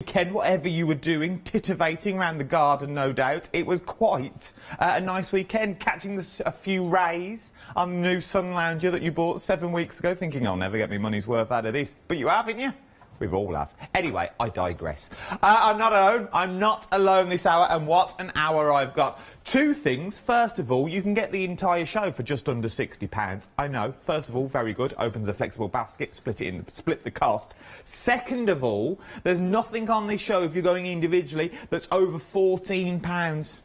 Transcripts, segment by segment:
Weekend, whatever you were doing, titivating around the garden, no doubt. It was quite a nice weekend, catching a few rays on the new sun lounger that you bought 7 weeks ago, thinking I'll never get my money's worth out of this. But you have, haven't you? We've all have. Anyway, I digress. I'm not alone. I'm not alone this hour, and what an hour I've got. Two things. First of all, you can get the entire show for just under £60. I know. First of all, very good. Opens a flexible basket, split the cost. Second of all, there's nothing on this show if you're going individually that's over £14.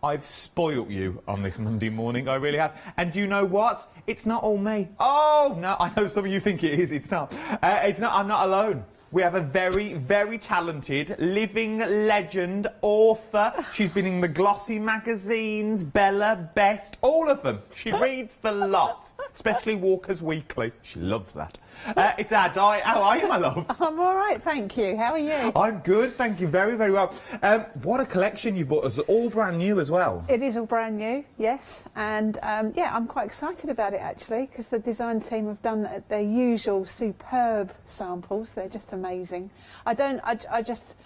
I've spoilt you on this Monday morning, I really have. And do you know what? It's not all me. Oh, no, I know some of you think it is. It's not. I'm not alone. We have a very, very talented, living legend, author. She's been in the glossy magazines, Bella, Best, all of them. She reads the lot, especially Walker's Weekly. She loves that. It's our Di. How are you, my love? I'm all right, thank you. How are you? I'm good, thank you. Very, very well. What a collection you've bought us. All brand new as well. It is all brand new, yes. And, yeah, I'm quite excited about it, actually, because the design team have done their usual superb samples. They're just amazing. I just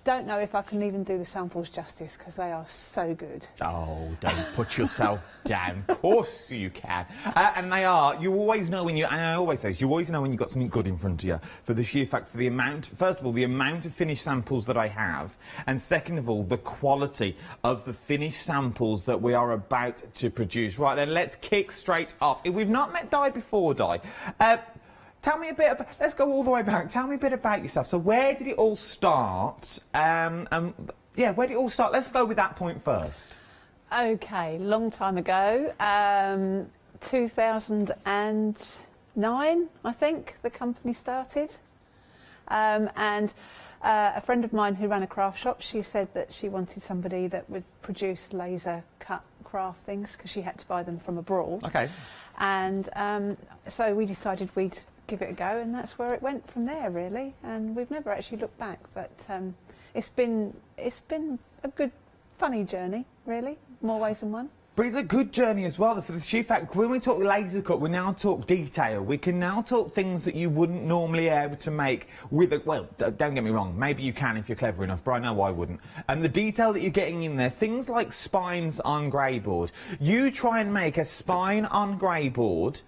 don't know if I can even do the samples justice, because they are so good. Oh, don't put yourself down. Of course you can. And they are. You always know when you, and I always say this, you always know when you've got something good in front of you, for the sheer fact, for the amount, first of all, the amount of finished samples that I have, and second of all, the quality of the finished samples that we are about to produce. Right then, let's kick straight off. If we've not met Di before, Di, tell me a bit about, let's go all the way back. Tell me a bit about yourself. So where did it all start? Yeah, where did it all start? Let's go with that point first. Okay, long time ago, 2009, I think, the company started. And a friend of mine who ran a craft shop, she said that she wanted somebody that would produce laser cut craft things, because she had to buy them from abroad. Okay. And so we decided we'd give it a go, and that's where it went from there, really. And we've never actually looked back, but it's been a good, funny journey, really, more ways than one. But it's a good journey as well, for the sheer fact, when we talk laser cut, we now talk detail. We can now talk things that you wouldn't normally be able to make with a, well, don't get me wrong, maybe you can if you're clever enough, but I know I wouldn't. And the detail that you're getting in there, things like spines on grey board. You try and make a spine on grey board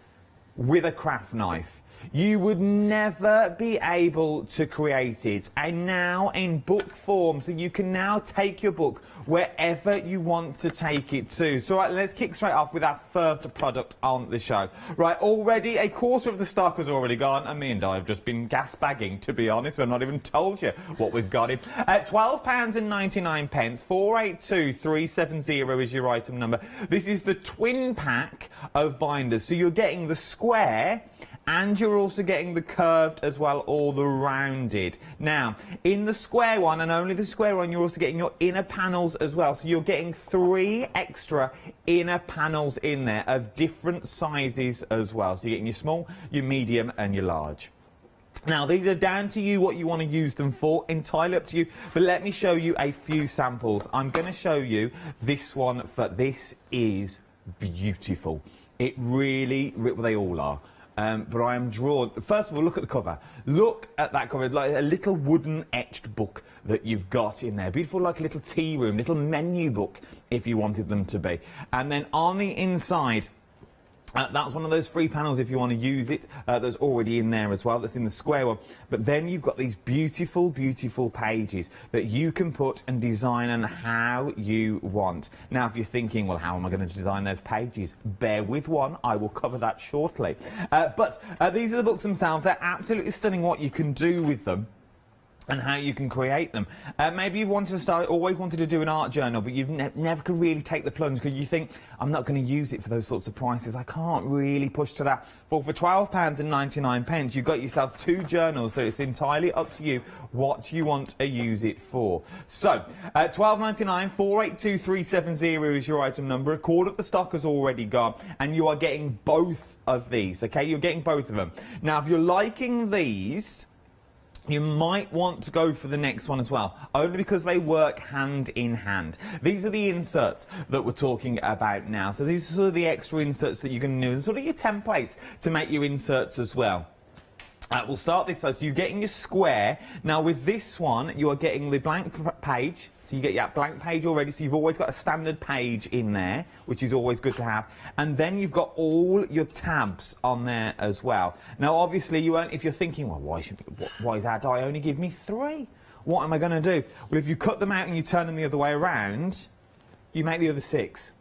with a craft knife. You would never be able to create it, and now in book form, so you can now take your book wherever you want to take it to. So right, let's kick straight off with our first product on the show. Right, already a quarter of the stock has already gone, and me and I have just been gas bagging, to be honest. We've not even told you what we've got in. £12.99, 482370 is your item number. This is the twin pack of binders, so you're getting the square, and you're also getting the curved as well, or the rounded. Now, in the square one, and only the square one, you're also getting your inner panels as well. So you're getting 3 extra inner panels in there of different sizes as well. So you're getting your small, your medium, and your large. Now, these are down to you what you want to use them for, entirely up to you. But let me show you a few samples. I'm going to show you this one, for this is beautiful. It really, they all are. But I am drawn. First of all, look at the cover. Look at that cover, like a little wooden etched book that you've got in there. Beautiful, like a little tea room, little menu book, if you wanted them to be. And then on the inside, that's one of those free panels if you want to use it. That's already in there as well. That's in the square one. But then you've got these beautiful, beautiful pages that you can put and design on how you want. Now, if you're thinking, well, how am I going to design those pages? Bear with one. I will cover that shortly. But these are the books themselves. They're absolutely stunning what you can do with them and how you can create them. Maybe you've wanted to start, always wanted to do an art journal, but you've never could really take the plunge because you think, I'm not going to use it for those sorts of prices. I can't really push to that. Well, for £12.99, you've got yourself 2 journals that it's entirely up to you what you want to use it for. So, £12.99, 482370 is your item number. A quarter of the stock has already gone, and you are getting both of these, okay? You're getting both of them. Now, if you're liking these, you might want to go for the next one as well, only because they work hand in hand. These are the inserts that we're talking about now. So these are sort of the extra inserts that you can do, and sort of your templates to make your inserts as well. We'll start this side. So you're getting your square. Now with this one, you are getting the blank page. So you get your blank page already. So you've always got a standard page in there, which is always good to have. And then you've got all your tabs on there as well. Now obviously you won't, if you're thinking, well, why is our die only give me 3? What am I going to do? Well, if you cut them out and you turn them the other way around, you make the other 6.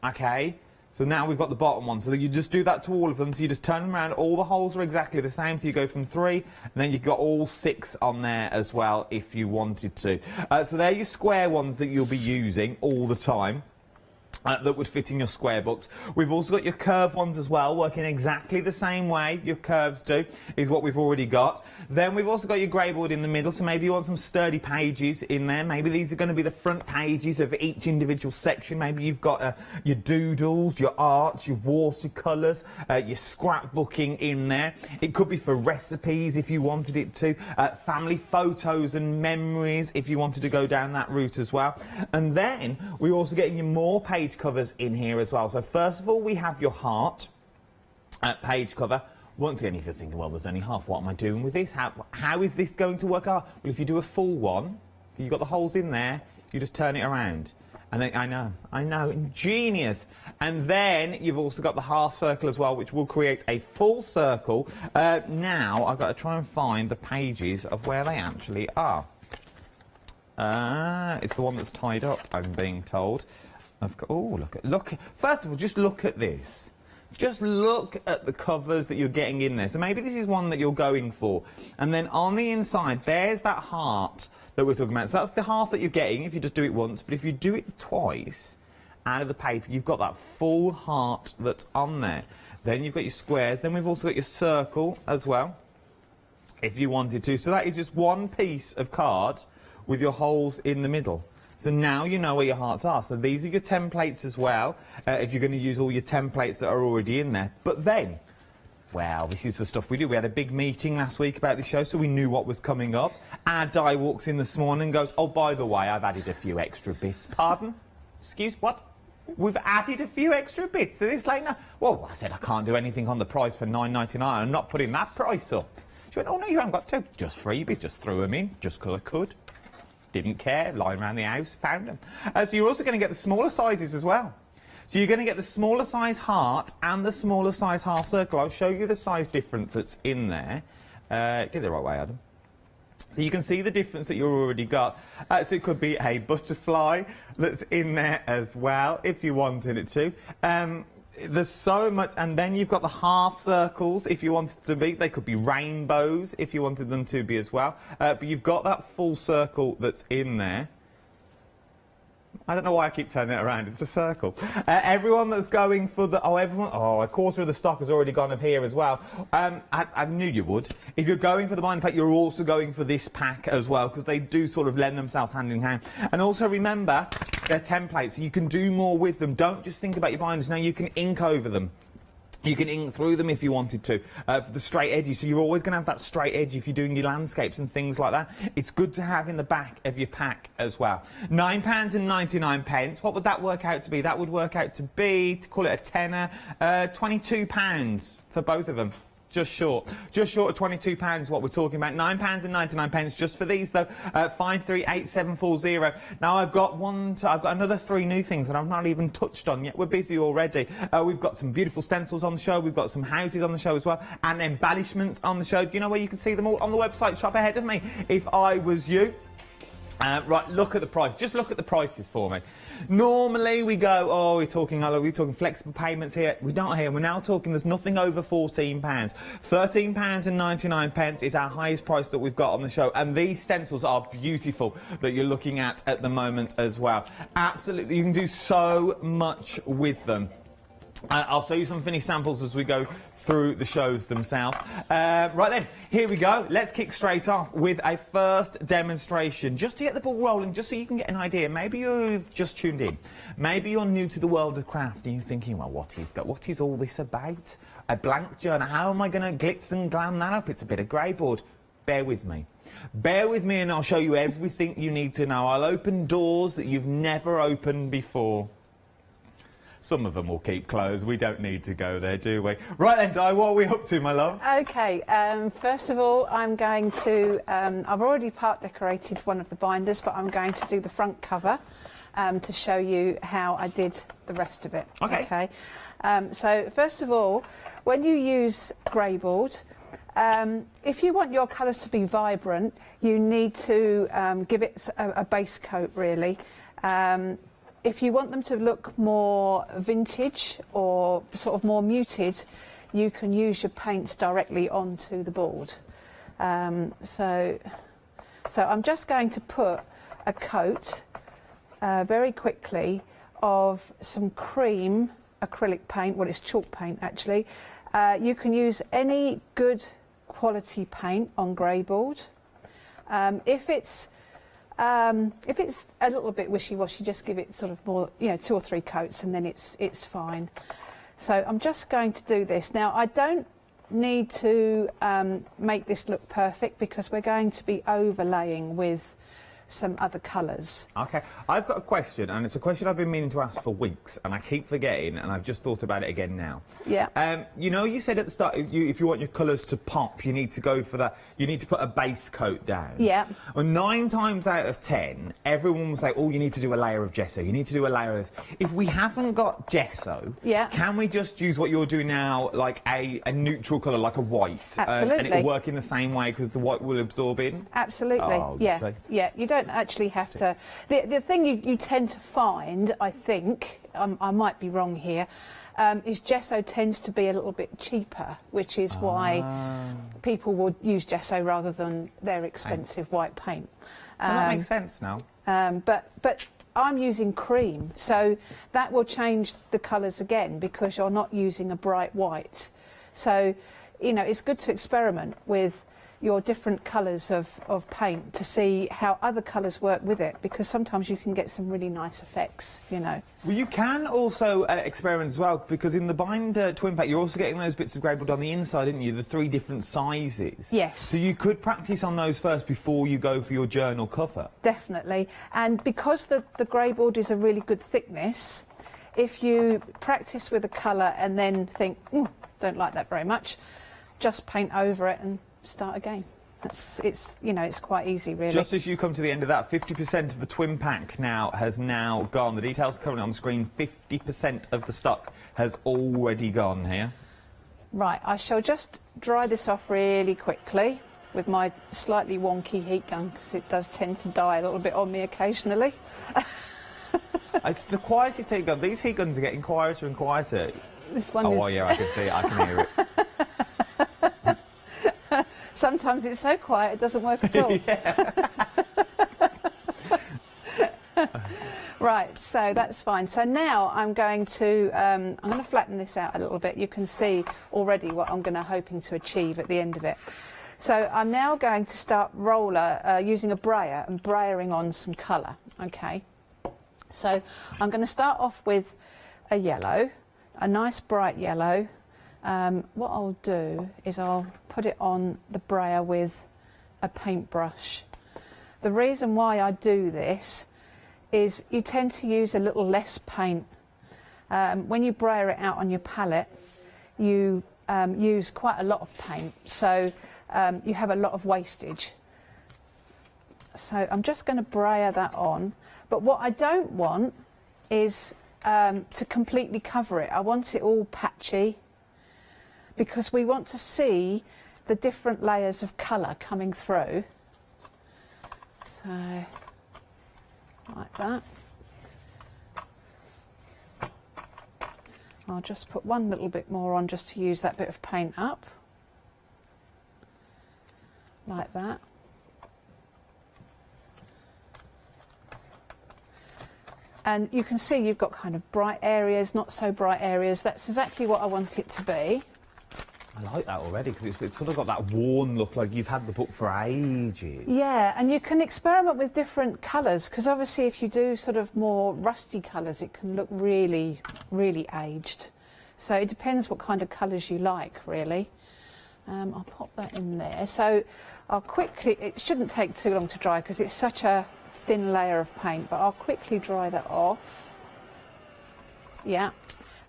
Okay? So now we've got the bottom one, so that you just do that to all of them, so you just turn them around, all the holes are exactly the same, so you go from 3, and then you've got all 6 on there as well, if you wanted to. So they're your square ones that you'll be using all the time. That would fit in your square books. We've also got your curved ones as well, working exactly the same way your curves do, is what we've already got. Then we've also got your grey board in the middle, so maybe you want some sturdy pages in there. Maybe these are going to be the front pages of each individual section. Maybe you've got your doodles, your arts, your watercolours, your scrapbooking in there. It could be for recipes if you wanted it to, family photos and memories if you wanted to go down that route as well. And then we're also getting you more page covers in here as well. So first of all, we have your heart page cover. Once again, if you're thinking, well, there's only half, what am I doing with this? How is this going to work out? Well, if you do a full one, you've got the holes in there, you just turn it around. And then, I know, ingenious. And then you've also got the half circle as well, which will create a full circle. Now, I've got to try and find the pages of where they actually are. It's the one that's tied up, I'm being told. Oh, look. First of all, just look at this. Just look at the covers that you're getting in there. So maybe this is one that you're going for. And then on the inside, there's that heart that we're talking about. So that's the half that you're getting if you just do it once. But if you do it twice out of the paper, you've got that full heart that's on there. Then you've got your squares. Then we've also got your circle as well, if you wanted to. So that is just one piece of card with your holes in the middle. So now you know where your hearts are. So these are your templates as well, if you're going to use all your templates that are already in there. But then, well, this is the stuff we do. We had a big meeting last week about this show, so we knew what was coming up. Our die walks in this morning and goes, oh, by the way, I've added a few extra bits. Pardon? Excuse what? We've added a few extra bits to this late now. Well, I said I can't do anything on the price for $9.99. I'm not putting that price up. She went, oh, no, you haven't got to. Just freebies, just threw them in, just because I could. Didn't care, lying around the house, found them. So you're also going to get the smaller sizes as well. So you're going to get the smaller size heart and the smaller size half circle. I'll show you the size difference that's in there. Get it the right way, Adam. So you can see the difference that you've already got. So it could be a butterfly that's in there as well, if you wanted it to. There's so much, and then you've got the half circles if you wanted to be. They could be rainbows if you wanted them to be as well. But you've got that full circle that's in there. I don't know why I keep turning it around. It's a circle. Everyone that's going for the... a quarter of the stock has already gone of here as well. I knew you would. If you're going for the binder pack, you're also going for this pack as well, because they do sort of lend themselves hand in hand. And also remember, they're templates, so you can do more with them. Don't just think about your binders. Now you can ink over them. You can ink through them if you wanted to, for the straight edges. So you're always going to have that straight edge if you're doing your landscapes and things like that. It's good to have in the back of your pack as well. £9.99. What would that work out to be? That would work out to be, to call it a tenner, £22 for both of them. Just short of £22 what we're talking about. £9.99 just for these though. 538740. Now I've got another 3 new things that I've not even touched on yet. We're busy already. We've got some beautiful stencils on the show. We've got some houses on the show as well, and embellishments on the show. Do you know where you can see them all? On the website. Shop ahead of me if I was you. Right, look at the price. Just look at the prices for me. Normally we go, oh, we're talking flexible payments here. We're not here. We're now talking, there's nothing over £14. £13.99 is our highest price that we've got on the show. And these stencils are beautiful that you're looking at the moment as well. Absolutely, you can do so much with them. I'll show you some finished samples as we go through the shows themselves. Right then, here we go. Let's kick straight off with a first demonstration, just to get the ball rolling, just so you can get an idea. Maybe you've just tuned in. Maybe you're new to the world of craft and you're thinking, well, what is all this about? A blank journal, how am I going to glitz and glam that up? It's a bit of grey board. Bear with me. Bear with me and I'll show you everything you need to know. I'll open doors that you've never opened before. Some of them will keep closed. We don't need to go there, do we? Right then, Di, what are we up to, my love? Okay, first of all, I'm going to, I've already part decorated one of the binders, but I'm going to do the front cover to show you how I did the rest of it. Okay. So first of all, when you use grey board, if you want your colours to be vibrant, you need to give it a base coat, really. If you want them to look more vintage or sort of more muted, you can use your paints directly onto the board. So I'm just going to put a coat very quickly of some cream acrylic paint. Well, it's chalk paint actually. You can use any good quality paint on grey board. If it's a little bit wishy-washy, just give it sort of more, 2 or 3 coats, and then it's fine. So I'm just going to do this. Now, I don't need to make this look perfect because we're going to be overlaying with some other colours. Okay, I've got a question, and it's a question I've been meaning to ask for weeks, and I keep forgetting, and I've just thought about it again now. Yeah. You said at the start, if you want your colours to pop, you need to go for that. You need to put a base coat down. Yeah. Well, 9 times out of 10, everyone will say, "Oh, you need to do a layer of gesso. You need to do a layer of." If we haven't got gesso, yeah, can we just use what you're doing now, like a neutral colour, like a white? Absolutely. And it will work in the same way because the white will absorb in. Absolutely. Oh, yeah. Yeah. You don't actually have to. The thing you tend to find, I think, I might be wrong here, is gesso tends to be a little bit cheaper, which is why people would use gesso rather than their expensive white paint. Well, that makes sense now. But I'm using cream, so that will change the colours again because you're not using a bright white. So, it's good to experiment with your different colours of paint to see how other colours work with it, because sometimes you can get some really nice effects, Well, you can also experiment as well, because in the binder twin pack, you're also getting those bits of grey board on the inside, aren't you? The 3 different sizes. Yes. So you could practice on those first before you go for your journal cover. Definitely. And because the grey board is a really good thickness, if you practice with a colour and then think, don't like that very much, just paint over it and start again. It's quite easy, really. Just as you come to the end of that, 50% of the twin pack has now gone. The details currently on the screen. 50% of the stock has already gone here. Right, I shall just dry this off really quickly with my slightly wonky heat gun, because it does tend to die a little bit on me occasionally. It's the quietest heat gun. These heat guns are getting quieter and quieter. This one is... Oh, yeah, I can see it. I can hear it. Sometimes it's so quiet it doesn't work at all. Right, so that's fine. So now I'm going to flatten this out a little bit. You can see already what I'm hoping to achieve at the end of it. So I'm now going to start using a brayer and brayering on some colour. Okay. So I'm going to start off with a yellow, a nice bright yellow. What I'll do is I'll put it on the brayer with a paintbrush. The reason why I do this is you tend to use a little less paint. When you brayer it out on your palette, you use quite a lot of paint, so you have a lot of wastage. So I'm just going to brayer that on, but what I don't want is to completely cover it. I want it all patchy, because we want to see the different layers of colour coming through. So, like that. I'll just put one little bit more on just to use that bit of paint up. Like that. And you can see you've got kind of bright areas, not so bright areas. That's exactly what I want it to be. I like that already, because it's sort of got that worn look, like you've had the book for ages. Yeah, and you can experiment with different colours, because obviously if you do sort of more rusty colours, it can look really, really aged. So it depends what kind of colours you like, really. I'll pop that in there. So I'll quickly, it shouldn't take too long to dry because it's such a thin layer of paint, but I'll quickly dry that off. Yeah,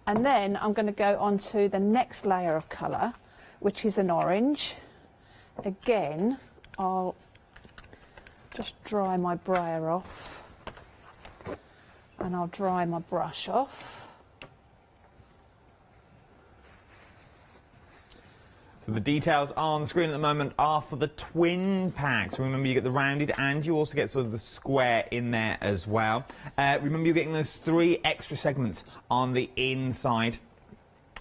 And then I'm going to go on to the next layer of colour, which is an orange. Again, I'll just dry my brayer off, and I'll dry my brush off. So the details on the screen at the moment are for the twin packs. Remember, you get the rounded and you also get sort of the square in there as well. Remember, you're getting those 3 extra segments on the inside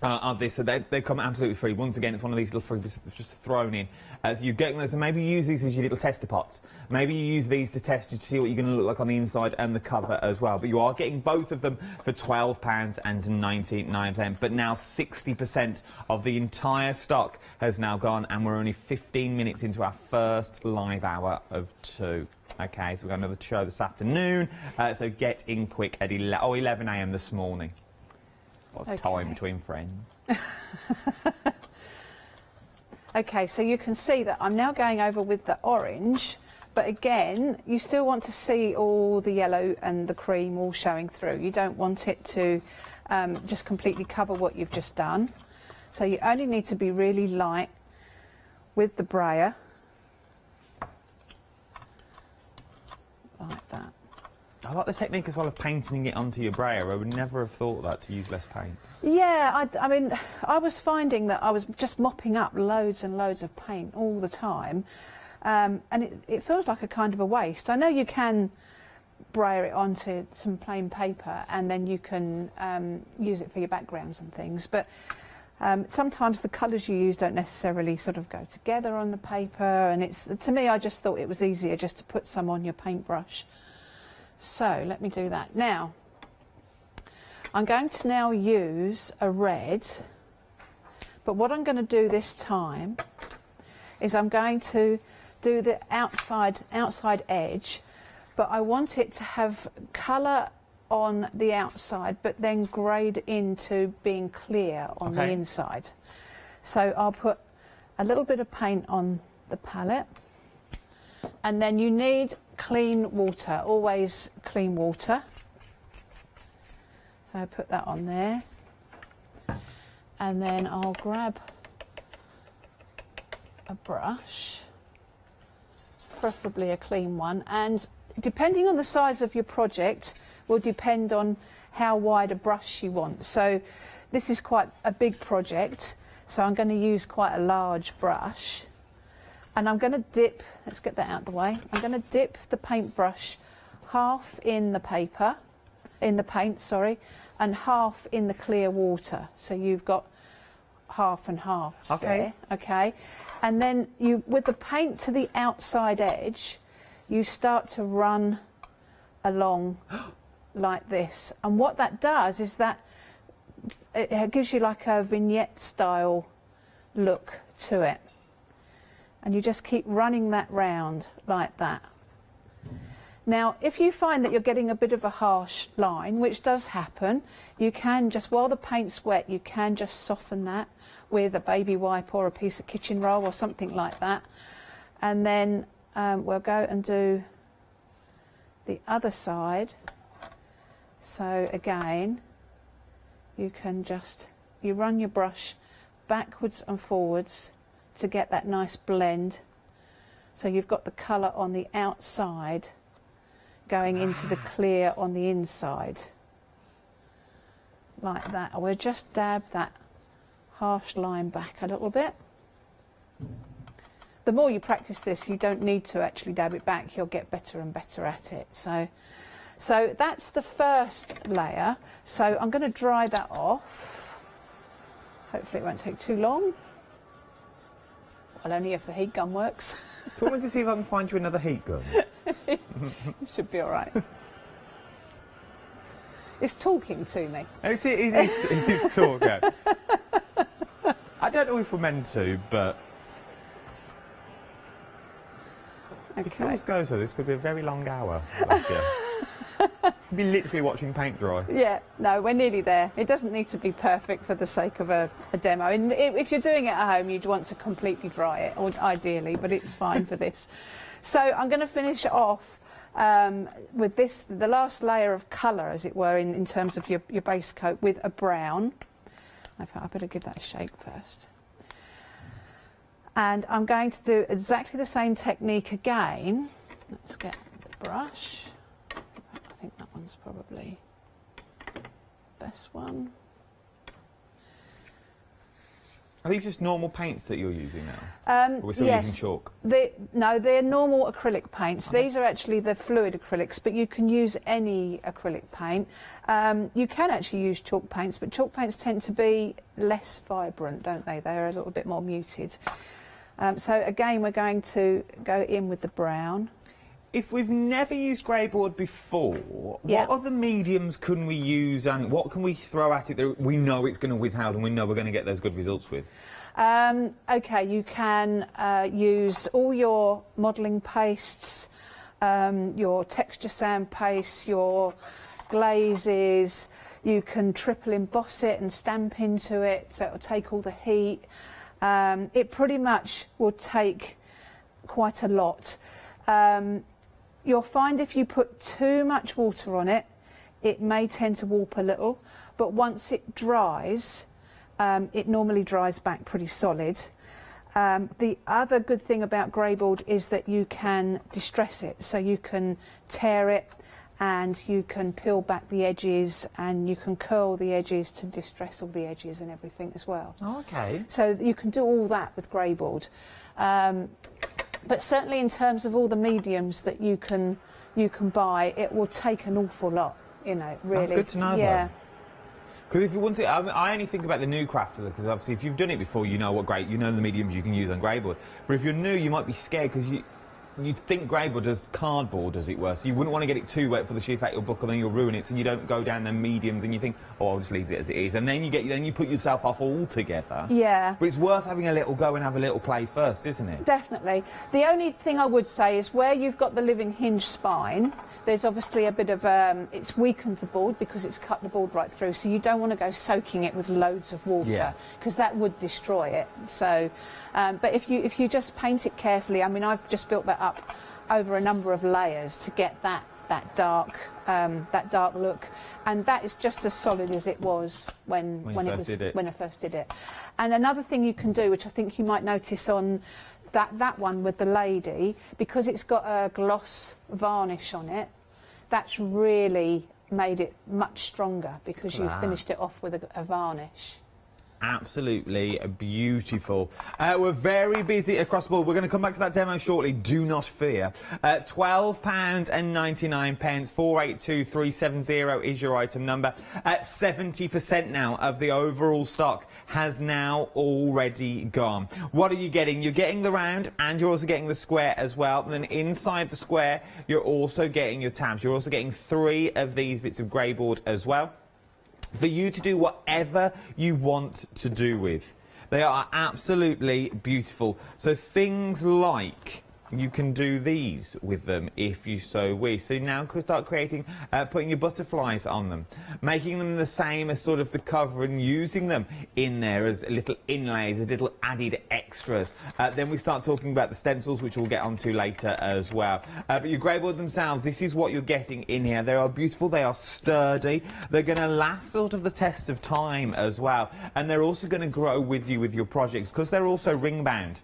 of this, so they come absolutely free. Once again, it's one of these little freebies that's just thrown in. So you're getting those, and maybe use these as your little tester pots. Maybe you use these to test to see what you're going to look like on the inside and the cover as well. But you are getting both of them for £12.99. But now 60% of the entire stock has now gone, and we're only 15 minutes into our first live hour of 2. Okay, so we've got another show this afternoon. So get in quick at 11 a.m. this morning. What's the time between friends? Okay, so you can see that I'm now going over with the orange, but again, you still want to see all the yellow and the cream all showing through. You don't want it to just completely cover what you've just done. So you only need to be really light with the brayer, like that. I like the technique as well of painting it onto your brayer. I would never have thought that, to use less paint. Yeah, I mean, I was finding that I was just mopping up loads and loads of paint all the time, and it feels like a kind of a waste. I know you can brayer it onto some plain paper and then you can use it for your backgrounds and things, but sometimes the colours you use don't necessarily sort of go together on the paper, and to me, I just thought it was easier just to put some on your paintbrush. So let me do that. Now, I'm going to now use a red, but what I'm going to do this time is I'm going to do the outside edge, but I want it to have colour on the outside, but then grade into being clear on the inside. So I'll put a little bit of paint on the palette, and then you need clean water, always clean water. So I put that on there, and then I'll grab a brush, preferably a clean one, and depending on the size of your project will depend on how wide a brush you want. So this is quite a big project, so I'm going to use quite a large brush, and I'm going to dip, let's get that out of the way, I'm going to dip the paintbrush half in the paper, in the paint, sorry, and half in the clear water. So you've got half and half there, okay? And then you, with the paint to the outside edge, you start to run along like this. And what that does is that it gives you like a vignette style look to it. And you just keep running that round like that. Now, if you find that you're getting a bit of a harsh line, which does happen, you can just, while the paint's wet, you can just soften that with a baby wipe or a piece of kitchen roll or something like that. And then we'll go and do the other side. So again, you can just, you run your brush backwards and forwards to get that nice blend. So you've got the colour on the outside going into the clear on the inside. Like that. We'll just dab that harsh line back a little bit. The more you practice this, you don't need to actually dab it back, you'll get better and better at it. So that's the first layer. So I'm going to dry that off. Hopefully it won't take too long. Well, only if the heat gun works. So I want to see if I can find you another heat gun. It should be all right. It's talking to me. It is talking. I don't know if we're meant to, but if yours goes, so this could be a very long hour. You'll be literally watching paint dry. Yeah, no, we're nearly there. It doesn't need to be perfect for the sake of a demo. And if you're doing it at home, you'd want to completely dry it, or ideally, but it's fine for this. So I'm going to finish it off with this, the last layer of colour, as it were, in terms of your base coat, with a brown. I better give that a shake first. And I'm going to do exactly the same technique again. Let's get the brush. I think that one's probably the best one. Are these just normal paints that you're using now? Or we're still using chalk? No, they're normal acrylic paints. Okay. These are actually the fluid acrylics, but you can use any acrylic paint. You can actually use chalk paints, but chalk paints tend to be less vibrant, don't they? They're a little bit more muted. So again, we're going to go in with the brown. If we've never used grey board before, what other mediums can we use and what can we throw at it that we know it's going to withhold and we know we're going to get those good results with? Okay, you can use all your modelling pastes, your texture sand pastes, your glazes. You can triple emboss it and stamp into it, so it'll take all the heat. It pretty much will take quite a lot. You'll find if you put too much water on it, it may tend to warp a little, but once it dries, it normally dries back pretty solid. The other good thing about grey board is that you can distress it, so you can tear it and you can peel back the edges and you can curl the edges to distress all the edges and everything as well. Oh, okay. So you can do all that with grey board. But certainly in terms of all the mediums that you can buy, it will take an awful lot, you know, really. That's good to know, yeah. Because if you want to, I only think about the new crafter, because obviously if you've done it before, you know you know the mediums you can use on grey board. But if you're new, you might be scared because you'd think grey board as cardboard, as it were, so you wouldn't want to get it too wet for the sheer fact you'll book and then you'll ruin it, so you don't go down the mediums and you think, oh, I'll just leave it as it is, and then you put yourself off altogether. Yeah. But it's worth having a little go and have a little play first, isn't it? Definitely. The only thing I would say is where you've got the living hinge spine, there's obviously a bit of, it's weakened the board because it's cut the board right through, so you don't want to go soaking it with loads of water because that would destroy it. So, but if you just paint it carefully, I mean, I've just built that up over a number of layers to get that dark look, and that is just as solid as it was when I first did it. And another thing you can do, which I think you might notice on that one with the lady, because it's got a gloss varnish on it, that's really made it much stronger because you finished it off with a varnish. Absolutely beautiful. We're very busy across the board. We're going to come back to that demo shortly, do not fear. £12.99, 482370 is your item number. 70% now of the overall stock has now already gone. What are you getting? You're getting the round and you're also getting the square as well. And then inside the square, you're also getting your tabs. You're also getting 3 of these bits of grey board as well, for you to do whatever you want to do with. They are absolutely beautiful. So things like, you can do these with them if you so wish. So now you can start creating, putting your butterflies on them, making them the same as sort of the cover and using them in there as little inlays, as little added extras. Then we start talking about the stencils, which we'll get onto later as well. But your grey board themselves, this is what you're getting in here. They are beautiful, they are sturdy, they're going to last sort of the test of time as well. And they're also going to grow with you with your projects because they're also ring bound.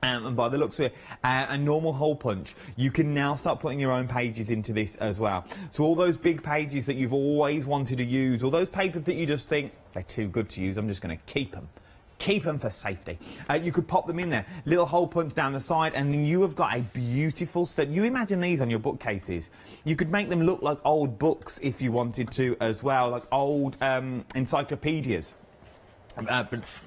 And by the looks of it, a normal hole punch, you can now start putting your own pages into this as well. So all those big pages that you've always wanted to use, or those papers that you just think, they're too good to use, I'm just going to keep them. Keep them for safety. You could pop them in there, little hole punch down the side, and then you have got a beautiful set. You imagine these on your bookcases. You could make them look like old books if you wanted to as well, like old encyclopedias.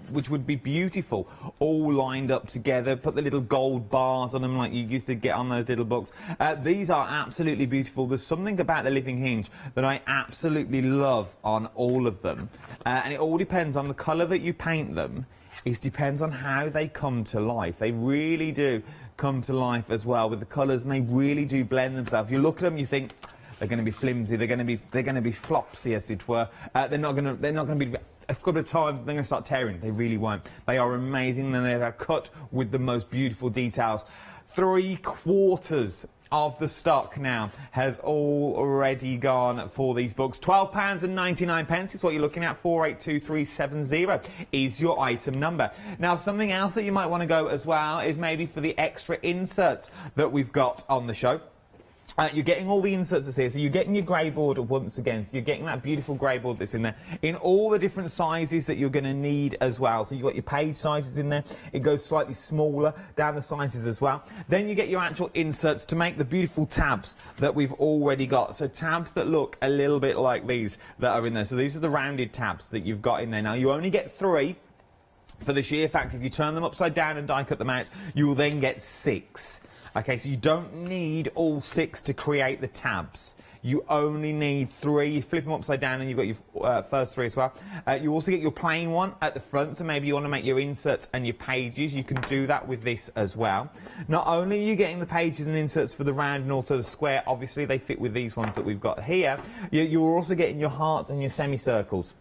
Which would be beautiful, all lined up together. Put the little gold bars on them like you used to get on those little books. These are absolutely beautiful. There's something about the living hinge that I absolutely love on all of them. And it all depends on the colour that you paint them. It depends on how they come to life. They really do come to life as well with the colours, and they really do blend themselves. You look at them, you think, they're going to be flimsy, they're going to be flopsy, as it were. They're not going to be. A couple of times they're going to start tearing. They really won't. They are amazing, and they are cut with the most beautiful details. 3/4 of the stock now has already gone for these books. £12.99 is what you're looking at. 482370 is your item number. Now, something else that you might want to go as well is maybe for the extra inserts that we've got on the show. You're getting all the inserts that's here, so you're getting your grey board once again. So you're getting that beautiful grey board that's in there in all the different sizes that you're going to need as well. So you've got your page sizes in there. It goes slightly smaller down the sizes as well. Then you get your actual inserts to make the beautiful tabs that we've already got. So tabs that look a little bit like these that are in there. So these are the rounded tabs that you've got in there. Now, you only get 3 for the sheer fact if you turn them upside down and die cut them out, you will then get 6. Okay, so you don't need all 6 to create the tabs. You only need 3. You flip them upside down and you've got your first 3 as well. You also get your plain one at the front, so maybe you want to make your inserts and your pages. You can do that with this as well. Not only are you getting the pages and inserts for the round and also the square, obviously they fit with these ones that we've got here. You're also getting your hearts and your semicircles.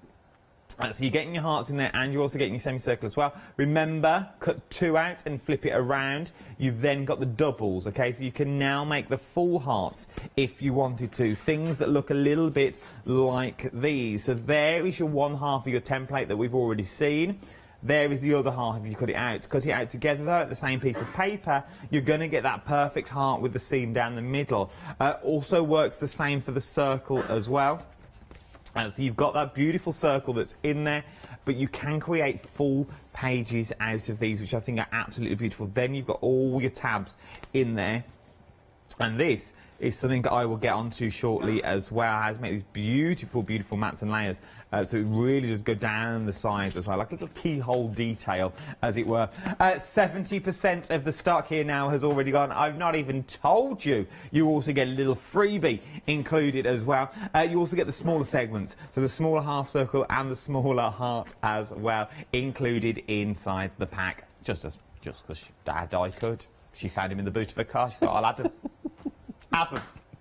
So you're getting your hearts in there and you're also getting your semicircle as well. Remember, cut 2 out and flip it around. You've then got the doubles, okay? So you can now make the full hearts if you wanted to. Things that look a little bit like these. So there is your one half of your template that we've already seen. There is the other half if you cut it out. Cut it out together though, at the same piece of paper, you're going to get that perfect heart with the seam down the middle. Also works the same for the circle as well. So you've got that beautiful circle that's in there, but you can create full pages out of these, which I think are absolutely beautiful. Then you've got all your tabs in there, and this is something that I will get onto shortly as well. How to make these beautiful, beautiful mats and layers. So it really does go down the sides as well, like a little keyhole detail, as it were. 70% of the stock here now has already gone. I've not even told you. You also get a little freebie included as well. You also get the smaller segments, so the smaller half circle and the smaller heart as well, included inside the pack. Just because Dad I could. She found him in the boot of her car. She thought, I'll add him.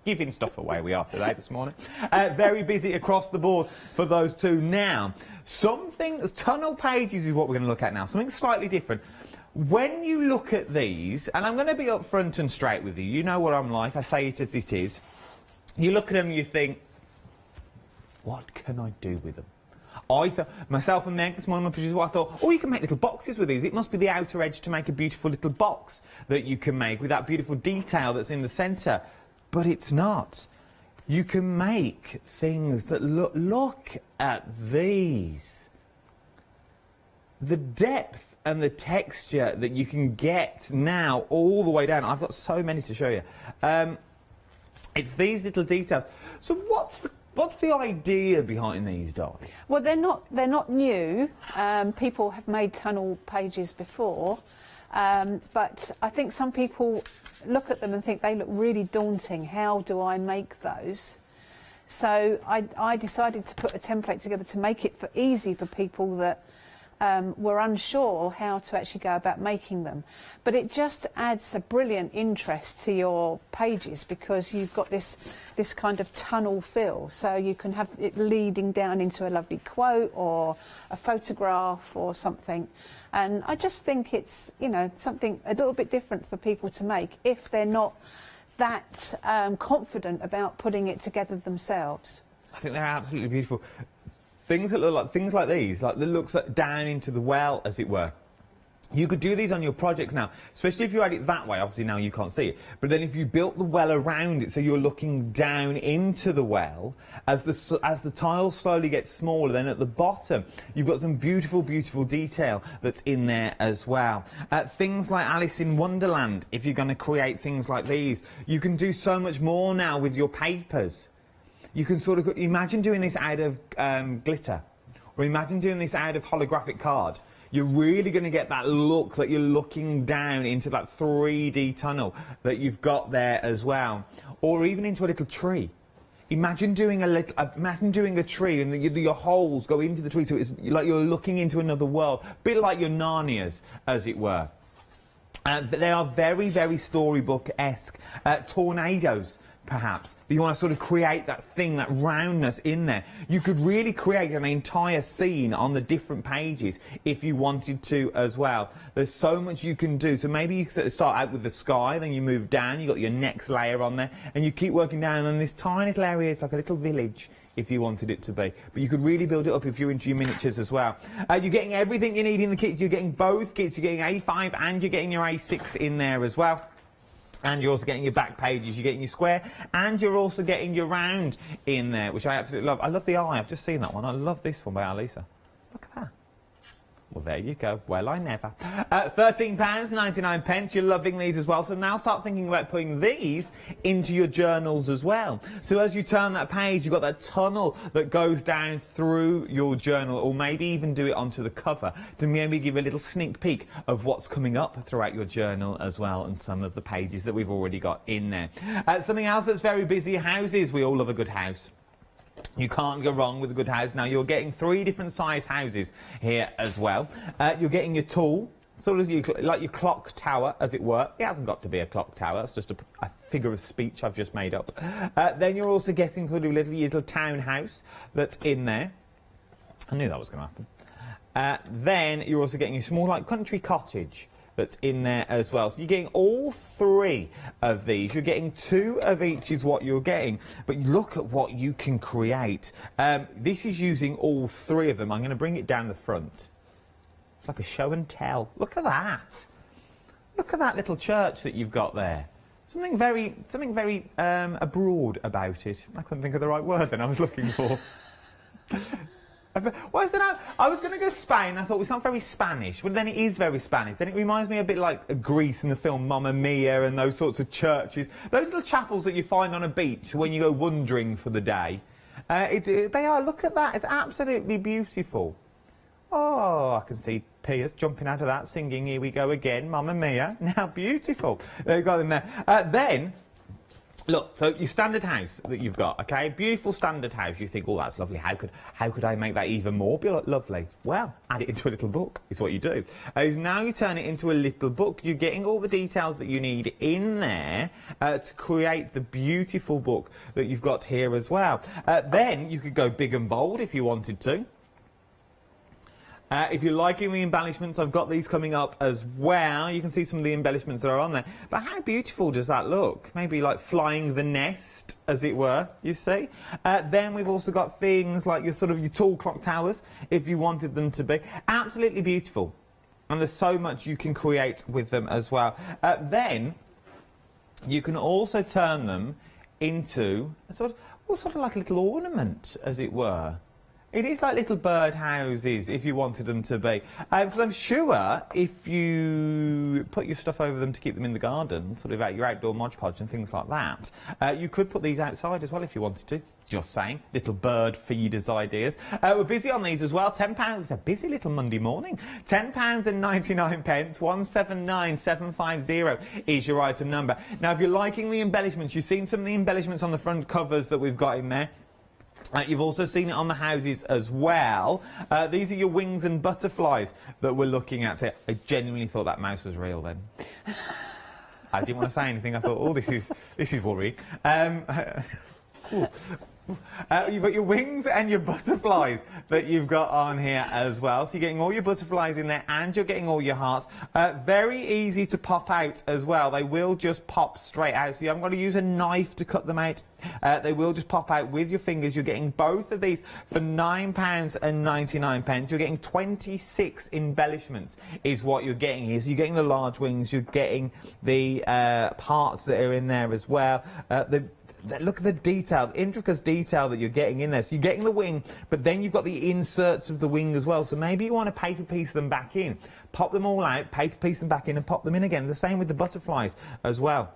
Giving stuff away we are today this morning. Very busy across the board for those two. Now, tunnel pages is what we're going to look at now. Something slightly different. When you look at these, and I'm going to be upfront and straight with you. You know what I'm like. I say it as it is. You look at them, you think, what can I do with them? I thought, myself and Meg, this morning, my producer, I thought, oh, you can make little boxes with these. It must be the outer edge to make a beautiful little box that you can make with that beautiful detail that's in the centre. But it's not. You can make things that look at these. The depth and the texture that you can get now all the way down. I've got so many to show you. It's these little details. So what's the idea behind these, Doc? Well, they're not new. People have made tunnel pages before, but I think some people look at them and think they look really daunting. How do I make those? So I decided to put a template together to make it easy for people that were unsure how to actually go about making them. But it just adds a brilliant interest to your pages because you've got this kind of tunnel feel. So you can have it leading down into a lovely quote or a photograph or something. And I just think it's, you know, something a little bit different for people to make if they're not that confident about putting it together themselves. I think they're absolutely beautiful. Things that look like things like these, like that looks like down into the well, as it were. You could do these on your projects now, especially if you had it that way. Obviously now you can't see it, but then if you built the well around it, so you're looking down into the well, as the tiles slowly get smaller, then at the bottom you've got some beautiful, beautiful detail that's in there as well. Things like Alice in Wonderland, if you're going to create things like these, you can do so much more now with your papers. You can sort of imagine doing this out of glitter, or imagine doing this out of holographic card. You're really going to get that look that you're looking down into that 3D tunnel that you've got there as well, or even into a little tree. Imagine doing a tree and your holes go into the tree, so it's like you're looking into another world, a bit like your Narnias, as it were. They are very, very storybook-esque. Tornadoes. perhaps. But you want to sort of create that thing, that roundness in there. You could really create an entire scene on the different pages if you wanted to as well. There's so much you can do. So maybe you sort of start out with the sky, then you move down, you got your next layer on there, and you keep working down on this tiny little area. It's like a little village if you wanted it to be. But you could really build it up if you're into your miniatures as well. You're getting everything you need in the kit. You're getting both kits. You're getting A5 and you're getting your A6 in there as well. And you're also getting your back pages, you're getting your square, and you're also getting your round in there, which I absolutely love. I love the eye, I've just seen that one. I love this one by Alisa. Look at that. Well, there you go. Well, I never. £13.99. You're loving these as well. So now start thinking about putting these into your journals as well. So as you turn that page, you've got that tunnel that goes down through your journal, or maybe even do it onto the cover to maybe give a little sneak peek of what's coming up throughout your journal as well, and some of the pages that we've already got in there. Something else that's very busy, houses. We all love a good house. You can't go wrong with a good house. Now, you're getting 3 different size houses here as well. You're getting your tool, sort of like your clock tower, as it were. It hasn't got to be a clock tower. It's just a figure of speech I've just made up. Then you're also getting sort of little townhouse that's in there. I knew that was going to happen. Then you're also getting your small, like, country cottage that's in there as well. So you're getting all 3 of these. You're getting 2 of each is what you're getting. But look at what you can create. This is using all 3 of them. I'm going to bring it down the front. It's like a show and tell. Look at that. Look at that little church that you've got there. Something very abroad about it. I couldn't think of the right word then I was looking for. Why is it out? I was going to go Spain. I thought, well, it's not very Spanish. But then it is very Spanish. Then it reminds me a bit like Greece in the film Mamma Mia and those sorts of churches. Those little chapels that you find on a beach when you go wandering for the day. They are. Look at that. It's absolutely beautiful. Oh, I can see Piers jumping out of that, singing "Here We Go Again," Mamma Mia. Now, beautiful. They've got them there. Then... look, so your standard house that you've got, okay, beautiful standard house. You think, oh, that's lovely. How could I make that even more lovely? Well, add it into a little book. Is what you do. Now you turn it into a little book. You're getting all the details that you need in there to create the beautiful book that you've got here as well. Then you could go big and bold if you wanted to. If you're liking the embellishments, I've got these coming up as well. You can see some of the embellishments that are on there. But how beautiful does that look? Maybe like flying the nest, as it were, you see? Then we've also got things like your tall clock towers, if you wanted them to be. Absolutely beautiful. And there's so much you can create with them as well. Then you can also turn them into sort of like a little ornament, as it were. It is like little bird houses, if you wanted them to be. Because I'm sure if you put your stuff over them to keep them in the garden, sort of out your outdoor Mod Podge and things like that, you could put these outside as well if you wanted to. Just saying. Little bird feeders ideas. We're busy on these as well. £10. It's a busy little Monday morning. £10.99. 179750 is your item number. Now, if you're liking the embellishments, you've seen some of the embellishments on the front covers that we've got in there. You've also seen it on the houses as well. These are your wings and butterflies that we're looking at. I genuinely thought that mouse was real then. I didn't want to say anything. I thought, oh, this is worrying. You've got your wings and your butterflies that you've got on here as well. So you're getting all your butterflies in there and you're getting all your hearts. Very easy to pop out as well. They will just pop straight out. So you haven't got to use a knife to cut them out. They will just pop out with your fingers. You're getting both of these for £9.99. You're getting 26 embellishments is what you're getting here. So you're getting the large wings. You're getting the parts that are in there as well. Look at the detail, the intricate detail that you're getting in there. So you're getting the wing, but then you've got the inserts of the wing as well. So maybe you want to paper piece them back in. Pop them all out, paper piece them back in and pop them in again. The same with the butterflies as well.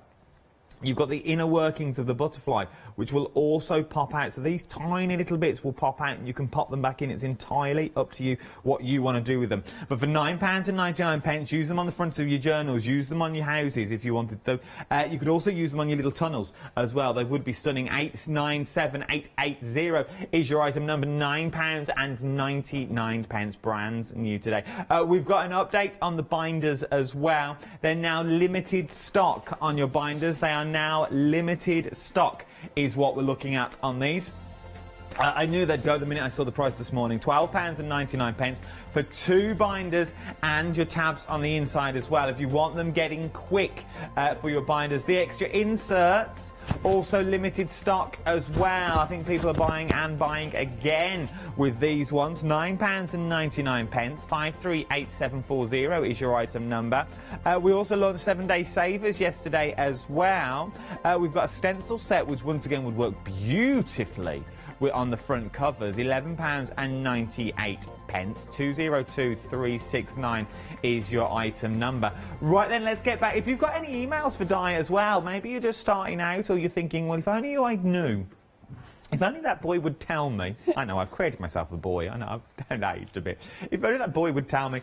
You've got the inner workings of the butterfly, which will also pop out. So these tiny little bits will pop out and you can pop them back in. It's entirely up to you what you want to do with them. But for £9.99, use them on the front of your journals. Use them on your houses if you wanted to. You could also use them on your little tunnels as well. They would be stunning. 897880 is your item number. £9.99, brand new today. We've got an update on the binders as well. They're now limited stock on your binders. They are now. Limited stock is what we're looking at on these. I knew they'd go the minute I saw the price this morning. £12.99 for 2 binders and your tabs on the inside as well. If you want them getting quick for your binders. The extra inserts, also limited stock as well. I think people are buying and buying again with these ones. £9.99. 538740 is your item number. We also launched 7-day savers yesterday as well. We've got a stencil set, which once again would work beautifully on the front covers. £11.98. 202369 is your item number. Right then, let's get back. If you've got any emails for Di as well, maybe you're just starting out, or you're thinking, well, if only I knew. If only that boy would tell me. I know, I've created myself a boy. I know, I've aged a bit. If only that boy would tell me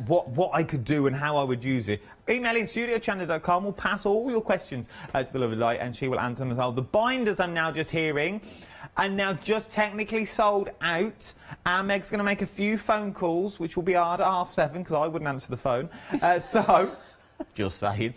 what I could do and how I would use it. Email in studio@chanda.com. We'll pass all your questions to the lovely Light, and she will answer them as well. The binders, I'm now just hearing, are now just technically sold out. Meg's going to make a few phone calls, which will be hard at 7:30 because I wouldn't answer the phone. So... just saying.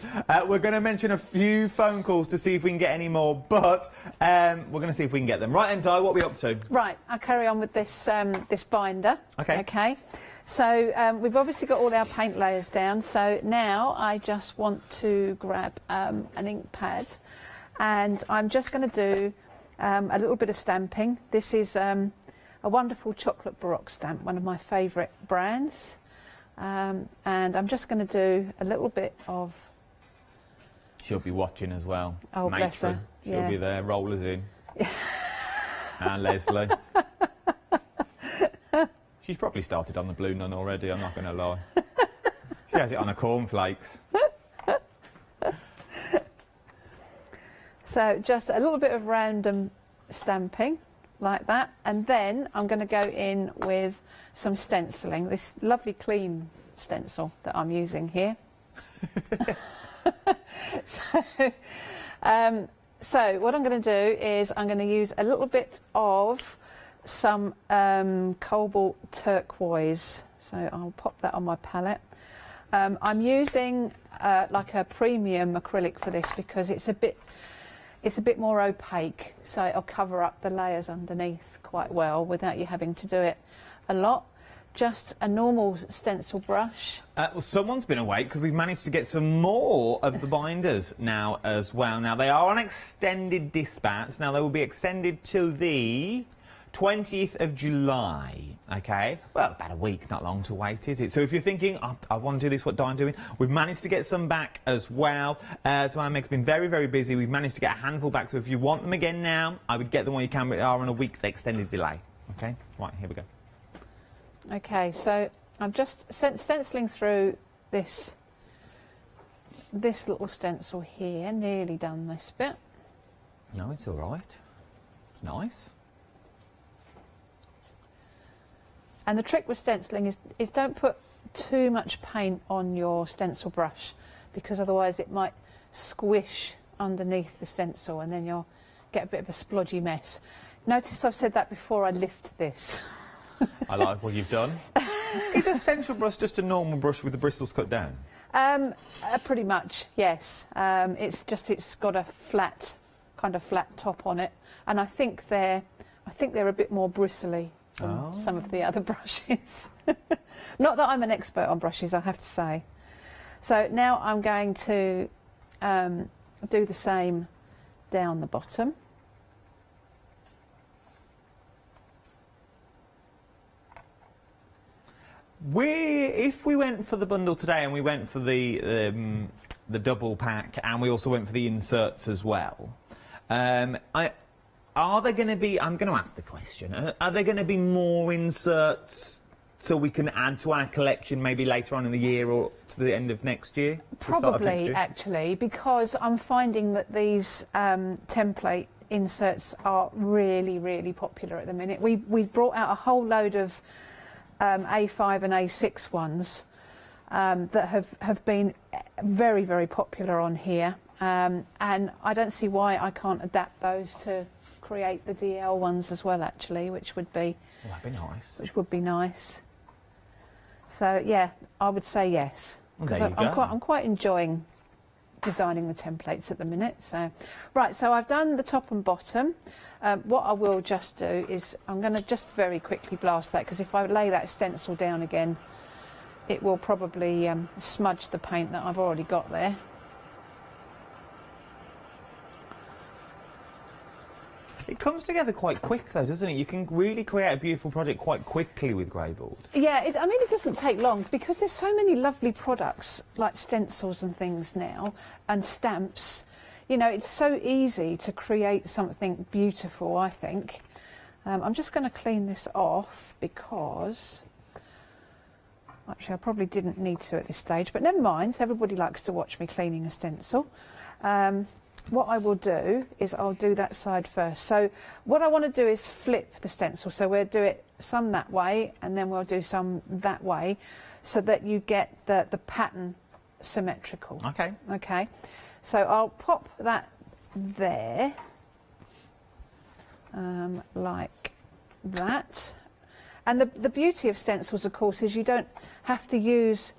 We're going to mention a few phone calls to see if we can get any more, but we're going to see if we can get them. Right then, Di, what are we up to? Right, I'll carry on with this this binder. Okay. Okay. So we've obviously got all our paint layers down, so now I just want to grab an ink pad, and I'm just going to do a little bit of stamping. This is a wonderful chocolate Baroque stamp, one of my favourite brands. And I'm just going to do a little bit of... She'll be watching as well. Oh, Matron. bless her. She'll be there, rollers in. And Leslie. She's probably started on the Blue Nun already, I'm not going to lie. She has it on her cornflakes. So just a little bit of random stamping like that, and then I'm going to go in with some stenciling, this lovely clean stencil that I'm using here. So what I'm going to do is I'm going to use a little bit of some cobalt turquoise, so I'll pop that on my palette. I'm using like a premium acrylic for this because it's a bit more opaque, so it'll cover up the layers underneath quite well without you having to do it a lot. Just a normal stencil brush. Well, someone's been awake because we've managed to get some more of the binders now as well. Now, they are on extended dispatch. Now, they will be extended till the 20th of July, okay? Well, about a week, not long to wait, is it? So if you're thinking, oh, I want to do this, what Diane's doing, we've managed to get some back as well. So our Meg's been very, very busy. We've managed to get a handful back. So if you want them again now, I would get them when you can, but they are on a week extended delay, okay? Right, here we go. Okay, so I'm just stenciling through this little stencil here. Nearly done this bit. No, it's all right. It's nice. And the trick with stenciling is don't put too much paint on your stencil brush, because otherwise it might squish underneath the stencil and then you'll get a bit of a splodgy mess. Notice I've said that before I lift this. I like what you've done. Is a stencil brush just a normal brush with the bristles cut down? Pretty much, yes. It's got a flat top on it, and I think they're a bit more bristly than some of the other brushes. Not that I'm an expert on brushes, I have to say. So now I'm going to do the same down the bottom. If we went for the bundle today and we went for the double pack and we also went for the inserts as well, are there going to be, I'm going to ask the question, are there going to be more inserts so we can add to our collection maybe later on in the year or to the end of next year? Probably, actually, because I'm finding that these template inserts are really, really popular at the minute. We brought out a whole load of A5 and A6 ones that have been very, very popular on here, and I don't see why I can't adapt those to create the DL ones as well, actually, which would be nice. So yeah, I would say yes, because I'm quite enjoying designing the templates at the minute. So, right, so I've done the top and bottom. What I will just do is I'm going to just very quickly blast that, because if I lay that stencil down again, it will probably smudge the paint that I've already got there. It comes together quite quick though, doesn't it? You can really create a beautiful project quite quickly with grey board. Yeah, I mean, it doesn't take long, because there's so many lovely products like stencils and things now, and stamps. You know, it's so easy to create something beautiful, I think. I'm just going to clean this off, because actually I probably didn't need to at this stage, but never mind, everybody likes to watch me cleaning a stencil. What I will do is I'll do that side first. So what I want to do is flip the stencil. So we'll do it some that way, and then we'll do some that way, so that you get the pattern symmetrical. Okay. Okay. So I'll pop that there, like that. And the beauty of stencils, of course, is you don't have to use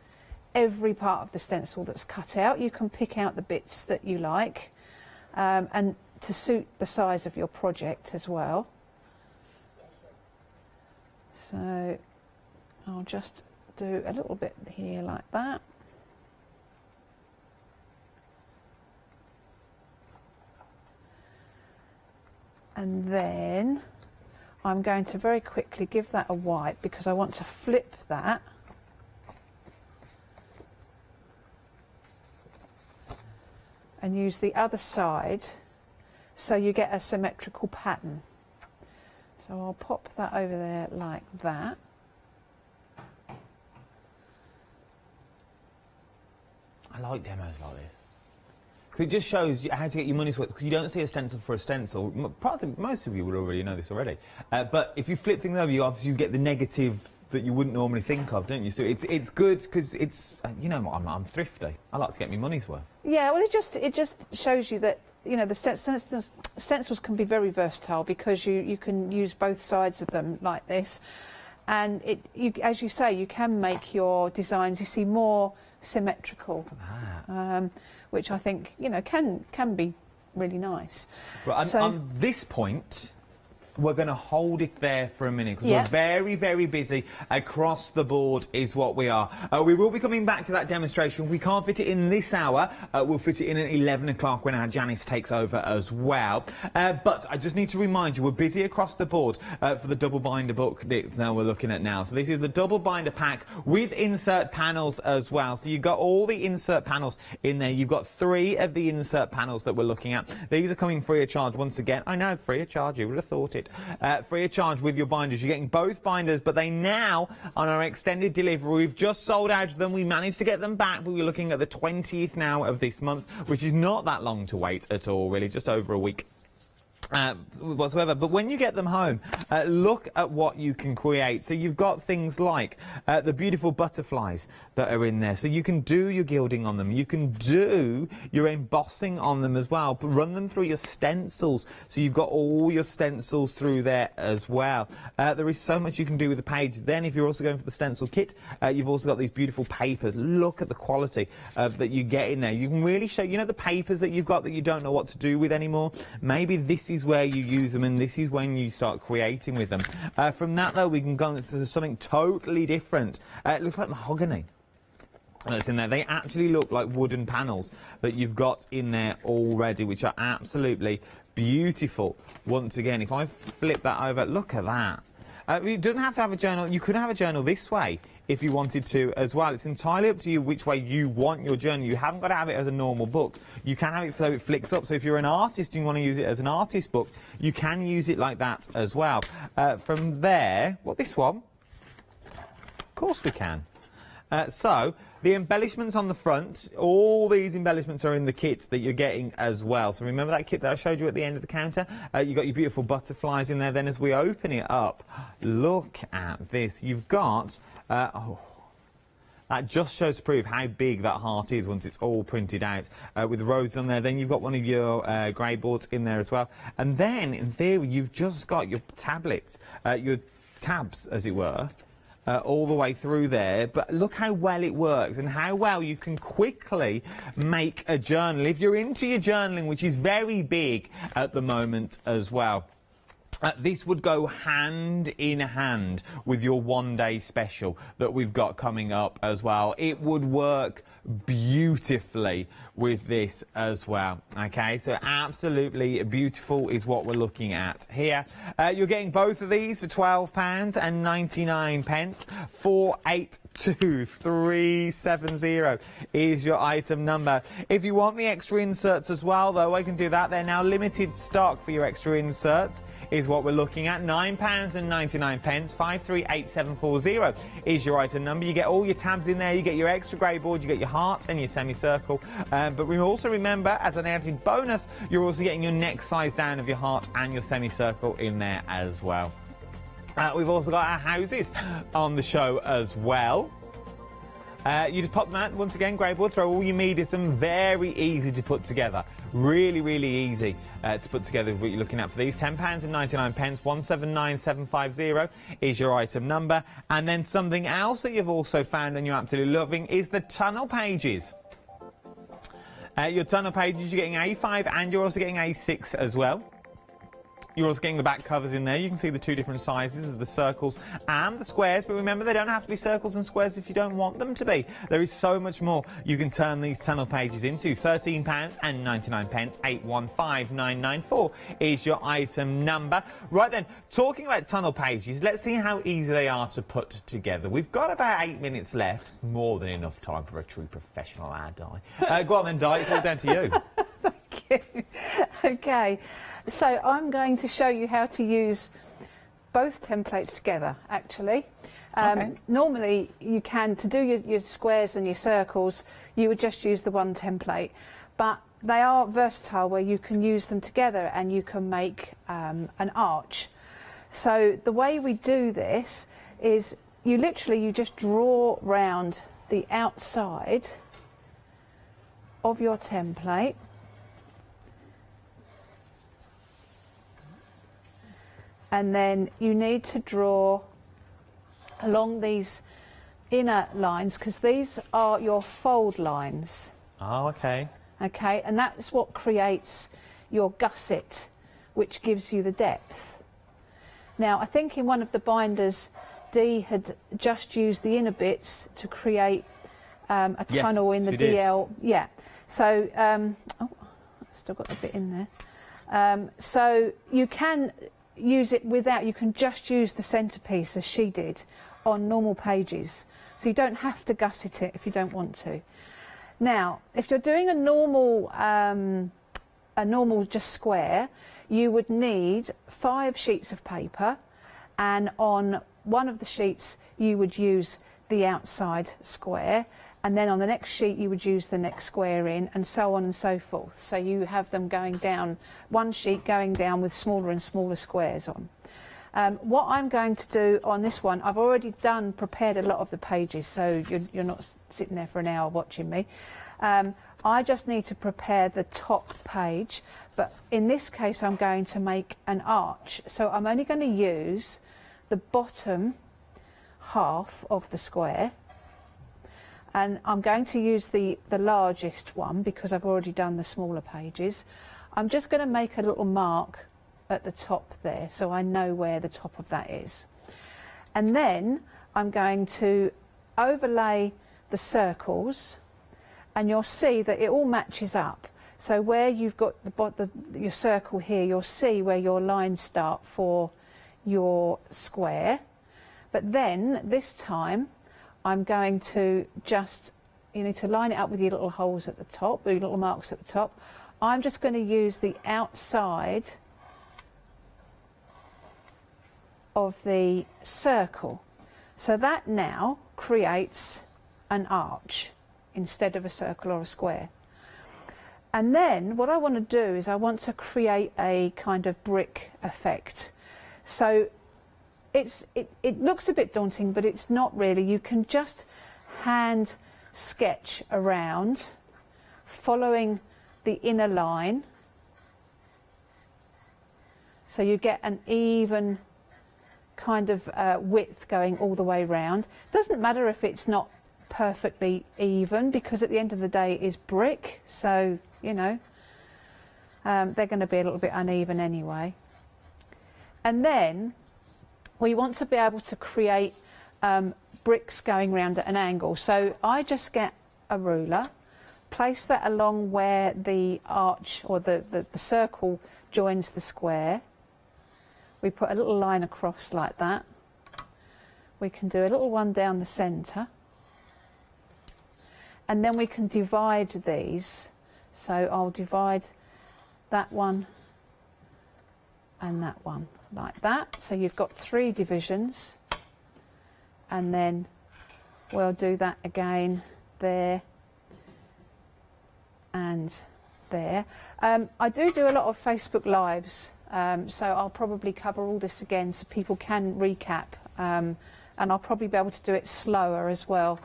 every part of the stencil that's cut out. You can pick out the bits that you like, and to suit the size of your project as well. So I'll just do a little bit here like that. And then I'm going to very quickly give that a wipe, because I want to flip that. And use the other side, so you get a symmetrical pattern. So I'll pop that over there like that. I like demos like this. Because it just shows you how to get your money's worth. Because you don't see a stencil for a stencil. Probably most of you would already know this already. But if you flip things over, you obviously get the negative that you wouldn't normally think of, don't you? So it's good, because it's, you know, I'm thrifty. I like to get my money's worth. Yeah, well, it just shows you that, you know, the stencils can be very versatile, because you can use both sides of them like this, and as you say, you can make your designs, you see, more symmetrical, which I think, you know, can be really nice. Right, so, on this point, we're going to hold it there for a minute, because yeah, we're very, very busy. Across the board is what we are. We will be coming back to that demonstration. We can't fit it in this hour. We'll fit it in at 11 o'clock when our Janice takes over as well. But I just need to remind you, we're busy across the board for the double binder book that we're looking at now. So this is the double binder pack with insert panels as well. So you've got all the insert panels in there. You've got 3 of the insert panels that we're looking at. These are coming free of charge once again. I know, free of charge, you would have thought it. Free of charge with your binders. You're getting both binders, but they now, on our extended delivery, we've just sold out of them. We managed to get them back, but we're looking at the 20th now of this month, which is not that long to wait at all, really, just over a week. Whatsoever. But when you get them home, look at what you can create. So you've got things like the beautiful butterflies that are in there. So you can do your gilding on them. You can do your embossing on them as well. But run them through your stencils. So you've got all your stencils through there as well. There is so much you can do with the page. Then if you're also going for the stencil kit, you've also got these beautiful papers. Look at the quality that you get in there. You can really show, you know, the papers that you've got that you don't know what to do with anymore. Maybe this is where you use them, and this is when you start creating with them. From that, though, we can go into something totally different. It looks like mahogany that's in there. They actually look like wooden panels that you've got in there already, which are absolutely beautiful. Once again, if I flip that over, look at that. It doesn't have to have a journal. You could have a journal this way if you wanted to as well. It's entirely up to you which way you want your journal. You haven't got to have it as a normal book. You can have it so it flicks up. So if you're an artist and you want to use it as an artist book, you can use it like that as well. From there, this one? Of course we can. So the embellishments on the front, all these embellishments are in the kit that you're getting as well. So remember that kit that I showed you at the end of the counter? You've got your beautiful butterflies in there. Then as we open it up, look at this. You've got... that just shows to prove how big that heart is once it's all printed out with the roses on there. Then you've got one of your grey boards in there as well. And then, in theory, you've just got your tablets, your tabs, as it were, all the way through there, but look how well it works and how well you can quickly make a journal if you're into your journaling, which is very big at the moment as well. This would go hand in hand with your one-day special that we've got coming up as well. It would work beautifully with this as well. Okay, so absolutely beautiful is what we're looking at here. You're getting both of these for £12.99. 482370 is your item number. If you want the extra inserts as well, though, I can do that. They're now limited stock for your extra inserts, is what we're looking at. £9.99. 538740 is your item number. You get all your tabs in there. You get your extra grey board. You get your heart and your semicircle. But we also remember, as an added bonus, you're also getting your next size down of your heart and your semicircle in there as well. We've also got our houses on the show as well. You just pop them out, once again, grey board, throw all your media, some very easy to put together. Really, really easy to put together what you're looking at for these. £10.99, 179750 is your item number. And then something else that you've also found and you're absolutely loving is the tunnel pages. Your tunnel pages, you're getting A5 and you're also getting A6 as well. You're also getting the back covers in there. You can see the two different sizes of the circles and the squares, but remember, they don't have to be circles and squares if you don't want them to be. There is so much more you can turn these tunnel pages into. £13.99, 815994 is your item number. Right then, talking about tunnel pages, let's see how easy they are to put together. We've got about 8 minutes left, more than enough time for a true professional ad, Di. Go on then, Di, it's all down to you. Okay, so I'm going to show you how to use both templates together, actually. Normally, you can, to do your squares and your circles, you would just use the one template. But they are versatile where you can use them together and you can make an arch. So the way we do this is you just draw round the outside of your template. And then you need to draw along these inner lines, because these are your fold lines. Oh, okay. Okay, and that's what creates your gusset, which gives you the depth. Now, I think in one of the binders, Dee had just used the inner bits to create a tunnel in the DL. Did. Yeah. So, oh, I've still got a bit in there. So you can use it without, you can just use the centerpiece as she did on normal pages, so you don't have to gusset it if you don't want to. Now, if you're doing a normal just square, you would need 5 sheets of paper, and on one of the sheets you would use the outside square, and then on the next sheet you would use the next square in, and so on and so forth. So you have them going down, one sheet going down with smaller and smaller squares on. What I'm going to do on this one, I've already prepared a lot of the pages, so you're not sitting there for an hour watching me. I just need to prepare the top page, but in this case I'm going to make an arch. So I'm only going to use the bottom half of the square, and I'm going to use the largest one because I've already done the smaller pages. I'm just going to make a little mark at the top there so I know where the top of that is. And then I'm going to overlay the circles, and you'll see that it all matches up. So where you've got your circle here, you'll see where your lines start for your square. But then this time I'm going to you need to line it up with your little holes at the top, your little marks at the top. I'm just going to use the outside of the circle. So that now creates an arch instead of a circle or a square. And then what I want to do is I want to create a kind of brick effect. So it looks a bit daunting, but it's not really. You can just hand sketch around, following the inner line, so you get an even kind of width going all the way round. Doesn't matter if it's not perfectly even, because at the end of the day it is brick, so you know they're going to be a little bit uneven anyway. And then we want to be able to create bricks going round at an angle, so I just get a ruler, place that along where the arch or the circle joins the square. We put a little line across like that. We can do a little one down the centre, and then we can divide these. So I'll divide that one and that one like that. So you've got 3 divisions, and then we'll do that again there and there. I do a lot of Facebook Lives, so I'll probably cover all this again so people can recap, and I'll probably be able to do it slower as well,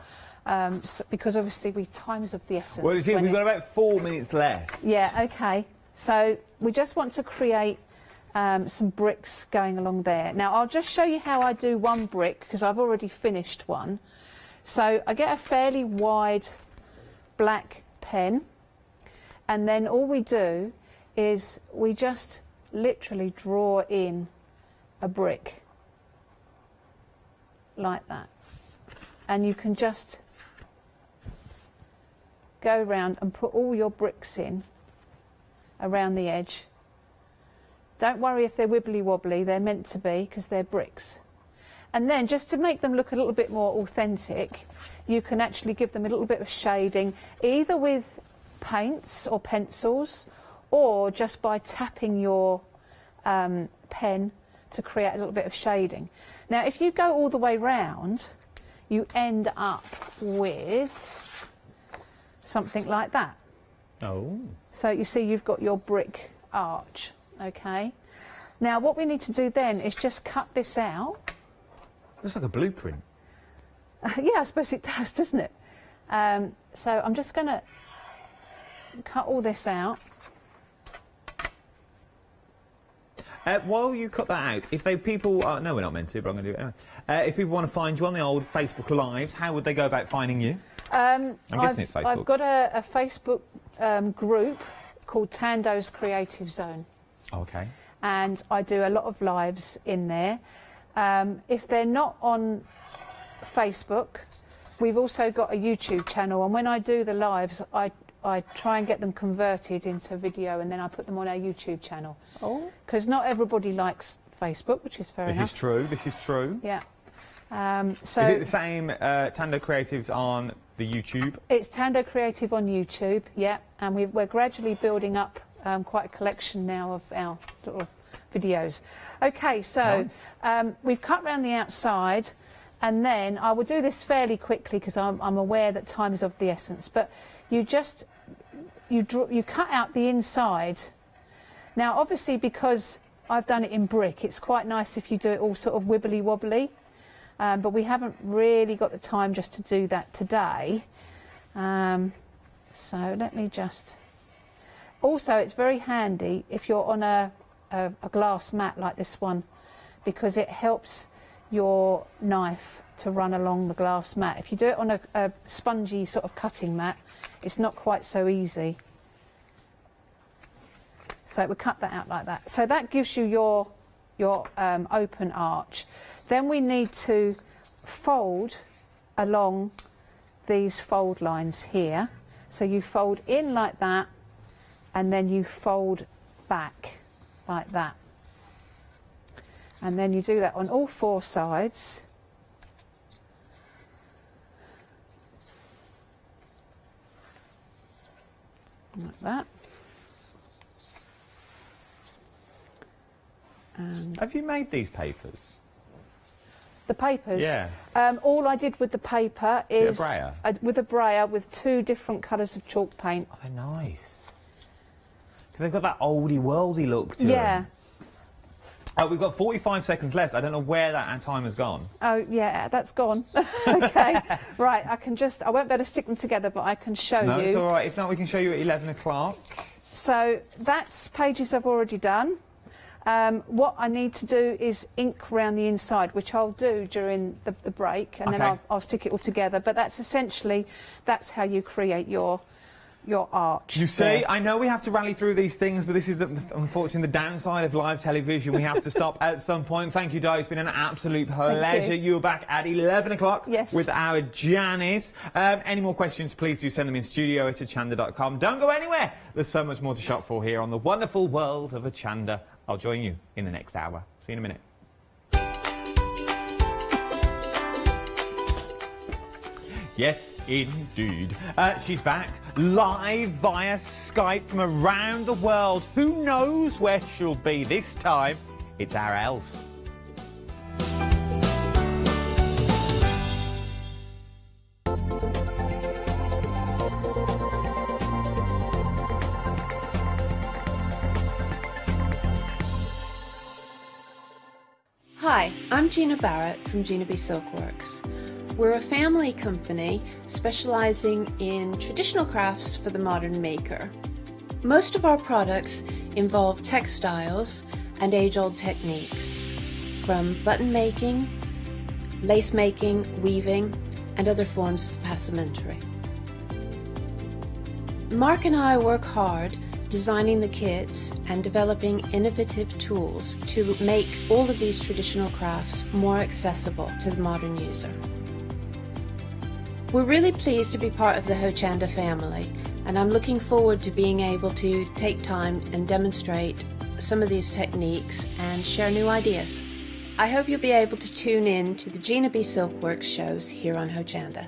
because obviously time's of the essence. Well, see, we've got about 4 minutes left. Yeah, okay. So we just want to create some bricks going along there. Now I'll just show you how I do one brick, because I've already finished one. So I get a fairly wide black pen, and then all we do is we just literally draw in a brick like that, and you can just go around and put all your bricks in around the edge. Don't worry if they're wibbly wobbly, they're meant to be because they're bricks. And then just to make them look a little bit more authentic, you can actually give them a little bit of shading, either with paints or pencils, or just by tapping your pen to create a little bit of shading. Now if you go all the way round, you end up with something like that. Oh. So you see you've got your brick arch, okay? Now what we need to do then is just cut this out. Looks like a blueprint. Yeah, I suppose it does, doesn't it? So I'm just going to cut all this out. While you cut that out, if people... no, we're not meant to, but I'm going to do it anyway. If people want to find you on the old Facebook Lives, how would they go about finding you? I'm guessing it's Facebook. I've got a Facebook group called Tando's Creative Zone. Okay. And I do a lot of lives in there. If they're not on Facebook, we've also got a YouTube channel, and when I do the lives, I try and get them converted into video, and then I put them on our YouTube channel. Oh. Because not everybody likes Facebook, which is fair enough. This is true, this is true. Yeah. So is it the same Tando Creatives on the YouTube? It's Tando Creative on YouTube, yeah, and we're gradually building up quite a collection now of our little videos. Okay, so nice. We've cut around the outside, and then I will do this fairly quickly because I'm aware that time is of the essence, but you just you cut out the inside. Now obviously because I've done it in brick, it's quite nice if you do it all sort of wibbly wobbly, but we haven't really got the time just to do that today. So let me just... Also, it's very handy if you're on a glass mat like this one, because it helps your knife to run along the glass mat. If you do it on a spongy sort of cutting mat, it's not quite so easy. So we cut that out like that. So that gives you your open arch. Then we need to fold along these fold lines here. So you fold in like that, and then you fold back like that. And then you do that on all 4 sides. Like that. And have you made these papers? The papers? Yeah. All I did with the paper is... With a brayer? With a brayer with 2 different colours of chalk paint. Oh, they're nice. Because they've got that oldie worldy look to them. Yeah. Oh, we've got 45 seconds left. I don't know where that time has gone. Oh, yeah, that's gone. Okay. Right, I won't be able to stick them together, but I can show you. No, it's all right. If not, we can show you at 11 o'clock. So that's pages I've already done. What I need to do is ink around the inside, which I'll do during the break, and then I'll stick it all together. But that's essentially, that's how you create your arch. You see, I know we have to rally through these things, but this is unfortunately the downside of live television. We have to stop at some point. Thank you, Di. It's been an absolute pleasure. You were back at 11 o'clock with our Janice. Any more questions, please do send them in studio@hochanda.com. Don't go anywhere. There's so much more to shop for here on the wonderful world of Hochanda. I'll join you in the next hour. See you in a minute. Yes, indeed. She's back live via Skype from around the world. Who knows where she'll be this time? It's our Els. Hi, I'm Gina Barrett from Gina B Silkworks. We're a family company specializing in traditional crafts for the modern maker. Most of our products involve textiles and age-old techniques, from button making, lace making, weaving, and other forms of passementerie. Mark and I work hard designing the kits and developing innovative tools to make all of these traditional crafts more accessible to the modern user. We're really pleased to be part of the Hochanda family, and I'm looking forward to being able to take time and demonstrate some of these techniques and share new ideas. I hope you'll be able to tune in to the Gina B Silkworks shows here on Hochanda.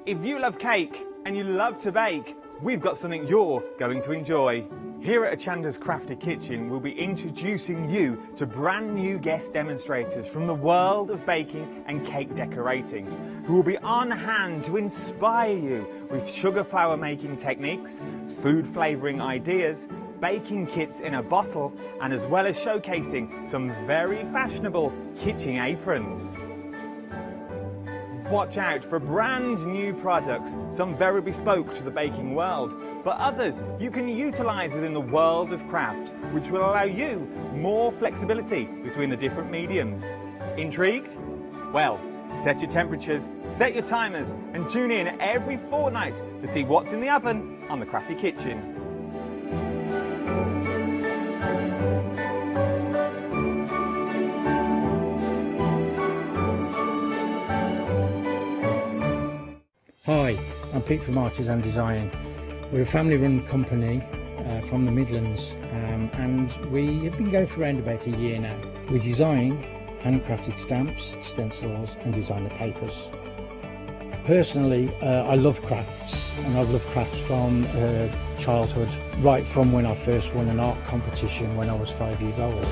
If you love cake and you love to bake, we've got something you're going to enjoy. Here at Hochanda's Crafty Kitchen, we'll be introducing you to brand new guest demonstrators from the world of baking and cake decorating, who will be on hand to inspire you with sugar flour making techniques, food flavouring ideas, baking kits in a bottle, and as well as showcasing some very fashionable kitchen aprons. Watch out for brand new products, some very bespoke to the baking world, but others you can utilise within the world of craft, which will allow you more flexibility between the different mediums. Intrigued? Well, set your temperatures, set your timers, and tune in every fortnight to see what's in the oven on the Crafty Kitchen. Hi, I'm Pete from Artists and Design. We're a family-run company from the Midlands, and we have been going for around about a year now. We design handcrafted stamps, stencils and designer papers. Personally, I love crafts, and I've loved crafts from childhood, right from when I first won an art competition when I was 5 years old.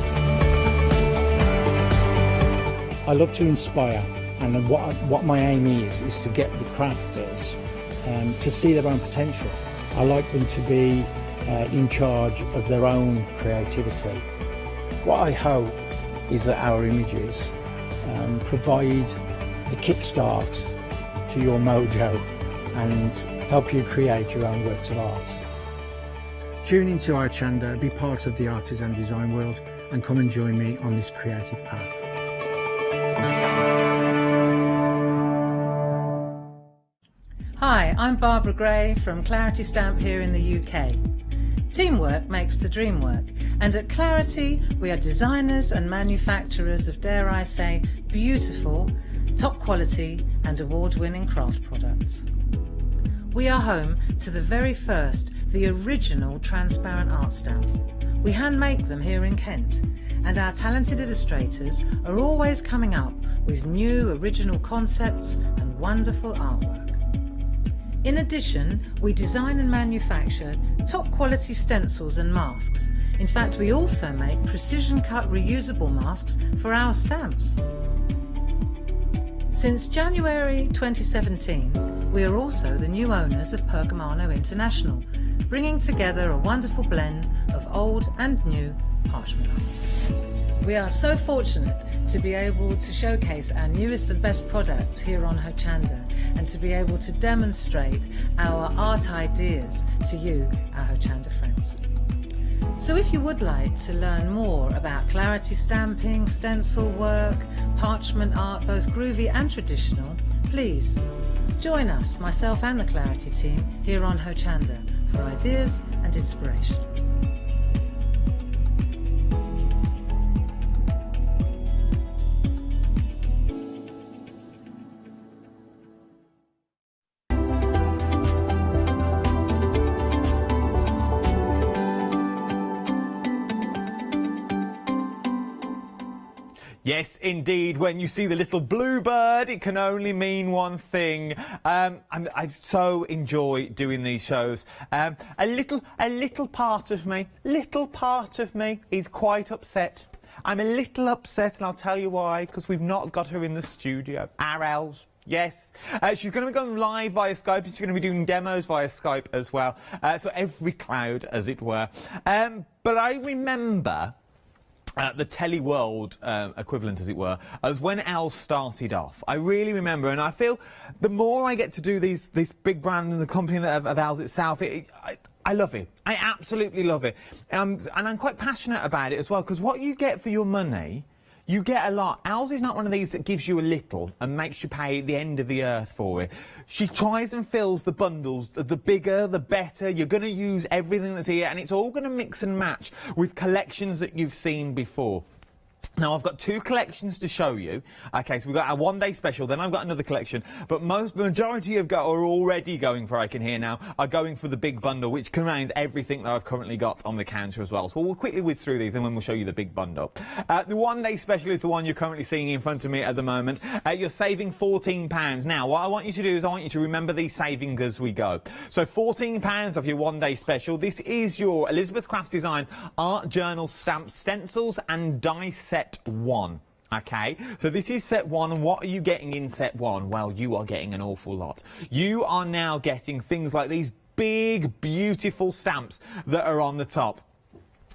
I love to inspire. And what my aim is to get the crafters to see their own potential. I like them to be in charge of their own creativity. What I hope is that our images provide the kickstart to your mojo and help you create your own works of art. Tune into Hochanda, be part of the artists and design world, and come and join me on this creative path. Hi, I'm Barbara Gray from Clarity Stamp here in the UK. Teamwork makes the dream work, and at Clarity we are designers and manufacturers of, dare I say, beautiful, top quality and award-winning craft products. We are home to the very first, the original transparent art stamp. We hand make them here in Kent, and our talented illustrators are always coming up with new original concepts and wonderful artwork. In addition, we design and manufacture top quality stencils and masks. In fact, we also make precision cut reusable masks for our stamps. Since January 2017, we are also the new owners of Pergamano International, bringing together a wonderful blend of old and new parchment art. We are so fortunate to be able to showcase our newest and best products here on Hochanda and to be able to demonstrate our art ideas to you, our Hochanda friends. So if you would like to learn more about clarity stamping, stencil work, parchment art, both groovy and traditional, please join us, myself and the Clarity team, here on Hochanda for ideas and inspiration. Yes, indeed. When you see the little bluebird, it can only mean one thing. I so enjoy doing these shows. A little part of me is quite upset. I'm a little upset, and I'll tell you why. Because we've not got her in the studio. RL's. Yes, she's going to be going live via Skype. She's going to be doing demos via Skype as well. So every cloud, as it were. But I remember the teleworld equivalent, as it were, as when Elle started off. I really remember, and I feel the more I get to do this big brand and the company of Elle's itself, I love it. I absolutely love it. And I'm quite passionate about it as well, because what you get for your money, you get a lot. Elle's is not one of these that gives you a little and makes you pay the end of the earth for it. She tries and fills the bundles. The bigger, the better. You're going to use everything that's here, and it's all going to mix and match with collections that you've seen before. Now, I've got two collections to show you. Okay, so we've got our one-day special, then I've got another collection. But majority are already going for, I can hear now, are going for the big bundle, which contains everything that I've currently got on the counter as well. So we'll quickly whiz through these, and then we'll show you the big bundle. The one-day special is the one you're currently seeing in front of me at the moment. You're saving £14. Now, what I want you to do is I want you to remember these savings as we go. So £14 off your one-day special. This is your Elizabeth Crafts Design art journal stamp stencils and die set 1. Okay, so this is set 1, and what are you getting in set 1? Well, you are getting an awful lot. You are now getting things like these big, beautiful stamps that are on the top.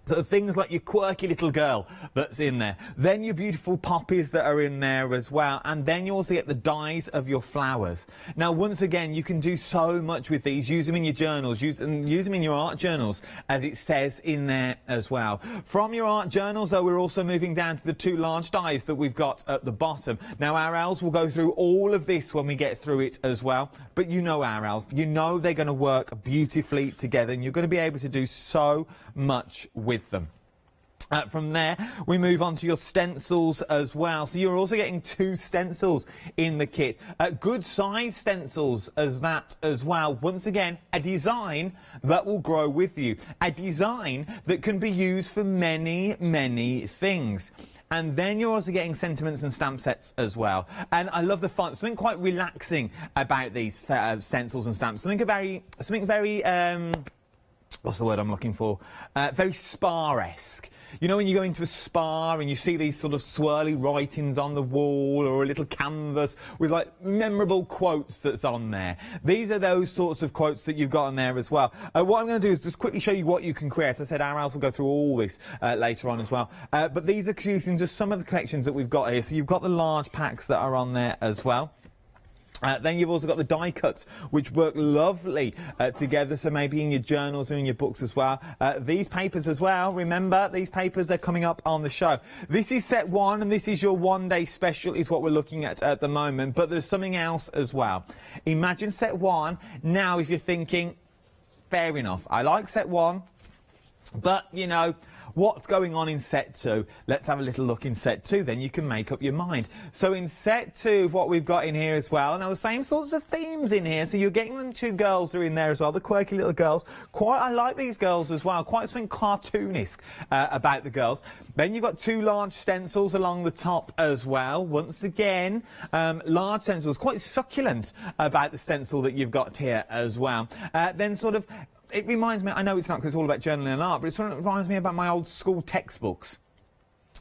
So things like your quirky little girl that's in there, then your beautiful poppies that are in there as well, and then you also get the dies of your flowers. Now, once again, you can do so much with these. Use them in your journals, use them in your art journals, as it says in there as well. From your art journals, though, we're also moving down to the two large dies that we've got at the bottom. Now, our elves will go through all of this when we get through it as well, but you know our elves, you know they're going to work beautifully together, and you're going to be able to do so much with them. From there, we move on to your stencils as well. So you're also getting 2 stencils in the kit. Good size stencils as well. Once again, a design that will grow with you. A design that can be used for many, many things. And then you're also getting sentiments and stamp sets as well. And I love the font. Something quite relaxing about these stencils and stamps. Something very, what's the word I'm looking for? Very spa-esque. You know, when you go into a spa and you see these sort of swirly writings on the wall, or a little canvas with like memorable quotes that's on there. These are those sorts of quotes that you've got on there as well. What I'm going to do is just quickly show you what you can create. As I said, our elves will go through all this later on as well. But these are using just some of the collections that we've got here. So you've got the large packs that are on there as well. Then you've also got the die cuts, which work lovely together, so maybe in your journals and in your books as well. These papers as well, remember, these papers, they're coming up on the show. This is set 1, and this is your one-day special, is what we're looking at the moment, but there's something else as well. Imagine set 1. Now, if you're thinking, fair enough, I like set 1, but, you know, what's going on in set 2? Let's have a little look in set 2, then you can make up your mind. So in set 2, what we've got in here as well, now the same sorts of themes in here, so you're getting them 2 girls are in there as well, the quirky little girls. I like these girls as well, quite something cartoonish about the girls. Then you've got 2 large stencils along the top as well. Once again, large stencils, quite succulent about the stencil that you've got here as well. Then sort of, it reminds me, I know it's not because it's all about journaling and art, but it sort of reminds me about my old school textbooks.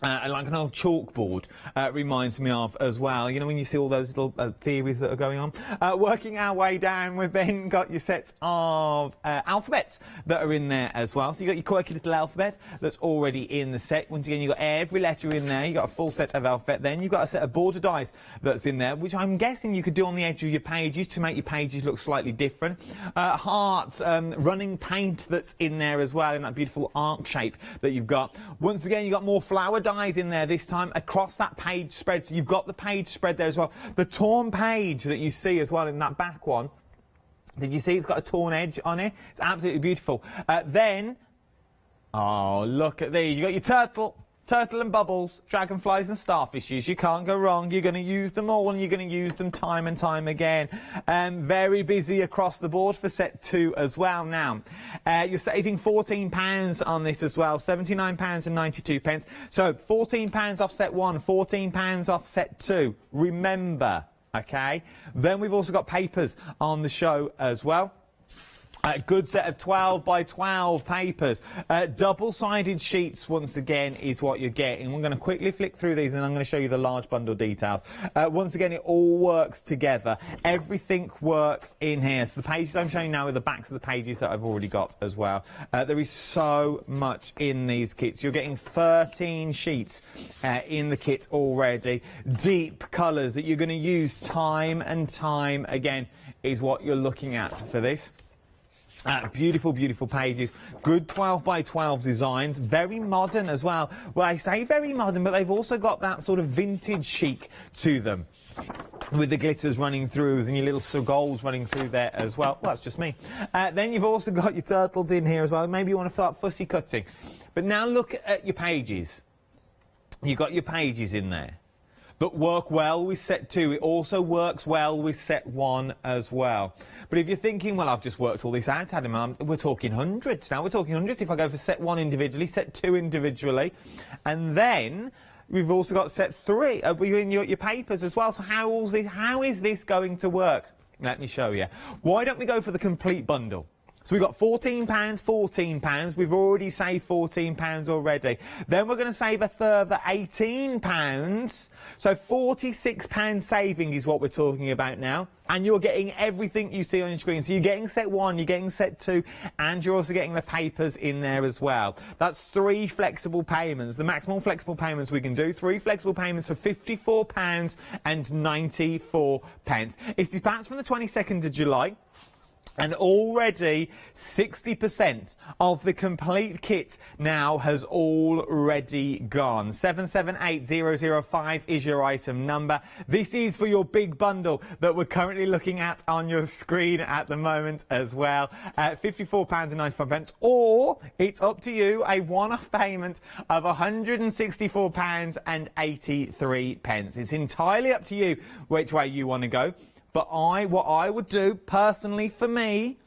like an old chalkboard reminds me of as well. You know, when you see all those little theories that are going on. Working our way down, we've then got your sets of alphabets that are in there as well. So you've got your quirky little alphabet that's already in the set. Once again, you've got every letter in there. You've got a full set of alphabet. Then you've got a set of border dies that's in there, which I'm guessing you could do on the edge of your pages to make your pages look slightly different. Hearts, running paint that's in there as well in that beautiful arc shape that you've got. Once again, you've got more flower dies in there this time across that page spread, so you've got the page spread there as well. The torn page that you see as well in that back one, did you see it's got a torn edge on it? It's absolutely beautiful. Then, oh, look at these. You've got your turtle and bubbles, dragonflies and starfishes. You can't go wrong. You're going to use them all, and you're going to use them time and time again. Very busy across the board for set 2 as well. Now, you're saving £14 on this as well, £79.92. So £14 off set 1, £14 off set 2. Remember, okay? Then we've also got papers on the show as well. A good set of 12 by 12 papers. Double-sided sheets, once again, is what you're getting. We're going to quickly flick through these, and I'm going to show you the large bundle details. Once again, it all works together. Everything works in here. So the pages I'm showing you now are the backs of the pages that I've already got as well. There is so much in these kits. You're getting 13 sheets in the kit already. Deep colours that you're going to use time and time again is what you're looking at for this. Beautiful, beautiful pages. Good 12 by 12 designs. Very modern as well. Well, I say very modern, but they've also got that sort of vintage chic to them, with the glitters running through and your little Seagulls running through there as well. Well, that's just me. Then you've also got your turtles in here as well. Maybe you want to start fussy cutting. But now look at your pages. You've got your pages in there that work well with set 2. It also works well with set 1 as well. But if you're thinking, well, I've just worked all this out, Adam, we're talking hundreds now. We're talking hundreds if I go for set 1 individually, set 2 individually, and then we've also got set 3 in your papers as well. So how is this going to work? Let me show you. Why don't we go for the complete bundle? So we've got £14, £14. We've already saved £14 already. Then we're going to save a further £18. So £46 saving is what we're talking about now. And you're getting everything you see on your screen. So you're getting set 1, you're getting set 2, and you're also getting the papers in there as well. That's 3 flexible payments. The maximum flexible payments we can do. 3 flexible payments for £54.94. It's dispatched from the 22nd of July. And already 60% of the complete kit now has already gone. 778005 is your item number. This is for your big bundle that we're currently looking at on your screen at the moment as well. £54.95, or it's up to you, a one-off payment of £164.83. It's entirely up to you which way you want to go. But what I would do, personally, for me,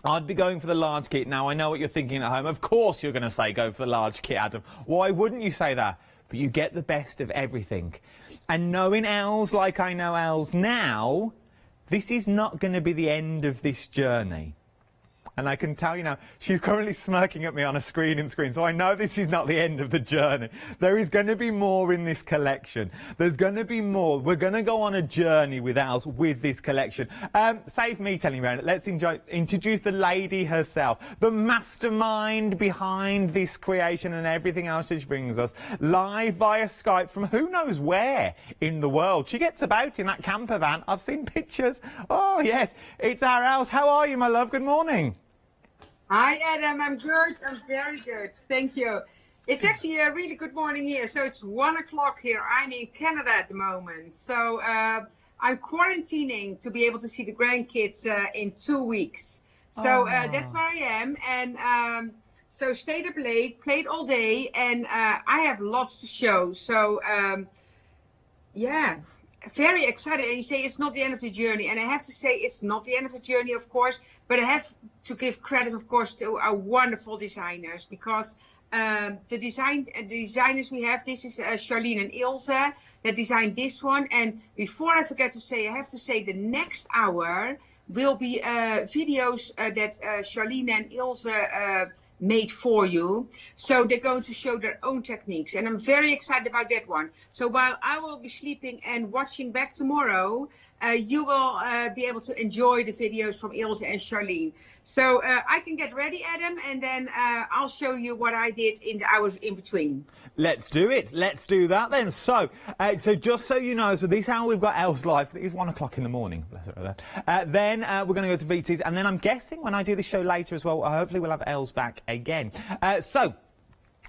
I'd be going for the large kit. Now, I know what you're thinking at home. Of course you're going to say go for the large kit, Adam. Why wouldn't you say that? But you get the best of everything. And knowing Els like I know Els now, this is not going to be the end of this journey. And I can tell you now, she's currently smirking at me on a screen, so I know this is not the end of the journey. There is going to be more in this collection. There's going to be more. We're going to go on a journey with Els with this collection. Save me telling you around it. Let's introduce the lady herself, the mastermind behind this creation and everything else that she brings us, live via Skype from who knows where in the world. She gets about in that camper van. I've seen pictures. Oh, yes. It's our Els. How are you, my love? Good morning. Hi, Adam. I'm good. I'm very good. Thank you. It's actually a really good morning here. So it's 1 o'clock here. I'm in Canada at the moment. So I'm quarantining to be able to see the grandkids in 2 weeks. So that's where I am. And so stayed up late, played all day, and I have lots to show. So yeah. Very excited. And you say it's not the end of the journey, and I have to say it's not the end of the journey, of course, but I have to give credit, of course, to our wonderful designers, because the designers we have, this is Charlene and Ilse that designed this one. And before I forget to say, I have to say the next hour will be videos that Charlene and Ilse made for you. So they're going to show their own techniques, and I'm very excited about that one. So while I will be sleeping and watching back tomorrow, you will be able to enjoy the videos from Ilse and Charlene. So I can get ready, Adam, and then I'll show you what I did in the hours in between. Let's do it. Let's do that then. So, just so you know, so this is how we've got Els live. It is 1 o'clock in the morning. Bless her. Then we're going to go to VTs, and then I'm guessing when I do the show later as well, hopefully we'll have Els back again.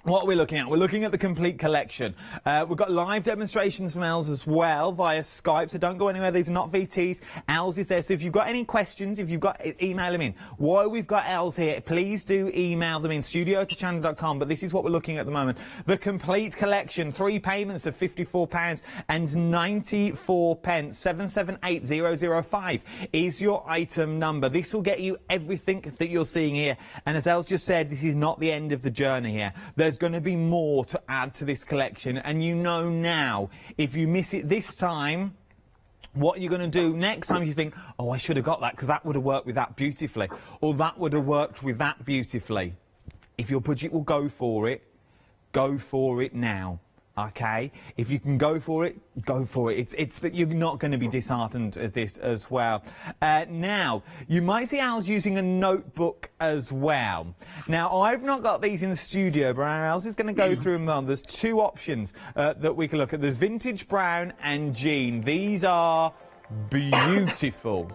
What are we looking at? We're looking at the complete collection. We've got live demonstrations from Els as well via Skype, so don't go anywhere. These are not VTs. Els is there. So if you've got any questions, email them in. While we've got Els here, please do email them in, studio@hochanda.com. But this is what we're looking at the moment. The complete collection, 3 payments of £54 and 94 pence. 778005 is your item number. This will get you everything that you're seeing here. And as Els just said, this is not the end of the journey here. There's going to be more to add to this collection, and you know now, if you miss it this time, what you're going to do next time you think, oh, I should have got that because that would have worked with that beautifully, or that would have worked with that beautifully. If your budget will go for it now. Okay, if you can go for it, go for it. It's that you're not going to be disheartened at this as well. Now, you might see Els using a notebook as well. Now, I've not got these in the studio, but Els is going to go through them. There's 2 options that we can look at. There's vintage brown and jean. These are beautiful.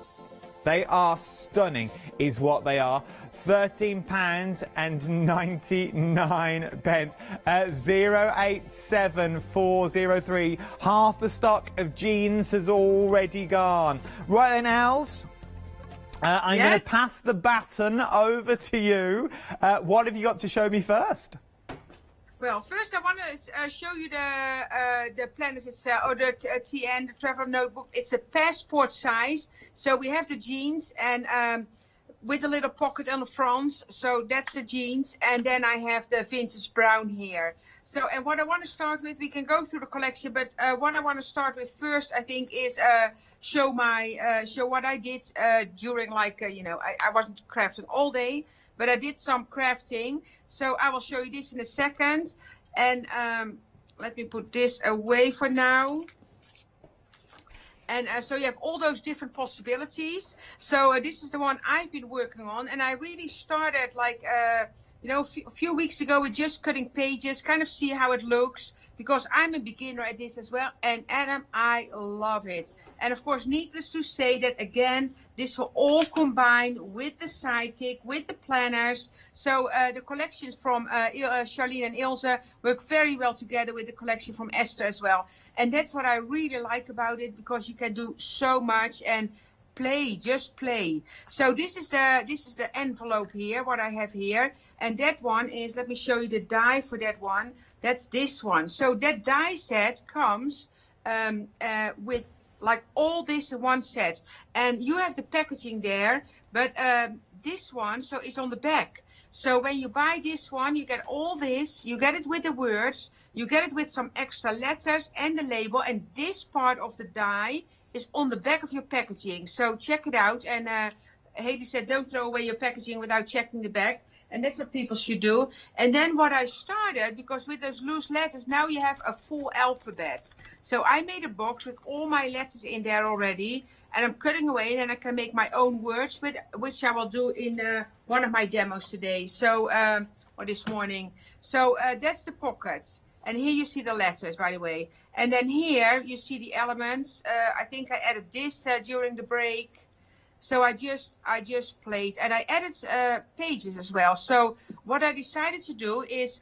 They are stunning, is what they are. £13 and 99 pence. 087403. Half the stock of jeans has already gone. Right then, Els. I'm going to pass the baton over to you. What have you got to show me first? Well, first I want to show you the planners itself, or the TN, the travel notebook. It's a passport size. So we have the jeans and with a little pocket on the front. So that's the jeans. And then I have the vintage brown here. So, and what I want to start with, we can go through the collection, but what I want to start with first, I think, is show what I did during, like, I wasn't crafting all day, but I did some crafting. So I will show you this in a second. And let me put this away for now. And so you have all those different possibilities. So this is the one I've been working on. And I really started like, a few weeks ago with just cutting pages, kind of see how it looks. Because I'm a beginner at this as well. And Adam, I love it. And of course, needless to say that, again, this will all combine with the sidekick, with the planners. So the collections from Charlene and Ilse work very well together with the collection from Esther as well. And that's what I really like about it, because you can do so much and play, just play. So this is the envelope here, what I have here. And that one is, let me show you the die for that one. That's this one. So that die set comes with like all this in one set, and you have the packaging there, but this one, so it's on the back. So when you buy this one, you get all this, you get it with the words, you get it with some extra letters and the label, and this part of the die is on the back of your packaging. So check it out. And Haley said, don't throw away your packaging without checking the back. And that's what people should do. And then what I started, because with those loose letters, now you have a full alphabet. So I made a box with all my letters in there already. And I'm cutting away, and then I can make my own words, with which I will do in one of my demos today. So, or this morning. So that's the pockets. And here you see the letters, by the way. And then here you see the elements. I think I added this during the break. So I just played, and I added pages as well. So what I decided to do is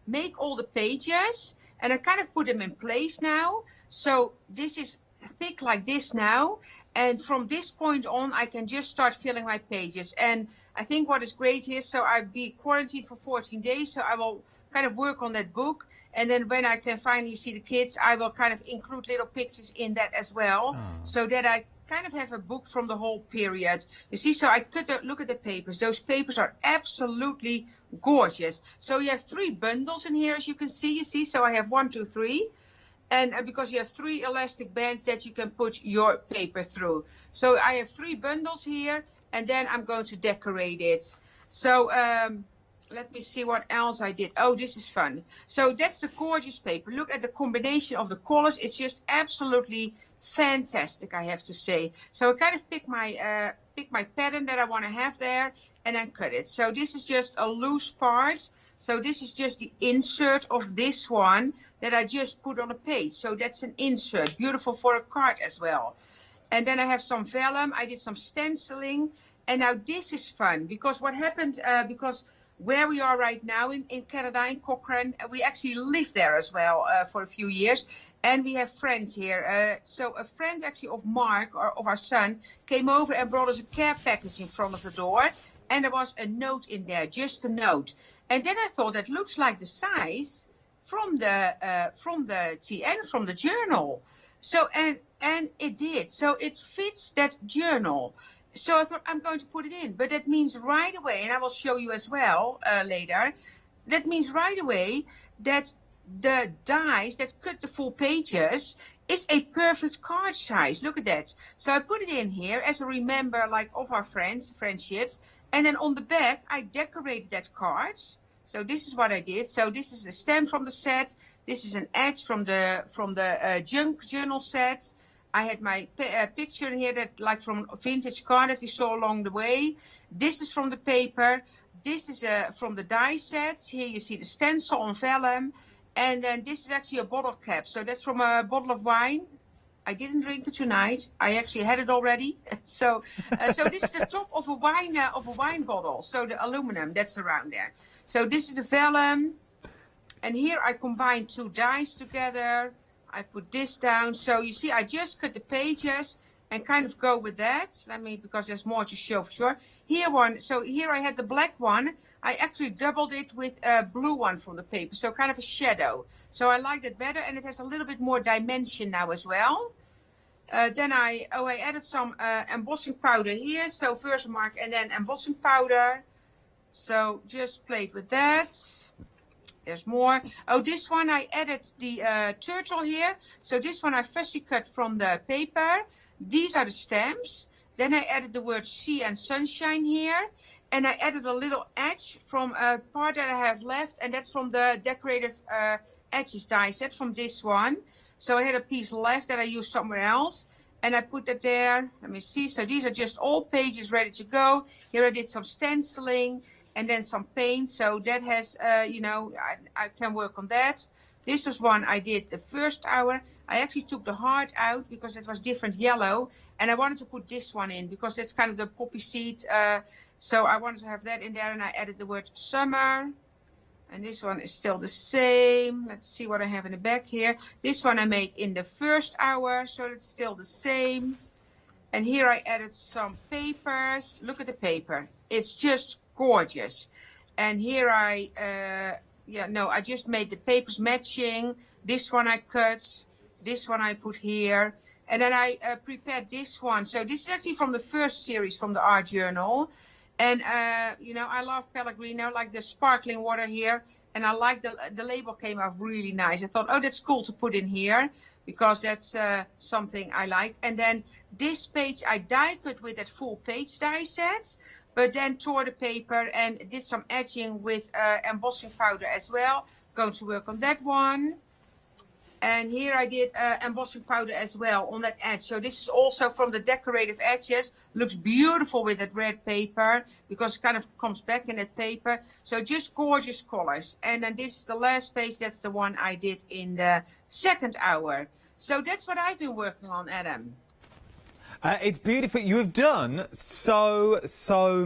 make all the pages, and I kind of put them in place now. So this is thick like this now, and from this point on, I can just start filling my pages. And I think what is great is, so I'll be quarantined for 14 days, so I will kind of work on that book. And then when I can finally see the kids, I will kind of include little pictures in that as well, so that I kind of have a book from the whole period. You see, so I could look at the papers. Those papers are absolutely gorgeous. So you have 3 bundles in here, as you can see. You see, so I have 1, 2, 3. And because you have 3 elastic bands that you can put your paper through. So I have 3 bundles here, and then I'm going to decorate it. So let me see what else I did. Oh, this is fun. So that's the gorgeous paper. Look at the combination of the colors. It's just absolutely fantastic, I have to say. So I kind of pick my pattern that I want to have there and then cut it. So this is just a loose part. So this is just the insert of this one that I just put on a page. So that's an insert, beautiful for a card as well. And then I have some vellum. I did some stenciling. And now this is fun because what happened, because where we are right now in Canada, in Cochrane, we actually live there as well for a few years. And we have friends here. So a friend actually of Mark, or of our son, came over and brought us a care package in front of the door. And there was a note in there, just a note. And then I thought that looks like the size from the TN, from the journal. So, and it did. So it fits that journal. So I thought I'm going to put it in. But that means right away, and I will show you as well later, that means right away that the dies that cut the full pages is a perfect card size. Look at that. So I put it in here as a remember, like, of our friendships. And then on the back, I decorated that card. So this is what I did. So this is the stem from the set. This is an edge from the junk journal set. I had my picture in here that, like, from a vintage card that we saw along the way. This is from the paper. This is from the die set. Here you see the stencil on vellum. And then this is actually a bottle cap. So that's from a bottle of wine. I didn't drink it tonight. I actually had it already. So this is the top of a wine bottle. So the aluminum that's around there. So this is the vellum. And here I combine two dies together. I put this down. So you see, I just cut the pages and kind of go with that. Because there's more to show for sure. So here I had the black one. I actually doubled it with a blue one from the paper. So kind of a shadow. So I like that better. And it has a little bit more dimension now as well. Then I added some embossing powder here. So Versamark and then embossing powder. So just played with that. There's more. Oh, this one I added the turtle here. So this one I fussy cut from the paper. These are the stamps. Then I added the word sea and sunshine here. And I added a little edge from a part that I have left. And that's from the decorative edges die set from this one. So I had a piece left that I used somewhere else. And I put that there. Let me see. So these are just all pages ready to go. Here I did some stenciling. And then some paint, so that has, I can work on that. This was one I did the first hour. I actually took the heart out because it was different yellow. And I wanted to put this one in because that's kind of the poppy seed. So I wanted to have that in there and I added the word summer. And this one is still the same. Let's see what I have in the back here. This one I made in the first hour, so it's still the same. And here I added some papers. Look at the paper. It's just gorgeous. And here I just made the papers matching. This one I cut, this one I put here, and then I prepared this one. So this is actually from the first series from the art journal. And I love Pellegrino, like the sparkling water here, and I like the label came out really nice. I thought, oh, that's cool to put in here because that's something I like. And then this page I die cut with that full page die set. But then tore the paper and did some edging with embossing powder as well. Going to work on that one. And here I did embossing powder as well on that edge. So this is also from the decorative edges. Looks beautiful with that red paper because it kind of comes back in that paper. So just gorgeous colors. And then this is the last page. That's the one I did in the second hour. So that's what I've been working on, Adam. It's beautiful. You have done so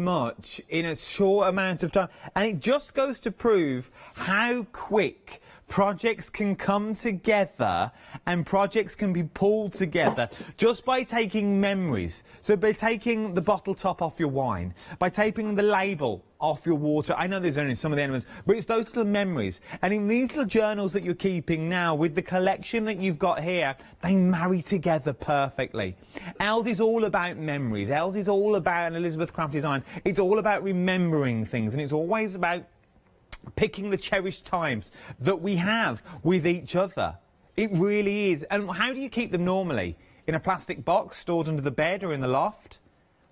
much in a short amount of time. And it just goes to prove how quick projects can come together and projects can be pulled together just by taking memories. So by taking the bottle top off your wine, by taking the label off your water. I know there's only some of the elements, but it's those little memories. And in these little journals that you're keeping now, with the collection that you've got here, they marry together perfectly. Els is all about memories. Els is all about Elizabeth Craft Design. It's all about remembering things, and it's always about picking the cherished times that we have with each other. It really is. And how do you keep them normally? In a plastic box stored under the bed or in the loft?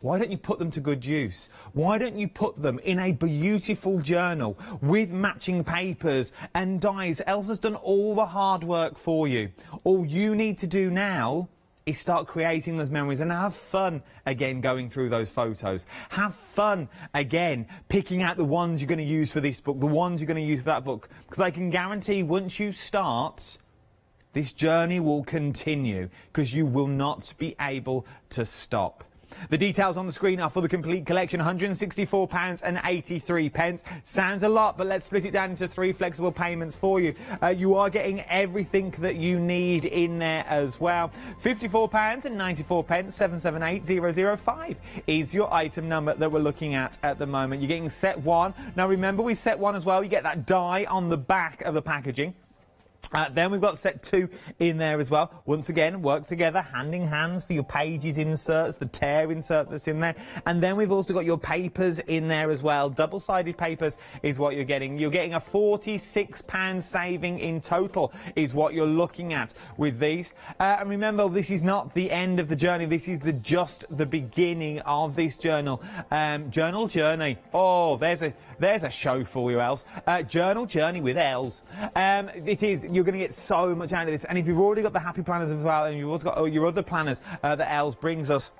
why don't you put them to good use? Why don't you put them in a beautiful journal with matching papers and dies? Elsa's done all the hard work for you. All you need to do now is start creating those memories and have fun again going through those photos. Have fun again picking out the ones you're going to use for this book, the ones you're going to use for that book. Because I can guarantee once you start, this journey will continue because you will not be able to stop. The details on the screen are for the complete collection, £164.83. Sounds a lot, but let's split it down into 3 flexible payments for you. You are getting everything that you need in there as well. £54.94, 778005 is your item number that we're looking at the moment. You're getting set 1. Now remember, we set 1 as well. You get that die on the back of the packaging. Then we've got set 2 in there as well. Once again, works together, hand in hands for your pages inserts, the tear insert that's in there. And then we've also got your papers in there as well. Double-sided papers is what you're getting. You're getting a £46 saving in total is what you're looking at with these. And remember, this is not the end of the journey. This is just the beginning of this journal. Journal journey. Oh, there's a show for you, Els. Journal journey with Els. It is. You're going to get so much out of this. And if you've already got the happy planners as well, and you've also got your other planners that Els brings us,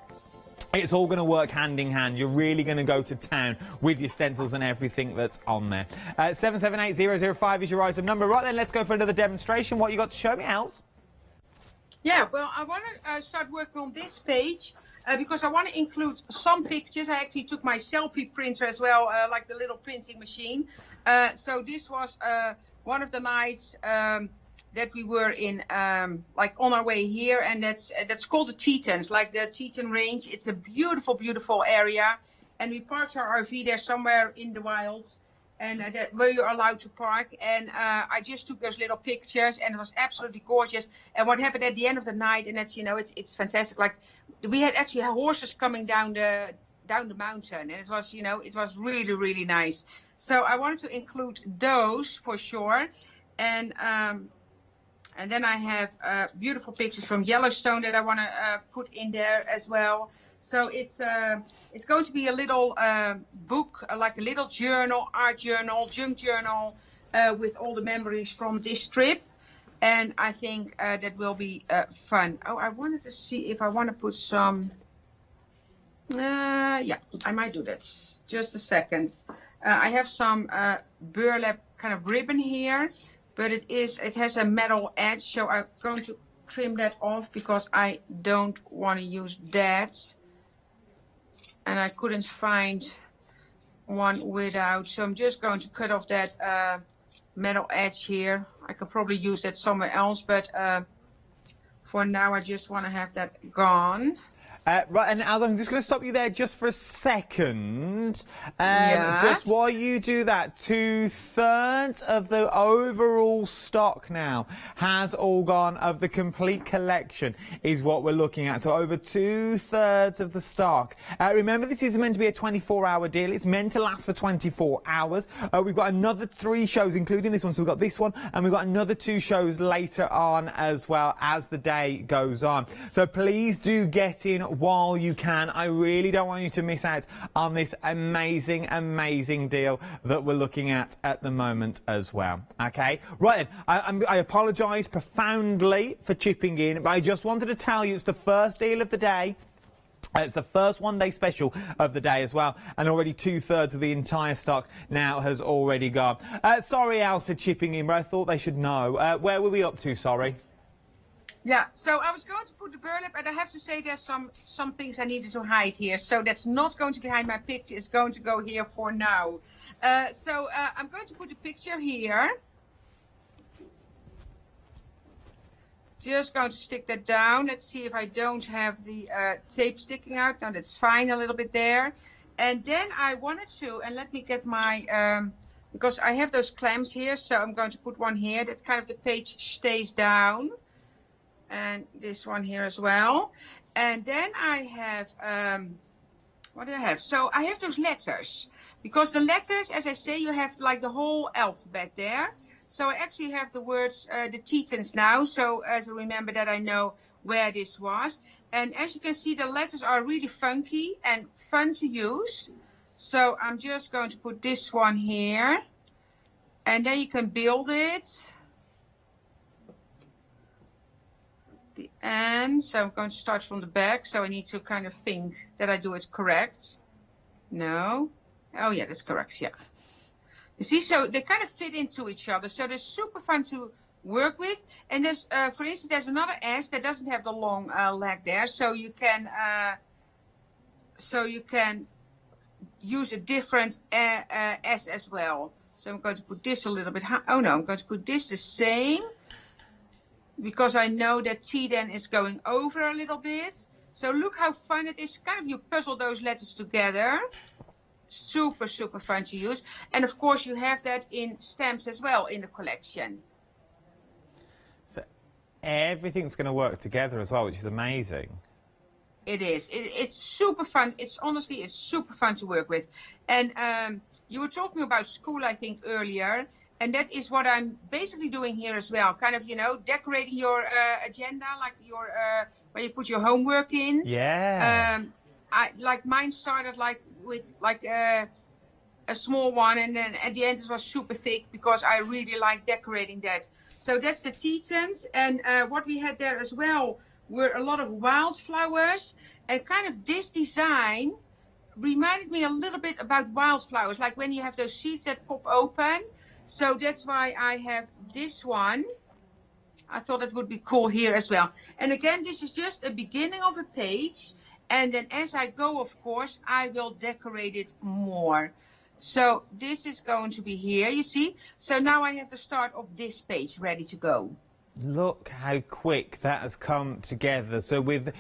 it's all going to work hand in hand. You're really going to go to town with your stencils and everything that's on there. 778005 is your item number. Right then, let's go for another demonstration. What you got to show me, Els? Yeah, well, I want to start working on this page because I want to include some pictures. I actually took my selfie printer as well, like the little printing machine. So this was one of the nights that we were in, like on our way here, and that's called the Tetons, like the Teton Range. It's a beautiful, beautiful area, and we parked our RV there somewhere in the wild, and where you're allowed to park. And I just took those little pictures, and it was absolutely gorgeous. And what happened at the end of the night, and that's, it's fantastic. Like we had actually horses coming down the mountain, and it was, it was really, really nice. So I wanted to include those for sure. And then I have beautiful pictures from Yellowstone that I want to put in there as well. So it's going to be a little book, like a little journal, art journal, junk journal, with all the memories from this trip. And I think that will be fun. Oh, I wanted to see if I want to put some. Yeah, I might do that. Just a second. I have some burlap kind of ribbon here, but it has a metal edge, so I'm going to trim that off because I don't want to use that. And I couldn't find one without, so I'm just going to cut off that metal edge here. I could probably use that somewhere else, but for now I just want to have that gone. Right, and Al, I'm just going to stop you there just for a second. Yeah. Just while you do that, 2/3 of the overall stock now has all gone, of the complete collection is what we're looking at. So over 2/3 of the stock. Remember, this is meant to be a 24-hour deal. It's meant to last for 24 hours. We've got another 3 shows, including this one. So we've got this one, and we've got another 2 shows later on as well as the day goes on. So please do get in while you can. I really don't want you to miss out on this amazing, amazing deal that we're looking at the moment as well. Okay, right then, I apologise profoundly for chipping in, but I just wanted to tell you it's the first deal of the day. It's the first one-day special of the day as well, and already 2/3 of the entire stock now has already gone. Sorry, Als, for chipping in, but I thought they should know. Where were we up to, sorry? Yeah, so I was going to put the burlap, and I have to say there's some things I needed to hide here. So that's not going to be behind my picture. It's going to go here for now. So I'm going to put the picture here. Just going to stick that down. Let's see if I don't have the tape sticking out. No, that's fine, a little bit there. And then I wanted to, and let me get my, because I have those clamps here, so I'm going to put one here. That kind of the page stays down. And this one here as well. And then I have, what do I have? So I have those letters. Because the letters, as I say, you have like the whole alphabet there. So I actually have the words, the Tetons now. So as I remember that, I know where this was. And as you can see, the letters are really funky and fun to use. So I'm just going to put this one here. And then you can build it. The end. So I'm going to start from the back. So I need to kind of think that I do it correct. No. Oh yeah, that's correct. Yeah. You see, so they kind of fit into each other. So they're super fun to work with. And there's, for instance, there's another S that doesn't have the long leg there. So you can use a different S as well. So I'm going to put this a little bit high. Oh no, I'm going to put this the same. Because I know that T then is going over a little bit. So look how fun it is. Kind of you puzzle those letters together. Super, super fun to use. And of course you have that in stamps as well in the collection. So everything's going to work together as well, which is amazing. It is. It's super fun. It's super fun to work with. And you were talking about school, I think, earlier. And that is what I'm basically doing here as well. Kind of, you know, decorating your agenda, like your where you put your homework in. Yeah. Like mine started with a small one, and then at the end it was super thick because I really like decorating that. So that's the Tetons, and what we had there as well were a lot of wildflowers, and kind of this design reminded me a little bit about wildflowers, like when you have those seeds that pop open. So that's why I have this one. I thought it would be cool here as well. And again, this is just a beginning of a page. And then as I go, of course, I will decorate it more. So this is going to be here, you see. So now I have the start of this page ready to go. Look how quick that has come together. So with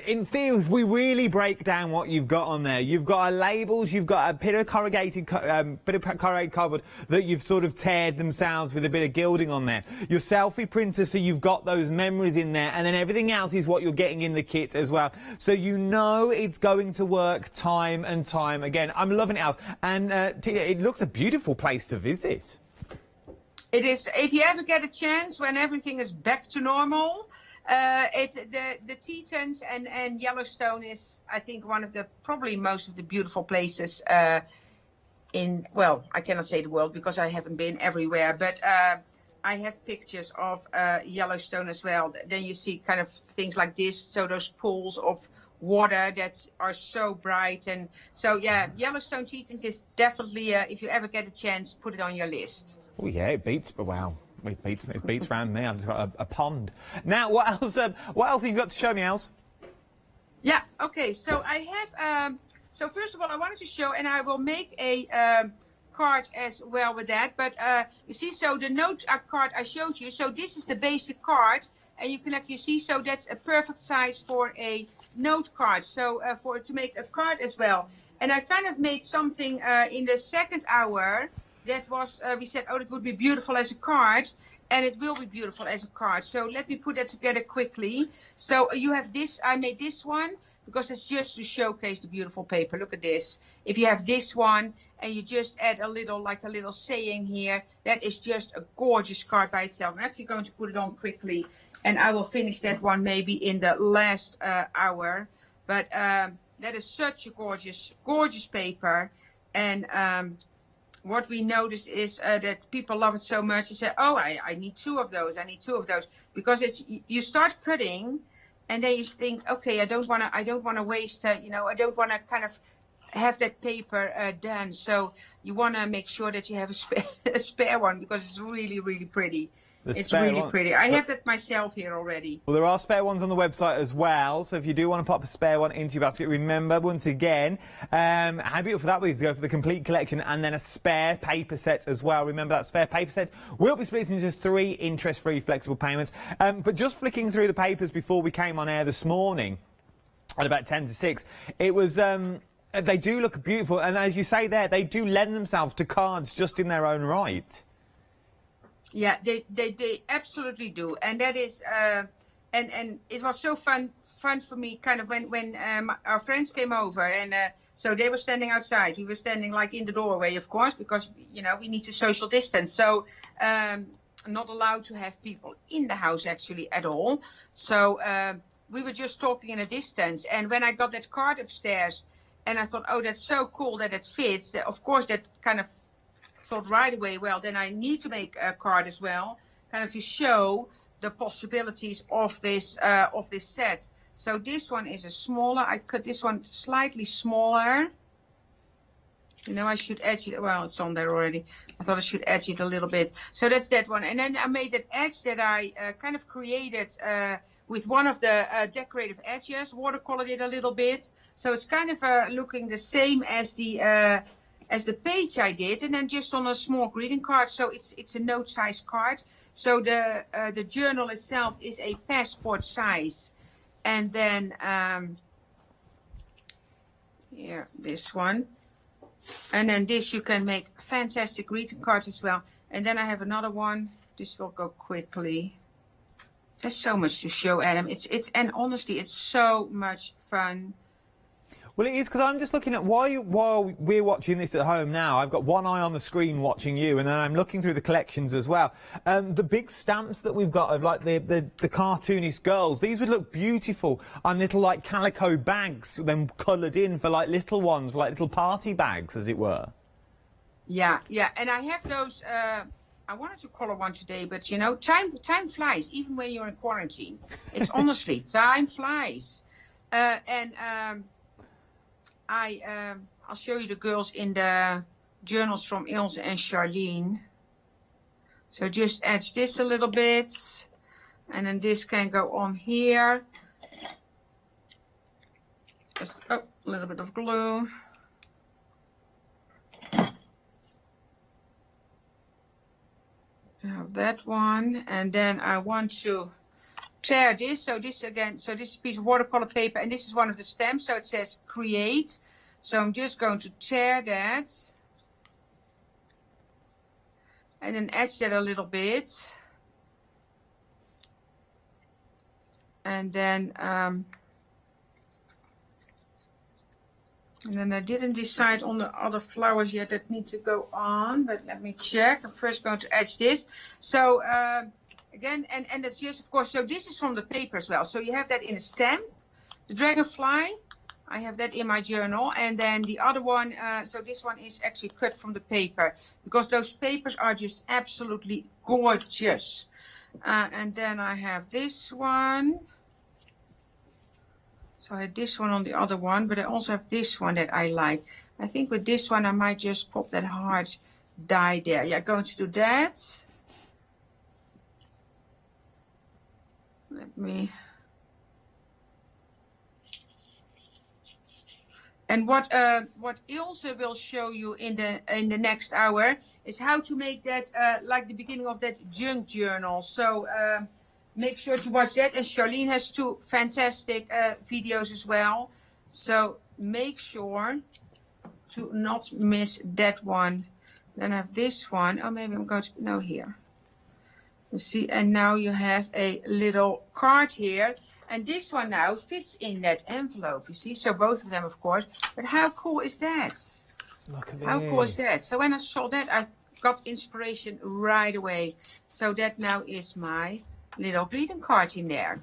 in theory, if we really break down what you've got on there, you've got labels, you've got a bit of corrugated cardboard that you've sort of teared themselves with a bit of gilding on there. Your selfie printer, so you've got those memories in there, and then everything else is what you're getting in the kit as well. So you know it's going to work time and time again. I'm loving it, Alice. And it looks a beautiful place to visit. It is. If you ever get a chance, when everything is back to normal, it's the Tetons and Yellowstone is, I think, one of the probably most of the beautiful places in. Well, I cannot say the world because I haven't been everywhere, but I have pictures of Yellowstone as well. Then you see kind of things like this. So those pools of water that are so bright, and so yeah, Yellowstone Tetons is definitely. If you ever get a chance, put it on your list. Oh yeah, it beats. Wow, it beats around me. I've just got a pond. Now, what else? What else have you got to show me, Els? Yeah. Okay. So I have. So first of all, I wanted to show, and I will make a card as well with that. But you see, so the note card I showed you. So this is the basic card, and you can, like you see, so that's a perfect size for a note card. So to make a card as well. And I kind of made something in the second hour. That was, we said, oh, it would be beautiful as a card, and it will be beautiful as a card. So let me put that together quickly. So you have this, I made this one, because it's just to showcase the beautiful paper. Look at this. If you have this one, and you just add a little, like a little saying here, that is just a gorgeous card by itself. I'm actually going to put it on quickly, and I will finish that one maybe in the last hour. But that is such a gorgeous, gorgeous paper, and what we noticed is that people love it so much. They say, "Oh, I need 2 of those. I need 2 of those," because it's you start cutting, and then you think, "Okay, I don't want to waste. I don't want to kind of have that paper done." So you want to make sure that you have a spare one because it's really, really pretty. It's really pretty. I have that myself here already. Well, there are spare ones on the website as well, so if you do want to pop a spare one into your basket, remember, once again, how beautiful that was to go for the complete collection and then a spare paper set as well. Remember, that spare paper set will be split into 3 interest-free flexible payments. But just flicking through the papers before we came on air this morning at about 10 to 6, it was... they do look beautiful, and as you say there, they do lend themselves to cards just in their own right. Yeah, they absolutely do, and that is and it was so fun for me, kind of when our friends came over, and so they were standing outside. We were standing like in the doorway, of course, because we need to social distance. So not allowed to have people in the house actually at all. So we were just talking in a distance. And when I got that card upstairs, and I thought, oh, that's so cool that it fits. That, of course, that kind of thought right away, well, then I need to make a card as well, kind of to show the possibilities of this set. So this one is a smaller. I cut this one slightly smaller. You know, I should edge it. Well, it's on there already. I thought I should edge it a little bit. So that's that one. And then I made that edge that I kind of created with one of the decorative edges, watercolored it a little bit. So it's kind of looking the same as the page I did, and then just on a small greeting card. So it's a note size card. So the journal itself is a passport size. And then here, this one. And then this you can make fantastic greeting cards as well. And then I have another one. This will go quickly. There's so much to show, Adam. And honestly, it's so much fun. Well, it is, because I'm just looking at while we're watching this at home now, I've got one eye on the screen watching you, and then I'm looking through the collections as well. The big stamps that we've got of like the cartoonist girls, these would look beautiful on little like calico bags, then coloured in for like little ones, like little party bags, as it were. Yeah, and I have those. I wanted to colour one today, but you know, time flies, even when you're in quarantine. It's honestly, time flies, I'll show you the girls in the journals from Ilse and Charlene. So just edge this a little bit, and then this can go on here. Just a little bit of glue. I have that one, and then I want to tear this. So this again, so this is a piece of watercolor paper, and this is one of the stamps, so it says create. So I'm just going to tear that and then edge that a little bit, and then I didn't decide on the other flowers yet that need to go on, but let me check. I'm first going to edge this. So again, and that's just, of course, so this is from the paper as well. So you have that in a stamp. The dragonfly, I have that in my journal. And then the other one, so this one is actually cut from the paper, because those papers are just absolutely gorgeous. And then I have this one. So I had this one on the other one, but I also have this one that I like. I think with this one I might just pop that hard die there. Yeah, going to do that. Let me. And what Ilse will show you in the next hour is how to make that like the beginning of that junk journal. So make sure to watch that. And Charlene has 2 fantastic videos as well. So make sure to not miss that one. Then I have this one. Oh, maybe I'm going to, no, here. You see, and now you have a little card here. And this one now fits in that envelope, you see. So both of them, of course. But how cool is that? Look at this. How cool is that? So when I saw that, I got inspiration right away. So that now is my little greeting card in there.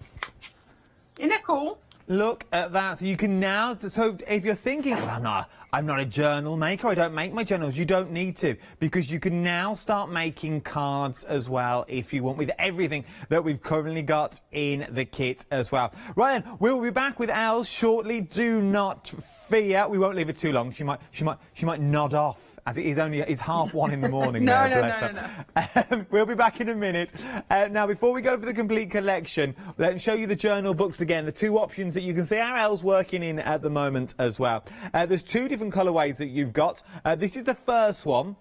Isn't that cool? Look at that. So you can now, so if you're thinking, well, I'm not a journal maker, I don't make my journals, you don't need to, because you can now start making cards as well if you want, with everything that we've currently got in the kit as well. Right then, we'll be back with Els shortly. Do not fear. We won't leave it too long. She might nod off, as it's 1:30 in the morning. No. We'll be back in a minute. Now, before we go for the complete collection, let's show you the journal books again, the 2 options that you can see our Els working in at the moment as well. There's 2 different colourways that you've got. This is the first one.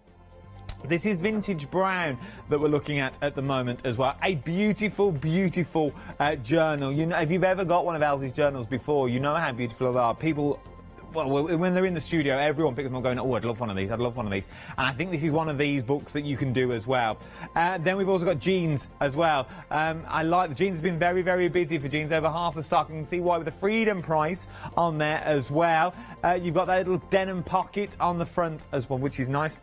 This is vintage brown that we're looking at the moment as well. A beautiful, beautiful journal. You know, if you've ever got one of Els's journals before, you know how beautiful they are. People, well, when they're in the studio, everyone picks them up going, oh, I'd love one of these, I'd love one of these. And I think this is one of these books that you can do as well. Then we've also got jeans as well. I like the jeans. Has been very, very busy for jeans, over half the stock. You can see why, with the Freedom price on there as well. You've got that little denim pocket on the front as well, which is nice.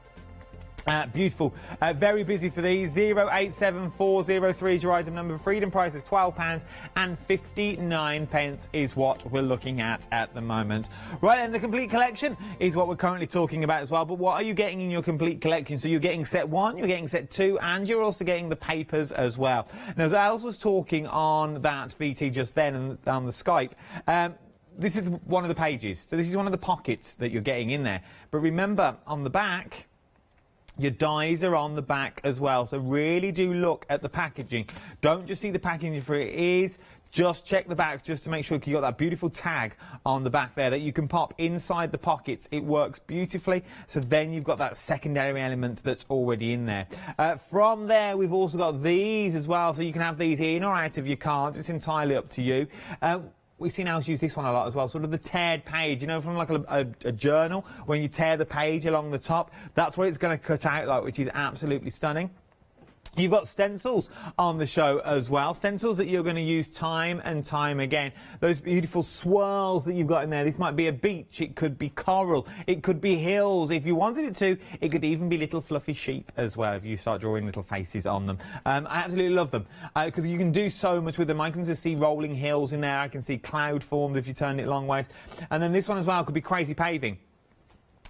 Beautiful. Very busy for these. 087403 is your item number. Freedom price of £12.59 is what we're looking at the moment. Right, and the complete collection is what we're currently talking about as well. But what are you getting in your complete collection? So you're getting set 1, you're getting set 2, and you're also getting the papers as well. Now, as Els was talking on that VT just then on the Skype, this is one of the pages. So this is one of the pockets that you're getting in there. But remember, on the back, your dies are on the back as well, so really do look at the packaging. Don't just see the packaging for it is, just check the back just to make sure you got that beautiful tag on the back there that you can pop inside the pockets. It works beautifully, so then you've got that secondary element that's already in there. From there, we've also got these as well, so you can have these in or out of your cards. It's entirely up to you. We've seen Els use this one a lot as well, sort of the teared page, you know, from like a journal, when you tear the page along the top, that's what it's going to cut out like, which is absolutely stunning. You've got stencils on the show as well, stencils that you're going to use time and time again. Those beautiful swirls that you've got in there, this might be a beach, it could be coral, it could be hills. If you wanted it to, it could even be little fluffy sheep as well if you start drawing little faces on them. I absolutely love them because you can do so much with them. I can just see rolling hills in there, I can see cloud forms if you turn it long ways. And then this one as well could be crazy paving.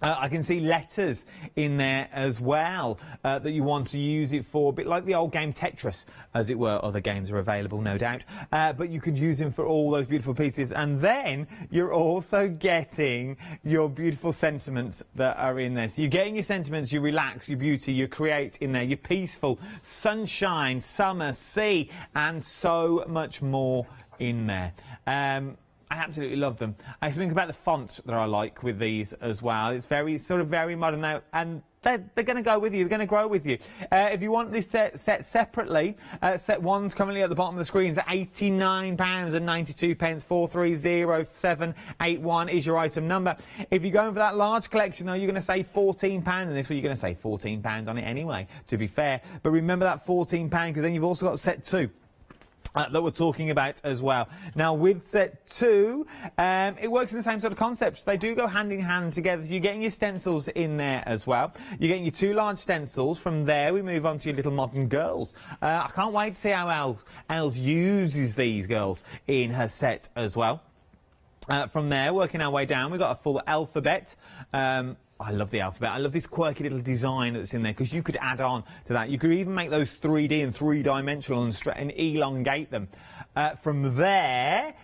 I can see letters in there as well that you want to use it for, a bit like the old game Tetris, as it were. Other games are available, no doubt, but you could use them for all those beautiful pieces. And then you're also getting your beautiful sentiments that are in there. So you're getting your sentiments, your relax, your beauty, your create in there, your peaceful, sunshine, summer, sea, and so much more in there. I absolutely love them. I think about the font that I like with these as well. It's very modern now, and they're going to go with you. They're going to grow with you. If you want this set separately, set 1's currently at the bottom of the screen. It's £89.92. 430781 is your item number. If you're going for that large collection, though, you're going to save £14 on this. Well, you're going to save £14 on it anyway, to be fair. But remember that £14, because then you've also got set 2. That we're talking about as well. Now with set 2, it works in the same sort of concept. They do go hand in hand together. So you're getting your stencils in there as well. You're getting your 2 large stencils. From there we move on to your little modern girls. I can't wait to see how Els uses these girls in her set as well. From there, working our way down, we've got a full alphabet. I love the alphabet. I love this quirky little design that's in there, because you could add on to that. You could even make those 3D and 3-dimensional and elongate them. From there,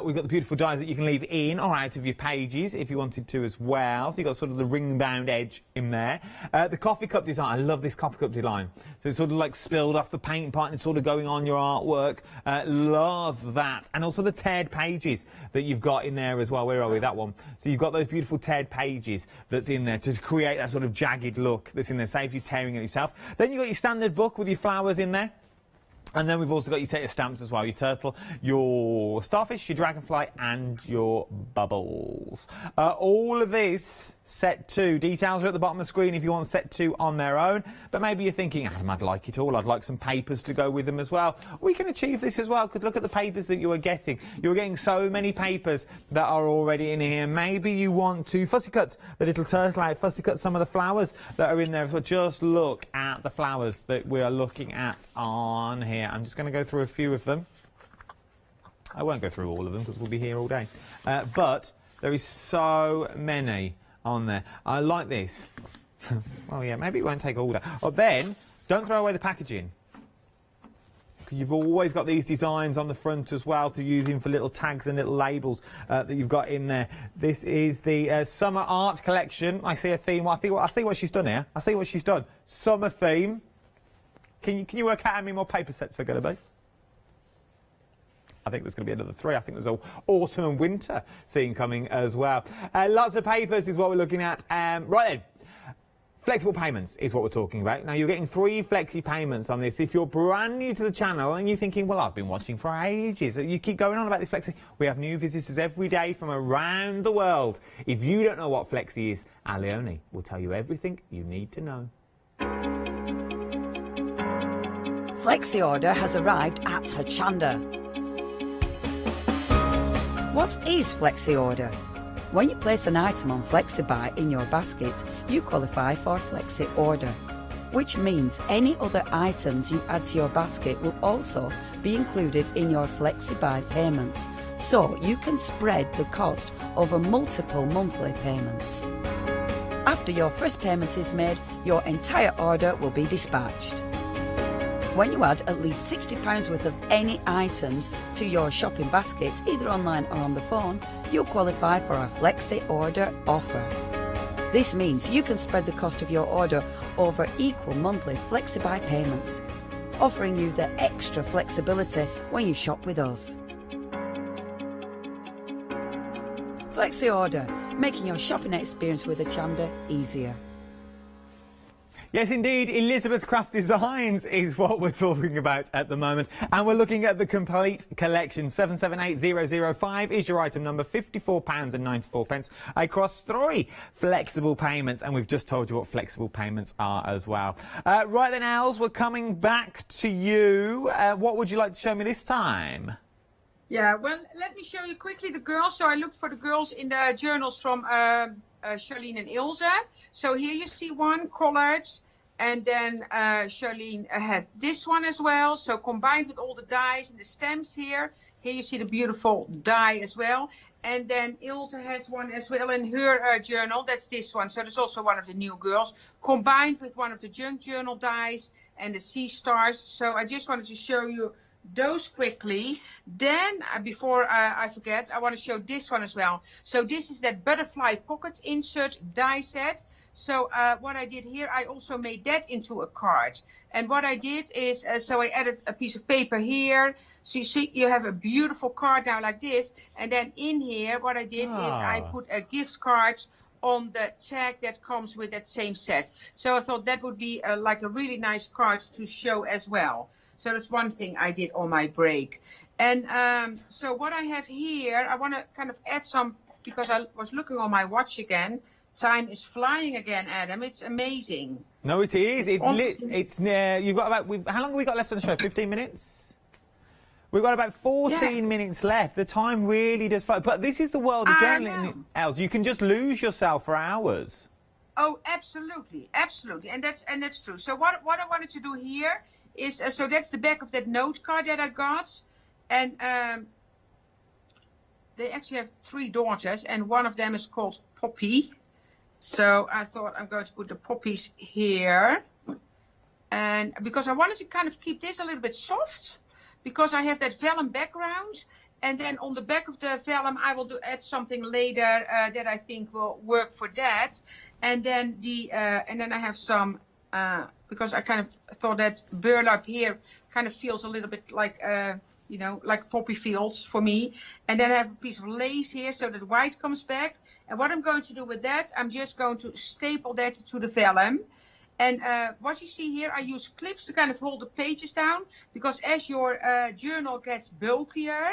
we've got the beautiful dies that you can leave in or out of your pages if you wanted to as well. So you've got sort of the ring-bound edge in there. The coffee cup design, I love this coffee cup design. So it's sort of like spilled off the paint part and it's sort of going on your artwork. Love that. And also the teared pages that you've got in there as well. Where are we? That one. So you've got those beautiful teared pages that's in there to create that sort of jagged look that's in there. Save you tearing it yourself. Then you've got your standard book with your flowers in there. And then we've also got your set of stamps as well, your turtle, your starfish, your dragonfly, and your bubbles. All of this, set 2. Details are at the bottom of the screen if you want set 2 on their own. But maybe you're thinking, Adam, I'd like it all. I'd like some papers to go with them as well. We can achieve this as well, because look at the papers that you are getting. You're getting so many papers that are already in here. Maybe you want to fussy cut the little turtle out, fussy cut some of the flowers that are in there. So just look at the flowers that we are looking at on here. I'm just going to go through a few of them. I won't go through all of them because we'll be here all day. But there is so many on there. I like this. Well, yeah, maybe it won't take all day. Oh, then, don't throw away the packaging. You've always got these designs on the front as well to use in for little tags and little labels that you've got in there. This is the summer art collection. I see a theme. I see what she's done here. I see what she's done. Summer theme. Can you work out how many more paper sets there are going to be? I think there's going to be another 3. I think there's an autumn and winter scene coming as well. Lots of papers is what we're looking at. Right then. Flexible payments is what we're talking about. Now, you're getting 3 flexi payments on this. If you're brand new to the channel and you're thinking, well, I've been watching for ages, you keep going on about this flexi. We have new visitors every day from around the world. If you don't know what flexi is, Leone will tell you everything you need to know. Flexi order has arrived at Hochanda. What is Flexi order? When you place an item on FlexiBuy in your basket, you qualify for Flexi order. which means any other items you add to your basket will also be included in your flexi-buy payments, so you can spread the cost over multiple monthly payments. After your first payment is made, your entire order will be dispatched. When you add at least £60 worth of any items to your shopping baskets, either online or on the phone, you'll qualify for our Flexi Order offer. This means you can spread the cost of your order over equal monthly Flexi-buy payments, offering you the extra flexibility when you shop with us. Flexi Order, making your shopping experience with Hochanda easier. Yes, indeed, Elizabeth Craft Designs is what we're talking about at the moment. And we're looking at the complete collection. 778005 is your item number, £54.94 across 3 flexible payments. And we've just told you what flexible payments are as well. Right then, Els, we're coming back to you. What would you like to show me this time? Yeah, well, let me show you quickly the girls. So I looked for the girls in the journals from Charlene and Ilse. So here you see one collared, and then Charlene had this one as well. So combined with all the dies and the stamps here you see the beautiful die as well. And then Ilse has one as well in her journal. That's this one. So there's also one of the new girls combined with one of the junk journal dies and the sea stars. So I just wanted to show you those quickly. Then before I forget, I want to show this one as well. So this is that butterfly pocket insert die set. So what I did here, I also made that into a card. And what I did is, so I added a piece of paper here. So you see, you have a beautiful card now like this. And then in here, what I did is I put a gift card on the tag that comes with that same set. So I thought that would be like a really nice card to show as well. So that's one thing I did on my break. And so what I have here, I want to kind of add some, because I was looking on my watch again. Time is flying again, Adam. It's amazing. No, it is. It's near. You've got about. How long have we got left on the show? 15 minutes. We've got about 14 minutes left. The time really does fly. But this is the world of journaling, Els. You can just lose yourself for hours. Oh, absolutely, absolutely, and that's true. So what I wanted to do here is, so that's the back of that note card that I got, and they actually have 3 daughters, and one of them is called Poppy. So I thought I'm going to put the poppies here, and because I wanted to kind of keep this a little bit soft, because I have that vellum background, and then on the back of the vellum I will add something later that I think will work for that, and then I have some. Because I kind of thought that burlap here kind of feels a little bit like, like poppy fields for me. And then I have a piece of lace here so that white comes back. And what I'm going to do with that, I'm just going to staple that to the vellum. And what you see here, I use clips to kind of hold the pages down. Because as your journal gets bulkier,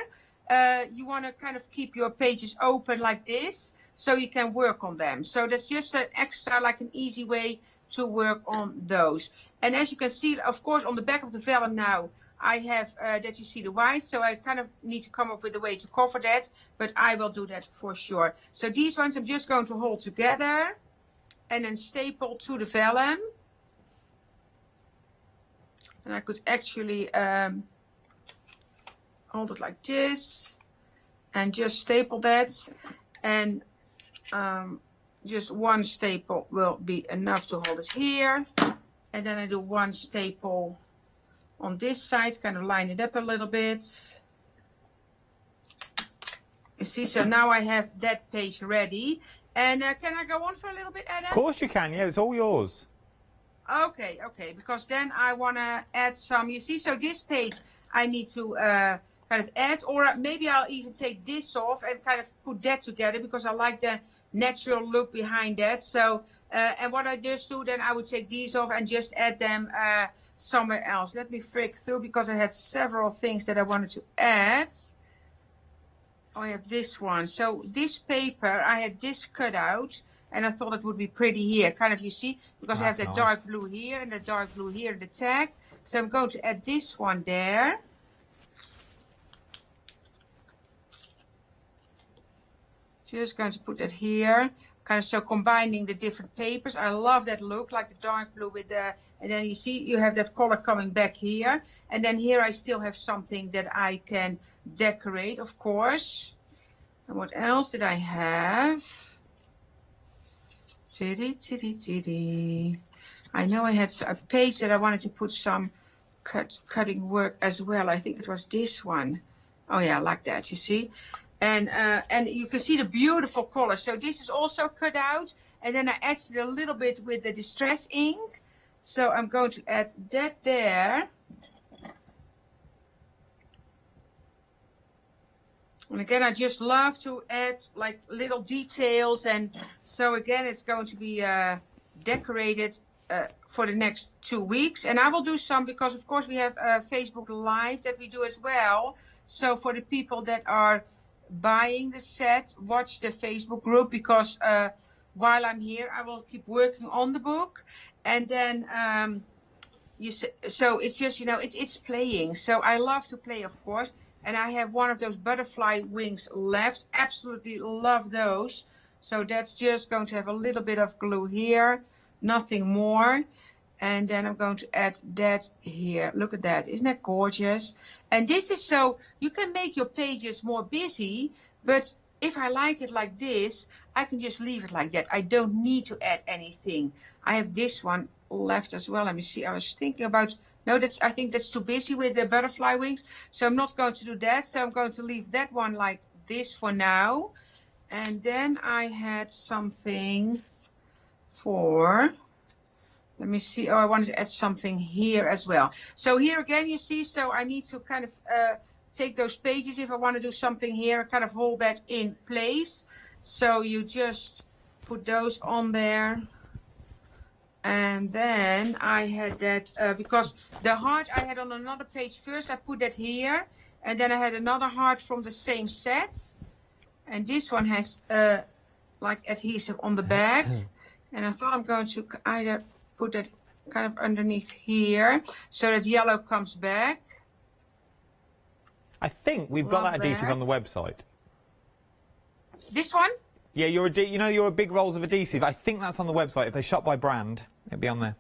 you want to kind of keep your pages open like this, so you can work on them. So that's just an extra, like an easy way to work on those. And as you can see, of course, on the back of the vellum now, I have that you see the white, so I kind of need to come up with a way to cover that, but I will do that for sure. So these ones I'm just going to hold together and then staple to the vellum. And I could actually hold it like this and just staple that, and just one staple will be enough to hold it here. And then I do one staple on this side, kind of line it up a little bit. You see, so now I have that page ready. And can I go on for a little bit, Adam? Of course you can, yeah, it's all yours. Okay, because then I want to add some, you see, so this page I need to kind of add, or maybe I'll even take this off and kind of put that together, because I like the natural look behind that. So and what I just do, then I would take these off and just add them somewhere else. Let me flick through, because I had several things that I wanted to add. Oh, I have this one. So this paper, I had this cut out, and I thought it would be pretty here, kind of, you see, because I have that dark blue here and the dark blue here in the tag. So I'm going to add this one there. Just going to put that here. kind of so combining the different papers. I love that look, like the dark blue with the, and then you see you have that color coming back here. And then here I still have something that I can decorate, of course. And what else did I have? I know I had a page that I wanted to put some cutting work as well. I think it was this one. Oh yeah, like that, you see. And you can see the beautiful color. So this is also cut out. And then I added a little bit with the distress ink. So I'm going to add that there. And again, I just love to add like little details. And so again, it's going to be decorated for the next 2 weeks. And I will do some, because of course we have Facebook Live that we do as well. So for the people that are buying the set, watch the Facebook group, because while I'm here, I will keep working on the book. And then so it's just, you know, it's playing. So I love to play, of course. And I have one of those butterfly wings left. Absolutely love those. So that's just going to have a little bit of glue here, nothing more. And then I'm going to add that here. Look at that. Isn't that gorgeous? And this is so you can make your pages more busy, but if I like it like this, I can just leave it like that. I don't need to add anything. I have this one left as well. Let me see. I was thinking about, no, I think that's too busy with the butterfly wings. So I'm not going to do that. So I'm going to leave that one like this for now. And then I had something for, let me see. Oh, I wanted to add something here as well. So here again, you see, so I need to kind of take those pages. If I want to do something here, kind of hold that in place. So you just put those on there. And then I had that, because the heart I had on another page first, I put that here. And then I had another heart from the same set. And this one has like adhesive on the back. And I thought I'm going to either put that kind of underneath here so that yellow comes back. I think we've got that adhesive on the website. This one? Yeah, your big rolls of adhesive. I think that's on the website. If they shop by brand, it'll be on there.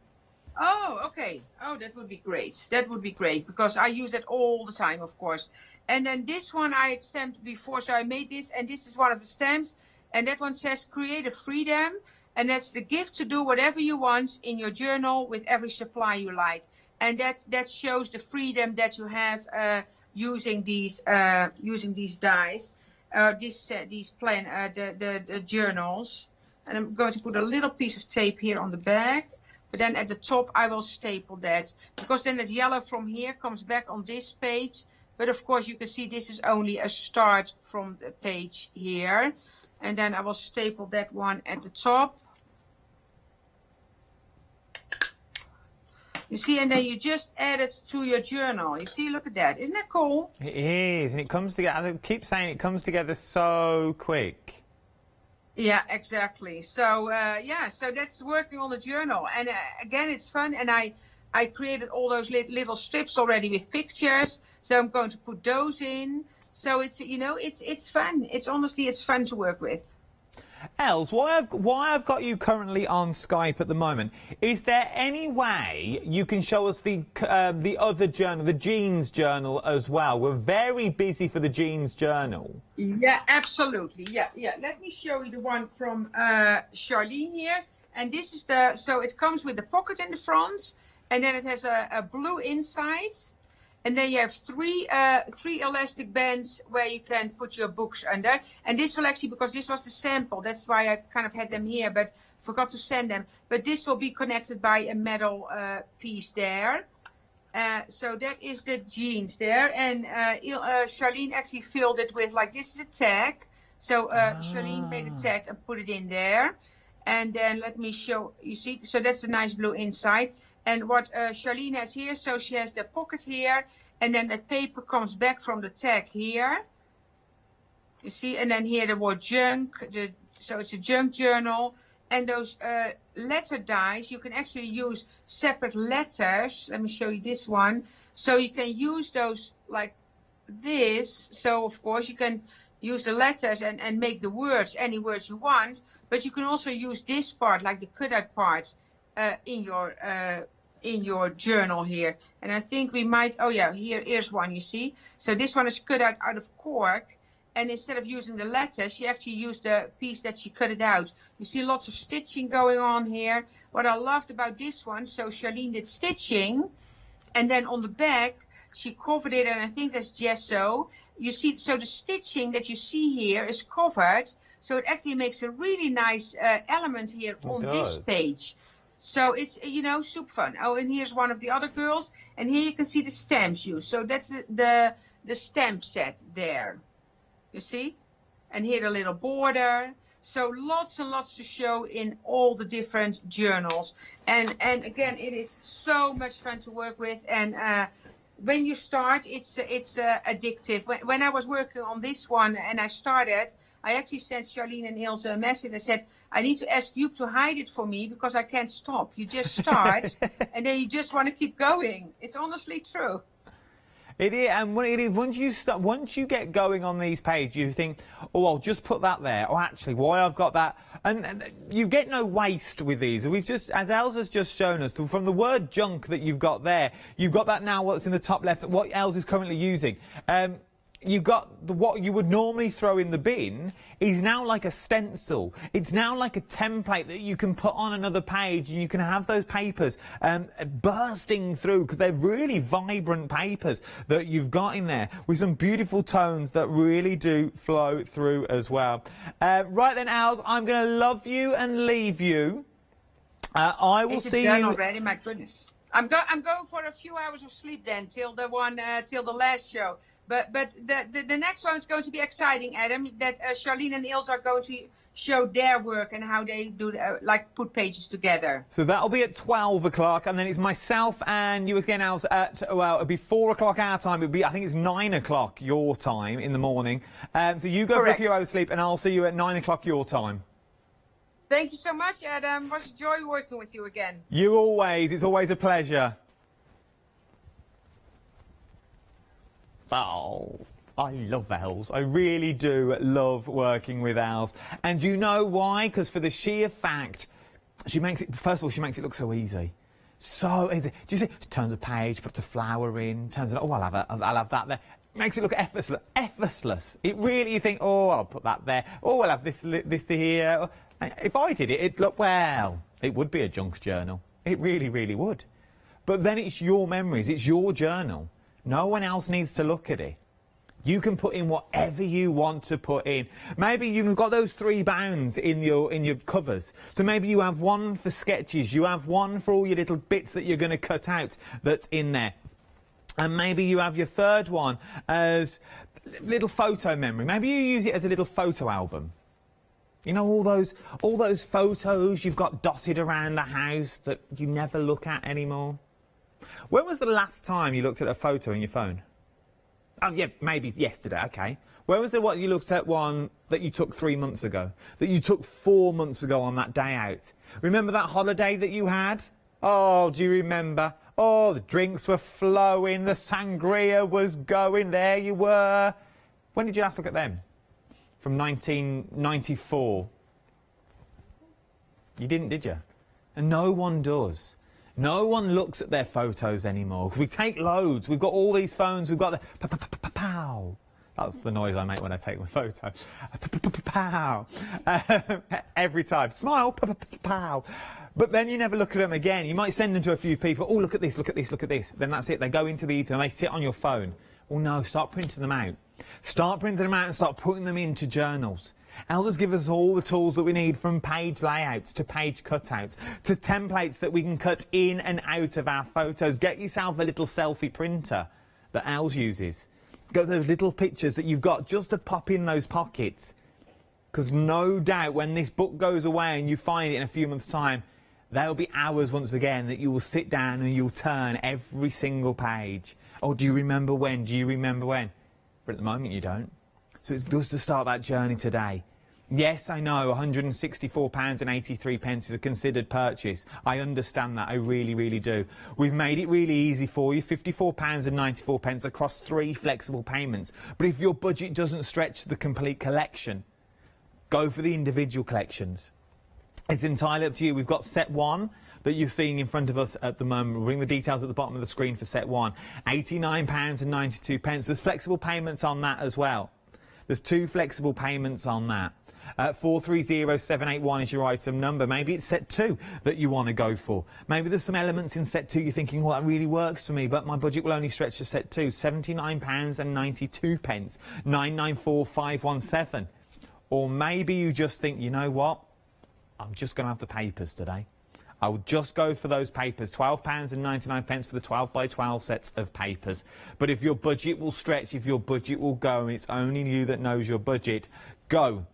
Oh, okay. Oh, that would be great. That would be great, because I use that all the time, of course. And then this one I had stamped before, so I made this, and this is one of the stamps. And that one says creative freedom. And that's the gift to do whatever you want in your journal with every supply you like. And that shows the freedom that you have using these dies, the journals. And I'm going to put a little piece of tape here on the back. But then at the top I will staple that, because then that yellow from here comes back on this page. But of course you can see this is only a start from the page here. And then I will staple that one at the top. You see, and then you just add it to your journal. You see, look at that. Isn't that cool? It is, and it comes together. I keep saying it comes together so quick. Yeah, exactly. So, yeah, so that's working on the journal. And again, it's fun. And I created all those little strips already with pictures. So I'm going to put those in. So it's, you know, it's fun. It's honestly, it's fun to work with. Els, why I've got you currently on Skype at the moment, is there any way you can show us the other journal, the jeans journal as well? We're very busy for the jeans journal. Yeah, absolutely. Yeah. Let me show you the one from Charlene here. And this is so it comes with the pocket in the front, and then it has a blue inside. And then you have three elastic bands where you can put your books under. And this will actually, because this was the sample, that's why I kind of had them here, but forgot to send them. But this will be connected by a metal piece there. So that is the jeans there. And Charlene actually filled it with, like, this is a tag. So Charlene made a tag and put it in there. And then let me show, you see, so that's a nice blue inside. And what Charlene has here, so she has the pocket here, and then the paper comes back from the tag here. You see, and then here the word junk, so it's a junk journal. And those letter dies, you can actually use separate letters. Let me show you this one. So you can use those like this. So of course you can use the letters and make the words, any words you want. but you can also use this part, like the cutout part, in your journal here. And I think we might, oh yeah, here's one, you see. So this one is cut out of cork, and instead of using the letter, she actually used the piece that she cut it out. You see lots of stitching going on here. What I loved about this one, so Charlene did stitching, and then on the back she covered it, and I think that's gesso. You see, so the stitching that you see here is covered, so it actually makes a really nice element here on this page. So it's, you know, super fun. Oh, and here's one of the other girls, and here you can see the stamps used. So that's the stamp set there, you see, and here the little border. So lots and lots to show in all the different journals, and again, it is so much fun to work with. And when you start, it's addictive. When I was working on this one and I started, I actually sent Charlene and Ilse a message. I said, I need to ask you to hide it for me because I can't stop. You just start and then you just want to keep going. It's honestly true. It is, and when it is, once you get going on these pages, you think, oh, I'll just put that there. Or actually, why I've got that, and you get no waste with these. We've just, as Elsa's just shown us, from the word junk that you've got there, you've got that now. What's in the top left? What Elsa is currently using. You've got what you would normally throw in the bin is now like a stencil. It's now like a template that you can put on another page, and you can have those papers bursting through, because they're really vibrant papers that you've got in there with some beautiful tones that really do flow through as well. Right then, Els, I'm going to love you and leave you. I will see you. Done already? My goodness. I'm going for a few hours of sleep then till the last show. But the next one is going to be exciting, Adam, that Charlene and Ilse are going to show their work and how they do, like, put pages together. So that'll be at 12 o'clock, and then it's myself and you again, Ilse, at, well, it'll be 4 o'clock our time. It'll be, I think it's 9 o'clock your time in the morning. So you go Correct. for a few hours sleep, and I'll see you at 9 o'clock your time. Thank you so much, Adam. It was a joy working with you again. It's always a pleasure. Oh, I love Els. I really do love working with Els. And you know why? Because for the sheer fact, she makes it, first of all, she makes it look so easy. So easy. Do you see? She turns a page, puts a flower in, turns it, oh, I'll have that there. Makes it look effortless. It really, you think, oh, I'll put that there. Oh, I'll have this to here. If I did it, it'd look, well, it would be a junk journal. It really, really would. But then it's your memories. It's your journal. No one else needs to look at it. You can put in whatever you want to put in. Maybe you've got those 3 bounds in your covers. So maybe you have one for sketches. You have one for all your little bits that you're going to cut out that's in there. And maybe you have your third one as little photo memory. Maybe you use it as a little photo album. You know, all those photos you've got dotted around the house that you never look at anymore. When was the last time you looked at a photo in your phone? Oh, yeah, maybe yesterday, okay. When was what you looked at one that you took 3 months ago? That you took 4 months ago on that day out? Remember that holiday that you had? Oh, do you remember? Oh, the drinks were flowing, the sangria was going, there you were. When did you last look at them? From 1994. You didn't, did you? And no one does. No one looks at their photos anymore, because we take loads. We've got all these phones. We've got the pow. That's the noise I make when I take my photo. Pow. Every time. Smile. Pow. But then you never look at them again. You might send them to a few people. Oh, look at this, look at this, look at this. Then that's it. They go into the ether and they sit on your phone. Well, no, start printing them out. Start printing them out and start putting them into journals. Elsa's give us all the tools that we need, from page layouts to page cutouts to templates that we can cut in and out of our photos. Get yourself a little selfie printer that Els uses. Got those little pictures that you've got just to pop in those pockets. Because no doubt when this book goes away and you find it in a few months' time, there will be hours once again that you will sit down and you'll turn every single page. Oh, do you remember when? Do you remember when? But at the moment you don't. So it's just to start that journey today. Yes, I know £164.83 is a considered purchase. I understand that, I really, really do. We've made it really easy for you, £54.94 across 3 flexible payments. But if your budget doesn't stretch the complete collection, go for the individual collections. It's entirely up to you. We've got set 1 that you're seeing in front of us at the moment. We'll bring the details at the bottom of the screen for set 1. £89.92. There's flexible payments on that as well. There's 2 flexible payments on that. 430781 is your item number. Maybe it's set 2 that you want to go for. Maybe there's some elements in set 2 you're thinking, well, that really works for me, but my budget will only stretch to set 2. £79.92. 994517. Or maybe you just think, you know what? I'm just going to have the papers today. I'll just go for those papers. £12.99 for the 12 by 12 sets of papers. But if your budget will stretch, if your budget will go, and it's only you that knows your budget, go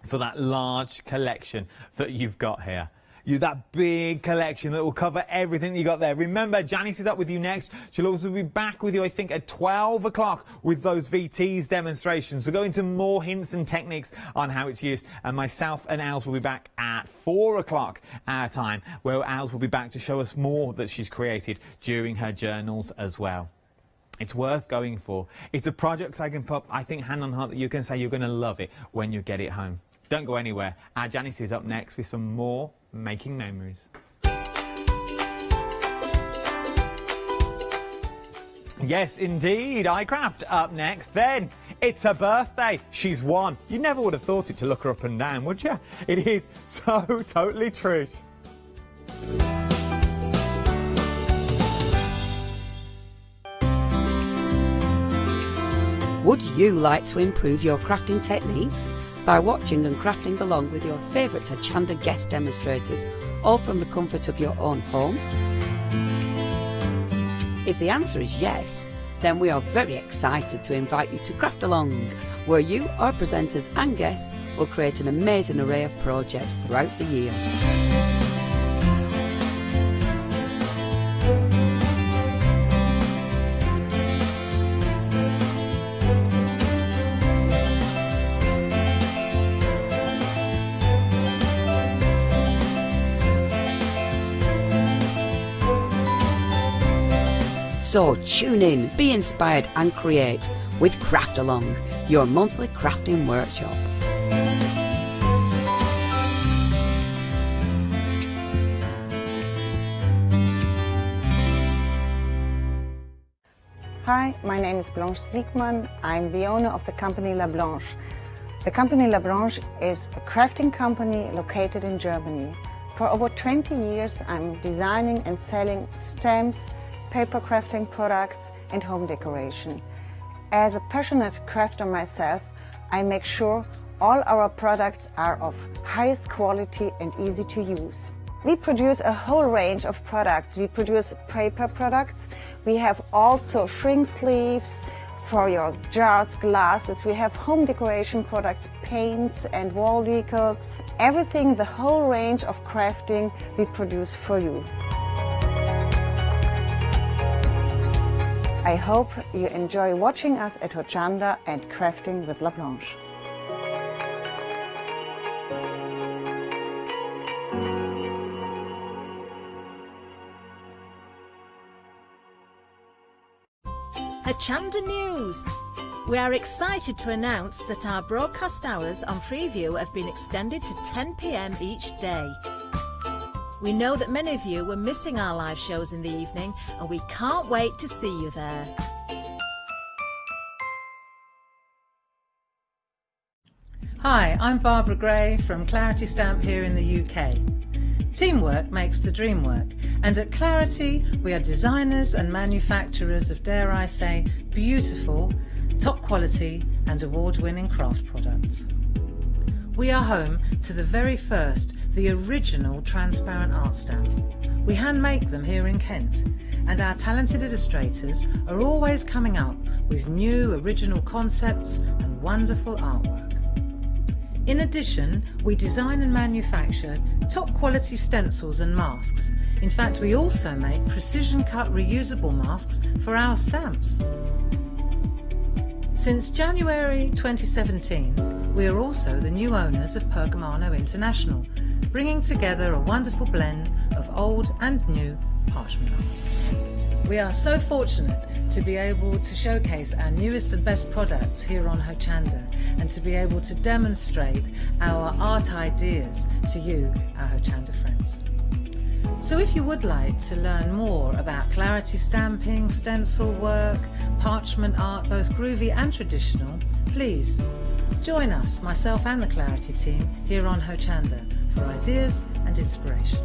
for that large collection that you've got here. That big collection that will cover everything you got there. Remember, Janice is up with you next. She'll also be back with you, I think, at 12 o'clock with those VTs demonstrations. So go into more hints and techniques on how it's used. And myself and Els will be back at 4 o'clock our time, where Els will be back to show us more that she's created during her journals as well. It's worth going for. It's a project I can put, I think, hand on heart, that you can say you're going to love it when you get it home. Don't go anywhere. Our Janice is up next with some more Making Memories. Yes, indeed. iCraft up next. Then it's her birthday. She's 1. You never would have thought it to look her up and down, would you? It is so totally Trish. Would you like to improve your crafting techniques by watching and crafting along with your favourite Hochanda guest demonstrators, all from the comfort of your own home? If the answer is yes, then we are very excited to invite you to Craft Along, where you, our presenters and guests, will create an amazing array of projects throughout the year. So tune in, be inspired and create with Craft Along, your monthly crafting workshop. Hi, my name is Blanche Siegmann. I'm the owner of the company La Blanche. The company La Blanche is a crafting company located in Germany. For over 20 years, I'm designing and selling stamps, paper crafting products and home decoration. As a passionate crafter myself, I make sure all our products are of highest quality and easy to use. We produce a whole range of products. We produce paper products. We have also shrink sleeves for your jars, glasses. We have home decoration products, paints and wall decals. Everything, the whole range of crafting we produce for you. I hope you enjoy watching us at Hochanda and crafting with La Blanche. Hochanda News! We are excited to announce that our broadcast hours on Freeview have been extended to 10 p.m. each day. We know that many of you were missing our live shows in the evening, and we can't wait to see you there. Hi, I'm Barbara Gray from Clarity Stamp here in the UK. Teamwork makes the dream work, and at Clarity we are designers and manufacturers of, dare I say, beautiful, top quality and award-winning craft products. We are home to the very first, the original transparent art stamp. We hand make them here in Kent, and our talented illustrators are always coming up with new original concepts and wonderful artwork. In addition, we design and manufacture top quality stencils and masks. In fact, we also make precision cut reusable masks for our stamps. Since January 2017, we are also the new owners of Pergamano International, bringing together a wonderful blend of old and new parchment art. We are so fortunate to be able to showcase our newest and best products here on Hochanda and to be able to demonstrate our art ideas to you, our Hochanda friends. So if you would like to learn more about clarity stamping, stencil work, parchment art, both groovy and traditional, please join us, myself and the Clarity team, here on Hochanda for ideas and inspiration.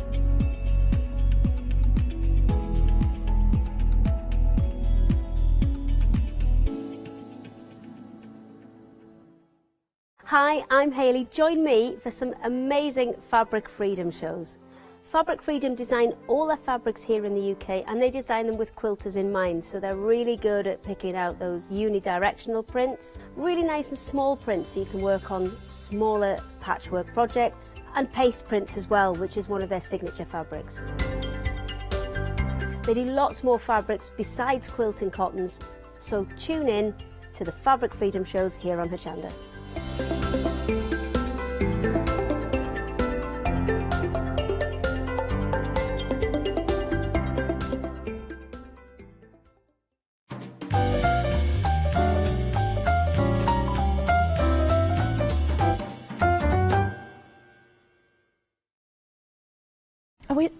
Hi, I'm Hayley. Join me for some amazing Fabric Freedom shows. Fabric Freedom design all their fabrics here in the UK, and they design them with quilters in mind, so they're really good at picking out those unidirectional prints, really nice and small prints so you can work on smaller patchwork projects, and paste prints as well, which is one of their signature fabrics. They do lots more fabrics besides quilting cottons, so tune in to the Fabric Freedom shows here on Hochanda.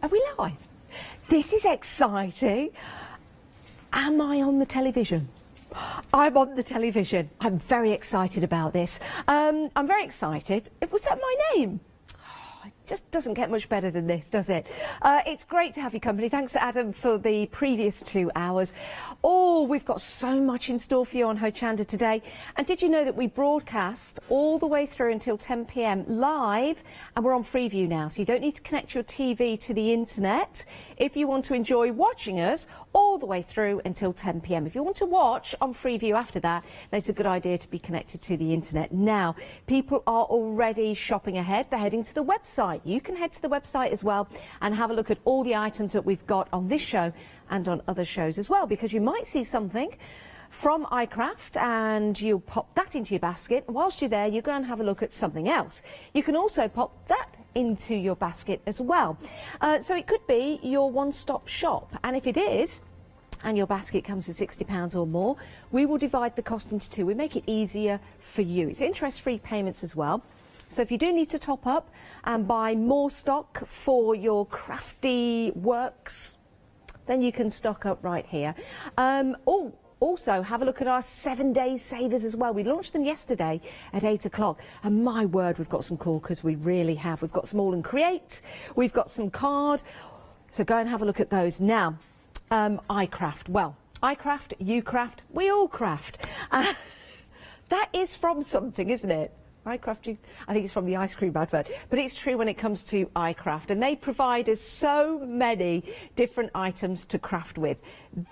Are we live? This is exciting. Am I on the television? I'm on the television. I'm very excited about this. I'm very excited. Was that my name? Oh, it just doesn't get much better than this, does it? It's great to have your company. Thanks, Adam, for the previous 2 hours. Oh, we've got so much in store for you on Hochanda today. And did you know that we broadcast all the way through until 10 p.m. live, and we're on Freeview now, so you don't need to connect your TV to the internet if you want to enjoy watching us all the way through until 10 p.m. If you want to watch on Freeview after that, then it's a good idea to be connected to the internet. Now, people are already shopping ahead. They're heading to the website. You can head to the website as well and have a look at all the items that we've got on this show and on other shows as well, because you might see something from iCraft and you'll pop that into your basket. Whilst you're there, you go and have a look at something else. You can also pop that into your basket as well. So it could be your one-stop shop, and if it is, and your basket comes to £60 or more, we will divide the cost into two. We make it easier for you. It's interest-free payments as well. So if you do need to top up and buy more stock for your crafty works, then you can stock up right here. Also, have a look at our 7-day savers as well. We launched them yesterday at 8 o'clock. And my word, we've got some corkers. We really have. We've got some all and create. We've got some card. So go and have a look at those. Now, iCraft. Well, iCraft, you craft, we all craft. That is from something, isn't it? iCraft, I think it's from the ice cream advert, but it's true when it comes to iCraft, and they provide us so many different items to craft with.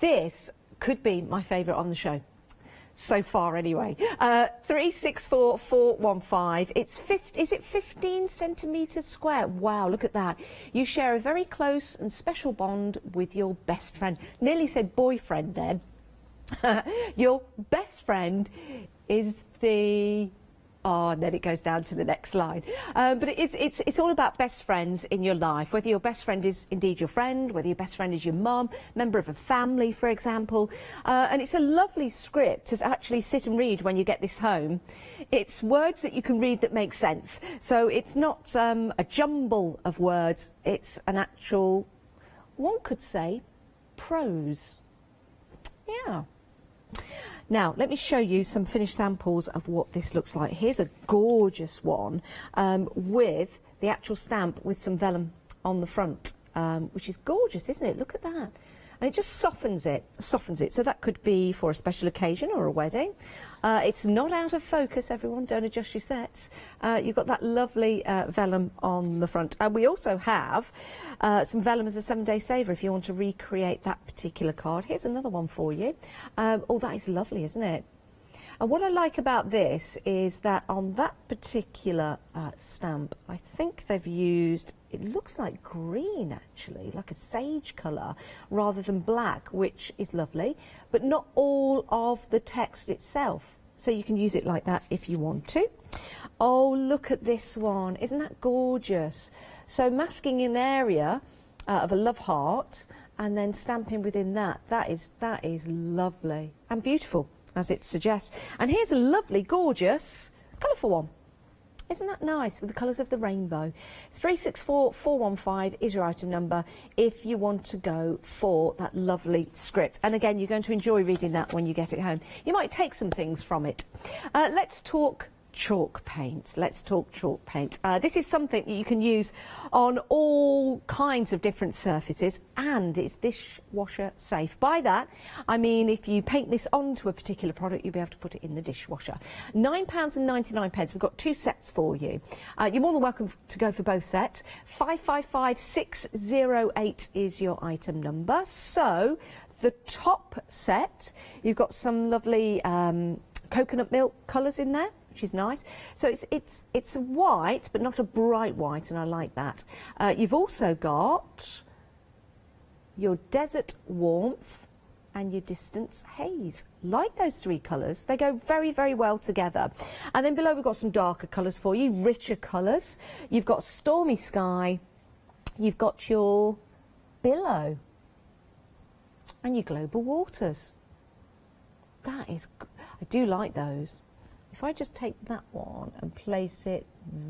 This could be my favourite on the show. So far, anyway. 364415. Is it 15 centimetres square? Wow, look at that. You share a very close and special bond with your best friend. Nearly said boyfriend then. Your best friend is the... Oh, and then it goes down to the next line. But it's all about best friends in your life, whether your best friend is indeed your friend, whether your best friend is your mum, member of a family, for example. And it's a lovely script to actually sit and read when you get this home. It's words that you can read that make sense. So it's not a jumble of words. It's an actual, one could say, prose. Yeah. Now, let me show you some finished samples of what this looks like. Here's a gorgeous one with the actual stamp with some vellum on the front, which is gorgeous, isn't it? Look at that. And it just softens it. So that could be for a special occasion or a wedding. It's not out of focus, everyone. Don't adjust your sets. You've got that lovely vellum on the front. And we also have some vellum as a 7-day saver if you want to recreate that particular card. Here's another one for you. Oh, that is lovely, isn't it? And what I like about this is that on that particular stamp, I think they've used, it looks like green actually, like a sage colour, rather than black, which is lovely, but not all of the text itself. So you can use it like that if you want to. Oh, look at this one. Isn't that gorgeous? So masking an area of a love heart, and then stamping within that. That is lovely and beautiful, as it suggests. And here's a lovely, gorgeous, colourful one. Isn't that nice, with the colours of the rainbow? 364415 is your item number if you want to go for that lovely script. And again, you're going to enjoy reading that when you get it home. You might take some things from it. Let's talk chalk paint. Let's talk chalk paint. This is something that you can use on all kinds of different surfaces, and it's dishwasher safe. By that, I mean if you paint this onto a particular product, you'll be able to put it in the dishwasher. £9.99. We've got 2 sets for you. You're more than welcome to go for both sets. 555608 is your item number. So the top set, you've got some lovely coconut milk colours in there, which is nice. So it's white, but not a bright white, and I like that. You've also got your desert warmth and your distance haze. Like those 3 colours, they go very, very well together. And then below we've got some darker colours for you, richer colours. You've got stormy sky, you've got your billow, and your global waters. That is, I do like those. If I just take that one and place it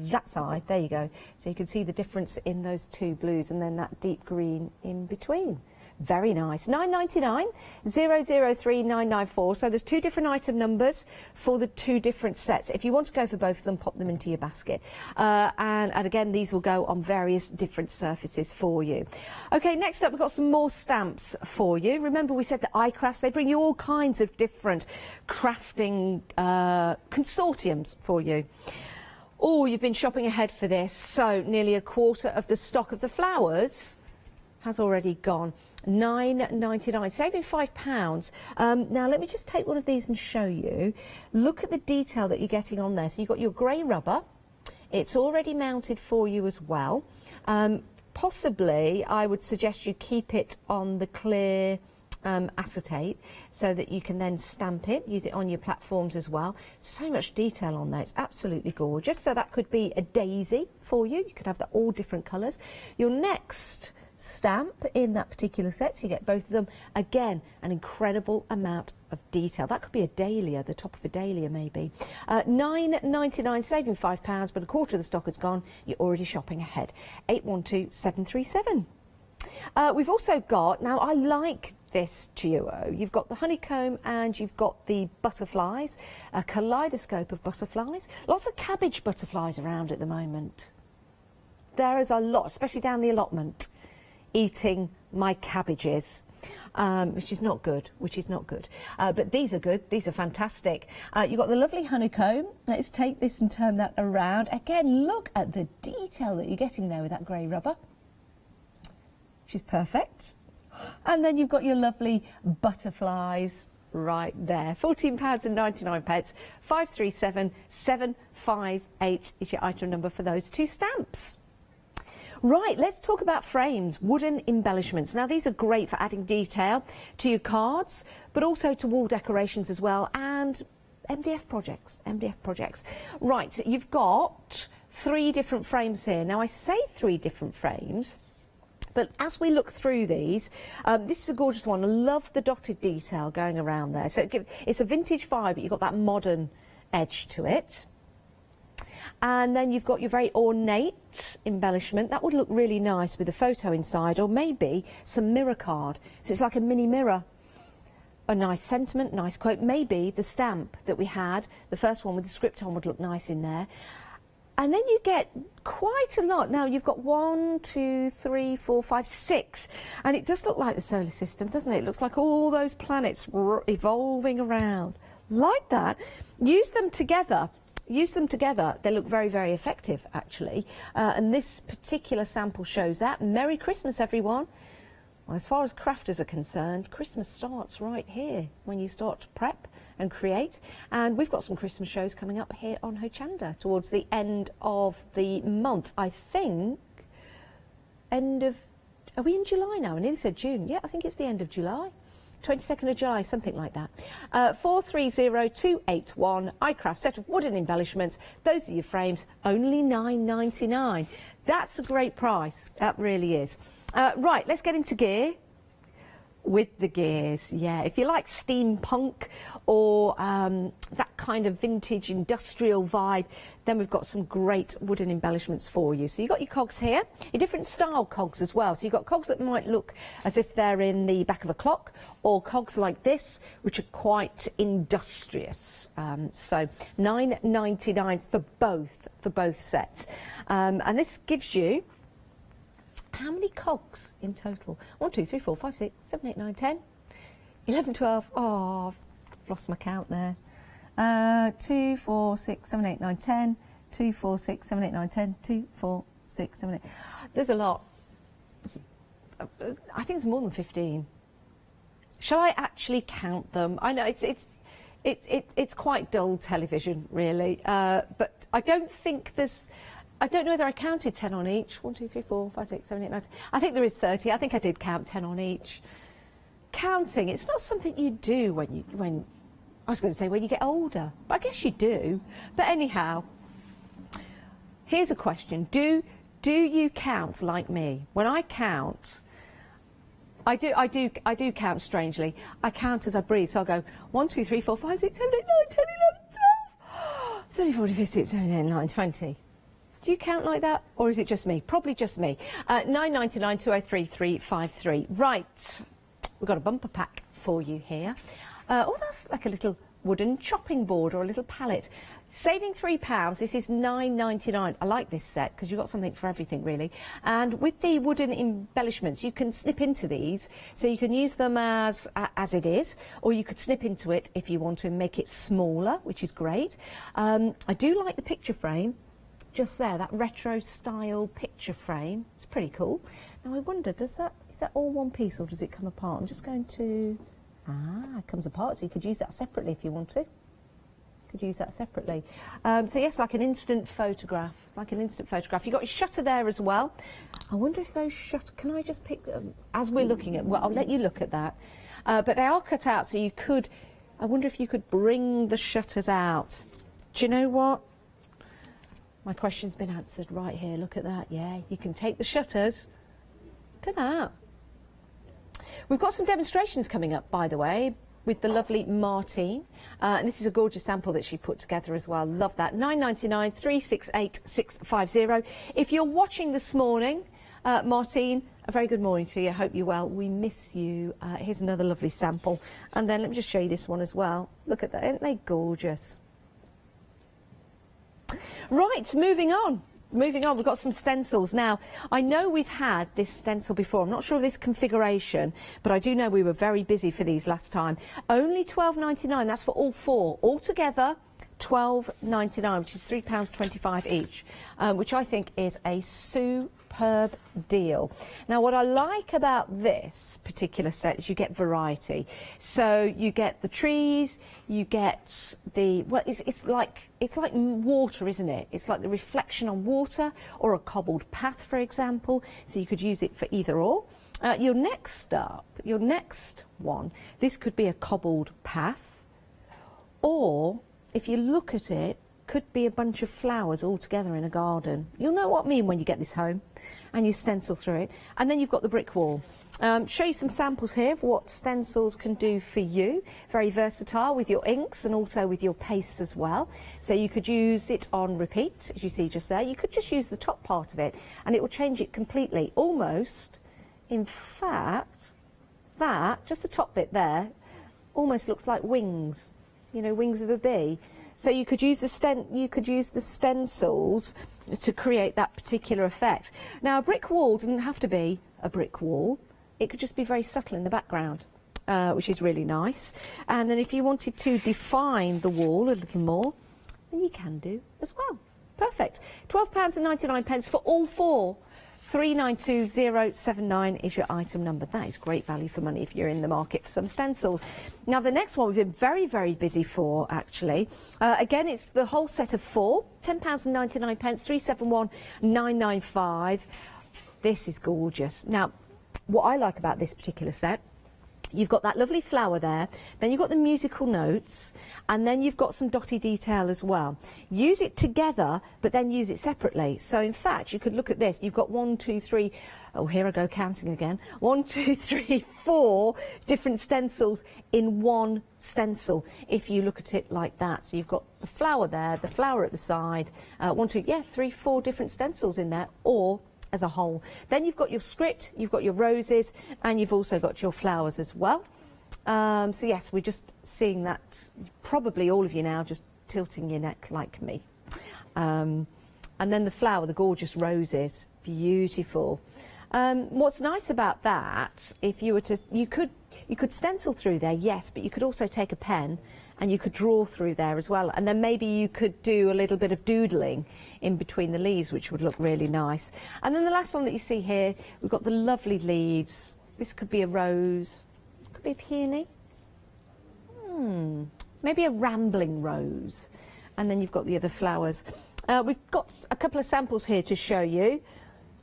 that side, there you go. So you can see the difference in those 2 blues and then that deep green in between. Very nice. £9.99, 003994. So there's 2 different item numbers for the 2 different sets. If you want to go for both of them, pop them into your basket. And again, these will go on various different surfaces for you. Okay, next up, we've got some more stamps for you. Remember, we said that iCrafts, they bring you all kinds of different crafting consortiums for you. Oh, you've been shopping ahead for this. So nearly a quarter of the stock of the flowers has already gone. £9.99, saving £5. Now let me just take one of these and show you. Look at the detail that you're getting on there. So you've got your grey rubber. It's already mounted for you as well. Possibly, I would suggest you keep it on the clear acetate so that you can then stamp it, use it on your platforms as well. So much detail on there, it's absolutely gorgeous. So that could be a daisy for you. You could have that all different colours. Your next stamp in that particular set, so you get both of them. Again, an incredible amount of detail. That could be a dahlia, the top of a dahlia maybe. £9.99, saving £5, but a quarter of the stock has gone. You're already shopping ahead. 812737. We've also got, now I like this duo. You've got the honeycomb and you've got the butterflies, a kaleidoscope of butterflies. Lots of cabbage butterflies around at the moment. There is a lot, especially down the allotment, eating my cabbages, which is not good, but these are good, these are fantastic. You've got the lovely honeycomb. Let's take this and turn that around. Again, look at the detail that you're getting there with that grey rubber, which is perfect. And then you've got your lovely butterflies right there. £14.99, 537758 is your item number for those 2 stamps. Right, let's talk about frames, wooden embellishments. Now, these are great for adding detail to your cards, but also to wall decorations as well, and MDF projects. Right, you've got 3 different frames here. Now, I say 3 different frames, but as we look through these, this is a gorgeous one. I love the dotted detail going around there. So it's a vintage vibe, but you've got that modern edge to it. And then you've got your very ornate embellishment. That would look really nice with a photo inside, or maybe some mirror card. So it's like a mini mirror. A nice sentiment, nice quote. Maybe the stamp that we had, the first one with the script on, would look nice in there. And then you get quite a lot. Now, you've got 1, 2, 3, 4, 5, 6. And it does look like the solar system, doesn't it? It looks like all those planets evolving around. Like that. Use them together. They look very, very effective, actually. And this particular sample shows that. Merry Christmas, everyone. Well, as far as crafters are concerned, Christmas starts right here when you start to prep and create. And we've got some Christmas shows coming up here on Hochanda towards the end of the month. I think are we in July now? I nearly said June. Yeah, I think it's the end of July. 22nd of July, something like that. 430281, iCraft set of wooden embellishments. Those are your frames, only £9.99. That's a great price, that really is. Right, let's get into gear. With the gears, yeah. If you like steampunk or that kind of vintage industrial vibe, then we've got some great wooden embellishments for you. So you've got your cogs here, your different style cogs as well. So you've got cogs that might look as if they're in the back of a clock, or cogs like this, which are quite industrious. So $9.99 for both sets. And this gives you, how many cogs in total? 1, 2, 3, 4, 5, 6, 7, 8, 9, 10, 11, 12. Oh, I've lost my count there. 2, 4, 6, 7, 8, 9, 10. 2, 4, 6, 7, 8, 9, 10. 2, 4, 6, 7, 8. There's a lot. I think it's more than 15. Shall I actually count them? I know it's quite dull television, really. But I don't think there's. I don't know whether I counted 10 on each. 1, 2, 3, 4, 5, 6, 7, 8, 9, 10. I think there is 30. I think I did count 10 on each. Counting, it's not something you do when I was going to say when you get older, but I guess you do. But anyhow, here's a question. Do you count like me? When I count, I do count strangely. I count as I breathe. So I'll go 1, 2, 3, 4, 5, 6, 7, 8, 9, 10, 11, 12, 13, 14, 15, 16, 17, 18, 19, 20. Do you count like that, or is it just me? Probably just me. $9.99, 203 353. Right, we've got a bumper pack for you here. Oh, that's like a little wooden chopping board or a little palette. Saving £3, this is $9.99. I like this set because you've got something for everything, really. And with the wooden embellishments, you can snip into these, so you can use them as it is, or you could snip into it if you want to and make it smaller, which is great. I do like the picture frame. Just there, that retro style picture frame. It's pretty cool. Now I wonder, is that all one piece or does it come apart? I'm just going to, it comes apart, so you could use that separately if you want to. Could use that separately. So yes, like an instant photograph, You've got your shutter there as well. I wonder if those shutter, can I just pick them as we're looking at, well, I'll let you look at that. But they are cut out, so you could, I wonder if you could bring the shutters out. Do you know what? My question's been answered right here. Look at that. Yeah, you can take the shutters. Look at that. We've got some demonstrations coming up, by the way, with the lovely Martine. And this is a gorgeous sample that she put together as well. Love that. $9.99, 368 650. If you're watching this morning, Martine, a very good morning to you. I hope you're well. We miss you. Here's another lovely sample. And then let me just show you this one as well. Look at that. Aren't they gorgeous? Right, moving on, we've got some stencils. Now, I know we've had this stencil before. I'm not sure of this configuration, but I do know we were very busy for these last time. Only $12.99, that's for all four. Altogether, $12.99, which is £3.25 each, which I think is a superb deal. Now, what I like about this particular set is you get variety. So you get the trees, you get the, well, it's like water, isn't it? It's like the reflection on water or a cobbled path, for example. So you could use it for either or. Your next one, this could be a cobbled path, or if you look at it, could be a bunch of flowers all together in a garden. You'll know what I mean when you get this home and you stencil through it. And then you've got the brick wall. Show you some samples here of what stencils can do for you. Very versatile with your inks and also with your pastes as well. So you could use it on repeat, as you see just there. You could just use the top part of it and it will change it completely. Almost, in fact, that, just the top bit there, almost looks like wings. You know, wings of a bee. So you could use the stencils to create that particular effect. Now, a brick wall doesn't have to be a brick wall. It could just be very subtle in the background, which is really nice. And then if you wanted to define the wall a little more, then you can do as well. Perfect. £12.99 for all four. 392079 is your item number. That is great value for money if you're in the market for some stencils. Now, the next one we've been very, very busy for, actually. Again, it's the whole set of four. £10.99, 371995. This is gorgeous. Now, what I like about this particular set You've got that lovely flower there, then you've got the musical notes, and then you've got some dotty detail as well. Use it together, but then use it separately. So in fact, you could look at this. You've got 1, 2, 3, oh, here I go counting again. 1, 2, 3, 4 different stencils in one stencil, if you look at it like that. So you've got the flower there, the flower at the side, 1, 2, yeah, 3, 4 different stencils in there, or as a whole. Then you've got your script, you've got your roses, and you've also got your flowers as well. So yes, we're just seeing that, probably all of you now just tilting your neck like me. And then the flower, the gorgeous roses, beautiful. What's nice about that, if you were to, you could stencil through there, yes, but you could also take a pen and you could draw through there as well, and then maybe you could do a little bit of doodling in between the leaves, which would look really nice. And then the last one that you see here, we've got the lovely leaves. This could be a rose, could be a peony, maybe a rambling rose. And then you've got the other flowers. We've got a couple of samples here to show you.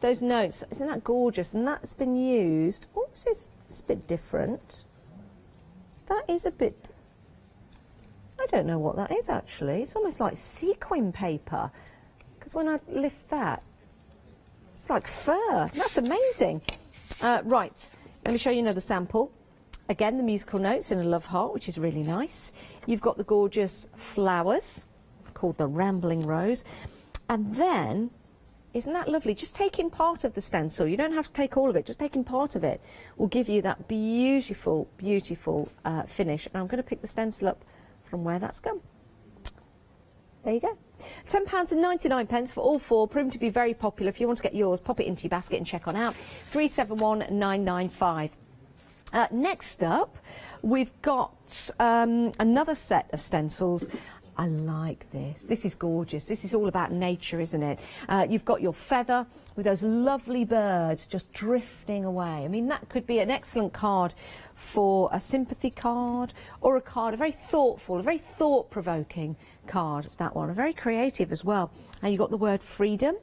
Those notes, isn't that gorgeous? And that's been used, oh, this is a bit different. That is a bit, I don't know what that is actually. It's almost like sequin paper, because when I lift that, it's like fur. That's amazing. Right, let me show you another sample. Again, the musical notes in a love heart, which is really nice. You've got the gorgeous flowers, called the Rambling Rose. And then, isn't that lovely? Just taking part of the stencil. You don't have to take all of it, just taking part of it will give you that beautiful, beautiful finish. And I'm going to pick the stencil up from where that's gone. There you go. £10.99 for all four, proving to be very popular. If you want to get yours, pop it into your basket and check on out. 371995. Next up, we've got another set of stencils. I like this. This is gorgeous. This is all about nature, isn't it? You've got your feather with those lovely birds just drifting away. I mean, that could be an excellent card for a sympathy card, or a card, a very thoughtful, a very thought-provoking card, that one. A very creative as well. And you've got the word freedom.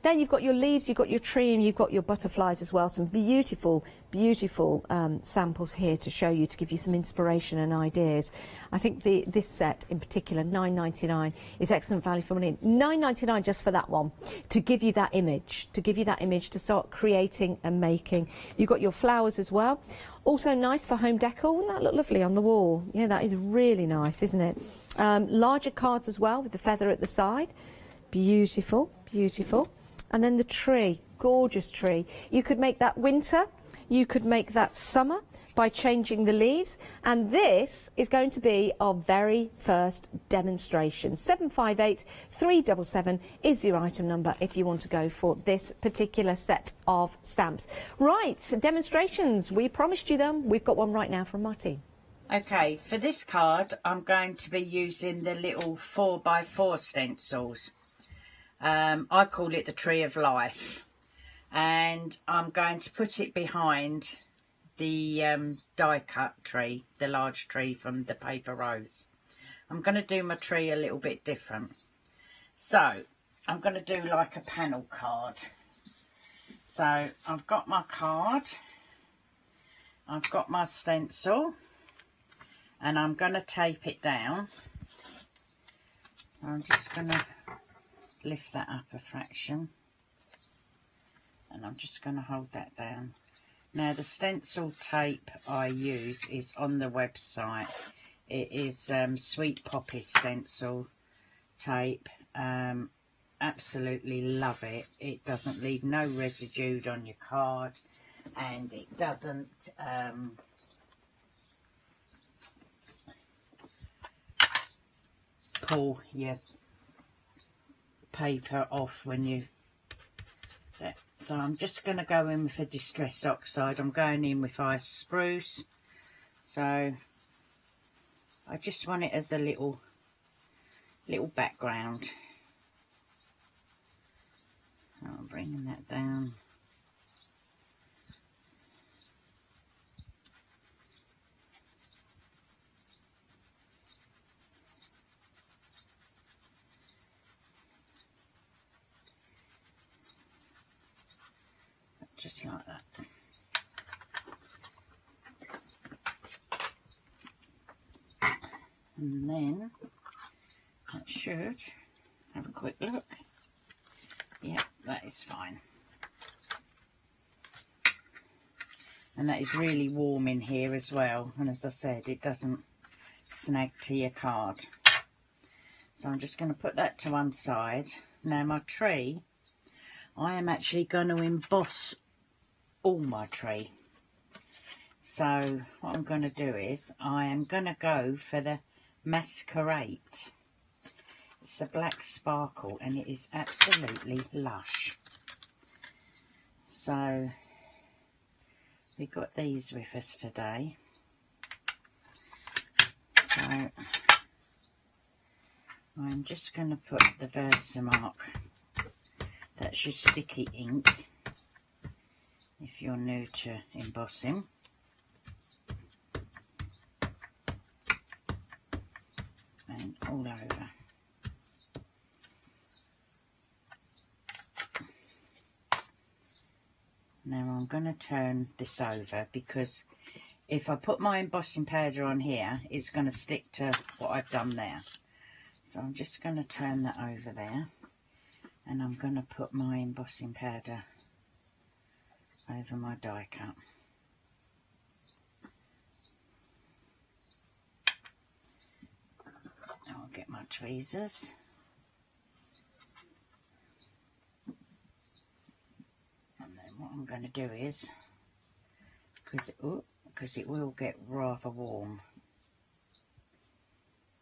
Then you've got your leaves, you've got your tree, and you've got your butterflies as well. Some beautiful, beautiful samples here to show you, to give you some inspiration and ideas. I think this set in particular, £9.99, is excellent value for money. £9.99 just for that one, to give you that image, to start creating and making. You've got your flowers as well. Also nice for home decor. Wouldn't that look lovely on the wall? Yeah, that is really nice, isn't it? Larger cards as well, with the feather at the side. Beautiful, beautiful. And then the tree, gorgeous tree. You could make that winter, you could make that summer by changing the leaves. And this is going to be our very first demonstration. 758377 is your item number if you want to go for this particular set of stamps. Right, demonstrations, we promised you them. We've got one right now from Martine. Okay, for this card, I'm going to be using the little 4x4 stencils. I call it the Tree of Life, and I'm going to put it behind the die cut tree, the large tree from the paper rose. I'm going to do my tree a little bit different. So I'm going to do like a panel card. So I've got my card, I've got my stencil, and I'm going to tape it down. I'm just going to lift that up a fraction, and I'm just going to hold that down. Now the stencil tape I use is on the website. It is Sweet Poppy stencil tape. Absolutely love it. It doesn't leave no residue on your card, and it doesn't pull your paper off when you. So I'm just going to go in with a Distress Oxide. I'm going in with Ice Spruce. So I just want it as a little background. I'm bringing that down. Just like that. And then that should have a quick look. Yeah, that is fine. And that is really warm in here as well. And as I said, it doesn't snag to your card. So I'm just going to put that to one side. Now my tree, I am actually going to emboss all my tree. So what I'm going to do is I am going to go for the Masquerade. It's a black sparkle and it is absolutely lush. So we got these with us today. So I'm just going to put the Versamark, that's your sticky ink if you're new to embossing. And all over. Now I'm going to turn this over because if I put my embossing powder on here, it's going to stick to what I've done there. So I'm just going to turn that over there and I'm going to put my embossing powder over my die cut. Now I'll get my tweezers. And then what I'm going to do is, because it will get rather warm,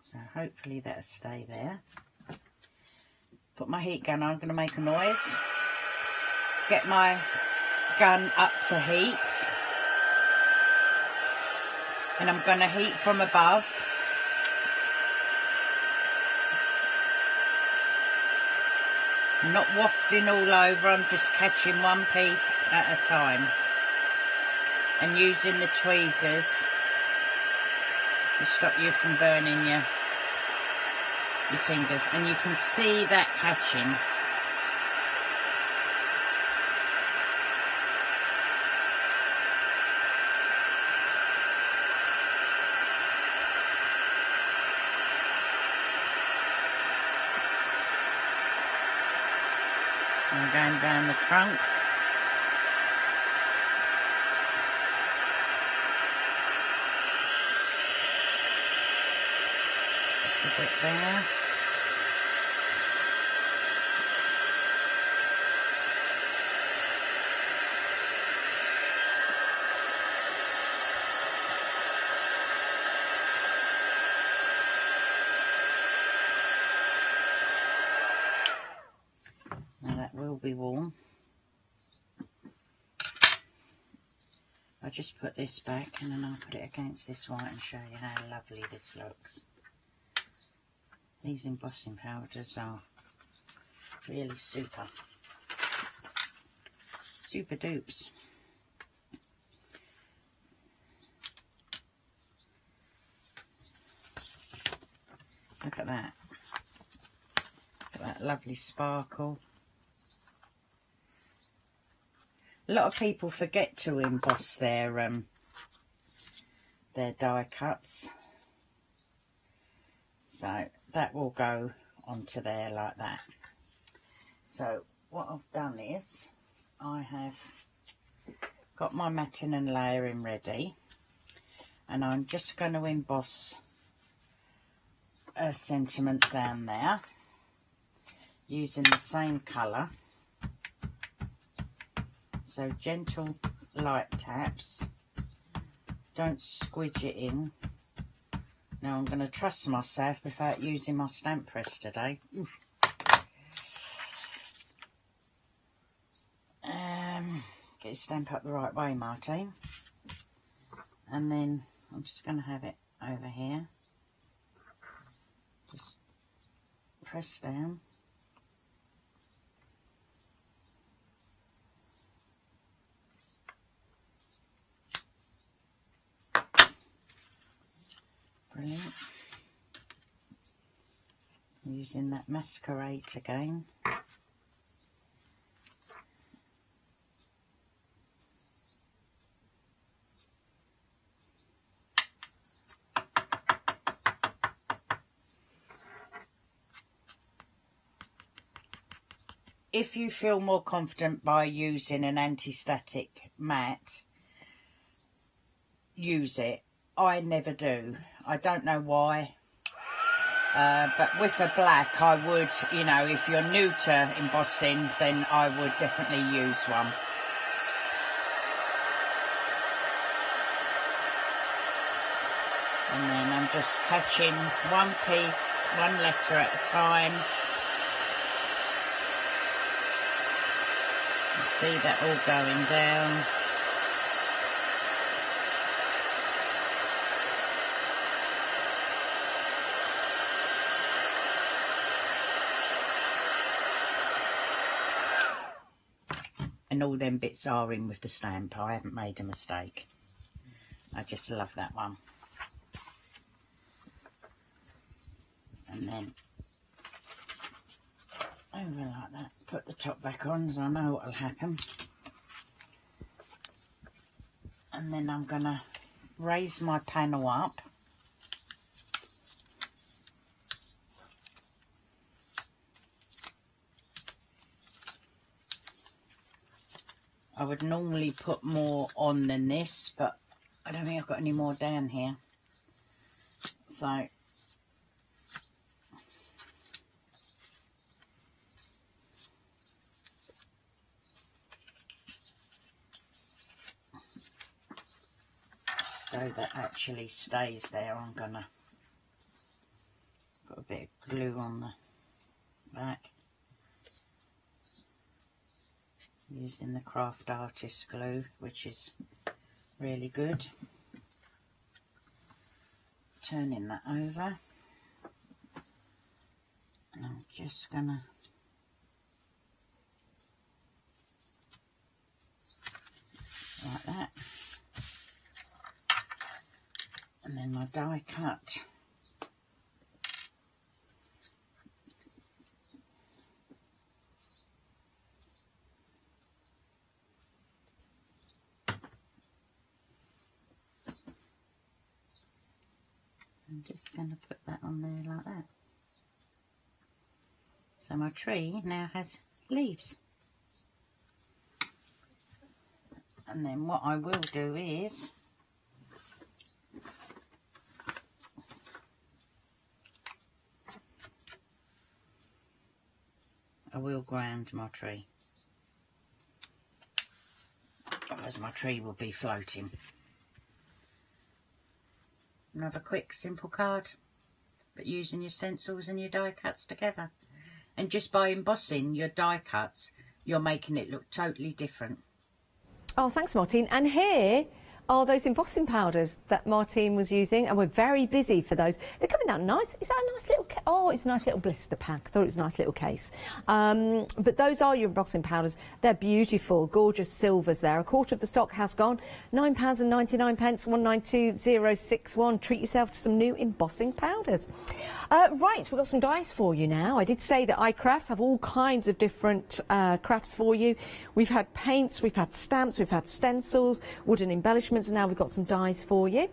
so hopefully that'll stay there. Put my heat gun on, I'm going to make a noise. Get my gun up to heat. And I'm going to heat from above. I'm not wafting all over, I'm just catching one piece at a time. And using the tweezers to stop you from burning your fingers. And you can see that catching. I'm going down the trunk. Just a bit there. Be warm. I'll just put this back and then I'll put it against this white and show you how lovely this looks. These embossing powders are really super dupes. Look at that. Look at that lovely sparkle. A lot of people forget to emboss their die cuts, so that will go onto there like that. So what I've done is I have got my matting and layering ready, and I'm just going to emboss a sentiment down there using the same colour. So gentle light taps, don't squidge it in. Now I'm going to trust myself without using my stamp press today. Get your stamp up the right way, Martine. And then I'm just going to have it over here. Just press down. Brilliant. Using that Masquerade again. if you feel more confident by using an anti-static mat, use it. I never do. I don't know why. But with a black, I would, you know, if you're new to embossing, then I would definitely use one. And then I'm just catching one piece, one letter at a time. See that all going down. And all them bits are in with the stamp. I haven't made a mistake. I just love that one. And then over like that. Put the top back on, so I know what will happen. And then I'm going to raise my panel up. I would normally put more on than this, but I don't think I've got any more down here. So that actually stays there, I'm gonna put a bit of glue on the back using the Craft Artist glue, which is really good. Turning that over, and I'm just gonna like that. And then my die cut. I'm just going to put that on there like that. So my tree now has leaves. And then what I will do is I will ground my tree, otherwise my tree will be floating. Another quick simple card, but using your stencils and your die cuts together. And just by embossing your die cuts, you're making it look totally different. Oh, thanks, Martine. And here are those embossing powders that Martine was using, and we're very busy for those. They're coming out nice. Is that a nice little oh, it's a nice little blister pack. I thought it was a nice little case. But those are your embossing powders. They're beautiful, gorgeous silvers there. A quarter of the stock has gone. £9.99, 192061. Treat yourself to some new embossing powders. Right, we've got some dies for you now. I did say that iCrafts have all kinds of different crafts for you. We've had paints, we've had stamps, we've had stencils, wooden embellishments, and now we've got some dies for you.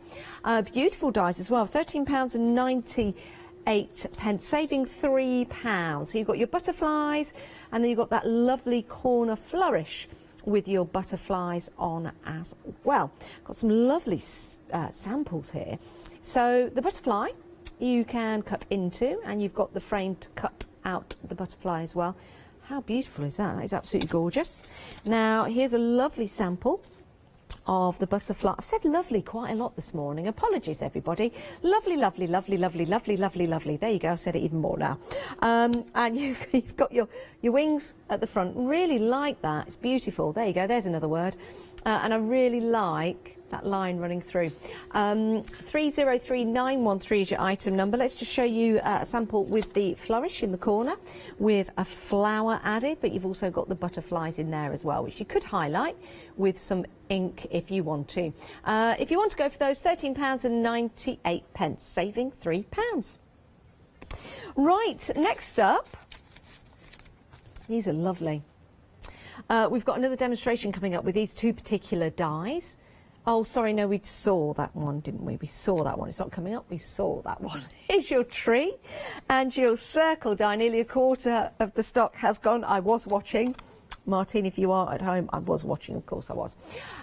Beautiful dies as well, £13.98, saving £3. So you've got your butterflies, and then you've got that lovely corner flourish with your butterflies on as well. Got some lovely samples here. So the butterfly you can cut into, and you've got the frame to cut out the butterfly as well. How beautiful is that? That is absolutely gorgeous. Now here's a lovely sample of the butterfly. I've said lovely quite a lot this morning. Apologies, everybody. Lovely, lovely, lovely, lovely, lovely, lovely, lovely. There you go. I've said it even more now. And you've got your wings at the front. Really like that. It's beautiful. There you go. There's another word. And I really like that line running through. 303913 is your item number. Let's just show you a sample with the flourish in the corner with a flower added, but you've also got the butterflies in there as well, which you could highlight with some ink if you want to. If you want to go for those, £13.98, saving £3. Right, next up, these are lovely. We've got another demonstration coming up with these two particular dies. Oh, sorry, no, we saw that one, didn't we? We saw that one. It's not coming up. We saw that one. Here's your tree and your circle, Di. Nearly a quarter of the stock has gone. I was watching. Martine, if you are at home, I was watching, of course I was.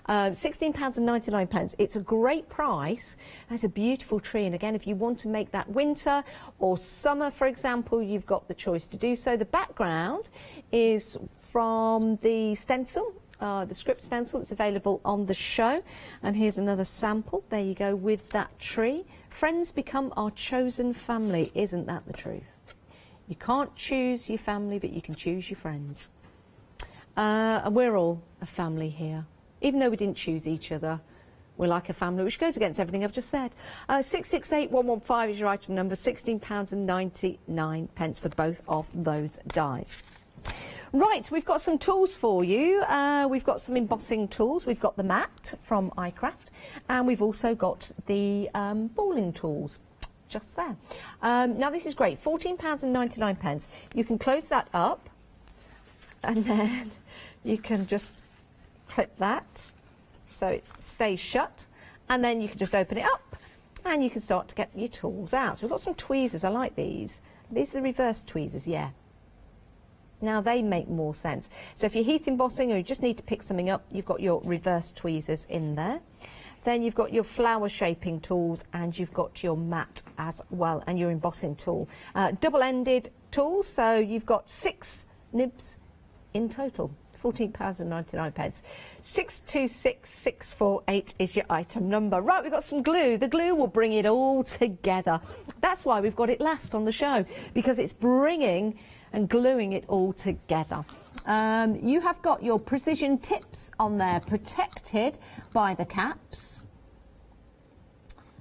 £16.99. It's a great price. That's a beautiful tree. And again, if you want to make that winter or summer, for example, you've got the choice to do so. The background is from the stencil. The script stencil that's available on the show. And here's another sample. There you go with that tree. Friends become our chosen family. Isn't that the truth? You can't choose your family, but you can choose your friends. And we're all a family here. Even though we didn't choose each other, we're like a family, which goes against everything I've just said. 668115 is your item number, £16.99 for both of those dies. Right, we've got some tools for you. We've got some embossing tools. We've got the mat from iCraft, and we've also got the balling tools just there. Now this is great, £14.99. You can close that up, and then you can just clip that so it stays shut, and then you can just open it up and you can start to get your tools out. So we've got some tweezers. I like these. These are the reverse tweezers, yeah. Now they make more sense. So if you're heat embossing or you just need to pick something up, you've got your reverse tweezers in there. Then you've got your flower shaping tools, and you've got your mat as well, and your embossing tool. Double-ended tools, so you've got 6 nibs in total. £14.99. 626648 is your item number. Right, we've got some glue. The glue will bring it all together. That's why we've got it last on the show, because it's bringing and gluing it all together. You have got your precision tips on there, protected by the caps.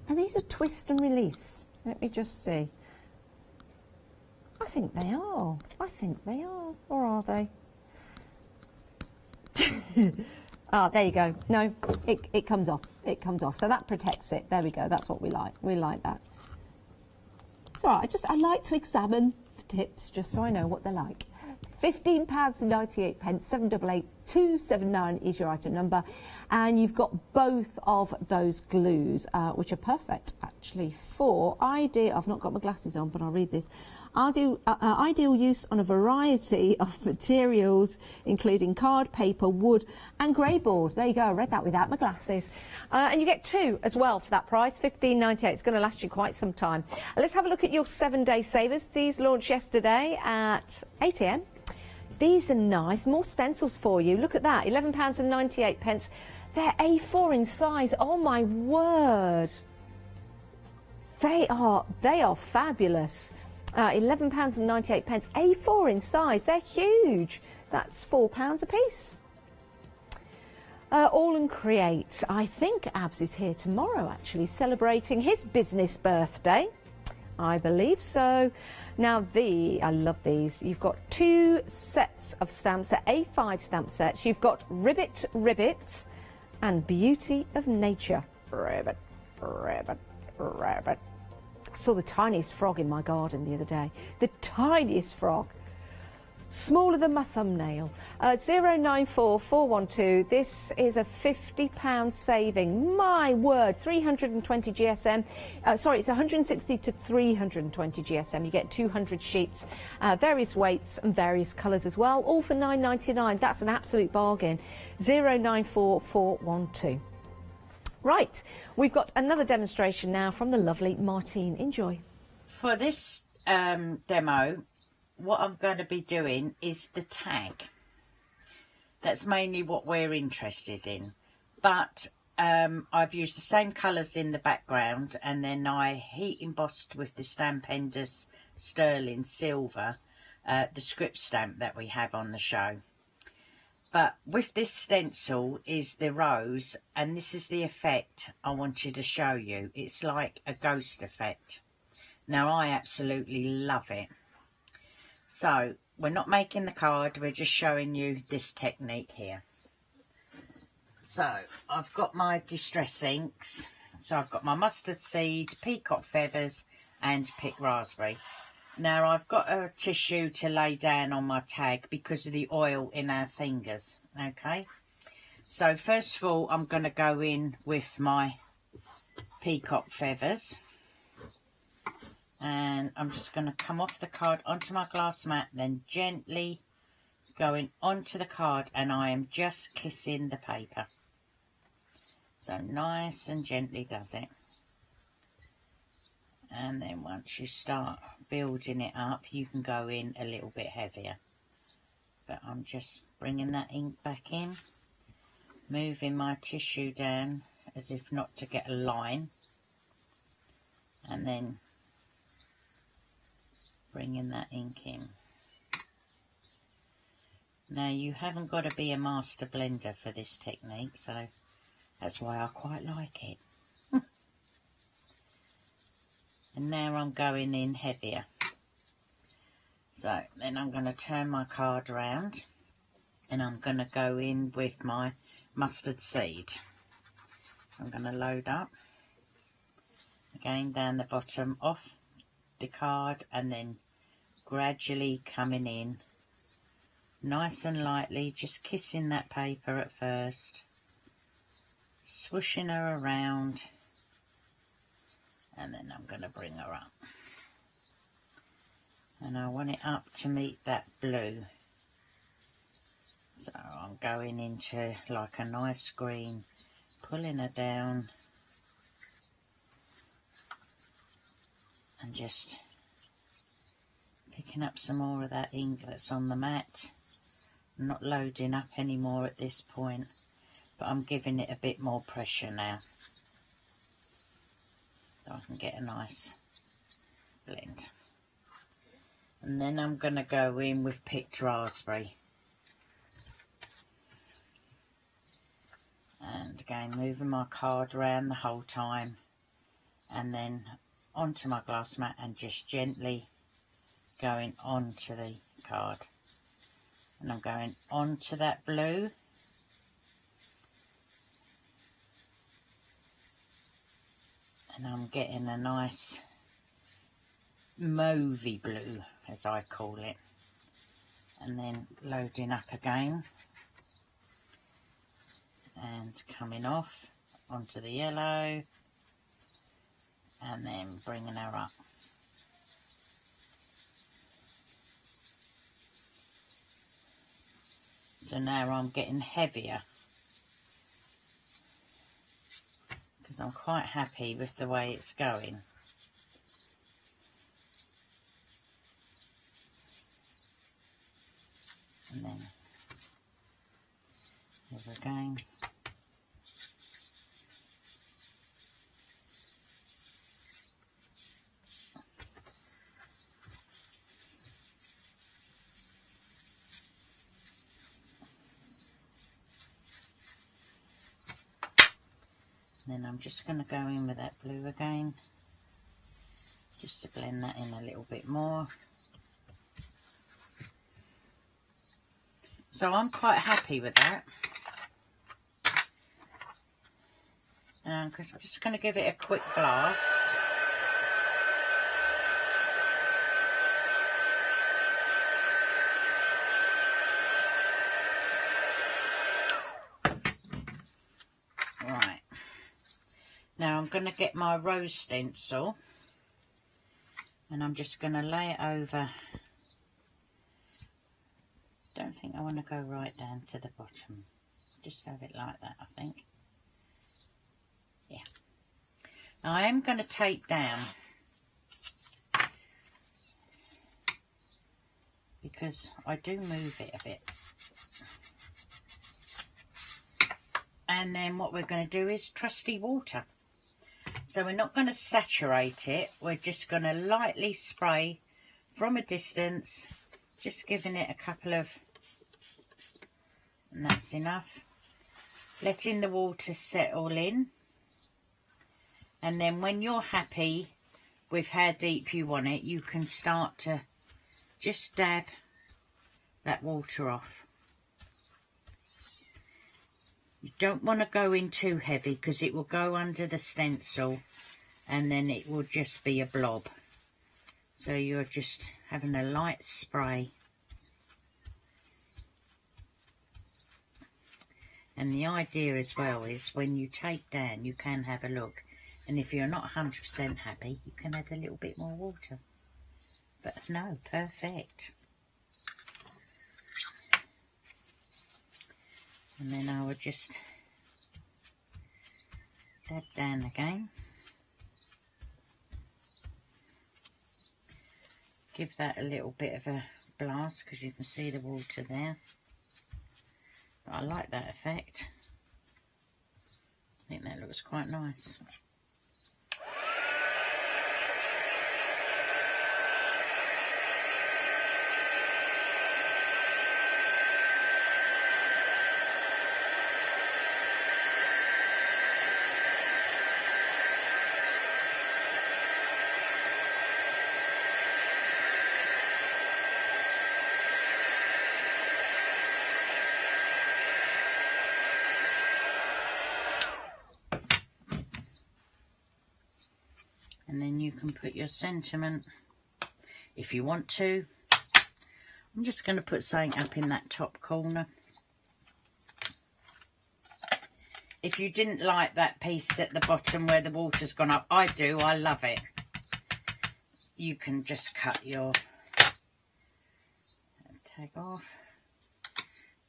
And these are twist and release. Let me just see. I think they are. I think they are. Or are they? Ah, there you go. No, it comes off. It comes off. So that protects it. There we go. That's what we like. We like that. It's all right. I like to examine the tips just so I know what they're like. £15.98, 788279 is your item number, and you've got both of those glues, which are perfect actually for ideal. I've not got my glasses on, but I'll read this. Ideal use on a variety of materials, including card, paper, wood, and grey board. There you go. I read that without my glasses, and you get 2 as well for that price. £15.98. It's going to last you quite some time. Let's have a look at your 7-day savers. These launched yesterday at 8 AM. These are nice, more stencils for you. Look at that, £11.98. They're A4 in size. Oh my word. They are fabulous. £11.98, A4 in size. They're huge. That's £4 a piece. All and Create. I think Abs is here tomorrow, actually, celebrating his business birthday. I believe so. Now I love these. You've got 2 sets of stamps, they're A5 stamp sets. You've got Ribbit, Ribbit, and Beauty of Nature. Ribbit, Ribbit, Ribbit. I saw the tiniest frog in my garden the other day. The tiniest frog. Smaller than my thumbnail. 094412. This is a £50 saving. My word, 320 GSM. Sorry, it's 160 to 320 GSM. You get 200 sheets, various weights and various colours as well, all for £9.99. That's an absolute bargain. 094412. Right, we've got another demonstration now from the lovely Martine. Enjoy. For this demo, what I'm going to be doing is the tag. That's mainly what we're interested in. But I've used the same colours in the background, and then I heat embossed with the Stampenders Sterling Silver, the script stamp that we have on the show. But with this stencil is the rose, and this is the effect I wanted to show you. It's like a ghost effect. Now, I absolutely love it. So, we're not making the card, we're just showing you this technique here. So, I've got my distress inks. So, I've got my mustard seed, peacock feathers, and pick raspberry. Now, I've got a tissue to lay down on my tag because of the oil in our fingers, okay? So first of all, I'm going to go in with my peacock feathers. And I'm just going to come off the card onto my glass mat, then gently going onto the card, and I am just kissing the paper. So nice and gently does it. And then once you start building it up, you can go in a little bit heavier. But I'm just bringing that ink back in, moving my tissue down as if not to get a line, and then bringing that ink in. Now you haven't got to be a master blender for this technique, so that's why I quite like it. And now I'm going in heavier. So then I'm going to turn my card around and I'm going to go in with my mustard seed. I'm going to load up again down the bottom off the card, and then gradually coming in nice and lightly, just kissing that paper at first, swooshing her around, and then I'm going to bring her up. And I want it up to meet that blue. So I'm going into like a nice green, pulling her down and just picking up some more of that ink that's on the mat. I'm not loading up anymore at this point, but I'm giving it a bit more pressure now, so I can get a nice blend. And then I'm going to go in with picked raspberry. And again, moving my card around the whole time, and then onto my glass mat and just gently going onto the card. And I'm going onto that blue. And I'm getting a nice mauvey blue, as I call it. And then loading up again. And coming off onto the yellow. And then bringing her up. So now I'm getting heavier, because I'm quite happy with the way it's going. And then here again. Then I'm just going to go in with that blue again, just to blend that in a little bit more. So I'm quite happy with that. And I'm just going to give it a quick blast. Now I'm going to get my rose stencil, and I'm just going to lay it over. Don't think I want to go right down to the bottom. Just have it like that, I think. Yeah. Now I am going to tape down, because I do move it a bit. And then what we're going to do is trusty water. So we're not going to saturate it, we're just going to lightly spray from a distance, just giving it a couple of, and that's enough. Letting the water settle in, and then when you're happy with how deep you want it, you can start to just dab that water off. You don't want to go in too heavy, because it will go under the stencil and then it will just be a blob. So you're just having a light spray. And the idea as well is when you take down, you can have a look. And if you're not 100% happy, you can add a little bit more water. But no, perfect. And then I would just dab down again. Give that a little bit of a blast because you can see the water there. But I like that effect. I think that looks quite nice. And then you can put your sentiment if you want to. I'm just going to put something up in that top corner. If you didn't like that piece at the bottom where the water's gone up, I do, I love it. You can just cut your tag off.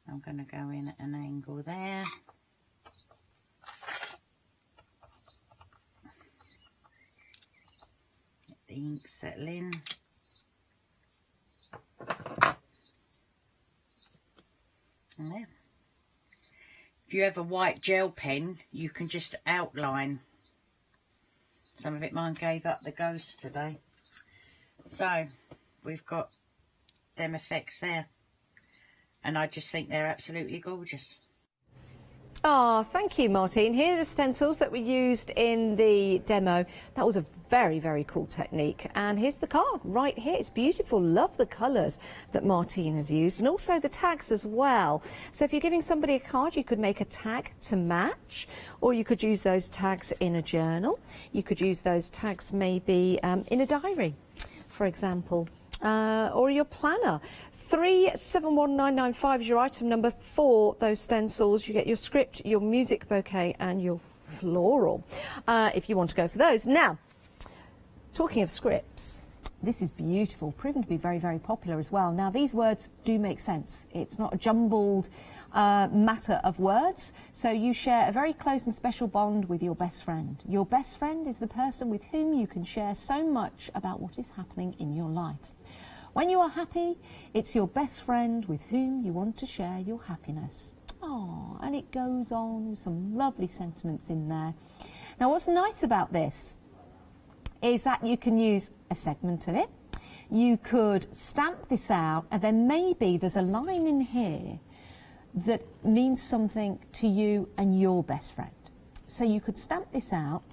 I'm going to go in at an angle there. The ink settle in. And there. If you have a white gel pen, you can just outline. Some of it mine gave up the ghost today. So we've got them effects there. And I just think they're absolutely gorgeous. Ah, thank you, Martine. Here are stencils that were used in the demo. That was a very, very cool technique. And here's the card right here. It's beautiful. Love the colours that Martine has used, and also the tags as well. So if you're giving somebody a card, you could make a tag to match, or you could use those tags in a journal. You could use those tags maybe in a diary, for example, or your planner. 371995 is your item number for those stencils. You get your script, your music bouquet and your floral if you want to go for those. Now, talking of scripts, this is beautiful, proven to be very, very popular as well. Now, these words do make sense. It's not a jumbled matter of words. So you share a very close and special bond with your best friend. Your best friend is the person with whom you can share so much about what is happening in your life. When you are happy, it's your best friend with whom you want to share your happiness. Oh, and it goes on with some lovely sentiments in there. Now, what's nice about this is that you can use a segment of it. You could stamp this out, and then maybe there's a line in here that means something to you and your best friend. So you could stamp this out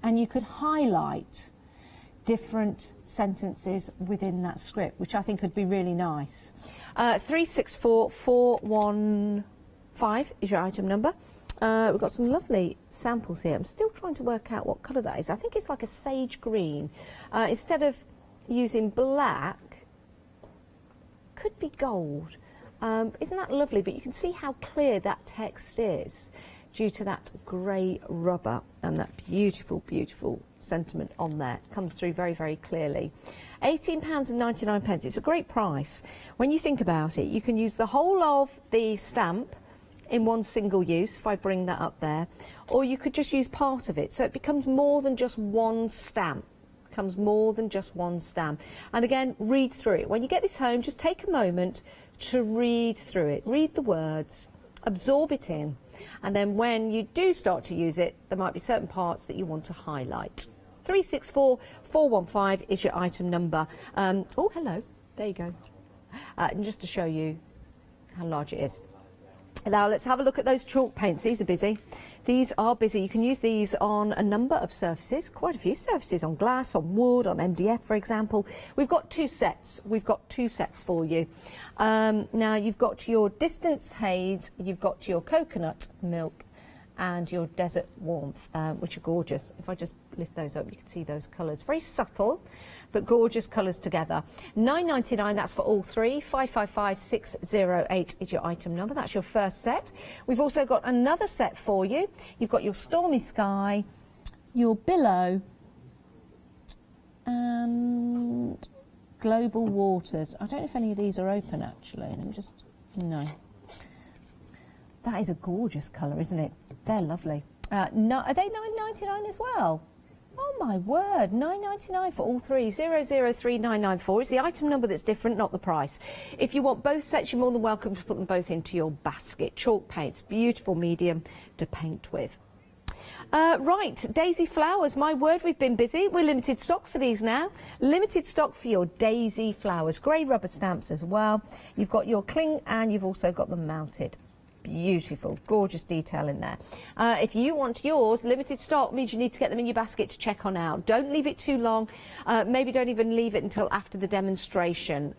and you could highlight different sentences within that script, which I think would be really nice. 364415 is your item number. We've got some lovely samples here. I'm still trying to work out what colour that is. I think it's like a sage green. Instead of using black, could be gold. Isn't that lovely? But you can see how clear that text is due to that grey rubber and that beautiful, beautiful sentiment on there. It comes through very, very clearly. £18.99. It's a great price. When you think about it, you can use the whole of the stamp in one single use, if I bring that up there, or you could just use part of it. So it becomes more than just one stamp. It becomes more than just one stamp. And again, read through it. When you get this home, just take a moment to read through it. Read the words. Absorb it in, and then when you do start to use it, there might be certain parts that you want to highlight. 364415 is your item number. Oh, hello, there you go. And just to show you how large it is. Now let's have a look at those chalk paints. These are busy. These are busy. You can use these on a number of surfaces, quite a few surfaces, on glass, on wood, on MDF, for example. We've got two sets. We've got two sets for you. Now you've got your Distance Haze, you've got your Coconut Milk, and your desert warmth, which are gorgeous. If I just lift those up, you can see those colours. Very subtle, but gorgeous colours together. £9.99, that's for all three. 555608 is your item number. That's your first set. We've also got another set for you. You've got your Stormy Sky, your Billow, and Global Waters. I don't know if any of these are open, actually. Let me just... No. That is a gorgeous colour, isn't it? They're lovely. No, are they £9.99 as well? Oh my word, £9.99 for all three. 003994 is the item number that's different, not the price. If you want both sets, you're more than welcome to put them both into your basket. Chalk paints, beautiful medium to paint with. Right, daisy flowers, my word, we've been busy. We're limited stock for these now. Limited stock for your daisy flowers. Grey rubber stamps as well. You've got your cling and you've also got them mounted. Beautiful, gorgeous detail in there. If you want yours, limited stock means you need to get them in your basket to check on out. Don't leave it too long. Maybe don't even leave it until after the demonstration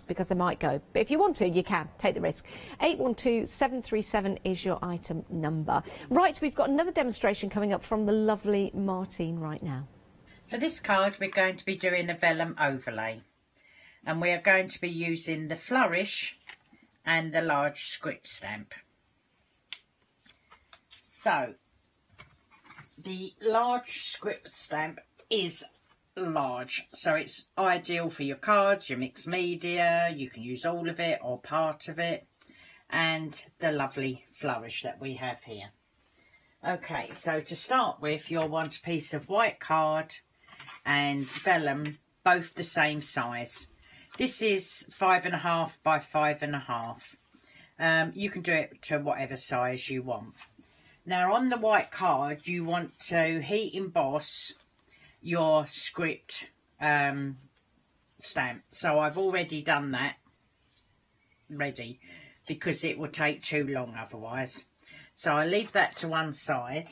because they might go. But if you want to, you can. Take the risk. 812737 is your item number. Right, we've got another demonstration coming up from the lovely Martine right now. For this card, we're going to be doing a vellum overlay. And we are going to be using the Flourish and the large script stamp. So the large script stamp is large, so it's ideal for your cards, your mixed media. You can use all of it or part of it, and the lovely flourish that we have here. Okay, so to start with, you'll want a piece of white card and vellum, both the same size. This is 5.5 by 5.5. You can do it to whatever size you want. Now on the white card, you want to heat emboss your script stamp. So I've already done that ready because it will take too long otherwise. So I leave that to one side.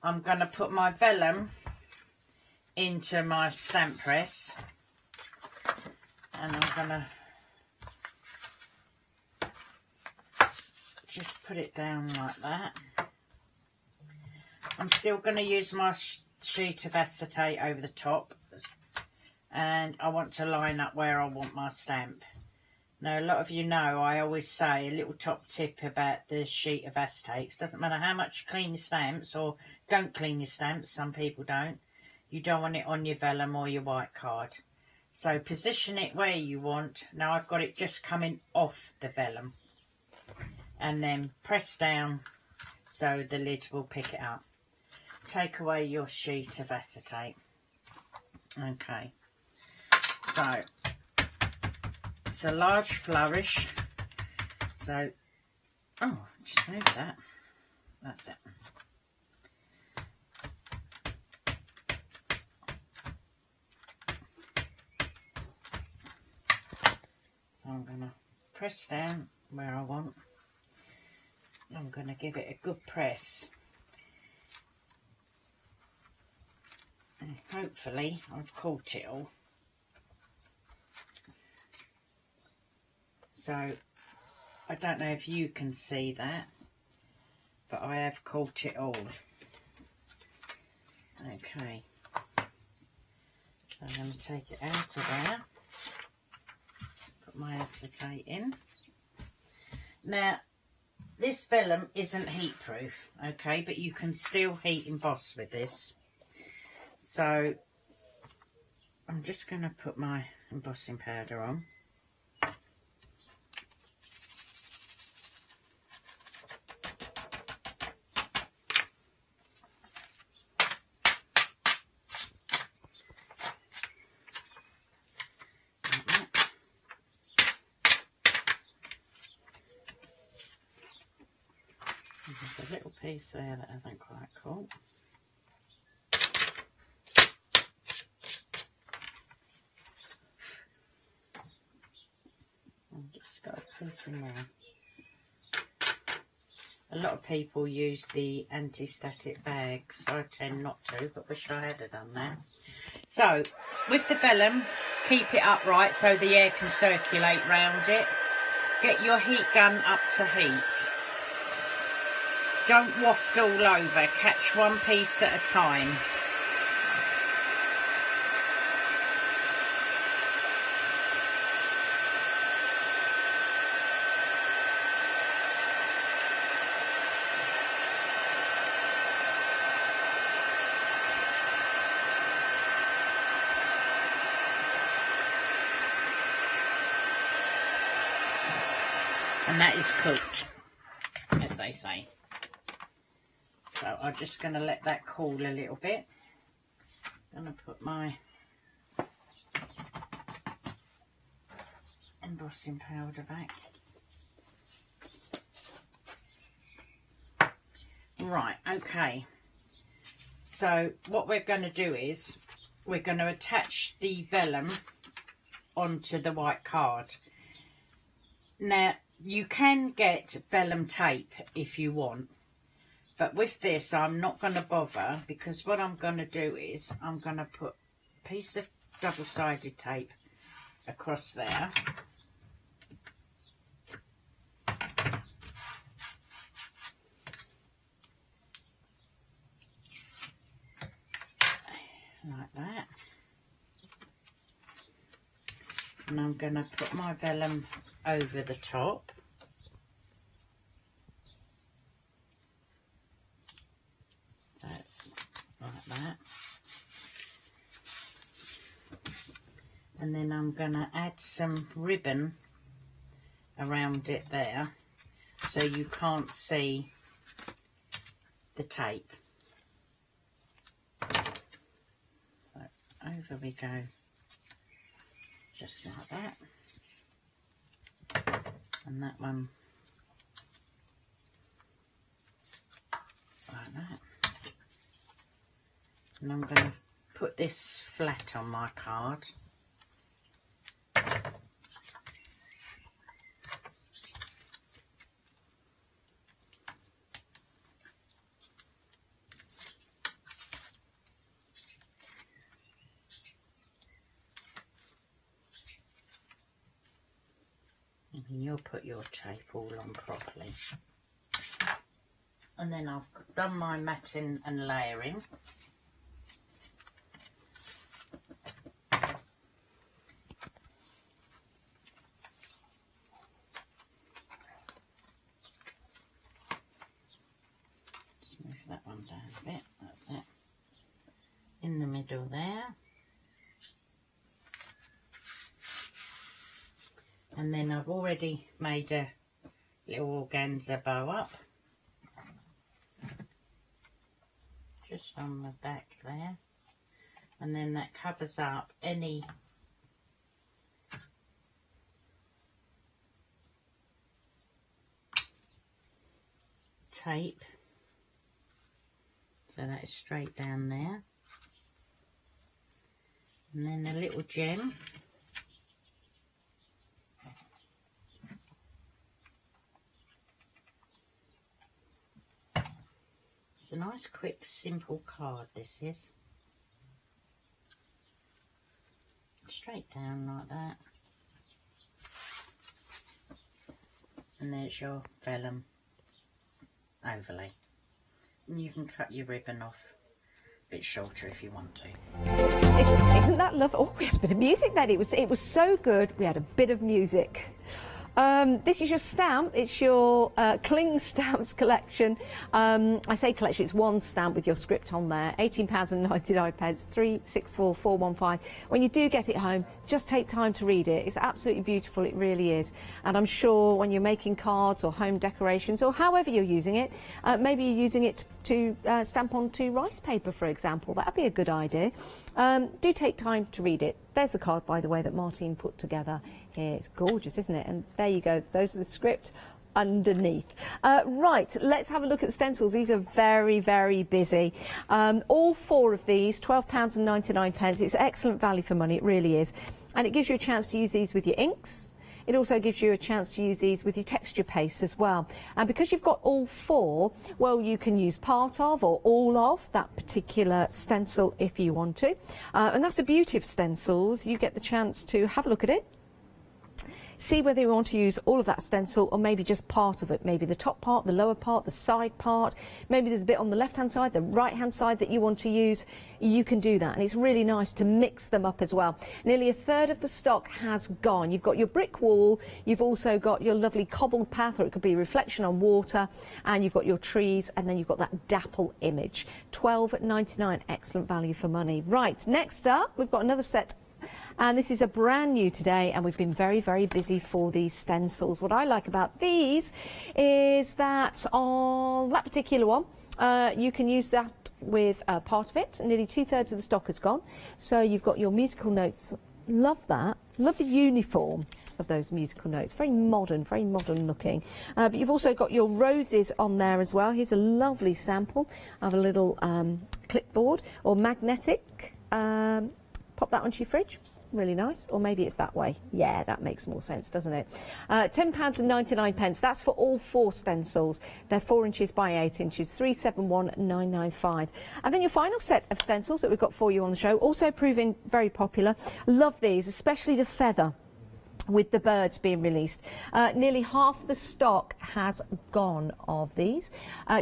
I'm going to put my vellum into my stamp press. And I'm going to just put it down like that. I'm still going to use my sheet of acetate over the top. And I want to line up where I want my stamp. Now, a lot of you know I always say a little top tip about the sheet of acetate. It doesn't matter how much you clean your stamps or don't clean your stamps. Some people don't. You don't want it on your vellum or your white card. So position it where you want. Now I've got it just coming off the vellum. And then press down so the lid will pick it up. Take away your sheet of acetate. Okay. So it's a large flourish. So, oh, just move that. That's it. So I'm going to press down where I want. I'm going to give it a good press. And hopefully I've caught it all. So I don't know if you can see that, but I have caught it all. Okay. So I'm going to take it out of there. Put my acetate in. Now, this vellum isn't heat proof, okay, but you can still heat emboss with this. So I'm just going to put my embossing powder on. There's a little piece there that hasn't quite caught. I've just got a piece in there. A lot of people use the anti-static bags. I tend not to, but wish I had done that. So, with the vellum, keep it upright so the air can circulate round it. Get your heat gun up to heat. don't waft all over, catch one piece at a time. And that is cooked, as they say. So I'm just going to let that cool a little bit. I'm going to put my embossing powder back. Right, okay. So what we're going to do is we're going to attach the vellum onto the white card. Now, you can get vellum tape if you want, but with this I'm not going to bother, because what I'm going to do is I'm going to put a piece of double-sided tape across there. Like that. And I'm going to put my vellum over the top. That's like that. And then I'm going to add some ribbon around it there, so you can't see the tape. So over we go, just like that. And that one like that. And I'm going to put this flat on my card. And you'll put your tape all on properly. And then I've done my matting and layering. Just move that one down a bit, that's it. In the middle there. And then I've already made a little organza bow up, just on the back there, and then that covers up any tape, so that is straight down there, and then a little gem. It's a nice, quick, simple card, this is. Straight down like that. And there's your vellum overlay. And you can cut your ribbon off a bit shorter if you want to. Isn't that lovely? Oh, we had a bit of music then. It was so good. We had a bit of music. This is your stamp. It's your Kling Stamps collection. I say collection, it's one stamp with your script on there. £18.99, 364415. When you do get it home, just take time to read it. It's absolutely beautiful, it really is. And I'm sure when you're making cards or home decorations or however you're using it, maybe you're using it to stamp onto rice paper, for example. That'd be a good idea. Do take time to read it. There's the card, by the way, that Martine put together here. It's gorgeous, isn't it? And there you go. Those are the script underneath. Right, let's have a look at the stencils. These are very, very busy. All four of these, £12.99. It's excellent value for money, it really is. And it gives you a chance to use these with your inks. It also gives you a chance to use these with your texture paste as well. And because you've got all four, well, you can use part of or all of that particular stencil if you want to. And that's the beauty of stencils. You get the chance to have a look at it, See whether you want to use all of that stencil or maybe just part of it, maybe the top part, the lower part, the side part, maybe there's a bit on the left hand side, the right hand side that you want to use. You can do that, and it's really nice to mix them up as well. Nearly a third of the stock has gone. You've got your brick wall, you've also got your lovely cobbled path, or it could be reflection on water, and you've got your trees, and then you've got that dapple image. £12.99, excellent value for money. Right, next up we've got another set, and this is a brand new today, and we've been very, very busy for these stencils. What I like about these is that on that particular one, you can use that with part of it. Nearly 2/3 of the stock has gone. So you've got your musical notes. Love that. Love the uniform of those musical notes. Very modern looking. But you've also got your roses on there as well. Here's a lovely sample of a little clipboard or magnetic. Pop that onto your fridge. Really nice. Or maybe it's that way. Yeah, that makes more sense, doesn't it? £10.99. That's for all 4 stencils. They're 4 inches by 8 inches. 371,995. And then your final set of stencils that we've got for you on the show, also proving very popular. Love these, especially the feather with the birds being released. Nearly half the stock has gone of these.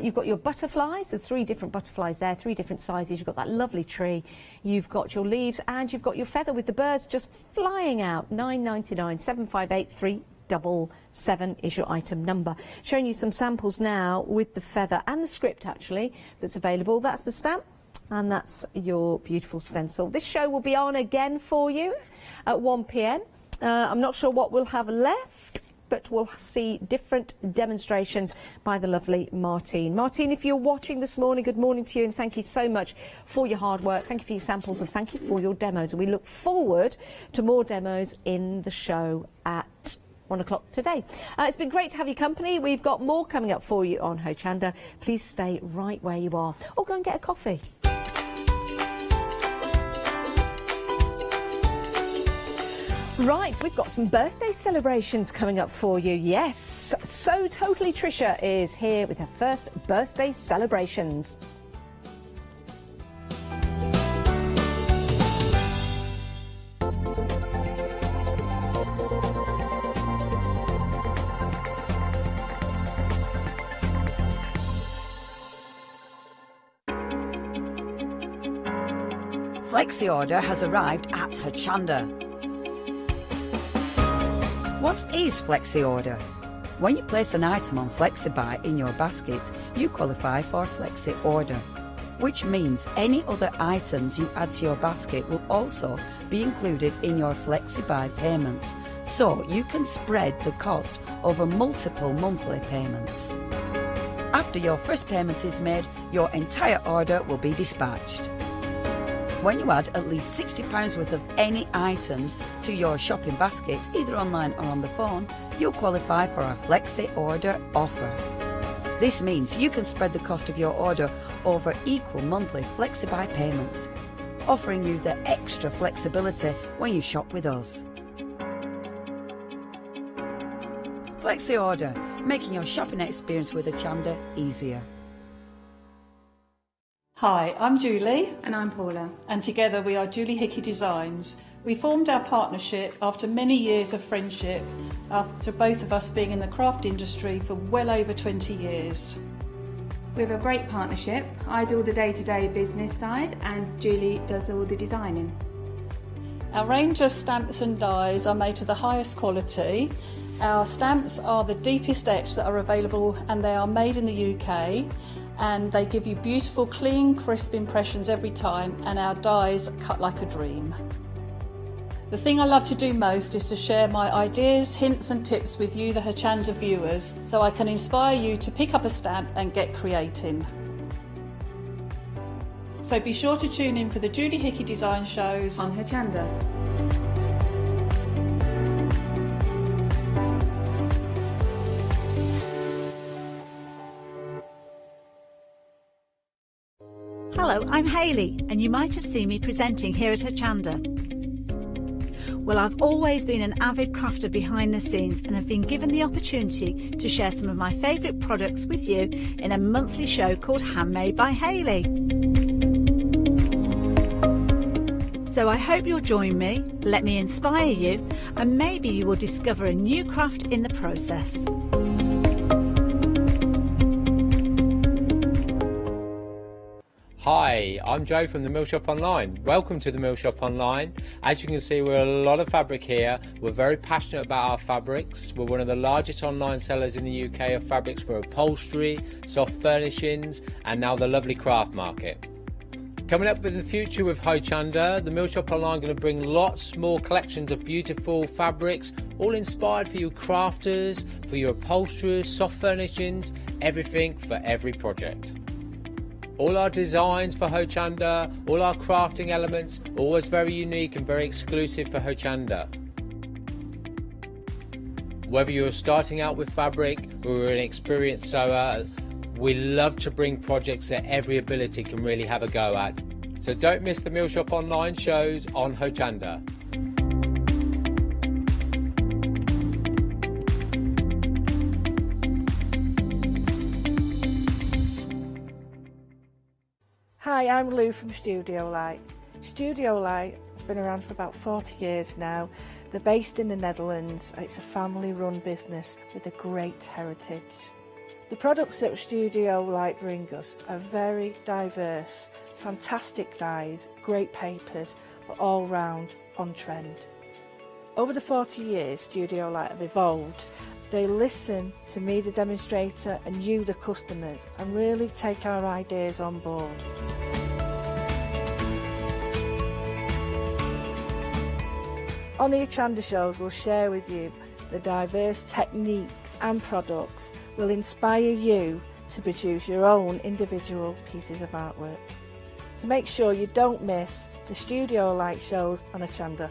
You've got your butterflies, the 3 different butterflies there, 3 different sizes. You've got that lovely tree, you've got your leaves, and you've got your feather with the birds just flying out. £9.99, 758 377 is your item number. Showing you some samples now with the feather and the script actually that's available. That's the stamp. And that's your beautiful stencil. This show will be on again for you at 1 p.m. I'm not sure what we'll have left, but we'll see different demonstrations by the lovely Martine. Martine, if you're watching this morning, good morning to you, and thank you so much for your hard work. Thank you for your samples, and thank you for your demos. And we look forward to more demos in the show at 1 o'clock today. It's been great to have your company. We've got more coming up for you on Hochanda. Please stay right where you are, or go and get a coffee. Right, we've got some birthday celebrations coming up for you. Yes, So Totally Trisha is here with her first birthday celebrations. Flexi order has arrived at Hochanda. What is Flexi order? When you place an item on FlexiBuy in your basket, you qualify for Flexi order, which means any other items you add to your basket will also be included in your FlexiBuy payments, so you can spread the cost over multiple monthly payments. After your first payment is made, your entire order will be dispatched. When you add at least £60 worth of any items to your shopping basket, either online or on the phone, you'll qualify for our Flexi Order offer. This means you can spread the cost of your order over equal monthly FlexiBuy payments, offering you the extra flexibility when you shop with us. Flexi Order, making your shopping experience with Hochanda easier. Hi, I'm Julie. And I'm Paula. And together we are Julie Hickey Designs. We formed our partnership after many years of friendship, after both of us being in the craft industry for well over 20 years. We have a great partnership. I do all the day-to-day business side and Julie does all the designing. Our range of stamps and dies are made to the highest quality. Our stamps are the deepest etch that are available, and they are made in the UK. And they give you beautiful, clean, crisp impressions every time, and our dies cut like a dream. The thing I love to do most is to share my ideas, hints and tips with you, the Hochanda viewers, so I can inspire you to pick up a stamp and get creating. So be sure to tune in for the Julie Hickey Design shows on Hochanda. Hello, I'm Hayley, and you might have seen me presenting here at Hochanda. Well, I've always been an avid crafter behind the scenes and have been given the opportunity to share some of my favourite products with you in a monthly show called Handmade by Hayley. So I hope you'll join me, let me inspire you, and maybe you will discover a new craft in the process. Hi, I'm Joe from the Mill Shop Online. Welcome to the Mill Shop Online. As you can see, we're a lot of fabric here. We're very passionate about our fabrics. We're one of the largest online sellers in the UK of fabrics for upholstery, soft furnishings, and now the lovely craft market. Coming up in the future with Hochanda, the Mill Shop Online are going to bring lots more collections of beautiful fabrics, all inspired for you crafters, for your upholsterers, soft furnishings, everything for every project. All our designs for Hochanda, all our crafting elements, always very unique and very exclusive for Hochanda. Whether you're starting out with fabric or an experienced sewer, we love to bring projects that every ability can really have a go at. So don't miss the Mill Shop Online shows on Hochanda. Hi, I'm Lou from Studio Light. Studio Light has been around for about 40 years now. They're based in the Netherlands. It's a family-run business with a great heritage. The products that Studio Light bring us are very diverse, fantastic dyes, great papers, but all round on trend. Over the 40 years Studio Light have evolved. They listen to me, the demonstrator, and you, the customers, and really take our ideas on board. On the Hochanda shows, we'll share with you the diverse techniques and products will inspire you to produce your own individual pieces of artwork. So make sure you don't miss the Studio Light shows on Hochanda.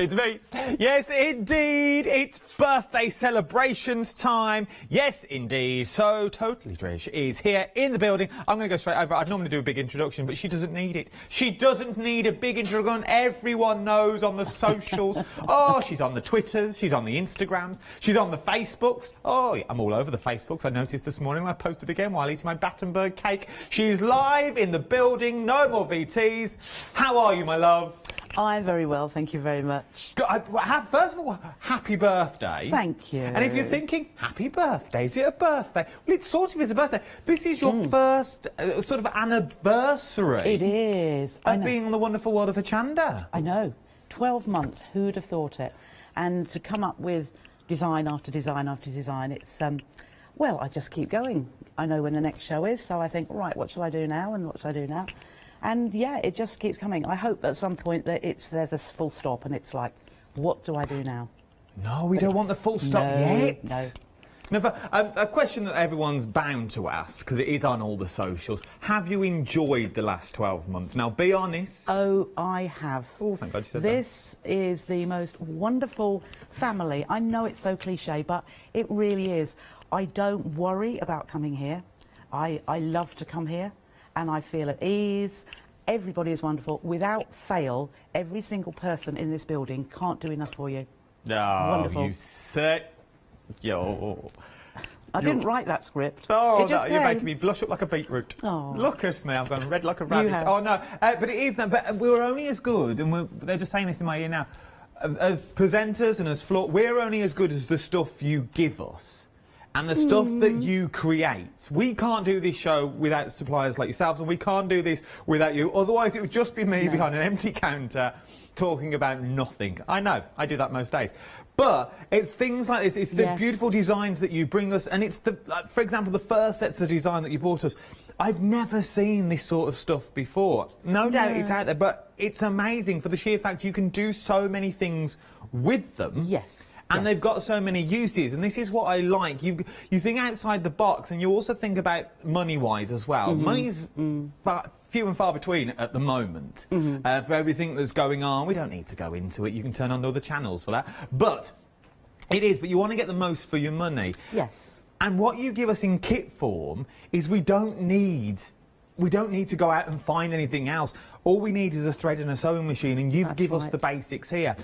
It's me. Yes, indeed. It's birthday celebrations time. Yes, indeed. So, Totally Trish is here in the building. I'm going to go straight over. I'd normally do a big introduction, but she doesn't need it. She doesn't need a big introduction. Everyone knows on the socials. Oh, she's on the Twitters. She's on the Instagrams. She's on the Facebooks. Oh, yeah, I'm all over the Facebooks. I noticed this morning. I posted again while eating my Battenberg cake. She's live in the building. No more VTs. How are you, my love? I'm very well, thank you very much. First of all, happy birthday. Thank you. And if you're thinking, happy birthday, is it a birthday? Well, it sort of is a birthday. This is your first sort of anniversary. It is. Of being in the wonderful world of Hochanda. I know. 12 months, who'd have thought it? And to come up with design after design after design, it's, well, I just keep going. I know when the next show is, so I think, right, what shall I do now and what shall I do now? And yeah, it just keeps coming. I hope at some point that there's a full stop and it's like, what do I do now? No, we don't want the full stop yet. No. Now, a question that everyone's bound to ask, because it is on all the socials, have you enjoyed the last 12 months? Now, be honest. Oh, I have. Oh, thank God you said This is the most wonderful family. I know it's so cliche, but it really is. I don't worry about coming here. I love to come here. And I feel at ease. Everybody is wonderful. Without fail, every single person in this building can't do enough for you. Oh, wonderful. You said... Yo. I didn't write that script. Oh, it just you're making me blush up like a beetroot. Oh. Look at me, I've gone red like a rabbit. have. Oh, no. But it is... But we're only as good, and they're just saying this in my ear now, as presenters and as we're only as good as the stuff you give us. And the stuff that you create. We can't do this show without suppliers like yourselves, and we can't do this without you. Otherwise, it would just be me behind an empty counter talking about nothing. I know, I do that most days. But it's things like this. It's the beautiful designs that you bring us, and it's for example, the first sets of design that you brought us. I've never seen this sort of stuff before. No doubt it's out there, but it's amazing for the sheer fact you can do so many things with them. Yes. And they've got so many uses, and this is what I like. You think outside the box, and you also think about money-wise as well. Money's few and far between at the moment for everything that's going on. We don't need to go into it. You can turn on all the channels for that. But it is. But you want to get the most for your money. Yes. And what you give us in kit form is we don't need we don't need to go out and find anything else. All we need is a thread and a sewing machine, and you give us the basics here.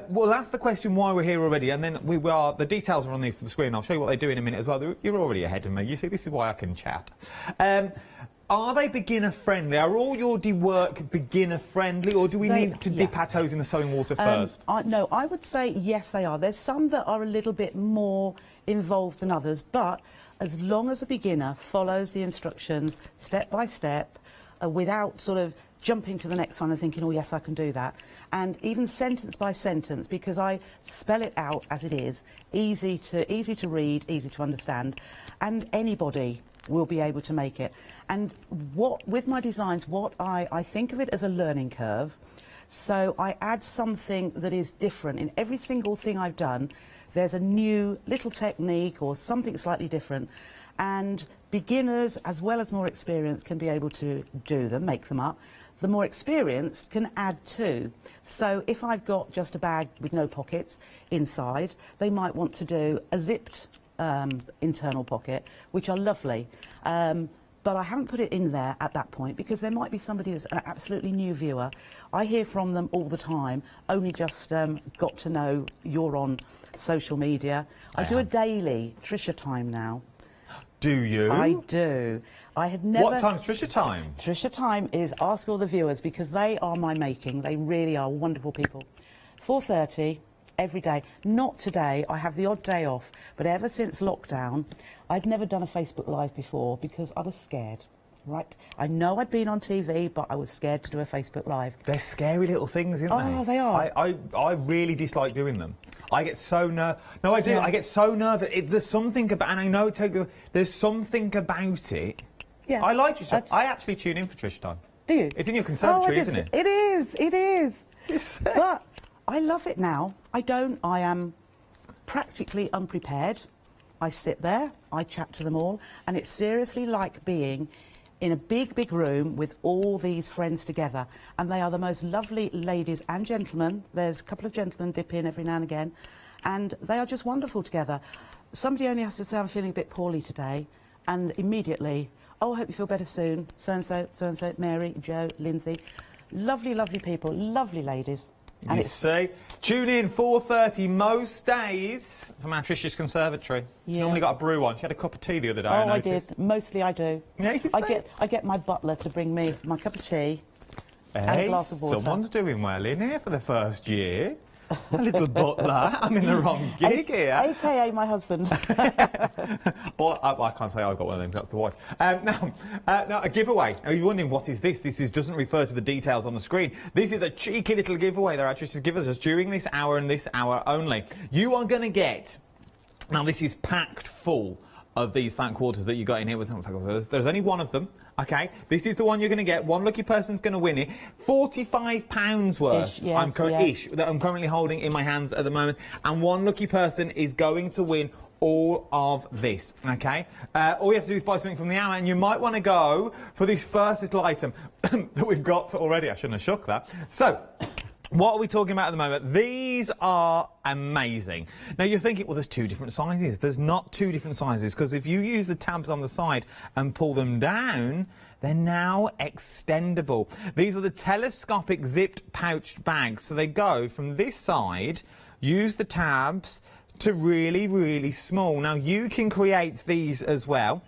Well, that's the question why we're here already, and then the details are on these for the screen. I'll show you what they do in a minute as well. You're already ahead of me. You see, this is why I can chat. Are they beginner friendly? Are all your work beginner friendly, or do we need to dip our toes in the sewing water first? No, I would say yes, they are. There's some that are a little bit more involved than others, but as long as a beginner follows the instructions step by step, without sort of jumping to the next one and thinking, oh yes, I can do that, and even sentence by sentence, because I spell it out as it is, easy to read, easy to understand, and anybody will be able to make it. And with my designs, I think of it as a learning curve. So I add something that is different in every single thing I've done. There's a new little technique or something slightly different, and beginners as well as more experienced can be able to do them, make them up. The more experienced can add to. So if I've got just a bag with no pockets inside, they might want to do a zipped internal pocket, which are lovely. But I haven't put it in there at that point because there might be somebody that's an absolutely new viewer. I hear from them all the time, only just got to know you're on social media. I do a daily Trisha time now. Do you? I do. I had never... What time's Trisha time? Trisha time is ask all the viewers, because they are my making. They really are wonderful people. 4:30 every day. Not today, I have the odd day off, but ever since lockdown, I'd never done a Facebook Live before because I was scared. Right, I know I'd been on TV, but I was scared to do a Facebook Live. They're scary little things, aren't they? Oh, they are. I really dislike doing them. I get so nervous. No, I do. Yeah. I get so nervous. There's something about, and I know there's something about it. Yeah. I like Trisha. I actually tune in for Trisha time. Do you? It's in your conservatory, isn't it? It is. It is. But I love it now. I am practically unprepared. I sit there, I chat to them all, and it's seriously like being in a big, big room with all these friends together. And they are the most lovely ladies and gentlemen. There's a couple of gentlemen dip in every now and again, and they are just wonderful together. Somebody only has to say, I'm feeling a bit poorly today, and immediately, oh, I hope you feel better soon. So-and-so, Mary, Joe, Lindsay. Lovely, lovely people, lovely ladies. And you see, tune in 4:30 most days from our Trisha's conservatory. She normally got a brew on. She had a cup of tea the other day. Oh, I did. Mostly I do. Yeah, you see? I get my butler to bring me my cup of tea and a Hey, glass of water. someone's doing well in here for the first year. A little butler. I'm in the wrong gig here. AKA my husband. Well, I can't say I've got one of them, that's the wife. Now, a giveaway. Are you wondering what is this? Doesn't refer to the details on the screen. This is a cheeky little giveaway that our actresses give us during this hour and this hour only. You are going to get... Now, this is packed full of these fat quarters that you got in here. There's only one of them. Okay, this is the one you're going to get. One lucky person's going to win it. £45 worth. That I'm currently holding in my hands at the moment, and one lucky person is going to win all of this. Okay, all you have to do is buy something from the hour, and you might want to go for this first little item that we've got already. I shouldn't have shook that. So. What are we talking about at the moment? These are amazing. Now you're thinking, well, there's two different sizes. There's not two different sizes, because if you use the tabs on the side and pull them down, they're now extendable. These are the telescopic zipped pouched bags. So they go from this side, use the tabs, to really, really small. Now you can create these as well.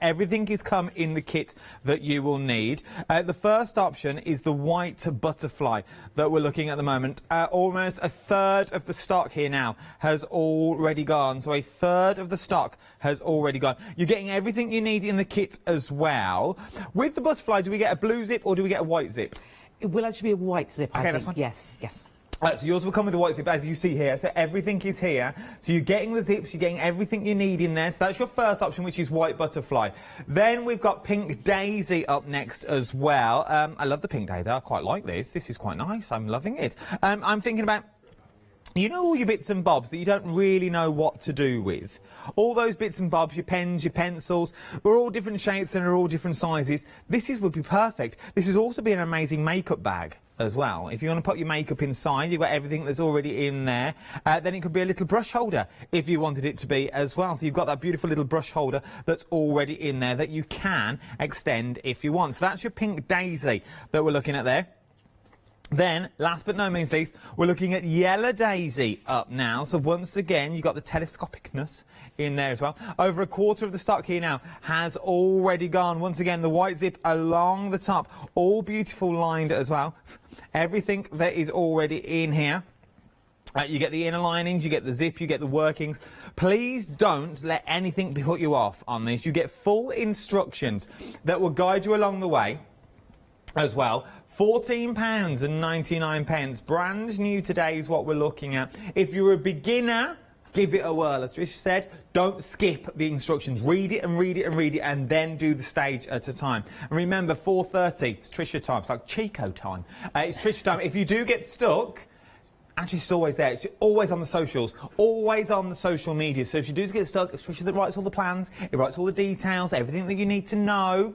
Everything is come in the kit that you will need. The first option is the white butterfly that we're looking at the moment. Almost a third of the stock here now has already gone. So a third of the stock has already gone. You're getting everything you need in the kit as well. With the butterfly, do we get a blue zip or do we get a white zip? It will actually be a white zip, I think. That's fine. Yes. So yours will come with the white zip, as you see here. So everything is here. So you're getting the zips, you're getting everything you need in there. So that's your first option, which is white butterfly. Then we've got pink daisy up next as well. I love the pink daisy. I quite like this. This is quite nice. I'm loving it. I'm thinking about You know all your bits and bobs that you don't really know what to do with? All those bits and bobs, your pens, your pencils, they're all different shapes and they're all different sizes. Would be perfect. This would also be an amazing makeup bag as well. If you want to put your makeup inside, you've got everything that's already in there. Then it could be a little brush holder if you wanted it to be as well. So you've got that beautiful little brush holder that's already in there that you can extend if you want. So that's your pink daisy that we're looking at there. Then, last but no means least, we're looking at yellow daisy up now. So once again, you've got the telescopicness in there as well. Over a quarter of the stock here now has already gone. Once again, the white zip along the top, all beautiful lined as well. Everything that is already in here. You get the inner linings, you get the zip, you get the workings. Please don't let anything put you off on this. You get full instructions that will guide you along the way as well. £14.99, brand new today is what we're looking at. If you're a beginner, give it a whirl. As Trisha said, don't skip the instructions. Read it and read it and read it, and then do the stage at a time. And remember, 4:30, it's Trisha time. It's like Chico time. It's Trisha time. If you do get stuck, actually, it's always there. It's always on the socials, always on the social media. So if you do get stuck, it's Trisha that writes all the plans. It writes all the details, everything that you need to know.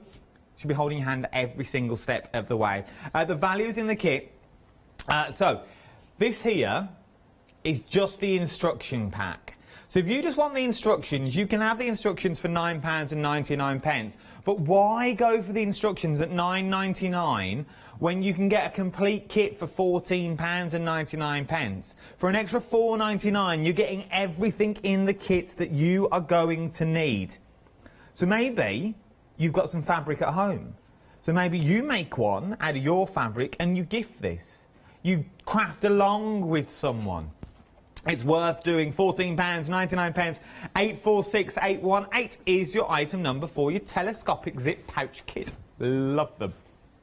Should be holding your hand every single step of the way. The values in the kit. So this here is just the instruction pack. So if you just want the instructions, you can have the instructions for £9.99. But why go for the instructions at £9.99 when you can get a complete kit for £14.99? For an extra £4.99, you're getting everything in the kit that you are going to need. So maybe you've got some fabric at home. So maybe you make one out of your fabric and you gift this. You craft along with someone. It's worth doing. £14.99. 846818 is your item number for your telescopic zip pouch kit. Love them.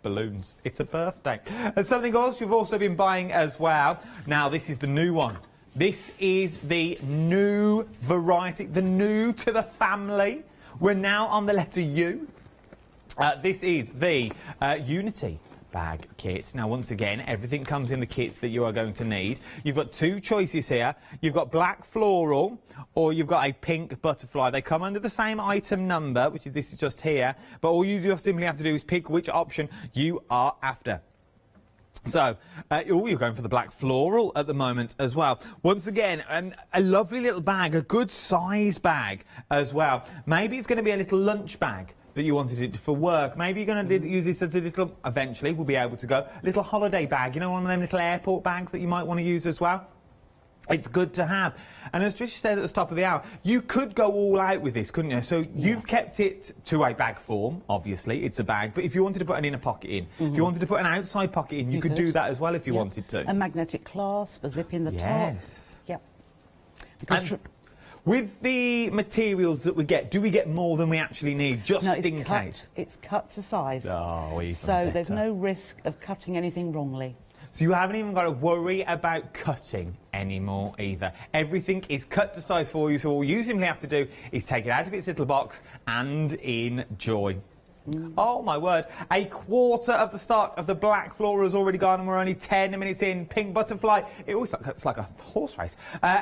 Balloons. It's a birthday. And something else you've also been buying as well. Now, this is the new one. This is the new variety, the new to the family. We're now on the letter U. This is the Unity bag kit. Now, once again, everything comes in the kits that you are going to need. You've got two choices here. You've got black floral or you've got a pink butterfly. They come under the same item number, which is this is just here. But all you just simply have to do is pick which option you are after. So, you're going for the black floral at the moment as well. Once again, a lovely little bag, a good size bag as well. Maybe it's going to be a little lunch bag that you wanted it for work. Maybe you're going to use this as a little, eventually we'll be able to go, little holiday bag. You know, one of them little airport bags that you might want to use as well. It's good to have. And as Trisha said at the top of the hour, you could go all out with this, couldn't you? So you've kept it to a bag form, obviously, it's a bag, but if you wanted to put an inner pocket in, if you wanted to put an outside pocket in, you could do that as well if you wanted to. A magnetic clasp, a zip in the top. Yes. Yep. Because with the materials that we get, do we get more than we actually need, just in case? It's cut to size. Oh, even so there's better. no risk of cutting anything wrongly. So you haven't even got to worry about cutting anymore either. Everything is cut to size for you, so all you simply have to do is take it out of its little box and enjoy. Oh my word, a quarter of the stock of the black floral has already gone and we're only 10 minutes in. Pink butterfly, it's like a horse race,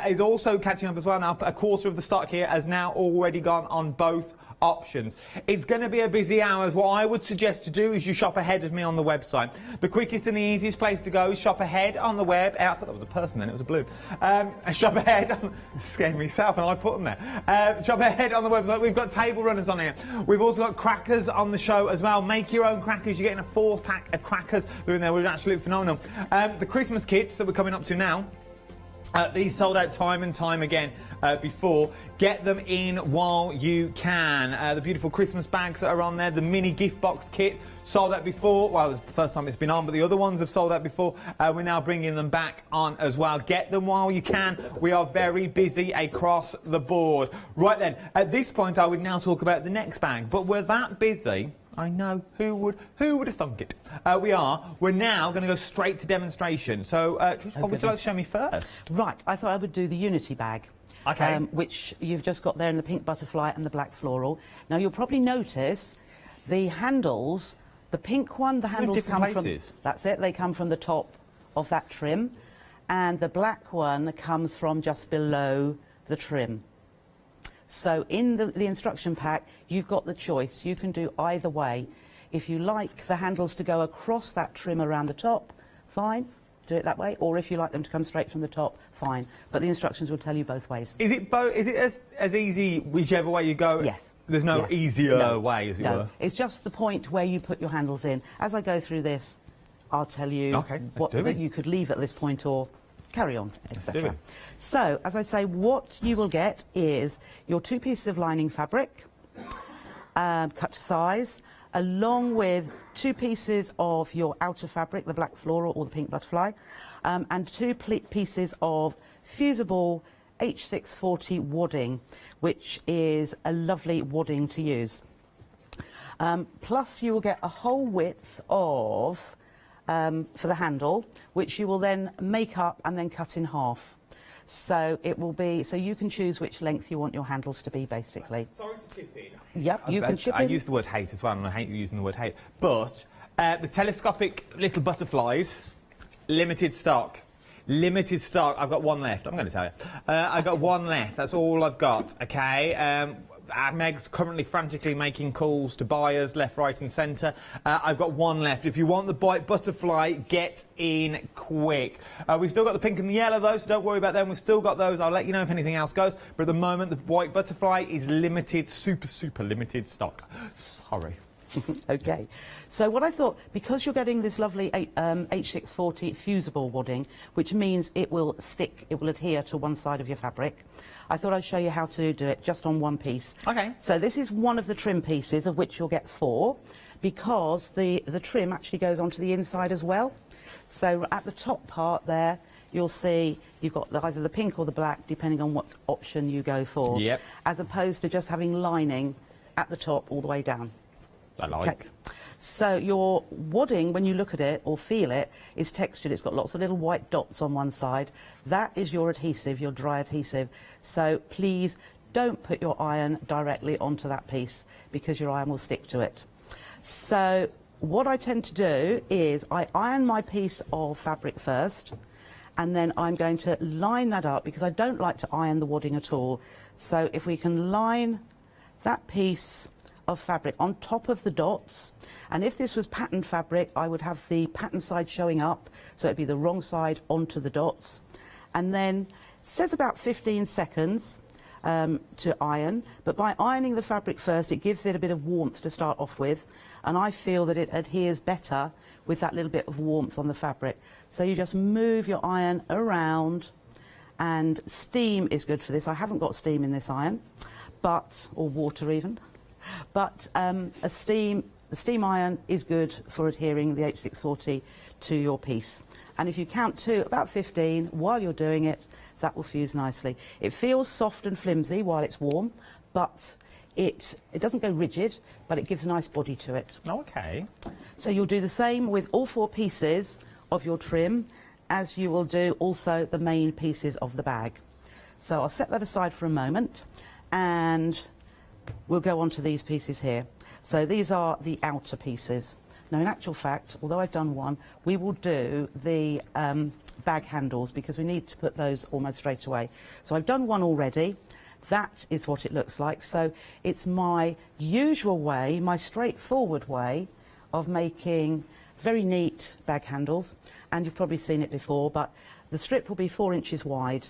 is also catching up as well now. A quarter of the stock here has now already gone on both options. It's going to be a busy hour. What I would suggest to do is you shop ahead of me on the website. The quickest and the easiest place to go is shop ahead on the web. I thought that was a person then, it was a balloon. Shop ahead, scared myself and I put them there. Shop ahead on the website. We've got table runners on here. We've also got crackers on the show as well. Make your own crackers. You're getting a 4-pack of crackers. They're in there. We're absolutely phenomenal. The Christmas kits that we're coming up to now. These sold out time and time again before. Get them in while you can. The beautiful Christmas bags that are on there, the mini gift box kit, sold out before. Well, it's the first time it's been on, but the other ones have sold out before. We're now bringing them back on as well. Get them while you can. We are very busy across the board. Right then, at this point, I would now talk about the next bag, but we're that busy. I know, who would have thunk it? We're now going to go straight to demonstration. So, Trish, what would you like to show me first? Right, I thought I would do the Unity bag. Okay. Which you've just got there in the pink butterfly and the black floral. Now, you'll probably notice the handles, the pink one, the handles come from... places. That's it, they come from the top of that trim. and the black one comes from just below the trim. So in the instruction pack, you've got the choice. You can do either way. If you like the handles to go across that trim around the top, fine, do it that way. Or if you like them to come straight from the top, fine. But the instructions will tell you both ways. Is it as easy whichever way you go? Yes. There's no easier way, as it no. were? It's just the point where you put your handles in. As I go through this, I'll tell you that you could leave at this point or carry on, etc. So, as I say, what you will get is your 2 pieces of lining fabric, cut to size, along with 2 pieces of your outer fabric, the black floral or the pink butterfly, and 2 pieces of fusible H640 wadding, which is a lovely wadding to use. Plus you will get a whole width of, for the handle, which you will then make up and then cut in half. So it will be, so you can choose which length you want your handles to be, basically. Sorry to chip in. Yep, you can chip in. I use the word hate as well, and I hate using the word hate. But the telescopic little butterflies, limited stock. Limited stock. I've got 1 left. I'm going to tell you. I've got 1 left. That's all I've got. Okay. Meg's currently frantically making calls to buyers left, right and centre. I've got 1 left. If you want the white butterfly, get in quick. We've still got the pink and the yellow though, so don't worry about them. We've still got those. I'll let you know if anything else goes. But at the moment, the white butterfly is limited, super limited stock. Sorry. Okay, so what I thought, because you're getting this lovely H640 fusible wadding, which means it will stick, it will adhere to one side of your fabric, I thought I'd show you how to do it just on 1 piece. Okay. So this is one of the trim pieces, of which you'll get 4, because the trim actually goes onto the inside as well. So at the top part there, you'll see you've got either the pink or the black, depending on what option you go for. Yep. As opposed to just having lining at the top all the way down. I like. Okay. So your wadding, when you look at it or feel it, is textured. It's got lots of little white dots on one side. That is your adhesive, your dry adhesive. So please don't put your iron directly onto that piece, because your iron will stick to it. So what I tend to do is I iron my piece of fabric first, and then I'm going to line that up, because I don't like to iron the wadding at all. So if we can line that piece of fabric on top of the dots, and if this was patterned fabric, I would have the pattern side showing up, so it'd be the wrong side onto the dots. And then it says about 15 seconds to iron, but by ironing the fabric first, it gives it a bit of warmth to start off with, and I feel that it adheres better with that little bit of warmth on the fabric. So you just move your iron around, and steam is good for this. I haven't got steam in this iron, but, or water even. But the steam iron is good for adhering the H640 to your piece. And if you count to about 15 while you're doing it, that will fuse nicely. It feels soft and flimsy while it's warm, but it doesn't go rigid, but it gives a nice body to it. Okay. So you'll do the same with all 4 pieces of your trim, as you will do also the main pieces of the bag. So I'll set that aside for a moment, and we'll go on to these pieces here. So these are the outer pieces. Now, in actual fact, although I've done one, we will do the bag handles, because we need to put those almost straight away. So I've done one already. That is what it looks like. So it's my usual way, my straightforward way of making very neat bag handles. And you've probably seen it before, but the strip will be 4 inches wide.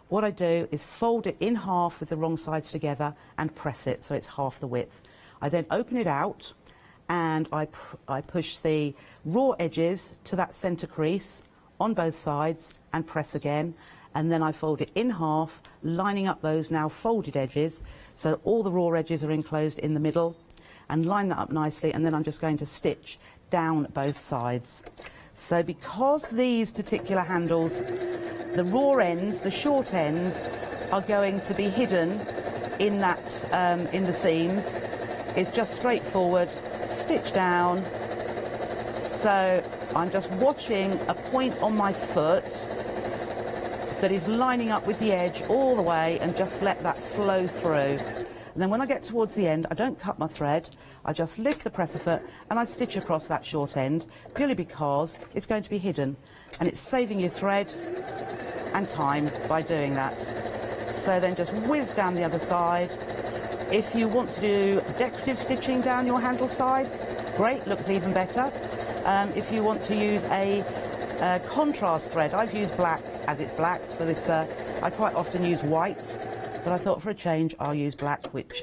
What I do is fold it in half with the wrong sides together and press it so it's half the width. I then open it out, and I push the raw edges to that centre crease on both sides and press again, and then I fold it in half, lining up those now folded edges so all the raw edges are enclosed in the middle, and line that up nicely, and then I'm just going to stitch down both sides. So because these particular handles, the raw ends, the short ends, are going to be hidden in that in the seams, it's just straightforward, stitch down. So I'm just watching a point on my foot that is lining up with the edge all the way, and just let that flow through. And then when I get towards the end, I don't cut my thread. I just lift the presser foot and I stitch across that short end, purely because it's going to be hidden. And it's saving you thread and time by doing that. So then just whiz down the other side. If you want to do decorative stitching down your handle sides, great, looks even better. If you want to use a contrast thread, I've used black as it's black for this. I quite often use white, but I thought for a change I'll use black, which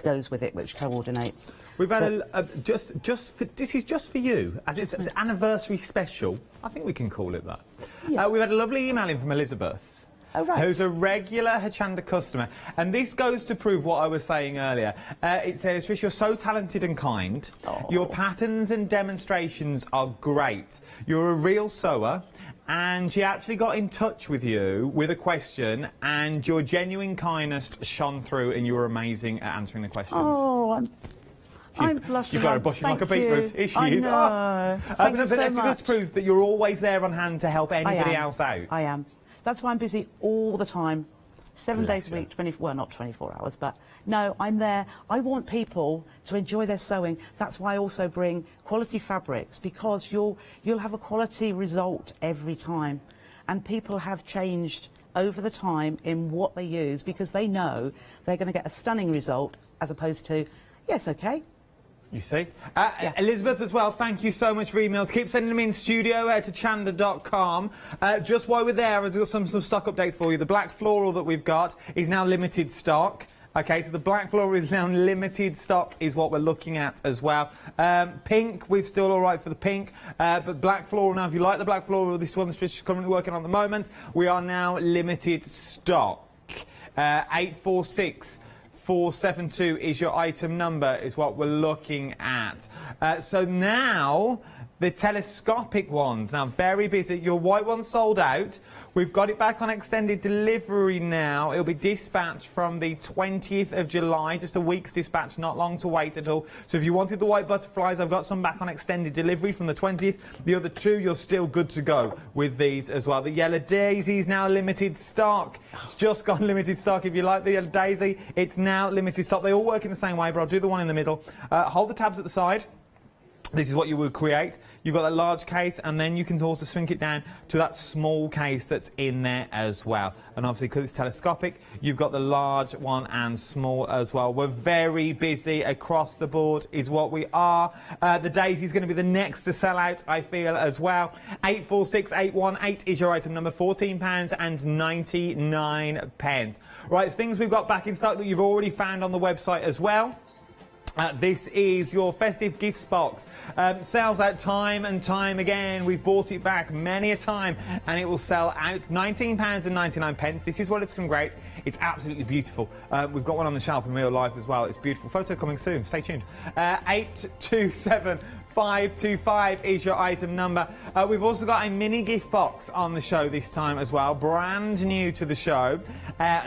goes with it, which coordinates. We've had this is just for you, as it's an anniversary special. I think we can call it that. Yeah. We've had a lovely email in from Elizabeth. Oh, right. Who's a regular Hochanda customer. And this goes to prove what I was saying earlier. It says, Trish, you're so talented and kind. Oh. Your patterns and demonstrations are great. You're a real sewer. And she actually got in touch with you with a question, and your genuine kindness shone through, and you were amazing at answering the questions. Oh, I'm blushing. You've got her blushing like a beetroot. Here she is. Know. Thank you so much. Just proves that you're always there on hand to help anybody else out. I am. That's why I'm busy all the time. 7 days a week, well, not 24 hours, but no, I'm there. I want people to enjoy their sewing. That's why I also bring quality fabrics, because you'll have a quality result every time. And people have changed over the time in what they use, because they know they're going to get a stunning result, as opposed to, yes, okay. You see? Elizabeth as well, thank you so much for emails. Keep sending them in, studio to chanda.com. Just while we're there, I've got some stock updates for you. The black floral that we've got is now limited stock. Okay, so the black floral is now limited stock is what we're looking at as well. Pink, we're still all right for the pink. But black floral now, if you like the black floral, this one's just currently working on at the moment. We are now limited stock. 846. 472 is your item number, is what we're looking at. So now, the telescopic ones. Now, very busy. Your white one's sold out. We've got it back on extended delivery now. It'll be dispatched from the 20th of July, just a week's dispatch, not long to wait at all. So if you wanted the white butterflies, I've got some back on extended delivery from the 20th. The other two, you're still good to go with these as well. The yellow daisy's now limited stock. It's just gone limited stock. If you like the yellow daisy, it's now limited stock. They all work in the same way, but I'll do the one in the middle. Hold the tabs at the side. This is what you would create. You've got that large case, and then you can also shrink it down to that small case that's in there as well. And obviously, because it's telescopic, you've got the large one and small as well. We're very busy across the board is what we are. The daisy's going to be the next to sell out, I feel, as well. 846818 is your item number, £14.99. Right, things we've got back in stock that you've already found on the website as well. This is your festive gifts box. Sells out time and time again. We've bought it back many a time and it will sell out. £19.99. This is what it's going great. It's absolutely beautiful. We've got one on the shelf in real life as well. It's beautiful. Photo coming soon. Stay tuned. 827-525 is your item number. We've also got a mini gift box on the show this time as well. Brand new to the show.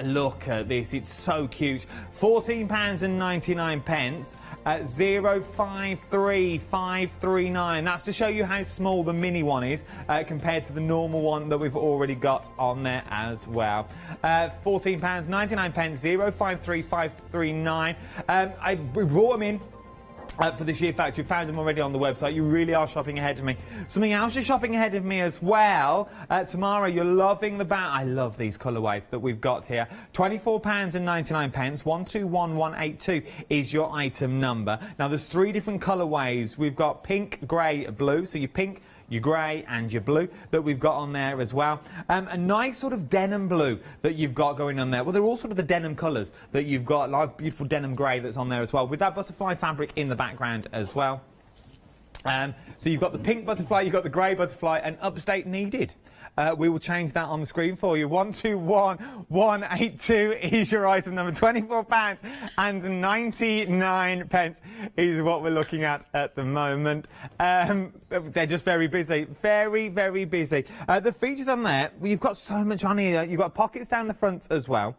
Look at this. It's so cute. £14.99. 053539. That's to show you how small the mini one is compared to the normal one that we've already got on there as well. £14.99. 053539. We brought them in. For the sheer fact you found them already on the website. You really are shopping ahead of me. Something else you're shopping ahead of me as well. Tamara, you're loving the I love these colourways that we've got here. £24.99. 121182 is your item number. Now there's 3 different colourways. We've got pink, grey, blue. So your pink, your grey and your blue that we've got on there as well. A nice sort of denim blue that you've got going on there. Well, they're all sort of the denim colours that you've got. Like beautiful denim grey that's on there as well, with that butterfly fabric in the background as well. So you've got the pink butterfly, you've got the grey butterfly, and upstate needed. We will change that on the screen for you. 121182 is your item number. £24.99 is what we're looking at the moment. They're just very busy. Very, very busy. The features on there, well, you've got so much on here. You've got pockets down the front as well.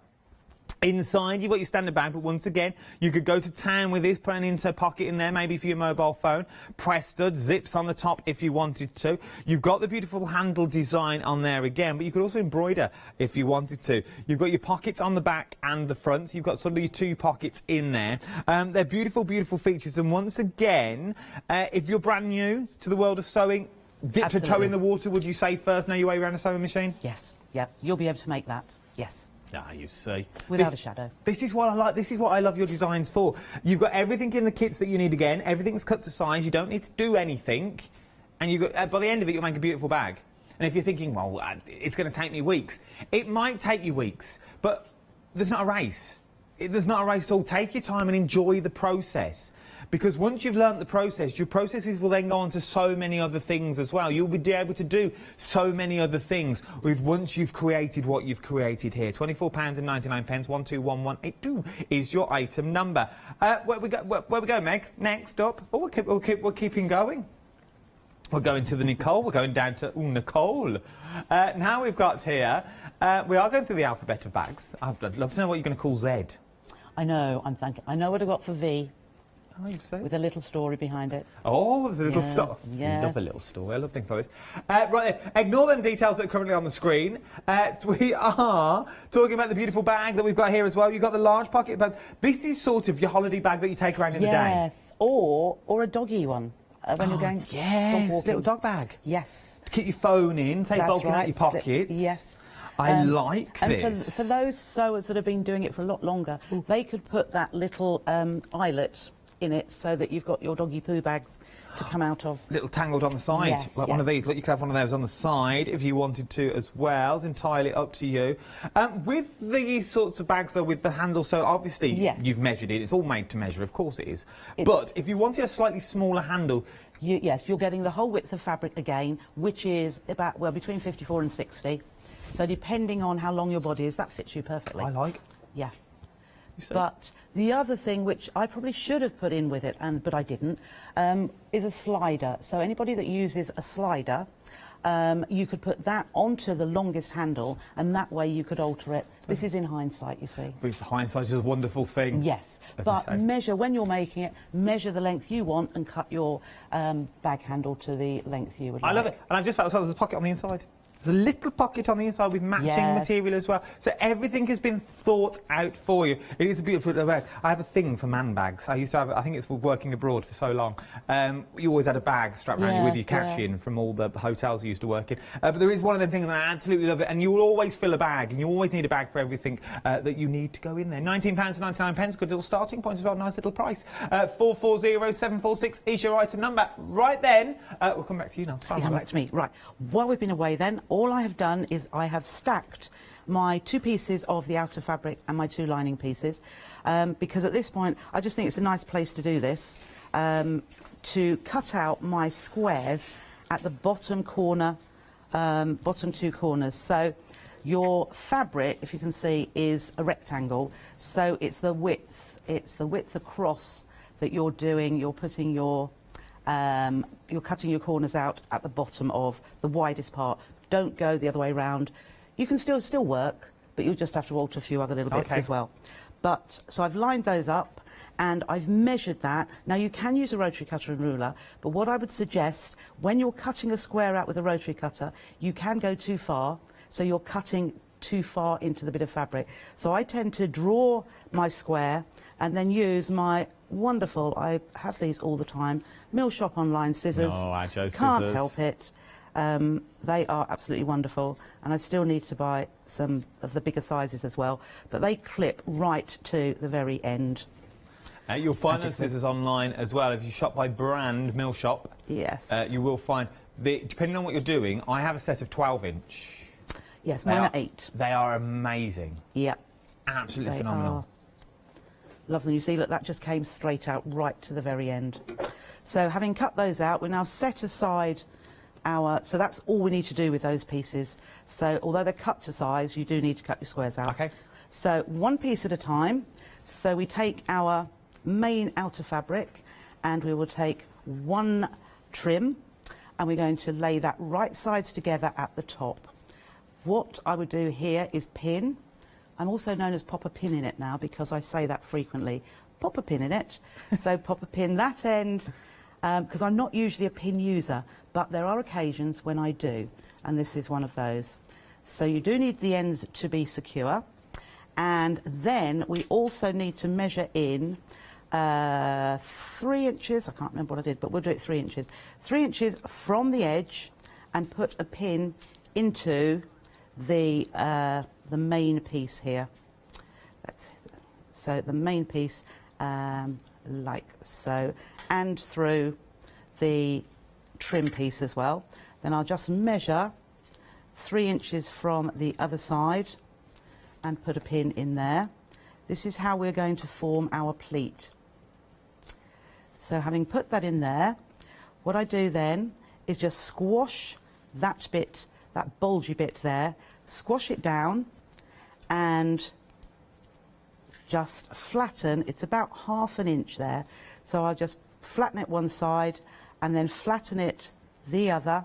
Inside, you've got your standard bag, but once again, you could go to town with this, put an inside pocket in there, maybe for your mobile phone, press stud, zips on the top if you wanted to. You've got the beautiful handle design on there again, but you could also embroider if you wanted to. You've got your pockets on the back and the front, so you've got sort of your 2 pockets in there. They're beautiful, beautiful features, and once again, if you're brand new to the world of sewing, dip your toe in the water, would you say first, know your way around a sewing machine? Yes, yep, you'll be able to make that, yes. Ah, you see. Without a shadow. This is what I like. This is what I love your designs for. You've got everything in the kits that you need again. Everything's cut to size. You don't need to do anything. And you got, by the end of it, you'll make a beautiful bag. And if you're thinking, well, it's going to take me weeks, it might take you weeks, but there's not a race. There's not a race at all. Take your time and enjoy the process. Because once you've learnt the process, your processes will then go on to so many other things as well. You'll be able to do so many other things once you've created what you've created here. £24.99, 121182 is your item number. Where we go, Meg? Next up. Oh, we're keeping going. We're going to the Nicole. We're going down to Nicole. Now we've got here, we are going through the alphabet of bags. I'd love to know what you're going to call Z. I know, I'm thinking. I know what I've got for V. Oh, with a little story behind it. Oh, the little story. Yeah. I love a little story. I love things like this. Right then, ignore them details that are currently on the screen. We are talking about the beautiful bag that we've got here as well. You've got the large pocket bag. This is sort of your holiday bag that you take around in the day. Yes, or a doggy one when you're going dog walking. Little dog bag. Yes. To keep your phone in, take bulking out your pockets. Yes. I like this. And for those sewers that have been doing it for a lot longer, they could put that little eyelet in it so that you've got your doggy poo bag to come out of. Little tangled on the side, yes, like one of these. Look, you could have one of those on the side if you wanted to as well. It's entirely up to you. With these sorts of bags, though, with the handle, so obviously you've measured it. It's all made to measure, of course it is. But if you wanted a slightly smaller handle... Yes, you're getting the whole width of fabric again, which is about, well, between 54 and 60. So depending on how long your body is, that fits you perfectly. I like. Yeah. But the other thing, which I probably should have put in with it, but I didn't, is a slider. So anybody that uses a slider, you could put that onto the longest handle, and that way you could alter it. This is in hindsight, you see. But hindsight is a wonderful thing. Yes, but measure, when you're making it, measure the length you want and cut your bag handle to the length you would like. I love it. And I just felt there's a pocket on the inside. There's a little pocket on the inside with matching material as well. So everything has been thought out for you. It is a beautiful bag. I have a thing for man bags. I used to have, I think it's working abroad for so long. You always had a bag strapped around you with your cash in from all the hotels you used to work in. But there is one of them things, and I absolutely love it. And you will always fill a bag, and you always need a bag for everything that you need to go in there. £19.99, good little starting point as well, nice little price. 440746 is your item number. Right then, we'll come back to you now. Sorry, come back to me. Right. While we've been away then, all I have done is I have stacked my 2 pieces of the outer fabric and my 2 lining pieces, because at this point I just think it's a nice place to do this, to cut out my squares at the bottom corner, bottom 2 corners. So your fabric, if you can see, is a rectangle, so it's the width across that you're doing. You're putting your you're cutting your corners out at the bottom of the widest part. Don't go the other way around. You can still work, but you'll just have to alter a few other little bits as well. But so I've lined those up and I've measured that. Now you can use a rotary cutter and ruler, but what I would suggest, when you're cutting a square out with a rotary cutter, you can go too far, so you're cutting too far into the bit of fabric. So I tend to draw my square and then use my wonderful, I have these all the time, Mill Shop Online scissors. Oh, Ajo scissors. Can't help it. They are absolutely wonderful, and I still need to buy some of the bigger sizes as well, but they clip right to the very end. You'll find those scissors online as well. If you shop by brand, Mill Shop, yes, you will find, depending on what you're doing, I have a set of 12-inch. Yes, mine are 8. They are amazing. Yeah. Absolutely phenomenal. Lovely. You see, look, that just came straight out right to the very end. So having cut those out, we now set aside our... So that's all we need to do with those pieces. So although they're cut to size, you do need to cut your squares out. Okay. So 1 piece at a time. So we take our main outer fabric and we will take 1 trim and we're going to lay that right sides together at the top. What I would do here is pin I'm also known as pop a pin in it now because I say that frequently. Pop a pin in it. So pop a pin that end, because I'm not usually a pin user, but there are occasions when I do, and this is one of those. So you do need the ends to be secure, and then we also need to measure in 3 inches, I can't remember what I did, but we'll do it 3 inches. 3 inches from the edge, and put a pin into the main piece here. So the main piece, like so, and through the trim piece as well. Then I'll just measure 3 inches from the other side and put a pin in there. This is how we're going to form our pleat. So having put that in there, what I do then is just squash that bit, that bulgy bit there, squash it down and just flatten. It's about ½ inch there, so I'll just flatten it one side and then flatten it the other,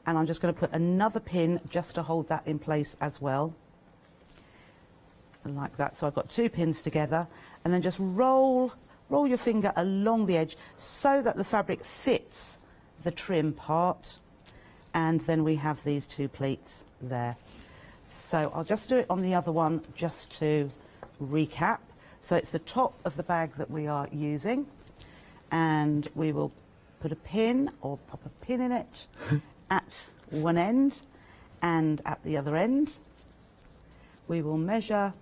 and I'm just going to put another pin just to hold that in place as well, like that. So I've got 2 pins together, and then just roll your finger along the edge so that the fabric fits the trim part, and then we have these 2 pleats there. So I'll just do it on the other one just to recap. So it's the top of the bag that we are using, and we will put a pin or pop a pin in it at one end and at the other end. We will measure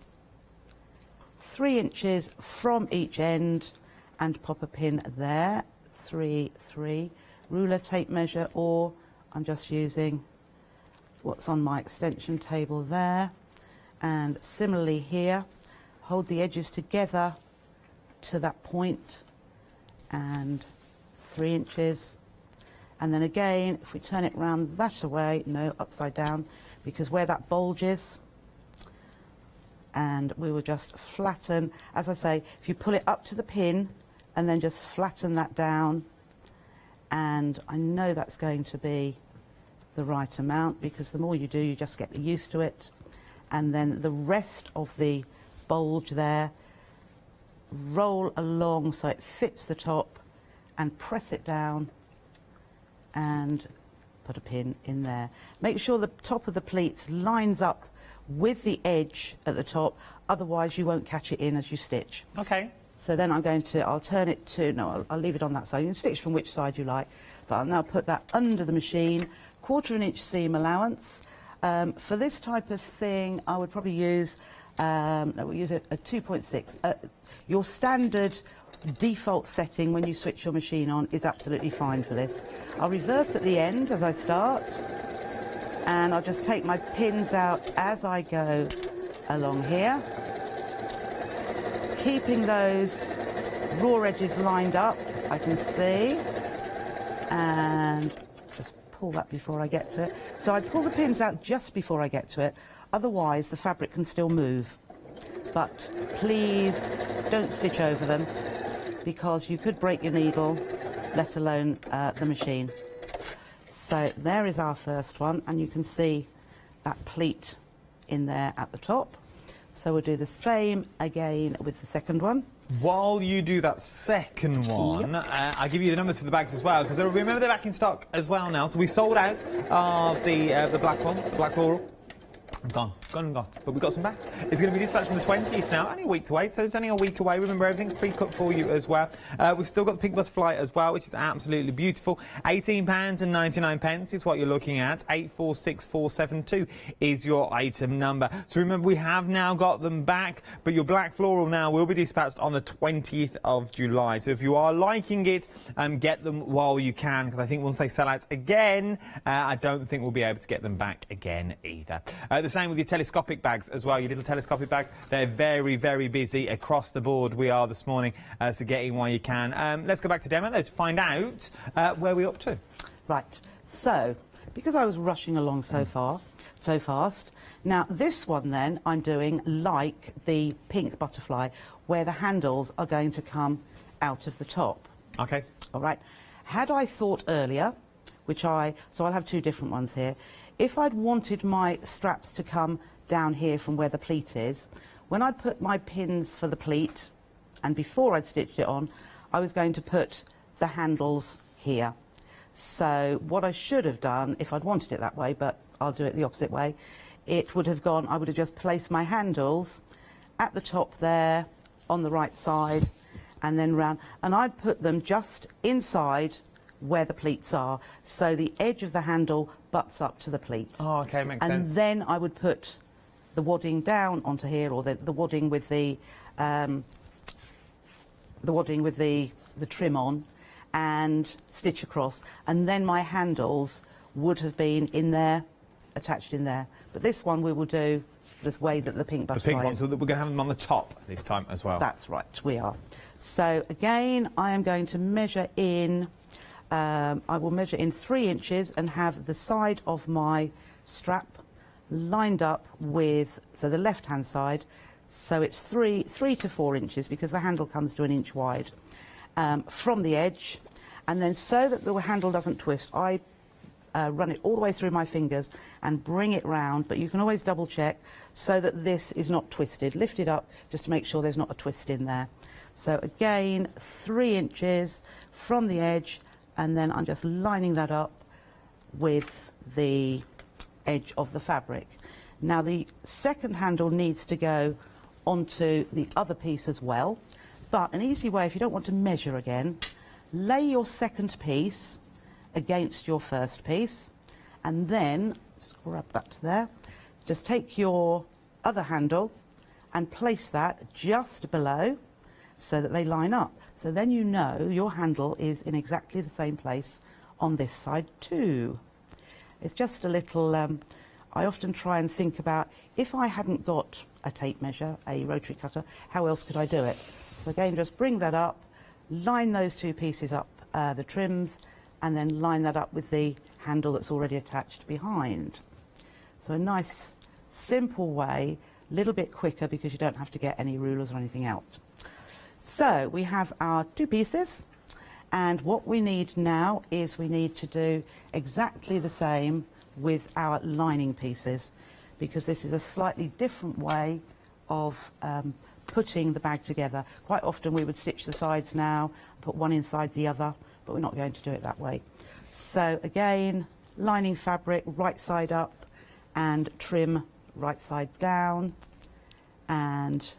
3 inches from each end and pop a pin there, 3, 3, ruler tape measure, or I'm just using what's on my extension table there. And similarly here, hold the edges together to that point and 3 inches. And then again, if we turn it round that way, no, upside down, because where that bulges, and we will just flatten, as I say, if you pull it up to the pin and then just flatten that down, and I know that's going to be the right amount, because the more you do, you just get used to it. And then the rest of the bulge there, roll along so it fits the top, and press it down and put a pin in there. Make sure the top of the pleats lines up with the edge at the top, otherwise you won't catch it in as you stitch. Okay. So then I'll turn it to, no, I'll leave it on that side. You can stitch from which side you like, but I'll now put that under the machine, 1/4 inch seam allowance. For this type of thing, I would probably use, we'll use a 2.6. Your standard default setting when you switch your machine on is absolutely fine for this. I'll reverse at the end as I start, and I'll just take my pins out as I go along here, keeping those raw edges lined up, I can see, and just pull that before I get to it. So I pull the pins out just before I get to it, otherwise the fabric can still move. But please don't stitch over them, because you could break your needle, let alone the machine. So there is our first one, and you can see that pleat in there at the top. So we'll do the same again with the second one. While you do that second one, I'll give you the numbers for the bags as well, because remember they're back in stock as well now. So we sold out of the black one, the black floral. Gone, but we've got some back. It's going to be dispatched on the 20th now, only a week to wait, so it's only a week away. Remember, everything's pre-cut for you as well. We've still got the pink butterfly as well, which is absolutely beautiful. £18.99 is what you're looking at. 846472 is your item number. So remember, we have now got them back, but your black floral now will be dispatched on the 20th of July. So if you are liking it, get them while you can, because I think once they sell out again, I don't think we'll be able to get them back again either. The same with your telescopic bags as well, your little telescopic bag. They're very, very busy across the board. We are this morning, so get in while you can. Let's go back to demo though to find out where we're up to. Right, so because I was rushing along so fast, now this one then I'm doing like the pink butterfly, where the handles are going to come out of the top. Okay. All right. Had I thought earlier, so I'll have 2 different ones here. If I'd wanted my straps to come down here from where the pleat is. When I'd put my pins for the pleat, and before I'd stitched it on, I was going to put the handles here. So what I should have done, if I'd wanted it that way, but I'll do it the opposite way, it would have gone, I would have just placed my handles at the top there, on the right side, and then round, and I'd put them just inside where the pleats are, so the edge of the handle butts up to the pleat. Oh, okay, makes sense. And then I would put the wadding down onto here, or the wadding with the trim on, and stitch across, and then my handles would have been in there, attached in there. But this one we will do this way that the pink butterfly The pink one, is. so that we're going to have them on the top this time as well. That's right, we are. So again, I am going to measure in, I will measure in 3 inches and have the side of my strap lined up with, so the left-hand side, so it's 3 to 4 inches, because the handle comes to 1 inch wide, from the edge. And then, so that the handle doesn't twist, I run it all the way through my fingers and bring it round, but you can always double check so that this is not twisted. Lift it up just to make sure there's not a twist in there. So again, 3 inches from the edge, and then I'm just lining that up with the edge of the fabric. Now the second handle needs to go onto the other piece as well, but an easy way, if you don't want to measure again, lay your second piece against your first piece, and then just grab that to there, just take your other handle and place that just below so that they line up. So then you know your handle is in exactly the same place on this side too. It's just a little, I often try and think about, if I hadn't got a tape measure, a rotary cutter, how else could I do it? So again, just bring that up, line those 2 pieces up, the trims, and then line that up with the handle that's already attached behind. So a nice, simple way, a little bit quicker because you don't have to get any rulers or anything out. So we have our 2 pieces, and what we need now is we need to do exactly the same with our lining pieces, because this is a slightly different way of putting the bag together. Quite often we would stitch the sides now, put one inside the other, but we're not going to do it that way. So again, lining fabric right side up and trim right side down, and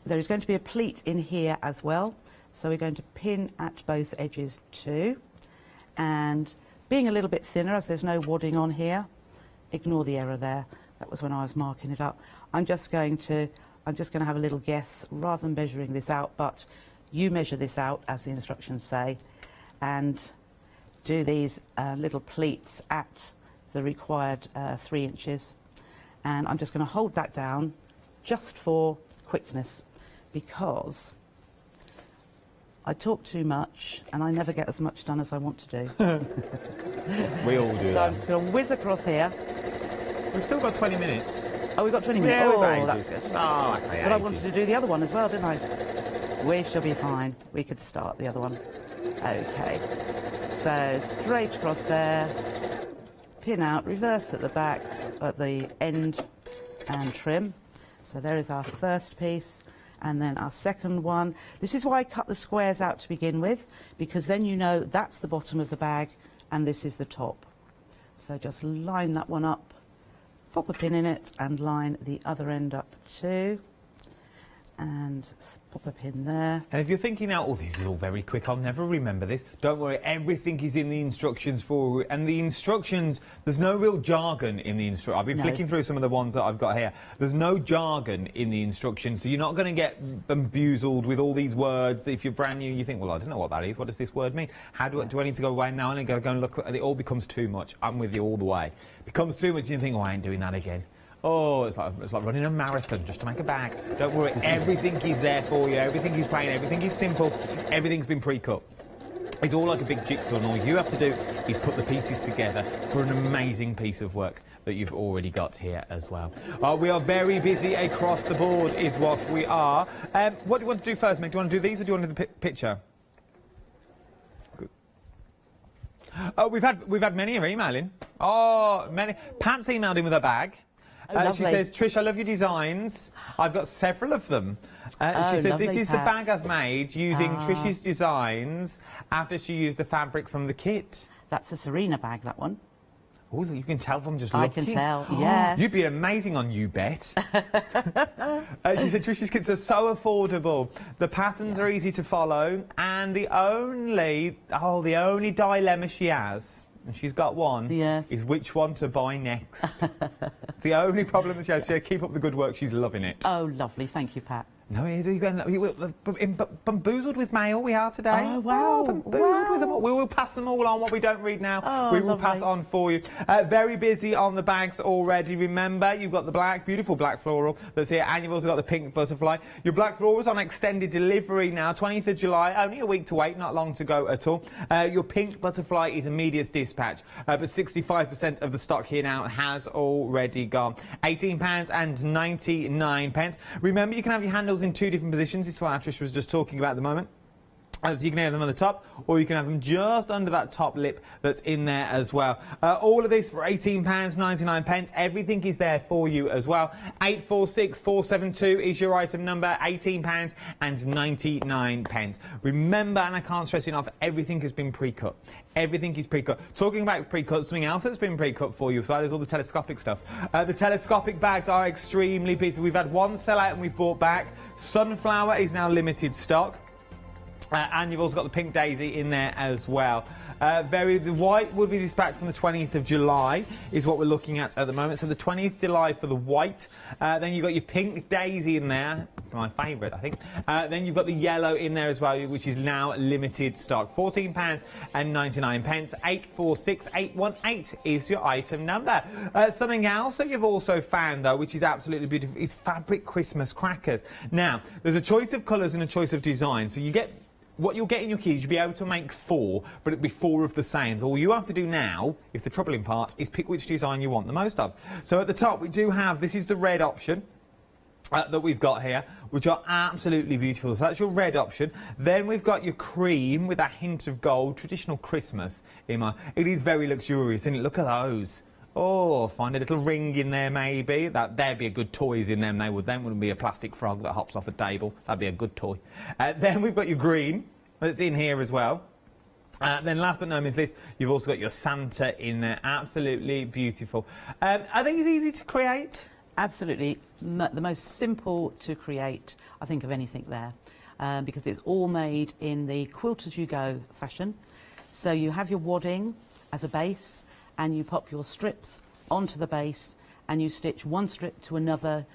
there is going to be a pleat in here as well, so we're going to pin at both edges too, and being a little bit thinner as there's no wadding on here, ignore the error there, that was when I was marking it up. I'm just going to have a little guess rather than measuring this out, but you measure this out as the instructions say, and do these little pleats at the required 3 inches. And I'm just going to hold that down just for quickness, because I talk too much and I never get as much done as I want to do. We all do So that. I'm just going to whiz across here. We've still got 20 minutes. Oh, we've got 20 minutes. Yeah, we've got Oh, ages. that's good. Oh, I say But I ages. wanted to do the other one as well, didn't I? We shall be fine. We could start the other one. Okay. So straight across there, pin out, reverse at the back, at the end, and trim. So there is our first piece, and then our second one. This is why I cut the squares out to begin with, because then you know that's the bottom of the bag and this is the top. So just line that one up, pop a pin in it, and line the other end up too, and pop a pin there. And if you're thinking now, oh, this is all very quick, I'll never remember this, don't worry, everything is in the instructions for you. And the instructions, there's no real jargon in the instructions. I've been flicking through some of the ones that I've got here. There's no jargon in the instructions, so you're not going to get bamboozled with all these words. If you're brand new, you think, well, I don't know what that is. What does this word mean? How do I need to go away now and go and look? It all becomes too much. I'm with you all the way. It becomes too much, and you think, oh, I ain't doing that again. Oh, it's like running a marathon just to make a bag. Don't worry, everything is there for you. Everything is plain, everything is simple, everything's been pre-cut. It's all like a big jigsaw, and all you have to do is put the pieces together for an amazing piece of work that you've already got here as well. We are very busy across the board is what we are. What do you want to do first, Meg? Do you want to do these or do you want to do the picture? Good. Oh, we've had many emailing. Oh, many. Pat's emailed in with her bag. Oh, she lovely. says, Trish, I love your designs. I've got several of them. She said, lovely, this is the Pat. bag I've made using Trish's designs after she used the fabric from the kit. That's a Serena bag, that one. Oh, you can tell from just I looking. can tell, yes. You'd be amazing on You Bet. She said, Trish's kits are so affordable. The patterns are easy to follow, and the only dilemma she has, and she's got one, is which one to buy next. The only problem that she has, keep up the good work, she's loving it. Oh, lovely. Thank you, Pat. No, it is. Bamboozled with mail we are today. Oh, wow. Bamboozled with them all. We will pass them all on. What we don't read now, Oh, we will lovely. pass on for you. Very busy on the bags already. Remember, you've got the beautiful black floral that's here, and you've also got the pink butterfly. Your black floral is on extended delivery now, 20th of July. Only a week to wait, not long to go at all. Your pink butterfly is immediate dispatch, but 65% of the stock here now has already gone. £18.99. Remember, you can have your handles in 2 different positions. This is what Trish was just talking about at the moment. So you can have them on the top, or you can have them just under that top lip that's in there as well. All of this for £18.99. Everything is there for you as well. 846472 is your item number. £18.99. Remember, and I can't stress enough, everything has been pre-cut. Everything is pre-cut. Talking about pre-cut, something else that's been pre-cut for you as well, there's all the telescopic stuff. The telescopic bags are extremely busy. We've had one sell out and we've bought back. Sunflower is now limited stock. And you've also got the pink daisy in there as well. The white will be dispatched from the 20th of July, is what we're looking at the moment. So the 20th of July for the white. Then you've got your pink daisy in there, my favourite, I think. Then you've got the yellow in there as well, which is now limited stock. £14.99. 846818 is your item number. Something else that you've also found, though, which is absolutely beautiful, is fabric Christmas crackers. Now, there's a choice of colours and a choice of design. So you get... What you'll get in your kit, you'll be able to make 4, but it'll be 4 of the same. All you have to do now, if the troubling part, is pick which design you want the most of. So at the top, we do have, this is the red option that we've got here, which are absolutely beautiful. So that's your red option. Then we've got your cream with a hint of gold, traditional Christmas in my... It is very luxurious, isn't it? Look at those. Oh, find a little ring in there, maybe. There'd be a good toys in them. They wouldn't be a plastic frog that hops off the table. That'd be a good toy. Then we've got your green that's in here as well. Then last but not least, you've also got your Santa in there. Absolutely beautiful. Are these easy to create? Absolutely. The most simple to create, I think, of anything there. Because it's all made in the quilt as you go fashion. So you have your wadding as a base, and you pop your strips onto the base, and you stitch one strip to another,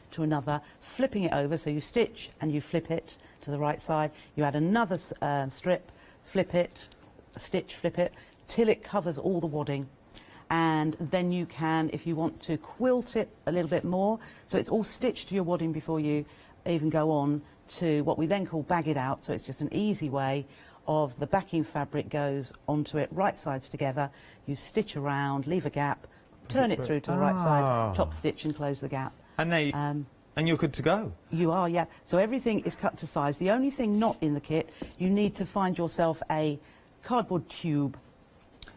flipping it over. So you stitch and you flip it to the right side. You add another strip, flip it, stitch, flip it, till it covers all the wadding. And then you can, if you want to, quilt it a little bit more. So it's all stitched to your wadding before you even go on to what we then call bag it out. So it's just an easy way of the backing fabric goes onto it, right sides together. You stitch around, leave a gap, turn it through to the right side, top stitch and close the gap. And there you, and you're good to go. You are, yeah. So everything is cut to size. The only thing not in the kit, you need to find yourself a cardboard tube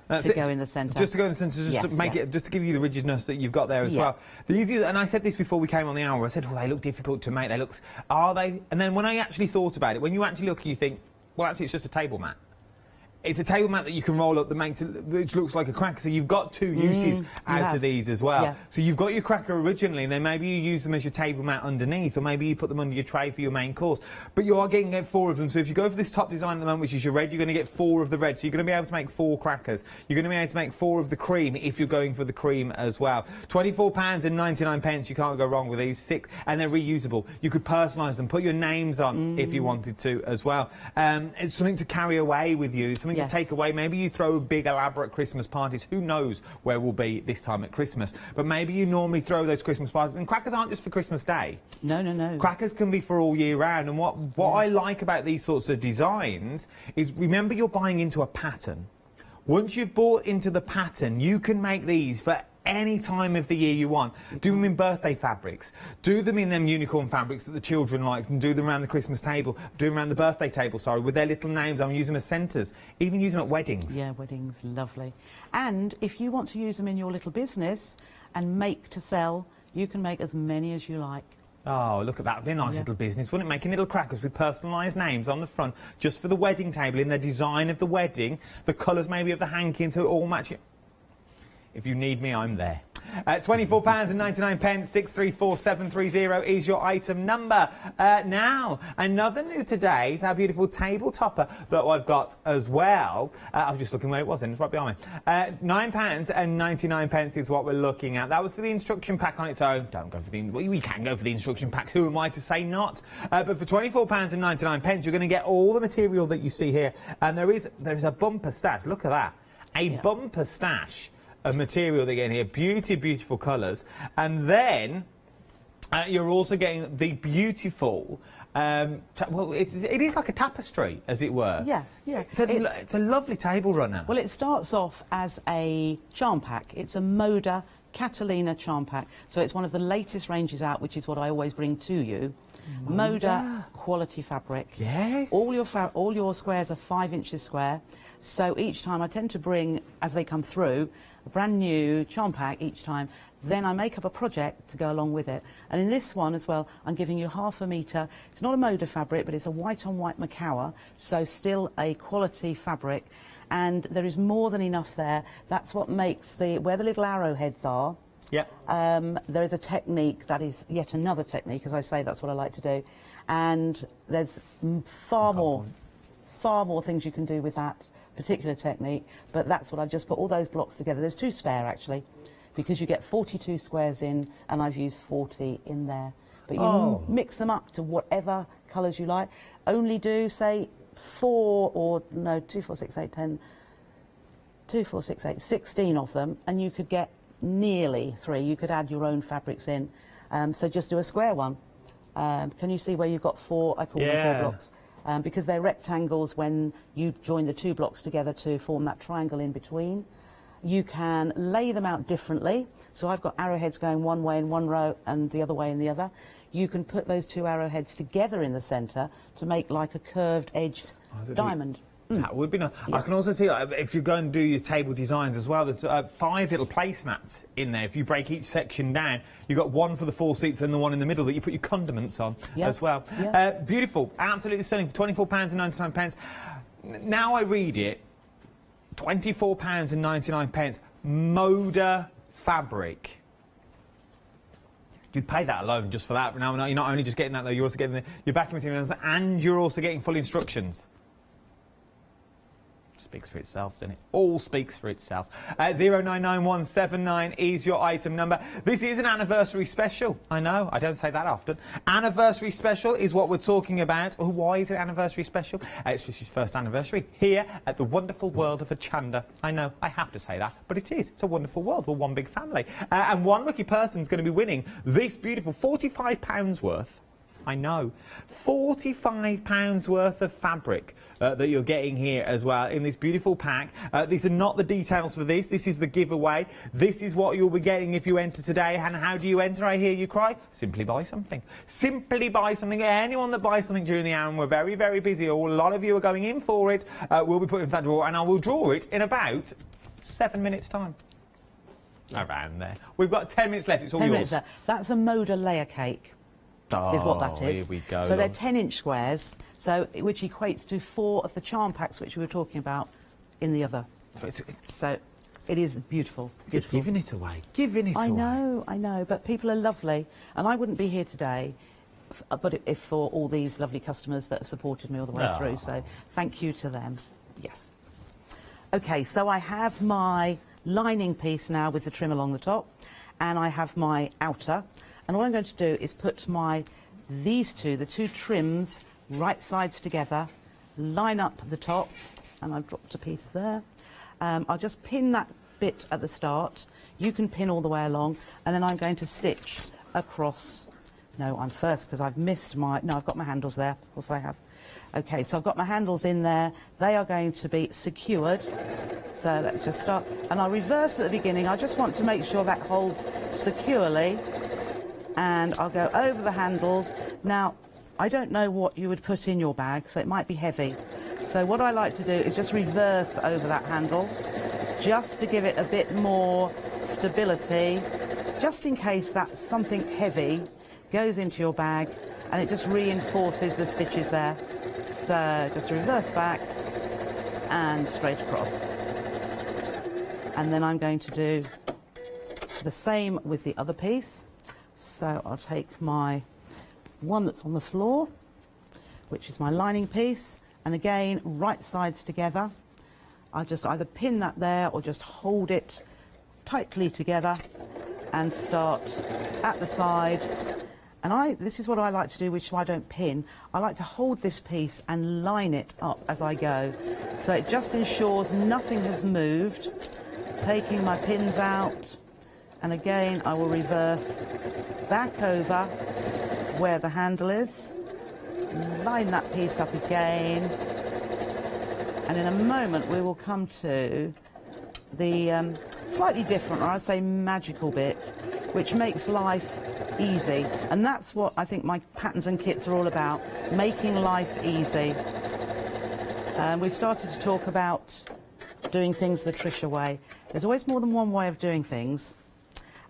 to go in the centre. Just to go in the centre, just to make it, just to give you the rigidness that you've got there as well. The easiest, and I said this before we came on the hour, I said, well, they look difficult to make. Are they? And then when I actually thought about it, when you actually look, you think, well, actually, it's just a table mat. It's a table mat that you can roll up that makes it, which looks like a cracker. So you've got 2 uses out of these as well. Yeah. So you've got your cracker originally, and then maybe you use them as your table mat underneath, or maybe you put them under your tray for your main course. But you are getting 4 of them. So if you go for this top design at the moment, which is your red, you're going to get 4 of the red. So you're going to be able to make 4 crackers. You're going to be able to make 4 of the cream if you're going for the cream as well. £24.99. You can't go wrong with these. 6, and they're reusable. You could personalise them, put your names on if you wanted to as well. It's something to carry away with you. Something to take away. Maybe you throw big elaborate Christmas parties. Who knows where we'll be this time at Christmas? But maybe you normally throw those Christmas parties. And crackers aren't just for Christmas Day. No, no, no. Crackers can be for all year round. And what I like about these sorts of designs is, remember, you're buying into a pattern. Once you've bought into the pattern, you can make these for any time of the year you want. Do them in birthday fabrics. Do them in them unicorn fabrics that the children like, and do them around the Christmas table. Do them around the birthday table, sorry, with their little names. I'm using them as centres. Even use them at weddings. Yeah, weddings, lovely. And if you want to use them in your little business and make to sell, You can make as many as you like. Oh, look at that. It'd be a nice little business, wouldn't it? Making little crackers with personalised names on the front, just for the wedding table, in the design of the wedding, the colours maybe of the hanky, so it all matches. If you need me, I'm there. £24.99, 634730 is your item number. Now, another new today is our beautiful table topper that I've got as well. I was just looking where it was, and it's right behind me. £9.99 is what we're looking at. That was for the instruction pack on its own. Don't go for the... Well, we can go for the instruction pack. Who am I to say not? But for £24.99, you're going to get all the material that you see here. And there's a bumper stash. Look at that. A bumper stash of material they're getting here. Beautiful colours. And then you're also getting the beautiful, well, it is like a tapestry, as it were. Yeah, yeah. It's a lovely table runner. Well, it starts off as a charm pack. It's a Moda Catalina charm pack. So it's one of the latest ranges out, which is what I always bring to you. Moda quality fabric. Yes. All your squares are 5 inches square. So each time I tend to bring, as they come through, a brand new charm pack each time. Then I make up a project to go along with it. And in this one as well, I'm giving you 1/2 metre. It's not a Moda fabric, but it's a white on white Macawa, so still a quality fabric. And there is more than enough there. That's what makes where the little arrowheads are. Yeah. There is a technique that is yet another technique, as I say, that's what I like to do. And there's far more things you can do with that particular technique, but that's what I've just put all those blocks together. There's 2 spare actually, because you get 42 squares in, and I've used 40 in there. But you mix them up to whatever colours you like. Only do, say, 2, 4, 6, 8, 10, 2, 4, 6, 8, 16 of them, and you could get nearly 3. You could add your own fabrics in. So just do a square one. Can you see where you've got 4? I call them 4 blocks. Because they're rectangles when you join the 2 blocks together to form that triangle in between. You can lay them out differently. So I've got arrowheads going one way in one row and the other way in the other. You can put those 2 arrowheads together in the centre to make like a curved edged diamond. That would be nice. Yeah. I can also see, if you're going to do your table designs as well, there's 5 little placemats in there. If you break each section down, you've got one for the 4 seats and the one in the middle that you put your condiments on as well. Yeah. Beautiful, absolutely stunning for £24.99. Now I read it, £24.99, Moda fabric. You'd pay that alone just for that. Now you're not only just getting that though, you're also getting your backing materials and you're also getting full instructions. Speaks for itself, doesn't it? All speaks for itself. 099179 is your item number. This is an anniversary special. I know, I don't say that often. Anniversary special is what we're talking about. Oh, why is it anniversary special? It's Trisha's first anniversary here at the wonderful world of Hochanda. I know, I have to say that, but it is. It's a wonderful world. We're one big family. And one lucky person's going to be winning this beautiful £45 worth. I know. £45 worth of fabric that you're getting here as well in this beautiful pack. These are not the details for this. This is the giveaway. This is what you'll be getting if you enter today. And how do you enter, I hear you cry? Simply buy something. Simply buy something. Anyone that buys something during the hour, and we're very, very busy, or a lot of you are going in for it, we'll be putting in that drawer, and I will draw it in about 7 minutes' time. Around there. We've got 10 minutes left. It's all 10 yours. minutes left. That's a Moda layer cake. Is what that is. Here we go. So they're 10-inch squares, which equates to 4 of the charm packs which we were talking about in the other. So it is beautiful. You're giving it away. Giving it away. I know, but people are lovely, and I wouldn't be here today if for all these lovely customers that have supported me all the way through. So thank you to them. Yes. Okay, so I have my lining piece now with the trim along the top, and I have my outer. And all I'm going to do is put the 2 trims, right sides together, line up the top, and I've dropped a piece there. I'll just pin that bit at the start. You can pin all the way along, and then I'm going to stitch across. No, I'm first because I've missed my... No, I've got my handles there. Of course I have. OK, so I've got my handles in there. They are going to be secured. So let's just start. And I'll reverse at the beginning. I just want to make sure that holds securely. And I'll go over the handles. Now, I don't know what you would put in your bag, so it might be heavy. So what I like to do is just reverse over that handle, just to give it a bit more stability just in case that something heavy goes into your bag, and it just reinforces the stitches there. So just reverse back and straight across. And then I'm going to do the same with the other piece. So I'll take my one that's on the floor, which is my lining piece, and again, right sides together. I'll just either pin that there or just hold it tightly together and start at the side. And this is what I like to do, which I don't pin. I like to hold this piece and line it up as I go. So it just ensures nothing has moved. Taking my pins out, and again I will reverse back over where the handle is, line that piece up again, and in a moment we will come to the slightly different, or I'd say magical bit, which makes life easy. And that's what I think my patterns and kits are all about, making life easy. We've started to talk about doing things the Trisha way. There's always more than one way of doing things,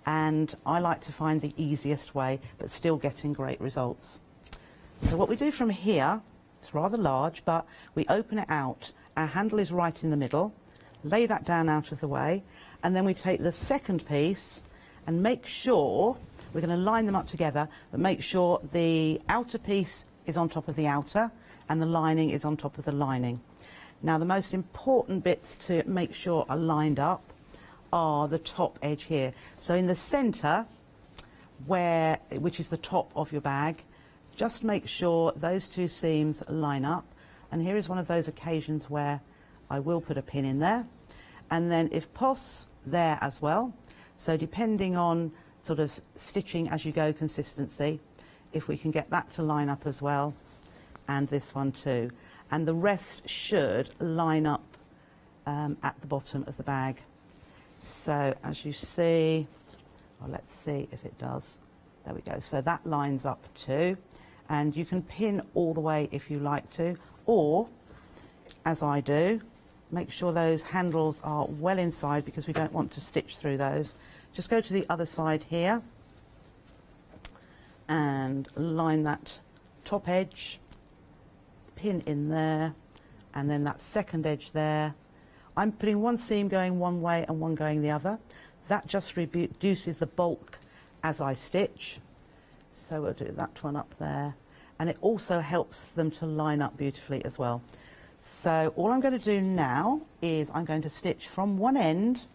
and I like to find the easiest way, but still getting great results. So what we do from here, it's rather large, but we open it out. Our handle is right in the middle, lay that down out of the way, and then we take the second piece and make sure, we're going to line them up together, but make sure the outer piece is on top of the outer and the lining is on top of the lining. Now the most important bits to make sure are lined up are the top edge here. So in the centre, which is the top of your bag, just make sure those two seams line up. And here is one of those occasions where I will put a pin in there. And then if possible, there as well. So depending on sort of stitching as you go consistency, if we can get that to line up as well, and this one too. And the rest should line up at the bottom of the bag. So as you see, well, let's see if it does. There we go. So that lines up too. And you can pin all the way if you like to, or, as I do, make sure those handles are well inside because we don't want to stitch through those. Just go to the other side here and line that top edge, pin in there, and then that second edge there. I'm putting one seam going one way and one going the other. That just reduces the bulk as I stitch. So we'll do that one up there. And it also helps them to line up beautifully as well. So all I'm going to do now is I'm going to stitch from one end.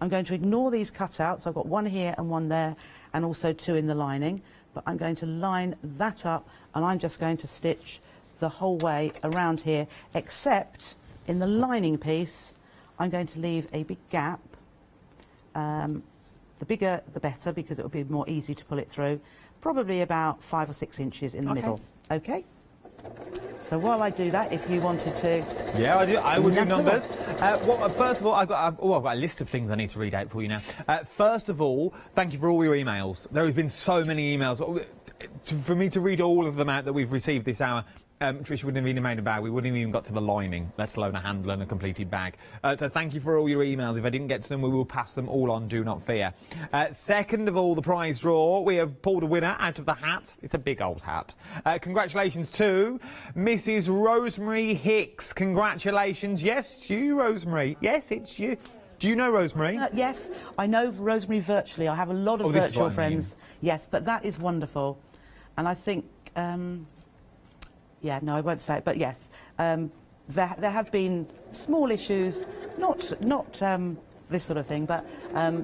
I'm going to ignore these cutouts. I've got one here and one there, and also two in the lining. But I'm going to line that up, and I'm just going to stitch the whole way around here, except in the lining piece, I'm going to leave a big gap. The bigger, the better, because it will be more easy to pull it through. Probably about 5 or 6 inches in the middle. Okay? So while I do that, if you wanted to... Yeah, I do. I would do numbers. First of all, I've got a list of things I need to read out for you now. First of all, thank you for all your emails. There has been so many emails. For me to read all of them out that we've received this hour, Trisha wouldn't have even made a bag. We wouldn't have even got to the lining, let alone a handle and a completed bag. So thank you for all your emails. If I didn't get to them, we will pass them all on, do not fear. Second of all, the prize draw. We have pulled a winner out of the hat. It's a big old hat. Congratulations to Mrs. Rosemary Hicks. Congratulations. Yes, it's you, Rosemary. Yes, it's you. Do you know Rosemary? Yes, I know Rosemary virtually. I have a lot of virtual friends. Yes, but that is wonderful. And I think... yeah, no, I won't say it, but yes, there have been small issues, not this sort of thing, but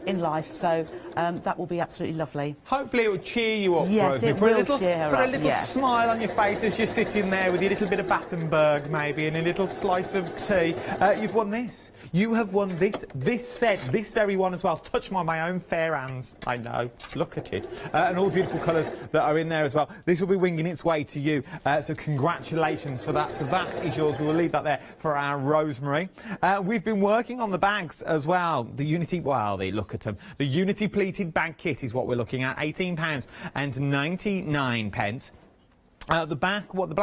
in life, so that will be absolutely lovely. Hopefully it will cheer you up, yes, Rosemary. It will cheer her up. Put a little smile on your face as you're sitting there with your little bit of Battenberg, maybe, and a little slice of tea. You've won this. You have won this set, this very one as well. Touch my own fair hands. I know. Look at it. And all the beautiful colours that are in there as well. This will be winging its way to you. So congratulations for that. So that is yours. We will leave that there for our Rosemary. We've been working on the bags as well. The Unity, well, look at them. The Unity pleated bag kit is what we're looking at. £18.99. The black one, the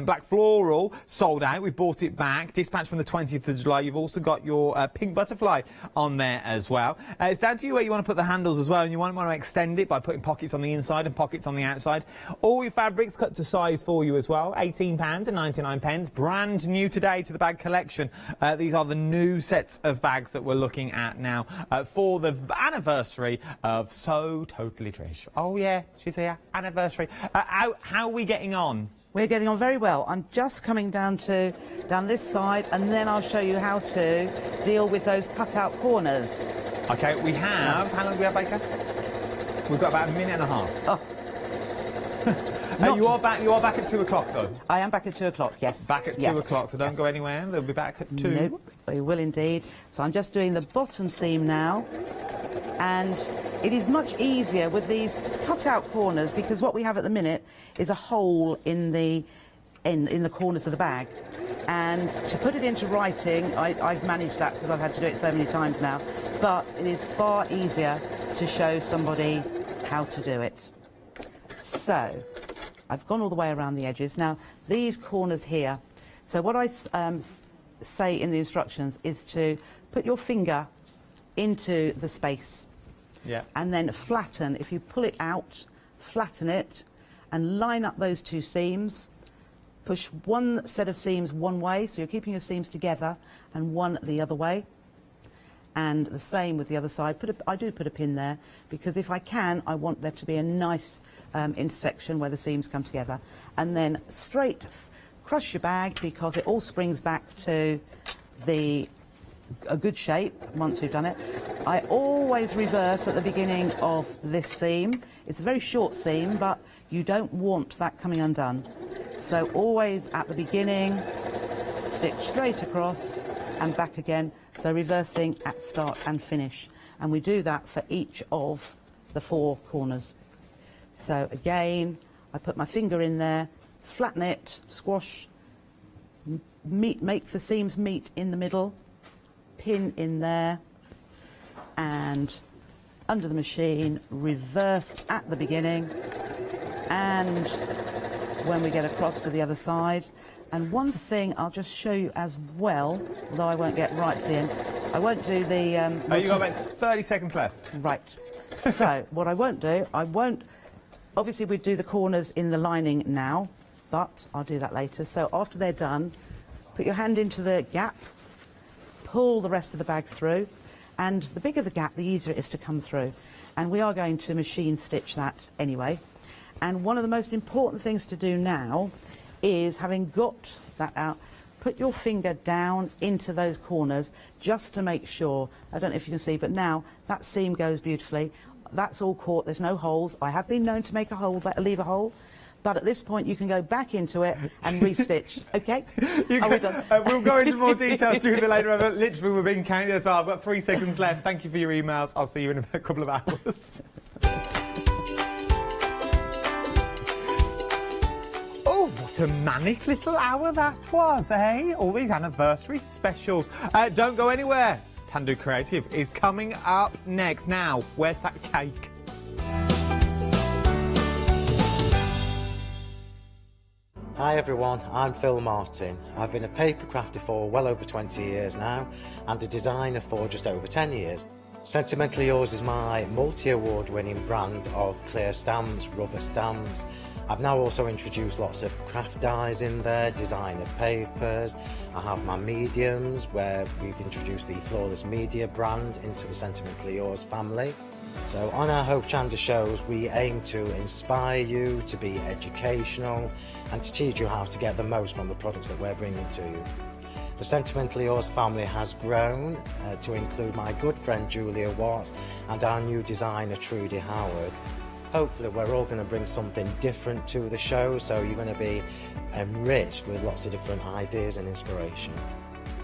black floral, sold out. We've bought it back. Dispatched from the 20th of July. You've also got your pink butterfly on there as well. It's down to you where you want to put the handles as well, and you might want to extend it by putting pockets on the inside and pockets on the outside. All your fabrics cut to size for you as well. £18.99. Brand new today to the bag collection. These are the new sets of bags that we're looking at now for the anniversary of So Totally Trish. Oh yeah, she's here. Anniversary. How are we getting on? We're getting on very well. I'm just coming down this side, and then I'll show you how to deal with those cut-out corners. Okay, we have... How long do we have, Baker? We've got about a minute and a half. Oh. You are back at 2 o'clock, though? I am back at 2 o'clock, yes. Back at 2 o'clock, so don't go anywhere. They'll be back at 2. Nope, we will indeed. So I'm just doing the bottom seam now. And it is much easier with these cut-out corners, because what we have at the minute is a hole in the corners of the bag. And to put it into writing, I've managed that because I've had to do it so many times now. But it is far easier to show somebody how to do it. So I've gone all the way around the edges. Now, these corners here, so what I say in the instructions is to put your finger into the space. Yeah. And then flatten. If you pull it out, flatten it, and line up those two seams. Push one set of seams one way, so you're keeping your seams together, and one the other way. And the same with the other side. I do put a pin there, because if I can, I want there to be a nice intersection where the seams come together. And then straight crush your bag, because it all springs back to a good shape once we've done it. I always reverse at the beginning of this seam. It's a very short seam, but you don't want that coming undone. So always at the beginning, stitch straight across and back again. So reversing at start and finish. And we do that for each of the 4 corners. So again, I put my finger in there, flatten it, squash, make the seams meet in the middle, pin in there, and under the machine, reverse at the beginning, and when we get across to the other side. And one thing I'll just show you as well, although I won't get right to the end, I won't do the... you've got about 30 seconds left. Right. So what I won't do, obviously we'd do the corners in the lining now, but I'll do that later. So after they're done, put your hand into the gap, pull the rest of the bag through, and the bigger the gap, the easier it is to come through. And we are going to machine stitch that anyway. And one of the most important things to do now is, having got that out, put your finger down into those corners just to make sure. I don't know if you can see, but now that seam goes beautifully. That's all caught, there's no holes. I have been known to make a hole, leave a hole. But at this point, you can go back into it and restitch. Okay? Are we done? We'll go into more details during the later. But literally, we're being counted as well. I've got 3 seconds left. Thank you for your emails. I'll see you in a couple of hours. Oh, what a manic little hour that was, eh? All these anniversary specials. Don't go anywhere. Tando Creative is coming up next. Now, where's that cake? Hi everyone, I'm Phil Martin. I've been a paper crafter for well over 20 years now, and a designer for just over 10 years. Sentimentally Yours is my multi-award winning brand of clear stamps, rubber stamps. I've now also introduced lots of craft dies in there, designer papers. I have my mediums, where we've introduced the Flawless Media brand into the Sentimentally Yours family. So on our Hochanda shows, we aim to inspire you, to be educational, and to teach you how to get the most from the products that we're bringing to you. The Sentimentally Yours family has grown to include my good friend Julia Watts and our new designer Trudy Howard. Hopefully we're all going to bring something different to the show, so you're going to be enriched with lots of different ideas and inspiration.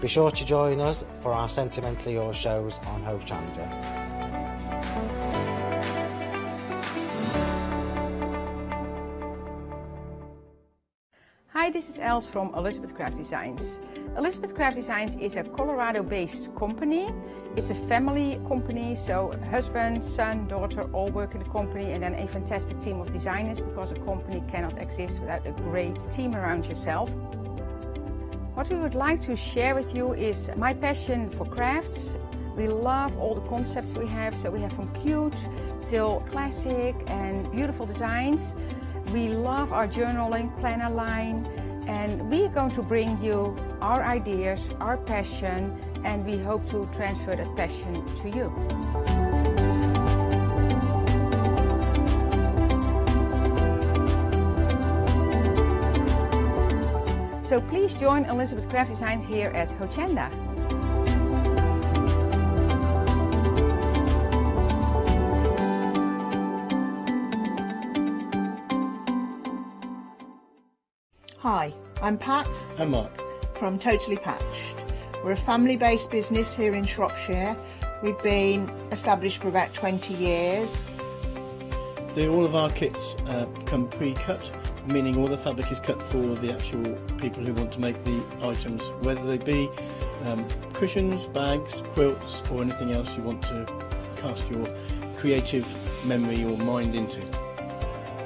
Be sure to join us for our Sentimentally Yours shows on Hochanda. Hi, this is Els from Elizabeth Craft Designs. Elizabeth Craft Designs is a Colorado-based company. It's a family company, so husband, son, daughter all work in the company, and then a fantastic team of designers, because a company cannot exist without a great team around yourself. What we would like to share with you is my passion for crafts. We love all the concepts we have, so we have from cute till classic and beautiful designs. We love our journaling planner line, and we are going to bring you our ideas, our passion, and we hope to transfer that passion to you. So please join Elizabeth Craft Designs here at Hochanda. Hi, I'm Pat. And Mark. From Totally Patched. We're a family-based business here in Shropshire. We've been established for about 20 years. All of our kits come pre-cut, meaning all the fabric is cut for the actual people who want to make the items, whether they be cushions, bags, quilts, or anything else you want to cast your creative memory or mind into.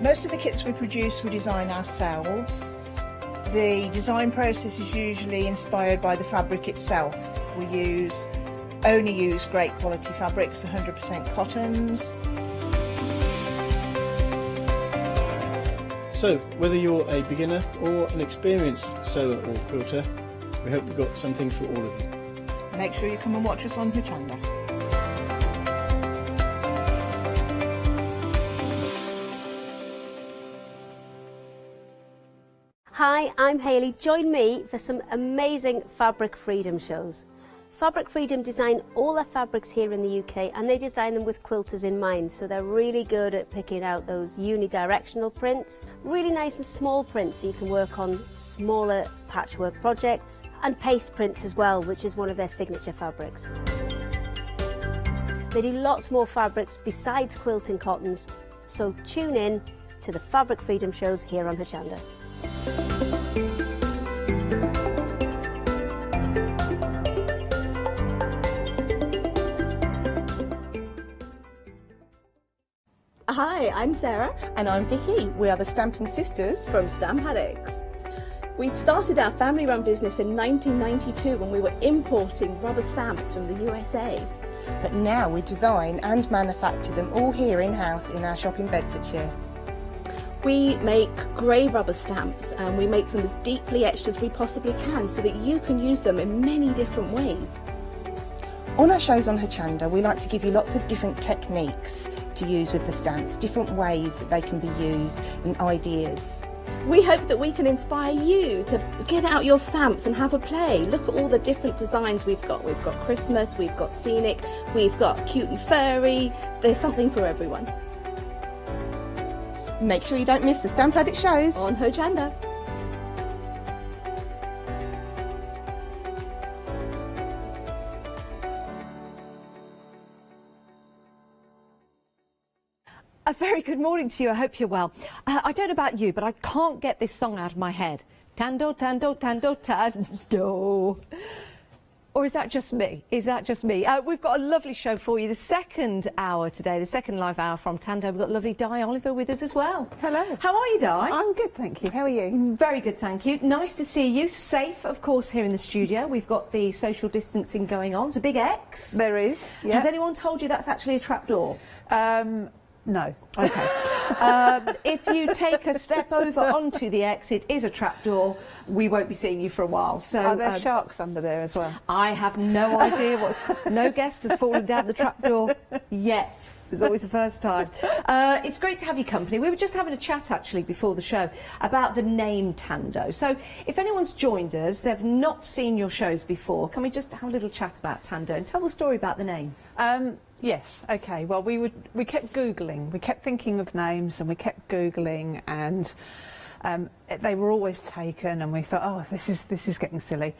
Most of the kits we produce we design ourselves. The design process is usually inspired by the fabric itself. We only use great quality fabrics, 100% cottons. So, whether you're a beginner or an experienced sewer or quilter, we hope we've got something for all of you. Make sure you come and watch us on Hochanda. Hi, I'm Hayley. Join me for some amazing Fabric Freedom shows. Fabric Freedom design all their fabrics here in the UK, and they design them with quilters in mind, so they're really good at picking out those unidirectional prints, really nice and small prints so you can work on smaller patchwork projects, and paste prints as well, which is one of their signature fabrics. They do lots more fabrics besides quilting cottons, so tune in to the Fabric Freedom shows here on Hochanda. Hi, I'm Sarah. And I'm Vicky. We are the Stamping Sisters from Stamp Addicts. We started our family-run business in 1992 when we were importing rubber stamps from the USA. But now we design and manufacture them all here in-house in our shop in Bedfordshire. We make grey rubber stamps, and we make them as deeply etched as we possibly can so that you can use them in many different ways. On our shows on Hochanda, we like to give you lots of different techniques to use with the stamps, different ways that they can be used and ideas. We hope that we can inspire you to get out your stamps and have a play. Look at all the different designs we've got. We've got Christmas, we've got scenic, we've got cute and furry. There's something for everyone. Make sure you don't miss the Stamp Addict shows on Hochanda. A very good morning to you. I hope you're well. I don't know about you, but I can't get this song out of my head. Tando, tando, tando, tando. Or is that just me? Is that just me? We've got a lovely show for you. The second hour today, the second live hour from Tando. We've got lovely Di Oliver with us as well. Hello. How are you, Di? I'm good, thank you. How are you? Very good, thank you. Nice to see you. Safe, of course, here in the studio. We've got the social distancing going on. It's a big X. There is. Yeah. Has anyone told you that's actually a trapdoor? No. Okay. If you take a step over onto the X, it is a trapdoor. We won't be seeing you for a while. So, are there sharks under there as well? I have no idea. No guest has fallen down the trapdoor yet. It's always the first time. It's great to have your company. We were just having a chat actually before the show about the name Tando. So if anyone's joined us, they've not seen your shows before, can we just have a little chat about Tando and tell the story about the name? Yes. Okay. Well, we kept Googling. We kept thinking of names, and we kept Googling, and they were always taken, and we thought, oh, this is getting silly.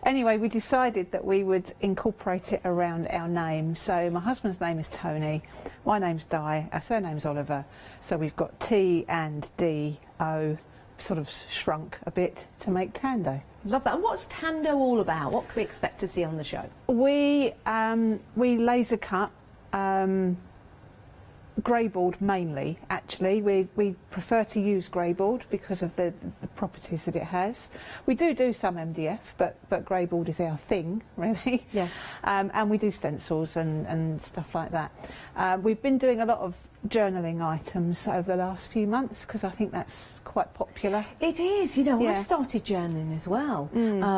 Anyway, we decided that we would incorporate it around our name. So my husband's name is Tony, my name's Di, our surname's Oliver. So we've got T and D O sort of shrunk a bit to make Tando. Love that. And what's Tando all about? What can we expect to see on the show? We laser cut grey board mainly. Actually, we prefer to use grey board because of the properties that it has. We do some MDF, but grey board is our thing, really. Yeah. And we do stencils and stuff like that. We've been doing a lot of journaling items over the last few months because I think that's quite popular. It is, you know, I've started journaling as well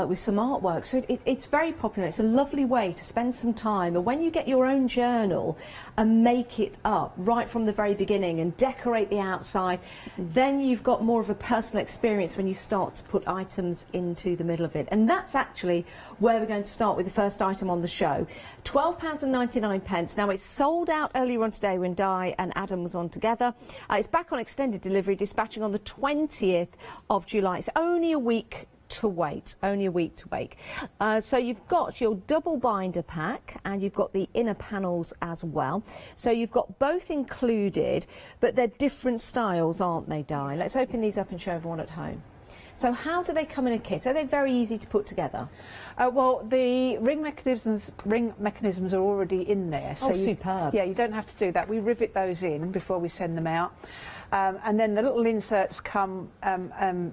with some artwork, so it's very popular. It's a lovely way to spend some time, and when you get your own journal and make it up right from the very beginning and decorate the outside, then you've got more of a personal experience when you start to put items into the middle of it. And that's actually where we're going to start with the first item on the show. £12.99. Now, it's sold out earlier on today when Di and Adam was on together. It's back on extended delivery, dispatching on the 20th of July. It's only a week to wait, so you've got your double binder pack and you've got the inner panels as well. So you've got both included, but they're different styles, aren't they, Di? Let's open these up and show everyone at home. So how do they come in a kit? Are they very easy to put together? Well, the ring mechanisms are already in there. So superb. Yeah, you don't have to do that. We rivet those in before we send them out. And then the little inserts come,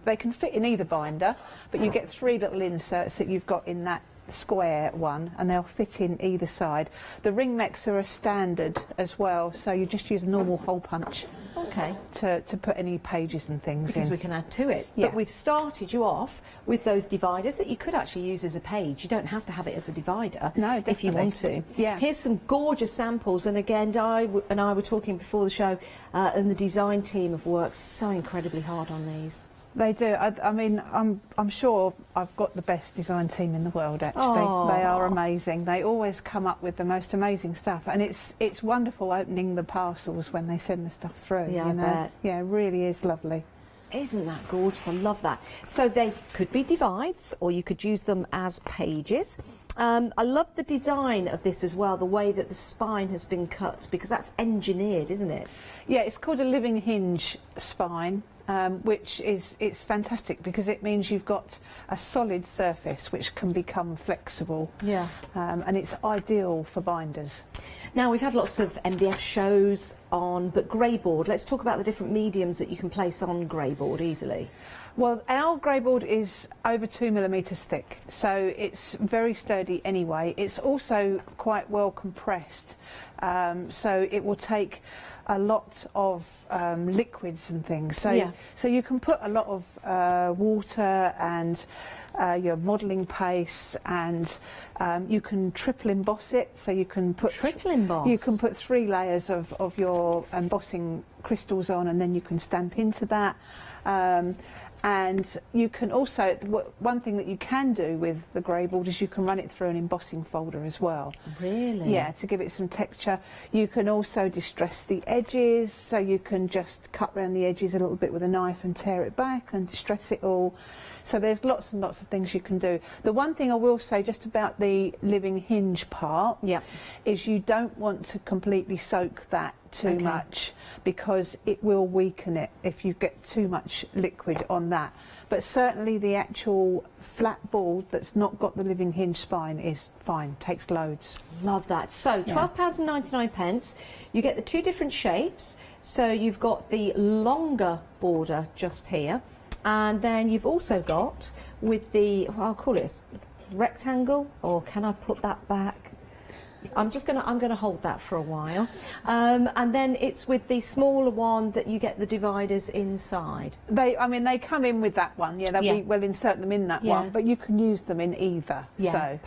they can fit in either binder, but you get 3 little inserts that you've got in that square one, and they'll fit in either side. The ring mechs are a standard as well, so you just use a normal hole punch to put any pages and things because in. we can add to it. Yeah. But we've started you off with those dividers that you could actually use as a page. You don't have to have it as a divider if you want to. Yeah. Here's some gorgeous samples, and again, Di and I were talking before the show, and the design team have worked so incredibly hard on these. They do. I mean, I'm sure I've got the best design team in the world, actually. Aww. They are amazing. They always come up with the most amazing stuff, and it's wonderful opening the parcels when they send the stuff through. Yeah, you know? I bet. Yeah, it really is lovely. Isn't that gorgeous? I love that. So they could be divides, or you could use them as pages. I love the design of this as well, the way that the spine has been cut, because that's engineered, isn't it? Yeah, it's called a living hinge spine. Which it's fantastic because it means you've got a solid surface which can become flexible. Yeah. And it's ideal for binders. Now, we've had lots of MDF shows on, but grey board, let's talk about the different mediums that you can place on grey board easily. Well, our grey board is over 2 millimetres thick, so it's very sturdy anyway. It's also quite well compressed, so it will take a lot of liquids and things. So, so you can put a lot of water and your modelling paste, and you can triple emboss it. So you can put triple emboss. You can put 3 layers of your embossing crystals on, and then you can stamp into that. And you can also, one thing that you can do with the grey board is you can run it through an embossing folder as well. Really? Yeah, to give it some texture. You can also distress the edges, so you can just cut around the edges a little bit with a knife and tear it back and distress it all. So there's lots and lots of things you can do. The one thing I will say just about the living hinge part is you don't want to completely soak that too much, because it will weaken it if you get too much liquid on that. But certainly the actual flat board that's not got the living hinge spine is fine, takes loads. Love that. So £12.99. You get the 2 different shapes. So you've got the longer border just here, and then you've also got with the, well, I'll call it a rectangle, or can I put that back? I'm gonna hold that for a while, and then it's with the smaller one that you get the dividers inside. They come in with that one. We'll insert them in that one, but you can use them in either. Yeah, so,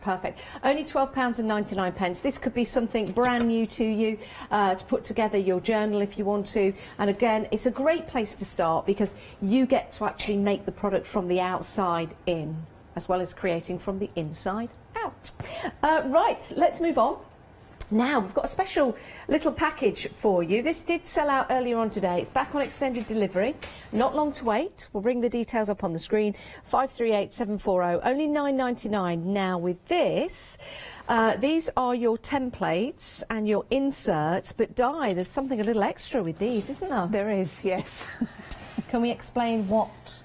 perfect. Only £12.99. This could be something brand new to you to put together your journal if you want to. And again, it's a great place to start because you get to actually make the product from the outside in, as well as creating from the inside out. Right, let's move on. Now, we've got a special little package for you. This did sell out earlier on today. It's back on extended delivery. Not long to wait. We'll bring the details up on the screen. 538740, only £9.99. Now, with this, these are your templates and your inserts, but Di, there's something a little extra with these, isn't there? There is, yes. Can we explain what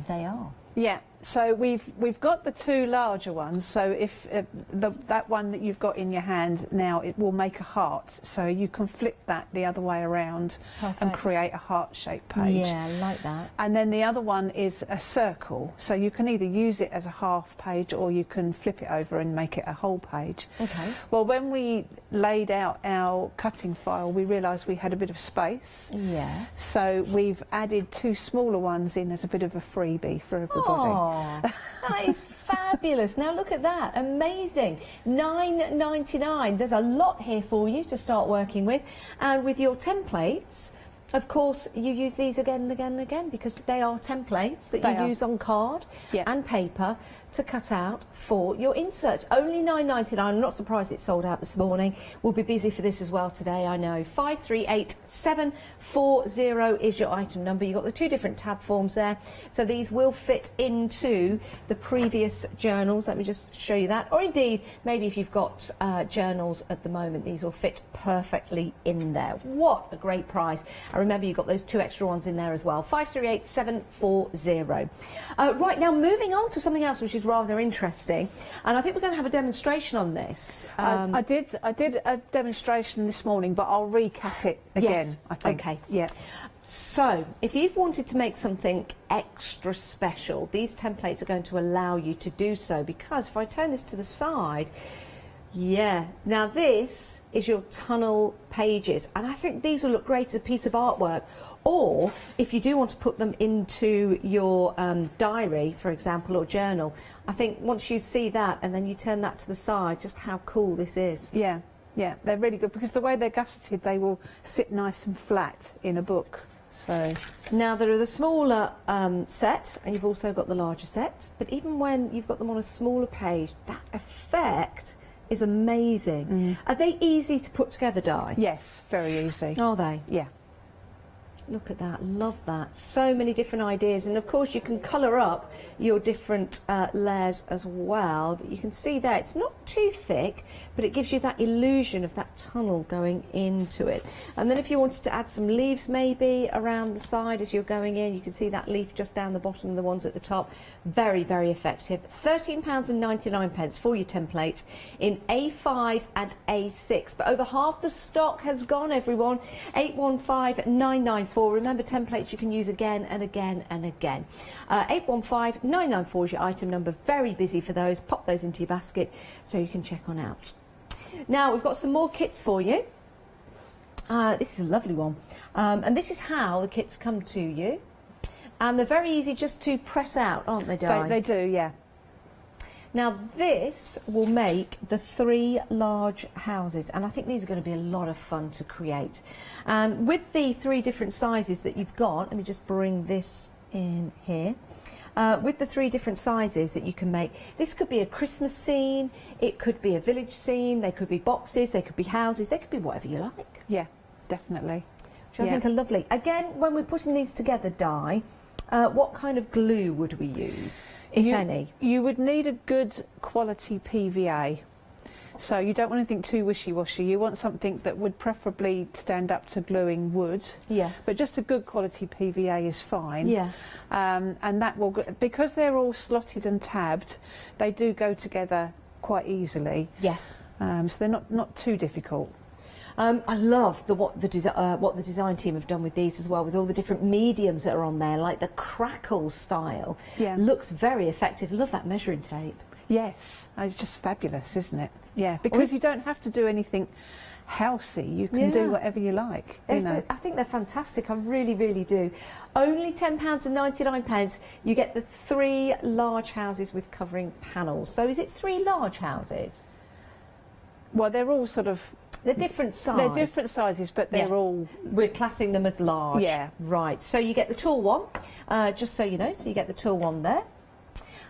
they are? Yeah, so we've got the two larger ones. So if that one that you've got in your hand now, it will make a heart. So you can flip that the other way around and create a heart-shaped page. Yeah, I like that. And then the other one is a circle. So you can either use it as a half page or you can flip it over and make it a whole page. Okay. Well, when we laid out our cutting file, we realised we had a bit of space. Yes. So we've added two smaller ones in as a bit of a freebie for everybody. Oh, that is fabulous. Now look at that, amazing. £9.99. There's a lot here for you to start working with. And with your templates, of course, you use these again and again and again because they are templates that you use on card and paper to cut out for your inserts. Only £9.99. I'm not surprised it's sold out this morning. We'll be busy for this as well today, I know. 538740 is your item number. You've got the two different tab forms there. So these will fit into the previous journals. Let me just show you that. Or indeed, maybe if you've got journals at the moment, these will fit perfectly in there. What a great price. And remember, you've got those two extra ones in there as well. 538740. Right, now moving on to something else which is rather interesting, and I think we're going to have a demonstration on this. I did a demonstration this morning, but I'll recap it again. Yes. I think. Okay. Yeah. So, if you've wanted to make something extra special, these templates are going to allow you to do so, because if I turn this to the side, now this is your tunnel pages, and I think these will look great as a piece of artwork. Or if you do want to put them into your diary, for example, or journal, I think once you see that and then you turn that to the side, just how cool this is. Yeah, they're really good because the way they're gusseted, they will sit nice and flat in a book. So now there are the smaller set, and you've also got the larger set. But even when you've got them on a smaller page, that effect is amazing. Are they easy to put together, Di? Yes, very easy. Are they? Yeah. Look at that, love that. So many different ideas, and of course you can colour up your different layers as well. But you can see there, it's not too thick, but it gives you that illusion of that tunnel going into it. And then if you wanted to add some leaves maybe around the side as you're going in, you can see that leaf just down the bottom and the ones at the top. Very, very effective. £13.99 for your templates in A5 and A6. But over half the stock has gone, everyone. 815994. Remember, templates you can use again and again and again. 815994 is your item number. Very busy for those. Pop those into your basket so you can check on out. Now, we've got some more kits for you. This is a lovely one. And this is how the kits come to you. And they're very easy just to press out, aren't they, Di? They do, yeah. Now, this will make the 3 large houses, and I think these are going to be a lot of fun to create. And with the 3 different sizes that you've got, let me just bring this in here. With the 3 different sizes that you can make, this could be a Christmas scene, it could be a village scene, they could be boxes, they could be houses, they could be whatever you like. Yeah, definitely. Which I think are lovely. Again, when we're putting these together, Di, what kind of glue would we use, if any? You would need a good quality PVA. So you don't want anything too wishy-washy. You want something that would preferably stand up to gluing wood. Yes. But just a good quality PVA is fine. Yeah. And that will, because they're all slotted and tabbed, they do go together quite easily. Yes. So they're not too difficult. I love what the design team have done with these as well, with all the different mediums that are on there, like the crackle style. Yeah. Looks very effective. Love that measuring tape. Yes, it's just fabulous, isn't it? Yeah, because you don't have to do anything housey. You can do whatever you like. You know. I think they're fantastic. I really, really do. Only £10.99. You get the 3 large houses with covering panels. So is it 3 large houses? Well, they're all sort of... They're different sizes. They're different sizes, but they're all... We're classing them as large. Yeah. Right. So you get the tall one, just so you know. So you get the tall one there.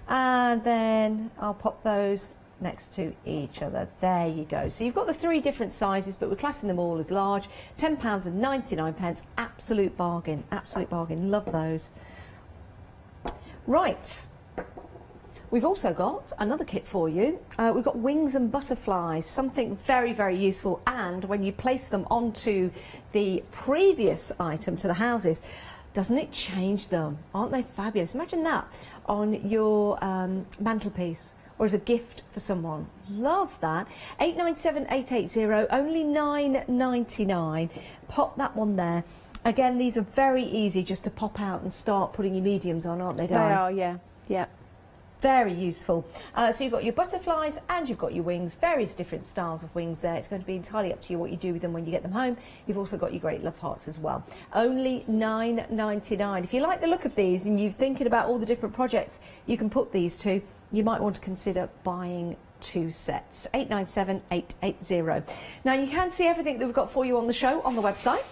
And then I'll pop those next to each other. There you go. So you've got the 3 different sizes, but we're classing them all as large. £10.99. Absolute bargain. Absolute bargain. Love those. Right. We've also got another kit for you. We've got wings and butterflies, something very, very useful. And when you place them onto the previous item to the houses, doesn't it change them? Aren't they fabulous? Imagine that on your mantelpiece or as a gift for someone. Love that. 897880, only £9.99. Pop that one there. Again, these are very easy just to pop out and start putting your mediums on, aren't they, Di? They are, yeah. Yeah. Very useful. So you've got your butterflies and you've got your wings, various different styles of wings there. It's going to be entirely up to you what you do with them when you get them home. You've also got your great love hearts as well. Only £9.99. If you like the look of these and you're thinking about all the different projects you can put these to, you might want to consider buying 2 sets. 897880. Now you can see everything that we've got for you on the show on the website.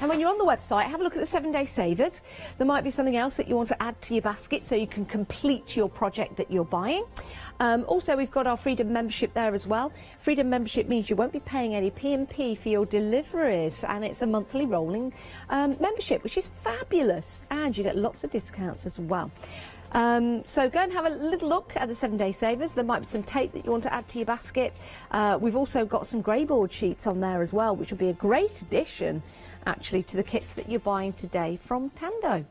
And when you're on the website, have a look at the 7-day savers. There might be something else that you want to add to your basket so you can complete your project that you're buying. Also, we've got our Freedom membership there as well. Freedom membership means you won't be paying any P&P for your deliveries, and it's a monthly rolling membership, which is fabulous. And you get lots of discounts as well. So go and have a little look at the 7-day savers. There might be some tape that you want to add to your basket. We've also got some grey board sheets on there as well, which will be a great addition actually to the kits that you're buying today from Tando.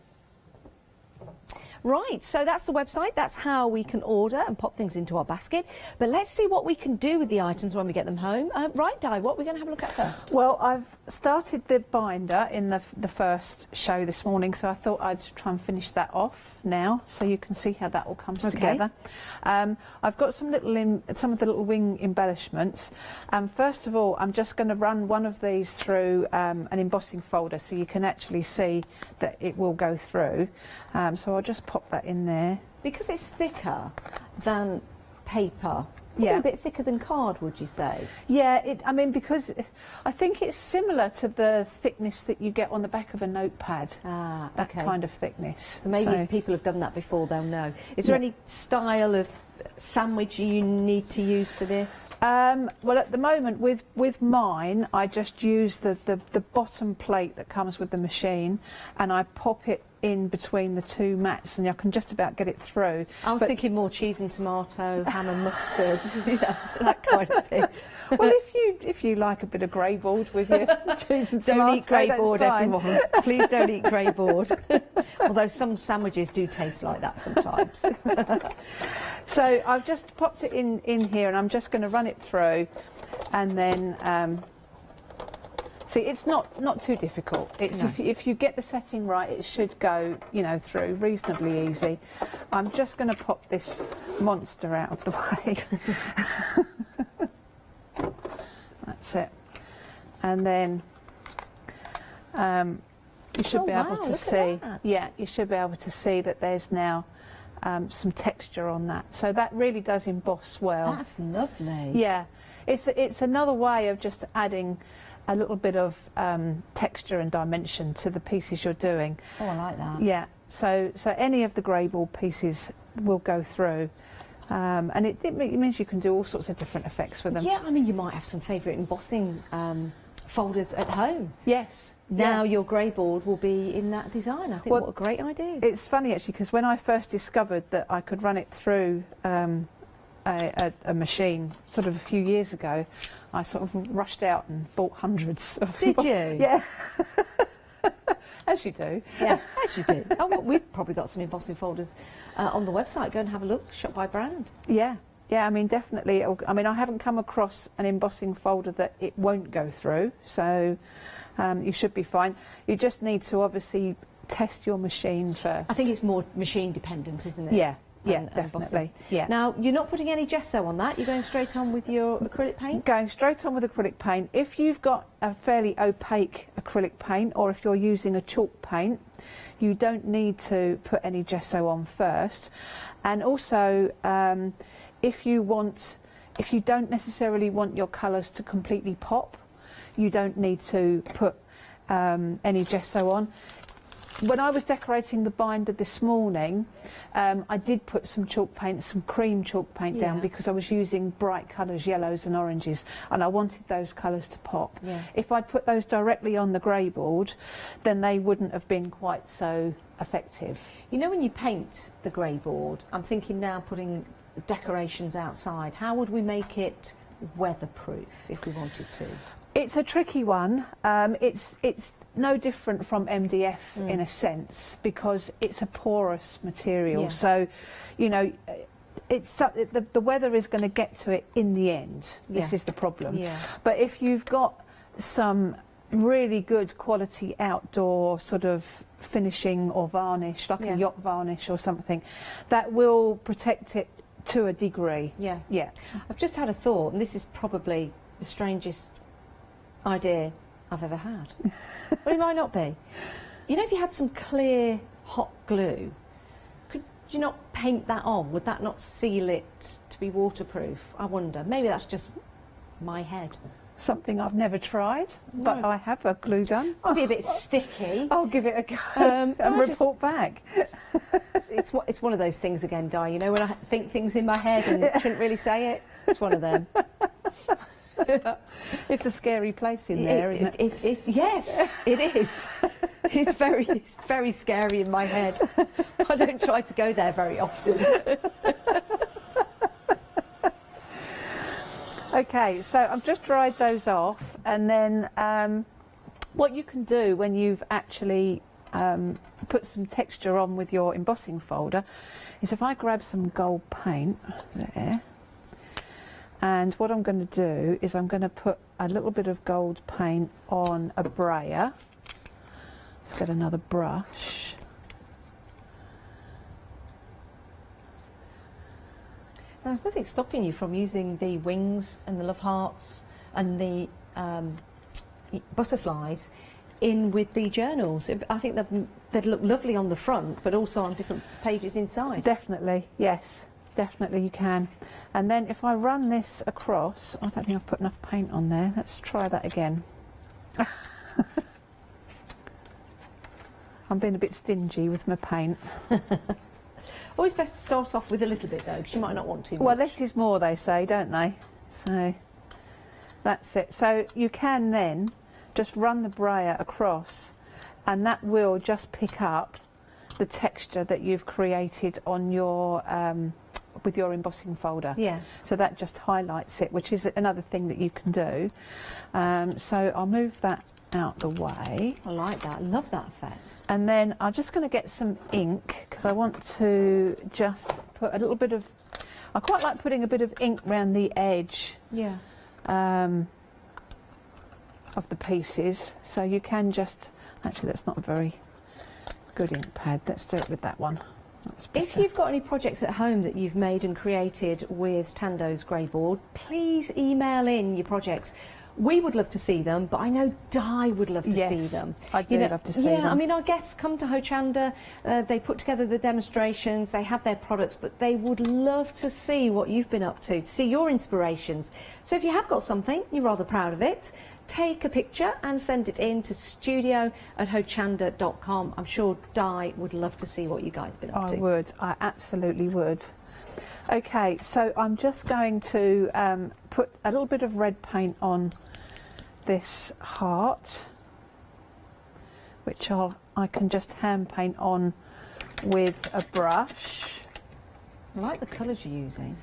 Right, so that's the website. That's how we can order and pop things into our basket. But let's see what we can do with the items when we get them home. Right, Di, what are we going to have a look at first? Well, I've started the binder in the first show this morning, so I thought I'd try and finish that off now, so you can see how that all comes together. I've got some of the little wing embellishments. First of all, I'm just going to run one of these through an embossing folder, so you can actually see that it will go through. So I'll just pop that in there. Because it's thicker than paper, probably a bit thicker than card, would you say? Yeah, I mean, because I think it's similar to the thickness that you get on the back of a notepad. That kind of thickness. So maybe if people have done that before, they'll know. Is there any style of sandwich you need to use for this? Well, at the moment with mine, I just use the bottom plate that comes with the machine, and I pop it in between the 2 mats, and I can just about get it through. I was thinking more cheese and tomato, ham and mustard, that kind of thing. Well, if you like a bit of grey board with your cheese and tomato, don't eat grey board, fine. everyone. Please don't eat grey board. Although some sandwiches do taste like that sometimes. So I've just popped it in here, and I'm just going to run it through, and then see, it's not too difficult. If you get the setting right, it should go, through reasonably easy. I'm just going to pop this monster out of the way. That's it. And then you should be able to see. Yeah, you should be able to see that there's now some texture on that. So that really does emboss well. That's lovely. Yeah, it's another way of just adding a little bit of texture and dimension to the pieces you're doing. Oh, I like that. Yeah, so any of the grey board pieces will go through. And it means you can do all sorts of different effects with them. Yeah, I mean, you might have some favourite embossing folders at home. Yes. Now your grey board will be in that design. I think what a great idea. It's funny, actually, because when I first discovered that I could run it through a machine sort of a few years ago, I sort of rushed out and bought hundreds of Did you? Yeah. As you do. Yeah, as you do. Oh, well, we've probably got some embossing folders on the website. Go and have a look, shop by brand. Yeah. Yeah, I mean, definitely. I mean, I haven't come across an embossing folder that it won't go through, so you should be fine. You just need to obviously test your machine first. I think it's more machine dependent, isn't it? Yeah. Yeah, definitely. Yeah. Now, you're not putting any gesso on that. You're going straight on with your acrylic paint? Going straight on with acrylic paint. If you've got a fairly opaque acrylic paint, or if you're using a chalk paint, you don't need to put any gesso on first. And also, if you don't necessarily want your colours to completely pop, you don't need to put any gesso on. when I was decorating the binder this morning, I did put some chalk paint, some cream chalk paint down, because I was using bright colours, yellows and oranges, and I wanted those colours to pop. Yeah. If I'd put those directly on the grey board, then they wouldn't have been quite so effective. You know, when you paint the grey board, I'm thinking now putting decorations outside, how would we make it weatherproof if we wanted to? It's a tricky one. It's no different from MDF in a sense, because it's a porous material. Yeah. So, you know, the weather is going to get to it in the end. This is the problem. Yeah. But if you've got some really good quality outdoor sort of finishing or varnish, like a yacht varnish or something, that will protect it to a degree. Yeah. Yeah. I've just had a thought, and this is probably the strangest idea I've ever had. But it might not be. You know, if you had some clear hot glue, could you not paint that on? Would that not seal it to be waterproof? I wonder. Maybe that's just my head. Something I've never tried, but I have a glue gun. I'll be a bit sticky. I'll give it a go and report back. It's one of those things again, Di. You know, when I think things in my head and shouldn't really say it, it's one of them. It's a scary place in there, isn't it? Yes, it is. It's very scary in my head. I don't try to go there very often. Okay, so I've just dried those off, and then what you can do when you've actually put some texture on with your embossing folder is, if I grab some gold paint there, and what I'm going to do is I'm going to put a little bit of gold paint on a brayer. Let's get another brush. Now, there's nothing stopping you from using the wings and the love hearts and the butterflies in with the journals. I think they'd look lovely on the front, but also on different pages inside. Definitely, yes. Definitely you can. And then if I run this across, I don't think I've put enough paint on there. Let's try that again. I'm being a bit stingy with my paint. Always best to start off with a little bit, though, because you might not want too much. Well, less is more, they say, don't they? So that's it. So you can then just run the brayer across, and that will just pick up the texture that you've created on your with your embossing folder. Yeah. So that just highlights it, which is another thing that you can do. So I'll move that out the way. I like that. I love that effect. And then I'm just going to get some ink, because I want to just put a little bit of, I quite like putting a bit of ink around the edge of the pieces. So you can just, actually that's not a very good ink pad, let's do it with that one. If you've got any projects at home that you've made and created with Tando's grey board, please email in your projects. We would love to see them, but I know Di would love to see them. I do love to see them. Yeah, I mean, our guests come to Hochanda, they put together the demonstrations, they have their products, but they would love to see what you've been up to see your inspirations. So if you have got something, you're rather proud of it, take a picture and send it in to studio@hochanda.com. I'm sure Di would love to see what you guys have been up to. I would, I absolutely would. Okay, so I'm just going to put a little bit of red paint on this heart, which I can just hand paint on with a brush. I like the colours you're using.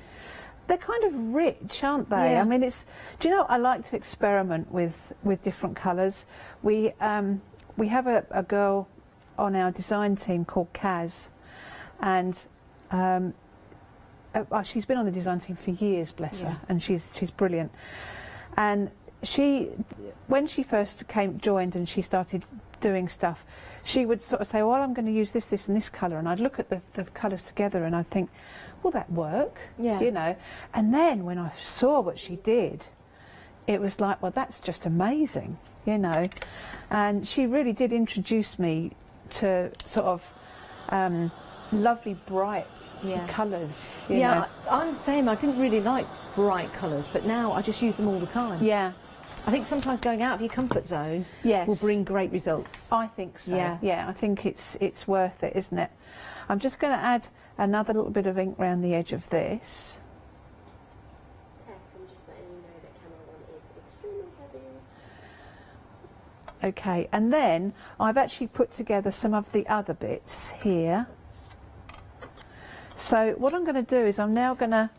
They're kind of rich, aren't they? Yeah. I mean, do you know, I like to experiment with different colours. We have a girl on our design team called Kaz, and she's been on the design team for years, bless her, and she's brilliant. And when she first joined and she started doing stuff, she would sort of say, well, I'm going to use this, this and this colour, and I'd look at the colours together and I'd think, will that work? Yeah. You know. And then when I saw what she did, it was like, well, that's just amazing, you know. And she really did introduce me to sort of lovely, bright colours. You know. I'm the same. I didn't really like bright colours, but now I just use them all the time. Yeah. I think sometimes going out of your comfort zone will bring great results. I think so. Yeah, I think it's worth it, isn't it? I'm just going to add another little bit of ink around the edge of this. Okay, and then I've actually put together some of the other bits here. So what I'm going to do is I'm now going to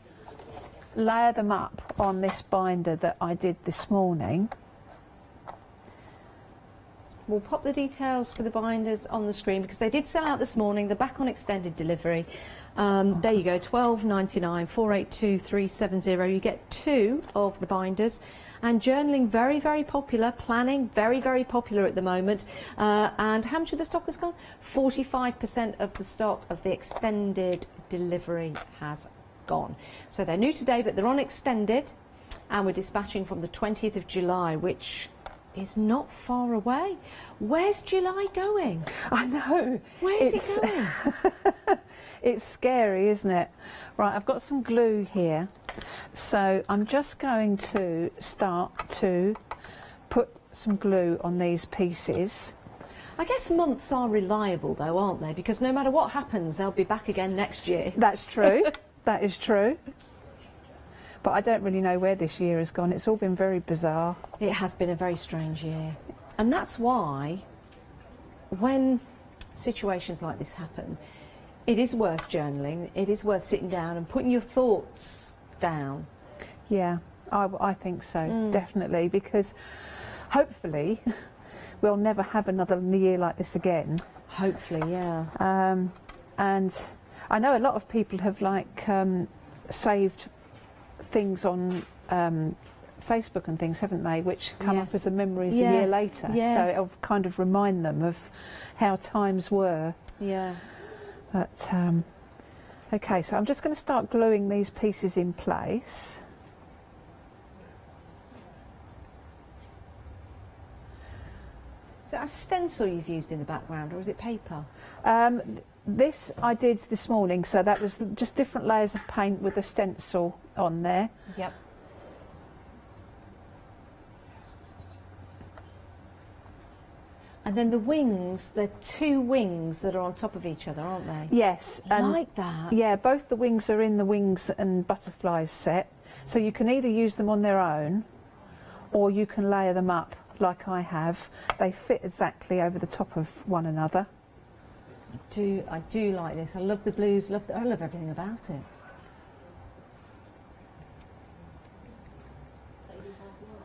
layer them up on this binder that I did this morning. We'll pop the details for the binders on the screen because they did sell out this morning. They're back on extended delivery. There you go, £12.99, 482370. You get 2 of the binders. And journaling, very, very popular. Planning, very, very popular at the moment. And how much of the stock has gone? 45% of the stock of the extended delivery has gone. So they're new today, but they're on extended. And we're dispatching from the 20th of July, which is not far away. Where's July going? I know. Where's it going? It's scary, isn't it? Right, I've got some glue here. So I'm just going to start to put some glue on these pieces. I guess months are reliable though, aren't they? Because no matter what happens, they'll be back again next year. That's true. That is true. But I don't really know where this year has gone. It's all been very bizarre. It has been a very strange year. And that's why when situations like this happen, it is worth journaling. It is worth sitting down and putting your thoughts down. Yeah, I think so, definitely, because hopefully we'll never have another year like this again. Hopefully, yeah. And I know a lot of people have saved things on Facebook and things, haven't they, which come up as a memories a year later. Yeah. So it'll kind of remind them of how times were. Yeah. But okay, so I'm just going to start gluing these pieces in place. Is that a stencil you've used in the background, or is it paper? This I did this morning, so that was just different layers of paint with a stencil on there. Yep. And then the wings, they're 2 wings that are on top of each other, aren't they? Yes. I like that. Yeah, both the wings are in the Wings and Butterflies set. So you can either use them on their own, or you can layer them up like I have. They fit exactly over the top of one another. I do like this. I love the blues, I love everything about it.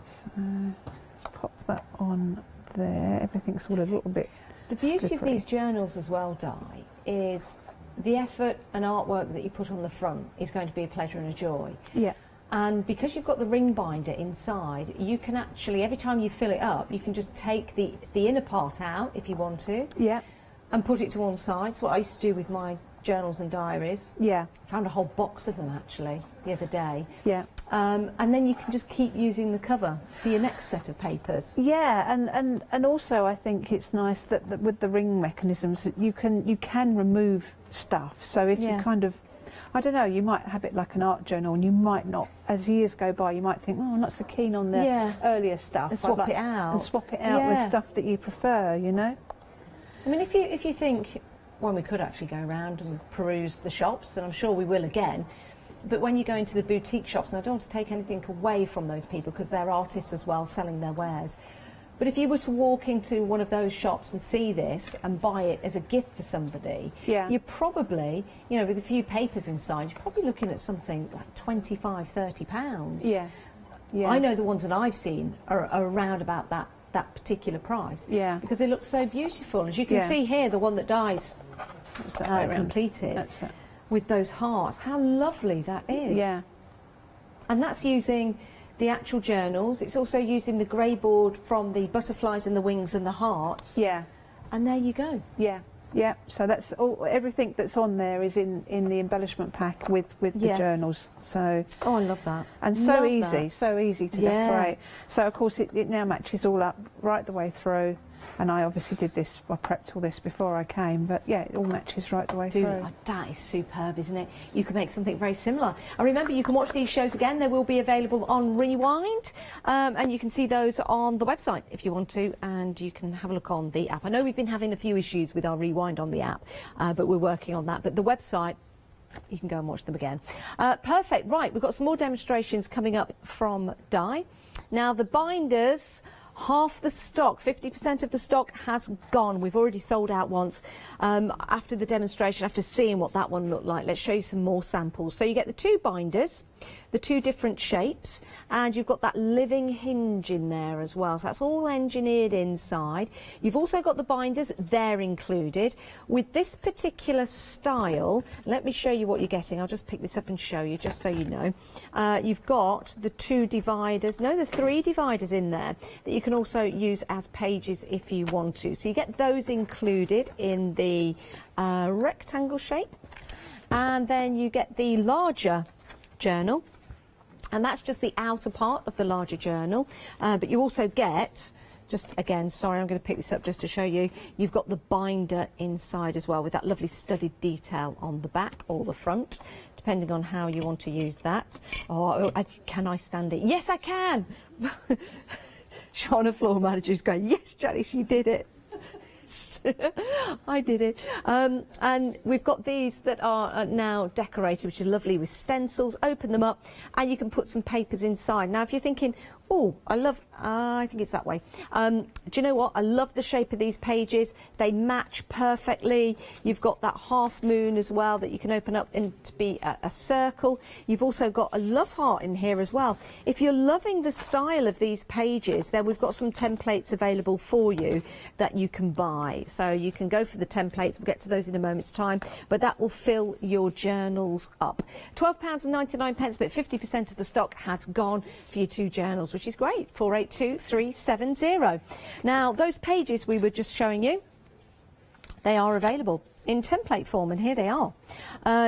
So let's pop that on there. Everything's all a little bit The beauty slippery. of these journals as well, Di, is the effort and artwork that you put on the front is going to be a pleasure and a joy. Yeah. And because you've got the ring binder inside, you can actually, every time you fill it up, you can just take the inner part out if you want to. Yeah. And put it to one side. It's what I used to do with my journals and diaries. Yeah. I found a whole box of them actually the other day. Yeah. And then you can just keep using the cover for your next set of papers. Yeah, and also I think it's nice that with the ring mechanisms that you can remove stuff. So if you kind of, I don't know, you might have it like an art journal, and you might not, as years go by, you might think, oh, I'm not so keen on the earlier stuff. And swap it out. And swap it out with stuff that you prefer, you know. I mean, if you think, well, we could actually go around and peruse the shops, and I'm sure we will again, but when you go into the boutique shops, and I don't want to take anything away from those people because they're artists as well selling their wares, but if you were to walk into one of those shops and see this and buy it as a gift for somebody, you're probably, you know, with a few papers inside, you're probably looking at something like £25, £30. Yeah. Yeah. I know the ones that I've seen are around about that particular price. Yeah. Because they look so beautiful. As you can see here, the one that Di's completed with those hearts. How lovely that is. Yeah. And that's using the actual journals. It's also using the grey board from the butterflies and the wings and the hearts. Yeah. And there you go. Yeah. Yeah, so that's all. Everything that's on there is in the embellishment pack with the journals. So I love that. And so easy to decorate. So of course it now matches all up right the way through. And I obviously did this, I prepped all this before I came, but yeah, it all matches right the way through. That is superb, isn't it? You can make something very similar. And remember, you can watch these shows again. They will be available on Rewind, and you can see those on the website if you want to, and you can have a look on the app. I know we've been having a few issues with our Rewind on the app, but we're working on that. But the website, you can go and watch them again. Perfect. Right, we've got some more demonstrations coming up from Di. Now, the binders, half the stock, 50% of the stock has gone. We've already sold out once. After the demonstration, after seeing what that one looked like, let's show you some more samples. So you get the 2 binders, the 2 different shapes, and you've got that living hinge in there as well. So that's all engineered inside. You've also got the binders, they're included. With this particular style, let me show you what you're getting. I'll just pick this up and show you, just so you know. You've got the 2 dividers, no, the 3 dividers in there that you can also use as pages if you want to. So you get those included in the rectangle shape. And then you get the larger journal. And that's just the outer part of the larger journal. But you also get, just again, sorry, I'm going to pick this up just to show you, you've got the binder inside as well with that lovely studded detail on the back or the front, depending on how you want to use that. Can I stand it? Yes, I can. Shauna, floor manager, is going, yes, Janice, you did it. I did it. And we've got these that are now decorated, which are lovely with stencils. Open them up and you can put some papers inside. Now, if you're thinking, oh, I think it's that way. Do you know what? I love the shape of these pages. They match perfectly. You've got that half moon as well that you can open up to be a circle. You've also got a love heart in here as well. If you're loving the style of these pages, then we've got some templates available for you that you can buy. So you can go for the templates. We'll get to those in a moment's time, but that will fill your journals up. £12.99, but 50% of the stock has gone for your 2 journals, which is great. 482370. Now, those pages we were just showing you, they are available in template form, and here they are.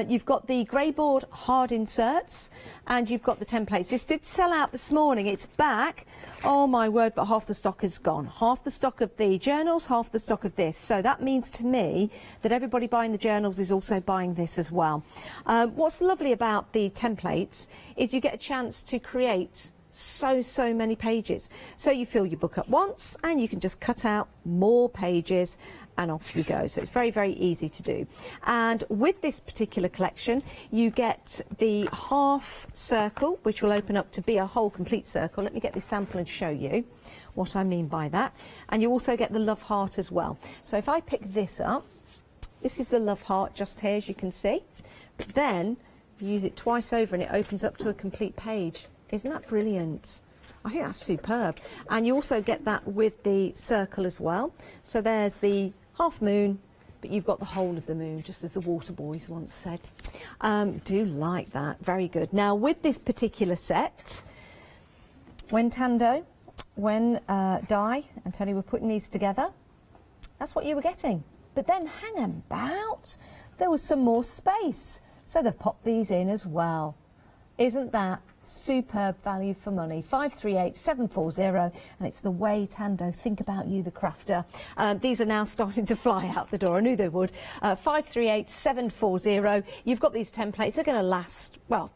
You've got the grey board hard inserts, and you've got the templates. This did sell out this morning. It's back. Oh my word, but half the stock is gone. Half the stock of the journals, half the stock of this. So that means to me that everybody buying the journals is also buying this as well. What's lovely about the templates is you get a chance to create so many pages. So you fill your book up once and you can just cut out more pages and off you go. So it's very easy to do. And with this particular collection, you get the half circle, which will open up to be a whole complete circle. Let me get this sample and show you what I mean by that. And you also get the love heart as well. So if I pick this up, this is the love heart just here, as you can see. But then you use it twice over and it opens up to a complete page. Isn't that brilliant? I think that's superb. And you also get that with the circle as well. So there's the half moon, but you've got the whole of the moon, just as the water boys once said. Do like that. Very good. Now, with this particular set, when Tando, Di and Tony were putting these together, that's what you were getting. But then, hang about, there was some more space. So they've popped these in as well. Isn't that superb value for money? 538740, and it's the way Tando think about you, the crafter. These are now starting to fly out the door. I knew they would. 538740. You've got these templates. They're going to last, well,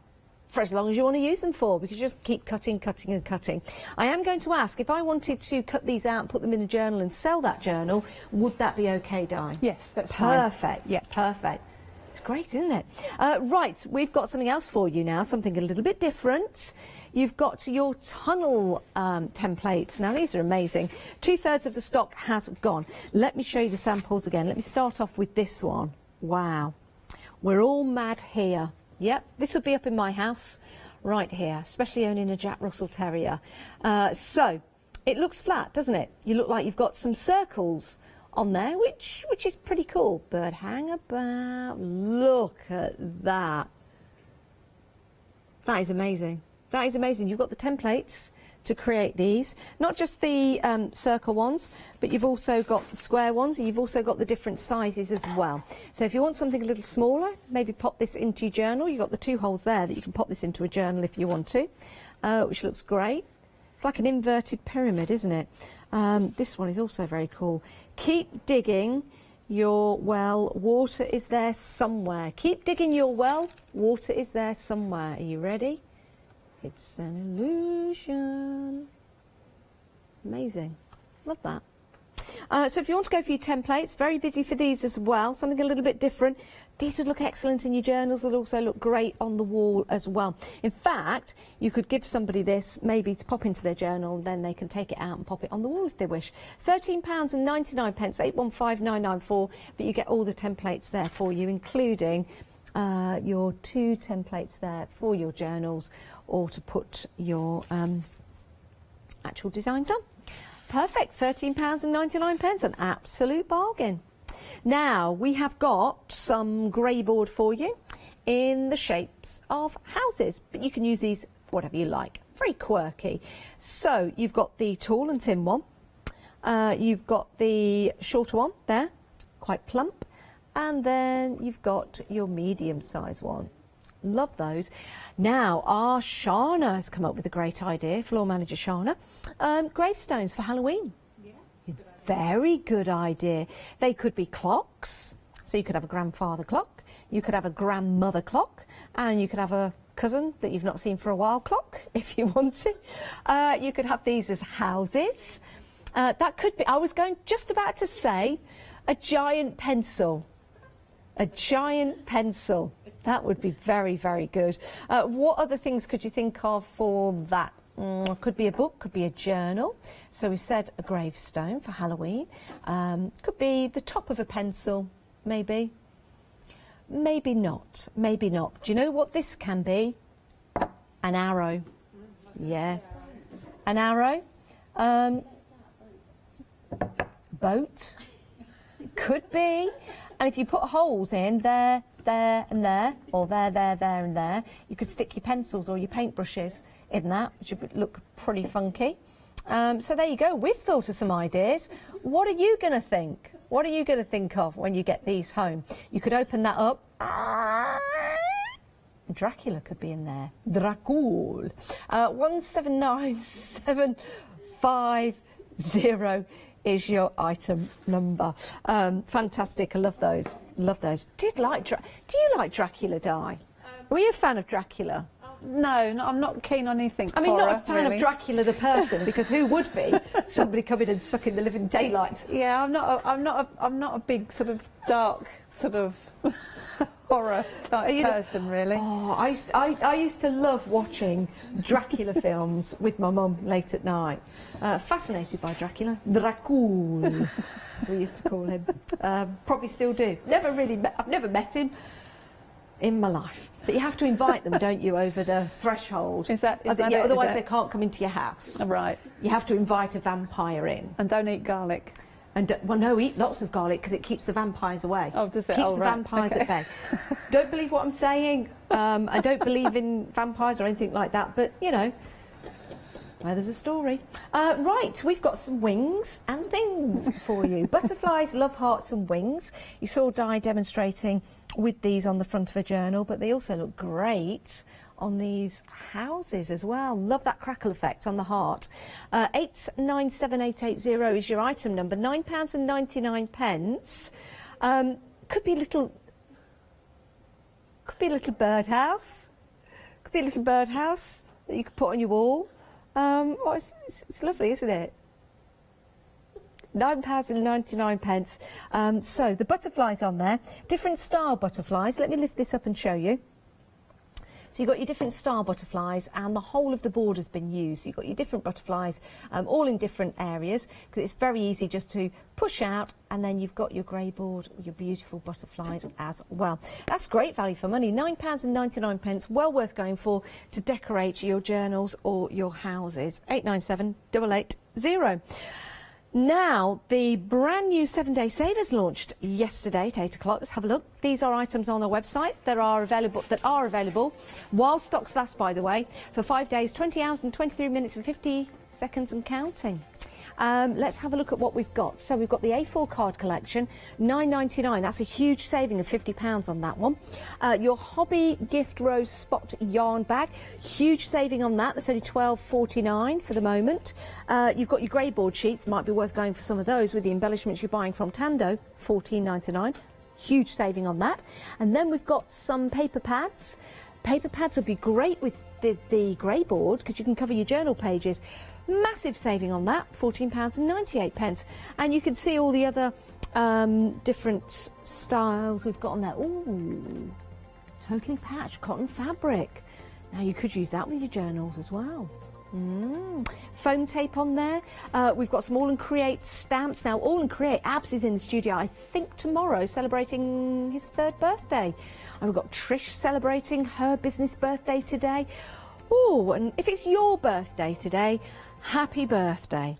for as long as you want to use them for, because you just keep cutting and cutting. I am going to ask, if I wanted to cut these out and put them in a journal and sell that journal, would that be okay, Di? Yes, that's fine. Perfect. Yeah, perfect. It's great, isn't it? Right, we've got something else for you now, something a little bit different. You've got your tunnel templates. Now, these are amazing. 2/3 of the stock has gone. Let me show you the samples again. Let me start off with this one. Wow. We're all mad here. Yep, this would be up in my house, right here, especially owning a Jack Russell Terrier. So, it looks flat, doesn't it? You look like you've got some circles on there, which is pretty cool. But hang about, look at that. That is amazing. That is amazing. You've got the templates to create these, not just the circle ones, but you've also got the square ones, and you've also got the different sizes as well. So if you want something a little smaller, maybe pop this into your journal. You've got the 2 holes there that you can pop this into a journal if you want to, which looks great. It's like an inverted pyramid, isn't it? This one is also very cool. Keep digging your well, water is there somewhere. Keep digging your well, water is there somewhere. Are you ready? It's an illusion. Amazing. Love that. So if you want to go for your templates, very busy for these as well, something a little bit different. These would look excellent in your journals, would also look great on the wall as well. In fact, you could give somebody this maybe to pop into their journal, then they can take it out and pop it on the wall if they wish. £13.99, 815994, but you get all the templates there for you, including your 2 templates there for your journals or to put your actual designs on. Perfect, £13.99, an absolute bargain. Now, we have got some grey board for you in the shapes of houses, but you can use these for whatever you like. Very quirky. So, you've got the tall and thin one. You've got the shorter one there, quite plump. And then you've got your medium-sized one. Love those. Now, our Shana has come up with a great idea, floor manager Shana. Gravestones for Halloween. Very good idea. They could be clocks, so you could have a grandfather clock, you could have a grandmother clock, and you could have a cousin that you've not seen for a while clock, if you wanted. You could have these as houses. That could be, I was just about to say, a giant pencil. A giant pencil. That would be very, very good. What other things could you think of for that? Could be a book, could be a journal. So we said a gravestone for Halloween. Could be the top of a pencil, maybe. Maybe not, maybe not. Do you know what this can be? An arrow. Yeah. An arrow. Boat. Could be. And if you put holes in there, there and there, or there, there and there, you could stick your pencils or your paintbrushes in that, which would look pretty funky. So there you go. We've thought of some ideas. What are you going to think? What are you going to think of when you get these home? You could open that up. Dracula could be in there. Dracul. 179750 is your item number. Fantastic. I love those. Love those. Do you like Dracula die? Were you a fan of Dracula? No, I'm not keen on anything. I mean, horror, not a fan really. of Dracula the person, because who would be? Somebody coming and sucking the living daylight. Yeah, I'm not a big sort of dark sort of horror type person, really. Oh, I used to love watching Dracula films with my mum late at night. Fascinated by Dracula. Dracul, as we used to call him. Probably still do. I've never met him in my life. But you have to invite them, don't you, over the threshold? Otherwise they can't come into your house. Right. You have to invite a vampire in. And don't eat garlic. And well, no, eat lots of garlic because it keeps the vampires away. Oh, does it? Keeps the vampires at bay. Don't believe what I'm saying. I don't believe in vampires or anything like that. But you know, well, there's a story. Right, we've got some wings and things for you. Butterflies love hearts and wings. You saw Di demonstrating with these on the front of a journal, but they also look great on these houses as well. Love that crackle effect on the heart. 897880 is your item number. £9.99. Could be a little birdhouse. Could be a little birdhouse that you could put on your wall. Oh, it's lovely, isn't it? £9.99. So the butterflies on there, different style butterflies. Let me lift this up and show you. So you've got your different style butterflies, and the whole of the board has been used. So you've got your different butterflies, all in different areas, because it's very easy just to push out, and then you've got your grey board, your beautiful butterflies as well. That's great value for money. £9.99, well worth going for to decorate your journals or your houses. 897880. Now, the brand new 7-day savers launched yesterday at 8 o'clock. Let's have a look. These are items on the website that are available while stocks last, by the way, for 5 days, 20 hours and 23 minutes and 50 seconds and counting. Let's have a look at what we've got. So we've got the A4 card collection, £9.99. That's a huge saving of £50 on that one. Your Hobby Gift Rose Spot yarn bag, huge saving on that. That's only £12.49 for the moment. You've got your grey board sheets. Might be worth going for some of those with the embellishments you're buying from Tando, £14.99. Huge saving on that. And then we've got some paper pads. Paper pads would be great with the grey board because you can cover your journal pages. Massive saving on that, £14.98. And you can see all the other different styles we've got on there. Ooh, totally patched cotton fabric. Now you could use that with your journals as well. Foam tape on there. We've got some All and Create stamps. Now All and Create, Abs is in the studio, I think tomorrow, celebrating his 3rd birthday. And we've got Trish celebrating her business birthday today. Oh, and if it's your birthday today, happy birthday.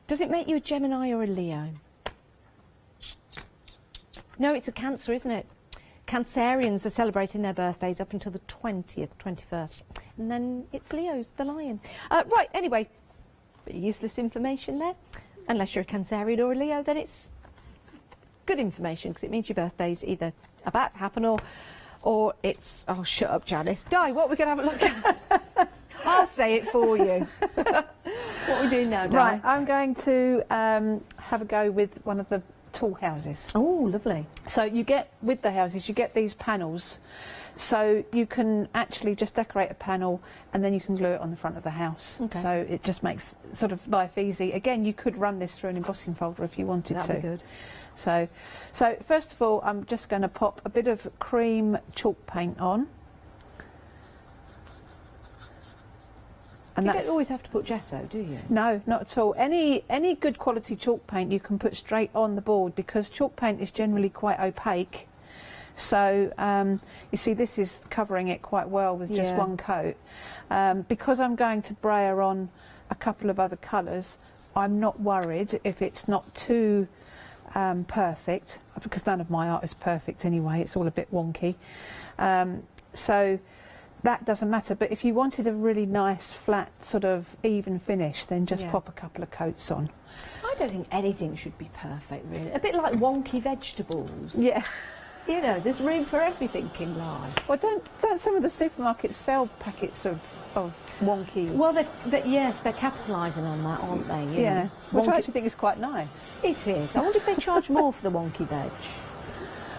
Does it make you a Gemini or a Leo? No, it's a Cancer, isn't it? Cancerians are celebrating their birthdays up until the 20th, 21st. And then it's Leo's, the lion. Right, anyway, bit of useless information there. Unless you're a Cancerian or a Leo, then it's good information because it means your birthday's either about to happen or it's... Oh, shut up, Janice. Di, what are we going to have a look at? I'll say it for you. What are we doing now, Di? Right, I'm going to have a go with one of the tall houses. Oh, lovely. So you get, with the houses, you get these panels. So you can actually just decorate a panel and then you can glue it on the front of the house. Okay. So it just makes sort of life easy. Again, you could run this through an embossing folder if you wanted to. That'd be good. So first of all, I'm just going to pop a bit of cream chalk paint on. And you don't always have to put gesso, do you? No, not at all. Any good quality chalk paint you can put straight on the board because chalk paint is generally quite opaque. So you see this is covering it quite well with just one coat. Because I'm going to brayer on a couple of other colours, I'm not worried if it's not too perfect, because none of my art is perfect anyway, it's all a bit wonky. So that doesn't matter, but if you wanted a really nice flat sort of even finish, then just pop a couple of coats on. I don't think anything should be perfect, really. A bit like wonky vegetables. Yeah. You know, there's room for everything in life. Well, don't some of the supermarkets sell packets of wonky? Well, yes, they're capitalising on that, aren't they? You Yeah, know, which wonky... I actually think is quite nice. It is. I wonder if they charge more for the wonky veg.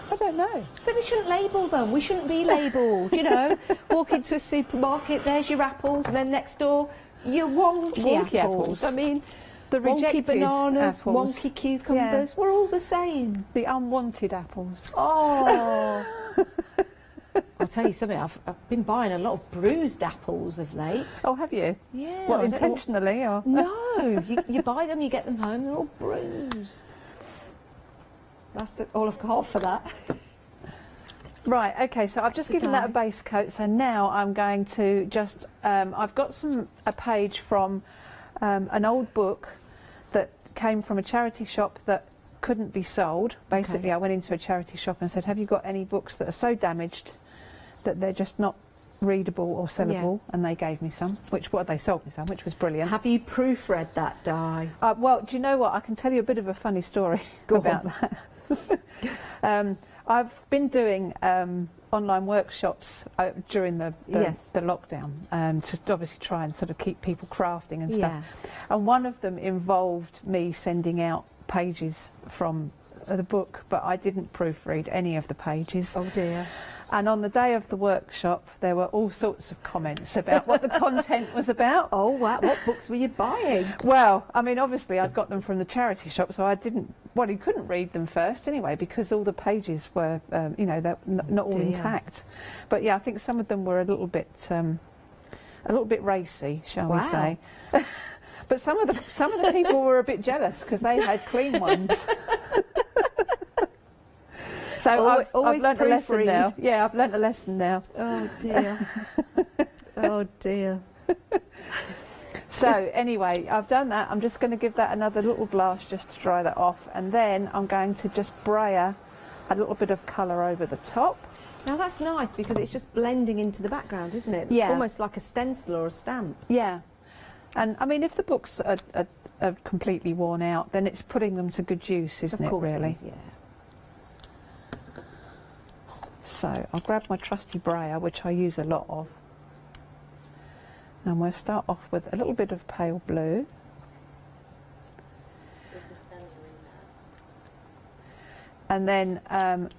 I don't know. But they shouldn't label them. We shouldn't be labelled, you know. Walk into a supermarket, there's your apples, and then next door, your wonky apples. I mean, the rejected wonky bananas, apples. wonky cucumbers, we're all the same. The unwanted apples. Oh. I'll tell you something, I've been buying a lot of bruised apples of late. Oh, have you? Yeah. What, intentionally? Or? No, you buy them, you get them home, they're all bruised. That's all I've got for that. Right, okay, so I've just given that a base coat, so now I'm going to just, I've got a page from an old book that came from a charity shop that couldn't be sold. Basically, I went into a charity shop and said, have you got any books that are so damaged that they're just not readable or sellable? And they gave me some, they sold me some, which was brilliant. Have you proofread that, Di? Well, do you know what? I can tell you a bit of a funny story about that. I've been doing online workshops during the lockdown to obviously try and sort of keep people crafting and stuff. And one of them involved me sending out pages from the book, but I didn't proofread any of the pages. Oh dear. And on the day of the workshop, there were all sorts of comments about what the content was about. Oh, wow. What books were you buying? Well, I mean, obviously, I'd got them from the charity shop, so I didn't... Well, you couldn't read them first anyway, because all the pages were, you know, they're not all intact. But yeah, I think some of them were a little bit racy, shall we say. But some of the people were a bit jealous because they had clean ones. So I've learnt a lesson now. Yeah, I've learnt a lesson now. Oh dear. Oh dear. So anyway, I've done that. I'm just going to give that another little blast just to dry that off, and then I'm going to just brayer a little bit of colour over the top. Now that's nice because it's just blending into the background, isn't it? Yeah. Almost like a stencil or a stamp. Yeah. And I mean, if the books are are completely worn out, then it's putting them to good use, isn't it, really? Yeah. So I'll grab my trusty brayer, which I use a lot of, and we'll start off with a little bit of pale blue. And then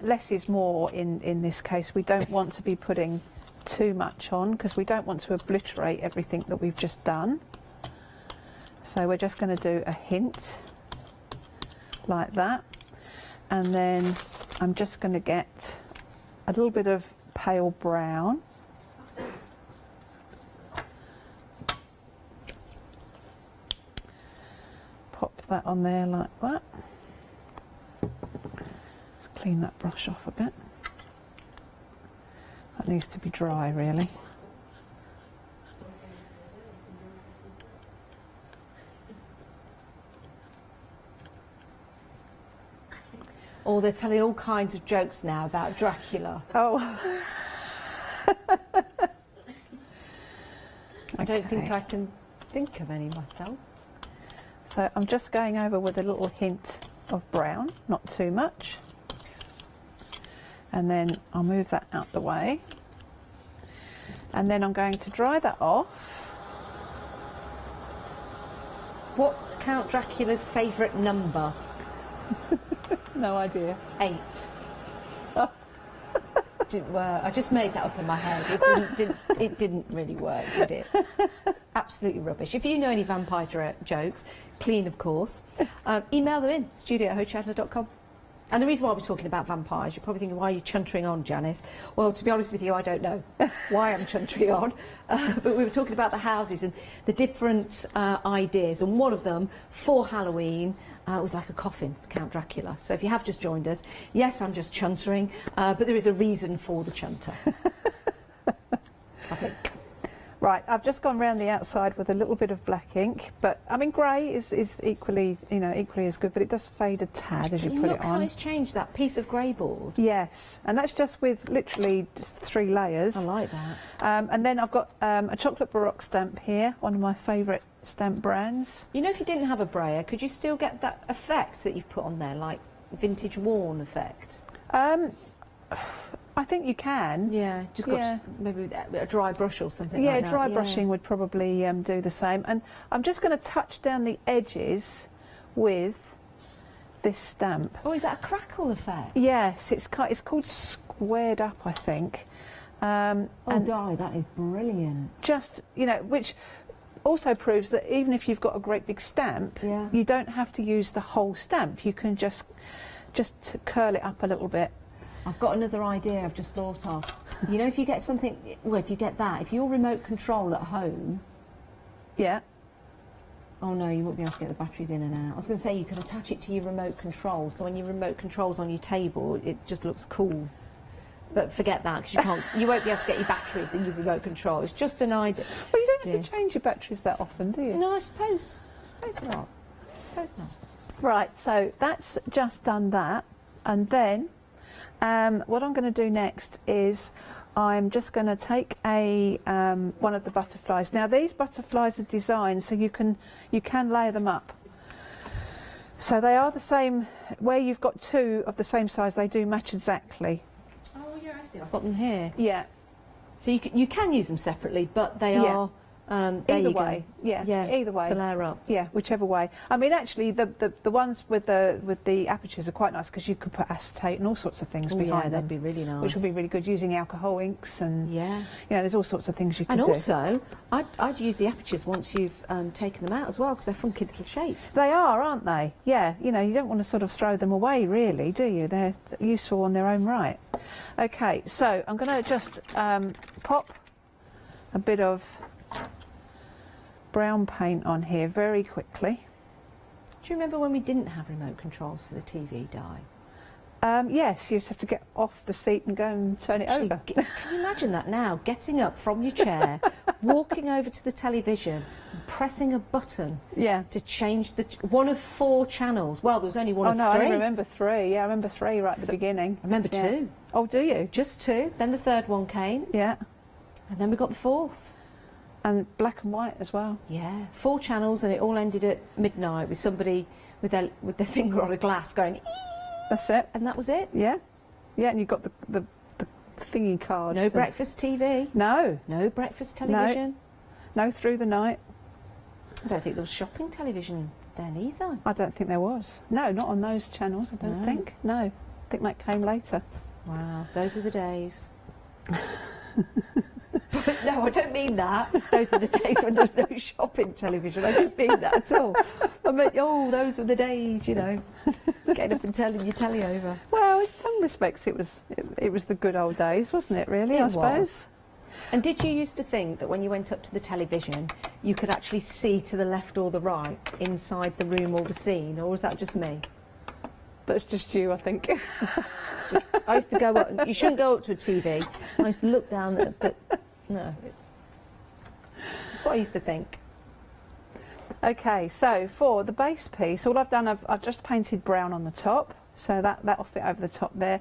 less is more in this case. We don't want to be putting too much on because we don't want to obliterate everything that we've just done. So we're just going to do a hint like that. And then I'm just going to get a little bit of pale brown. Pop that on there like that. Let's clean that brush off a bit. That needs to be dry, really. Or they're telling all kinds of jokes now about Dracula. Oh. I don't think I can think of any myself. So I'm just going over with a little hint of brown, not too much. And then I'll move that out the way. And then I'm going to dry that off. What's Count Dracula's favourite number? No idea. 8. I just made that up in my head. It didn't really work, did it? Absolutely rubbish. If you know any vampire jokes, clean of course, email them in, studio@hochanda.com. And the reason why we're talking about vampires, you're probably thinking, why are you chuntering on, Janice? Well, to be honest with you, I don't know why I'm chuntering on. But we were talking about the houses and the different ideas. And one of them, for Halloween, was like a coffin for Count Dracula. So if you have just joined us, yes, I'm just chuntering, but there is a reason for the chunter. I think. Right, I've just gone round the outside with a little bit of black ink, but I mean grey is equally, equally as good, but it does fade a tad as you put it on. Look how it's changed that piece of grey board. Yes, and that's just with literally just 3 layers. I like that. And then I've got a chocolate Baroque stamp here, one of my favourite stamp brands. You know, if you didn't have a brayer, could you still get that effect that you've put on there, like vintage worn effect? I think you can. Yeah, just got maybe a dry brush or something yeah, like that. Dry brushing would probably do the same. And I'm just going to touch down the edges with this stamp. Oh, is that a crackle effect? Yes, it's called Squared Up, I think. And Di, that is brilliant. Just, which also proves that even if you've got a great big stamp, you don't have to use the whole stamp. You can just curl it up a little bit. I've got another idea I've just thought of. You know, if you get something, well, if you get that, if you're remote control at home... Yeah. Oh no, you won't be able to get the batteries in and out. I was going to say you could attach it to your remote control, so when your remote control's on your table, it just looks cool. But forget that, because you won't be able to get your batteries in your remote control. It's just an idea. Well, you don't have to change your batteries that often, do you? No, I suppose not. Right, so that's just done that, and then what I'm going to do next is I'm just going to take one of the butterflies. Now these butterflies are designed so you can layer them up. So they are the same. Where you've got 2 of the same size, they do match exactly. Oh yeah, I see. I've got them here. Yeah. So you can use them separately, but they are. Either way, either way. To layer up. Yeah, whichever way. I mean, actually, the ones with the apertures are quite nice because you could put acetate and all sorts of things behind them. That'd be really nice. Which would be really good using alcohol inks and there's all sorts of things you can do. And also, I'd use the apertures once you've taken them out as well because they're funky little shapes. They are, aren't they? Yeah. You don't want to sort of throw them away, really, do you? They're useful on their own right. Okay, so I'm going to just pop a bit of brown paint on here very quickly. Do you remember when we didn't have remote controls for the TV, Di? Yes, you just have to get off the seat and go and turn it over. Can you imagine that now? Getting up from your chair, walking over to the television, and pressing a button to change one of 4 channels. Well, there was only one of 3. Oh no, I remember 3. Yeah, I remember 3 right at the beginning. I remember 2. Oh, do you? Just 2. Then the 3rd one came. Yeah. And then we got the 4th. And black and white as well. Yeah, 4 channels, and it all ended at midnight with somebody with their finger on a glass going, "Ee!" That's it. And that was it? Yeah. Yeah, and you got the thingy card. No breakfast TV? No. No breakfast television? No through the night. I don't think there was shopping television then either. I don't think there was. No, not on those channels, I don't think. No, I think that came later. Wow, those were the days. No, I don't mean that. Those were the days when there was no shopping television. I don't mean that at all. I mean, oh, those were the days, you know, getting up and turning your telly over. Well, in some respects it was the good old days, wasn't it, really, I suppose? And did you used to think that when you went up to the television, you could actually see to the left or the right inside the room or the scene, or was that just me? That's just you, I think. I used to go up, you shouldn't go up to a TV. I used to look down there, but no. That's what I used to think. Okay, so for the base piece, all I've done, I've just painted brown on the top, so that'll fit over the top there.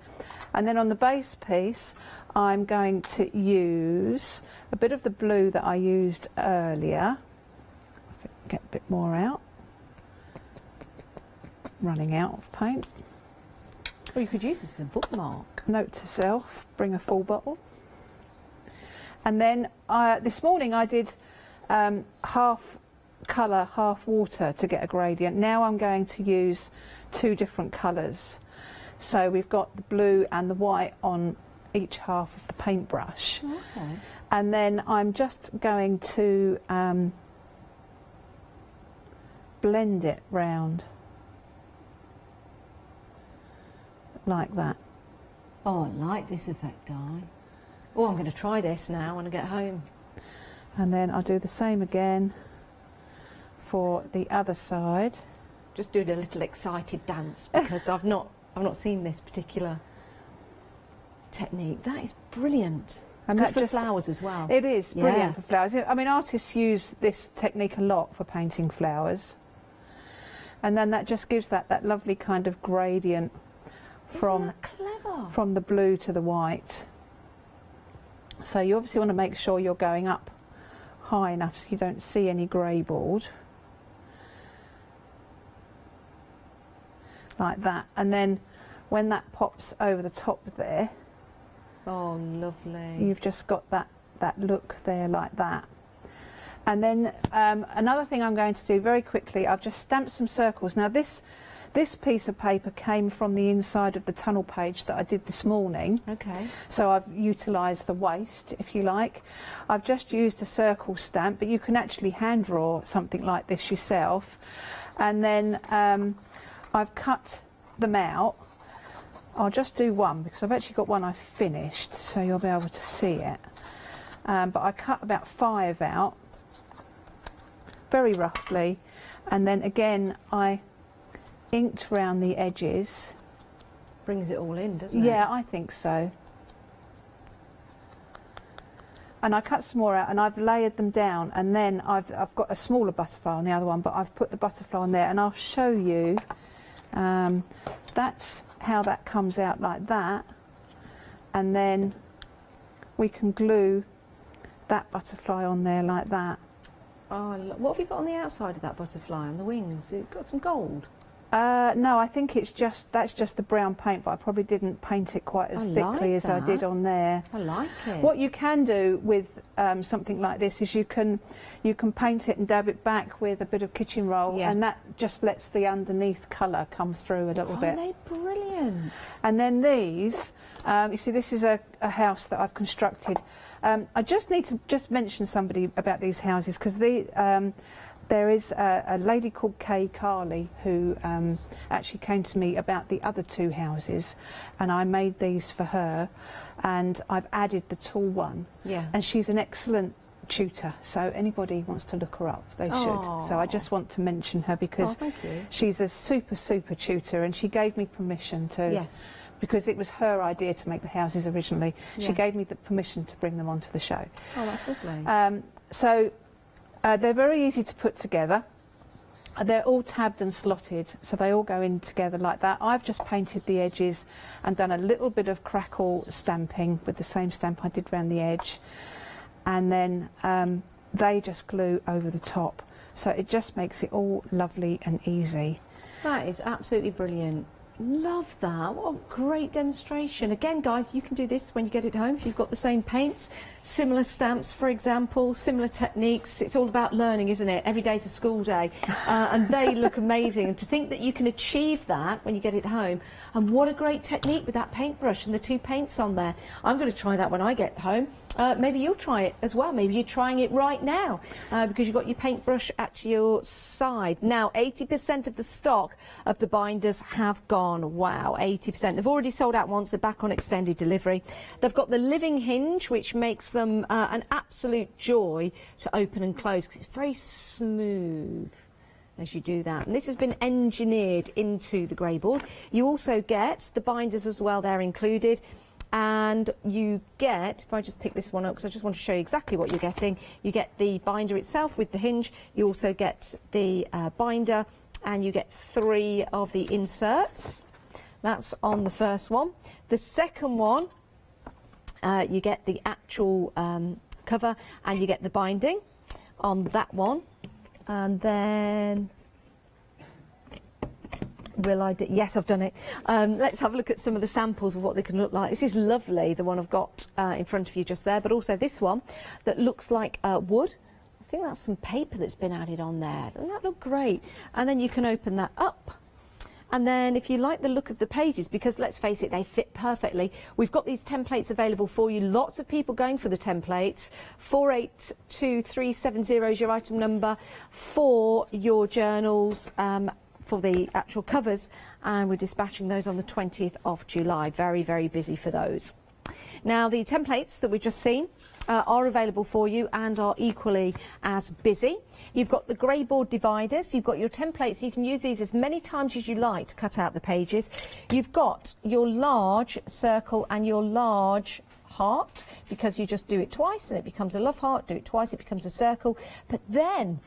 And then on the base piece, I'm going to use a bit of the blue that I used earlier. Get a bit more out. Running out of paint. Or you could use this as a bookmark. Note to self, bring a full bottle. And then this morning I did half colour, half water to get a gradient. Now I'm going to use 2 different colours. So we've got the blue and the white on each half of the paintbrush. Okay. And then I'm just going to blend it round. Like that. Oh, I like this effect, Di. Oh, I'm going to try this now when I get home. And then I'll do the same again for the other side. Just doing a little excited dance because I've not seen this particular technique. That is brilliant. And good that for just, flowers as well. It is brilliant Yeah. for flowers. I mean, artists use this technique a lot for painting flowers. And then that just gives that lovely kind of gradient from the blue to the white. So you obviously want to make sure you're going up high enough so you don't see any grey board. Like that. And then when that pops over the top there, oh, lovely. you've just got that look there like that. And then another thing I'm going to do very quickly, I've just stamped some circles. Now this piece of paper came from the inside of the tunnel page that I did this morning. Okay. So I've utilised the waste, if you like. I've just used a circle stamp, but you can actually hand draw something like this yourself. And then I've cut them out. I'll just do one because I've actually got one I finished, so you'll be able to see it. But I cut about 5 out, very roughly, and then again I inked around the edges. Brings it all in, doesn't it? Yeah, I think so. And I cut some more out and I've layered them down, and then I've got a smaller butterfly on the other one, but I've put the butterfly on there, and I'll show you. That's how that comes out, like that. And then we can glue that butterfly on there like that. Oh, what have you got on the outside of that butterfly, on the wings? It's got some gold. No, I think that's just the brown paint, but I probably didn't paint it quite as thickly as I did on there. I like it. What you can do with something like this is you can paint it and dab it back with a bit of kitchen roll, and that just lets the underneath colour come through a little bit. Oh, they're brilliant. And then these, you see, this is a house that I've constructed. I just need to mention somebody about these houses, because there is a lady called Kay Carley who actually came to me about the other 2 houses, and I made these for her, and I've added the tall one. Yeah. And she's an excellent tutor, so anybody wants to look her up, they should. So I just want to mention her because she's a super tutor, and she gave me permission to. Yes. Because it was her idea to make the houses originally. Yeah. She gave me the permission to bring them onto the show. Oh, that's lovely. So they're very easy to put together. They're all tabbed and slotted, so they all go in together like that. I've just painted the edges and done a little bit of crackle stamping with the same stamp I did around the edge. And then they just glue over the top. So it just makes it all lovely and easy. That is absolutely brilliant. Love that. What a great demonstration. Again, guys, you can do this when you get it home. If you've got the same paints, similar stamps, for example, similar techniques. It's all about learning, isn't it? Every day's a school day. And they look amazing. And to think that you can achieve that when you get it home. And what a great technique with that paintbrush and the 2 paints on there. I'm going to try that when I get home. Maybe you'll try it as well. Maybe you're trying it right now because you've got your paintbrush at your side. Now, 80% of the stock of the binders have gone. Wow, 80%. They've already sold out once. They're back on extended delivery. They've got the living hinge, which makes them an absolute joy to open and close because it's very smooth as you do that. And this has been engineered into the grey board. You also get the binders as well. They're included. And you get, if I just pick this one up, because I just want to show you exactly what you're getting, you get the binder itself with the hinge, you also get the binder, and you get 3 of the inserts. That's on the first one. The second one, you get the actual cover, and you get the binding on that one. And then... will I do? Yes, I've done it. Let's have a look at some of the samples of what they can look like. This is lovely, the one I've got in front of you just there, but also this one that looks like wood. I think that's some paper that's been added on there. Doesn't that look great? And then you can open that up. And then if you like the look of the pages, because let's face it, they fit perfectly, we've got these templates available for you. Lots of people going for the templates. 482370 is your item number for your journals. For the actual covers, and we're dispatching those on the 20th of July. Very, very busy for those. Now, the templates that we've just seen are available for you and are equally as busy. You've got the grey board dividers, you've got your templates, you can use these as many times as you like to cut out the pages. You've got your large circle and your large heart, because you just do it twice and it becomes a love heart, do it twice, it becomes a circle. But then,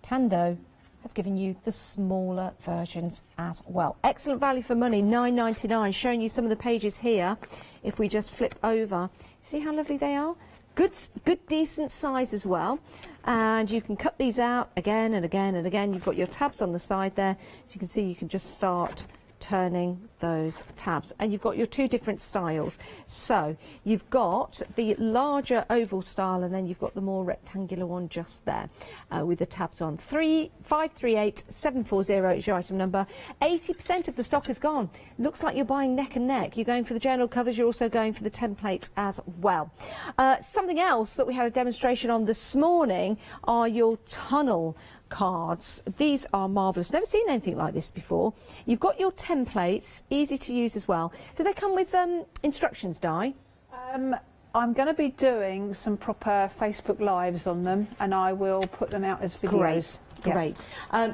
Tando have given you the smaller versions as well. Excellent value for money, £9.99, showing you some of the pages here. If we just flip over, see how lovely they are? Good decent size as well. And you can cut these out again and again and again. You've got your tabs on the side there. So you can see you can just start turning those tabs, and you've got your 2 different styles. So you've got the larger oval style, and then you've got the more rectangular one just there with the tabs on. 538740 is your item number. 80% of the stock is gone. Looks like you're buying neck and neck. You're going for the journal covers, you're also going for the templates as well. Something else that we had a demonstration on this morning are your tunnel cards. These are marvellous. Never seen anything like this before. You've got your templates, easy to use as well. Do they come with instructions, Di? I'm going to be doing some proper Facebook Lives on them, and I will put them out as videos. Great.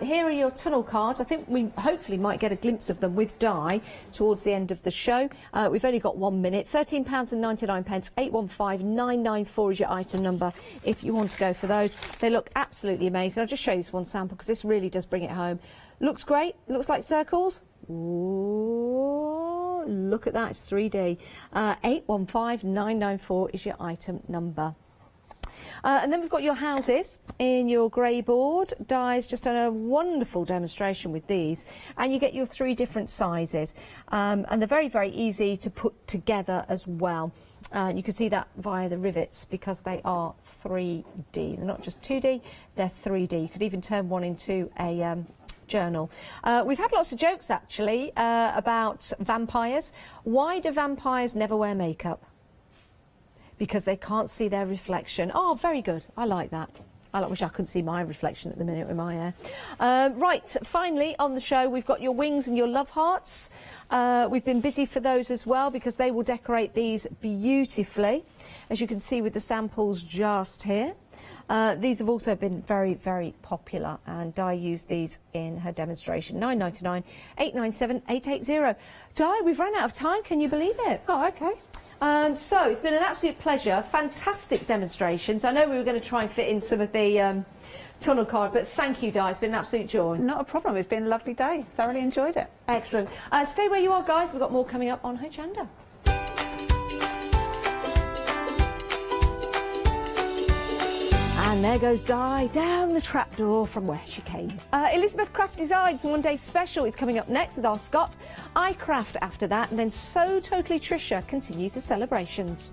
Here are your tunnel cards. I think we hopefully might get a glimpse of them with Di towards the end of the show. We've only got 1 minute. £13.99, 815994 is your item number if you want to go for those. They look absolutely amazing. I'll just show you this one sample because this really does bring it home. Looks great. Looks like circles. Ooh, look at that. It's 3D. 815994 is your item number. And then we've got your houses in your grey board. Di's just done a wonderful demonstration with these, and you get your 3 different sizes, and they're very, very easy to put together as well. You can see that via the rivets because they are 3D. They're not just 2D, they're 3D. You could even turn one into a journal. We've had lots of jokes actually about vampires. Why do vampires never wear makeup? Because they can't see their reflection. Oh, very good. I like that. I wish I couldn't see my reflection at the minute with my hair. Right, finally on the show, we've got your wings and your love hearts. We've been busy for those as well because they will decorate these beautifully, as you can see with the samples just here. These have also been very, very popular, and Di used these in her demonstration. £9.99, 897 880. Di, we've run out of time. Can you believe it? Oh, okay. So it's been an absolute pleasure. Fantastic demonstrations. I know we were going to try and fit in some of the tunnel card, but thank you, Di. It's been an absolute joy. Not a problem. It's been a lovely day. Thoroughly enjoyed it. Excellent. Stay where you are, guys. We've got more coming up on Hochanda. And there goes Di down the trapdoor from where she came. Elizabeth Craft Designs One Day Special is coming up next with our Scott. I Craft after that, and then So Totally Trisha continues the celebrations.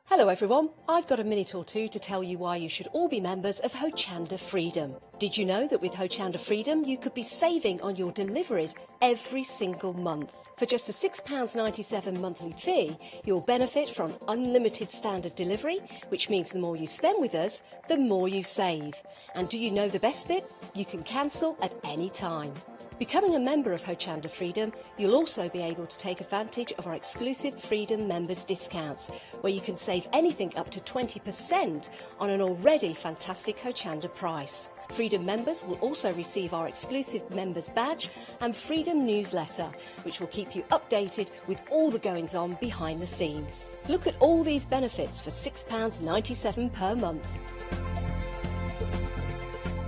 Hello everyone, I've got a minute or two to tell you why you should all be members of Hochanda Freedom. Did you know that with Hochanda Freedom you could be saving on your deliveries every single month? For just a £6.97 monthly fee, you'll benefit from unlimited standard delivery, which means the more you spend with us, the more you save. And do you know the best bit? You can cancel at any time. Becoming a member of Hochanda Freedom, you'll also be able to take advantage of our exclusive Freedom members discounts, where you can save anything up to 20% on an already fantastic Hochanda price. Freedom members will also receive our exclusive members badge and Freedom newsletter, which will keep you updated with all the goings on behind the scenes. Look at all these benefits for £6.97 per month.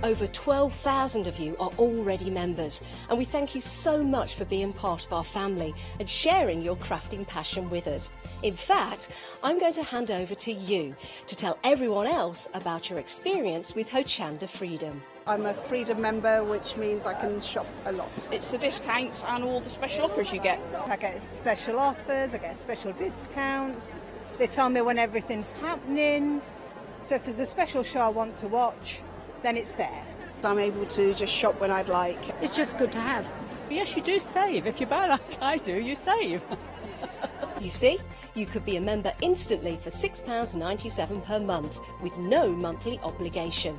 Over 12,000 of you are already members, and we thank you so much for being part of our family and sharing your crafting passion with us. In fact, I'm going to hand over to you to tell everyone else about your experience with Hochanda Freedom. I'm a Freedom member, which means I can shop a lot. It's the discounts and all the special offers you get. I get special offers, I get special discounts. They tell me when everything's happening. So if there's a special show I want to watch, then it's there. I'm able to just shop when I'd like. It's just good to have. Yes, you do save. If you buy like I do, you save. You see, you could be a member instantly for £6.97 per month with no monthly obligation.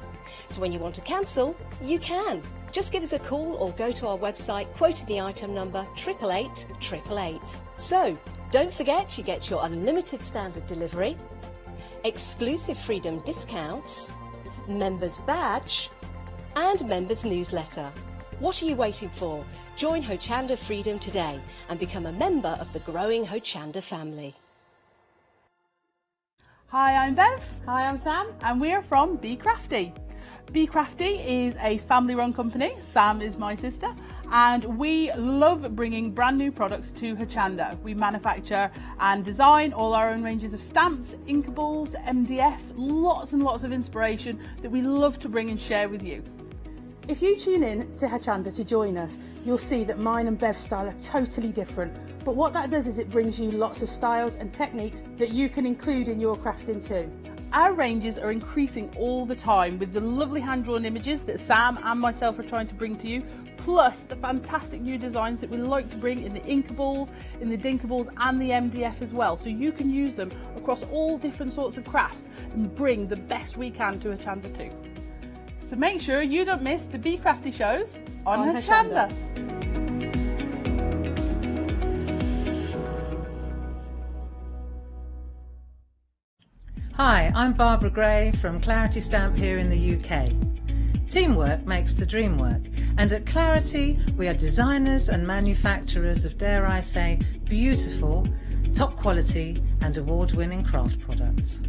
So when you want to cancel, you can. Just give us a call or go to our website, quoting the item number 888 888. So, don't forget you get your unlimited standard delivery, exclusive Freedom discounts, members badge and members newsletter. What are you waiting for? Join Hochanda Freedom today and become a member of the growing Hochanda family. Hi, I'm Bev. Hi, I'm Sam, and we're from Be Crafty. Be Crafty is a family-run company. Sam is my sister, and we love bringing brand new products to Hochanda. We manufacture and design all our own ranges of stamps, inkables, MDF, lots and lots of inspiration that we love to bring and share with you. If you tune in to Hochanda to join us, you'll see that mine and Bev's style are totally different. But what that does is it brings you lots of styles and techniques that you can include in your crafting too. Our ranges are increasing all the time with the lovely hand-drawn images that Sam and myself are trying to bring to you, plus the fantastic new designs that we like to bring in the inkables, in the dinkables and the MDF as well, so you can use them across all different sorts of crafts and bring the best we can to Hochanda too. So make sure you don't miss the Be Crafty shows on Hochanda. Hi, I'm Barbara Gray from Clarity Stamp here in the UK. Teamwork makes the dream work, and at Clarity we are designers and manufacturers of, dare I say, beautiful, top quality and award-winning craft products.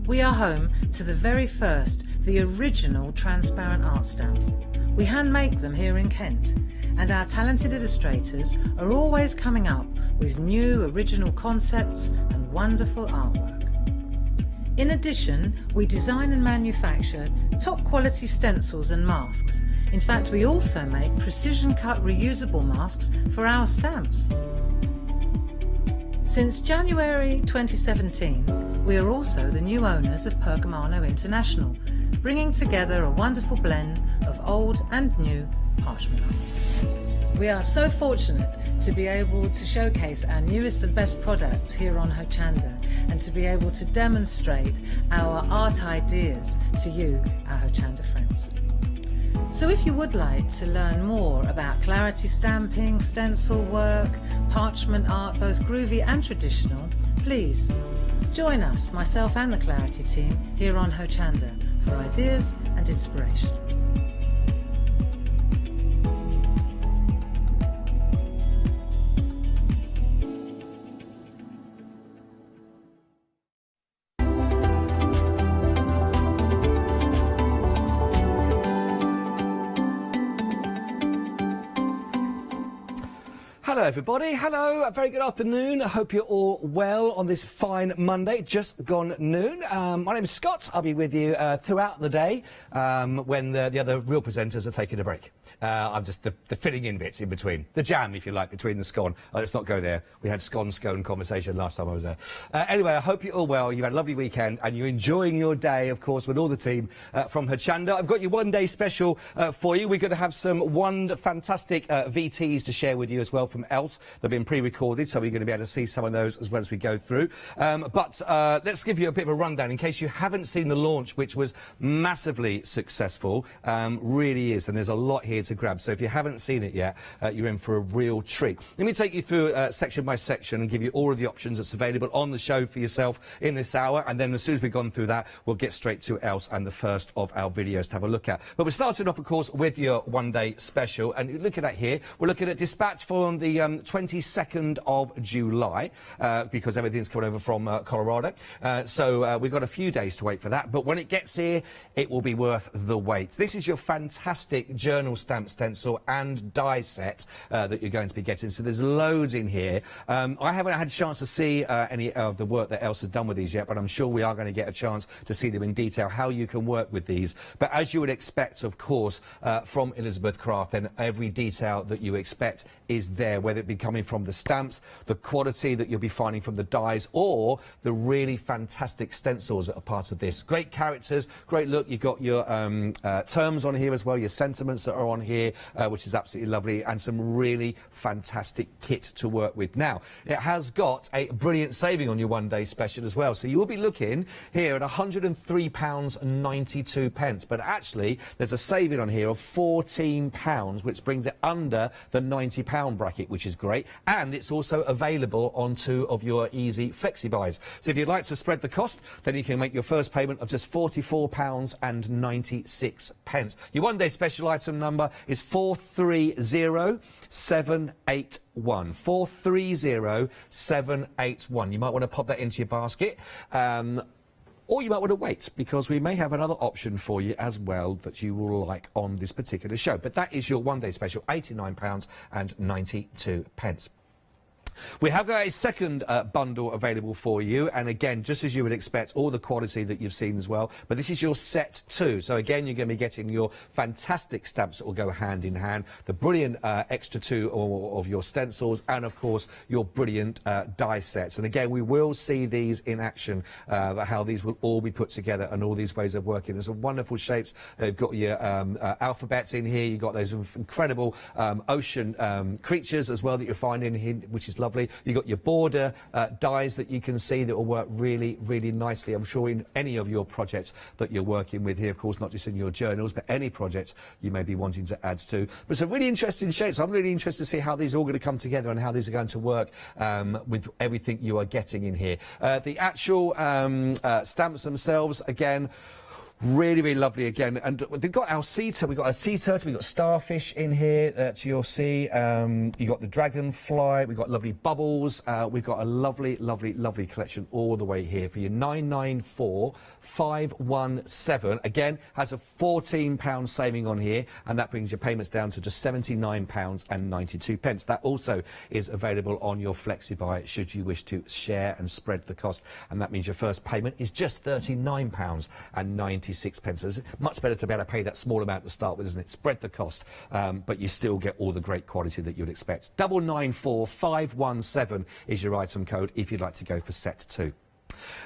We are home to the very first, the original transparent art stamp. We hand make them here in Kent, and our talented illustrators are always coming up with new original concepts and wonderful artwork. In addition, we design and manufacture top quality stencils and masks. In fact, we also make precision cut reusable masks for our stamps. Since January 2017, we are also the new owners of Pergamano International, bringing together a wonderful blend of old and new parchment art. We are so fortunate to be able to showcase our newest and best products here on Hochanda and to be able to demonstrate our art ideas to you, our Hochanda friends. So if you would like to learn more about Clarity stamping, stencil work, parchment art, both groovy and traditional, please join us, myself and the Clarity team, here on Hochanda for ideas and inspiration. Hello everybody, hello, a very good afternoon. I hope you're all well on this fine Monday, just gone noon. My name is Scott, I'll be with you throughout the day when the other real presenters are taking a break. I'm just the filling in bits in between, the jam if you like, between the scone. Let's not go there, we had scone conversation last time I was there. Anyway, I hope you're all well, you've had a lovely weekend and you're enjoying your day, of course, with all the team from Hochanda. I've got your one-day special for you. We're going to have some fantastic VTs to share with you as well from else. They've been pre-recorded, so we're going to be able to see some of those as well as we go through. But let's give you a bit of a rundown in case you haven't seen the launch, which was massively successful. Really is, and there's a lot here to grab. So if you haven't seen it yet, you're in for a real treat. Let me take you through section by section and give you all of the options that's available on the show for yourself in this hour. And then as soon as we've gone through that, we'll get straight to else and the first of our videos to have a look at. But we're starting off, of course, with your one-day special. And you're looking at here, we're looking at dispatch from the 22nd of July, because everything's coming over from Colorado. So we've got a few days to wait for that. But when it gets here, it will be worth the wait. This is your fantastic journal stamp stencil and die set that you're going to be getting. So there's loads in here. I haven't had a chance to see any of the work that Else has done with these yet, but I'm sure we are going to get a chance to see them in detail, how you can work with these. But as you would expect, of course, from Elizabeth Craft, then every detail that you expect is there, whether it be coming from the stamps, the quality that you'll be finding from the dies, or the really fantastic stencils that are part of this. Great characters, great look. You've got your terms on here as well, your sentiments that are on here, which is absolutely lovely, and some really fantastic kit to work with. Now, it has got a brilliant saving on your one-day special as well. So you will be looking here at £103.92, but actually there's a saving on here of £14, which brings it under the £90 bracket, which is great. And it's also available on 2 of your easy flexi buys. So if you'd like to spread the cost, then you can make your first payment of just £44.96. Your one-day special item number is 430781. 430781. You might want to pop that into your basket. Or you might want to wait, because we may have another option for you as well that you will like on this particular show. But that is your one-day special, £89.92. We have got a second bundle available for you, and again, just as you would expect, all the quality that you've seen as well, but this is your set 2. So again, you're going to be getting your fantastic stamps that will go hand in hand, the brilliant extra 2 of your stencils, and of course your brilliant die sets. And again, we will see these in action, how these will all be put together and all these ways of working. There's some wonderful shapes. You've got your alphabets in here, you've got those incredible ocean creatures as well that you're finding here, which is lovely. You've got your border dies that you can see that will work really, really nicely. I'm sure in any of your projects that you're working with here, of course, not just in your journals, but any projects you may be wanting to add to. But some really interesting shapes. I'm really interested to see how these are all going to come together and how these are going to work with everything you are getting in here. The actual stamps themselves, again, really, really lovely again. And we've got our sea turtle, we've got a sea turtle, we've got starfish in here that you'll see. You've got the dragonfly, we've got lovely bubbles. We've got a lovely, lovely, lovely collection all the way here for you. 994517. Again, has a £14 saving on here, and that brings your payments down to just £79.92. That also is available on your FlexiBuy should you wish to share and spread the cost. And that means your first payment is just £39.96. It's much better to be able to pay that small amount to start with, isn't it? Spread the cost, but you still get all the great quality that you'd expect. 994517 is your item code if you'd like to go for set 2.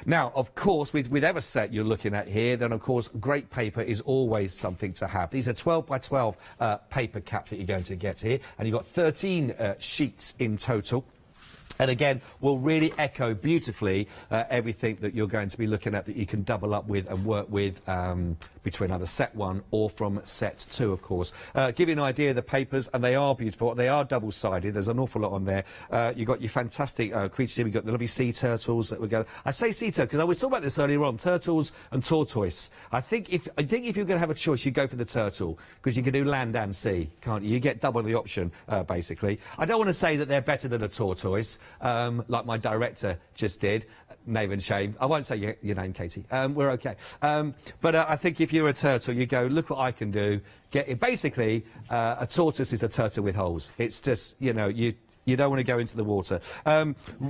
Now, of course, with every set you're looking at here, then, of course, great paper is always something to have. These are 12 by 12 paper caps that you're going to get here, and you've got 13 sheets in total. And again, will really echo beautifully everything that you're going to be looking at that you can double up with and work with between either set 1 or from set 2, of course. Give you an idea of the papers, and they are beautiful. They are double-sided. There's an awful lot on there. You've got your fantastic creatures here. We've got the lovely sea turtles that we go. I say sea turtle because I was talking about this earlier on. Turtles and tortoise. I think if you're going to have a choice, you go for the turtle, because you can do land and sea, can't you? You get double the option, basically. I don't want to say that they're better than a tortoise, like my director just did. Name and shame. I won't say your name, Katie. We're okay. But I think if you're a turtle, you go, look what I can do. Get it. Basically, a tortoise is a turtle with holes. It's just, you know, You don't want to go into the water.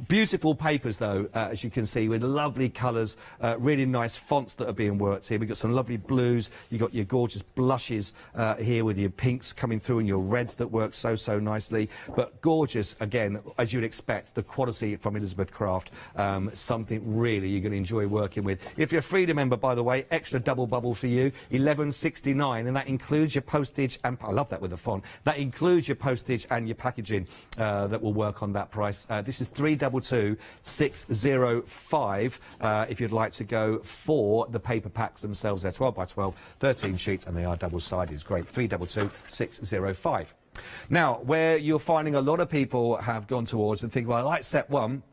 Beautiful papers, though, as you can see, with lovely colours, really nice fonts that are being worked here. We've got some lovely blues. You've got your gorgeous blushes here with your pinks coming through and your reds that work so, so nicely. But gorgeous, again, as you'd expect, the quality from Elizabeth Craft, something really you're going to enjoy working with. If you're a Freedom member, by the way, extra double bubble for you, $11.69, and that includes your postage, and I love that with the font, that includes your postage and your packaging. That will work on that price. This is 322-605 if you'd like to go for the paper packs themselves. They're 12 by 12, 13 sheets, and they are double-sided. It's great. 322-605. Now, where you're finding a lot of people have gone towards and think, well, I like set 1,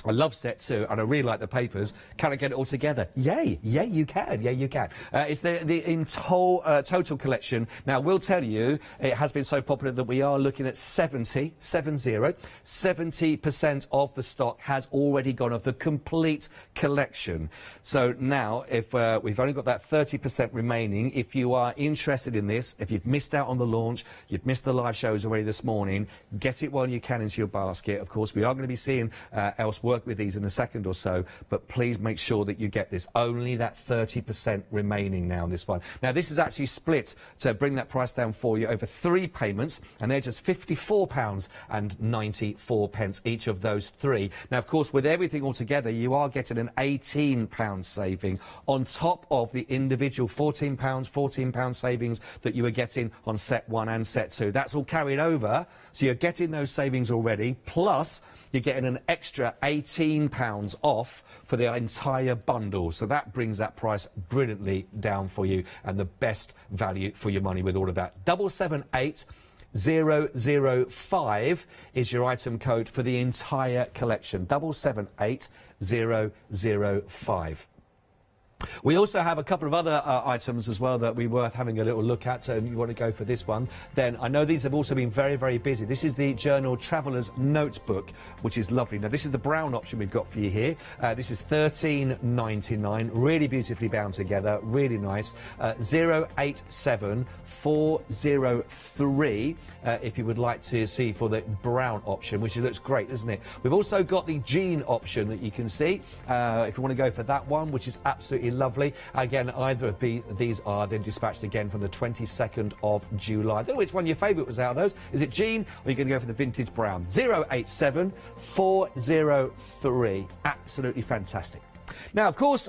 I love set 2, and I really like the papers. Can I get it all together? Yay! Yeah, you can. Yeah, you can. It's the total collection. Now, we'll tell you, it has been so popular that we are looking at 70% of the stock has already gone of the complete collection. So now, if we've only got that 30% remaining, if you are interested in this, if you've missed out on the launch, you've missed the live shows already this morning, get it while you can into your basket. Of course, we are going to be seeing else work with these in a second or so, but please make sure that you get this. Only that 30% remaining now on this one. Now, this is actually split to bring that price down for you over 3 payments, and they're just £54.94 each of those 3. Now, of course, with everything all together, you are getting an £18 saving on top of the individual £14 savings that you were getting on set 1 and set 2. That's all carried over, so you're getting those savings already, plus you're getting an extra £18 off for the entire bundle. So that brings that price brilliantly down for you, and the best value for your money with all of that. 778005 is your item code for the entire collection. 778005. We also have a couple of other items as well that we're worth having a little look at, and you want to go for this one, then I know these have also been very, very busy. This is the Journal Traveller's Notebook, which is lovely. Now, this is the brown option we've got for you here. This is $13.99, really beautifully bound together, really nice. 087403 if you would like to see for the brown option, which looks great, doesn't it? We've also got the jean option that you can see if you want to go for that one, which is absolutely lovely. Again, either of these are then dispatched again from the 22nd of July. I don't know which one your favourite was out of those. Is it jean, or are you going to go for the vintage brown? 087403. Absolutely fantastic. Now, of course,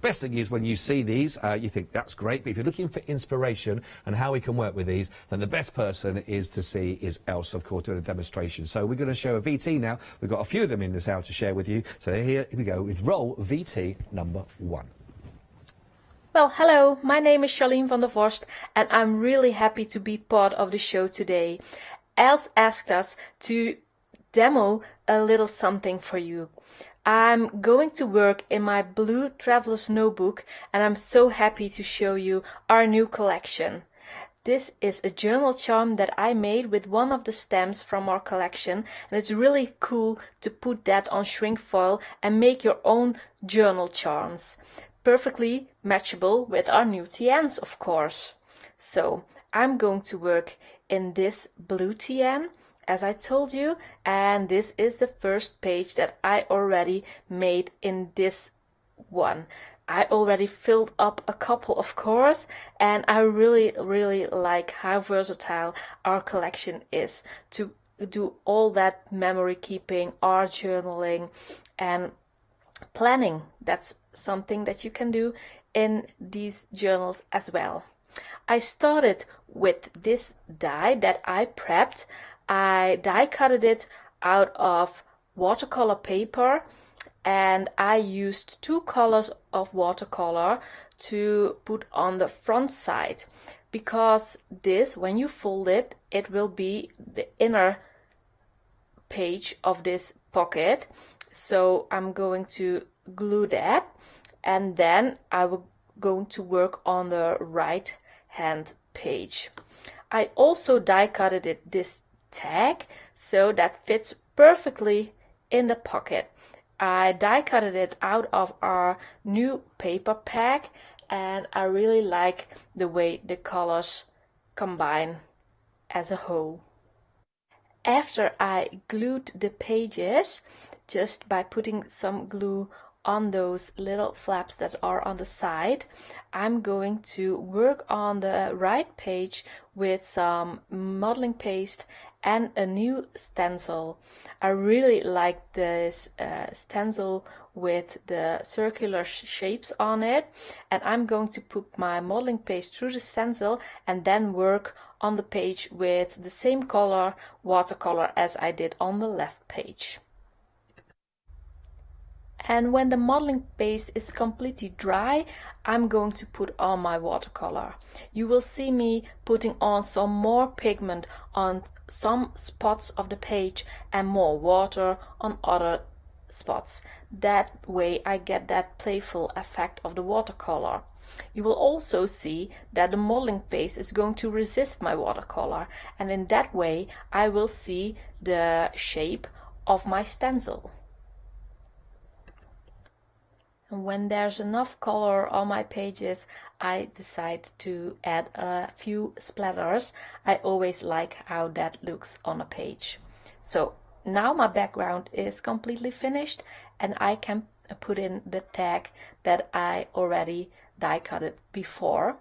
best thing is when you see these, you think that's great, but if you're looking for inspiration and how we can work with these, then the best person is to see is Elsa, of course, doing a demonstration. So we're going to show a VT now. We've got a few of them in this hour to share with you. So here we go with roll VT number 1. Well, hello, my name is Charlene van der Vorst, and I'm really happy to be part of the show today. Els asked us to demo a little something for you. I'm going to work in my blue traveler's notebook, and I'm so happy to show you our new collection. This is a journal charm that I made with one of the stamps from our collection, and it's really cool to put that on shrink foil and make your own journal charms. Perfectly matchable with our new TNs, of course. So I'm going to work in this blue TN, as I told you, and this is the first page that I already made in this one. I already filled up a couple, of course, and I really like how versatile our collection is to do all that memory keeping, art journaling, and planning. That's something that you can do in these journals as well. I started with this die that I prepped. I die cutted it out of watercolor paper, and I used 2 colors of watercolor to put on the front side, because this, when you fold it, it will be the inner page of this pocket. So I'm going to glue that, and then I will going to work on the right hand page. I also die cutted it this tag so that fits perfectly in the pocket. I die cutted it out of our new paper pack, and I really like the way the colors combine as a whole. After I glued the pages, just by putting some glue on those little flaps that are on the side, I'm going to work on the right page with some modeling paste and a new stencil. I really like this stencil with the circular shapes on it, and I'm going to put my modeling paste through the stencil and then work on the page with the same color watercolor as I did on the left page. And when the modeling paste is completely dry, I'm going to put on my watercolor. You will see me putting on some more pigment on some spots of the page and more water on other spots. That way I get that playful effect of the watercolor. You will also see that the modeling paste is going to resist my watercolor, and in that way I will see the shape of my stencil. And when there's enough color on my pages, I decide to add a few splatters. I always like how that looks on a page. So now my background is completely finished, and I can put in the tag that I already die cutted before.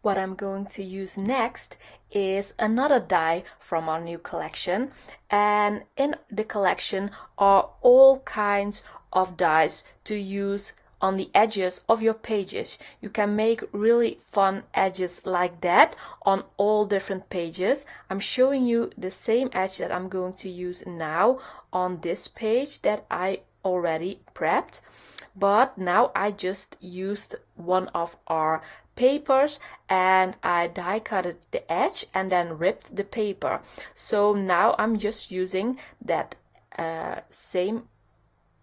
What I'm going to use next is another die from our new collection, and in the collection are all kinds of dies to use on the edges of your pages. You can make really fun edges like that on all different pages. I'm showing you the same edge that I'm going to use now on this page that I already prepped, but now I just used one of our papers and I die cutted the edge and then ripped the paper. So now I'm just using that same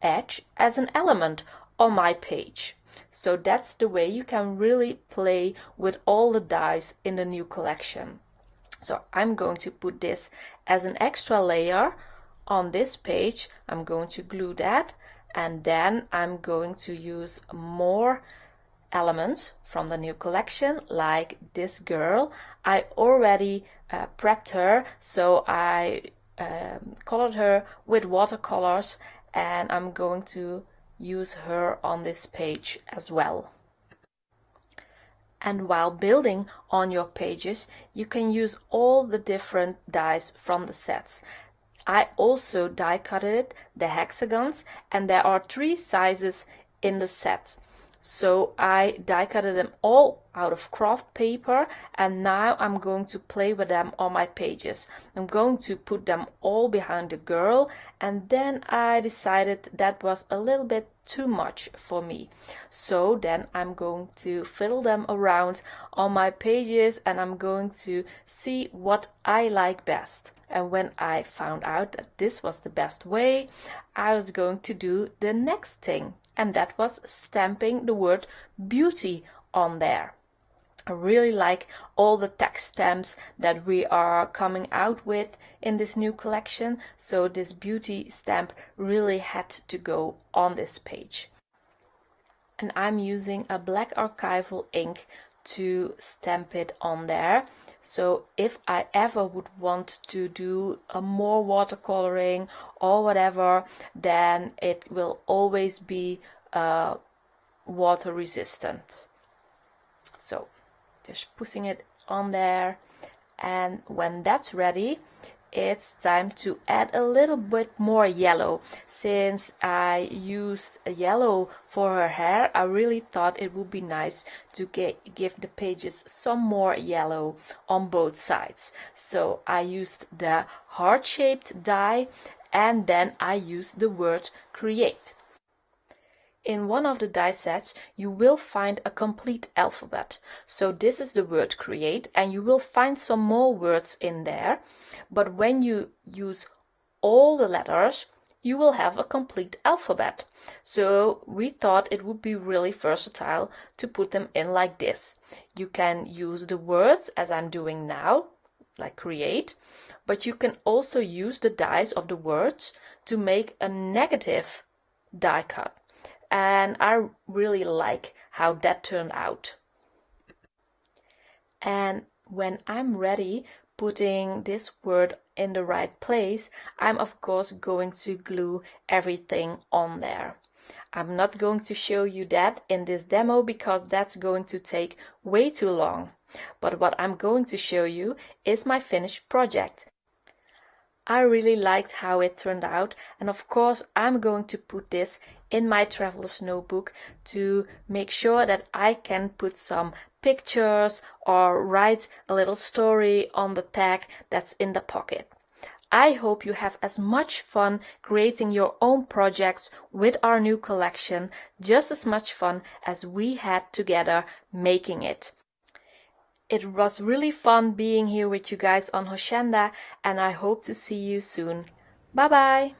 edge as an element on my page. So that's the way you can really play with all the dies in the new collection. So I'm going to put this as an extra layer on this page. I'm going to glue that, and then I'm going to use more elements from the new collection, like this girl. I already prepped her, so I colored her with watercolors, and I'm going to use her on this page as well. And while building on your pages, you can use all the different dies from the sets. I also die cutted the hexagons, and there are 3 sizes in the set. So I die cutted them all out of craft paper, and now I'm going to play with them on my pages. I'm going to put them all behind the girl, and then I decided that was a little bit too much for me. So then I'm going to fiddle them around on my pages, and I'm going to see what I like best. And when I found out that this was the best way, I was going to do the next thing, and that was stamping the word beauty on there. I really like all the text stamps that we are coming out with in this new collection, so this beauty stamp really had to go on this page. And I'm using a black archival ink to stamp it on there. So if I ever would want to do a more watercoloring or whatever, then it will always be water resistant. So just putting it on there, and when that's ready, it's time to add a little bit more yellow. Since I used a yellow for her hair, I really thought it would be nice to give the pages some more yellow on both sides. So I used the heart-shaped die, and then I used the word create. In one of the die sets, you will find a complete alphabet. So this is the word create, and you will find some more words in there. But when you use all the letters, you will have a complete alphabet. So we thought it would be really versatile to put them in like this. You can use the words as I'm doing now, like create, but you can also use the dies of the words to make a negative die cut. And I really like how that turned out. And when I'm ready putting this word in the right place, I'm of course going to glue everything on there. I'm not going to show you that in this demo because that's going to take way too long. But what I'm going to show you is my finished project. I really liked how it turned out, and of course I'm going to put this in my traveler's notebook to make sure that I can put some pictures or write a little story on the tag that's in the pocket. I hope you have as much fun creating your own projects with our new collection, just as much fun as we had together making it. It was really fun being here with you guys on Hochanda, and I hope to see you soon. Bye bye!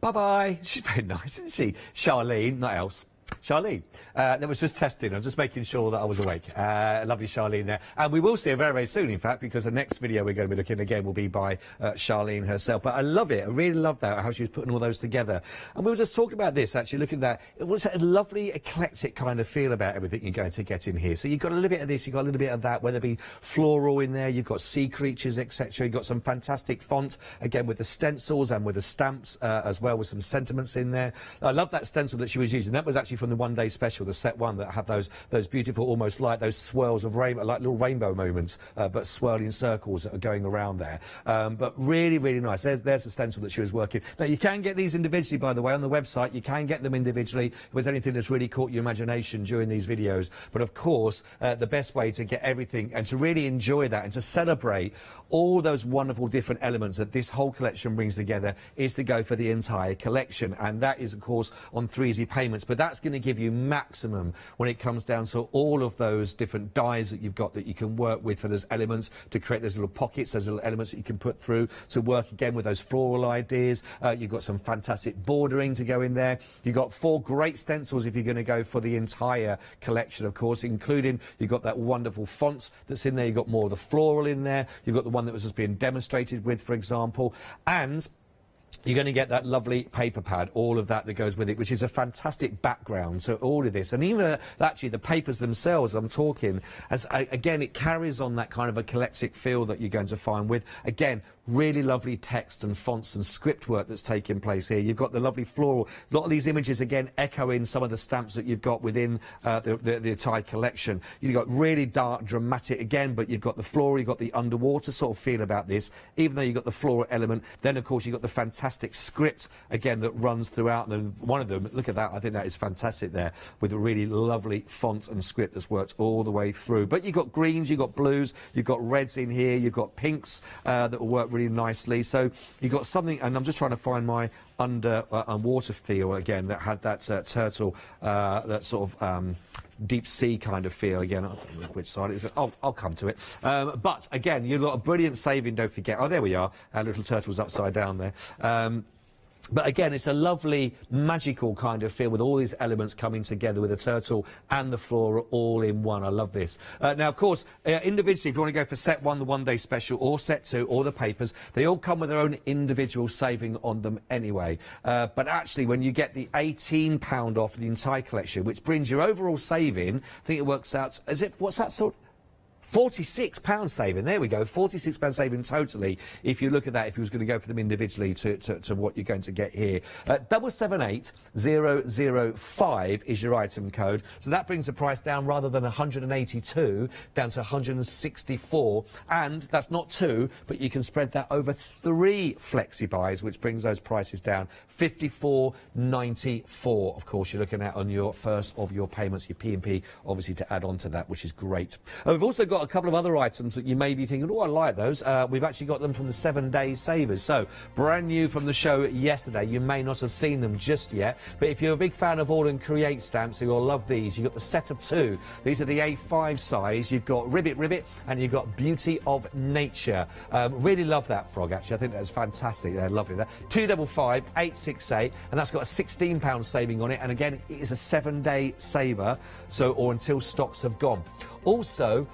Bye bye. She's very nice, isn't she? Charlene, not else. Charlene, that was just testing. I was just making sure that I was awake. Lovely Charlene there. And we will see her very, very soon, in fact, because the next video we're going to be looking again will be by Charlene herself. But I love it. I really love that, how she was putting all those together. And we were just talking about this, actually, looking at that. It was a lovely, eclectic kind of feel about everything you're going to get in here. So you've got a little bit of this, you've got a little bit of that, whether it be floral in there, you've got sea creatures, etc. You've got some fantastic font, again, with the stencils and with the stamps as well, with some sentiments in there. I love that stencil that she was using. That was actually from the one-day special, the set one, that had those beautiful, almost like those swirls of rainbow, like little rainbow moments, but swirling circles that are going around there. But really, really nice. There's the stencil that she was working. Now, you can get these individually, by the way, on the website. You can get them individually if there's anything that's really caught your imagination during these videos. But, of course, the best way to get everything and to really enjoy that and to celebrate all those wonderful different elements that this whole collection brings together is to go for the entire collection. And that is, of course, on 3 easy payments. But that's going to give you maximum when it comes down to all of those different dies that you've got that you can work with for those elements to create those little pockets, those little elements that you can put through to work again with those floral ideas. You've got some fantastic bordering to go in there. You've got 4 great stencils if you're going to go for the entire collection, of course, including you've got that wonderful fonts that's in there. You've got more of the floral in there. You've got the one that was just being demonstrated with, for example, and you're going to get that lovely paper pad, all of that goes with it, which is a fantastic background to all of this. And even actually the papers themselves, I'm talking, again, it carries on that kind of a eclectic feel that you're going to find with, again, really lovely text and fonts and script work that's taking place here. You've got the lovely floral, a lot of these images again echoing some of the stamps that you've got within the entire collection. You've got really dark, dramatic again, but you've got the floral, you've got the underwater sort of feel about this, even though you've got the floral element. Then, of course, you've got the fantastic script again that runs throughout. And one of them, look at that, I think that is fantastic there, with a really lovely font and script that's worked all the way through. But you've got greens, you've got blues, you've got reds in here, you've got pinks that will work really nicely. So you've got something, and I'm just trying to find my water feel again that had that turtle, that sort of deep sea kind of feel again. I don't know which side it is. I'll come to it. But again, you've got a brilliant saving, don't forget. Oh, there we are. Our little turtle's upside down there. But again, it's a lovely, magical kind of feel with all these elements coming together with the turtle and the flora all in one. I love this. Now, of course, individually, if you want to go for set 1, the one-day special, or set 2, or the papers, they all come with their own individual saving on them anyway. But actually, when you get the £18 off the entire collection, which brings your overall saving, I think it works out, what's that sort? £46 saving, there we go, £46 saving totally, if you look at that, if you was going to go for them individually to what you're going to get here. 778005 is your item code, so that brings the price down rather than 182 down to 164, and that's not 2, but you can spread that over 3 flexi buys, which brings those prices down. £54.94, of course, you're looking at on your first of your payments, your P&P, obviously, to add on to that, which is great. We've also got a couple of other items that you may be thinking, oh, I like those. We've actually got them from the 7-day savers. So, brand new from the show yesterday. You may not have seen them just yet, but if you're a big fan of all and create stamps, you'll love these. You've got the set of 2. These are the A5 size. You've got Ribbit, and you've got Beauty of Nature. Really love that frog, actually. I think that's fantastic. They're lovely. They're 255 868, and that's got a £16 saving on it. And again, it is a 7-day saver, so or until stocks have gone. Also,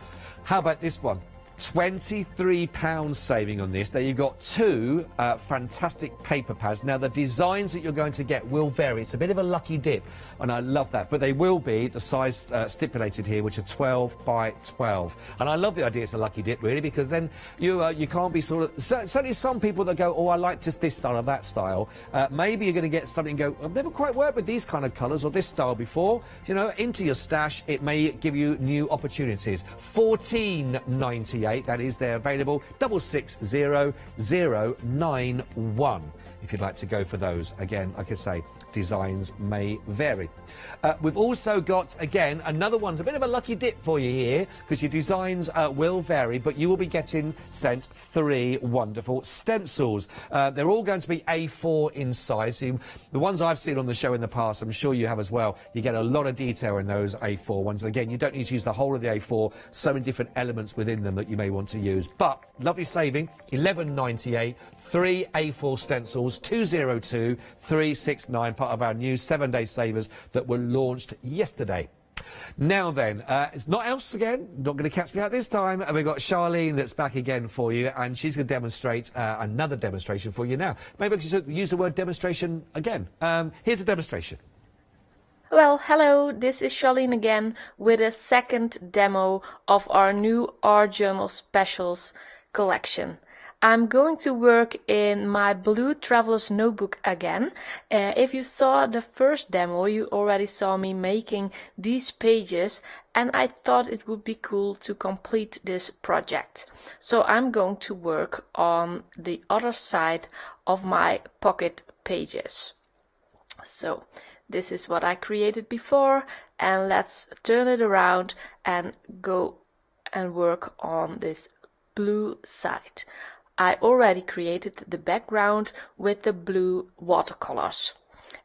how about this one? £23 saving on this. Now you've got two fantastic paper pads. Now the designs that you're going to get will vary. It's a bit of a lucky dip, and I love that. But they will be the size stipulated here, which are 12 by 12. And I love the idea it's a lucky dip, really, because then you can't be sort of... Certainly some people that go, oh, I like just this style or that style. Maybe you're going to get something and go, I've never quite worked with these kind of colours or this style before. You know, into your stash, it may give you new opportunities. $14.98, that is, they're available. 660091 if you'd like to go for those. Again, like I say, designs may vary. We've also got, again, another one's a bit of a lucky dip for you here, because your designs will vary, but you will be getting sent 3 wonderful stencils. They're all going to be A4 in size. So the ones I've seen on the show in the past, I'm sure you have as well, you get a lot of detail in those A4 ones. Again, you don't need to use the whole of the A4, so many different elements within them that you may want to use. But lovely saving, $11.98, 3 A4 stencils, 202369, part of our new 7-day savers that were launched yesterday. Now then, it's not else again, not going to catch me out this time, and we've got Charlene that's back again for you, and she's going to demonstrate another demonstration for you now. Maybe I should use the word demonstration again. Here's a demonstration. Well, hello, this is Charlene again with a second demo of our new Art Journal Specials collection. I'm going to work in my blue traveler's notebook again. If you saw the first demo, you already saw me making these pages, and I thought it would be cool to complete this project. So I'm going to work on the other side of my pocket pages. So this is what I created before, and let's turn it around and go and work on this blue side. I already created the background with the blue watercolors,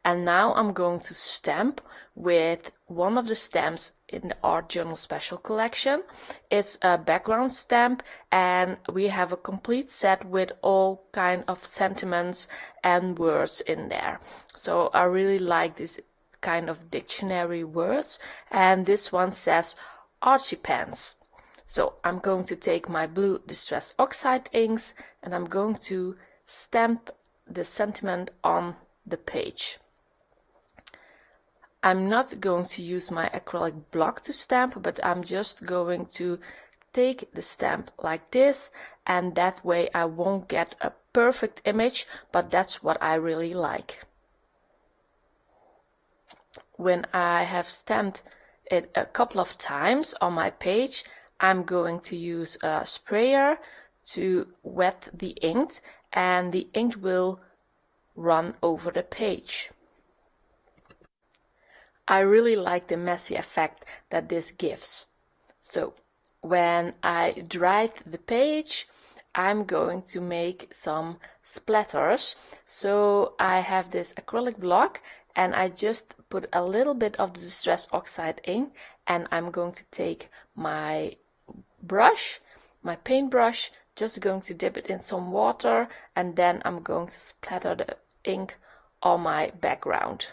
and now I'm going to stamp with one of the stamps in the Art Journal Special collection. It's a background stamp, and we have a complete set with all kind of sentiments and words in there. So I really like this kind of dictionary words, and this one says Archie Pants. So I'm going to take my blue Distress Oxide inks, and I'm going to stamp the sentiment on the page. I'm not going to use my acrylic block to stamp, but I'm just going to take the stamp like this, and that way I won't get a perfect image, but that's what I really like. When I have stamped it a couple of times on my page, I'm going to use a sprayer to wet the ink, and the ink will run over the page. I really like the messy effect that this gives. So when I dried the page, I'm going to make some splatters. So I have this acrylic block, and I just put a little bit of the Distress Oxide ink, and I'm going to take my brush, my paintbrush, just going to dip it in some water, and then I'm going to splatter the ink on my background.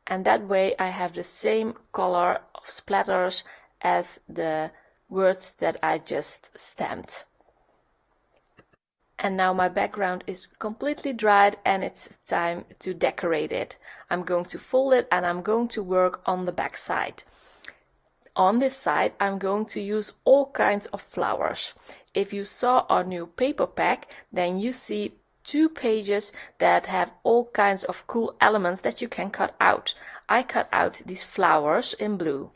And that way I have the same color of splatters as the words that I just stamped. And now my background is completely dried, and it's time to decorate it. I'm going to fold it, and I'm going to work on the back side. On this side, I'm going to use all kinds of flowers. If you saw our new paper pack, then you see 2 pages that have all kinds of cool elements that you can cut out. I cut out these flowers in blue.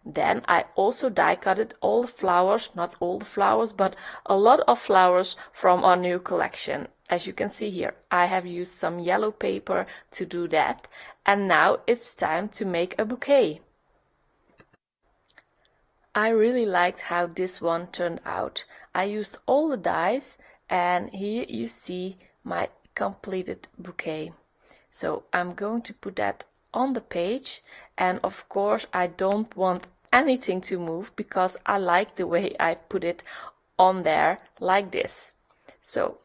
Then I also die cutted all the flowers, not all the flowers, but a lot of flowers from our new collection. As you can see here, I have used some yellow paper to do that. And now it's time to make a bouquet. I really liked how this one turned out. I used all the dies, and here you see my completed bouquet. So I'm going to put that on the page, and of course I don't want anything to move because I like the way I put it on there like this. So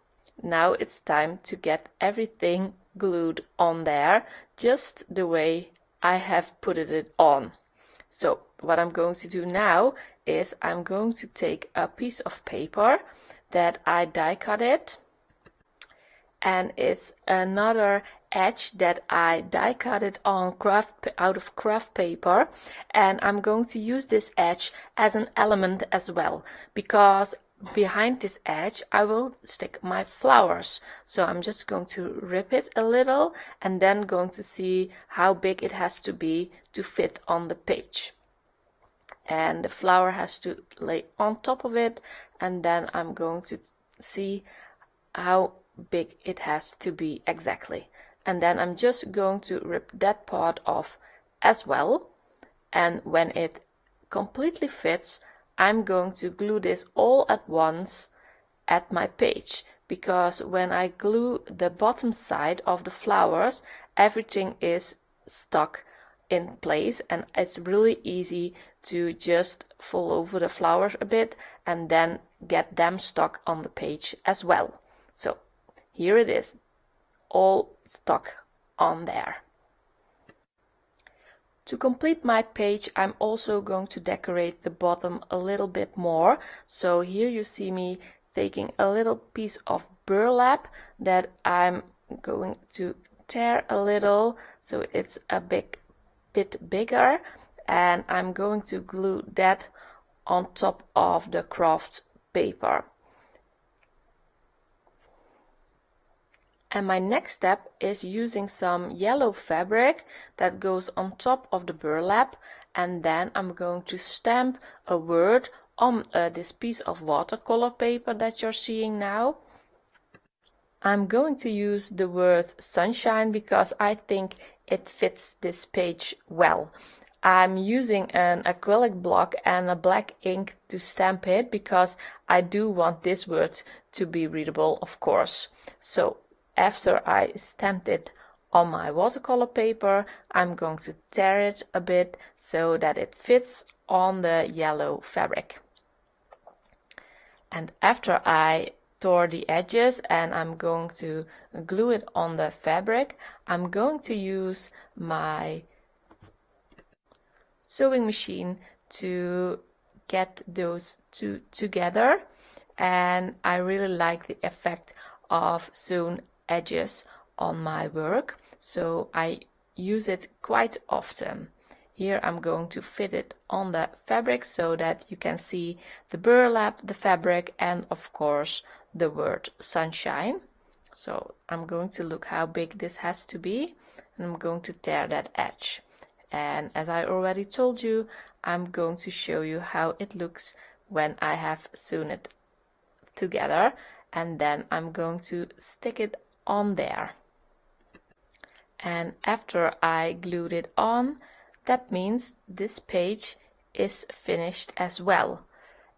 now it's time to get everything glued on there just the way I have put it on. So what I'm going to do now is I'm going to take a piece of paper that I die cut it, and it's another edge that I die cut it on out of craft paper, and I'm going to use this edge as an element as well, because behind this edge I will stick my flowers. So I'm just going to rip it a little and then going to see how big it has to be to fit on the page, and the flower has to lay on top of it, and then I'm going to see how big it has to be exactly, and then I'm just going to rip that part off as well, and when it completely fits I'm going to glue this all at once at my page, because when I glue the bottom side of the flowers everything is stuck in place, and it's really easy to just fold over the flowers a bit and then get them stuck on the page as well. So here it is, all stuck on there. To complete my page, I'm also going to decorate the bottom a little bit more. So here you see me taking a little piece of burlap that I'm going to tear a little so it's a bit bigger, and I'm going to glue that on top of the craft paper. And my next step is using some yellow fabric that goes on top of the burlap, and then I'm going to stamp a word on this piece of watercolor paper that you're seeing now. I'm going to use the word sunshine because I think it fits this page well. I'm using an acrylic block and a black ink to stamp it because I do want this word to be readable, of course. So after I stamped it on my watercolor paper, I'm going to tear it a bit so that it fits on the yellow fabric. And after I tore the edges and I'm going to glue it on the fabric, I'm going to use my sewing machine to get those two together, and I really like the effect of sewn edges on my work, so I use it quite often. Here I'm going to fit it on the fabric so that you can see the burlap, the fabric, and of course the word sunshine. So I'm going to look how big this has to be, and I'm going to tear that edge. And as I already told you, I'm going to show you how it looks when I have sewn it together, and then I'm going to stick it on there. And after I glued it on, that means this page is finished as well,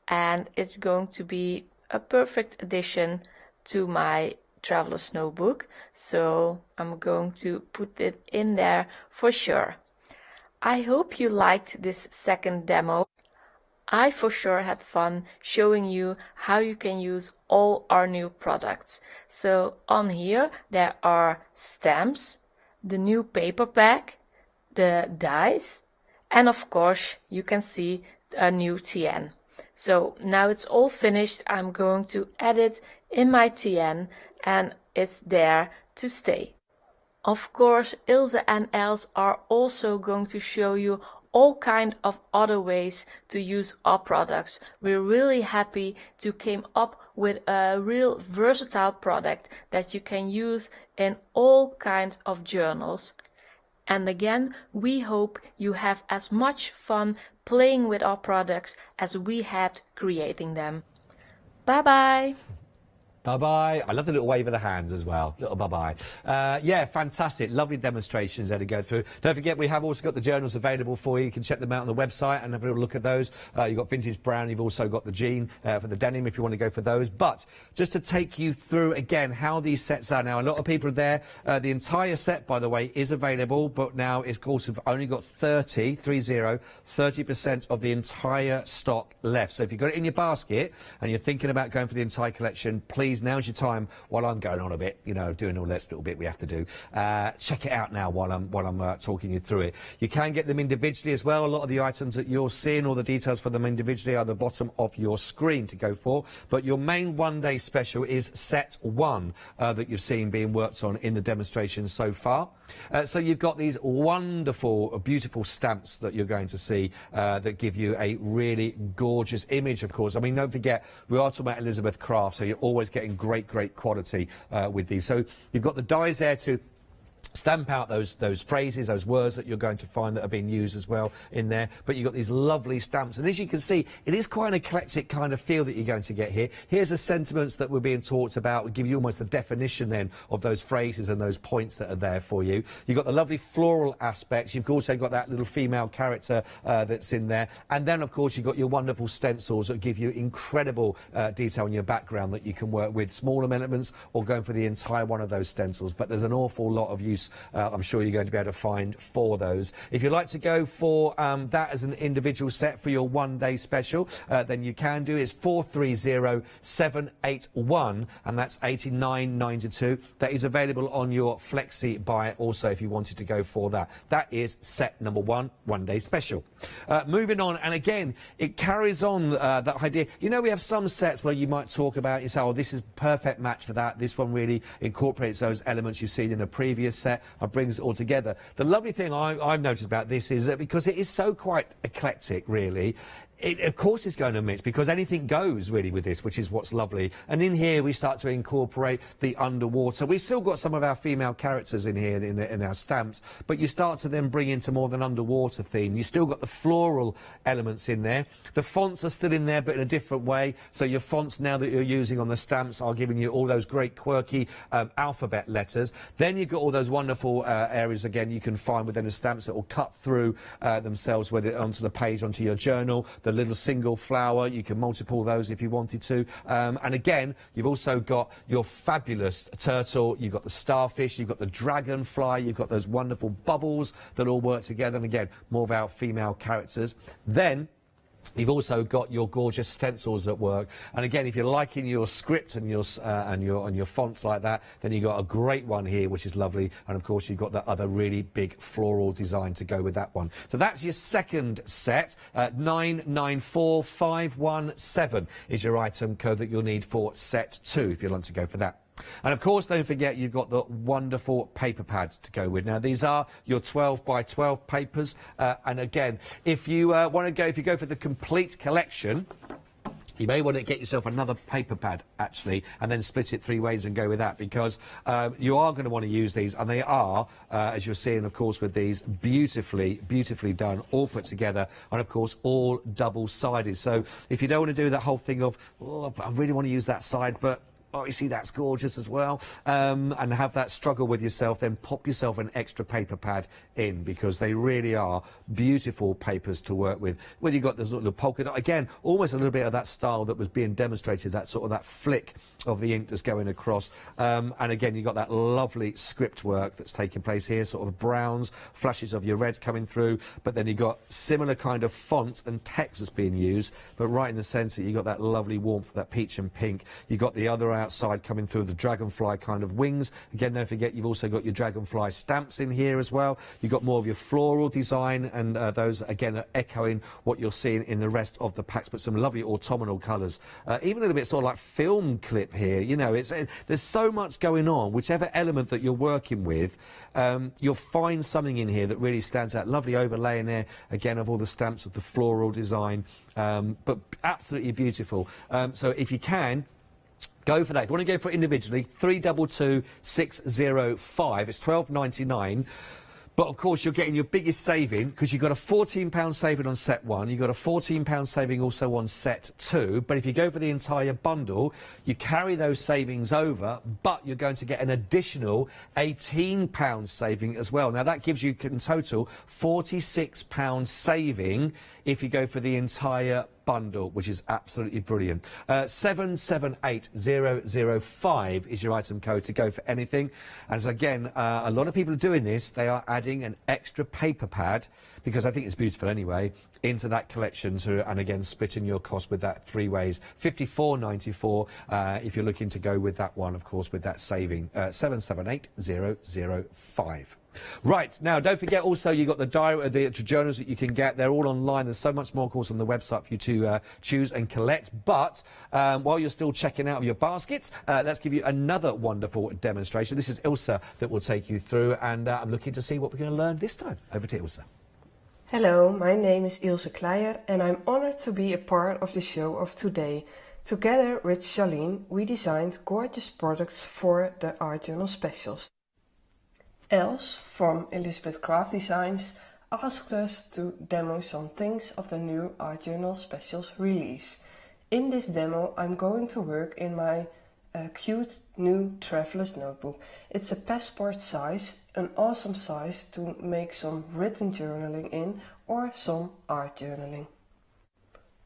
and it's going to be a perfect addition to my traveler's notebook, so I'm going to put it in there for sure. I hope you liked this second demo. I for sure had fun showing you how you can use all our new products. So on here there are stamps, the new paper pack, the dies, and of course you can see a new TN. So now it's all finished. I'm going to add it in my TN and it's there to stay. Of course, Ilse and Els are also going to show you all kind of other ways to use our products. We're really happy to come up with a real versatile product that you can use in all kinds of journals. And again, we hope you have as much fun playing with our products as we had creating them. Bye bye! Bye-bye. I love the little wave of the hands as well. Little bye-bye. Yeah, fantastic. Lovely demonstrations there to go through. Don't forget, we have also got the journals available for you. You can check them out on the website and have a little look at those. You've got Vintage Brown. You've also got the jean for the denim if you want to go for those. But just to take you through, again, how these sets are now. A lot of people are there. The entire set, by the way, is available, but now it's also only got 30% of the entire stock left. So if you've got it in your basket and you're thinking about going for the entire collection, please please, now's your time while I'm going on a bit, you know, doing all that little bit we have to do. Check it out now while I'm talking you through it. You can get them individually as well. A lot of the items that you're seeing, all the details for them individually, are at the bottom of your screen to go for. But your main one-day special is set 1 that you've seen being worked on in the demonstration so far. So you've got these wonderful, beautiful stamps that you're going to see that give you a really gorgeous image, of course. I mean, don't forget, we are talking about Elizabeth Craft, so you're always getting great quality with these. So you've got the dies there to stamp out those phrases, those words that you're going to find that are being used as well in there. But you've got these lovely stamps, and as you can see, it is quite an eclectic kind of feel that you're going to get here. Here's the sentiments that were being talked about, give you almost a definition then of those phrases and those points that are there for you. You've got the lovely floral aspects. You've also got that little female character that's in there, and then of course you've got your wonderful stencils that give you incredible detail in your background that you can work with, smaller elements or going for the entire one of those stencils. But there's an awful lot of use I'm sure you're going to be able to find for those. If you'd like to go for that as an individual set for your one-day special, then you can do. It's 430781, and that's 89.92. That is available on your Flexi buy also if you wanted to go for that. That is set number 1, one-day special. Moving on, and again, it carries on that idea. You know, we have some sets where you might talk about, you say, oh, this is a perfect match for that. This one really incorporates those elements you've seen in a previous set and brings it all together. The lovely thing I've noticed about this is that because it is so quite eclectic, really, it, of course, it's going to mix, because anything goes really with this, which is what's lovely. And in here we start to incorporate the underwater. We've still got some of our female characters in here in our stamps, but you start to then bring into more than underwater theme. You still got the floral elements in there. The fonts are still in there, but in a different way. So your fonts now that you're using on the stamps are giving you all those great quirky alphabet letters. Then you've got all those wonderful areas again you can find within the stamps that will cut through themselves, whether onto the page, onto your journal. The little single flower, you can multiple those if you wanted to. And again, you've also got your fabulous turtle, you've got the starfish, you've got the dragonfly, you've got those wonderful bubbles that all work together. And again, more of our female characters. Then you've also got your gorgeous stencils that work, and again, if you're liking your script and your fonts like that, then you've got a great one here, which is lovely. And of course, you've got that other really big floral design to go with that one. So that's your second set. 994517 is your item code that you'll need for set 2 if you'd like to go for that. And of course, don't forget, you've got the wonderful paper pads to go with. Now, these are your 12 by 12 papers. And again, if you want to go, if you go for the complete collection, you may want to get yourself another paper pad, actually, and then split it 3 ways and go with that, because you are going to want to use these, and they are, as you're seeing, of course, with these, beautifully done, all put together, and of course, all double-sided. So if you don't want to do that whole thing of, oh, I really want to use that side, but oh, you see, that's gorgeous as well, and have that struggle with yourself, then pop yourself an extra paper pad in, because they really are beautiful papers to work with. When you've got this little polka dot, again, almost a little bit of that style that was being demonstrated, that sort of that flick of the ink that's going across. And again, you've got that lovely script work that's taking place here, sort of browns, flashes of your reds coming through, but then you've got similar kind of font and text that's being used, but right in the centre, you've got that lovely warmth, that peach and pink. You've got the other outside coming through the dragonfly kind of wings. Again, don't forget, you've also got your dragonfly stamps in here as well. You've got more of your floral design, and those again are echoing what you're seeing in the rest of the packs, but some lovely autumnal colours. Even a little bit sort of like film clip here, you know, there's so much going on. Whichever element that you're working with, you'll find something in here that really stands out. Lovely overlay in there, again, of all the stamps with the floral design, but absolutely beautiful. So if you can, go for that. If you want to go for it individually, 322605. It's £12.99. But of course, you're getting your biggest saving, because you've got a £14 saving on set 1. You've got a £14 saving also on set 2. But if you go for the entire bundle, you carry those savings over, but you're going to get an additional £18 saving as well. Now, that gives you in total £46 saving if you go for the entire bundle, which is absolutely brilliant. 778005 is your item code to go for anything. As again, a lot of people are doing this. They are adding an extra paper pad, because I think it's beautiful anyway, into that collection and again splitting your cost with that 3 ways. £54.94 if you're looking to go with that one, of course, with that saving. 778005. Right, now don't forget also you've got the journals that you can get. They're all online. There's so much more, of course, on the website for you to choose and collect. But while you're still checking out your baskets, let's give you another wonderful demonstration. This is Ilse that will take you through, and I'm looking to see what we're going to learn this time. Over to Ilse. Hello, my name is Ilse Kleijer and I'm honored to be a part of the show of today. Together with Charlene, we designed gorgeous products for the Art Journal Specials. Els from Elizabeth Craft Designs asked us to demo some things of the new Art Journal Specials release. In this demo I'm going to work in my cute new traveler's notebook. It's a passport size, an awesome size to make some written journaling in or some art journaling.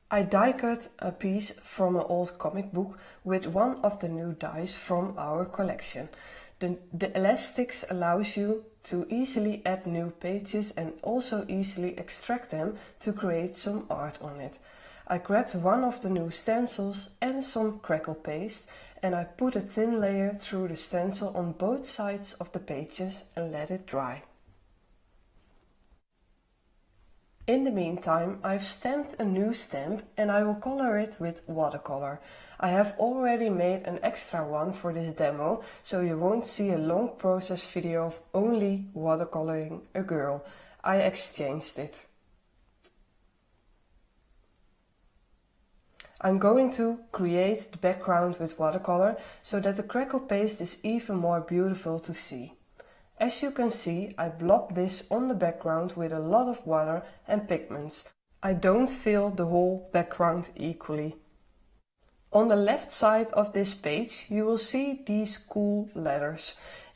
I die cut a piece from an old comic book with one of the new dies from our collection. The elastics allows you to easily add new pages and also easily extract them to create some art on it. I grabbed one of the new stencils and some crackle paste, and I put a thin layer through the stencil on both sides of the pages and let it dry. In the meantime, I've stamped a new stamp and I will color it with watercolor. I have already made an extra one for this demo, so you won't see a long process video of only watercoloring a girl. I exchanged it. I'm going to create the background with watercolor so that the crackle paste is even more beautiful to see. As you can see, I blob this on the background with a lot of water and pigments. I don't fill the whole background equally. On the left side of this page you will see these cool letters.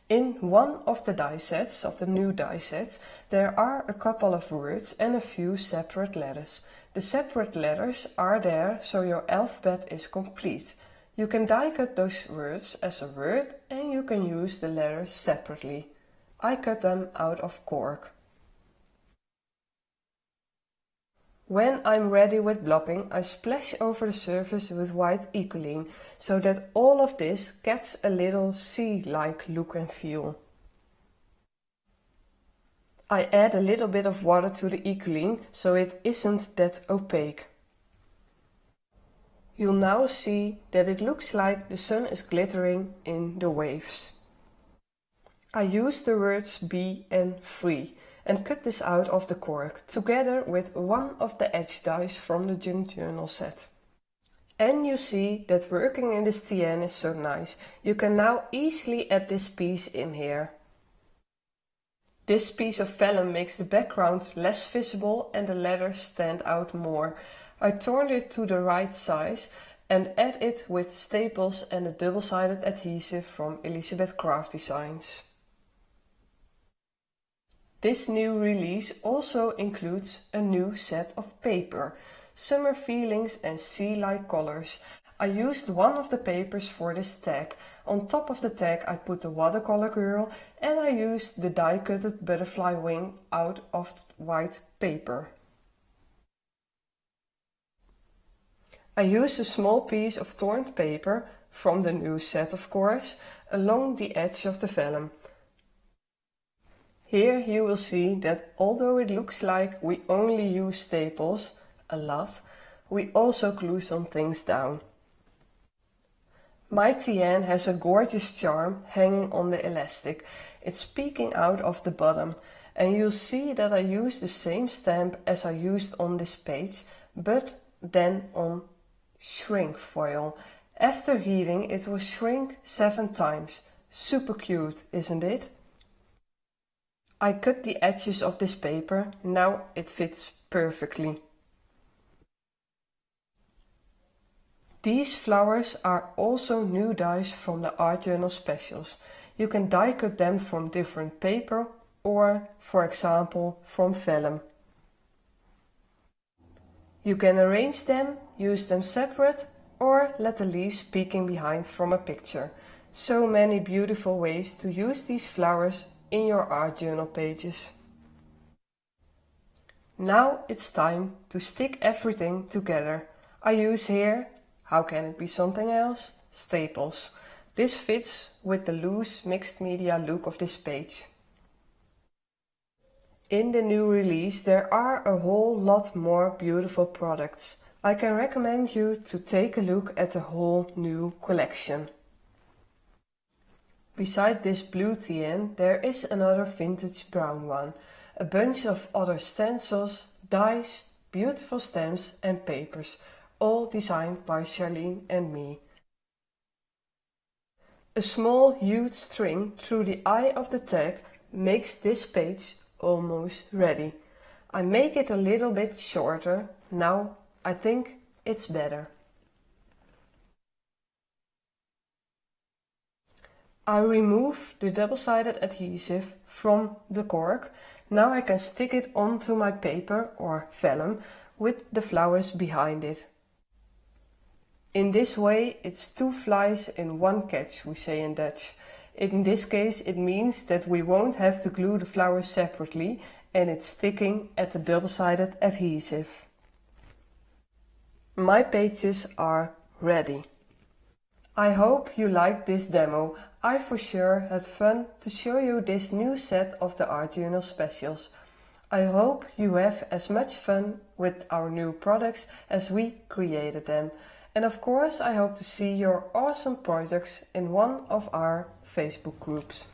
In one of the die sets, of the new die sets, there are a couple of words and a few separate letters. The separate letters are there so your alphabet is complete. You can die cut those words as a word and you can use the letters separately. I cut them out of cork. When I'm ready with blobbing, I splash over the surface with white Ecoline, so that all of this gets a little sea-like look and feel. I add a little bit of water to the Ecoline, so it isn't that opaque. You'll now see that it looks like the sun is glittering in the waves. I use the words be and free and cut this out of the cork together with one of the edge dies from the junk journal set. And you see that working in this TN is so nice. You can now easily add this piece in here. This piece of vellum makes the background less visible and the letters stand out more. I turned it to the right size and add it with staples and a double-sided adhesive from Elizabeth Craft Designs. This new release also includes a new set of paper, summer feelings and sea-like colors. I used one of the papers for this tag. On top of the tag I put the watercolor girl and I used the die-cutted butterfly wing out of white paper. I used a small piece of torn paper, from the new set of course, along the edge of the vellum. Here you will see that although it looks like we only use staples, a lot, we also glue some things down. My TN has a gorgeous charm hanging on the elastic. It's peeking out of the bottom, and you'll see that I use the same stamp as I used on this page, but then on shrink foil. After heating it will shrink 7 times. Super cute, isn't it? I cut the edges of this paper, now it fits perfectly. These flowers are also new dies from the Art Journal Specials. You can die cut them from different paper or, for example, from vellum. You can arrange them, use them separate, or let the leaves peeking behind from a picture. So many beautiful ways to use these flowers in your art journal pages. Now it's time to stick everything together. I use here, how can it be something else? Staples. This fits with the loose mixed media look of this page. In the new release there are a whole lot more beautiful products. I can recommend you to take a look at the whole new collection. Beside this blue TN there is another vintage brown one, a bunch of other stencils, dies, beautiful stamps and papers, all designed by Charlene and me. A small huge string through the eye of the tag makes this page almost ready. I make it a little bit shorter, now I think it's better. I remove the double-sided adhesive from the cork. Now I can stick it onto my paper or vellum with the flowers behind it. In this way it's two flies in one catch, we say in Dutch. In this case it means that we won't have to glue the flowers separately and it's sticking at the double-sided adhesive. My pages are ready. I hope you liked this demo. I for sure had fun to show you this new set of the Art Journal specials. I hope you have as much fun with our new products as we created them. And of course I hope to see your awesome projects in one of our Facebook groups.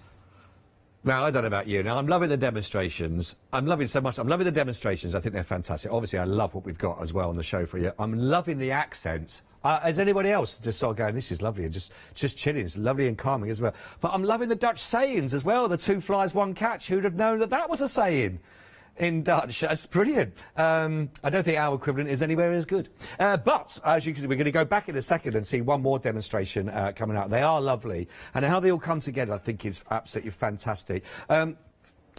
Now, I don't know about you. Now, I'm loving the demonstrations. I'm loving the demonstrations. I think they're fantastic. Obviously, I love what we've got as well on the show for you. I'm loving the accents. As anybody else just sort of going, this is lovely, and just chilling. It's lovely and calming as well. But I'm loving the Dutch sayings as well. The two flies, one catch. Who'd have known that that was a saying in Dutch? That's brilliant. I don't think our equivalent is anywhere as good. But, as you can see, we're going to go back in a second and see one more demonstration coming out. They are lovely. And how they all come together, I think, is absolutely fantastic.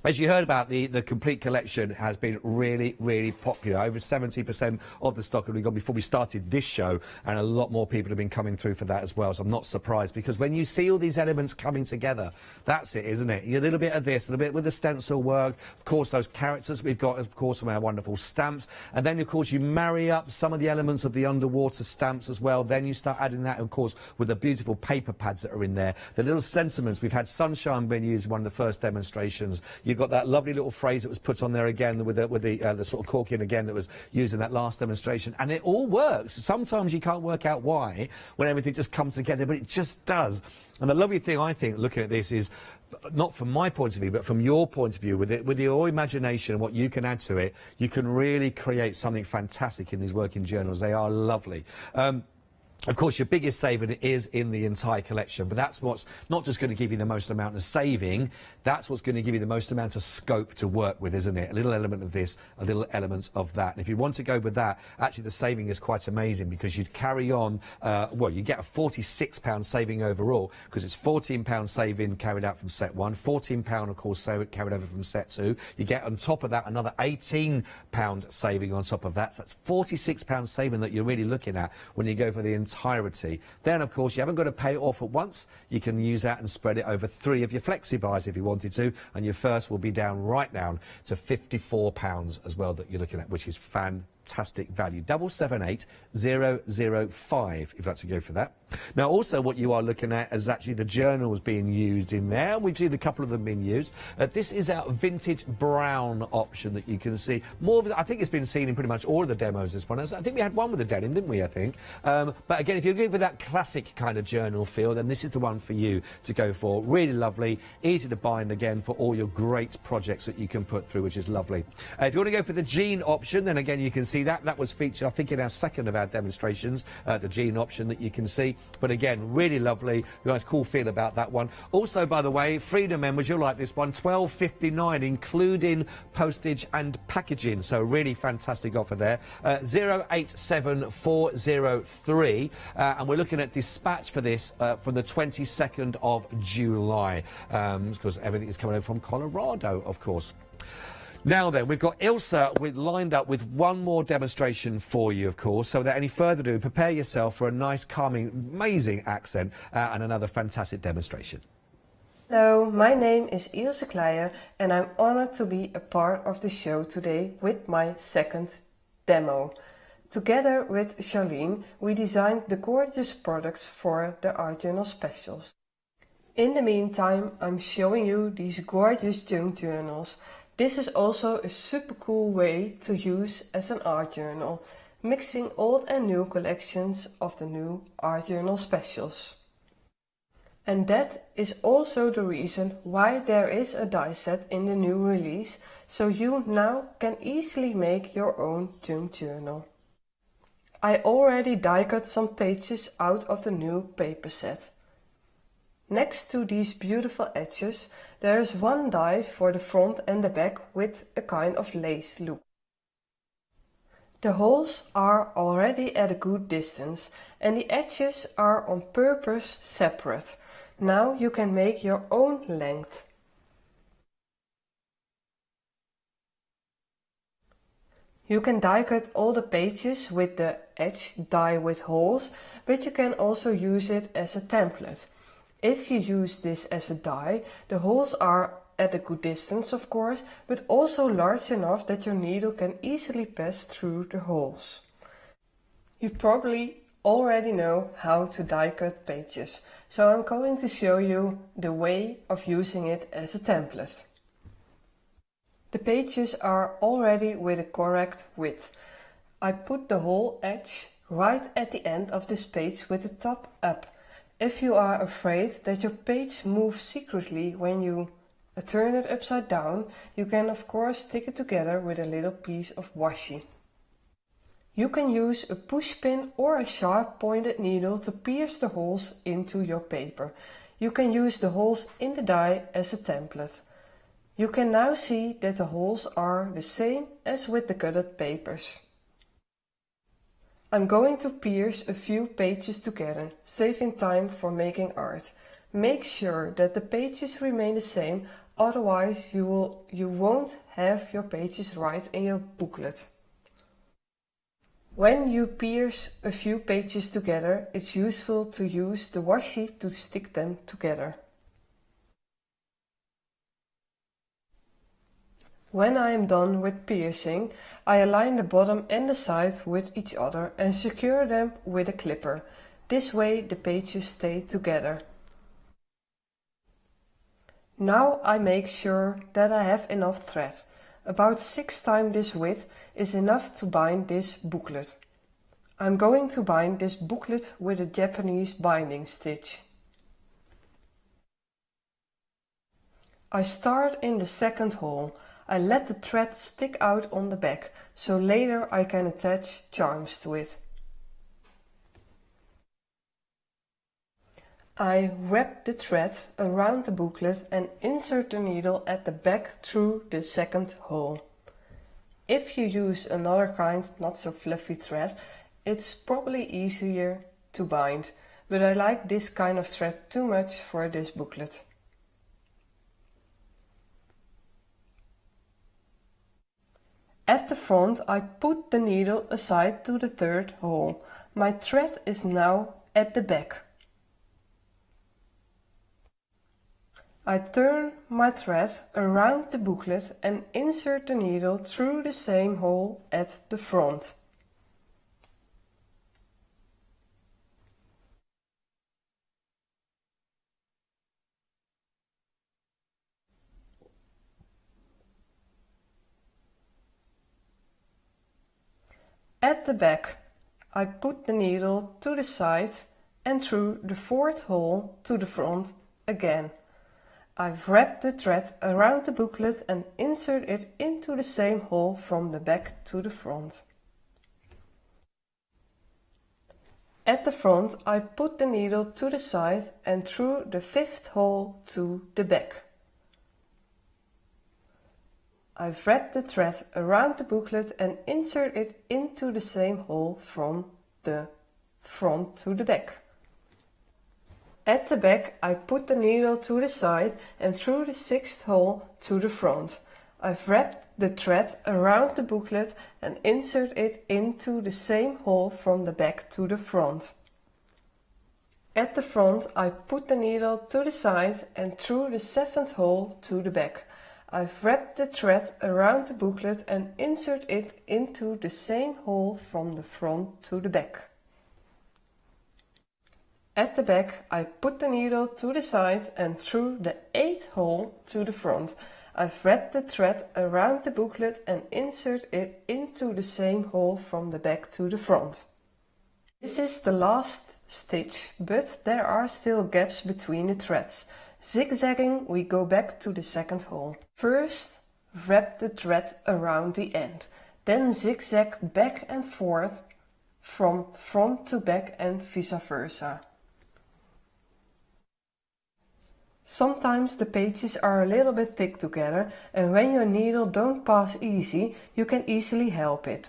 As you heard about, the complete collection has been really, really popular. Over 70% of the stock that we got before we started this show, and a lot more people have been coming through for that as well. So I'm not surprised, because when you see all these elements coming together, that's it, isn't it? A little bit of this, a little bit with the stencil work, of course those characters we've got, of course, from our wonderful stamps, and then of course you marry up some of the elements of the underwater stamps as well. Then you start adding that, of course, with the beautiful paper pads that are in there, the little sentiments. We've had sunshine being used in one of the first demonstrations. You've got that lovely little phrase that was put on there again with the sort of corking again that was used in that last demonstration, and it all works. Sometimes you can't work out why when everything just comes together, but it just does. And the lovely thing, I think, looking at this is, not from my point of view, but from your point of view, with your imagination and what you can add to it, you can really create something fantastic in these working journals. They are lovely. Of course, your biggest saving is in the entire collection, but that's what's not just going to give you the most amount of saving, that's what's going to give you the most amount of scope to work with, isn't it? A little element of this, a little element of that. And if you want to go with that, actually the saving is quite amazing, because you'd carry on, well, you get a £46 saving overall, because it's £14 saving carried out from set 1, £14, of course, carried over from set 2. You get on top of that another £18 saving on top of that. So that's £46 saving that you're really looking at when you go for the entirety. Then, of course, you haven't got to pay it off at once. You can use that and spread it over 3 of your flexi buys if you wanted to, and your first will be down right down to £54 as well that you're looking at, which is fantastic value. 778005 if you'd like to go for that. Now, also what you are looking at is actually the journals being used in there. We've seen a couple of them being used. This is our vintage brown option that you can see. More of it, I think it's been seen in pretty much all of the demos, this one. I think we had one with the denim, didn't we, I think? But again, if you're going for that classic kind of journal feel, then this is the one for you to go for. Really lovely, easy to bind again for all your great projects that you can put through, which is lovely. If you want to go for the jean option, then again, you can see that was featured, I think, in our second of our demonstrations, the jean option that you can see. But again, really lovely, nice cool feel about that one. Also, by the way, Freedom members, you'll like this one, £12.59 including postage and packaging, so really fantastic offer there. 087403, and we're looking at dispatch for this from the 22nd of July, because everything is coming over from Colorado, of course. Now then, we've got Ilse lined up with one more demonstration for you, of course. So without any further ado, prepare yourself for a nice, calming, amazing accent and another fantastic demonstration. Hello, my name is Ilse Kleijer and I'm honored to be a part of the show today with my second demo. Together with Charlene, we designed the gorgeous products for the Art Journal specials. In the meantime, I'm showing you these gorgeous junk journals. This is also a super cool way to use as an art journal, mixing old and new collections of the new Art Journal specials. And that is also the reason why there is a die set in the new release, so you now can easily make your own junk journal. I already die cut some pages out of the new paper set. Next to these beautiful edges, there is one die for the front and the back with a kind of lace look. The holes are already at a good distance and the edges are on purpose separate. Now you can make your own length. You can die cut all the pages with the edge die with holes, but you can also use it as a template. If you use this as a die, the holes are at a good distance of course, but also large enough that your needle can easily pass through the holes. You probably already know how to die cut pages, so I'm going to show you the way of using it as a template. The pages are already with a correct width. I put the whole edge right at the end of this page with the top up. If you are afraid that your page moves secretly when you turn it upside down, you can of course stick it together with a little piece of washi. You can use a push pin or a sharp pointed needle to pierce the holes into your paper. You can use the holes in the die as a template. You can now see that the holes are the same as with the cutted papers. I'm going to pierce a few pages together, saving time for making art. Make sure that the pages remain the same, otherwise you won't have your pages right in your booklet. When you pierce a few pages together, it's useful to use the washi to stick them together. When I am done with piercing, I align the bottom and the side with each other and secure them with a clipper. This way the pages stay together. Now I make sure that I have enough thread. About 6 times this width is enough to bind this booklet. I'm going to bind this booklet with a Japanese binding stitch. I start in the second hole. I let the thread stick out on the back, so later I can attach charms to it. I wrap the thread around the booklet and insert the needle at the back through the second hole. If you use another kind, not so fluffy thread, it's probably easier to bind, but I like this kind of thread too much for this booklet. At the front I put the needle aside to the third hole. My thread is now at the back. I turn my thread around the booklet and insert the needle through the same hole at the front. At the back, I put the needle to the side and through the fourth hole to the front again. I've wrapped the thread around the booklet and insert it into the same hole from the back to the front. At the front, I put the needle to the side and through the fifth hole to the back. I've wrapped the thread around the booklet and insert it into the same hole from the front to the back. At the back, I put the needle to the side and through the sixth hole to the front. I've wrapped the thread around the booklet and insert it into the same hole from the back to the front. At the front I put the needle to the side and through the 7th hole to the back. I've wrapped the thread around the booklet and insert it into the same hole from the front to the back. At the back I put the needle to the side and through the 8th hole to the front. I've wrapped the thread around the booklet and insert it into the same hole from the back to the front. This is the last stitch, but there are still gaps between the threads. Zigzagging, we go back to the 2nd hole. First, wrap the thread around the end, then zigzag back and forth from front to back and vice versa. Sometimes the pages are a little bit thick together, and when your needle don't pass easy, you can easily help it.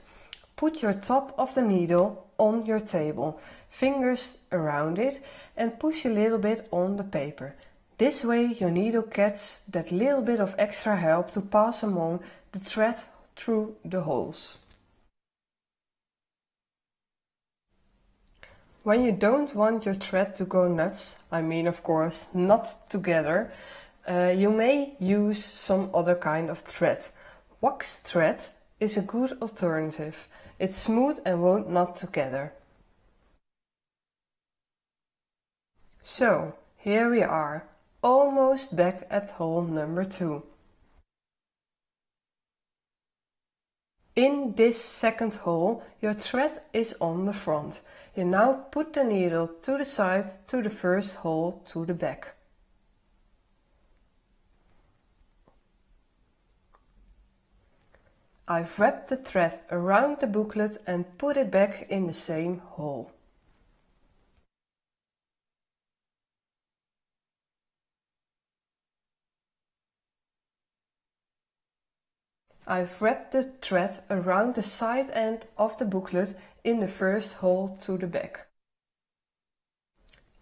Put your top of the needle on your table, fingers around it, and push a little bit on the paper. This way your needle gets that little bit of extra help to pass along the thread through the holes. When you don't want your thread to go nuts, I mean of course not together, you may use some other kind of thread. Wax thread is a good alternative. It's smooth and won't knot together. So, here we are, almost back at hole number 2. In this 2nd hole, your thread is on the front. You now put the needle to the side to the 1st hole to the back. I've wrapped the thread around the booklet and put it back in the same hole. I've wrapped the thread around the side end of the booklet in the 1st hole to the back.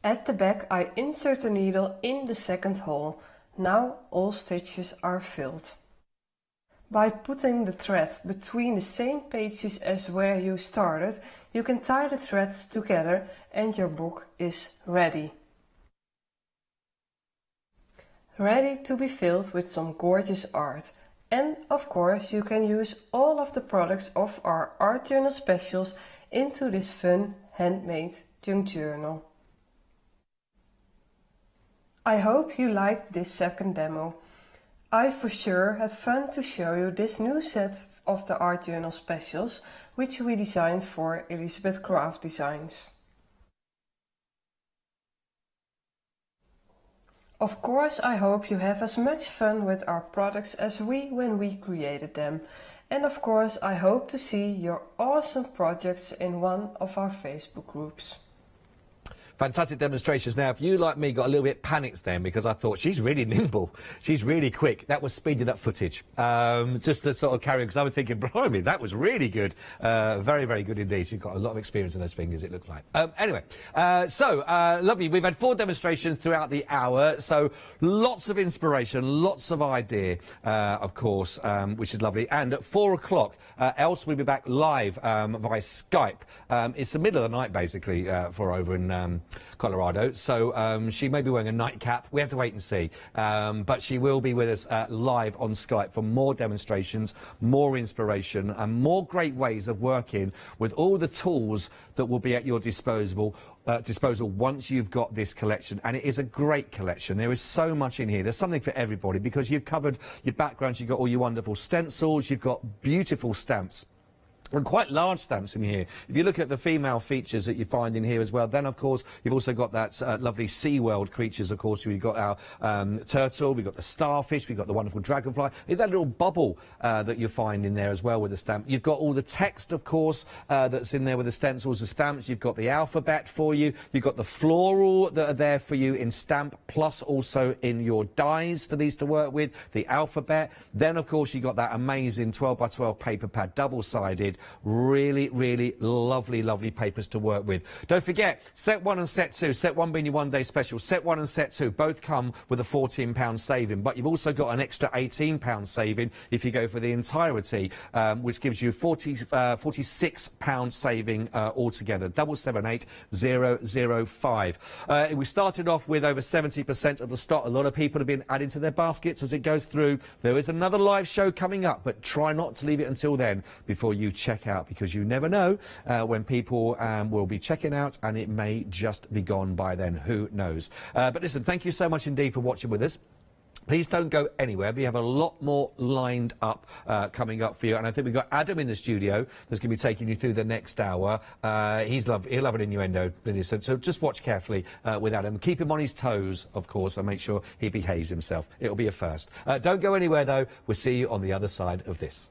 At the back I insert the needle in the 2nd hole. Now all stitches are filled. By putting the thread between the same pages as where you started, you can tie the threads together and your book is ready. Ready to be filled with some gorgeous art. And of course you can use all of the products of our art journal specials into this fun handmade junk journal. I hope you liked this 2nd demo. I for sure had fun to show you this new set of the art journal specials which we designed for Elizabeth Craft Designs. Of course, I hope you have as much fun with our products as we when we created them. And of course, I hope to see your awesome projects in one of our Facebook groups. Fantastic demonstrations. Now, if you, like me, got a little bit panicked then because I thought she's really nimble, she's really quick, that was speeded up footage. Just to sort of carry on, because I was thinking, blimey, that was really good. Very, very good indeed. She's got a lot of experience in those fingers, it looks like. Anyway, lovely. We've had 4 demonstrations throughout the hour, so lots of inspiration, lots of idea, of course, which is lovely. And at 4 o'clock, Else will be back live via Skype. It's the middle of the night, basically, for over in Colorado, so she may be wearing a nightcap. We have to wait and see, but she will be with us live on Skype for more demonstrations, more inspiration and more great ways of working with all the tools that will be at your disposal once you've got this collection. And it is a great collection. There is so much in here. There's something for everybody because you've covered your backgrounds, you've got all your wonderful stencils, you've got beautiful stamps. And quite large stamps in here. If you look at the female features that you find in here as well, then of course you've also got that lovely SeaWorld creatures. Of course, we've got our turtle, we've got the starfish, we've got the wonderful dragonfly. That little bubble that you find in there as well with the stamp. You've got all the text, of course, that's in there with the stencils, the stamps. You've got the alphabet for you. You've got the floral that are there for you in stamp, plus also in your dies for these to work with, the alphabet. Then, of course, you've got that amazing 12 by 12 paper pad, double-sided, quid. Really, really lovely, lovely papers to work with. Don't forget, set 1 and set 2, set 1 being your one-day special, set 1 and set 2 both come with a £14 saving, but you've also got an extra £18 saving if you go for the entirety, which gives you £46 saving altogether. 778005. We started off with over 70% of the stock. A lot of people have been adding to their baskets as it goes through. There is another live show coming up, but try not to leave it until then before you check out, because you never know when people will be checking out, and it may just be gone by then. Who knows? But listen, thank you so much indeed for watching with us. Please don't go anywhere. We have a lot more lined up coming up for you. And I think we've got Adam in the studio that's going to be taking you through the next hour. He'll love an innuendo. So just watch carefully with Adam. Keep him on his toes, of course, and make sure he behaves himself. It'll be a first. Don't go anywhere, though. We'll see you on the other side of this.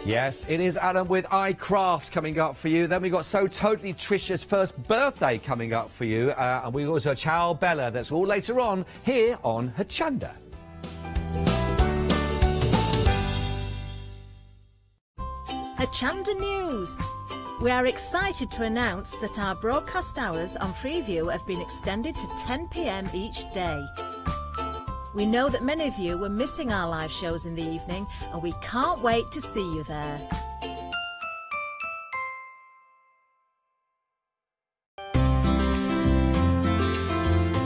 Yes, it is Adam with iCraft coming up for you. Then we've got So Totally Trisha's first birthday coming up for you. And we've also Ciao Bella. That's all later on here on Hochanda. Hochanda News. We are excited to announce that our broadcast hours on Freeview have been extended to 10 p.m. each day. We know that many of you were missing our live shows in the evening, and we can't wait to see you there.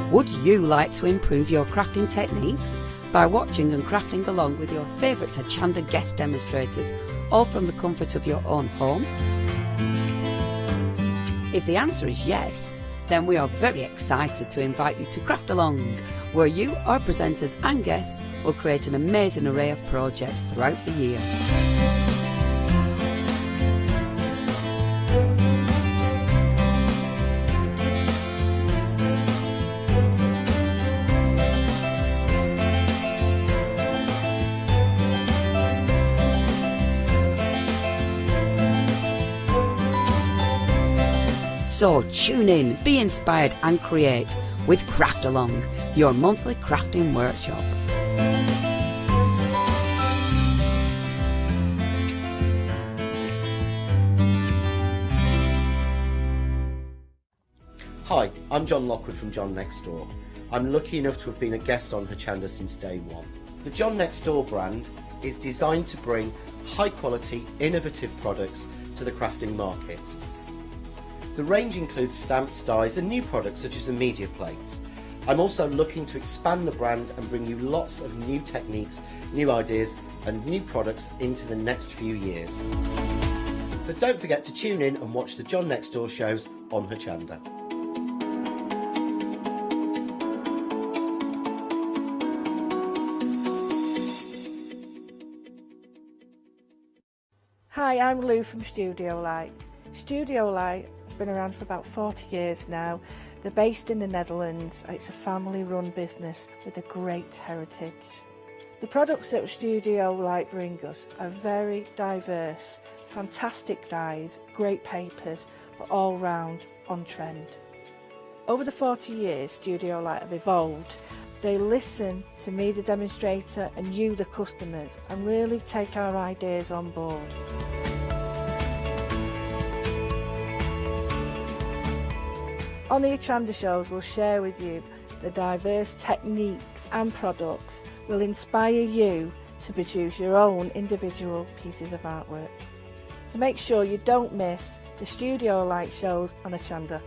Would you like to improve your crafting techniques by watching and crafting along with your favourite Hochanda guest demonstrators, all from the comfort of your own home? If the answer is yes, then we are very excited to invite you to Craft Along, where you, our presenters and guests, will create an amazing array of projects throughout the year. So tune in, be inspired and create with Craft Along, your monthly crafting workshop. Hi, I'm John Lockwood from John Next Door. I'm lucky enough to have been a guest on Hochanda since day one. The John Next Door brand is designed to bring high quality, innovative products to the crafting market. The range includes stamps, dies and new products such as the media plates. I'm also looking to expand the brand and bring you lots of new techniques, new ideas and new products into the next few years. So don't forget to tune in and watch the John Next Door shows on Hochanda. Hi, I'm Lou from Studio Light. Studio Light has been around for about 40 years now. They're based in the Netherlands. It's a family-run business with a great heritage. The products that Studio Light bring us are very diverse, fantastic dyes, great papers, but all round on trend. Over the 40 years Studio Light have evolved. They listen to me, the demonstrator, and you, the customers, and really take our ideas on board. On the Hochanda shows, we'll share with you the diverse techniques and products will inspire you to produce your own individual pieces of artwork. So make sure you don't miss the Studio Light shows on Hochanda.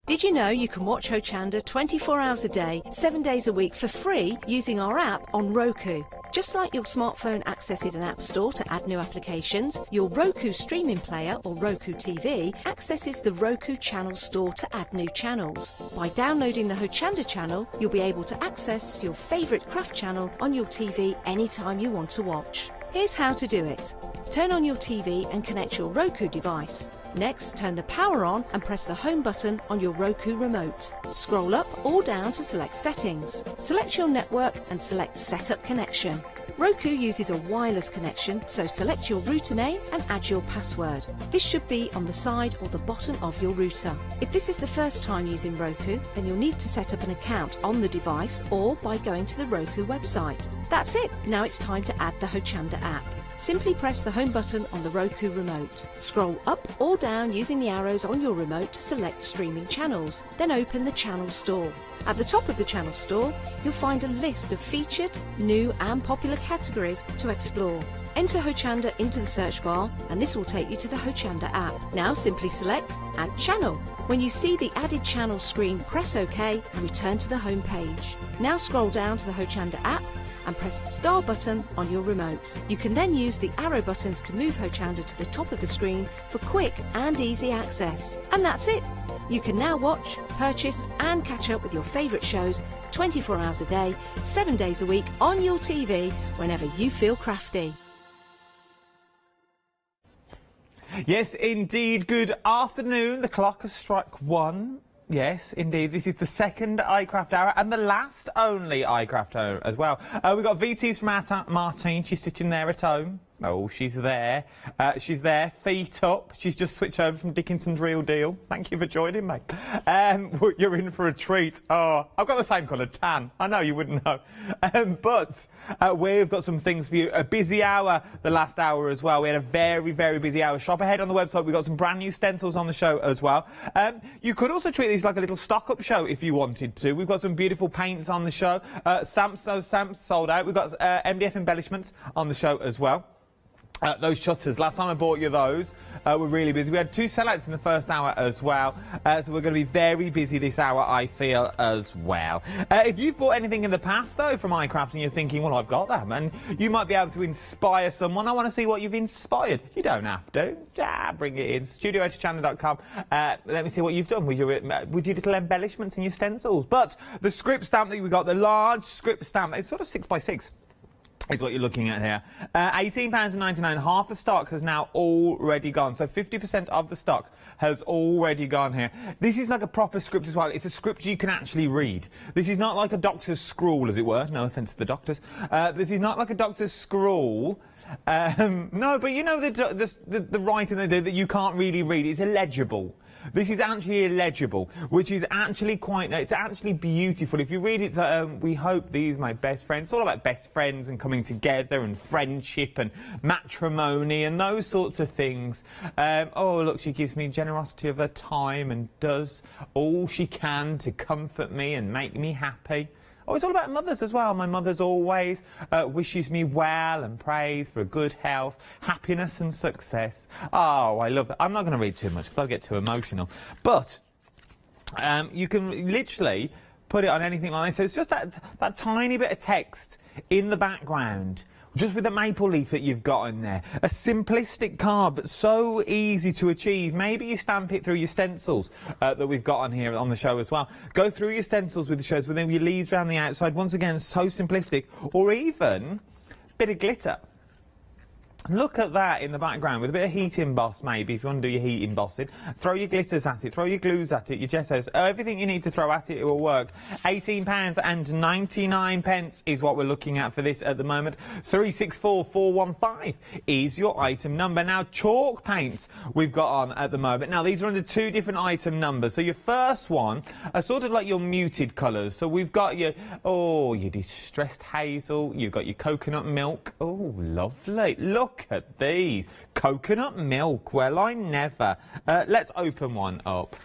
Did you know you can watch Hochanda 24 hours a day, 7 days a week for free using our app on Roku? Just like your smartphone accesses an app store to add new applications, your Roku streaming player or Roku TV accesses the Roku channel store to add new channels. By downloading the Hochanda channel, you'll be able to access your favourite craft channel on your TV anytime you want to watch. Here's how to do it. Turn on your TV and connect your Roku device. Next, turn the power on and press the home button on your Roku remote. Scroll up or down to select settings. Select your network and select setup connection. Roku uses a wireless connection, so select your router name and add your password. This should be on the side or the bottom of your router. If this is the first time using Roku, then you'll need to set up an account on the device or by going to the Roku website. That's it. Now it's time to add the Hochanda app. Simply press the home button on the Roku remote. Scroll up or down using the arrows on your remote to select streaming channels. Then open the channel store. At the top of the channel store, you'll find a list of featured, new and popular categories to explore. Enter Hochanda into the search bar and this will take you to the Hochanda app. Now simply select Add Channel. When you see the added channel screen, press OK and return to the home page. Now scroll down to the Hochanda app and press the star button on your remote. You can then use the arrow buttons to move Hochanda to the top of the screen for quick and easy access. And that's it. You can now watch, purchase and catch up with your favourite shows 24 hours a day, 7 days a week on your TV whenever you feel crafty. Yes, indeed. Good afternoon. The clock has struck 1. Yes, indeed. This is the second iCraft Hour and the last only iCraft Hour as well. We've got VTs from Martine. She's sitting there at home. Oh, she's there. She's there, feet up. She's just switched over from Dickinson's Real Deal. Thank you for joining me. You're in for a treat. Oh, I've got the same colour tan. I know you wouldn't know. But we've got some things for you. A busy hour, the last hour as well. We had a very, very busy hour. Shop ahead on the website. We've got some brand new stencils on the show as well. You could also treat these like a little stock-up show if you wanted to. We've got some beautiful paints on the show. Those stamps sold out. We've got MDF embellishments on the show as well. Those shutters, last time I bought you those, were really busy. We had 2 sellouts in the first hour as well, so we're going to be very busy this hour, I feel, as well. If you've bought anything in the past, though, from iCraft and you're thinking, well, I've got that, man, you might be able to inspire someone. I want to see what you've inspired. You don't have to. Bring it in. studio@hochanda.com. Let me see what you've done with your little embellishments and your stencils. But the script stamp that we got, the large script stamp, it's sort of 6x6. Is what you're looking at here. £18.99. Half the stock has now already gone. So 50% of the stock has already gone here. This is like a proper script as well. It's a script you can actually read. This is not like a doctor's scrawl, as it were. No offence to the doctors. This is not like a doctor's scrawl. No, but you know the writing they do that you can't really read. It's illegible. This is actually illegible, which is actually it's actually beautiful. If you read it, we hope these my best friends. It's all about best friends and coming together and friendship and matrimony and those sorts of things. Oh, look, she gives me generosity of her time and does all she can to comfort me and make me happy. Oh, it's all about mothers as well. My mother's always wishes me well and prays for good health, happiness and success. Oh, I love that. I'm not going to read too much because I'll get too emotional. But you can literally put it on anything like this. So it's just that tiny bit of text in the background, just with the maple leaf that you've got in there. A simplistic card, but so easy to achieve. Maybe you stamp it through your stencils that we've got on here on the show as well. Go through your stencils with the shows, with then your leaves around the outside. Once again, so simplistic. Or even a bit of glitter. Look at that in the background with a bit of heat emboss, maybe, if you want to do your heat embossing. Throw your glitters at it, throw your glues at it, your gessos, everything you need to throw at it, it will work. £18.99 is what we're looking at for this at the moment. 364415 is your item number. Now, chalk paints we've got on at the moment. Now, these are under 2 different item numbers. So your first one are sort of like your muted colours. So we've got your, your distressed hazel, you've got your coconut milk. Oh, lovely. Look at these. Coconut milk. Well, I never. Let's open one up.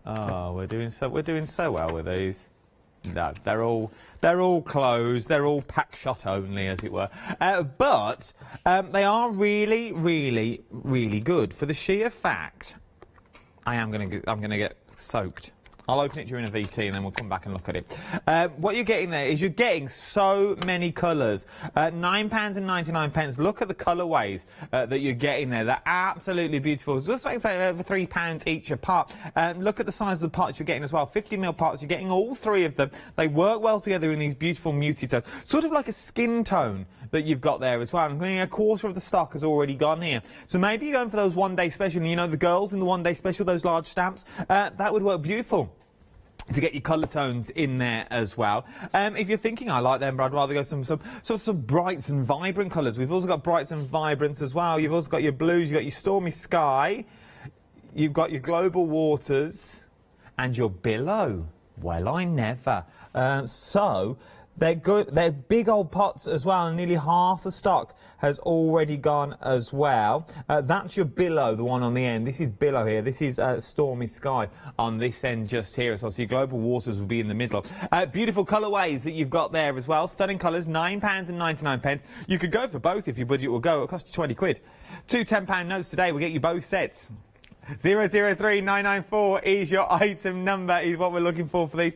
We're doing so well with these. No, they're all closed. They're all pack shot only, as it were. But they are really, really, really good for the sheer fact I'm gonna get soaked I'll open it during a VT and then we'll come back and look at it. What you're getting there is you're getting so many colours. £9.99. Look at the colourways that you're getting there. They're absolutely beautiful. It's just like over £3 each a part. Look at the size of the parts you're getting as well. 50mm parts. You're getting all three of them. They work well together in these beautiful muted tones. Sort of like a skin tone that you've got there as well. I'm thinking a quarter of the stock has already gone here. So maybe you're going for those one-day special. You know, the girls in the one-day special, those large stamps. That would work beautiful to get your colour tones in there as well. If you're thinking, I like them, but I'd rather go some brights and vibrant colours. We've also got brights and vibrants as well. You've also got your blues, you've got your stormy sky, you've got your global waters, and your billow. Well, I never. So they're good. They're big old pots as well, and nearly half the stock has already gone as well. That's your billow, the one on the end. This is billow here. This is stormy sky on this end just here. So your global waters will be in the middle. Beautiful colourways that you've got there as well. Stunning colours, £9.99. You could go for both if your budget will go. It'll cost you 20 quid. Two £10 notes today will get you both sets. 003994 is your item number, is what we're looking for these.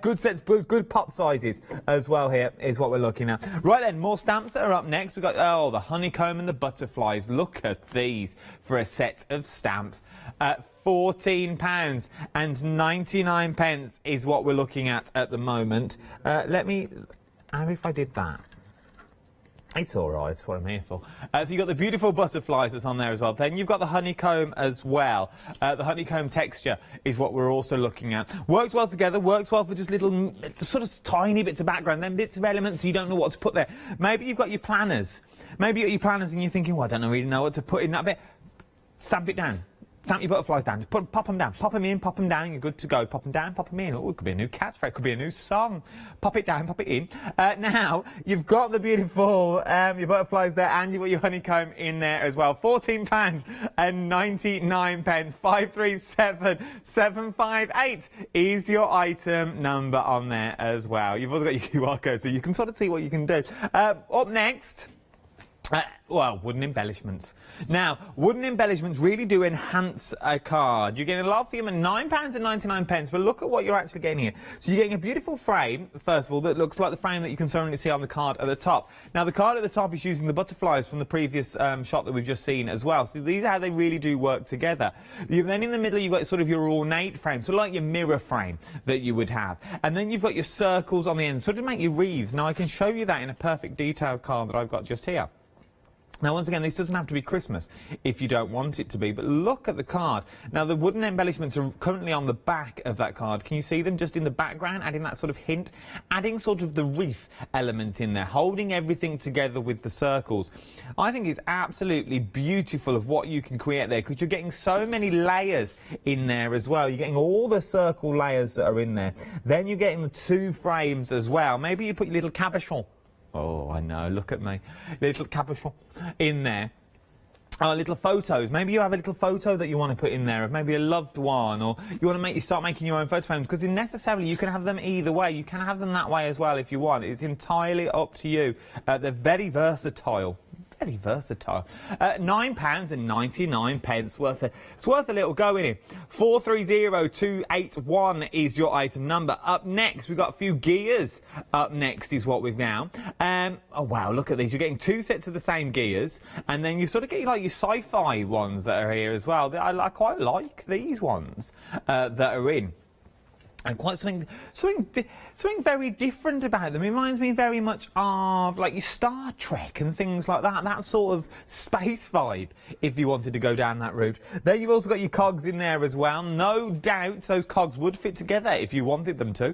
Good sets, good pot sizes as well here is what we're looking at. Right then, more stamps that are up next. We've got, oh, the honeycomb and the butterflies. Look at these for a set of stamps. £14.99 is what we're looking at the moment. Let me, how if I did that? It's all right, that's what I'm here for. So you've got the beautiful butterflies that's on there as well. Then you've got the honeycomb as well. The honeycomb texture is what we're also looking at. Works well together, works well for just little, sort of tiny bits of background, then bits of elements you don't know what to put there. Maybe you've got your planners. Maybe you've got your planners and you're thinking, well, I don't really know what to put in that bit. Stamp it down. Stamp your butterflies down. Just pop them down. Pop them in, pop them down. You're good to go. Pop them down, pop them in. Oh, it could be a new catchphrase. It could be a new song. Pop it down, pop it in. Now, you've got the beautiful your butterflies there, and you've got your honeycomb in there as well. £14.99. 537758 is your item number on there as well. You've also got your QR code, so you can sort of see what you can do. Up next... well, wooden embellishments. Now, wooden embellishments really do enhance a card. You're getting a lot for them at £9.99, but look at what you're actually getting here. So you're getting a beautiful frame, first of all, that looks like the frame that you can certainly see on the card at the top. Now, the card at the top is using the butterflies from the previous shot that we've just seen as well. So these are how they really do work together. Then in the middle, you've got sort of your ornate frame, sort of like your mirror frame that you would have. And then you've got your circles on the end, sort of make your wreaths. Now, I can show you that in a perfect detailed card that I've got just here. Now, once again, this doesn't have to be Christmas if you don't want it to be, but look at the card. Now, the wooden embellishments are currently on the back of that card. Can you see them just in the background, adding that sort of hint, adding sort of the wreath element in there, holding everything together with the circles. I think it's absolutely beautiful of what you can create there, because you're getting so many layers in there as well. You're getting all the circle layers that are in there. Then you're getting the two frames as well. Maybe you put your little cabochon. Oh, I know, look at me. Little cabochon in there. Little photos. Maybe you have a little photo that you want to put in there of maybe a loved one, or you want to start making your own photo frames, because necessarily you can have them either way. You can have them that way as well if you want. It's entirely up to you. They're very versatile. Very versatile. £9.99 worth. It's worth a little go in here. 430281 is your item number. Up next, we've got a few gears. Up next is what we've now. Oh wow, look at these. You're getting two sets of the same gears, and then you sort of get like your sci-fi ones that are here as well. I quite like these ones that are in. And quite something very different about them. It reminds me very much of like your Star Trek and things like that. That sort of space vibe, if you wanted to go down that route. Then you've also got your cogs in there as well. No doubt those cogs would fit together if you wanted them to.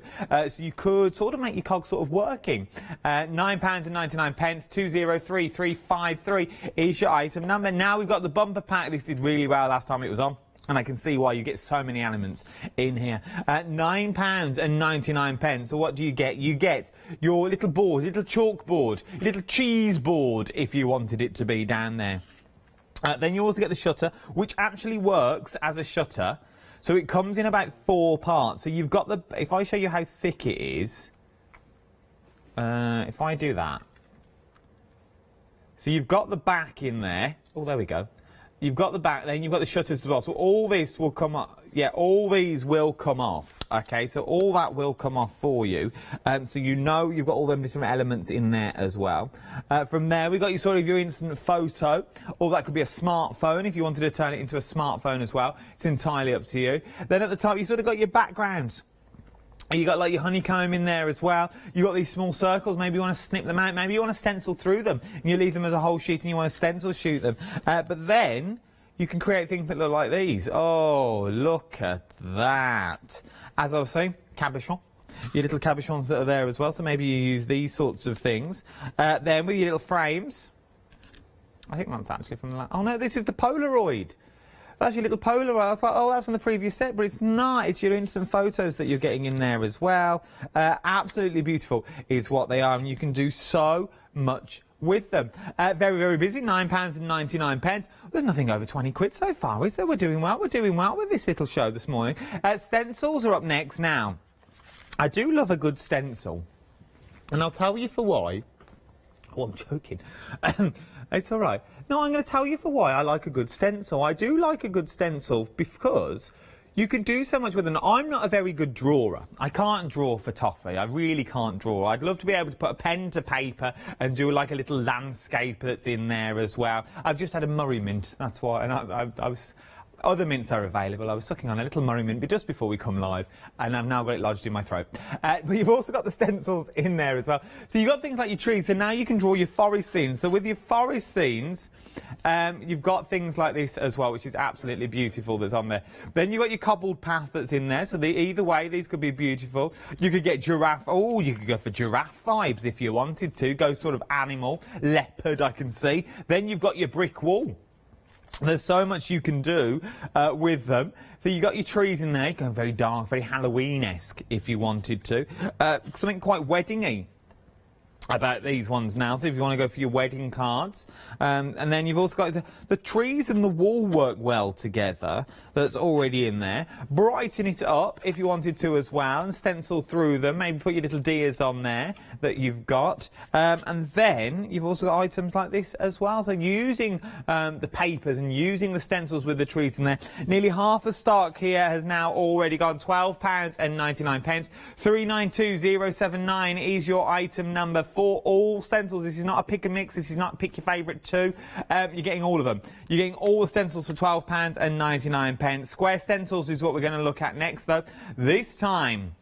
So you could sort of make your cogs sort of working. £9.99, 203353 is your item number. Now we've got the bumper pack. This did really well last time it was on. And I can see why you get so many elements in here. £9.99. So what do you get? You get your little board, little chalkboard, little cheese board, if you wanted it to be down there. Then you also get the shutter, which actually works as a shutter. So it comes in about 4 parts. So you've got the... If I show you how thick it is... if I do that... So you've got the back in there. Oh, there we go. You've got the back, then you've got the shutters as well. So all this will come up, Yeah, all these will come off. Okay, so all that will come off for you. So you know you've got all them different elements in there as well. From there, we got your sort of your instant photo, or that could be a smartphone if you wanted to turn it into a smartphone as well. It's entirely up to you. Then at the top, you sort of got your backgrounds. You got like your honeycomb in there as well. You got these small circles. Maybe you want to snip them out. Maybe you want to stencil through them. And you leave them as a whole sheet and you want to stencil shoot them. But then you can create things that look like these. Oh, look at that. As I was saying, cabochon. Your little cabochons that are there as well. So maybe you use these sorts of things. Then with your little frames. I think that's actually from the... Oh no, this is the Polaroid. That's your little Polaroid. I thought, oh, that's from the previous set, but it's not. It's your instant photos that you're getting in there as well. Absolutely beautiful is what they are, and you can do so much with them. Very, very busy, £9.99. There's nothing over 20 quid so far, is there? We're doing well. We're doing well with this little show this morning. Stencils are up next now. I do love a good stencil, and I'll tell you for why. Oh, I'm joking. It's all right. No, I'm going to tell you for why I like a good stencil. I do like a good stencil because you can do so much with them. I'm not a very good drawer. I can't draw for toffee. I really can't draw. I'd love to be able to put a pen to paper and do like a little landscape that's in there as well. I've just had a Murray mint. That's why. And I was... Other mints are available. I was sucking on a little Murray mint just before we come live, and I've now got it lodged in my throat. But you've also got the stencils in there as well. So you've got things like your trees, so now you can draw your forest scenes. So with your forest scenes, you've got things like this as well, which is absolutely beautiful that's on there. Then you've got your cobbled path that's in there, so either way, these could be beautiful. You could get giraffe. Oh, you could go for giraffe vibes if you wanted to. Go sort of animal, leopard, I can see. Then you've got your brick wall. There's so much you can do with them. So you got your trees in there, going very dark, very Halloween-esque if you wanted to. Something quite wedding-y about these ones now, so if you want to go for your wedding cards. And then you've also got the trees and the wall work well together, that's already in there. Brighten it up if you wanted to as well, and stencil through them, maybe put your little deers on there that you've got. And then you've also got items like this as well, so using the papers and using the stencils with the trees in there. Nearly half the stock here has now already gone, £12.99. 392079 is your item number for all stencils. This is not a pick and mix. This is not pick your favourite two. You're getting all of them. You're getting all the stencils for £12.99. Square stencils is what we're going to look at next, though. This time,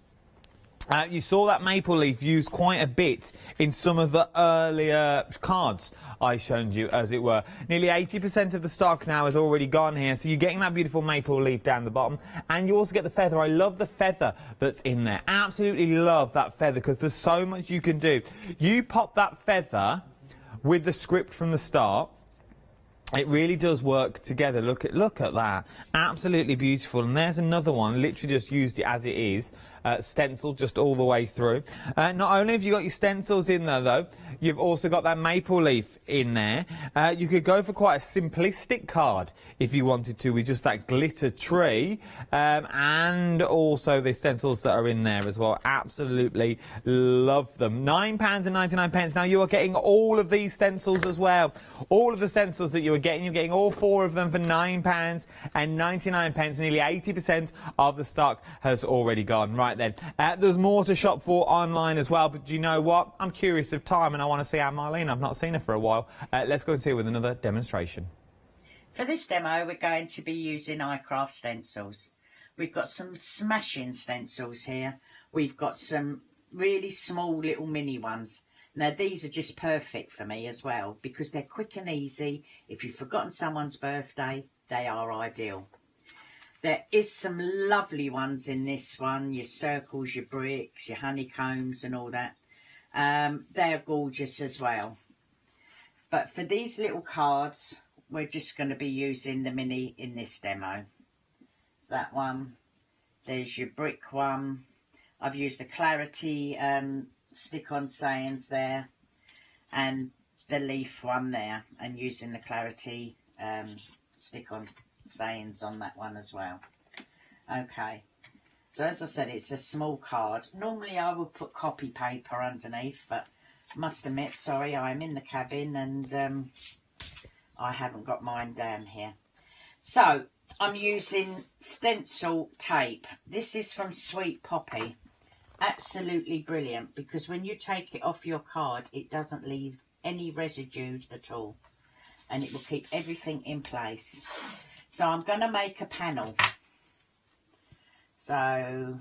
you saw that maple leaf used quite a bit in some of the earlier cards I showed you, as it were. Nearly 80% of the stock now has already gone here, so you're getting that beautiful maple leaf down the bottom, and you also get the feather. I love the feather that's in there. Absolutely love that feather, because there's so much you can do. You pop that feather with the script from the start. It really does work together. Look at that. Absolutely beautiful. And there's another one, literally just used it as it is. Stencil just all the way through. Not only have you got your stencils in there, though, you've also got that maple leaf in there. You could go for quite a simplistic card if you wanted to, with just that glitter tree, and also the stencils that are in there as well. Absolutely love them. £9.99. Now, you are getting all of these stencils as well. All of the stencils that you are getting, you're getting all four of them for £9.99. Nearly 80% of the stock has already gone. Right then, there's more to shop for online as well, but do you know what? I'm curious of time and I want to see our Marlene. I've not seen her for a while. Let's go and see her with another demonstration. For this demo, we're going to be using iCraft stencils. We've got some smashing stencils here. We've got some really small little mini ones. Now, these are just perfect for me as well, because they're quick and easy. If you've forgotten someone's birthday, they are ideal. There is some lovely ones in this one, your circles, your bricks, your honeycombs and all that. They're gorgeous as well. But for these little cards, we're just going to be using the mini in this demo. So that one, there's your brick one. I've used the clarity stick-on sayings there, and the leaf one there, and using the clarity stick-on sayings on that one as well. Okay, so as I said, it's a small card. Normally I would put copy paper underneath, but I must admit, sorry, I'm in the cabin and I haven't got mine down here. So I'm using stencil tape. This is from Sweet Poppy. Absolutely brilliant, because when you take it off your card, it doesn't leave any residue at all, and it will keep everything in place. So I'm going to make a panel. So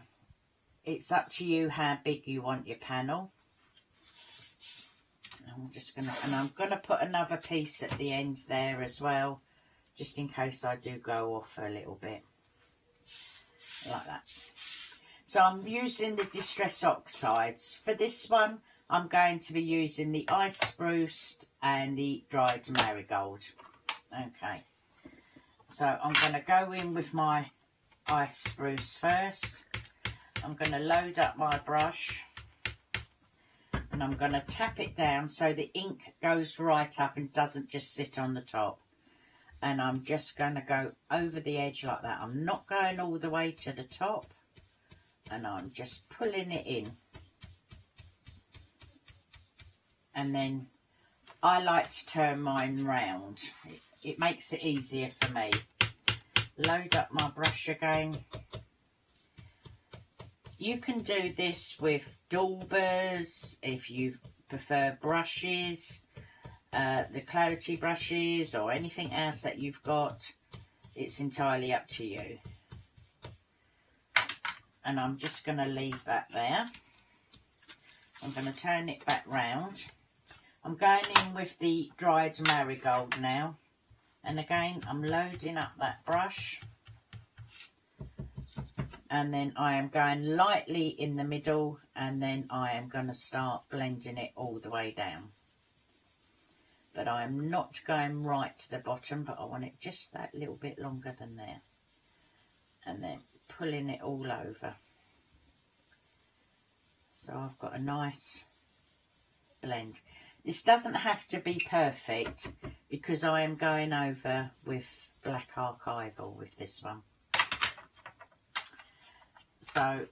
it's up to you how big you want your panel. I'm going to put another piece at the end there as well, just in case I do go off a little bit, like that. So I'm using the Distress Oxides. For this one, I'm going to be using the Ice Spruce and the Dried Marigold. Okay, so I'm going to go in with my Ice Spruce first. I'm going to load up my brush, and I'm going to tap it down so the ink goes right up and doesn't just sit on the top. And I'm just going to go over the edge like that. I'm not going all the way to the top, and I'm just pulling it in. And then I like to turn mine round. It makes it easier for me. Load up my brush again. You can do this with daubers if you prefer brushes, the clarity brushes, or anything else that you've got. It's entirely up to you. And I'm just going to leave that there. I'm going to turn it back round. I'm going in with the Dried Marigold now. And again, I'm loading up that brush. And then I am going lightly in the middle, and then I am going to start blending it all the way down. But I am not going right to the bottom, but I want it just that little bit longer than there. And then pulling it all over. So I've got a nice blend. This doesn't have to be perfect, because I am going over with black archival with this one. So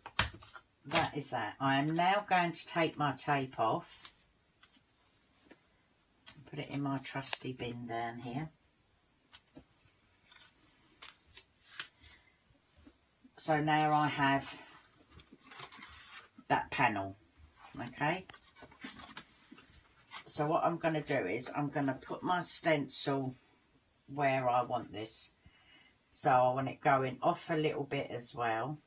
that is that. I am now going to take my tape off, put it in my trusty bin down here. So now I have that panel, okay? So what I'm going to do is I'm going to put my stencil where I want this. So I want it going off a little bit as well.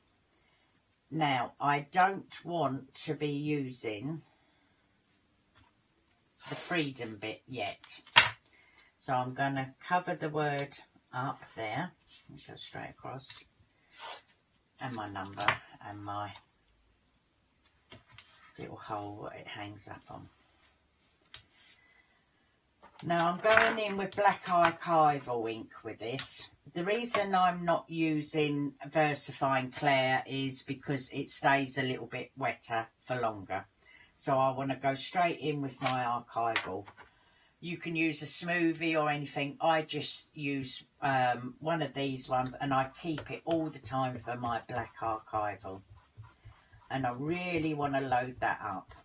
Now, I don't want to be using the Freedom bit yet. So I'm going to cover the word up there. Go straight across. And my number and my little hole that it hangs up on. Now I'm going in with black archival ink with this. The reason I'm not using VersaFine Clair is because it stays a little bit wetter for longer. So I want to go straight in with my archival. You can use a smoothie or anything. I just use one of these ones, and I keep it all the time for my black archival. And I really want to load that up.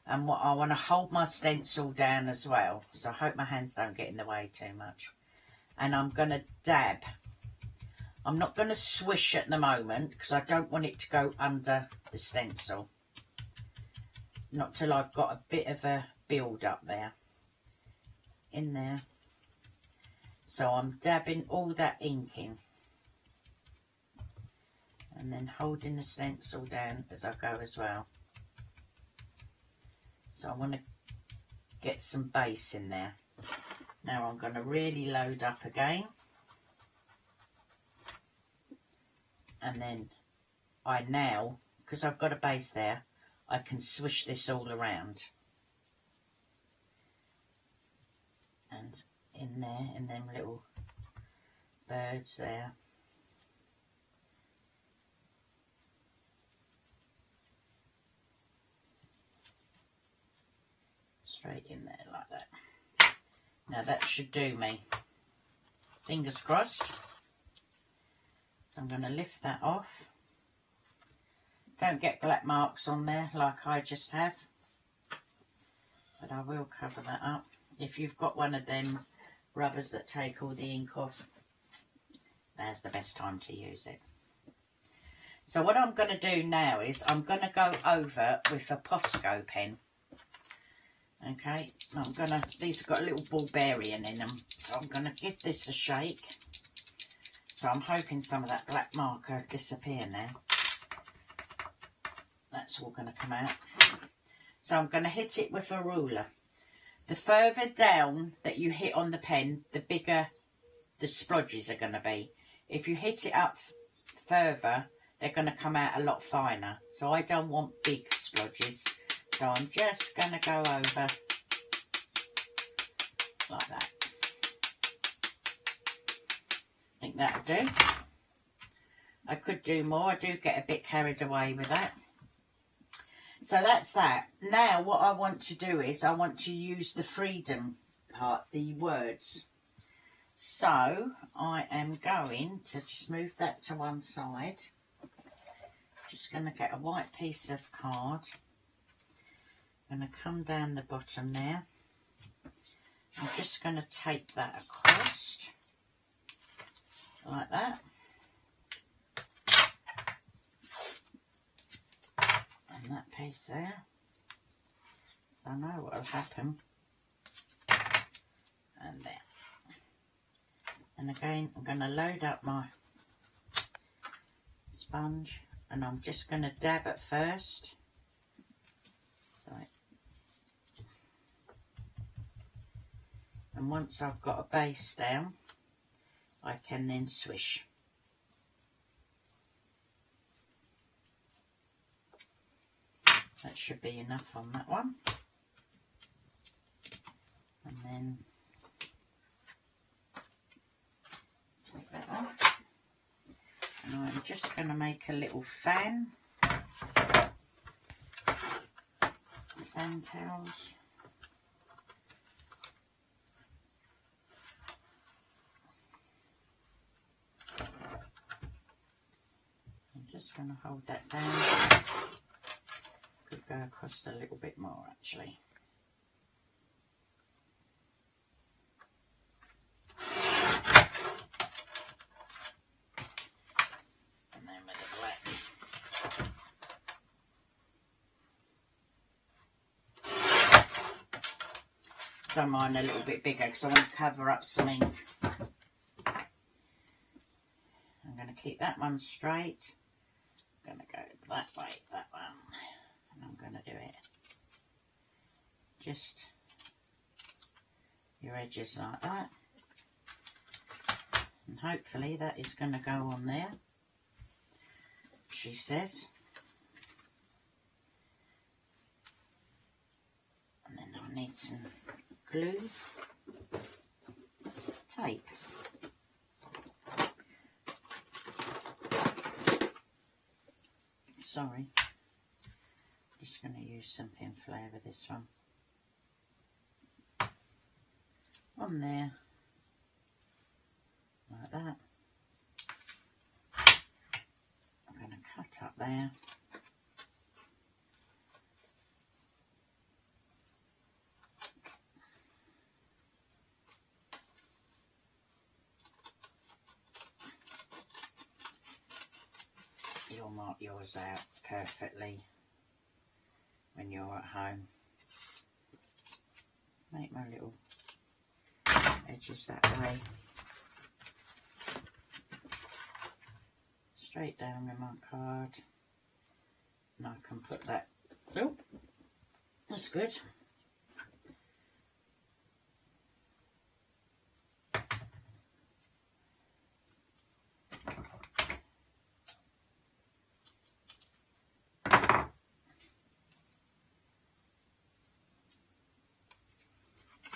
And what I want to hold my stencil down as well. So I hope my hands don't get in the way too much. And I'm going to dab. I'm not going to swish at the moment, because I don't want it to go under the stencil. Not till I've got a bit of a build up there. In there. So I'm dabbing all that ink in. And then holding the stencil down as I go as well. So I want to get some base in there. Now I'm going to really load up again. And then I now, because I've got a base there, I can swish this all around. And in there, and them little birds there. Straight in there like that. Now that should do me. Fingers crossed. So I'm going to lift that off. Don't get black marks on there like I just have. But I will cover that up. If you've got one of them rubbers that take all the ink off, Now's the best time to use it. So what I'm going to do now is I'm going to go over with a Posco pen. Okay, these have got a little barbarian in them, so I'm going to give this a shake. So I'm hoping some of that black marker will disappear now. That's all going to come out. So I'm going to hit it with a ruler. The further down that you hit on the pen, the bigger the splodges are going to be. If you hit it up further, they're going to come out a lot finer. So I don't want big splodges. So I'm just going to go over like that. I think that'll do. I could do more. I do get a bit carried away with that. So that's that. Now what I want to do is I want to use the freedom part, the words. So I am going to just move that to one side. Just going to get a white piece of card. I'm going to come down the bottom there. I'm just going to take that across like that. And that piece there. So I know what will happen. And there. And again, I'm going to load up my sponge, and I'm just going to dab it first. Right. And once I've got a base down, I can then swish. That should be enough on that one. And then take that off. And I'm just going to make a little fan towels. I'm just going to hold that down. Could go across a little bit more actually. And then with the black. Don't mind a little bit bigger because I want to cover up some ink. I'm going to keep that one straight. I'm going to go that way, that one. And I'm going to do it just your edges like that, and hopefully that is going to go on there, she says. And then I'll need some glue, tape. Sorry. Just going to use some pin flare with this one. On there, like that. I'm going to cut up there. You'll mark yours out perfectly when you're at home. Make my little edges that way. Straight down with my card. And I can put that, oh, that's good.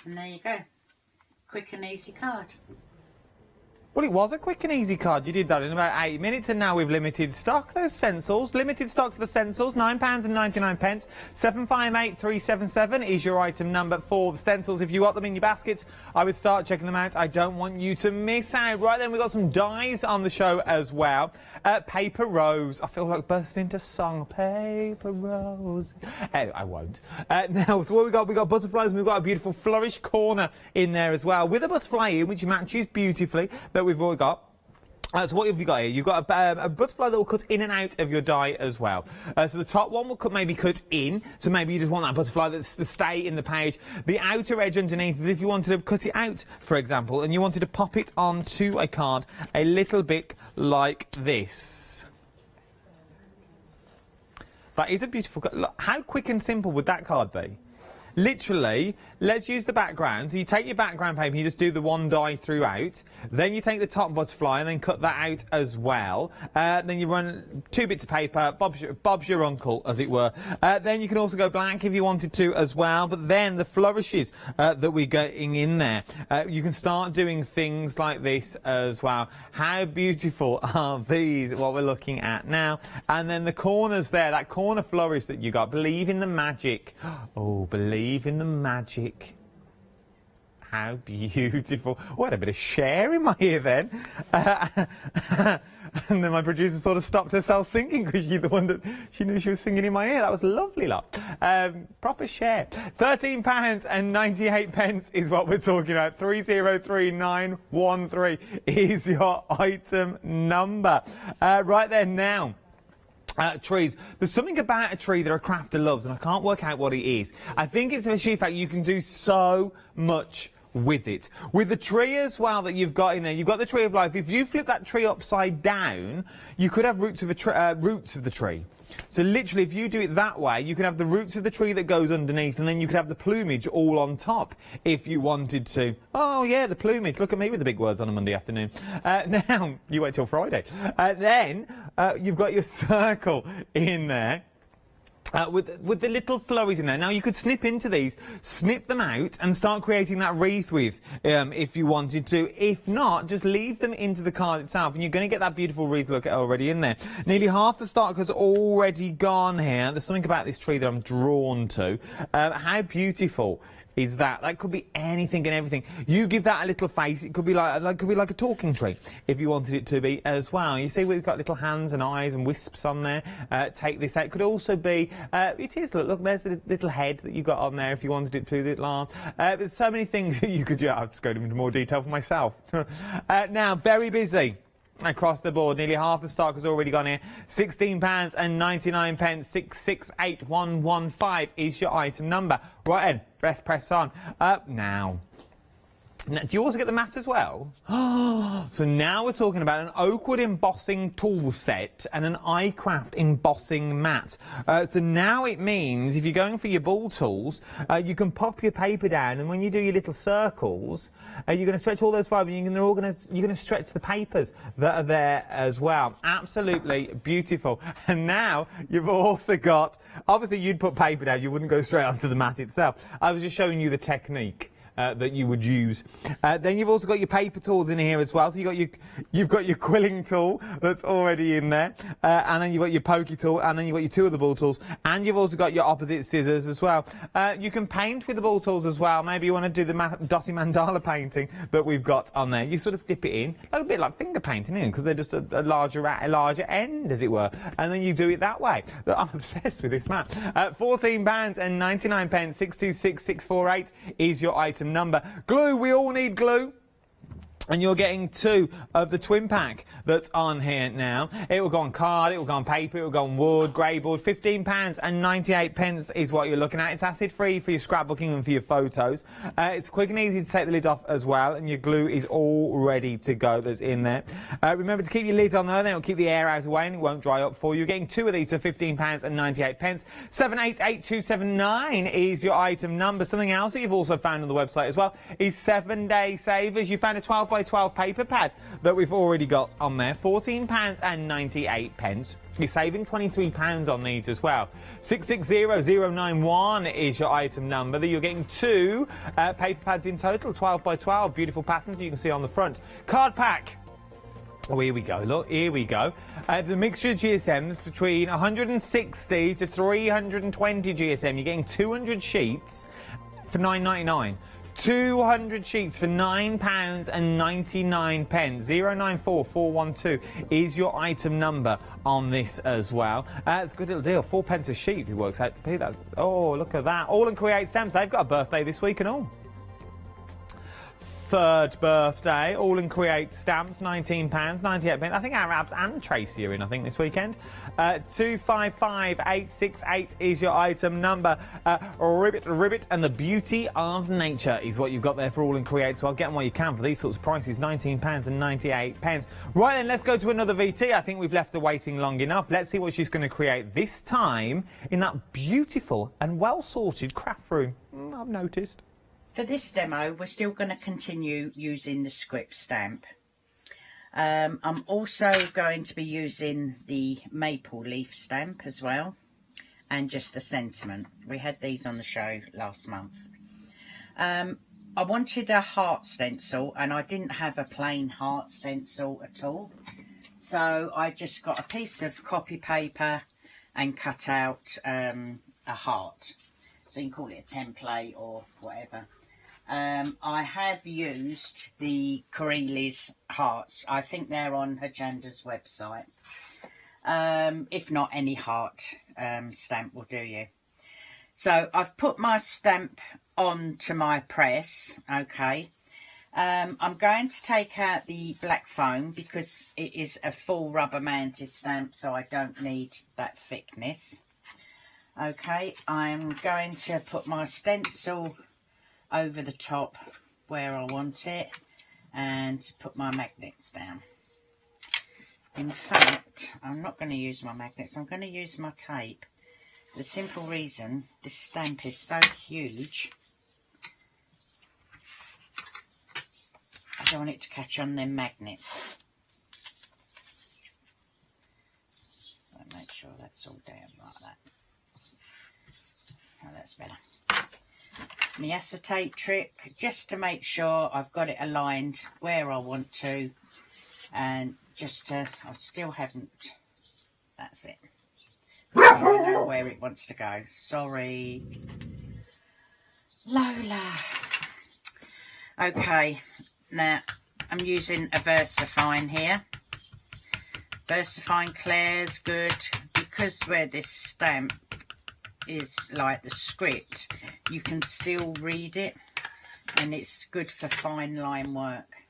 And there you go. Quick and easy card. Well, it was a quick and easy card. You did that in about 8 minutes, and now we've limited stock. Those stencils, limited stock for the stencils, £9.99. 758377 is your item number for the stencils. If you got them in your baskets, I would start checking them out. I don't want you to miss out. Right then, we've got some dies on the show as well. Paper Rose. I feel like bursting into song. Paper Rose. Anyway, I won't. Now, so what we got? We got butterflies, and we've got a beautiful flourish corner in there as well, with a butterfly in, which matches beautifully, that we've all got. So what have you got here? You've got a butterfly that will cut in and out of your die as well. So the top one will maybe cut in, so maybe you just want that butterfly that's to stay in the page. The outer edge underneath, if you wanted to cut it out, for example, and you wanted to pop it onto a card a little bit like this. That is a beautiful card. Look, how quick and simple would that card be? Literally, let's use the background. So you take your background paper, you just do the one die throughout. Then you take the top butterfly and then cut that out as well. Then you run 2 bits of paper, Bob's your uncle, as it were. Then you can also go blank if you wanted to as well. But then the flourishes that we're getting in there, you can start doing things like this as well. How beautiful are these, what we're looking at now. And then the corners there, that corner flourish that you got, believe in the magic. Oh, believe in the magic. How beautiful. Oh, I had a bit of Cher in my ear then. And then my producer sort of stopped herself singing because she knew she was singing in my ear. That was lovely, lot. Proper Cher. £13.98 is what we're talking about. 303913 is your item number. Right there now. Trees. There's something about a tree that a crafter loves, and I can't work out what it is. I think it's the sheer fact you can do so much with it. With the tree as well that you've got in there, you've got the tree of life. If you flip that tree upside down, you could have roots of the tree. So literally, if you do it that way, you can have the roots of the tree that goes underneath, and then you could have the plumage all on top if you wanted to. Oh yeah, the plumage. Look at me with the big words on a Monday afternoon. Now, you wait till Friday. Then you've got your circle in there. With the little flurries in there. Now you could snip into these, snip them out and start creating that wreath with if you wanted to. If not, just leave them into the card itself and you're going to get that beautiful wreath look already in there. Nearly half the stock has already gone here. There's something about this tree that I'm drawn to. How beautiful is that? That could be anything and everything. You give that a little face. It could be like a talking tree if you wanted it to be as well. You see we've got little hands and eyes and wisps on there. Take this out. It could also be it is look there's a little head that you got on there if you wanted it to be a little arm. There's so many things that you could do. I'll just go into more detail for myself. Now very busy across the board. Nearly half the stock has already gone here. £16.99. 668115 is your item number. Right then, let's press on. Now, do you also get the mat as well? So now we're talking about an oak wood embossing tool set and an iCraft embossing mat. So now it means if you're going for your ball tools, you can pop your paper down, and when you do your little circles, you're going to stretch all those fibres, and you're going to stretch the papers that are there as well. Absolutely beautiful. And now you've also got, obviously you'd put paper down, you wouldn't go straight onto the mat itself. I was just showing you the technique that you would use. Then you've also got your paper tools in here as well. So you've got your quilling tool that's already in there, and then you've got your pokey tool, and then you've got your 2 of the ball tools, and you've also got your opposite scissors as well. You can paint with the ball tools as well. Maybe you want to do the dotty mandala painting that we've got on there. You sort of dip it in, a bit like finger painting, because they're just a larger end, as it were, and then you do it that way. I'm obsessed with this mat. £14.99. 626648 is your item number. Glue, we all need glue. And you're getting 2 of the twin pack that's on here now. It will go on card, it will go on paper, it will go on wood, grey board. £15.98 is what you're looking at. It's acid free for your scrapbooking and for your photos. It's quick and easy to take the lid off as well, and your glue is all ready to go that's in there. Remember to keep your lids on there, then it'll keep the air out of the way and it won't dry up for you. You're getting 2 of these for £15.98. 788279 is your item number. Something else that you've also found on the website as well is 7-day savers. You found a 12 by 12 paper pad that we've already got on there. £14.98. You're saving £23 on these as well. 660091 is your item number. That you're getting 2 paper pads in total, 12 by 12. Beautiful patterns you can see on the front. Card pack. Oh, here we go. Look, here we go. The mixture of GSMs between 160 to 320 GSM. You're getting 200 sheets for £9.99. 200 sheets for £9.99. 094412 is your item number on this as well. It's a good little deal. 4p a sheet. It works out to be that. Oh, look at that. All and Create Stamps. They've got a birthday this week and all. 3rd birthday. All in Create stamps, £19.98. I think Arabs and Tracy are in, I think, this weekend. 255868 is your item number. Ribbit and the Beauty of Nature is what you've got there for All in Create. So I'll get them while you can for these sorts of prices, £19.98. Right then, let's go to another VT. I think we've left her waiting long enough. Let's see what she's going to create this time in that beautiful and well-sorted craft room. I've noticed. For this demo, we're still going to continue using the script stamp. I'm also going to be using the maple leaf stamp as well, and just a sentiment. We had these on the show last month. I wanted a heart stencil, and I didn't have a plain heart stencil at all. So I just got a piece of copy paper and cut out a heart. So you can call it a template or whatever. I have used the Corelli's hearts. I think they're on Hochanda's website. If not, any heart stamp will do you. So I've put my stamp onto my press. Okay. I'm going to take out the black foam because it is a full rubber mounted stamp, so I don't need that thickness. Okay, I'm going to put my stencil over the top where I want it and put my magnets down. In fact, I'm not going to use my magnets, I'm going to use my tape. The simple reason, this stamp is so huge, I don't want it to catch on them magnets. I'll make sure that's all down like that. Oh, that's better. The acetate trick, just to make sure I've got it aligned where I want to, and just to, I still haven't, that's it. I don't know where it wants to go. Sorry, Lola. Okay, now I'm using a VersaFine here. VersaFine Claire's good, because where this stamp is like the script, you can still read it, and it's good for fine line work.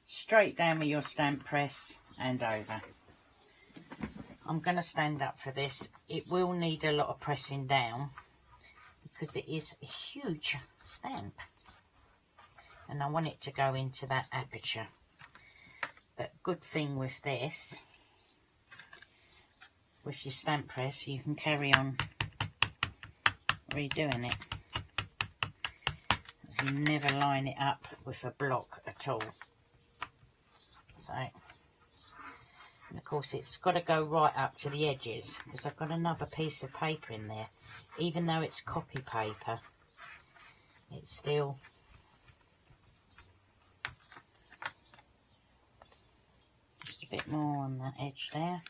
Straight down with your stamp press and over. I'm going to stand up for this. It will need a lot of pressing down because it is a huge stamp, and I want it to go into that aperture. But good thing with this, with your stamp press, you can carry on redoing it. You never line it up with a block at all. So, and of course it's got to go right up to the edges, because I've got another piece of paper in there. Even though it's copy paper, it's still just a bit more on that edge there.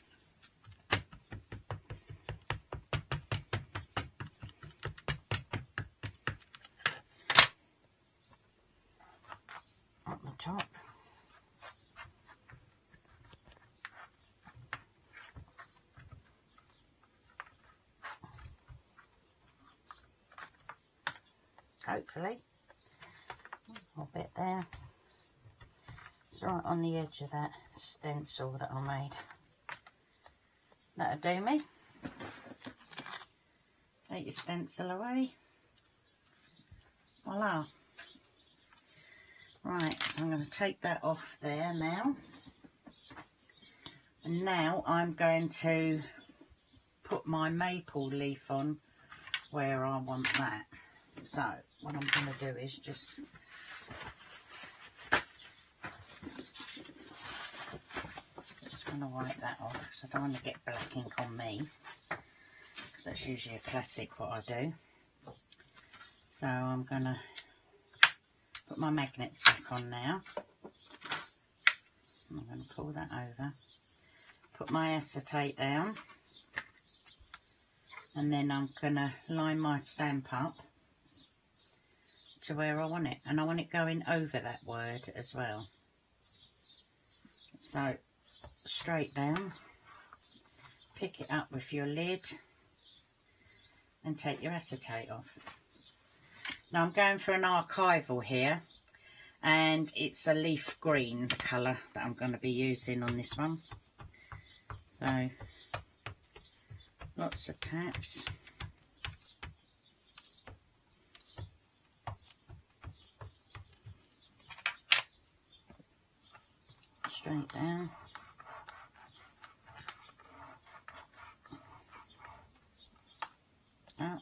Up the top. Hopefully. A bit there. It's right on the edge of that stencil that I made. That'll do me. Take your stencil away. Voila. Right, so I'm going to take that off there now. And now I'm going to put my maple leaf on where I want that. So what I'm going to do is just going to wipe that off, because I don't want to get black ink on me, because that's usually a classic what I do. So I'm going to put my magnets back on now. I'm going to pull that over, put my acetate down, and then I'm going to line my stamp up to where I want it, and I want it going over that word as well. So straight down, pick it up with your lid and take your acetate off. Now I'm going for an archival here, and it's a leaf green colour that I'm going to be using on this one. So lots of taps. Straight down. Up.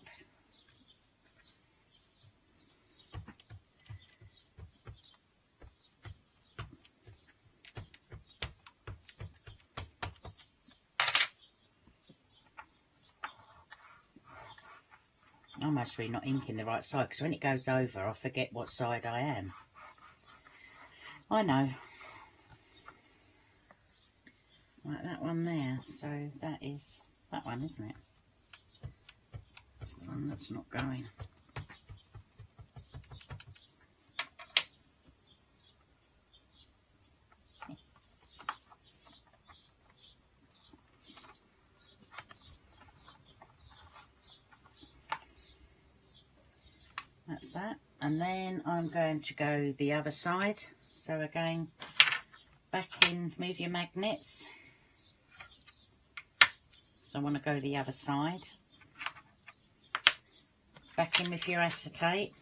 I must be not inking the right side, because when it goes over I forget what side I am. I know. Like that one there, so that is that one, isn't it? That's the one that's not going. That's that. And then I'm going to go the other side. So again, back in, move your magnets. So I want to go the other side. Back in with your acetate.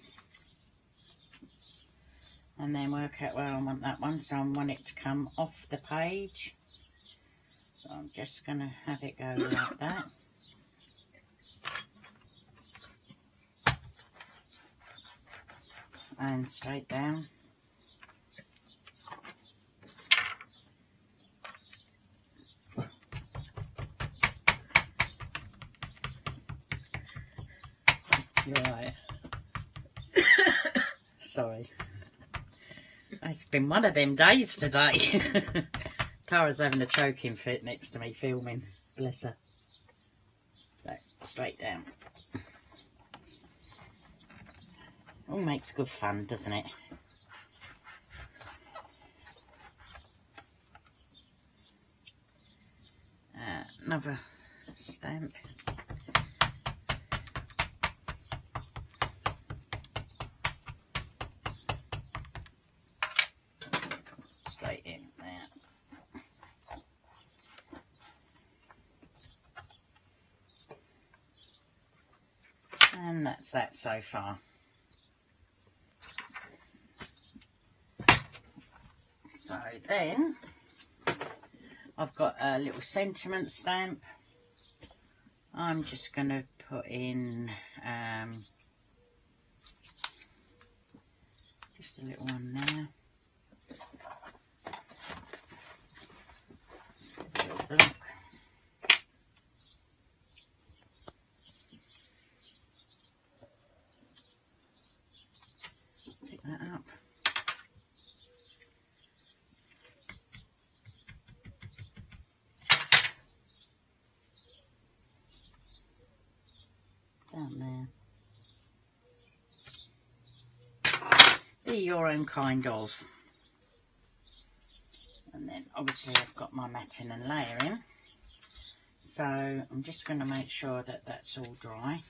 And then work out where I want that one. So I want it to come off the page. So I'm just going to have it go like that. And straight down. You're right. Sorry. It's been one of them days today. Tara's having a choking fit next to me filming. Bless her. So, straight down. All makes good fun, doesn't it? Another stamp. Straight in there. And that's that so far. So then I've got a little sentiment stamp. I'm just going to put in just a little one there. A little block. Pick that up. Down there. Be your own kind of. And then obviously I've got my matting and layering. So I'm just going to make sure that that's all dry.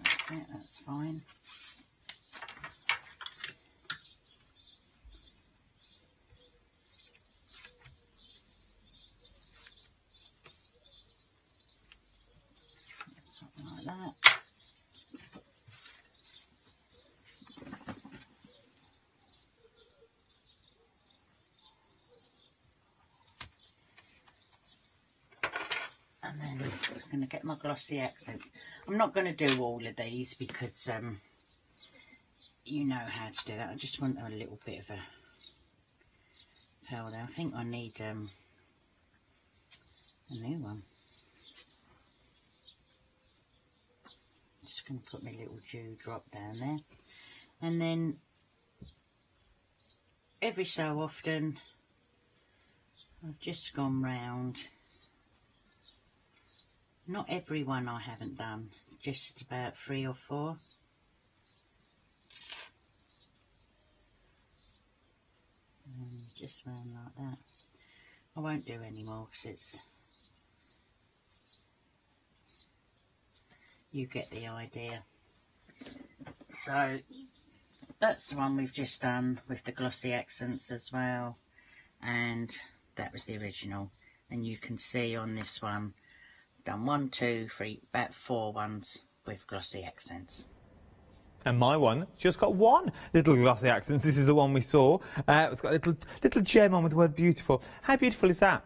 That's it, that's fine. Like that. And then I'm going to get my glossy accents. I'm not going to do all of these because you know how to do that. I just want a little bit of a pearl there. I think I need a new one. Just going to put my little dewdrop down there. And then every so often I've just gone round. Not every one I haven't done, just about 3 or 4. And just round like that. I won't do any more because it's, you get the idea. So that's the one we've just done with the glossy accents as well, and that was the original. And you can see on this one, done 1, 2, 3, about 4 ones with glossy accents. And my one just got 1 little glossy accents. This is the one we saw. It's got a little gem on with the word beautiful. How beautiful is that?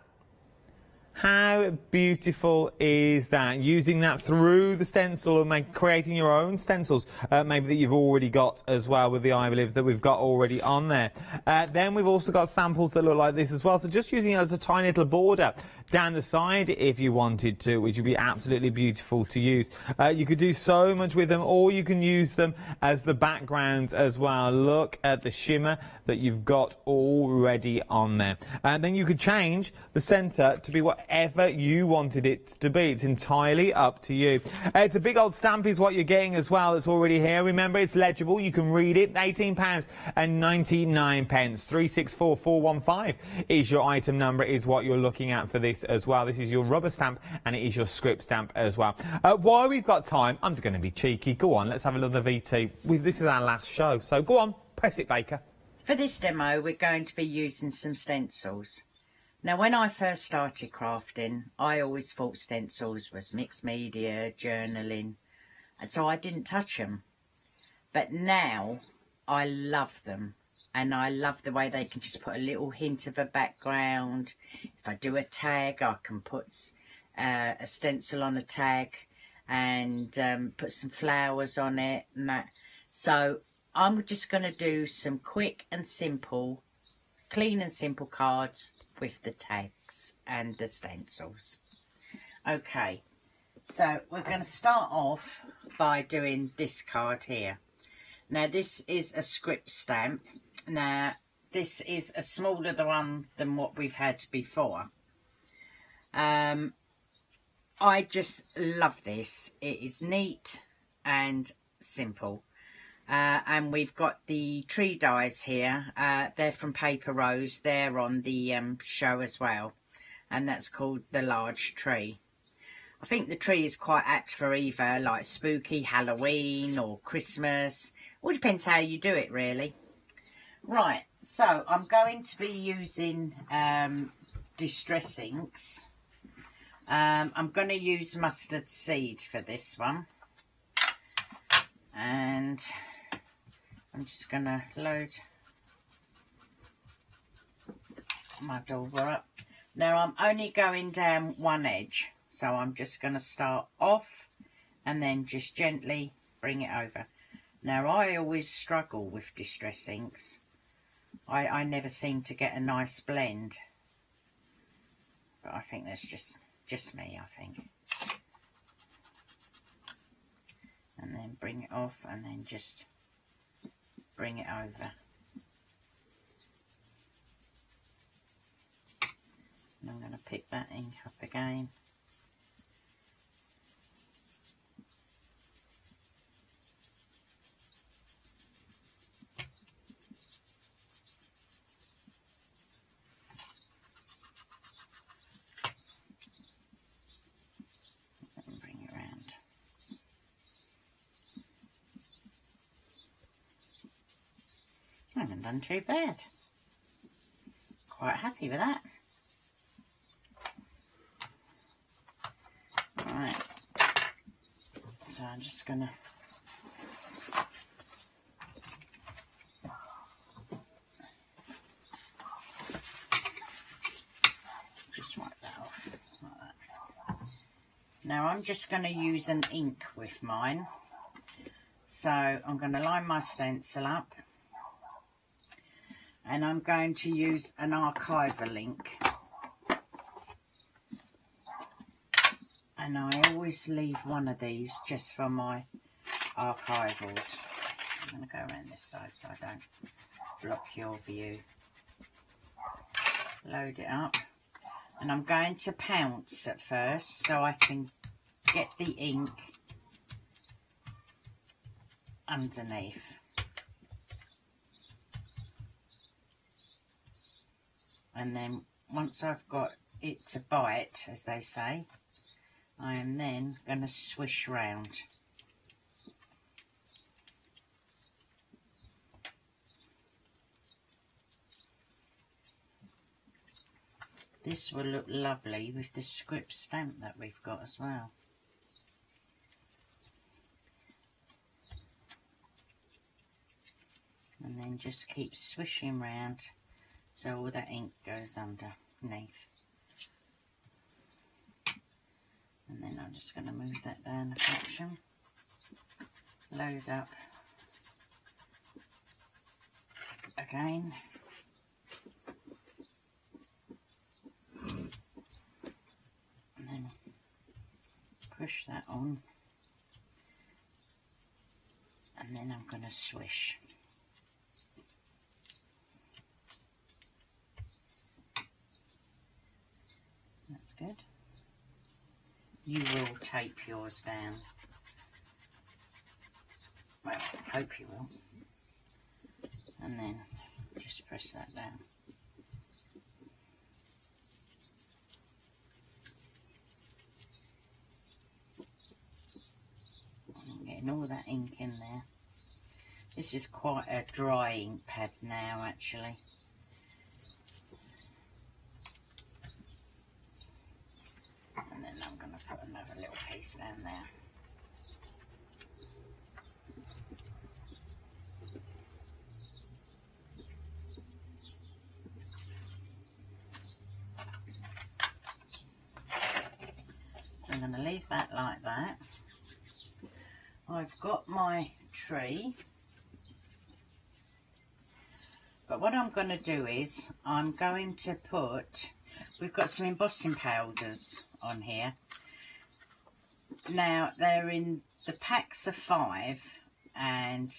How beautiful is that? Using that through the stencil and creating your own stencils, maybe that you've already got as well with the I Believe that we've got already on there. Then we've also got samples that look like this as well. So just using it as a tiny little border down the side if you wanted to, which would be absolutely beautiful to use. You could do so much with them, or you can use them as the background as well. Look at the shimmer that you've got already on there. And then you could change the centre to be whatever you wanted it to be. It's entirely up to you. It's a big old stamp is what you're getting as well. It's already here. Remember, it's legible. You can read it. £18.99. 364415 is your item number, is what you're looking at for this as well. This is your rubber stamp and it is your script stamp as well. While we've got time, I'm just going to be cheeky. Go on, let's have another VT. This is our last show, so go on, press it, Baker. For this demo, we're going to be using some stencils. Now, when I first started crafting, I always thought stencils was mixed media, journaling, and so I didn't touch them. But now, I love them. And I love the way they can just put a little hint of a background. If I do a tag, I can put a stencil on a tag and put some flowers on it and that. So I'm just going to do some quick and simple, clean and simple cards with the tags and the stencils. Okay, so we're going to start off by doing this card here. Now, this is a script stamp. Now, this is a smaller one than what we've had before. I just love this. It is neat and simple. And we've got the tree dies here. They're from Paper Rose. They're on the show as well. And that's called The Large Tree. I think the tree is quite apt for either like spooky Halloween or Christmas. All depends how you do it, really. Right, so I'm going to be using distress inks. I'm going to use mustard seed for this one. And I'm just going to load my dauber up. Now, I'm only going down one edge. So I'm just going to start off and then just gently bring it over. Now, I always struggle with distress inks. I never seem to get a nice blend. But I think that's just me, I think. And then bring it off and then just bring it over. And I'm going to pick that ink up again. I haven't done too bad. Quite happy with that. Right. So I'm just going to just wipe that off like that. Now I'm just going to use an ink with mine. So I'm going to line my stencil up. And I'm going to use an archival ink. And I always leave one of these just for my archivals. I'm going to go around this side so I don't block your view. Load it up. And I'm going to pounce at first so I can get the ink underneath. And then once I've got it to bite, as they say, I am then going to swish round. This will look lovely with the script stamp that we've got as well. And then just keep swishing round so all that ink goes underneath. And then I'm just going to move that down a fraction. Load up again. And then push that on. And then I'm going to swish. That's good. You will tape yours down. Well, I hope you will. And then just press that down. I'm getting all that ink in there. This is quite a dry ink pad now, actually. And then I'm going to put another little piece down there. So I'm going to leave that like that. I've got my tree. But what I'm going to do is I'm going to put, we've got some embossing powders on here. Now they're in the packs of 5 and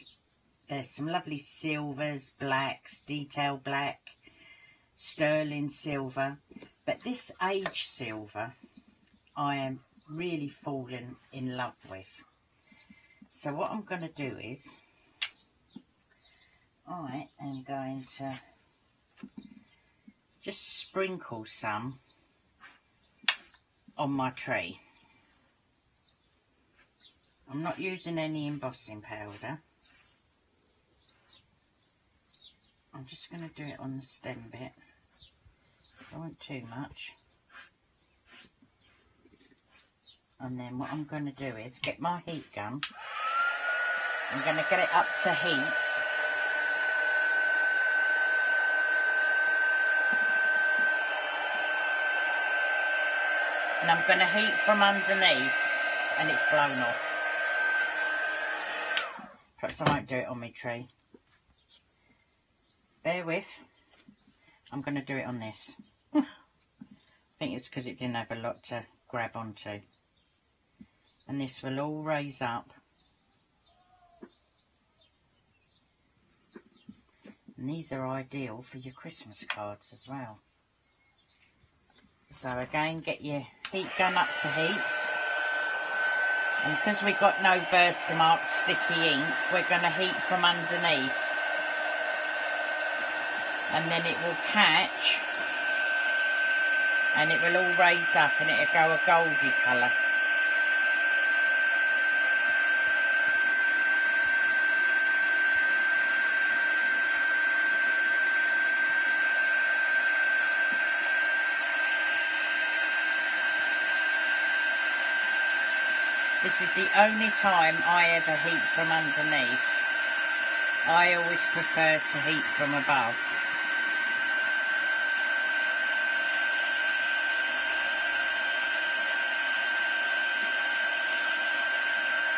there's some lovely silvers, blacks, detail black, sterling silver, but this aged silver I am really falling in love with. So what I'm going to do is I am going to just sprinkle some on my tree. I'm not using any embossing powder. I'm just going to do it on the stem bit. I don't want too much. And then what I'm going to do is get my heat gun. I'm going to get it up to heat. And I'm going to heat from underneath and it's blown off. Perhaps I won't do it on my tree. Bear with. I'm going to do it on this. I think it's because it didn't have a lot to grab onto. And this will all raise up. And these are ideal for your Christmas cards as well. So again, get your heat gun up to heat. And because we've got no birthmark sticky ink, we're going to heat from underneath. And then it will catch. And it will all raise up and it'll go a goldy colour. This is the only time I ever heat from underneath. I always prefer to heat from above.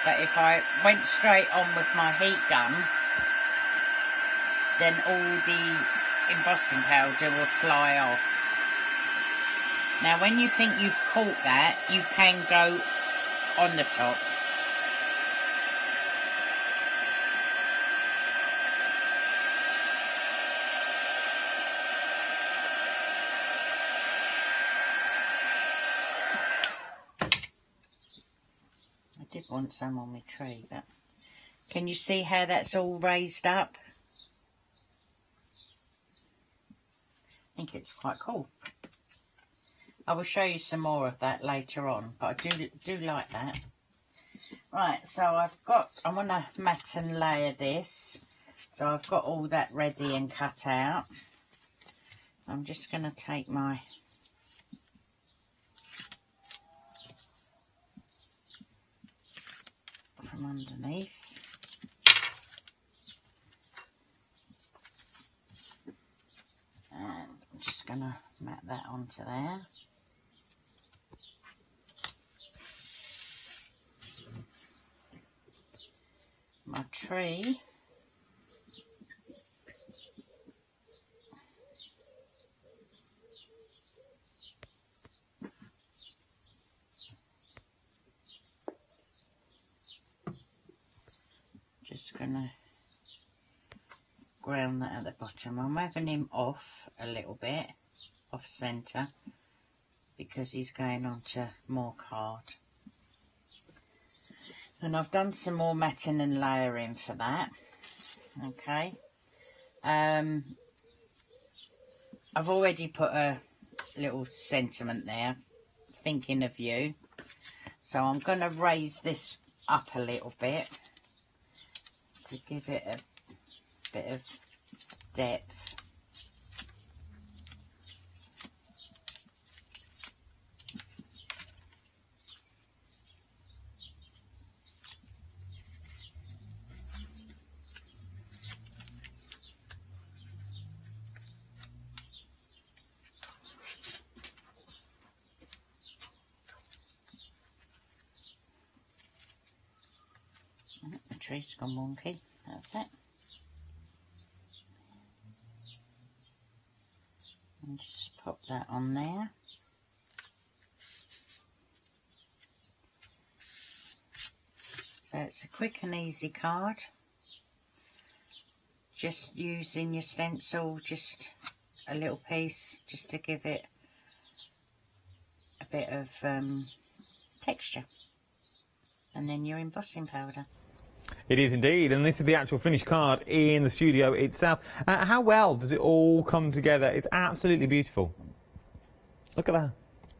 But if I went straight on with my heat gun, then all the embossing powder will fly off. Now when you think you've caught that, you can go on the top. I did want some on my tree, but can you see how that's all raised up? I think it's quite cool. I will show you some more of that later on, but I do like that. Right, so I want to mat and layer this. So I've got all that ready and cut out. So I'm just going to take my from underneath. And I'm just going to mat that onto there. My tree. Just going to ground that at the bottom. I'm having him off a little bit, off centre, because he's going onto more card. And I've done some more matting and layering for that. Okay. I've already put a little sentiment there, thinking of you. So I'm going to raise this up a little bit to give it a bit of depth. The tree's gone wonky, that's it. And just pop that on there. So it's a quick and easy card. Just using your stencil, just a little piece, just to give it a bit of texture. And then your embossing powder. It is indeed, and this is the actual finished card in the studio itself. How well does it all come together? It's absolutely beautiful. Look at that.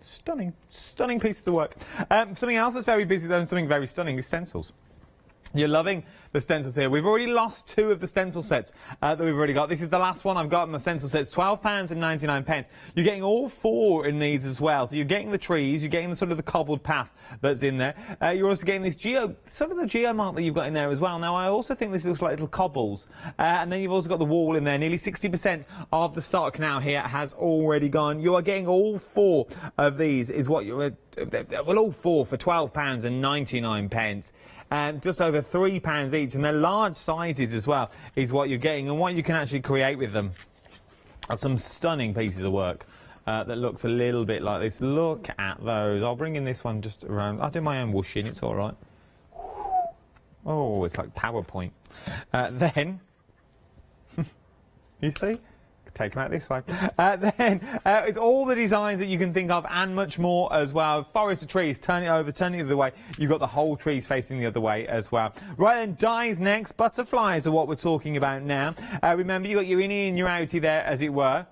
Stunning, stunning pieces of work. Something else that's very busy though, and something very stunning is stencils. You're loving the stencils here. We've already lost 2 of the stencil sets that we've already got. This is the last one I've got in the stencil sets, £12.99. You're getting all 4 in these as well. So you're getting the trees, you're getting the sort of the cobbled path that's in there. You're also getting this sort of the geomark that you've got in there as well. Now, I also think this looks like little cobbles. And then you've also got the wall in there. Nearly 60% of the stock now here has already gone. You are getting all 4 of these is what you're, well, all 4 for £12.99. Just over £3 each, and they're large sizes as well is what you're getting, and what you can actually create with them are some stunning pieces of work that looks a little bit like this. Look at those. I'll bring in this one just around. I'll do my own whooshing, it's all right. Oh, it's like PowerPoint. Then, you see? Take them out this way. Then it's all the designs that you can think of and much more as well. Forest of trees, turn it over, turn it the other way. You've got the whole trees facing the other way as well. Right then, dies next. Butterflies are what we're talking about now. Remember, you've got your innie and your outie there, as it were.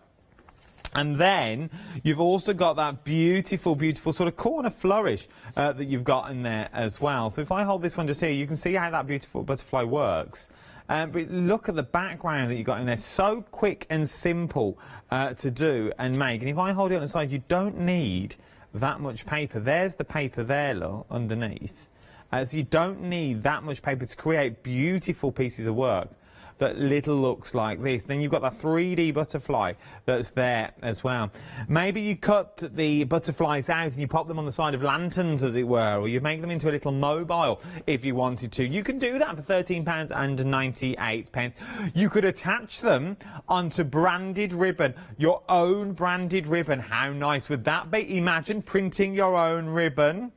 And then you've also got that beautiful, beautiful sort of corner flourish that you've got in there as well. So if I hold this one just here, you can see how that beautiful butterfly works. But look at the background that you've got in there. So quick and simple to do and make. And if I hold it on the side, you don't need that much paper. There's the paper there, look, underneath. So you don't need that much paper to create beautiful pieces of work that little looks like this. Then you've got that 3D butterfly that's there as well. Maybe you cut the butterflies out and you pop them on the side of lanterns, as it were, or you make them into a little mobile if you wanted to. You can do that for £13.98. You could attach them onto branded ribbon, your own branded ribbon. How nice would that be? Imagine printing your own ribbon.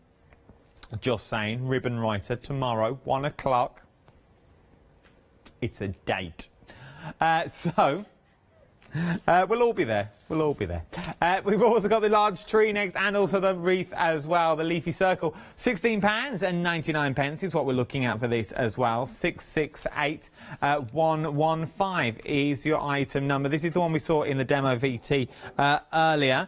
Just saying, ribbon writer tomorrow, 1 o'clock. It's a date. So we'll all be there. We'll all be there. We've also got the large tree next and also the wreath as well, the leafy circle. £16.99 is what we're looking at for this as well. 668115 is your item number. This is the one we saw in the demo VT earlier.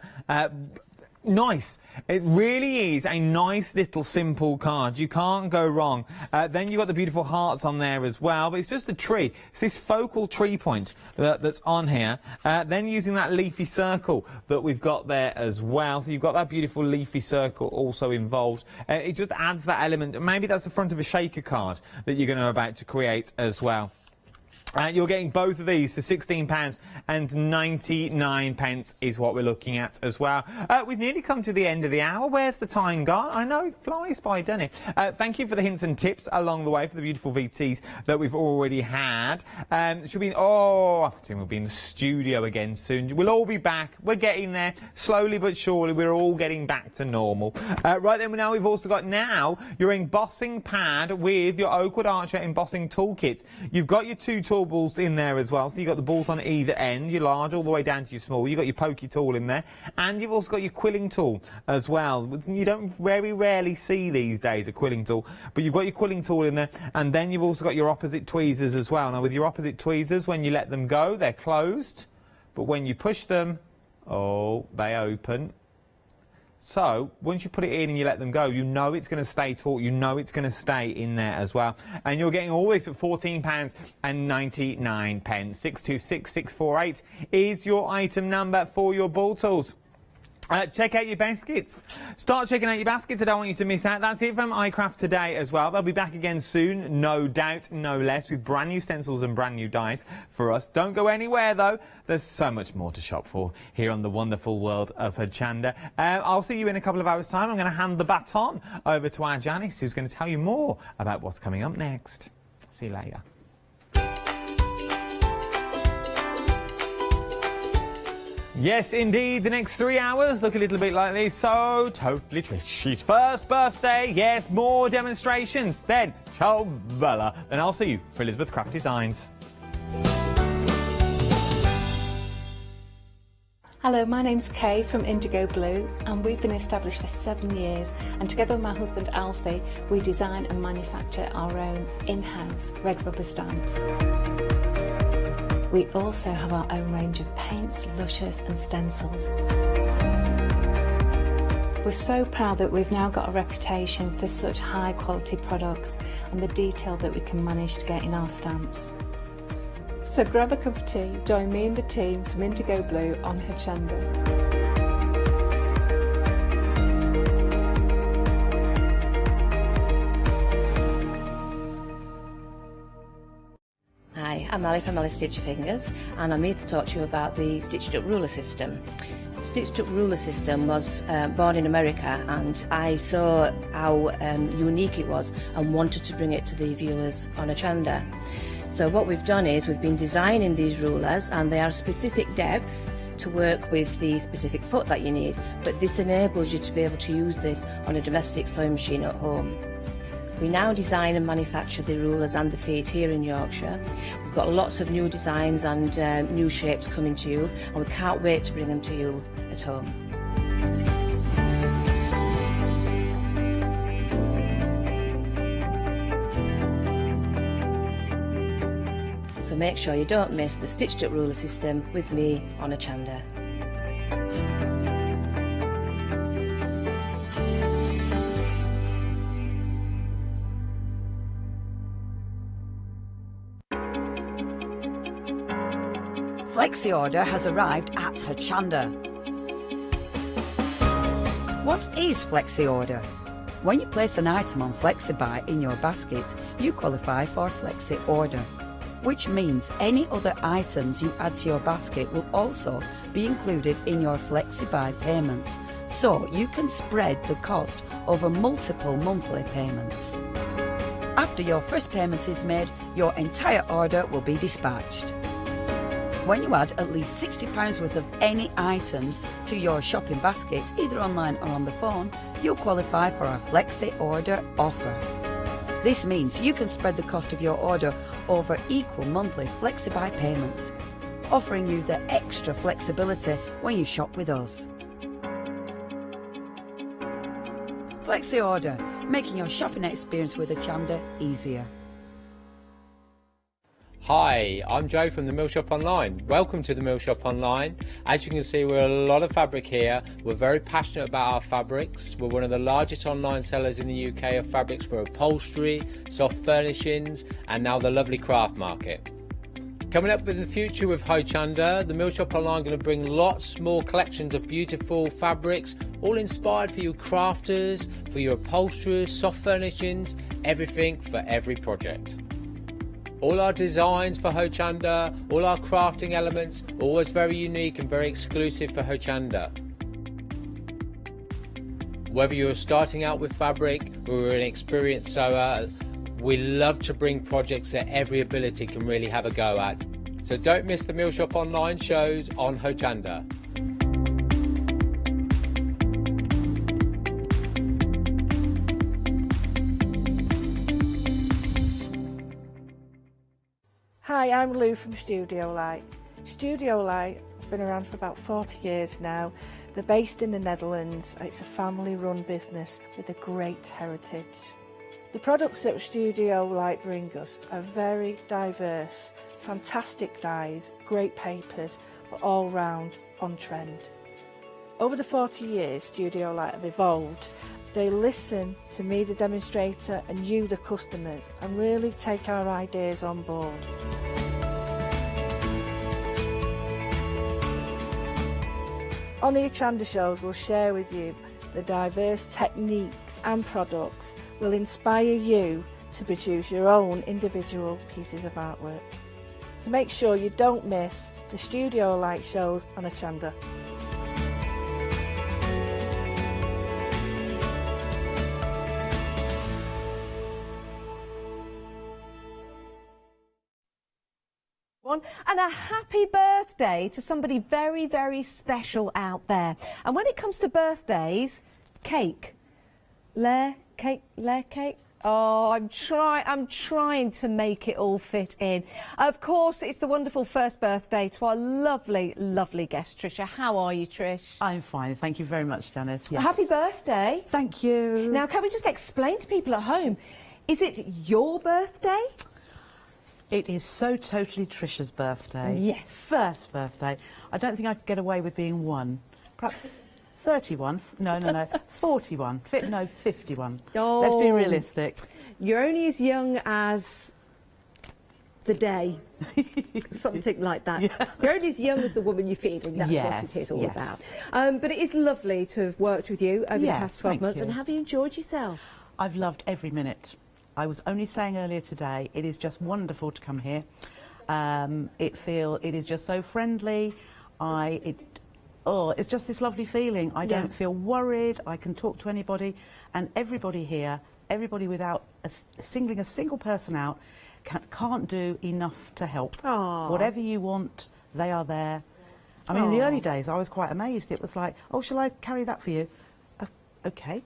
Nice. It really is a nice little simple card. You can't go wrong. Then you've got the beautiful hearts on there as well, but it's just a tree. It's this focal tree point that's on here. Then using that leafy circle that we've got there as well. So you've got that beautiful leafy circle also involved. It just adds that element. Maybe that's the front of a shaker card that you're going to about to create as well. You're getting both of these for £16.99 is what we're looking at as well. We've nearly come to the end of the hour. Where's the time gone? I know, it flies by, doesn't it? Thank you for the hints and tips along the way for the beautiful VTs that we've already had. We'll be in the studio again soon. We'll all be back. We're getting there. Slowly but surely, we're all getting back to normal. Right then, now we've also got your embossing pad with your Oakwood Archer embossing toolkit. You've got your two tool balls in there as well, so you've got the balls on either end, your large all the way down to your small. You've got your pokey tool in there, and you've also got your quilling tool as well. You don't very rarely see these days a quilling tool, but you've got your quilling tool in there, and then you've also got your opposite tweezers as well. Now with your opposite tweezers, when you let them go, they're closed, but when you push them, they open. So, once you put it in and you let them go, you know it's going to stay taut, you know it's going to stay in there as well. And you're getting all this at £14.99. 626648 is your item number for your ball tools. Check out your baskets. Start checking out your baskets. I don't want you to miss out. That's it from iCraft today as well. They'll be back again soon, no doubt, no less, with brand new stencils and brand new dies for us. Don't go anywhere, though. There's so much more to shop for here on the wonderful world of Hochanda. I'll see you in a couple of hours' time. I'm going to hand the baton over to our Janice, who's going to tell you more about what's coming up next. See you later. Yes, indeed, the next 3 hours look a little bit like this. So, totally Trisha's first birthday. Yes, more demonstrations. Then, ciao bella. Then I'll see you for Elizabeth Craft Designs. Hello, my name's Kay from Indigo Blue, and we've been established for 7 years, and together with my husband Alfie we design and manufacture our own in-house red rubber stamps. We also have our own range of paints, lushes and stencils. We're so proud that we've now got a reputation for such high quality products and the detail that we can manage to get in our stamps. So grab a cup of tea, join me and the team from Indigo Blue on Hochanda. Hi, I'm Ali from Ali Stitch Your Fingers, and I'm here to talk to you about the Stitched Up Ruler System. The Stitched Up Ruler System was born in America, and I saw how unique it was and wanted to bring it to the viewers on Hochanda. So what we've done is we've been designing these rulers, and they are specific depth to work with the specific foot that you need, but this enables you to be able to use this on a domestic sewing machine at home. We now design and manufacture the rulers and the feet here in Yorkshire. We've got lots of new designs and new shapes coming to you, and we can't wait to bring them to you at home. So make sure you don't miss the Stitched Up Ruler System with me on Hochanda. Flexi Order has arrived at Hochanda. What is Flexi Order? When you place an item on FlexiBuy in your basket, you qualify for Flexi Order, which means any other items you add to your basket will also be included in your FlexiBuy payments, so you can spread the cost over multiple monthly payments. After your first payment is made, your entire order will be dispatched. When you add at least £60 worth of any items to your shopping baskets, either online or on the phone, you'll qualify for our Flexi Order offer. This means you can spread the cost of your order over equal monthly FlexiBuy payments, offering you the extra flexibility when you shop with us. Flexi Order, making your shopping experience with Hochanda easier. Hi, I'm Joe from the Mill Shop Online. Welcome to the Mill Shop Online. As you can see, we're a lot of fabric here. We're very passionate about our fabrics. We're one of the largest online sellers in the UK of fabrics for upholstery, soft furnishings, and now the lovely craft market. Coming up in the future with Hochanda, the Mill Shop Online are going to bring lots more collections of beautiful fabrics, all inspired for you crafters, for your upholsterers, soft furnishings, everything for every project. All our designs for Hochanda, all our crafting elements, always very unique and very exclusive for Hochanda. Whether you're starting out with fabric or an experienced sewer, we love to bring projects that every ability can really have a go at. So don't miss the Mill Shop Online shows on Hochanda. Hi, I'm Lou from Studio Light. Studio Light has been around for about 40 years now. They're based in the Netherlands. It's a family-run business with a great heritage. The products that Studio Light bring us are very diverse, fantastic dyes, great papers, but all round on trend. Over the 40 years Studio Light have evolved. They listen to me, the demonstrator, and you, the customers, and really take our ideas on board. On the Hochanda shows, we'll share with you the diverse techniques and products will inspire you to produce your own individual pieces of artwork. So make sure you don't miss the Studio Light shows on Hochanda. And a happy birthday to somebody very, very special out there. And when it comes to birthdays, cake. Layer cake. Oh, I'm trying to make it all fit in. Of course, it's the wonderful first birthday to our lovely, lovely guest, Trisha. How are you, Trish? I'm fine. Thank you very much, Janice. Yes. Happy birthday. Thank you. Now, can we just explain to people at home, is it your birthday? It is so totally Trisha's birthday. Yes. First birthday. I don't think I could get away with being one. Perhaps 31. No. 41. 51. Oh. Let's be realistic. You're only as young as the day. Something like that. Yeah. You're only as young as the woman you're feeding. That's what it is all about. But it is lovely to have worked with you over the past 12 months. And have you enjoyed yourself? I've loved every minute. I was only saying earlier today, it is just wonderful to come here. It is just so friendly. It's just this lovely feeling. I don't feel worried. I can talk to anybody, and everybody here, everybody without singling a single person out, can't do enough to help. Aww. Whatever you want, they are there. I mean, in the early days, I was quite amazed. It was like, oh, shall I carry that for you? Okay.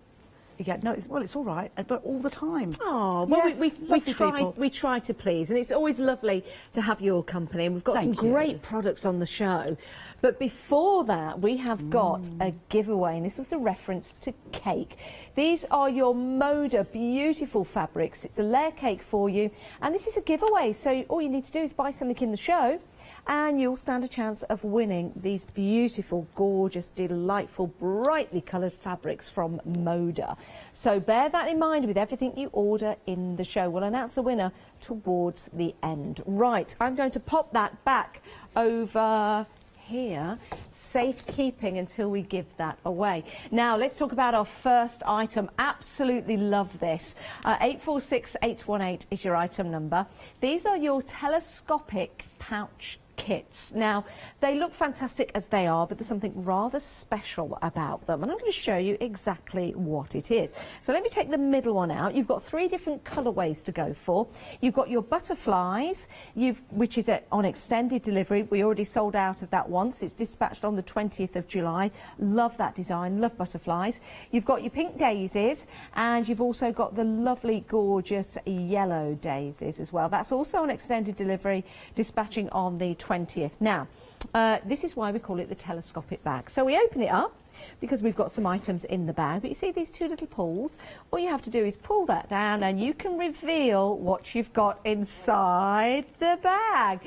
Yeah, no, it's all right, but all the time. Oh, well, yes, we try to please, and it's always lovely to have your company, and we've got some great products on the show. But before that, we have got a giveaway, and this was a reference to cake. These are your Moda beautiful fabrics. It's a layer cake for you, and this is a giveaway, so all you need to do is buy something in the show, and you'll stand a chance of winning these beautiful, gorgeous, delightful, brightly coloured fabrics from Moda. So bear that in mind with everything you order in the show. We'll announce the winner towards the end. Right, I'm going to pop that back over here, safekeeping until we give that away. Now let's talk about our first item. Absolutely love this. 846818 is your item number. These are your telescopic pouch kits. Now, they look fantastic as they are, but there's something rather special about them, and I'm going to show you exactly what it is. So let me take the middle one out. You've got 3 different colourways to go for. You've got your butterflies, which is on extended delivery. We already sold out of that once. It's dispatched on the 20th of July. Love that design, love butterflies. You've got your pink daisies, and you've also got the lovely, gorgeous yellow daisies as well. That's also on extended delivery, dispatching on the 20th 20th. Now, this is why we call it the telescopic bag. So we open it up because we've got some items in the bag. But you see these two little pulls? All you have to do is pull that down and you can reveal what you've got inside the bag.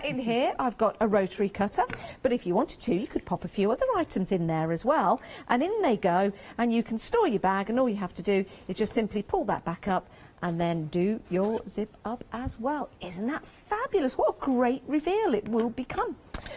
In here, I've got a rotary cutter. But if you wanted to, you could pop a few other items in there as well. And in they go. And you can store your bag. And all you have to do is just simply pull that back up and then do your zip up as well. Isn't that fabulous? What a great reveal it will become.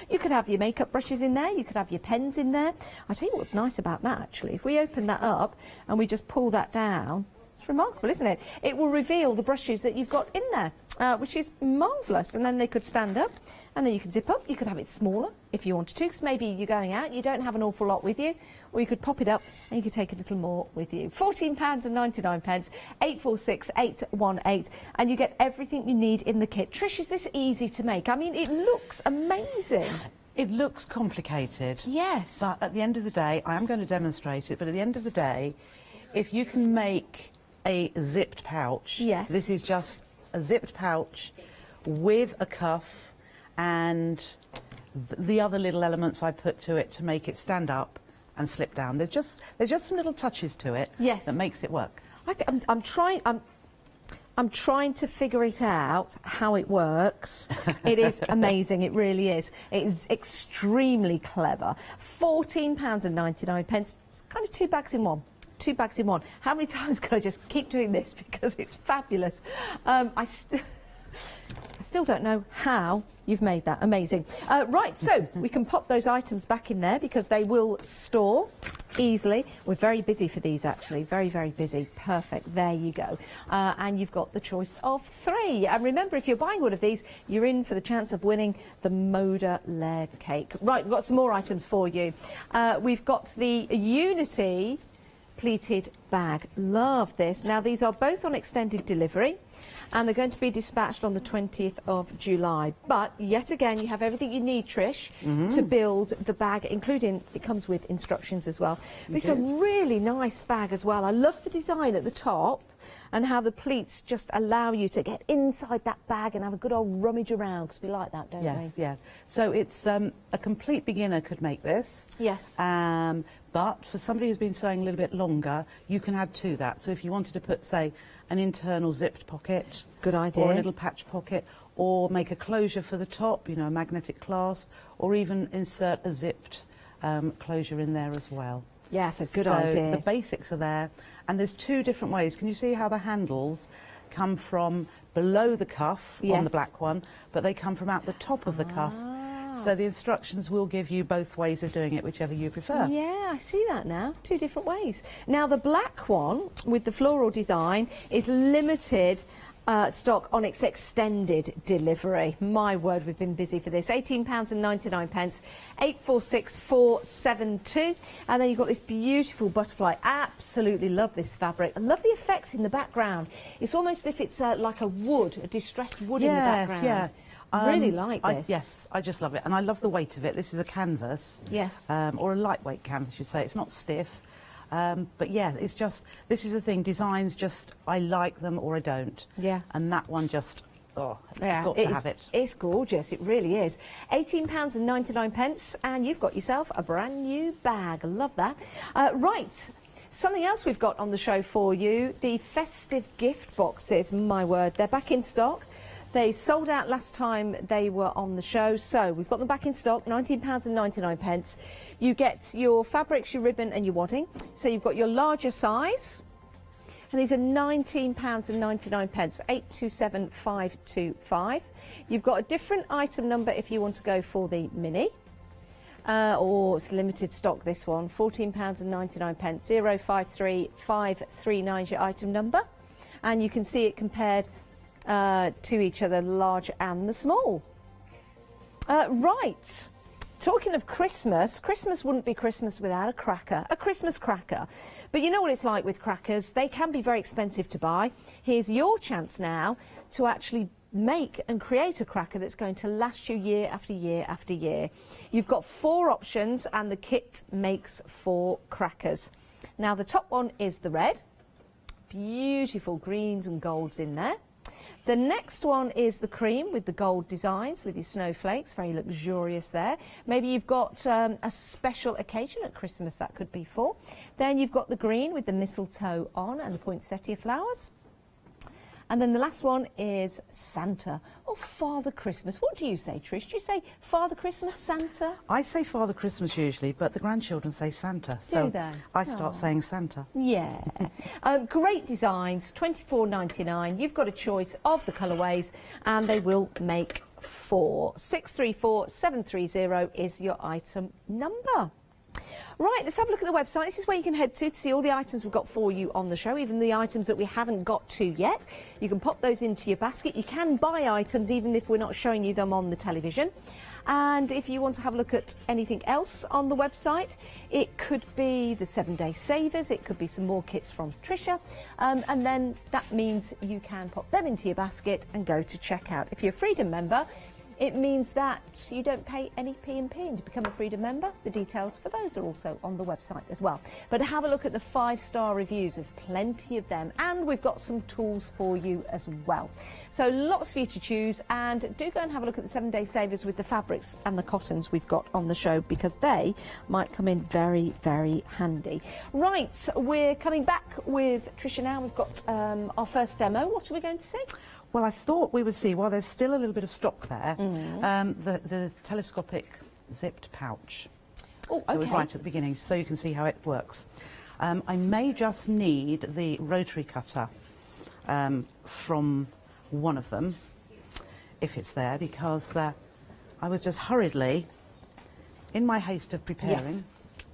You could have your makeup brushes in there, you could have your pens in there. I tell you what's nice about that actually, if we open that up and we just pull that down, it's remarkable, isn't it? It will reveal the brushes that you've got in there, which is marvellous. And then they could stand up and then you can zip up. You could have it smaller if you wanted to, because maybe you're going out, you don't have an awful lot with you, or you could pop it up and you could take a little more with you. £14.99, 846 818, and you get everything you need in the kit. Trish, is this easy to make? I mean, it looks amazing. It looks complicated. Yes. But at the end of the day, I am going to demonstrate it, but at the end of the day, if you can make a zipped pouch, yes. This is just a zipped pouch with a cuff and the other little elements I put to it to make it stand up and slip down. There's just some little touches to it, yes, that makes it work. I'm trying to figure it out how it works. It is amazing, it really is. It is extremely clever. £14.99. It's kind of 2 bags in one. 2 bags in one. How many times can I just keep doing this because it's fabulous? I still don't know how you've made that. Amazing. Right, so we can pop those items back in there because they will store easily. We're very busy for these, actually. Very, very busy. Perfect. There you go. And you've got the choice of 3. And remember, if you're buying one of these, you're in for the chance of winning the Moda layered cake. Right, we've got some more items for you. We've got the Unity pleated bag. Love this. Now, these are both on extended delivery, and they're going to be dispatched on the 20th of July. But yet again, you have everything you need, Trish, to build the bag, including it comes with instructions as well. It's a really nice bag as well. I love the design at the top and how the pleats just allow you to get inside that bag and have a good old rummage around, because we like that, don't we? Yes, yeah. So it's a complete beginner could make this. Yes. But for somebody who's been sewing a little bit longer, you can add to that. So if you wanted to put, say, an internal zipped pocket, good idea, or a little patch pocket, or make a closure for the top, you know, a magnetic clasp, or even insert a zipped closure in there as well. Yes, a good idea. The basics are there, and there's 2 different ways. Can you see how the handles come from below the cuff on the black one, but they come from out the top of the cuff? So the instructions will give you both ways of doing it, whichever you prefer. Yeah, I see that now. 2 different ways. Now, the black one with the floral design is limited stock on its extended delivery. My word, we've been busy for this. £18.99, 846 472. And then you've got this beautiful butterfly. Absolutely love this fabric. I love the effects in the background. It's almost as if it's like a wood, a distressed wood in the background. Yes, yeah. I really like this. Yes, I just love it. And I love the weight of it. This is a canvas. Yes. Or a lightweight canvas, you'd say. It's not stiff. But yeah, it's just, this is the thing, designs just, I like them or I don't. Yeah. And that one just, oh, yeah, got to have it. It's gorgeous, it really is. £18.99, and you've got yourself a brand new bag. I love that. Right. Something else we've got on the show for you, the festive gift boxes. My word, they're back in stock. They sold out last time they were on the show, so we've got them back in stock, £19.99. You get your fabrics, your ribbon and your wadding. So you've got your larger size, and these are £19.99, 827525. You've got a different item number if you want to go for the mini. Or it's limited stock, this one, £14.99, 053539 is your item number. And you can see it compared to each other, the large and the small. Right, talking of Christmas, Christmas wouldn't be Christmas without a cracker, a Christmas cracker. But you know what it's like with crackers, they can be very expensive to buy. Here's your chance now to actually make and create a cracker that's going to last you year after year after year. You've got 4 options and the kit makes 4 crackers. Now the top one is the red, beautiful greens and golds in there. The next one is the cream with the gold designs with your snowflakes, very luxurious there. Maybe you've got a special occasion at Christmas that could be for. Then you've got the green with the mistletoe on and the poinsettia flowers. And then the last one is Santa or Father Christmas. What do you say, Trish? Do you say Father Christmas, Santa? I say Father Christmas usually, but the grandchildren say Santa. So Do they? I start saying Santa. Yeah. Great designs, £24.99. You've got a choice of the colourways and they will make 4. 634730 is your item number. Right, let's have a look at the website. This is where you can head to see all the items we've got for you on the show, even the items that we haven't got to yet. You can pop those into your basket. You can buy items even if we're not showing you them on the television. And if you want to have a look at anything else on the website, it could be the 7-day savers, it could be some more kits from Trisha, and then that means you can pop them into your basket and go to checkout. If you're a Freedom member, it means that you don't pay any P&P, and to become a Freedom member, the details for those are also on the website as well. But have a look at the 5-star reviews, there's plenty of them, and we've got some tools for you as well. So lots for you to choose, and do go and have a look at the 7-day savers with the fabrics and the cottons we've got on the show, because they might come in very, very handy. Right, we're coming back with Trisha now. We've got our first demo. What are we going to see? Well, I thought we would see, while there's still a little bit of stock there, the telescopic zipped pouch. Oh, okay. That was right at the beginning, so you can see how it works. I may just need the rotary cutter from one of them, if it's there, because I was just hurriedly, in my haste of preparing, Yes.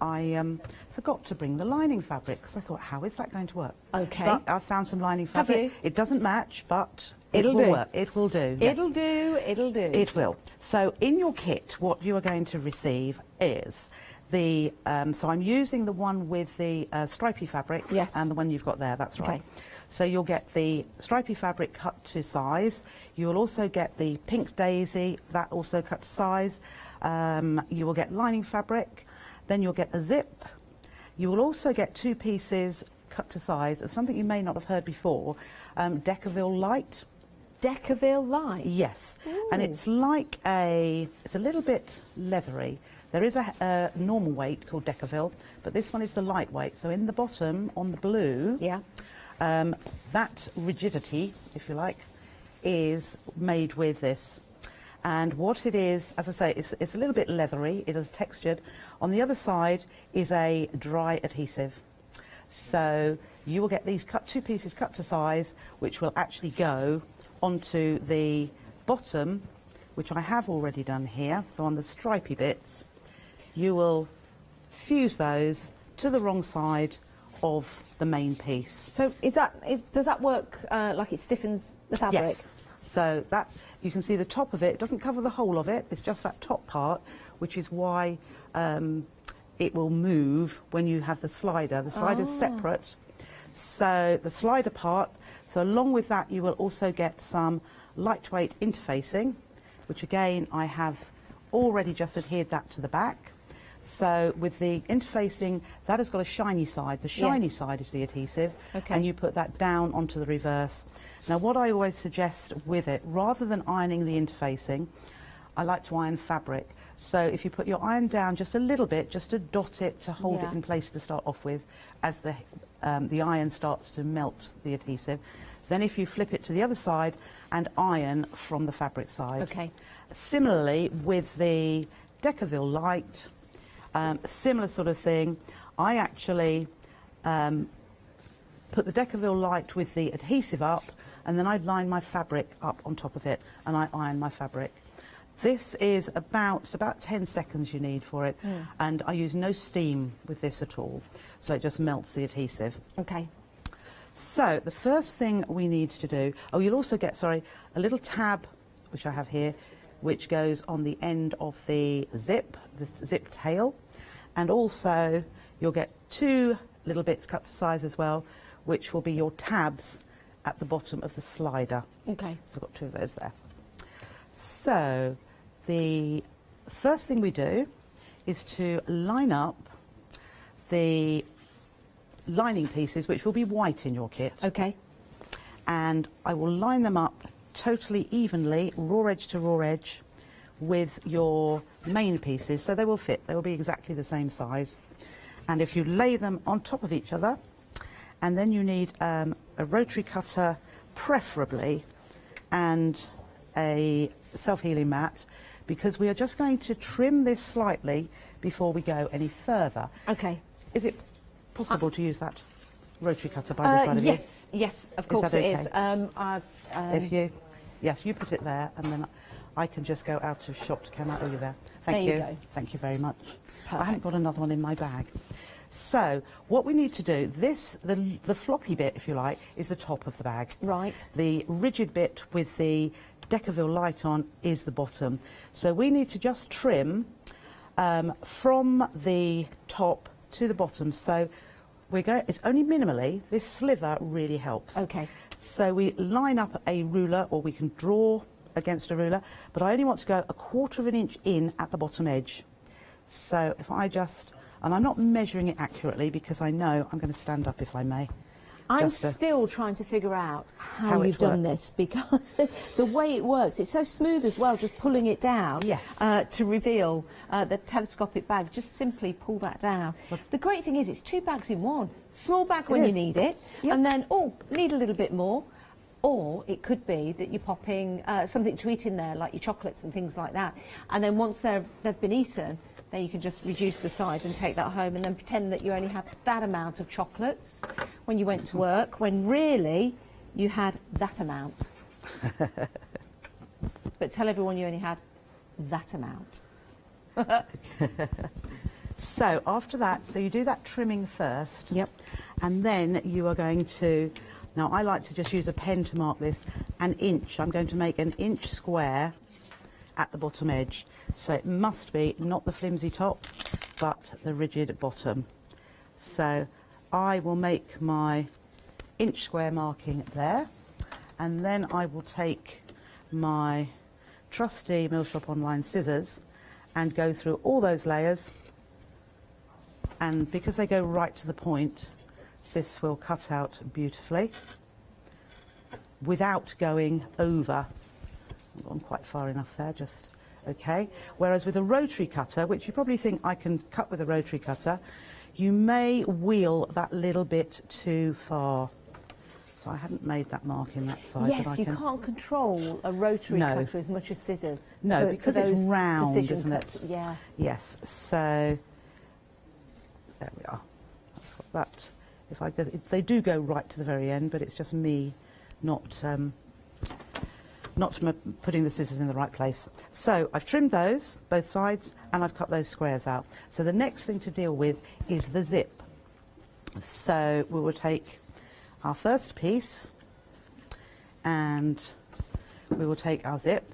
I forgot to bring the lining fabric, because I thought, how is that going to work? Okay. But I found some lining fabric. Have you? It doesn't match, but It'll it will do. work. It will do. Yes. It'll do, it'll do. It will. So in your kit, what you are going to receive is the, so I'm using the one with the stripy fabric, Yes. and the one you've got there, that's right. Okay. So you'll get the stripy fabric cut to size. You will also get the pink daisy, that also cut to size. You will get lining fabric, then you'll get a zip. You will also get 2 pieces cut to size of something you may not have heard before, Decaville Light. Decaville Light? Yes. Ooh. And it's like it's a little bit leathery. There is a normal weight called Decaville, but this one is the lightweight. So in the bottom, on the blue, yeah, that rigidity, if you like, is made with this. And what it is, as I say, it's a little bit leathery, it is textured. On the other side is a dry adhesive. So you will get these 2 pieces cut to size, which will actually go onto the bottom, which I have already done here. So on the stripy bits, you will fuse those to the wrong side of the main piece. So does that work like it stiffens the fabric? Yes. So that, you can see the top of it, it doesn't cover the whole of it, it's just that top part, which is why it will move when you have the slider. The slider's separate. So the slider part, so along with that you will also get some lightweight interfacing, which again I have already just adhered that to the back. So with the interfacing, that has got a shiny side. The shiny side is the adhesive, and you put that down onto the reverse. Now what I always suggest with it, rather than ironing the interfacing, I like to iron fabric. So if you put your iron down just a little bit, just to dot it, to hold it in place to start off with, as the iron starts to melt the adhesive, then if you flip it to the other side and iron from the fabric side. Okay. Similarly with the Decaville Light, similar sort of thing. I actually put the Decaville Light with the adhesive up, and then I line my fabric up on top of it, and I iron my fabric. This is about 10 seconds you need for it, and I use no steam with this at all, so it just melts the adhesive. Okay. So the first thing we need to do, oh, you'll also get, sorry, a little tab, which I have here, which goes on the end of the zip tail, and also you'll get 2 little bits cut to size as well, which will be your tabs at the bottom of the slider. Okay. So I've got 2 of those there. So the first thing we do is to line up the lining pieces, which will be white in your kit. Okay. And I will line them up totally evenly, raw edge to raw edge, with your main pieces, so they will fit. They will be exactly the same size. And if you lay them on top of each other, and then you need a rotary cutter, preferably, and a self-healing mat, because we are just going to trim this slightly before we go any further. Okay. Is it possible to use that rotary cutter by the side of you? Yes, of course that it okay? is. If you, yes, you put it there, and then I can just go out of shop to come out with you there. Thank There you. you go. Thank you very much. I haven't Perfect. got another one in my bag. So what we need to do, the floppy bit, if you like, is the top of the bag. Right. The rigid bit with the Decaville light on is the bottom. So we need to just trim from the top to the bottom. So we're going, it's only minimally, this sliver really helps. Okay. So we line up a ruler, or we can draw against a ruler, but I only want to go 1/4 of an inch in at the bottom edge. So if I just, and I'm not measuring it accurately because I know I'm going to stand up if I may. I'm Just still trying to figure out how how it you've done works. this, because the way it works, it's so smooth as well, just pulling it down to reveal the telescopic bag. Just simply pull that down. The great thing is it's 2 bags in one. Small bag when you is. need it, and then, oh, need a little bit more. Or it could be that you're popping something to eat in there, like your chocolates and things like that. And then once they've been eaten, then you can just reduce the size and take that home, and then pretend that you only had that amount of chocolates when you went to work, when really you had that amount. But tell everyone you only had that amount. So after that, so you do that trimming first. Yep. And then you are going to, now I like to just use a pen to mark this, 1 inch. I'm going to make 1 inch square at the bottom edge. So it must be not the flimsy top, but the rigid bottom. So I will make my inch square marking there, and then I will take my trusty Millshop Online scissors and go through all those layers, and because they go right to the point, this will cut out beautifully without going over. I've gone quite far enough there, just okay. Whereas with a rotary cutter, which you probably think I can cut with a rotary cutter, you may wheel that little bit too far. So I hadn't made that mark in that side. Yes, but you can't control a rotary No. cutter as much as scissors. No, for because it's those round, precision isn't cuts. it? Yeah. Yes, so there we are. That's got that. If I just, they do go right to the very end, but it's just me not putting the scissors in the right place. So I've trimmed those, both sides, and I've cut those squares out. So the next thing to deal with is the zip. So we will take our first piece, and we will take our zip,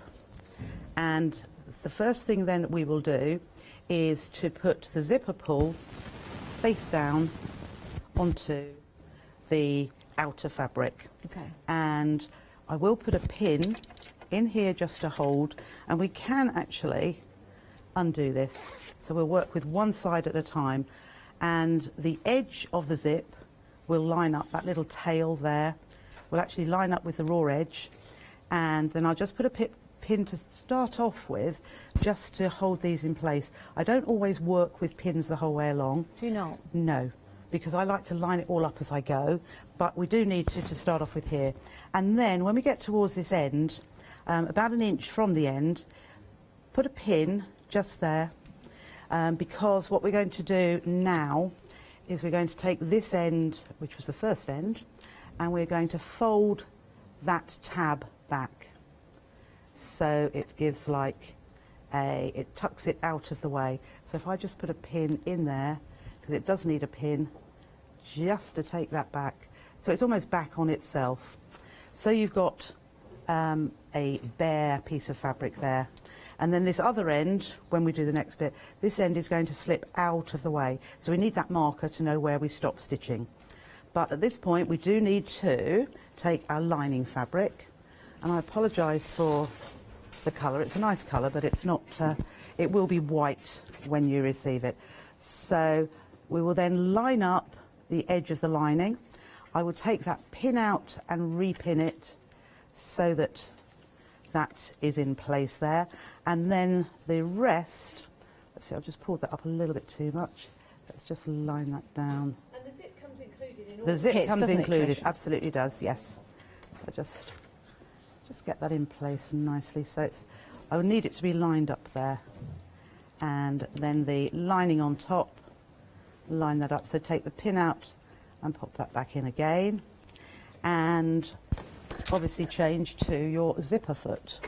and the first thing then we will do is to put the zipper pull face down onto the outer fabric. Okay. And I will put a pin in here just to hold, and we can actually undo this. So we'll work with one side at a time, and the edge of the zip will line up, that little tail there will actually line up with the raw edge, and then I'll just put a pin to start off with, just to hold these in place. I don't always work with pins the whole way along. Do you not? No, because I like to line it all up as I go, but we do need to start off with here. And then when we get towards this end, about 1 inch from the end, put a pin just there, because what we're going to do now is we're going to take this end, which was the first end, and we're going to fold that tab back. So it gives like it tucks it out of the way. So if I just put a pin in there, because it does need a pin, just to take that back. So it's almost back on itself. So you've got a bare piece of fabric there. And then this other end, when we do the next bit, this end is going to slip out of the way. So we need that marker to know where we stop stitching. But at this point, we do need to take our lining fabric. And I apologise for the colour. It's a nice colour, but it's not, it will be white when you receive it. So we will then line up the edge of the lining. I will take that pin out and repin it so that that is in place there. And then the rest, let's see, I've just pulled that up a little bit too much. Let's just line that down. And the zip comes included in all The zip kits, comes doesn't it, included, Trish? absolutely does, yes. I just get that in place nicely. So it's, I would need it to be lined up there. And then the lining on top, line that up. So take the pin out and pop that back in again. And obviously change to your zipper foot.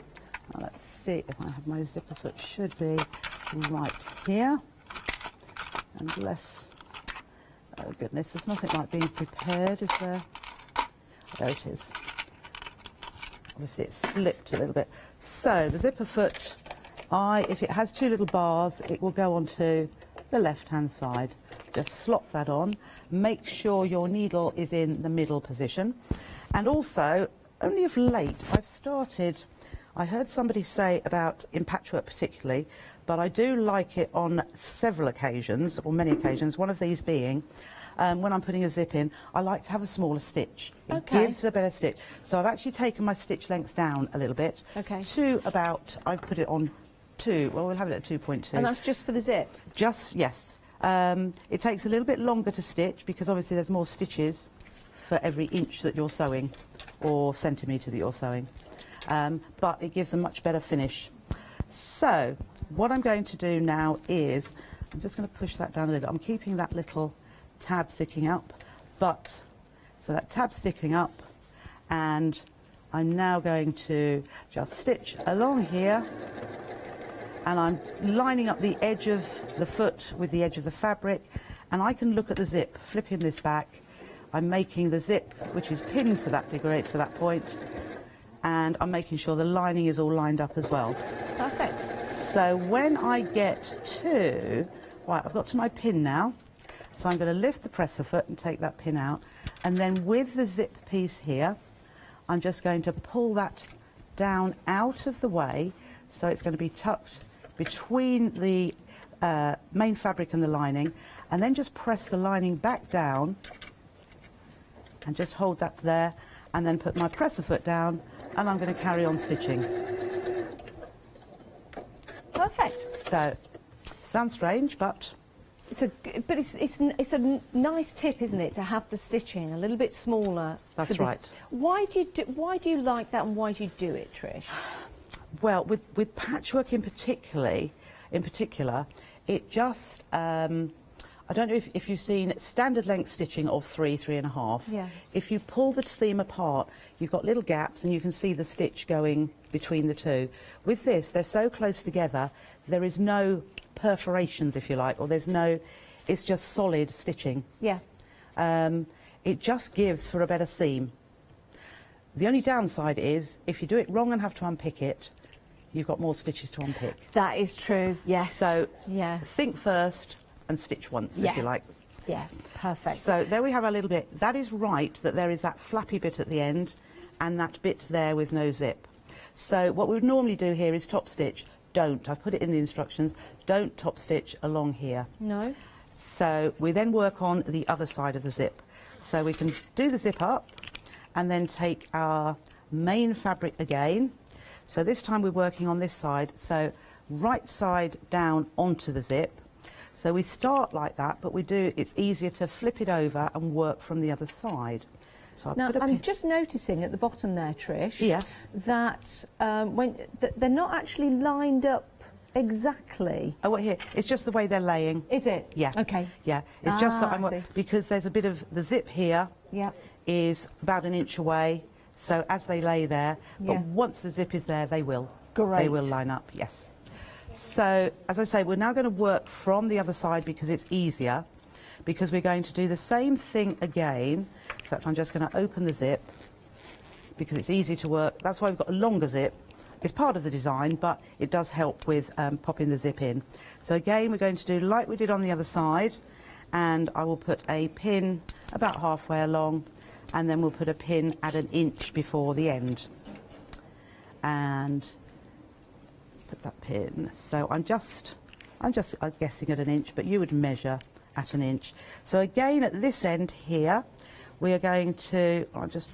Now let's see if I have my zipper foot. Should be right here. And less, oh goodness, there's nothing like being prepared, is there? There it is. Obviously it slipped a little bit. So the zipper foot, if it has two little bars, it will go onto the left-hand side. Just slop that on. Make sure your needle is in the middle position. And also, only of late, I heard somebody say about, in patchwork particularly, but I do like it on several occasions, or many occasions, one of these being, when I'm putting a zip in, I like to have a smaller stitch. It gives a better stitch. So I've actually taken my stitch length down a little bit to about, I've put it on 2, well, we'll have it at 2.2. And that's just for the zip? Just, yes. It takes a little bit longer to stitch because obviously there's more stitches for every inch that you're sewing or centimetre that you're sewing. But it gives a much better finish. So what I'm going to do now is, I'm just going to push that down a little bit. I'm keeping that little tab sticking up, so that tab's sticking up, and I'm now going to just stitch along here, and I'm lining up the edge of the foot with the edge of the fabric, and I can look at the zip, flipping this back. I'm making the zip, which is pinned to that degree, to that point, and I'm making sure the lining is all lined up as well. Perfect. So when I get to, right, I've got to my pin now, so I'm going to lift the presser foot and take that pin out, and then with the zip piece here, I'm just going to pull that down out of the way, so it's going to be tucked between the main fabric and the lining, and then just press the lining back down and just hold that there, and then put my presser foot down, and I'm going to carry on stitching. Perfect. So, sounds strange, but it's a nice tip, isn't it, to have the stitching a little bit smaller. That's right. Why do you like that, and why do you do it, Trish? Well, with patchwork in particular, it just I don't know if you've seen standard length stitching of 3.5. Yeah. If you pull the seam apart, you've got little gaps and you can see the stitch going between the two. With this, they're so close together, there is no perforations, if you like, or it's just solid stitching. Yeah. It just gives for a better seam. The only downside is, if you do it wrong and have to unpick it, you've got more stitches to unpick. That is true, yes. So yeah. Think first and stitch once, if you like. Yeah, perfect. So there we have a little bit. That is right, that there is that flappy bit at the end and that bit there with no zip. So what we would normally do here is top stitch. I've put it in the instructions, don't top stitch along here. No. So we then work on the other side of the zip. So we can do the zip up and then take our main fabric again. So this time we're working on this side, so right side down onto the zip. So we start like that, but it's easier to flip it over and work from the other side. So now, I'm just noticing at the bottom there, Trish, yes, that they're not actually lined up exactly. Oh, well, here, it's just the way they're laying. Is it? Yeah. Okay. Yeah, it's just that because there's a bit of the zip here is about an inch away, so as they lay there, but once the zip is there, they will. Great. They will line up, yes. So, as I say, we're now going to work from the other side because it's easier, because we're going to do the same thing again, except I'm just going to open the zip because it's easy to work. That's why we've got a longer zip. It's part of the design, but it does help with popping the zip in. So again, we're going to do like we did on the other side, and I will put a pin about halfway along, and then we'll put a pin at an inch before the end. And let's put that pin. So I'm guessing at an inch, but you would measure at an inch. So again, at this end here, we are going to, I'll just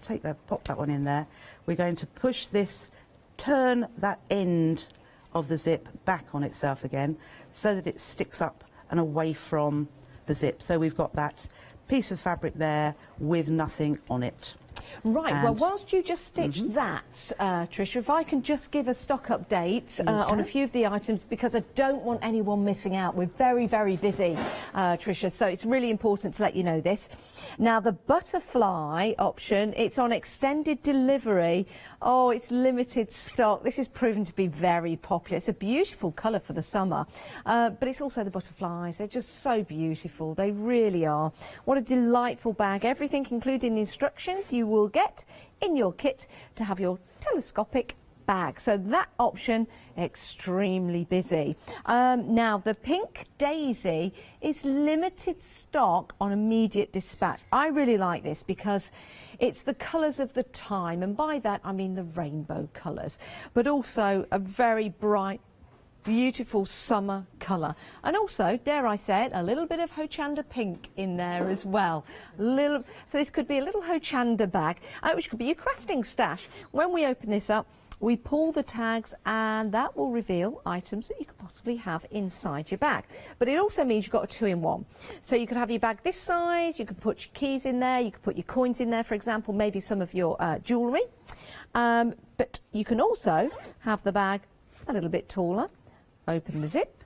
pop that one in there. We're going to push this turn that end of the zip back on itself again so that it sticks up and away from the zip. So we've got that piece of fabric there with nothing on it. Right, And well, whilst you just stitch that, Trisha, if I can just give a stock update on a few of the items, because I don't want anyone missing out. We're very, very busy, Trisha, so it's really important to let you know this. Now, the butterfly option, it's on extended delivery. Oh, it's limited stock. This is proven to be very popular. It's a beautiful colour for the summer, but it's also the butterflies. They're just so beautiful. They really are. What a delightful bag. Everything, including the instructions, you will get in your kit to have your telescopic bag. So that option, extremely busy. Now, the pink daisy is limited stock on immediate dispatch. I really like this because it's the colours of the time, and by that I mean the rainbow colours, but also a very bright, beautiful summer colour, and also, dare I say it, a little bit of Hochanda pink in there as well. So this could be a little Hochanda bag, which could be your crafting stash. When we open this up, we pull the tags, and that will reveal items that you could possibly have inside your bag. But it also means you've got a two-in-one. So you could have your bag this size, you could put your keys in there, you could put your coins in there, for example, maybe some of your jewellery. But you can also have the bag a little bit taller. Open the zip,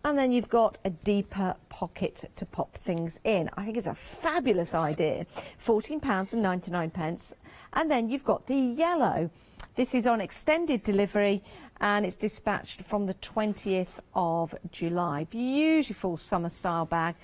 and then you've got a deeper pocket to pop things in. I think it's a fabulous idea. £14.99. And then you've got the yellow. This is on extended delivery, and it's dispatched from the 20th of July. Beautiful summer style bag,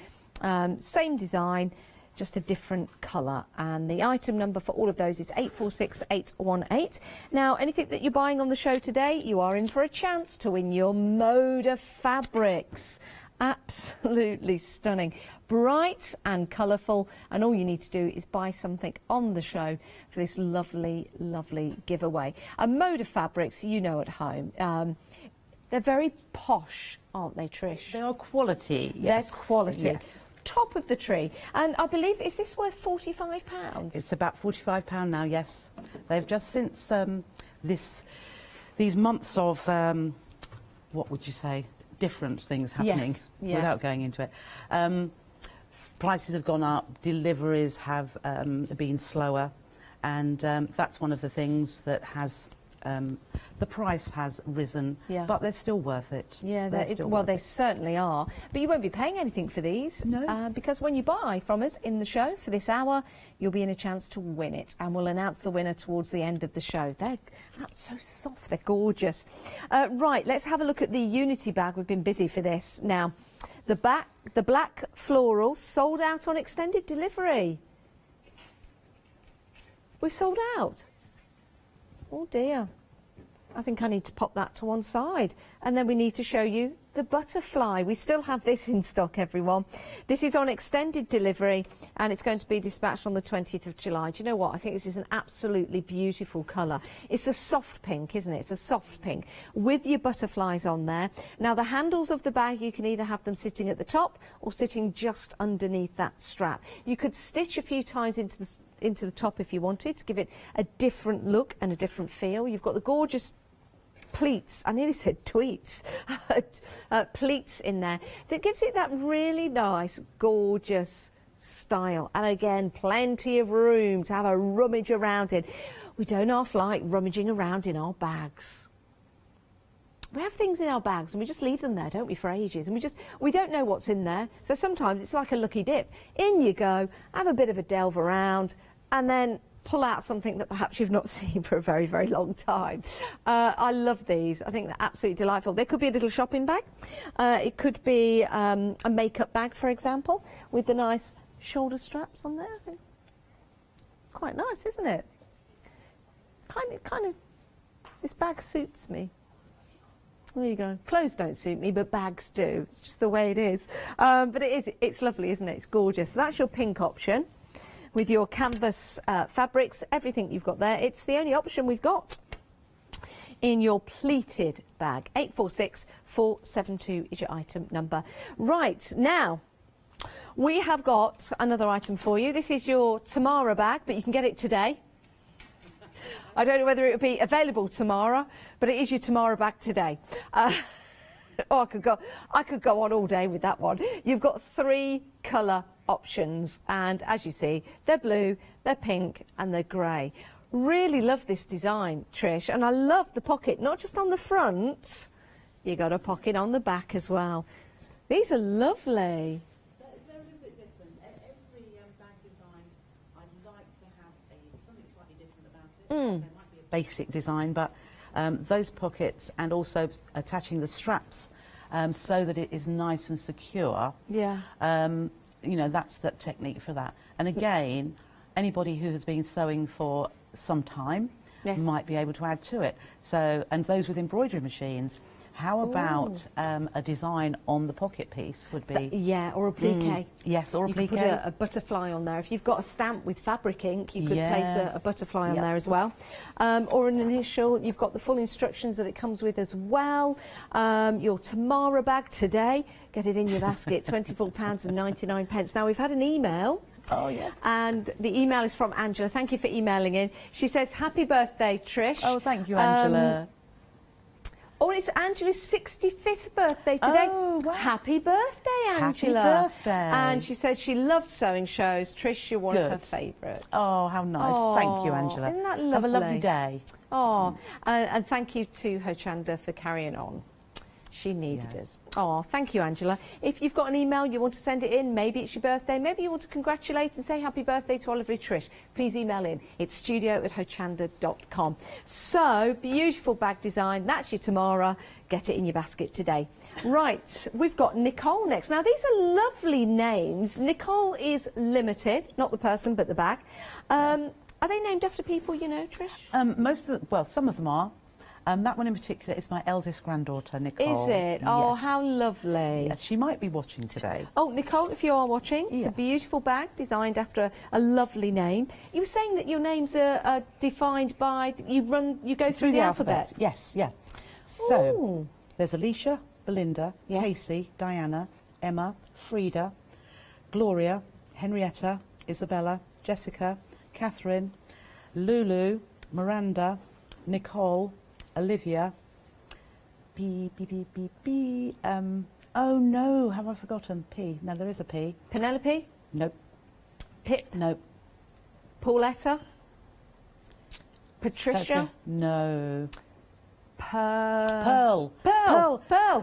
same design, just a different colour, and the item number for all of those is 846818. Now, anything that you're buying on the show today, you are in for a chance to win your Moda fabrics. Absolutely stunning, bright and colourful, and all you need to do is buy something on the show for this lovely, lovely giveaway. And Moda fabrics, you know at home, they're very posh, aren't they, Trish? They are quality, yes. They're quality. Yes. Top of the tree, and I believe, is this worth £45? It's about £45 now, yes. They've just since these months of what would you say, different things happening, yes. Without going into it. Prices have gone up, deliveries have been slower, and that's one of the things that has the price has risen, but they're still worth it. Yeah, they certainly are. But you won't be paying anything for these, because when you buy from us in the show for this hour, you'll be in a chance to win it, and we'll announce the winner towards the end of the show. They're so soft, they're gorgeous. Right, let's have a look at the Unity bag. We've been busy for this. Now, the black floral sold out on extended delivery. We've sold out. Oh dear. I think I need to pop that to one side. And then we need to show you the butterfly. We still have this in stock, everyone. This is on extended delivery, and it's going to be dispatched on the 20th of July. Do you know what? I think this is an absolutely beautiful colour. It's a soft pink, isn't it? It's a soft pink with your butterflies on there. Now, the handles of the bag, you can either have them sitting at the top or sitting just underneath that strap. You could stitch a few times into the top if you wanted to give it a different look and a different feel. You've got the gorgeous pleats, I nearly said tweets, pleats in there that gives it that really nice, gorgeous style. And again, plenty of room to have a rummage around in. We don't half like rummaging around in our bags. We have things in our bags and we just leave them there, don't we, for ages, and we don't know what's in there. So sometimes it's like a lucky dip. In you go, have a bit of a delve around, and then pull out something that perhaps you've not seen for a very, very long time. I love these. I think they're absolutely delightful. There could be a little shopping bag. It could be a makeup bag, for example, with the nice shoulder straps on there. I think quite nice, isn't it? Kind of. This bag suits me. There you go. Clothes don't suit me, but bags do. It's just the way it is. But it's lovely, isn't it? It's gorgeous. So that's your pink option with your canvas fabrics, everything you've got there. It's the only option we've got in your pleated bag. 846472 is your item number. Right, now, we have got another item for you. This is your Tamara bag, but you can get it today. I don't know whether it will be available tomorrow, but it is your tomorrow bag today. Oh, I could go on all day with that one. You've got 3 colour options, and as you see, they're blue, they're pink, and they're grey. Really love this design, Trish, and I love the pocket, not just on the front, you got a pocket on the back as well. These are lovely. They're a little bit different. Every bag design, I'd like to have something slightly different about it. So it might be a basic design, but those pockets and also attaching the straps so that it is nice and secure. Yeah. You know, that's the technique for that. And again, anybody who has been sewing for some time might be able to add to it. So, and those with embroidery machines, how about a design on the pocket piece would be... Yeah, or a plique. Yes, or a plique. You could put a butterfly on there. If you've got a stamp with fabric ink, you could place a butterfly on there as well. Or an initial. You've got the full instructions that it comes with as well. Your Tamara bag today, get it in your basket, £24.99. Now, we've had an email. Oh, yes. And the email is from Angela. Thank you for emailing in. She says, happy birthday, Trish. Oh, thank you, Angela. Oh, it's Angela's 65th birthday today. Oh, wow. Happy birthday, Angela. Happy birthday. And she says she loves sewing shows. Trish, you're one of her favourites. Oh, how nice. Oh, thank you, Angela. Isn't that lovely? Have a lovely day. Oh, and thank you to Hochanda for carrying on. She needed us. Oh, thank you, Angela. If you've got an email, you want to send it in, maybe it's your birthday, maybe you want to congratulate and say happy birthday to Oliver Trish, please email in. It's studio@hochanda.com. So, beautiful bag design. That's your Tamara. Get it in your basket today. Right, we've got Nicole next. Now, these are lovely names. Nicole is limited, not the person, but the bag. Are they named after people you know, Trish? Well, some of them are. That one in particular is my eldest granddaughter, Nicole. Is it? Oh, how lovely. Yes, she might be watching today. Oh, Nicole, if you are watching, it's a beautiful bag designed after a lovely name. You were saying that your names are defined by, you go through the alphabet. Yes, yeah. So, there's Alicia, Belinda, Casey, Diana, Emma, Frida, Gloria, Henrietta, Isabella, Jessica, Catherine, Lulu, Miranda, Nicole, Olivia, oh no, have I forgotten? P. No, there is a P. Penelope? Nope. Pip? Nope. Pauletta? Patricia? No. Pearl.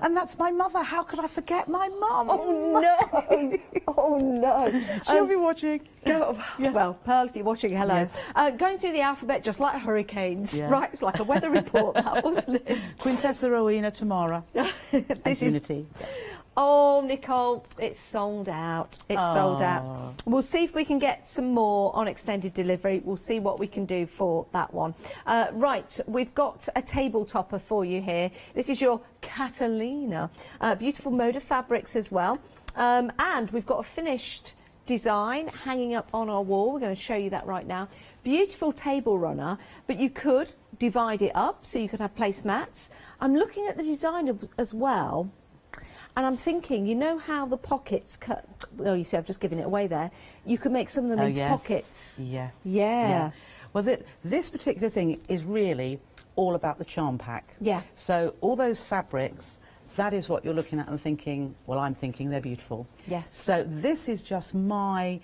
And that's my mother. How could I forget my mum? Oh no. Oh no. She'll be watching. Well, Pearl, if you're watching, hello. Yes. Going through the alphabet just like hurricanes. Right, it's like a weather report, that, wasn't it? Quintessa Rowena Tamara. This is Unity. Oh, Nicole, it's sold out. It's sold out. We'll see if we can get some more on extended delivery. We'll see what we can do for that one. Right, we've got a table topper for you here. This is your Catalina. Beautiful mode of fabrics as well. And we've got a finished design hanging up on our wall. We're going to show you that right now. Beautiful table runner, but you could divide it up so you could have placemats. I'm looking at the design as well. And I'm thinking, you know how the pockets cut... Oh, you see, I've just given it away there. You could make some of them into pockets. Yes. Yeah. Well, this particular thing is really all about the charm pack. Yeah. So all those fabrics, that is what you're looking at and thinking, well, I'm thinking they're beautiful. Yes. So this is just my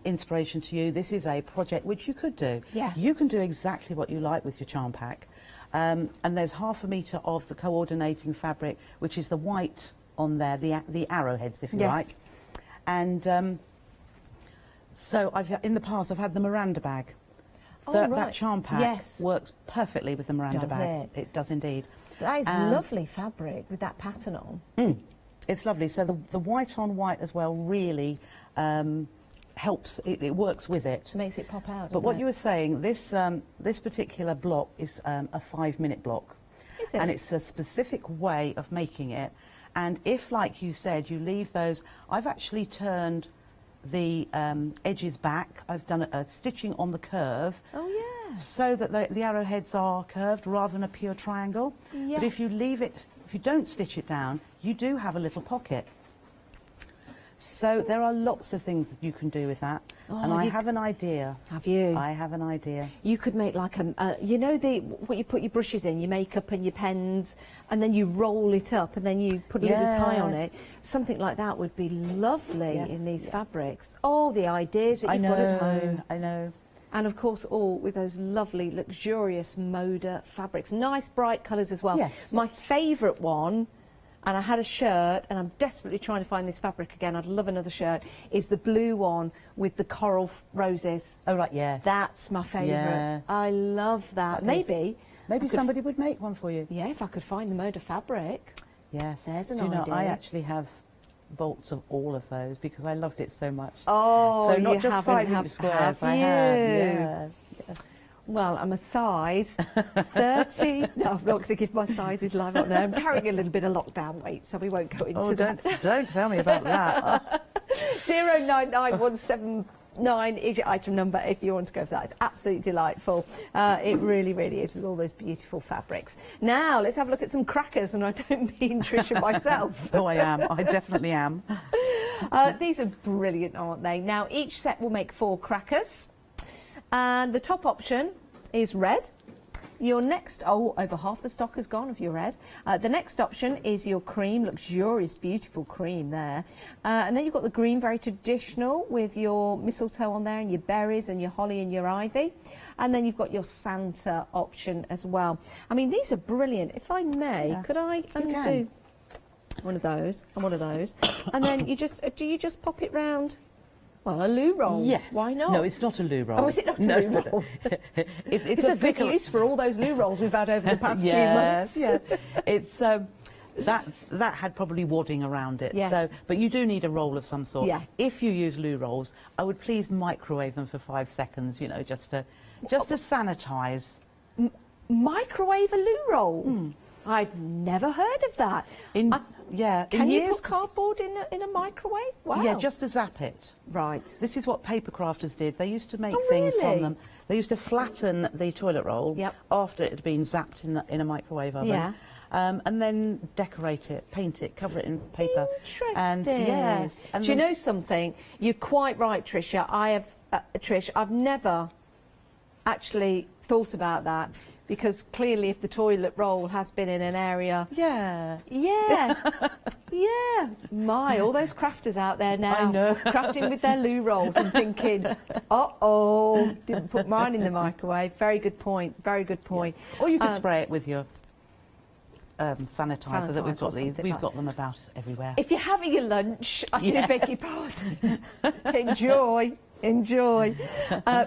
inspiration to you. This is a project which you could do. Yeah. You can do exactly what you like with your charm pack. And there's 1/2 metre of the coordinating fabric, which is the white on there, the arrowheads, if you like. And so in the past I've had the Miranda bag. That charm pack works perfectly with the Miranda bag. It does indeed. That is lovely fabric with that pattern on. It's lovely. So the white on white as well really helps. It works with it. Makes it pop out. But what you were saying, this particular block is a 5-minute block. Is it? And it's a specific way of making it. And if, like you said, you leave those... I've actually turned the edges back. I've done a stitching on the curve. Oh, yeah. So that the arrowheads are curved rather than a pure triangle. Yes. But if you leave it... If you don't stitch it down, you do have a little pocket. So there are lots of things that you can do with that, and I have an idea. Have you? I have an idea. You could make like a, you know, what you put your brushes in, your makeup and your pens, and then you roll it up, and then you put a little tie on it. Something like that would be lovely in these fabrics. Oh, the ideas that you've got at home. I know. And of course, all with those lovely, luxurious Moda fabrics. Nice, bright colours as well. Yes. My favourite one, and I had a shirt, and I'm desperately trying to find this fabric again. I'd love another shirt. Is the blue one with the coral roses? Oh right, yes. That's my favourite. Yeah. I love that. Maybe somebody would make one for you. Yeah, if I could find the Moda fabric. Yes. There's an Do you know, idea. I actually have bolts of all of those because I loved it so much. Oh, so not you just haven't, 5 inch squares. have I you? have. Yeah. Well, I'm a size 30. No, I'm not going to give my sizes live up now. I'm carrying a little bit of lockdown weight, so we won't go into that. Don't tell me about that. 099179 is your item number if you want to go for that. It's absolutely delightful. It really, really is, with all those beautiful fabrics. Now, let's have a look at some crackers, and I don't mean Trisha myself. Oh, I am. I definitely am. These are brilliant, aren't they? Now, each set will make 4 crackers. And the top option is red. Your next, over half the stock has gone of your red. The next option is your cream, luxurious, beautiful cream there. And then you've got the green, very traditional, with your mistletoe on there and your berries and your holly and your ivy. And then you've got your Santa option as well. I mean, these are brilliant. If I may, could I undo one of those and one of those? And then you just, do you just pop it round? Well, a loo roll. Yes. Why not? No, it's not a loo roll. Oh, is it not a loo roll? It's a big use for all those loo rolls we've had over the past few months. Yeah, it's that had probably wadding around it. Yes. So, but you do need a roll of some sort. Yeah. If you use loo rolls, I would please microwave them for 5 seconds. You know, just to sanitise. Microwave a loo roll. I've never heard of that. Can you put cardboard in a microwave? Wow. Yeah, just to zap it. Right. This is what papercrafters did. They used to make things from them. They used to flatten the toilet roll after it had been zapped in a microwave oven. Yeah. And then decorate it, paint it, cover it in paper. Interesting. And yes. And do you know something? You're quite right, Trisha. Trish, I've never actually thought about that. Because clearly, if the toilet roll has been in an area... Yeah. My, all those crafters out there now. I know. Crafting with their loo rolls and thinking, uh-oh, didn't put mine in the microwave. Very good point, very good point. Yeah. Or you could spray it with your sanitizer that we've got these. We've got them about everywhere. If you're having your lunch, I do beg your pardon. Enjoy.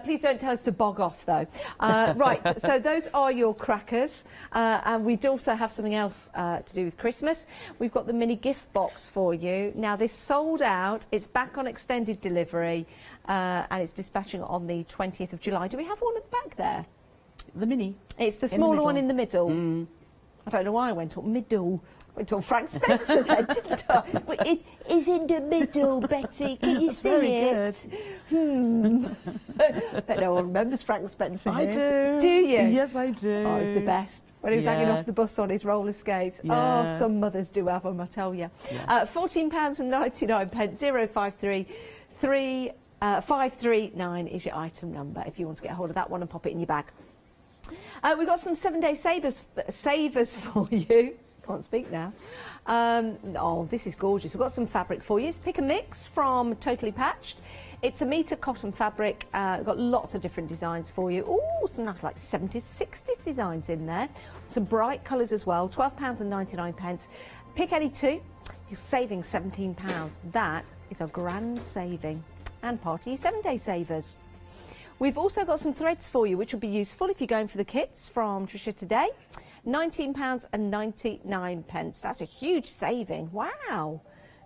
Please don't tell us to bog off, though. Right, so those are your crackers. And we also have something else to do with Christmas. We've got the mini gift box for you. Now, this sold out. It's back on extended delivery. And it's dispatching on the 20th of July. Do we have one at the back there? The mini? It's the smaller one in the middle. I don't know why I went up middle. I went on Frank Spencer then, didn't I? It is in the middle, Betty. Can you see it? But no one remembers Frank Spencer. I do. Do you? Yes, I do. Oh, it's the best. When he was hanging off the bus on his roller skates. Yeah. Oh, some mothers do have them, I tell you. Yes. £14.99, 053 539 is your item number if you want to get hold of that one and pop it in your bag. We've got some 7-day savers for you. Can't speak now. Oh, this is gorgeous. We've got some fabric for you. It's Pick a Mix from Totally Patched. It's a metre cotton fabric. We've got lots of different designs for you. Oh, some nice like 70s, 60s designs in there. Some bright colours as well. £12.99. Pick any two. You're saving £17. That is a grand saving. And part of your 7-day savers. We've also got some threads for you, which will be useful if you're going for the kits from Trisha today. £19.99. That's a huge saving. Wow.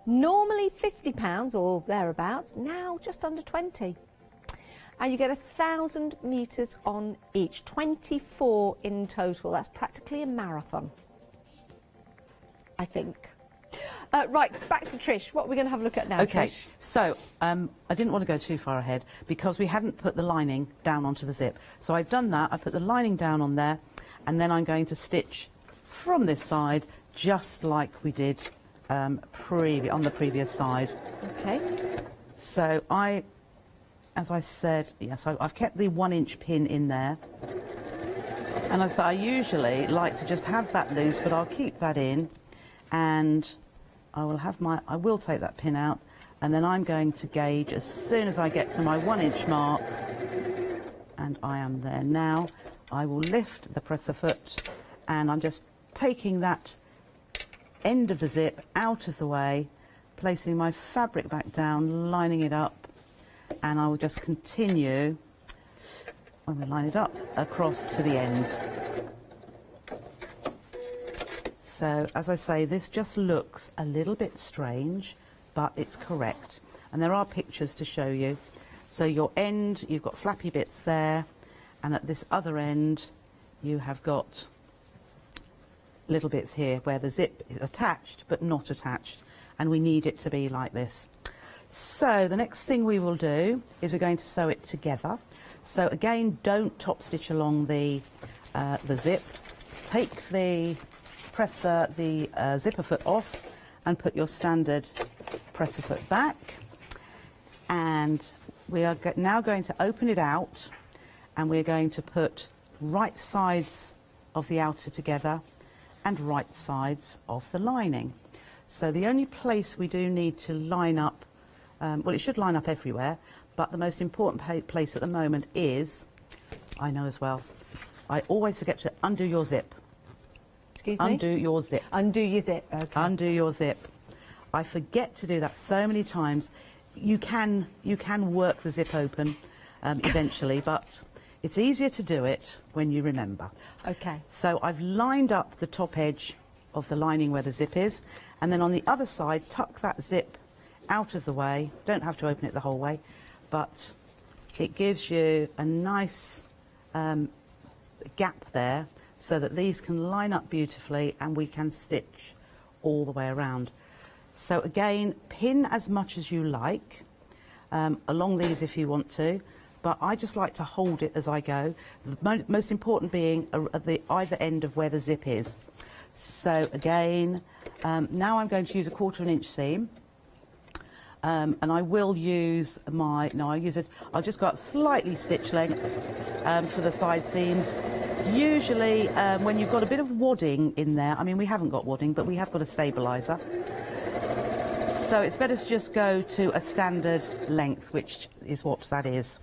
Normally £50 or thereabouts. Now just under 20. And you get 1,000 metres on each. 24 in total. That's practically a marathon, I think. Right, back to Trish. What are we going to have a look at now, Okay, Trish? so I didn't want to go too far ahead because we hadn't put the lining down onto the zip. So I've done that. I put the lining down on there, and then I'm going to stitch from this side just like we did on the previous side. Okay. So as I said, yes, I've kept the 1-inch pin in there. And as I usually like to just have that loose, but I'll keep that in, and I will take that pin out, and then I'm going to gauge as soon as I get to my 1-inch mark, and I am there now. I will lift the presser foot, and I'm just taking that end of the zip out of the way, placing my fabric back down, lining it up, and I will just continue, when we line it up, across to the end. So, as I say, this just looks a little bit strange, but it's correct. And there are pictures to show you. So your end, you've got flappy bits there, and at this other end, you have got little bits here where the zip is attached, but not attached. And we need it to be like this. So the next thing we will do is we're going to sew it together. So again, don't top stitch along the zip. Take the zipper foot off and put your standard presser foot back. And we are now going to open it out, and we're going to put right sides of the outer together and right sides of the lining. So the only place we do need to line up, well, it should line up everywhere, but the most important place at the moment is, I know as well, I always forget to undo your zip. Excuse me? Undo your zip. Undo your zip, okay. Undo your zip. I forget to do that so many times. You can work the zip open eventually, but it's easier to do it when you remember. Okay. So I've lined up the top edge of the lining where the zip is, and then on the other side, tuck that zip out of the way. Don't have to open it the whole way, but it gives you a nice gap there so that these can line up beautifully and we can stitch all the way around. So again, pin as much as you like along these if you want to, but I just like to hold it as I go. The most important being at the either end of where the zip is. So again, now I'm going to use a 1/4 inch seam. And I will use I'll just go up slightly stitch length for the side seams. Usually when you've got a bit of wadding in there, I mean we haven't got wadding, but we have got a stabiliser. So it's better to just go to a standard length, which is what that is.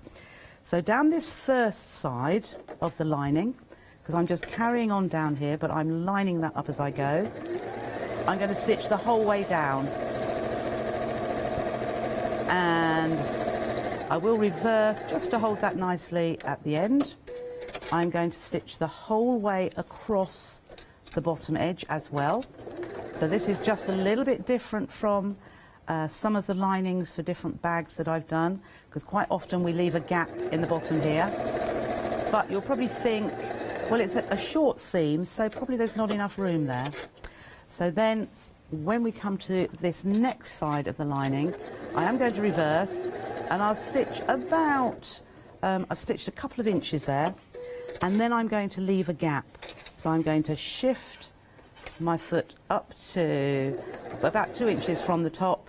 So down this first side of the lining, because I'm just carrying on down here, but I'm lining that up as I go, I'm going to stitch the whole way down. And I will reverse just to hold that nicely at the end. I'm going to stitch the whole way across the bottom edge as well. So this is just a little bit different from some of the linings for different bags that I've done, because quite often we leave a gap in the bottom here. But you'll probably think, well, it's a short seam, so probably there's not enough room there. So then when we come to this next side of the lining, I am going to reverse, and I'll stitch about, I've stitched a couple of inches there, and then I'm going to leave a gap. So I'm going to shift my foot up to about 2 inches from the top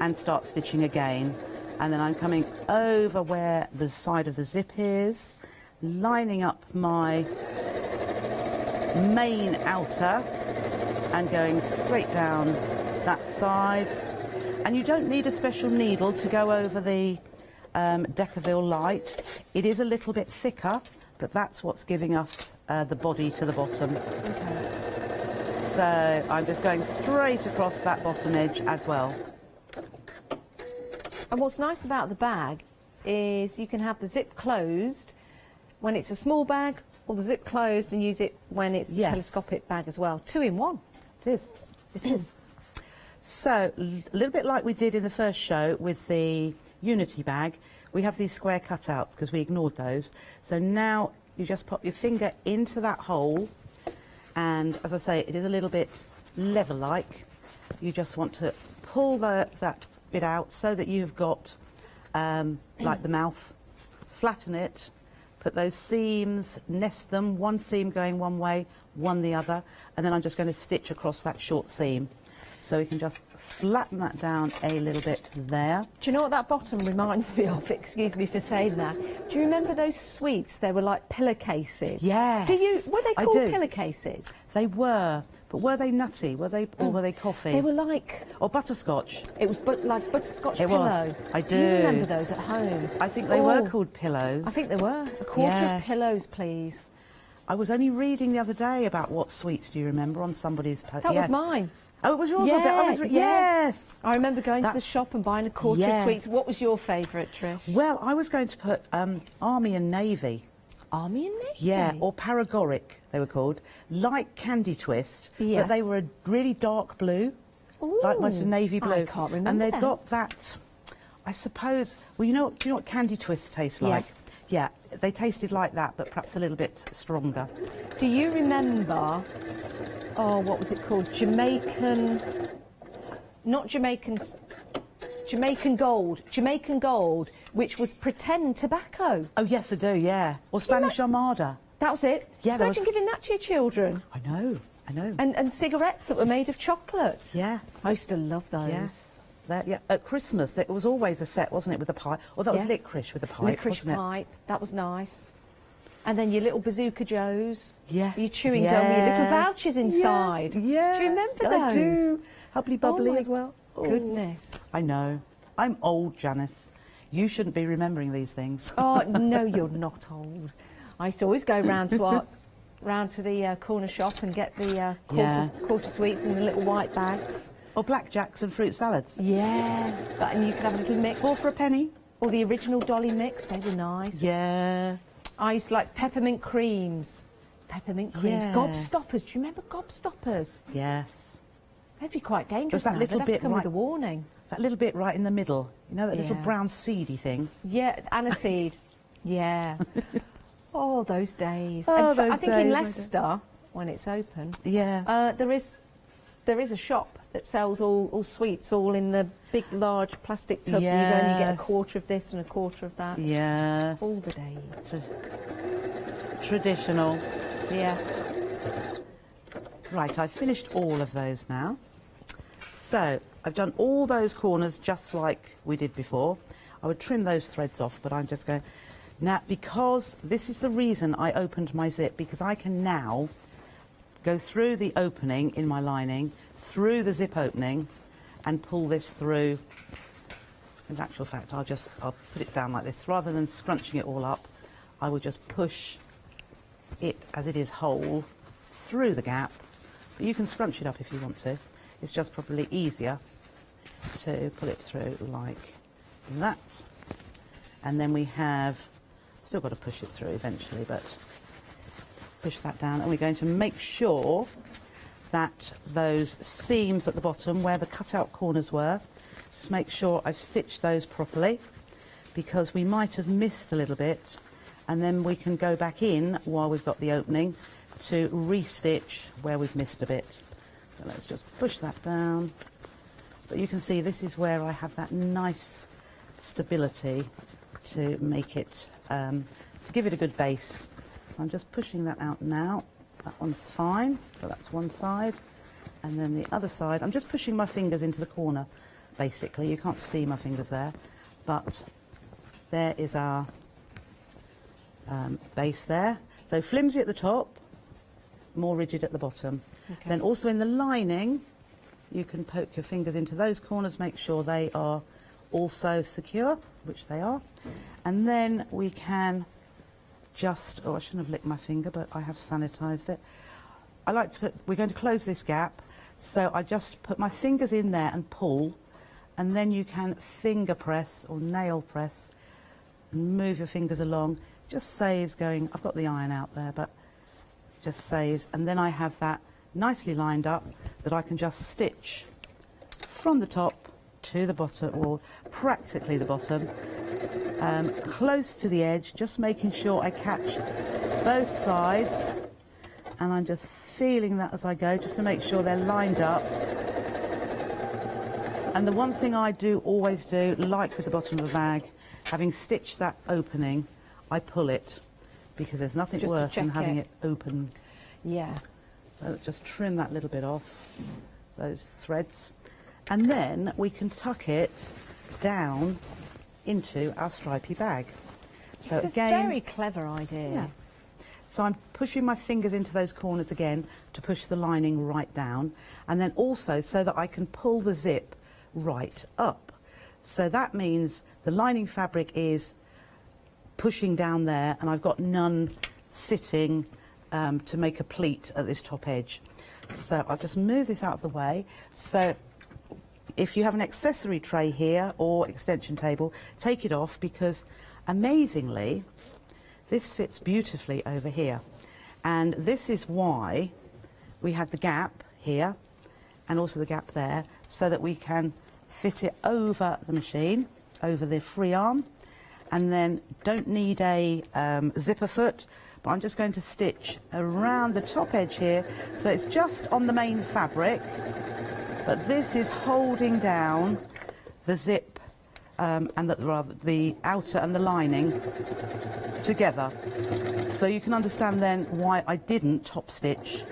and start stitching again. And then I'm coming over where the side of the zip is, lining up my main outer and going straight down that side. And you don't need a special needle to go over the Decaville light. It is a little bit thicker, but that's what's giving us the body to the bottom. Okay. So I'm just going straight across that bottom edge as well. And what's nice about the bag is you can have the zip closed when it's a small bag, or the zip closed and use it when it's a telescopic bag as well. 2 in 1. It is. It is. So a little bit like we did in the first show with the Unity bag, we have these square cutouts because we ignored those. So now you just pop your finger into that hole, and as I say, it is a little bit lever-like. You just want to pull that bit out so that you've got like the mouth, flatten it, put those seams, nest them, one seam going one way, one the other, and then I'm just going to stitch across that short seam. So we can just flatten that down a little bit there. Do you know what that bottom reminds me of? Excuse me for saying that. Do you remember those sweets? They were like pillowcases. Yes. Were they called pillowcases? They were, but were they nutty? Were they, or were they coffee? They were like... Or butterscotch. It was like butterscotch It pillow. was. I do. Do you remember those at home? I think they were called pillows. I think they were. A quarter Yes. of pillows, please. I was only reading the other day about what sweets do you remember on somebody's post. That was mine. Oh, it was yours, was it? I was yes. I remember going to the shop and buying a quarter of Yes. sweets. What was your favourite, Trish? Well, I was going to put Army and Navy. Army and Navy? Yeah, or Paragoric, they were called. Like Candy Twist, Yes. but they were a really dark blue. Like my navy blue. I can't remember And they'd them. got that, I suppose, well, do you know what Candy Twist tastes like? Yes. Yeah, they tasted like that, but perhaps a little bit stronger. Do you remember, what was it called? Not Jamaican Gold, which was pretend tobacco. Oh, yes, I do, yeah. Or Spanish Armada. That was it. Yeah, there Imagine was- giving that to your children. I know. And cigarettes that were made of chocolate. Yeah. I used to love those. Yes. Yeah. At Christmas, there was always a set, wasn't it, with a pipe? Or that was Yeah. licorice with a pipe, Licorice wasn't it? pipe. That was nice. And then your little Bazooka Joes. Yes. Your chewing gum, your little Yes. vouchers inside. Yeah. Do you remember those? I do. Hubbly bubbly my as well. Oh. Goodness. I know. I'm old, Janice. You shouldn't be remembering these things. Oh, no, you're not old. I used to always go round to the corner shop and get the quarter sweets in the little white bags. Or blackjacks and fruit salads. Yeah. And you could have a little mix. 4 for a penny. Or the original Dolly mix, they were nice. Yeah. I used to like peppermint creams. Peppermint creams. Yes. Gobstoppers. Do you remember gobstoppers? Yes. They'd be quite dangerous. That now. little They'd have bit to come right, with a warning. That little bit right in the middle. You know, that little Yeah. brown seedy thing. Yeah, aniseed. Yeah. Oh, those days. Oh, And those I think days, in I Leicester, when it's open, Yeah. there is a shop that sells all sweets, all in the big, large plastic tubs. And you go and you get a Yes. quarter of this and a quarter of that. Yes. All the days. Traditional. Yes. Right, I've finished all of those now. So, I've done all those corners just like we did before. I would trim those threads off, but I'm just going... Now, because this is the reason I opened my zip, because I can now go through the opening in my lining, through the zip opening, and pull this through. In actual fact, I'll put it down like this. Rather than scrunching it all up, I will just push it as it is whole through the gap. But you can scrunch it up if you want to. It's just probably easier to pull it through like that. And then we have, still got to push it through eventually, but push that down. And we're going to make sure that those seams at the bottom where the cutout corners were, just make sure I've stitched those properly, because we might have missed a little bit, and then we can go back in while we've got the opening to restitch where we've missed a bit. So let's just push that down. But you can see this is where I have that nice stability to make it, to give it a good base. So I'm just pushing that out now. That one's fine, so that's one side. And then the other side, I'm just pushing my fingers into the corner, basically. You can't see my fingers there, but there is our base there. So flimsy at the top, more rigid at the bottom. Okay. Then also in the lining, you can poke your fingers into those corners, make sure they are also secure, which they are. And then we can just, I shouldn't have licked my finger, but I have sanitized it. I like to we're going to close this gap, so I just put my fingers in there and pull, and then you can finger press or nail press and move your fingers along. Just saves going, I've got the iron out there, but just saves, and then I have that nicely lined up that I can just stitch from the top to the bottom, or practically the bottom, close to the edge, just making sure I catch both sides, and I'm just feeling that as I go, just to make sure they're lined up. And the one thing I do always do, like with the bottom of a bag, having stitched that opening, I pull it, because there's nothing worse than having it open. Yeah. So let's just trim that little bit off. those threads, and then we can tuck it down into our stripy bag. So It's again, a very clever idea. yeah. So I'm pushing my fingers into those corners again to push the lining right down, and then also so that I can pull the zip right up. So that means the lining fabric is pushing down there, and I've got none sitting to make a pleat at this top edge. So I'll just move this out of the way. So if you have an accessory tray here or extension table, take it off, because amazingly this fits beautifully over here. And this is why we had the gap here and also the gap there, so that we can fit it over the machine, over the free arm, and then don't need a zipper foot. But I'm just going to stitch around the top edge here, so it's just on the main fabric, but this is holding down the zip and the outer and the lining together. So you can understand then why I didn't top stitch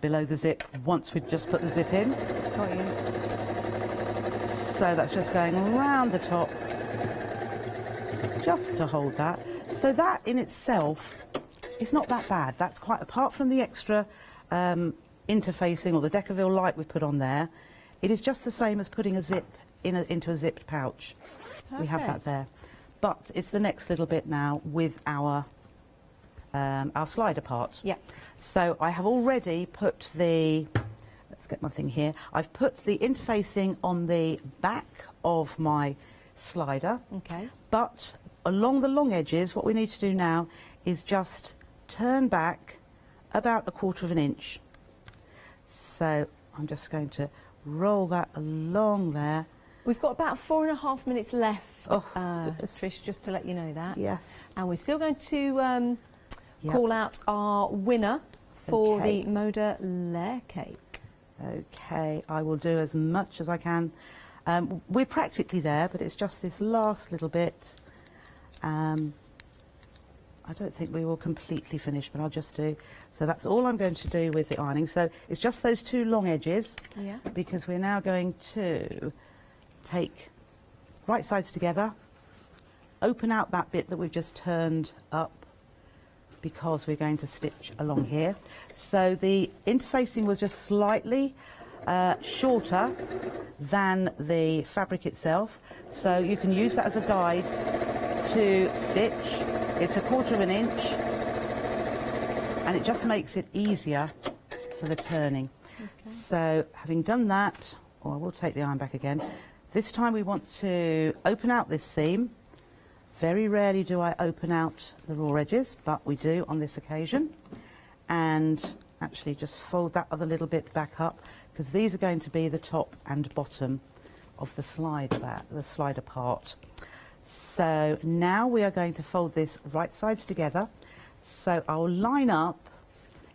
below the zip once we'd just put the zip in. Got you. So that's just going around the top, just to hold that. So that in itself is not that bad. That's quite, apart from the extra interfacing or the Decaville light we've put on there, it is just the same as putting a zip into a zipped pouch. We have that there. But it's the next little bit now with our slider part. Yeah. So I have already put the, let's get my thing here, I've put the interfacing on the back of my slider. Okay. But along the long edges, what we need to do now is just turn back about 1/4 of an inch. So I'm just going to roll that along there. We've got about 4.5 minutes left, Oh, Trish, just to let you know that. Yes. And we're still going to call out our winner for Okay. the Moda layer cake. Okay, I will do as much as I can. We're practically there, but it's just this last little bit. I don't think we will completely finish, but I'll just do. So that's all I'm going to do with the ironing. So it's just those two long edges, Yeah. because we're now going to take right sides together, open out that bit that we've just turned up, because we're going to stitch along here. So the interfacing was just slightly shorter than the fabric itself, so you can use that as a guide to stitch. It's 1/4 of an inch, and it just makes it easier for the turning. Okay. So having done that, or I will take the iron back again, this time we want to open out this seam. Very rarely do I open out the raw edges, but we do on this occasion. And actually just fold that other little bit back up, because these are going to be the top and bottom of the slider part. So now we are going to fold this right sides together. So I'll line up,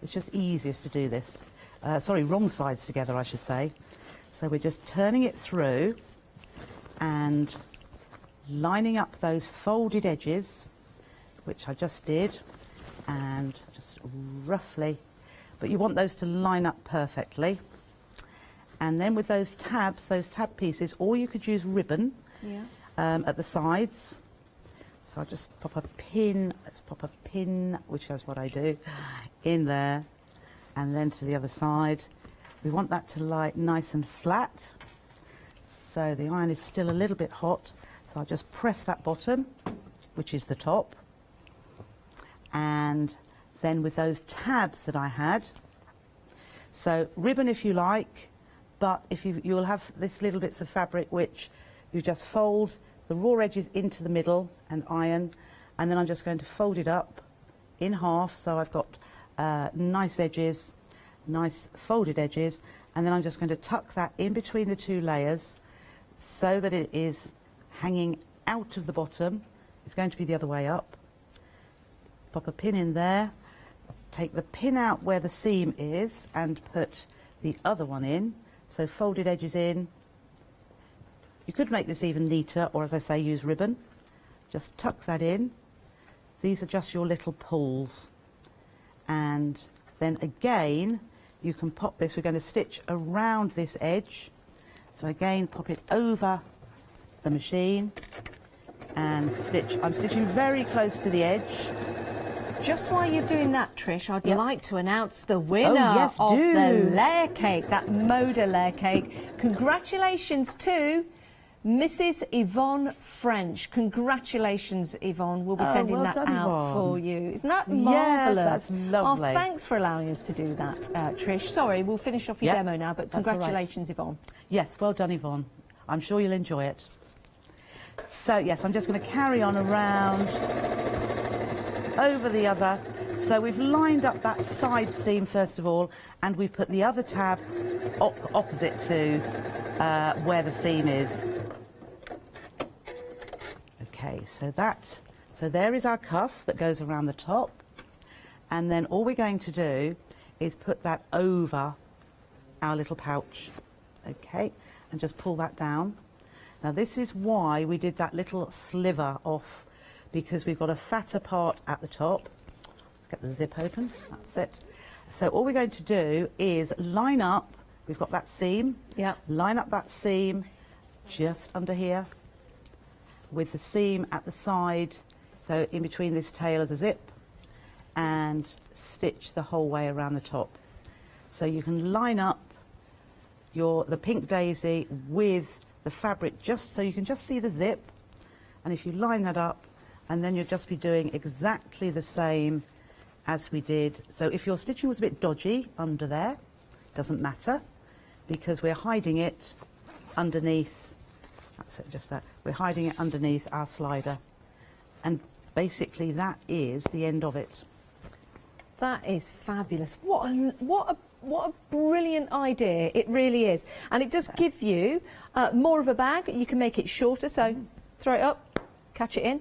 it's just easiest to do this. Sorry, wrong sides together, I should say. So we're just turning it through and lining up those folded edges, which I just did, and just roughly, but you want those to line up perfectly. And then with those tab pieces, or you could use ribbon. Yeah. At the sides. So I'll just pop a pin, let's pop a pin, which is what I do, in there, and then to the other side. We want that to lie nice and flat. So the iron is still a little bit hot, so I'll just press that bottom, which is the top. And then with those tabs that I had, so ribbon if you like, but if you'll have this little bits of fabric which you just fold the raw edges into the middle and iron, and then I'm just going to fold it up in half, so I've got nice edges, nice folded edges, and then I'm just going to tuck that in between the two layers so that it is hanging out of the bottom. It's going to be the other way up. Pop a pin in there, take the pin out where the seam is and put the other one in, so folded edges in. You could make this even neater, or as I say, use ribbon. Just tuck that in. These are just your little pulls. And then again, you can pop this, we're going to stitch around this edge. So again, pop it over the machine and stitch. I'm stitching very close to the edge. Just while you're doing that, Trish, I'd like to announce the winner yes, of do. the layer cake, that Moda layer cake. Congratulations to Mrs. Yvonne French. Congratulations, Yvonne. We'll be sending well that done, out Yvonne. for you. Isn't that Yes, marvellous? that's lovely. Oh, thanks for allowing us to do that, Trish. Sorry, we'll finish off your demo now, but that's all right. congratulations, Yvonne. Yes, well done, Yvonne. I'm sure you'll enjoy it. So, yes, I'm just going to carry on around over the other. So we've lined up that side seam first of all, and we've put the other tab opposite to where the seam is. Okay, so there is our cuff that goes around the top, and then all we're going to do is put that over our little pouch. Okay, and just pull that down. Now this is why we did that little sliver off, because we've got a fatter part at the top. Let's get the zip open, that's it. So all we're going to do is line up, we've got that seam, line up that seam just under here with the seam at the side, so in between this tail of the zip, and stitch the whole way around the top. So you can line up the pink daisy with the fabric, just so you can just see the zip, and if you line that up, and then you'll just be doing exactly the same as we did. So if your stitching was a bit dodgy under there, doesn't matter, because we're hiding it underneath. That's it, just that. We're hiding it underneath our slider, and basically that is the end of it. That is fabulous. What a brilliant idea. It really is. And it does give you more of a bag. You can make it shorter, so throw it up, catch it in.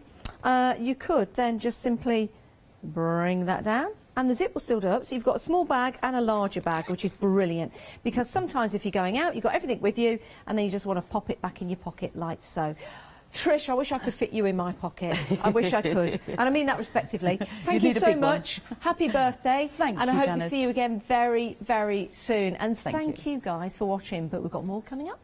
You could then just simply bring that down, and the zip will still do up, so you've got a small bag and a larger bag, which is brilliant, because sometimes if you're going out, you've got everything with you, and then you just want to pop it back in your pocket like so. Trish, I wish I could fit you in my pocket. I wish I could. And I mean that respectively. Thank you so much. Happy birthday. Thank you, and I hope Janice. to see you again very, very soon. And Thank thank you guys for watching, but we've got more coming up.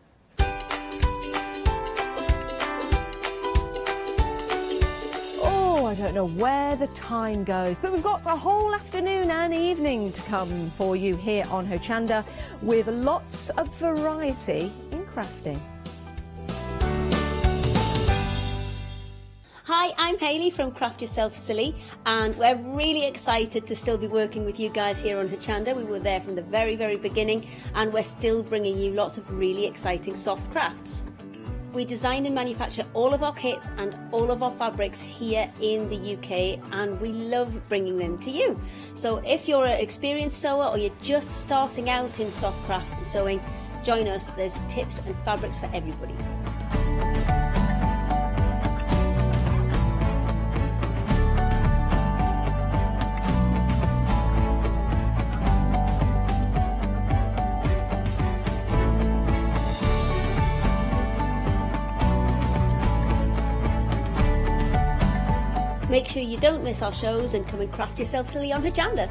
Oh, I don't know where the time goes, but we've got a whole afternoon and evening to come for you here on Hochanda with lots of variety in crafting. Hi, I'm Hayley from Craft Yourself Silly, and we're really excited to still be working with you guys here on Hochanda. We were there from the very, very beginning, and we're still bringing you lots of really exciting soft crafts. We design and manufacture all of our kits and all of our fabrics here in the UK, and we love bringing them to you. So if you're an experienced sewer or you're just starting out in soft crafts and sewing, join us. There's tips and fabrics for everybody. Make sure you don't miss our shows and come and craft yourself silly on Hochanda.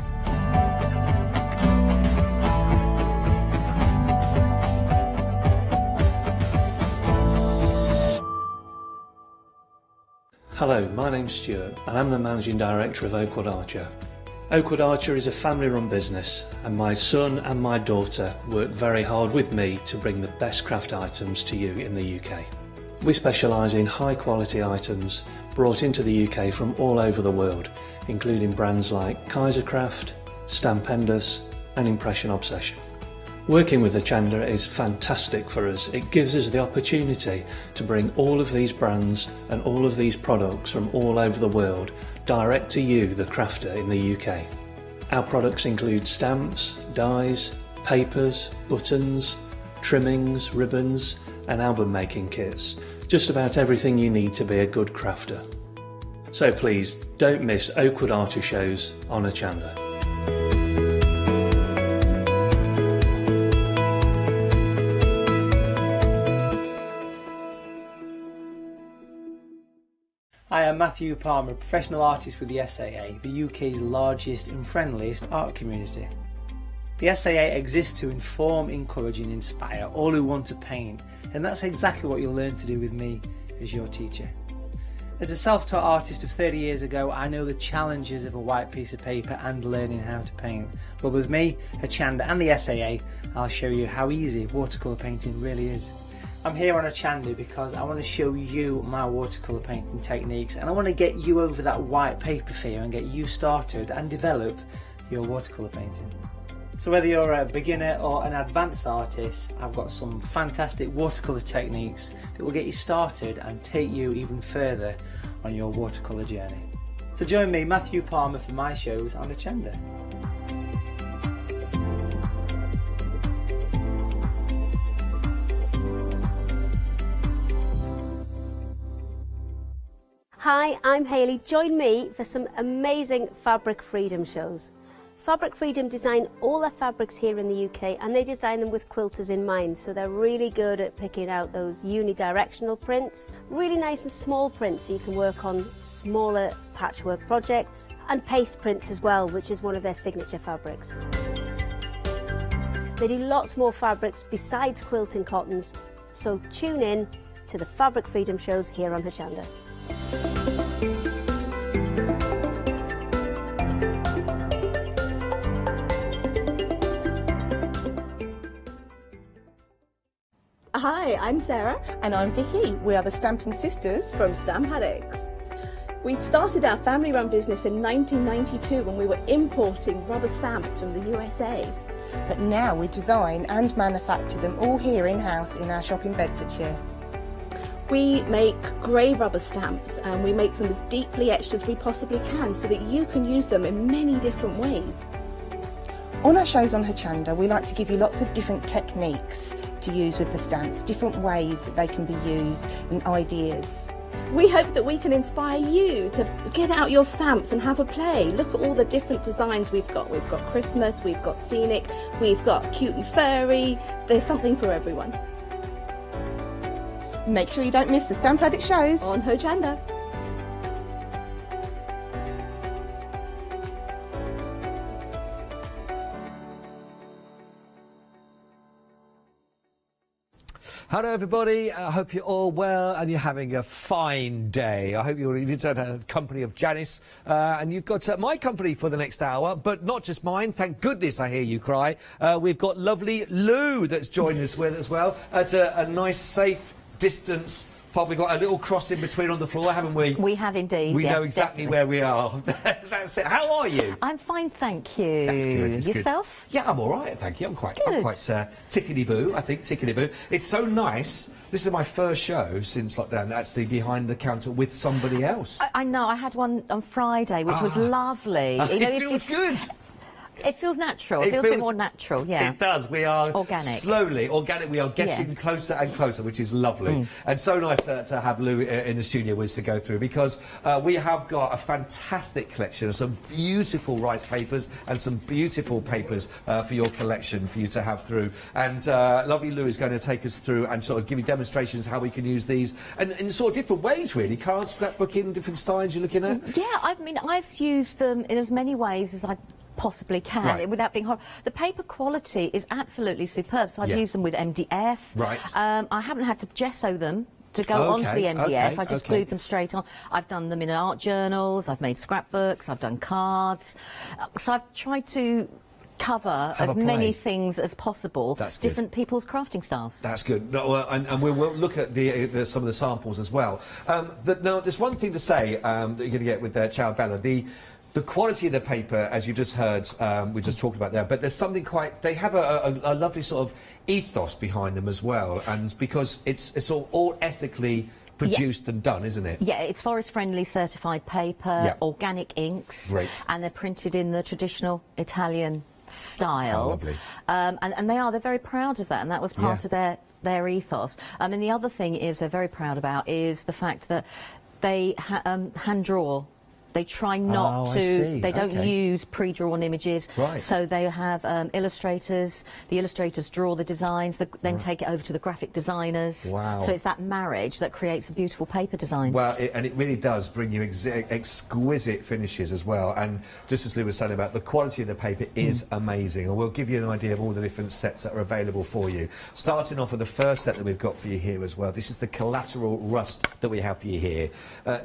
Hello, my name's Stuart and I'm the Managing Director of Oakwood Archer. Oakwood Archer is a family-run business, and my son and my daughter work very hard with me to bring the best craft items to you in the UK. We specialise in high-quality items brought into the UK from all over the world, including brands like Kaisercraft, Stampendous and Impression Obsession. Working with Hochanda is fantastic for us. It gives us the opportunity to bring all of these brands and all of these products from all over the world direct to you, the crafter in the UK. Our products include stamps, dies, papers, buttons, trimmings, ribbons and album making kits. Just about everything you need to be a good crafter. So please don't miss Oakwood Archer shows on Hochanda. Hi, I'm Matthew Palmer, a professional artist with the SAA, the UK's largest and friendliest art community. The SAA exists to inform, encourage and inspire all who want to paint, and that's exactly what you'll learn to do with me as your teacher. As a self-taught artist of 30 years ago, I know the challenges of a white piece of paper and learning how to paint. But with me, Hochanda and the SAA, I'll show you how easy watercolour painting really is. I'm here on Hochanda because I want to show you my watercolour painting techniques, and I want to get you over that white paper fear and get you started and develop your watercolour painting. So whether you're a beginner or an advanced artist, I've got some fantastic watercolour techniques that will get you started and take you even further on your watercolour journey. So join me, Matthew Palmer, for my shows on Hochanda. Hi, I'm Hayley. Join me for some amazing Fabric Freedom shows. Fabric Freedom design all their fabrics here in the UK, and they design them with quilters in mind, so they're really good at picking out those unidirectional prints, really nice and small prints so you can work on smaller patchwork projects, and paste prints as well, which is one of their signature fabrics. They do lots more fabrics besides quilting cottons, so tune in to the Fabric Freedom shows here on Hochanda. Hi, I'm Sarah. And I'm Vicky. We are the Stamping Sisters from Stamp Addicts. We started our family-run business in 1992 when we were importing rubber stamps from the USA. But now we design and manufacture them all here in-house in our shop in Bedfordshire. We make grey rubber stamps, and we make them as deeply etched as we possibly can so that you can use them in many different ways. On our shows on Hochanda, we like to give you lots of different techniques to use with the stamps, different ways that they can be used and ideas. We hope that we can inspire you to get out your stamps and have a play. Look at all the different designs we've got. We've got Christmas, we've got scenic, we've got cute and furry. There's something for everyone. Make sure you don't miss the Stamp Addict shows on Hochanda. Hello everybody, I hope you're all well and you're having a fine day. I hope you've had the company of Janice and you've got my company for the next hour, but not just mine, thank goodness I hear you cry. We've got lovely Lou that's joined us with as well at a nice safe distance. Probably got a little cross in between on the floor, haven't we? We have indeed. We yes, know exactly definitely. where we are. That's it. How are you? I'm fine, thank you. That's good. That's Yourself? Good. Yeah, I'm all right, thank you. I'm quite tickety-boo, I think, tickety-boo. It's so nice. This is my first show since lockdown, actually behind the counter with somebody else. I know, I had one on Friday, which was lovely. You know, it feels good. It feels natural. It feels a bit more natural, yeah. It does. We are organic. Organic. We are getting closer and closer, which is lovely. And so nice to have Lou in the studio with us to go through, because we have got a fantastic collection of some beautiful rice papers and some beautiful papers for your collection for you to have through. And lovely Lou is going to take us through and sort of give you demonstrations how we can use these and in sort of different ways, really. Card scrapbooking, different styles you're looking at? Yeah, I mean, I've used them in as many ways as I possibly can without being horrible. The paper quality is absolutely superb, so I've used them with MDF. Right. I haven't had to gesso them to go onto the MDF. I just glued them straight on. I've done them in art journals, I've made scrapbooks, I've done cards. So I've tried to cover as many things as possible. That's good. Different people's crafting styles. That's good. No, and we'll look at some of the samples as well. Now, there's one thing to say that you're going to get with Ciao Bella. The quality of the paper, as you just heard, we just talked about there, but there's something they have a lovely sort of ethos behind them as well, and because it's all ethically produced and done, isn't it? Yeah, it's forest-friendly certified paper, organic inks, and they're printed in the traditional Italian style. Oh, lovely. And they're very proud of that, and that was part of their ethos. And the other thing they're very proud about is the fact that they hand draw They try not to. They don't use pre-drawn images. Right. So they have illustrators. The illustrators draw the designs, then take it over to the graphic designers. Wow. So it's that marriage that creates the beautiful paper designs. Well, and it really does bring you exquisite finishes as well. And just as Lou was saying about the quality of the paper is amazing. And we'll give you an idea of all the different sets that are available for you. Starting off with the first set that we've got for you here as well. This is the collateral rust that we have for you here.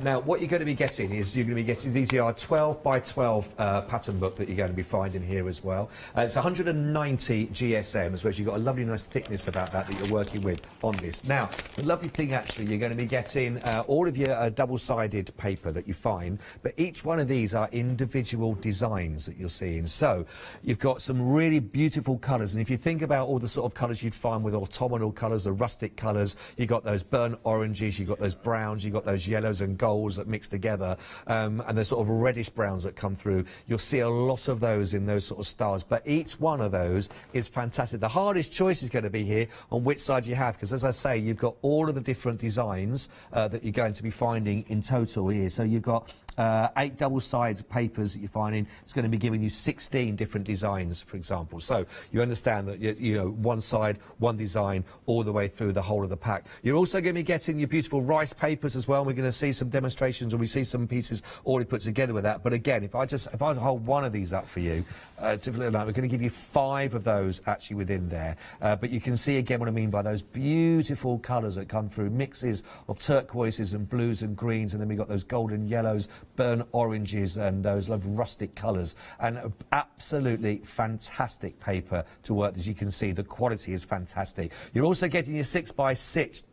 Now, what you're going to be getting is you're going to be getting these are 12 by 12 pattern book that you're going to be finding here as well. It's 190 GSM, as well as you've got a lovely nice thickness about that you're working with on this. Now, the lovely thing actually, you're going to be getting all of your double-sided paper that you find, but each one of these are individual designs that you're seeing. So you've got some really beautiful colours, and if you think about all the sort of colours you'd find with autumnal colours, the rustic colours, you've got those burnt oranges, you've got those browns, you've got those yellows and golds that mix together, and the sort of reddish browns that come through. You'll see a lot of those in those sort of styles, but each one of those is fantastic. The hardest choice is going to be here on which side you have, because as I say, you've got all of the different designs that you're going to be finding in total here. So you've got 8 double-sided papers that you're finding. It's going to be giving you 16 different designs, for example. So you understand that, you know, one side, one design, all the way through the whole of the pack. You're also going to be getting your beautiful rice papers as well. We're going to see some demonstrations, and we see some pieces already put together with that. But again, if I hold one of these up for you, we're going to give you 5 of those actually within there. But you can see again what I mean by those beautiful colours that come through, mixes of turquoises and blues and greens, and then we've got those golden yellows, burnt oranges, and those lovely rustic colours, and absolutely fantastic paper to work. As you can see, the quality is fantastic. You're also getting your 6 by 6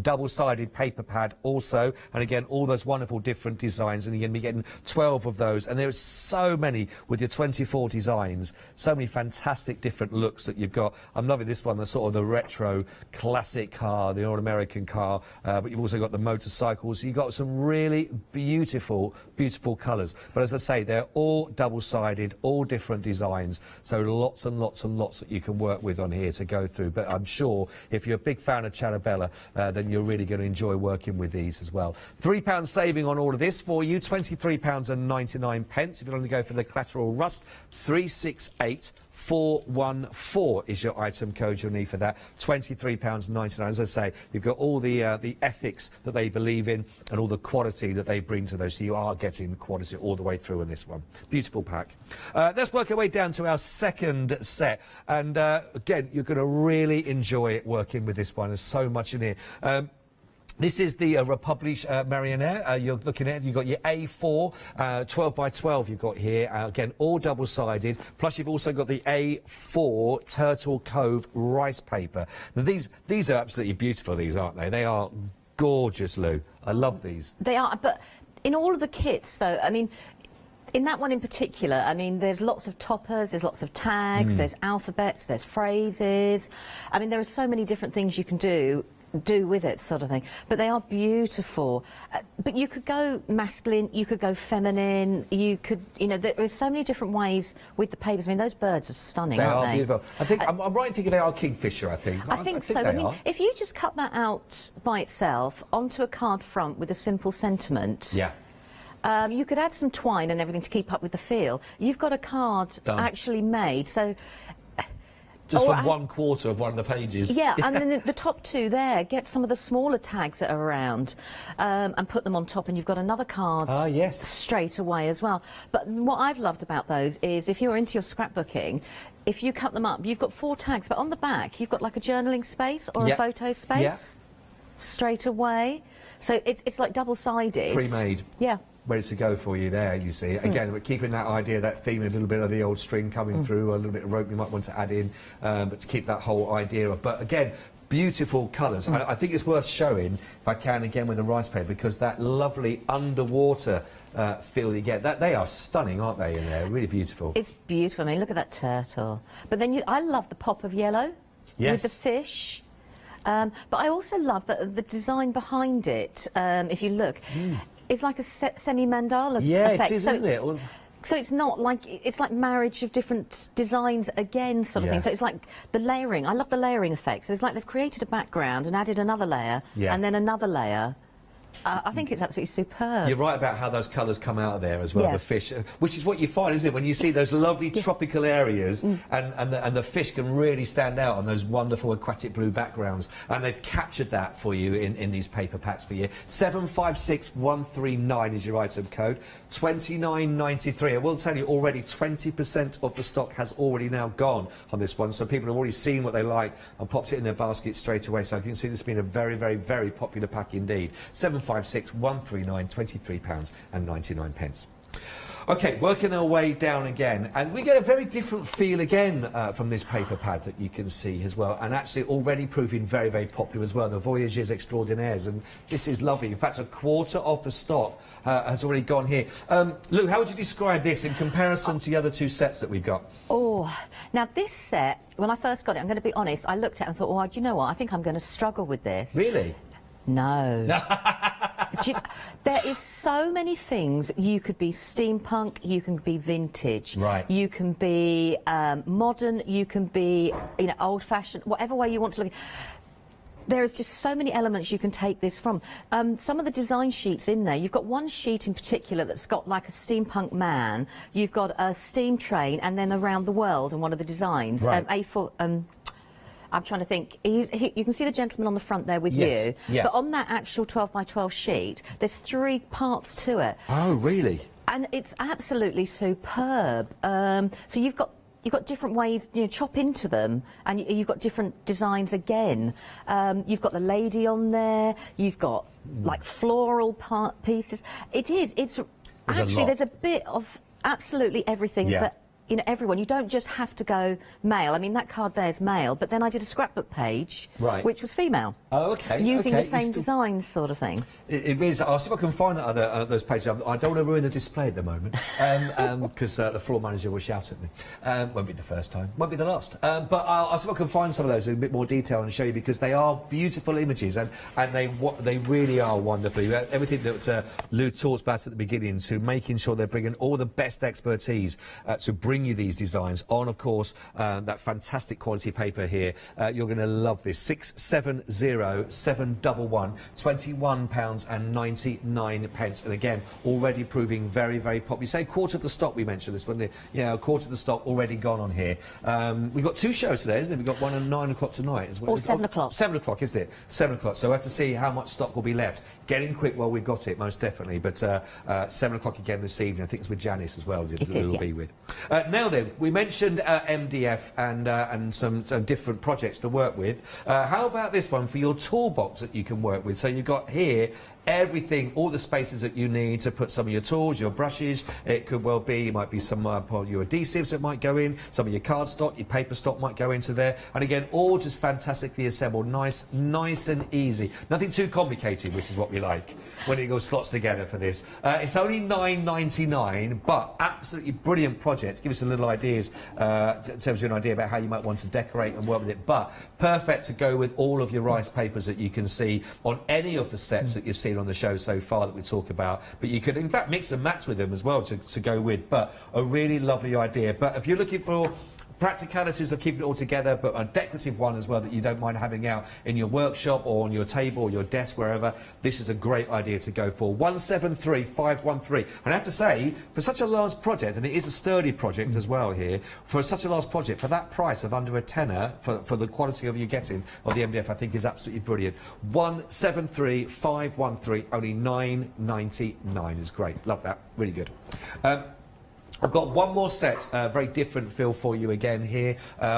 double-sided paper pad also, and again all those wonderful different designs, and you're going to be getting 12 of those, and there's so many with your 24 designs, so many fantastic different looks that you've got. I'm loving this one, the sort of the retro classic car, the old American car, but you've also got the motorcycles. You've got some really beautiful colours, but as I say, they're all double-sided, all different designs, so lots and lots and lots that you can work with on here to go through. But I'm sure if you're a big fan of Chalabella, then you're really going to enjoy working with these as well. £3 saving on all of this for you, £23.99 if you want to go for the collateral rust. 368414 is your item code you'll need for that. £23.99. As I say, you've got all the ethics that they believe in and all the quality that they bring to those, so you are getting quality all the way through in this one. Beautiful pack. Let's work our way down to our second set, and again, you're going to really enjoy working with this one. There's so much in here. This is the Republic Marionette you're looking at. You've got your A4, 12 by 12 you've got here. Again, all double-sided. Plus, you've also got the A4 Turtle Cove rice paper. Now, these are absolutely beautiful, these, aren't they? They are gorgeous, Lou. I love these. They are, but in all of the kits, though, I mean, in that one in particular, I mean, there's lots of toppers, there's lots of tags, there's alphabets, there's phrases. I mean, there are so many different things you can do with it, sort of thing, but they are beautiful. But you could go masculine, you could go feminine, you could, you know, there are so many different ways with the papers. I mean, those birds are stunning, aren't they? They are beautiful. I think I'm right in thinking they are kingfisher. I think so. I mean, if you just cut that out by itself onto a card front with a simple sentiment, you could add some twine and everything to keep up with the feel. You've got a card actually made. So. Just from 1/4 of one of the pages. Yeah, and then the top 2 there, get some of the smaller tags that are around and put them on top, and you've got another card straight away as well. But what I've loved about those is if you're into your scrapbooking, if you cut them up, you've got 4 tags, but on the back you've got like a journaling space or a photo space straight away. So it's like double-sided. Pre-made. Yeah. Ready to go for you there, you see. Again, we're keeping that idea, that theme, a little bit of the old string coming through, a little bit of rope you might want to add in, but to keep that whole idea of. But again, beautiful colours. I think it's worth showing, if I can, again with the rice paper, because that lovely underwater feel you get, they are stunning, aren't they, in there? Really beautiful. It's beautiful. I mean, look at that turtle. But then I love the pop of yellow with the fish. But I also love the design behind it, if you look. It's like a semi-mandala effect. Yeah, it is, isn't it? So it's not like, it's like marriage of different designs again, sort of thing. So it's like the layering. I love the layering effect. So it's like they've created a background and added another layer and then another layer. I think it's absolutely superb. You're right about how those colours come out of there as well, the fish, which is what you find, isn't it, when you see those lovely tropical areas and the fish can really stand out on those wonderful aquatic blue backgrounds, and they've captured that for you in these paper packs for you. 756139 is your item code, 29.93. I will tell you already 20% of the stock has already now gone on this one, so people have already seen what they like and popped it in their basket straight away, so you can see this has been a very, very, very popular pack indeed. 756139, £23.99. OK, working our way down again, and we get a very different feel again from this paper pad that you can see as well, and actually already proving very, very popular as well, the Voyageurs Extraordinaires, and this is lovely. In fact, a quarter of the stock has already gone here. Lou, how would you describe this in comparison to the other two sets that we've got? Oh, now this set, when I first got it, I'm going to be honest, I looked at it and thought, oh, do you know what, I think I'm going to struggle with this. Really? No. There is so many things. You could be steampunk, you can be vintage, right. You can be modern, you can be, you know, old-fashioned, whatever way you want to look. There is just so many elements you can take this from. Some of the design sheets in there, you've got one sheet in particular that's got like a steampunk man, you've got a steam train, and then around the world and one of the designs. Right. I'm trying to think. You can see the gentleman on the front there with you. Yeah. But on that actual 12 by 12 sheet, there's 3 parts to it. Oh, really? And it's absolutely superb. So you've got different ways, you know, chop into them, and you've got different designs again. You've got the lady on there. You've got like floral pieces. It's actually there's a bit of absolutely everything for, you know, everyone. You don't just have to go male. I mean, that card there's male, but then I did a scrapbook page, which was female. Oh, OK. Using the same designs, sort of thing. It really is. I'll see if I can find that those pages. I don't want to ruin the display at the moment, because the floor manager will shout at me. Won't be the first time, won't be the last. But I'll see if I can find some of those in a bit more detail and show you, because they are beautiful images, and they really are wonderful. Everything that Lou talked about at the beginning, to making sure they're bringing all the best expertise to bring you these designs on, of course, that fantastic quality paper here. You're going to love this. 670711, £21.99, and again, already proving very, very popular. You say a quarter of the stock, we mentioned this one. Yeah, a quarter of the stock already gone on here. We've got 2 shows today, isn't it? We've got one at 9 o'clock tonight as well. Or 7 o'clock. 7 o'clock, isn't it? 7 o'clock. So we have to see how much stock will be left. Get in quick while we've got it, most definitely. But 7 o'clock again this evening. I think it's with Janice as well. We'll be with. Now then, we mentioned MDF and some different projects to work with. How about this one for your toolbox that you can work with? So you've got here everything, all the spaces that you need to put some of your tools, your brushes. It could well be, it might be some of your adhesives that might go in, some of your cardstock, your paper stock might go into there. And again, all just fantastically assembled, nice and easy. Nothing too complicated, which is what we like when it goes slots together for this. It's only £9.99, but absolutely brilliant project. Give us a little ideas in terms of an idea about how you might want to decorate and work with it. But perfect to go with all of your rice papers that you can see on any of the sets that you've seen on the show so far that we talk about, but you could in fact mix and match with them as well to go with. But a really lovely idea. But if you're looking for practicalities of keeping it all together, but a decorative one as well that you don't mind having out in your workshop or on your table or your desk, wherever, this is a great idea to go for. 173513. And I have to say, for such a large project, and it is a sturdy project as well here, for such a large project, for that price of under a tenner, for the quality of you getting of the MDF, I think is absolutely brilliant. 173513, only £9.99 is great. Love that. Really good. I've got one more set, very different feel for you again here,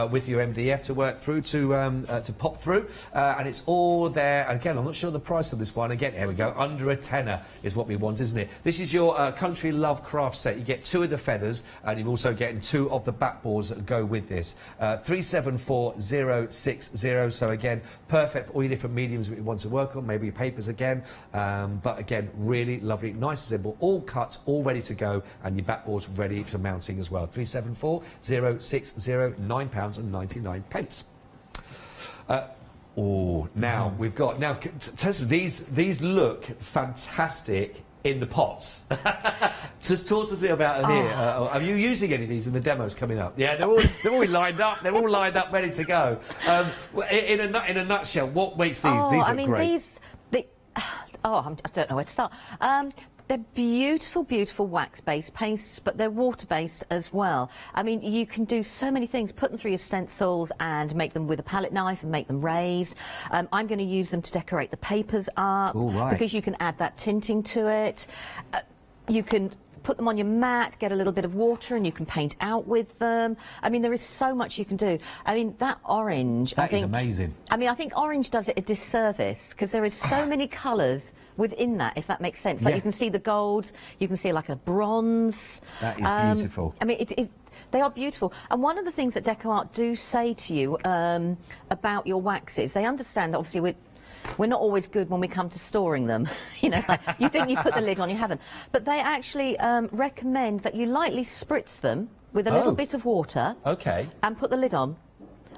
with your MDF to work through, to pop through, and it's all there. Again, I'm not sure the price of this one. Again, here we go, under a tenner is what we want, isn't it? This is your Country Love Craft set. You get 2 of the feathers, and you've also getting 2 of the backboards that go with this. 374060, so again, perfect for all your different mediums that you want to work on, maybe your papers again, but again, really lovely, nice and simple, all cut, all ready to go, and your backboards ready for mounting as well. 374060, £9.99. Now we've got these look fantastic in the pots. Just talk to me about here. Are you using any of these in the demos coming up? Yeah, they're all lined up. They're all lined up, ready to go. In a nutshell, what makes these? These look great. I don't know where to start. They're beautiful, beautiful wax-based pastes, but they're water-based as well. I mean, you can do so many things. Put them through your stencils and make them with a palette knife and make them raised. I'm going to use them to decorate the papers up because you can add that tinting to it. You can put them on your mat, get a little bit of water, and you can paint out with them. I mean, there is so much you can do. I mean, that orange, I think... That is amazing. I mean, I think orange does it a disservice because there is so many colours within that, if that makes sense. Like you can see the gold, you can see like a bronze. That is beautiful. I mean, they are beautiful. And one of the things that Deco Art do say to you about your waxes, they understand that obviously we're not always good when we come to storing them. You know, like, you think you put the lid on, you haven't. But they actually recommend that you lightly spritz them with a little bit of water. Okay. And put the lid on.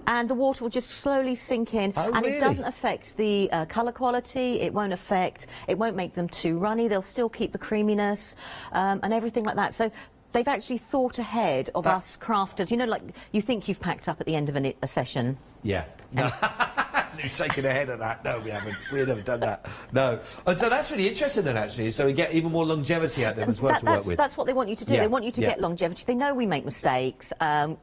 And the water will just slowly sink in. Oh, and really? it doesn't affect the colour quality. It won't make them too runny. They'll still keep the creaminess and everything like that. So they've actually thought ahead of us crafters. You know, like you think you've packed up at the end of a session. Yeah. No. You're shaking her head at that. No, we haven't. We've never done that. No. And so that's really interesting then, actually. So we get even more longevity out there as well to work with. That's what they want you to do. Yeah. They want you to get longevity. They know we make mistakes.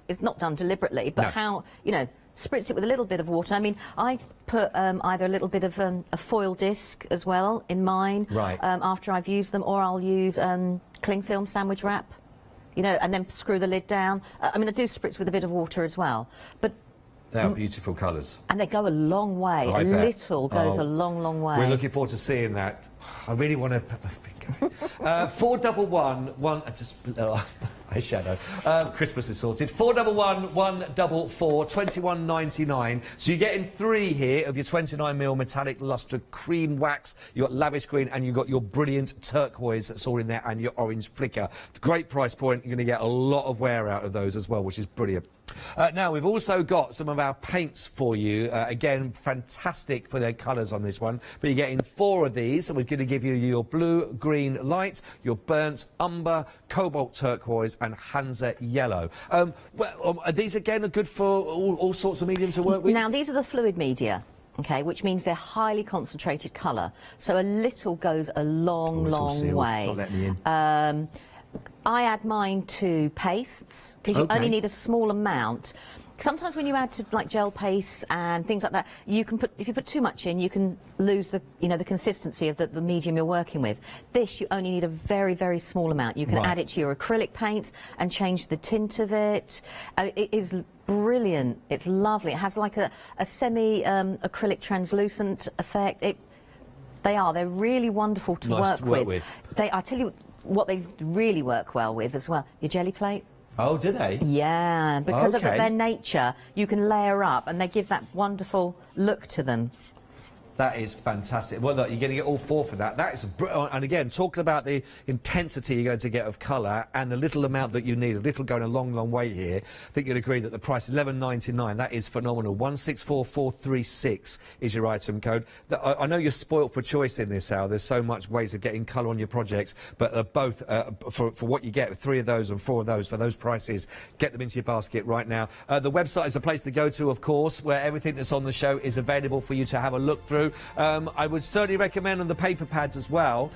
It's not done deliberately, but how, you know, spritz it with a little bit of water. I mean, I put either a little bit of a foil disc as well in mine after I've used them, or I'll use cling film sandwich wrap, you know, and then screw the lid down. I mean, I do spritz with a bit of water as well, but they are beautiful colours. and they go a long way. I A bet. little goes a long, long way. We're looking forward to seeing that. I really want to put my finger. 4111 just eyeshadow. Christmas is sorted. 411 144 21.99. So you're getting 3 here of your 29mm metallic lustre cream wax. You got lavish green, and you got your brilliant turquoise that's all in there, and your orange flicker. Great price point. You're going to get a lot of wear out of those as well, which is brilliant. Now we've also got some of our paints for you. Again, fantastic for their colours on this one. But you're getting 4 of these. So we're going to give you your blue, green light, your burnt umber, cobalt turquoise, and Hansa yellow. Are these again are good for all sorts of mediums to work with? Now these are the fluid media. Okay, which means they're highly concentrated colour. So a little goes a long, long way. Not letting me in. I add mine to pastes because you only need a small amount. Sometimes when you add to like gel pastes and things like that, you can put, if you put too much in, you can lose the, you know, the consistency of the medium you're working with. This, you only need a very, very small amount. You can add it to your acrylic paint and change the tint of it. It is brilliant. It's lovely. It has like a semi acrylic translucent effect. They're really wonderful to work with. I tell you what they really work well with as well, your jelly plate. Oh, do they? Yeah, because of their nature, you can layer up and they give that wonderful look to them. That is fantastic. Well, look, you're going to get all 4 for that. That is, and again, talking about the intensity you're going to get of colour and the little amount that you need, a little going a long, long way here. I think you'd agree that the price is $11.99. That is phenomenal. 164436 is your item code. I know you're spoilt for choice in this hour. There's so much ways of getting colour on your projects, but both for what you get, 3 of those and 4 of those for those prices, get them into your basket right now. The website is a place to go to, of course, where everything that's on the show is available for you to have a look through. I would certainly recommend on the paper pads as well,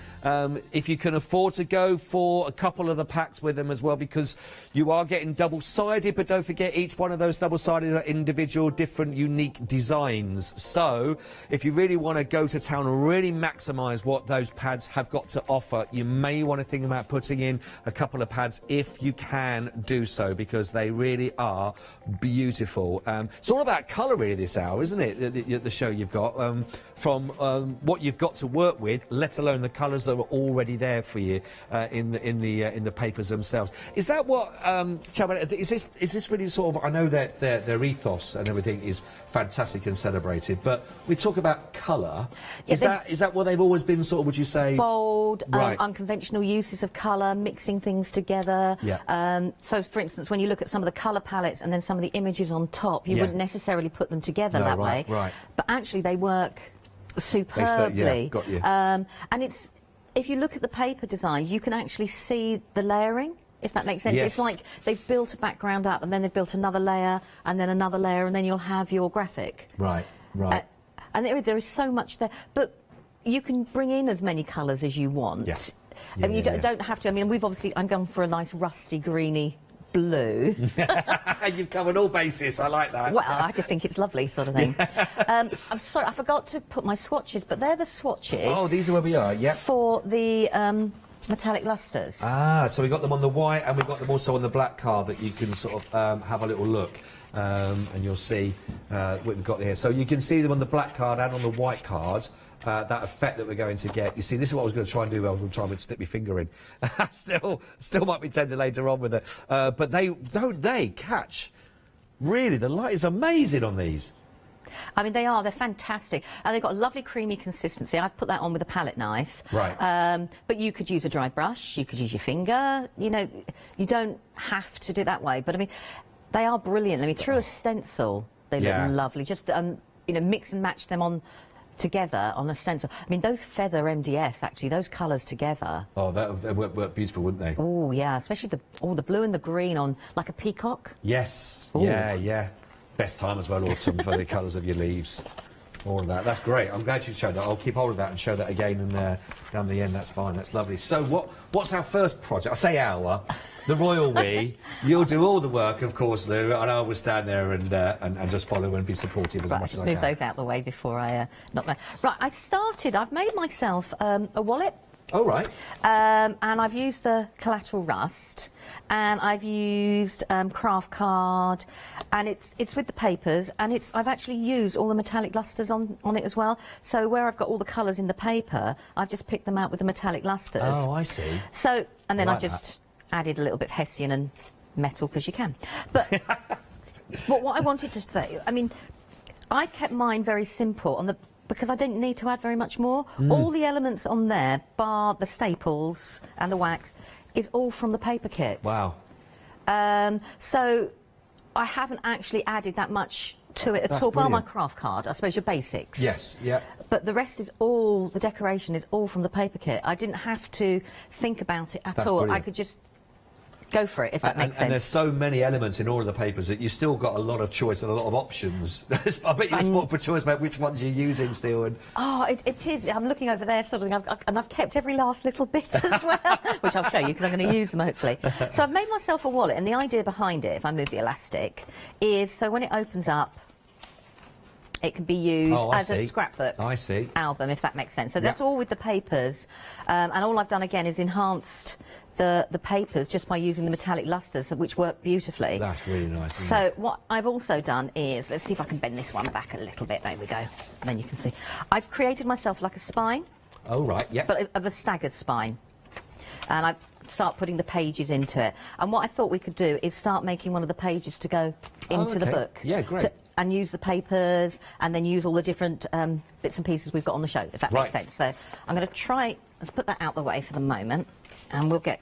if you can afford to go for a couple of the packs with them as well, because you are getting double-sided, but don't forget each one of those double-sided are individual, different, unique designs. So if you really want to go to town and really maximise what those pads have got to offer, you may want to think about putting in a couple of pads if you can do so, because they really are beautiful. It's all about colour really this hour, isn't it, the show you've got? From what you've got to work with, let alone the colours that are already there for you in the papers themselves. Is that what? Is this really sort of? I know that their ethos and everything is fantastic and celebrated, but we talk about colour. Is that what they've always been? Sort of, would you say? Bold, unconventional uses of colour, mixing things together. Yeah. So, for instance, when you look at some of the colour palettes and then some of the images on top, you wouldn't necessarily put them together that way. Right. But actually, they work superbly. Got you. And if you look at the paper designs, you can actually see the layering, if that makes sense. Yes. It's like they've built a background up and then they've built another layer and then another layer, and then you'll have your graphic. Right. And there is so much there. But you can bring in as many colours as you want. Yes. I mean, you don't have to. I mean, I'm going for a nice rusty, greeny blue. You've covered all bases. I like that. Well, I just think it's lovely, sort of thing. I'm sorry, I forgot to put my swatches, but they're the swatches. Oh, these are where we are. Yep. For the metallic lustres. Ah, so we got them on the white, and we've got them also on the black card that you can sort of have a little look, and you'll see what we've got here. So you can see them on the black card and on the white card. That effect that we're going to get. You see, this is what I was going to try and do. I was going to try and stick my finger in. still might be tempted later on with it. But they catch. Really, the light is amazing on these. I mean, they're fantastic. And they've got a lovely creamy consistency. I've put that on with a palette knife. Right. But you could use a dry brush, you could use your finger, you know, you don't have to do it that way. But I mean, they are brilliant. I mean, through a stencil, they look lovely. Just, you know, mix and match them on together on a stencil. I mean, those feather MDFs, actually, those colours together. Oh, that would work beautiful, wouldn't they? Oh, yeah, especially the blue and the green on, like a peacock. Yes. Ooh. Yeah. Best time as well, autumn, for the colours of your leaves. All of that. That's great. I'm glad you showed that. I'll keep hold of that and show that again and down the end. That's fine. That's lovely. So what's our first project? I say our. The royal we. You'll do all the work, of course, Lou, and I will stand there and just follow and be supportive as much as I can. Move those out the way before I knock them. Right, I've made myself a wallet. Oh, right. And I've used the collateral rust, and I've used craft card, and it's with the papers, and I've actually used all the metallic lustres on it as well. So where I've got all the colours in the paper, I've just picked them out with the metallic lustres. Oh, I see. So, and then I like I've just added a little bit of Hessian and metal, because you can. But what I wanted to say, I mean, I kept mine very simple because I didn't need to add very much more. All the elements on there, bar the staples and the wax, is all from the paper kit. Wow. So I haven't actually added that much to it at all. Bar my craft card, I suppose your basics. Yes, yeah. But the rest is all, the decoration is all from the paper kit. I didn't have to think about it at all. Brilliant. I could just go for it, if that makes sense. And there's so many elements in all of the papers that you've still got a lot of choice and a lot of options. I bet you're spot for choice about which ones you're using still. And oh, it is. I'm looking over there, sort of, and I've kept every last little bit as well, which I'll show you because I'm going to use them hopefully. So I've made myself a wallet, and the idea behind it, if I move the elastic, is so when it opens up, it can be used as a scrapbook album, if that makes sense. So that's all with the papers, and all I've done again is enhanced the papers just by using the metallic lustres, which work beautifully. That's really nice. So what I've also done is, let's see if I can bend this one back a little bit. There we go. Then you can see. I've created myself like a spine. Oh, right, yeah. But of a staggered spine. And I start putting the pages into it. And what I thought we could do is start making one of the pages to go into the book. Yeah, great. And use the papers, and then use all the different bits and pieces we've got on the show, if that makes sense. So I'm going to try, let's put that out the way for the moment, and we'll get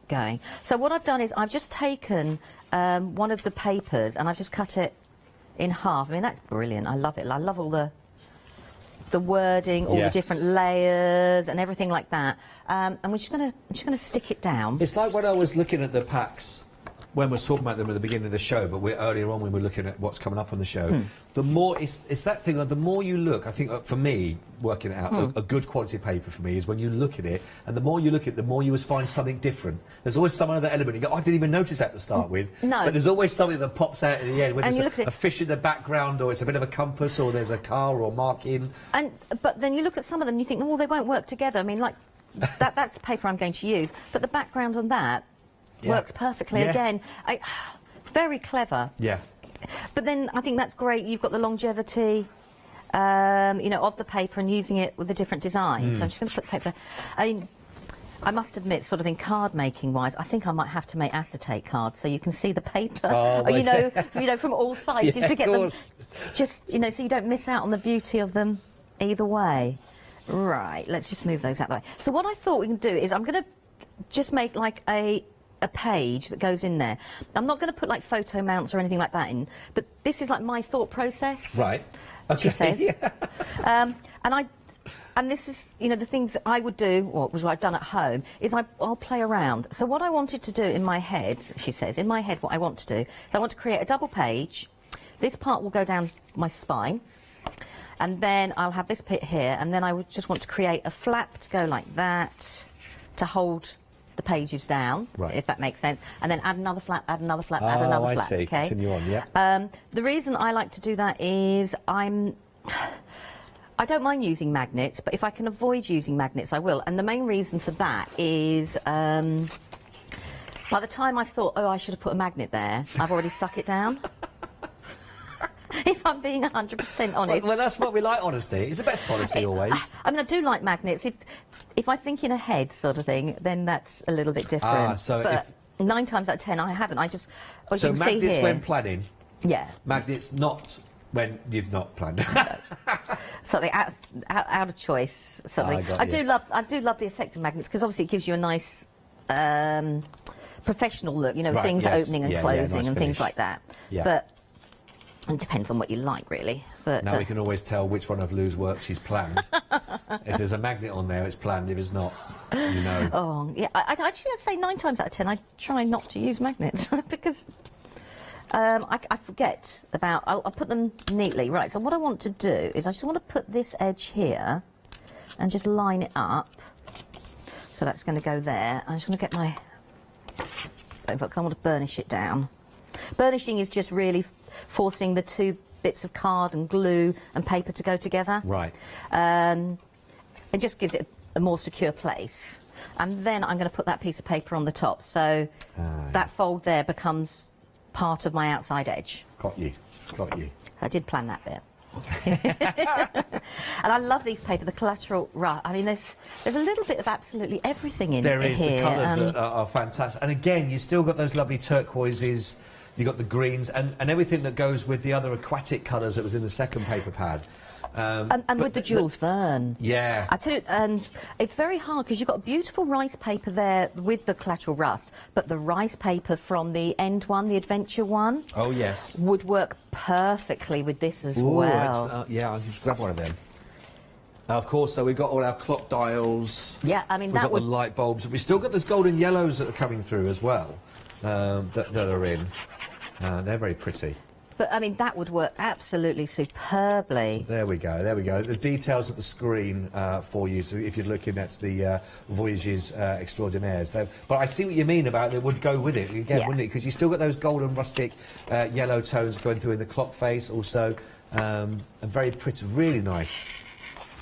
going. So what I've done is I've just taken one of the papers, and I've just cut it in half. I mean, that's brilliant. I love it. I love all the wording, all the different layers and everything like that. And I'm just going to stick it down. It's like when I was looking at the packs when we were talking about them at the beginning of the show, but earlier on when we were looking at what's coming up on the show, the more it's that thing of the more you look. I think for me, working it out, a good quality paper for me is when you look at it, and the more you look at it, the more you always find something different. There's always some other element. You go, I didn't even notice that to start with. No. But there's always something that pops out at the end, whether And it's a fish in the background, or it's a bit of a compass, or there's a car or marking. But then you look at some of them, and you think, oh, they won't work together. I mean, like that's the paper I'm going to use, but the background on that works perfectly again. Very clever. Yeah. But then I think that's great. You've got the longevity, you know, of the paper and using it with the different designs. So I'm just going to put the paper. I mean, I must admit, sort of in card making wise, I think I might have to make acetate cards so you can see the paper. Oh, you know, from all sides, just to get them. Just so you don't miss out on the beauty of them either way. Right. Let's just move those out of the way. So what I thought we can do is I'm going to just make like a page that goes in there. I'm not going to put like photo mounts or anything like that in, but this is like my thought process. Right. Okay. She says. And this is, you know, the things that I would do, or which I've done at home, is I'll play around. So what I wanted to do in my head, she says, in my head what I want to do is I want to create a double page. This part will go down my spine. And then I'll have this bit here, and then I would just want to create a flap to go like that to hold the pages down, if that makes sense, and then add another flap, add another flap, add another flap. I see. Okay? Continue on, yeah. The reason I like to do that is I don't mind using magnets, but if I can avoid using magnets, I will. And the main reason for that is by the time I've thought, oh, I should have put a magnet there, I've already stuck it down. If I'm being 100% honest. Well, that's what we like, honesty. It's the best policy always. I mean, I do like magnets. If I think in ahead sort of thing, then that's a little bit different. But 9 times out of 10, I haven't. I just... Well, so you can magnets see here, when planning? Yeah. Magnets not when you've not planned. Something out of choice. Something. I do love the effect of magnets, because obviously it gives you a nice professional look. You know, things opening and closing nice and finish. things like that. Yeah. But it depends on what you like, really. But now we can always tell which one of Lou's work she's planned. If there's a magnet on there, it's planned. If it's not, you know. Oh, yeah. I actually say 9 times out of 10, I try not to use magnets because I forget about. I'll put them neatly. Right. So what I want to do is I just want to put this edge here and just line it up. So that's going to go there. I'm just going to get my. Because I want to burnish it down. Burnishing is just really forcing the 2 bits of card and glue and paper to go together. Right. It just gives it a more secure place. And then I'm going to put that piece of paper on the top. So that fold there becomes part of my outside edge. Got you. Got you. I did plan that bit. And I love these paper, the collateral rust. I mean, there's a little bit of absolutely everything in here. There is. The colours are fantastic. And again, you've still got those lovely turquoises. You've got the greens and everything that goes with the other aquatic colours that was in the second paper pad. And with the Jules Verne. Yeah. I tell you, and it's very hard because you've got beautiful rice paper there with the collateral rust, but the rice paper from the end one, the adventure one, oh yes, would work perfectly with this as well. Yeah, I'll just grab one of them. Of course, so we've got all our clock dials. Yeah, I mean, we've got the light bulbs. We've still got those golden yellows that are coming through as well, that are in. They're very pretty. But, I mean, that would work absolutely superbly. So there we go, there we go. The details of the screen for you, so if you're looking at the Voyages Extraordinaires. But I see what you mean about it would go with it, again, wouldn't it? Because you still got those golden rustic yellow tones going through in the clock face also. And very pretty, really nice.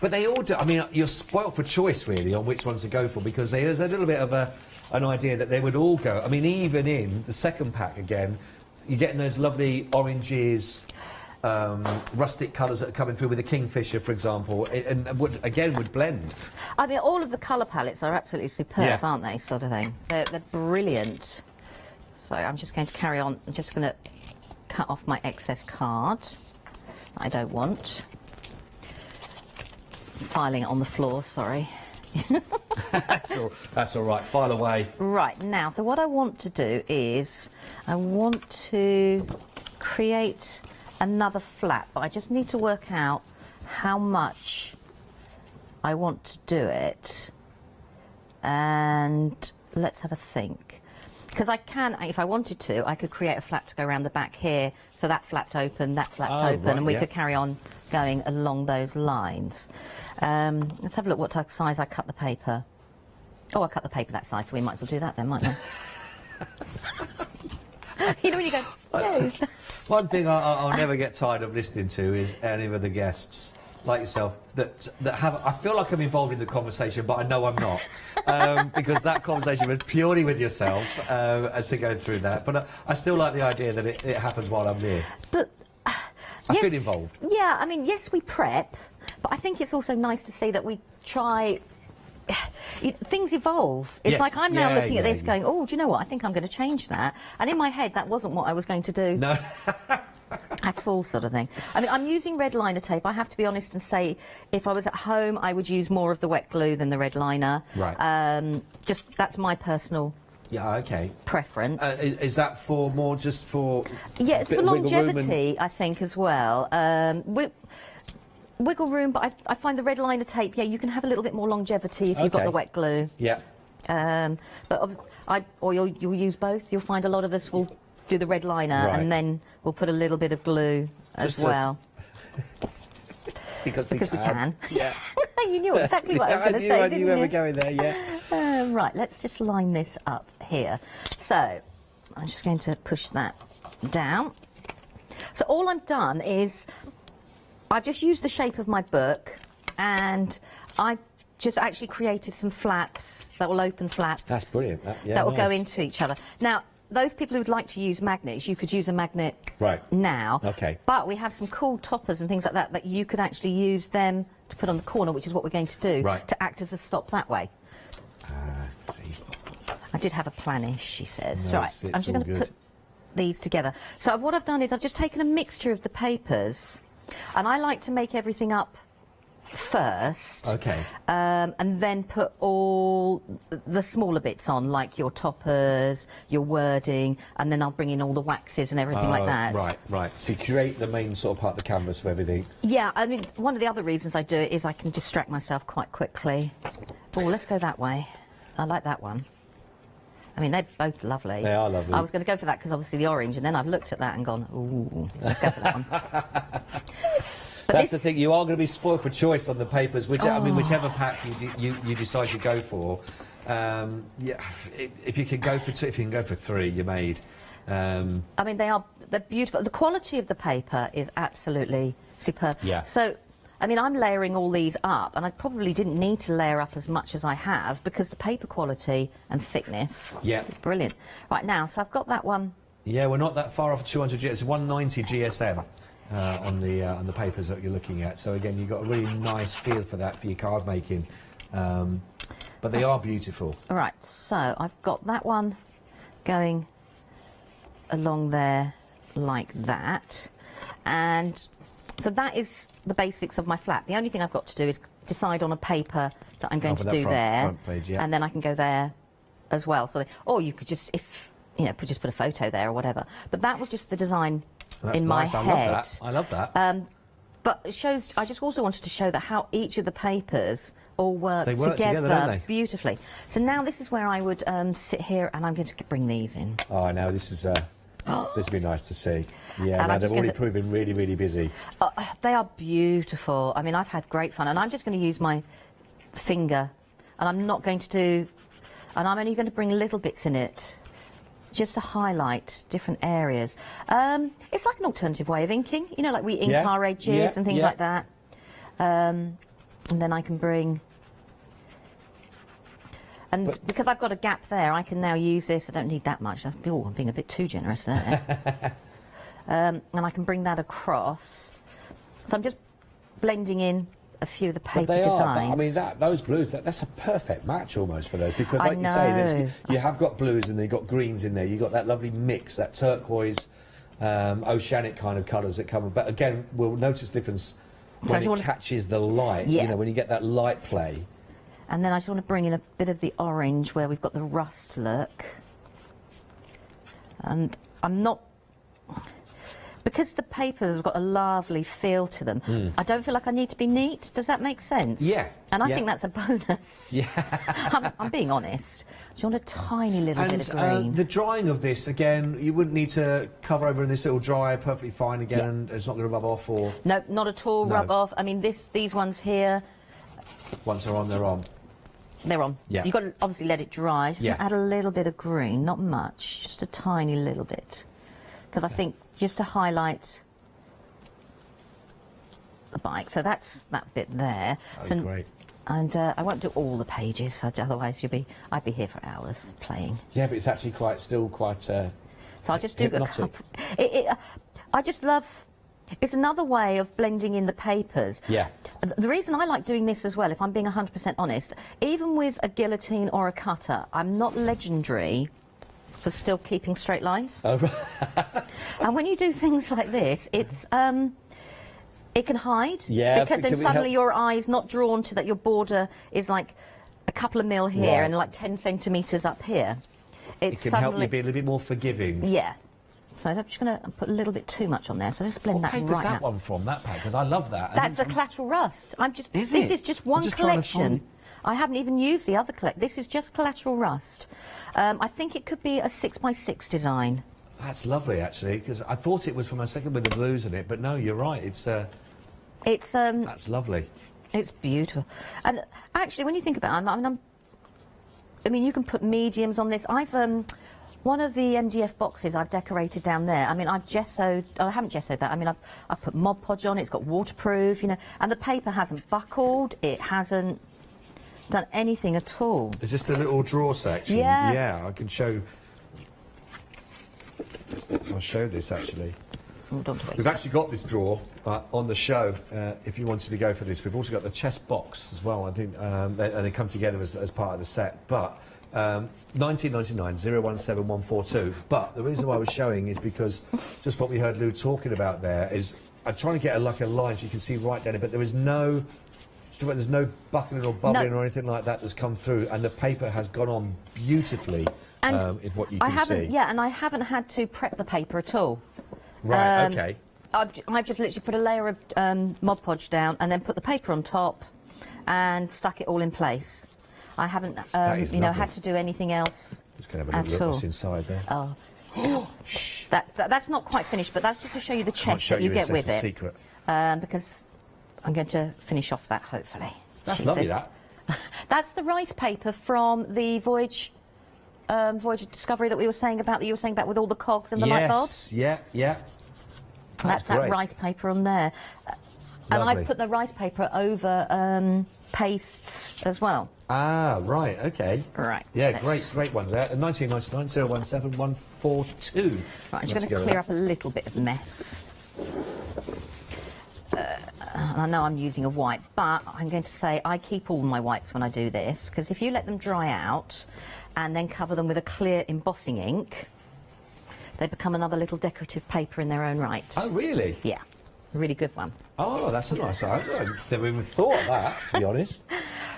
But they all do, I mean, you're spoilt for choice, really, on which ones to go for, because there's a little bit of an idea that they would all go. I mean, even in the second pack, again, you're getting those lovely oranges, rustic colours that are coming through with the Kingfisher, for example, and would blend. I mean, all of the colour palettes are absolutely superb, aren't they, sort of thing? They're brilliant. So I'm just going to carry on. I'm just going to cut off my excess card I don't want. Filing it on the floor, sorry. That's all right, file away. Right, now, so what I want to do is I want to create another flap, but I just need to work out how much I want to do it. And let's have a think. Because I can, if I wanted to, I could create a flap to go around the back here, so that flapped open, that flapped open, right, and we could carry on going along those lines. Let's have a look what type of size I cut the paper. Oh, I cut the paper that size, so we might as well do that then, mightn't we? You know when you go, no. One thing I'll never get tired of listening to is any of the guests, like yourself, that have... I feel like I'm involved in the conversation, but I know I'm not. Because that conversation was purely with yourself, as to go through that. But I still like the idea that it happens while I'm there. But... I feel involved. Yeah, I mean, yes, we prep, but I think it's also nice to see that we try... Things evolve. It's like I'm now looking at this going, oh, do you know what? I think I'm going to change that. And in my head, that wasn't what I was going to do. No. At all, sort of thing. I mean, I'm using red liner tape. I have to be honest and say, if I was at home, I would use more of the wet glue than the red liner. Right. Just, that's my personal... Yeah, okay. Preference. Is that for more just for... Yeah, it's for longevity, I think, as well. Wiggle room, but I find the red liner tape, yeah, you can have a little bit more longevity if you've got the wet glue. Yeah. Or you'll use both. You'll find a lot of us will do the red liner and then we'll put a little bit of glue as well. Because we can. Yeah. You knew exactly what I was going to say, I didn't knew you? we were going there, yeah. Right, let's just line this up here. So, I'm just going to push that down. So all I've done is, I've just used the shape of my book, and I've just actually created some flaps that will open flaps. That's brilliant. That will go into each other. Now, those people who'd like to use magnets, you could use a magnet now. Okay. But we have some cool toppers and things like that that you could actually use them to put on the corner, which is what we're going to do, to act as a stop that way. I did have a planish, she says. No, right, I'm just going to put these together. So what I've done is I've just taken a mixture of the papers, and I like to make everything up first, and then put all the smaller bits on, like your toppers, your wording, and then I'll bring in all the waxes and everything like that. Right. So you create the main sort of part of the canvas for everything. Yeah, I mean, one of the other reasons I do it is I can distract myself quite quickly. Oh, let's go that way. I like that one. I mean, they're both lovely. They are lovely. I was going to go for that because obviously the orange, and then I've looked at that and gone, ooh, let's go for that one. That's the thing. You are going to be spoiled for choice on the papers, I mean, whichever pack you decide to go for. Yeah, if you can go for two, if you can go for three, you're made. I mean, they're beautiful. The quality of the paper is absolutely superb. Yeah. So, I mean, I'm layering all these up, and I probably didn't need to layer up as much as I have because the paper quality and thickness is brilliant. Right now, so I've got that one. Yeah, we're not that far off 200. It's 190 GSM. On the papers that you're looking at, so again you've got a really nice feel for that for your card making, but they are beautiful. All right, so I've got that one going along there like that, and so that is the basics of my flap. The only thing I've got to do is decide on a paper that I'm going to do front page, and then I can go there as well. So, or you could just, if you know, just put a photo there or whatever. But that was just the design. That's in nice. my head. I love that. But it shows. I just also wanted to show that how each of the papers all work together, don't they? Beautifully. So now this is where I would sit here, and I'm going to bring these in. Oh, now this is this would be nice to see. Yeah, now they're already proving really, really busy. They are beautiful. I mean, I've had great fun, and I'm just going to use my finger, and I'm not going to do, and I'm only going to bring little bits in it, just to highlight different areas. It's like an alternative way of inking, you know, like we ink our edges and things like that. And then I can bring, and because I've got a gap there, I can now use this. I don't need that much. Oh, I'm being a bit too generous there. And I can bring that across. So I'm just blending in a few of the paper designs. I mean, those blues, that's a perfect match almost for those, because like you say, you have got blues and you've got greens in there. You've got that lovely mix, that turquoise, oceanic kind of colours that come. But again, we'll notice difference when it catches the light, you know, when you get that light play. And then I just want to bring in a bit of the orange where we've got the rust look. And I'm not... Because the papers have got a lovely feel to them, I don't feel like I need to be neat. Does that make sense? Yeah. And I think that's a bonus. Yeah. I'm being honest. Do you want a tiny little bit of green? The drying of this, again, you wouldn't need to cover over in this. It'll dry perfectly fine again, and it's not going to rub off or... No, not at all rub off. I mean, these ones here... Once they're on, they're on. They're on. Yeah. You've got to obviously let it dry. Just add a little bit of green, not much, just a tiny little bit. Because I think just to highlight the bike. So that's that bit there. Oh, great. And I won't do all the pages, so otherwise I'd be here for hours playing. Yeah, but it's actually still quite. So I'll just do a hypnotic. couple. I just love. It's another way of blending in the papers. Yeah. The reason I like doing this as well, if I'm being 100% honest, even with a guillotine or a cutter, I'm not legendary for still keeping straight lines. Oh, right. And when you do things like this, it's it can hide. Yeah. Because then suddenly your eye's not drawn to that. Your border is like a couple of mil here and like 10 centimetres up here. It can help you be a little bit more forgiving. Yeah. So I'm just going to put a little bit too much on there. So let's blend that right now. What paper's that one from, that pack? Because I love that. That's the collateral rust. This is just one collection. I haven't even used the other collection. This is just collateral rust. I think it could be a 6x6 design. That's lovely, actually, because I thought it was from a second with the blues in it, but no, you're right. It's It's That's lovely. It's beautiful. And actually, when you think about it, I mean, you can put mediums on this. I've one of the MDF boxes I've decorated down there. I mean, I've gessoed. I haven't gessoed that. I mean, I've put Mod Podge on. It's got waterproof, you know, and the paper hasn't buckled. It hasn't done anything at all. Is this the little drawer section? Yeah. Yeah, I can show. I'll show this actually. We've actually got this drawer on the show. If you wanted to go for this, we've also got the chest box as well. I think, and they come together as part of the set. But 1999 017142. But the reason why I was showing is because just what we heard Lou talking about there is I'm trying to get a line so you can see right down it, but there's no buckling or bubbling or anything like that that's come through, and the paper has gone on beautifully in what you can see. Yeah, and I haven't had to prep the paper at all. Right, okay. I've just literally put a layer of Mod Podge down and then put the paper on top and stuck it all in place. I haven't, had to do anything else. Just going to have a little look what's inside there. Oh, that's not quite finished, but that's just to show you the chest that you get with it. Secret. Because I'm going to finish off that hopefully. That's lovely. That. That's the rice paper from the Voyage of Discovery that we were saying about. That you were saying about with all the cogs and the light bulbs. Yes. Yeah. That's that rice paper on there. And I've put the rice paper over pastes as well. Ah, right, okay. Right. Yeah, great ones there. 1999 017 142. Right, I'm just going to clear up a little bit of mess. I know I'm using a white, but I'm going to say I keep all my whites when I do this, because if you let them dry out and then cover them with a clear embossing ink, they become another little decorative paper in their own right. Oh, really? Yeah. A really good one. Oh, that's a nice idea. I've never even thought of that, to be honest.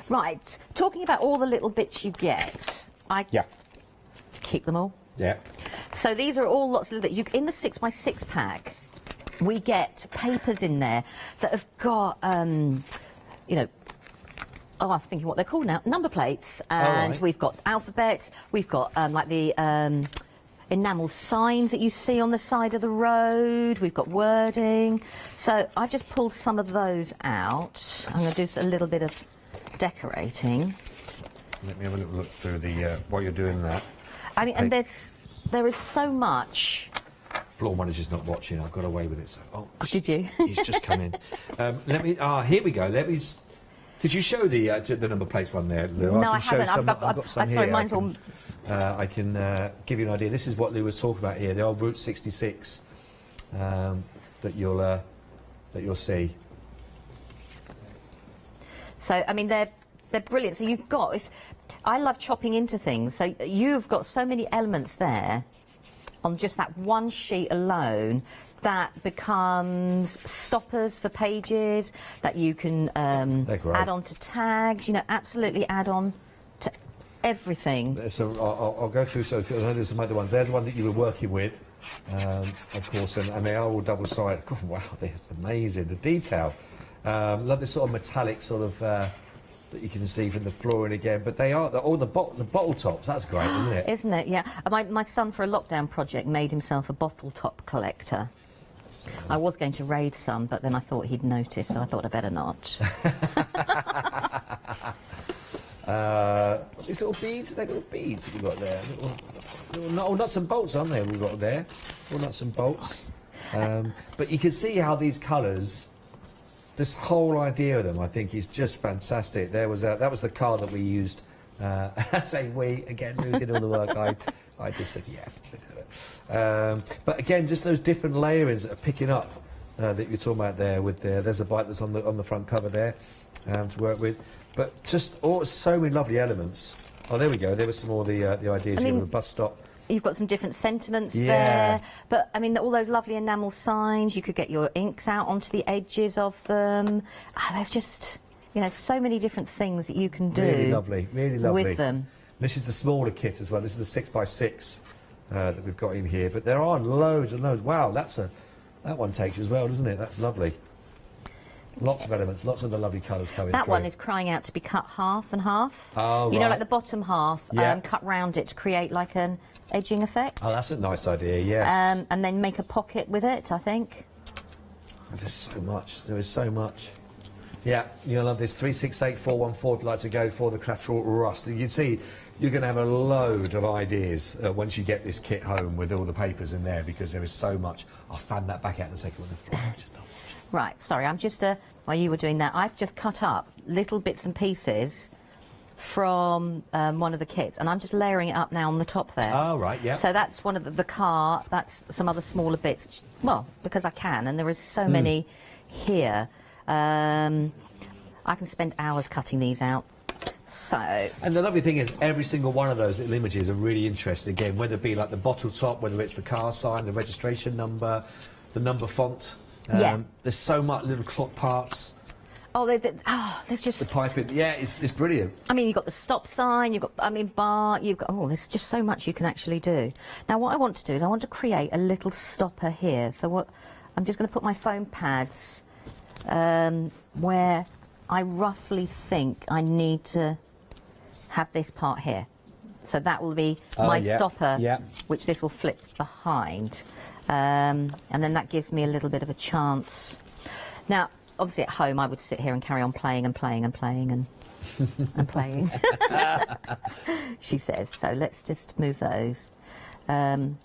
Right. Talking about all the little bits you get, I keep them all. Yeah. So these are all lots of little... in the 6x6 pack, we get papers in there that have got, I'm thinking what they're called now, number plates, and we've got alphabets, we've got like the enamel signs that you see on the side of the road, we've got wording. So I've just pulled some of those out. I'm going to do a little bit of decorating. Let me have a little look through the while you're doing that. I mean, and there is so much. Floor manager's not watching. I've got away with it. So, did you? He's just come in. Let me. Here we go. Let me. Did you show the number plates one there, Lou? No, I haven't. I've got some here. Sorry, mine's all. I can give you an idea. This is what Lou was talking about here. The old Route 66 that you'll see. So I mean, they're brilliant. So you've got. I love chopping into things. So you've got so many elements there on just that one sheet alone that becomes stoppers for pages that you can add on to tags. You know, absolutely add on to everything. So I'll go through. So I know there's some other ones. They're the one that you were working with, of course, and they are all double-sided. Oh, wow, they're amazing. The detail. Love this sort of metallic sort of. That you can see from the flooring again, but they are the bottle tops. That's great, isn't it? Isn't it? Yeah. My son, for a lockdown project, made himself a bottle top collector. I was going to raid some, but then I thought he'd notice, so I thought I better not. These little beads, they're little beads that we've got there. Little nuts and bolts, aren't they? We've got there. Little nuts and bolts. But you can see how these colours. This whole idea of them, I think, is just fantastic. That was the car that we used. I say we again. Who did all the work? I just said yeah. But again, just those different layerings that are picking up that you're talking about there. There's a bite that's on the front cover there to work with. But just so many lovely elements. Oh, there we go. There were some more the ideas here with the bus stop. You've got some different sentiments there, but I mean all those lovely enamel signs. You could get your inks out onto the edges of them. There's just so many different things that you can do. Really lovely with them. This is the smaller kit as well. This is the 6x6 that we've got in here. But there are loads and loads. Wow, that one takes you as well, doesn't it? That's lovely. Lots of elements, lots of the lovely colours coming through. That one is crying out to be cut half and half. Oh, you know, like the bottom half, cut round it to create like an edging effect. Oh, that's a nice idea, yes. And then make a pocket with it, I think. There's so much. There is so much. Yeah, you'll love this. 368414 if you'd like to go for the collateral rust. You can see you're going to have a load of ideas once you get this kit home with all the papers in there, because there is so much. I'll fan that back out in a second when the fly just don't watch it. Right, sorry, I'm just, while you were doing that, I've just cut up little bits and pieces from one of the kits, and I'm just layering it up now on the top there. Oh, right, yeah. So that's one of the car, that's some other smaller bits, well, because I can, and there is so many here. I can spend hours cutting these out. So. And the lovely thing is, every single one of those little images are really interesting, again, whether it be like the bottle top, whether it's the car sign, the registration number, the number font. Yeah. There's so much little clock parts. Oh, there's just... The piping, yeah, it's brilliant. I mean, you've got the stop sign, you've got, I mean, bar, you've got... Oh, there's just so much you can actually do. Now, what I want to do is I want to create a little stopper here. So what... I'm just going to put my foam pads where I roughly think I need to have this part here. So that will be my stopper, which this will flip behind. And then that gives me a little bit of a chance. Now, obviously at home I would sit here and carry on playing and playing and playing and playing. She says. So let's just move those. Now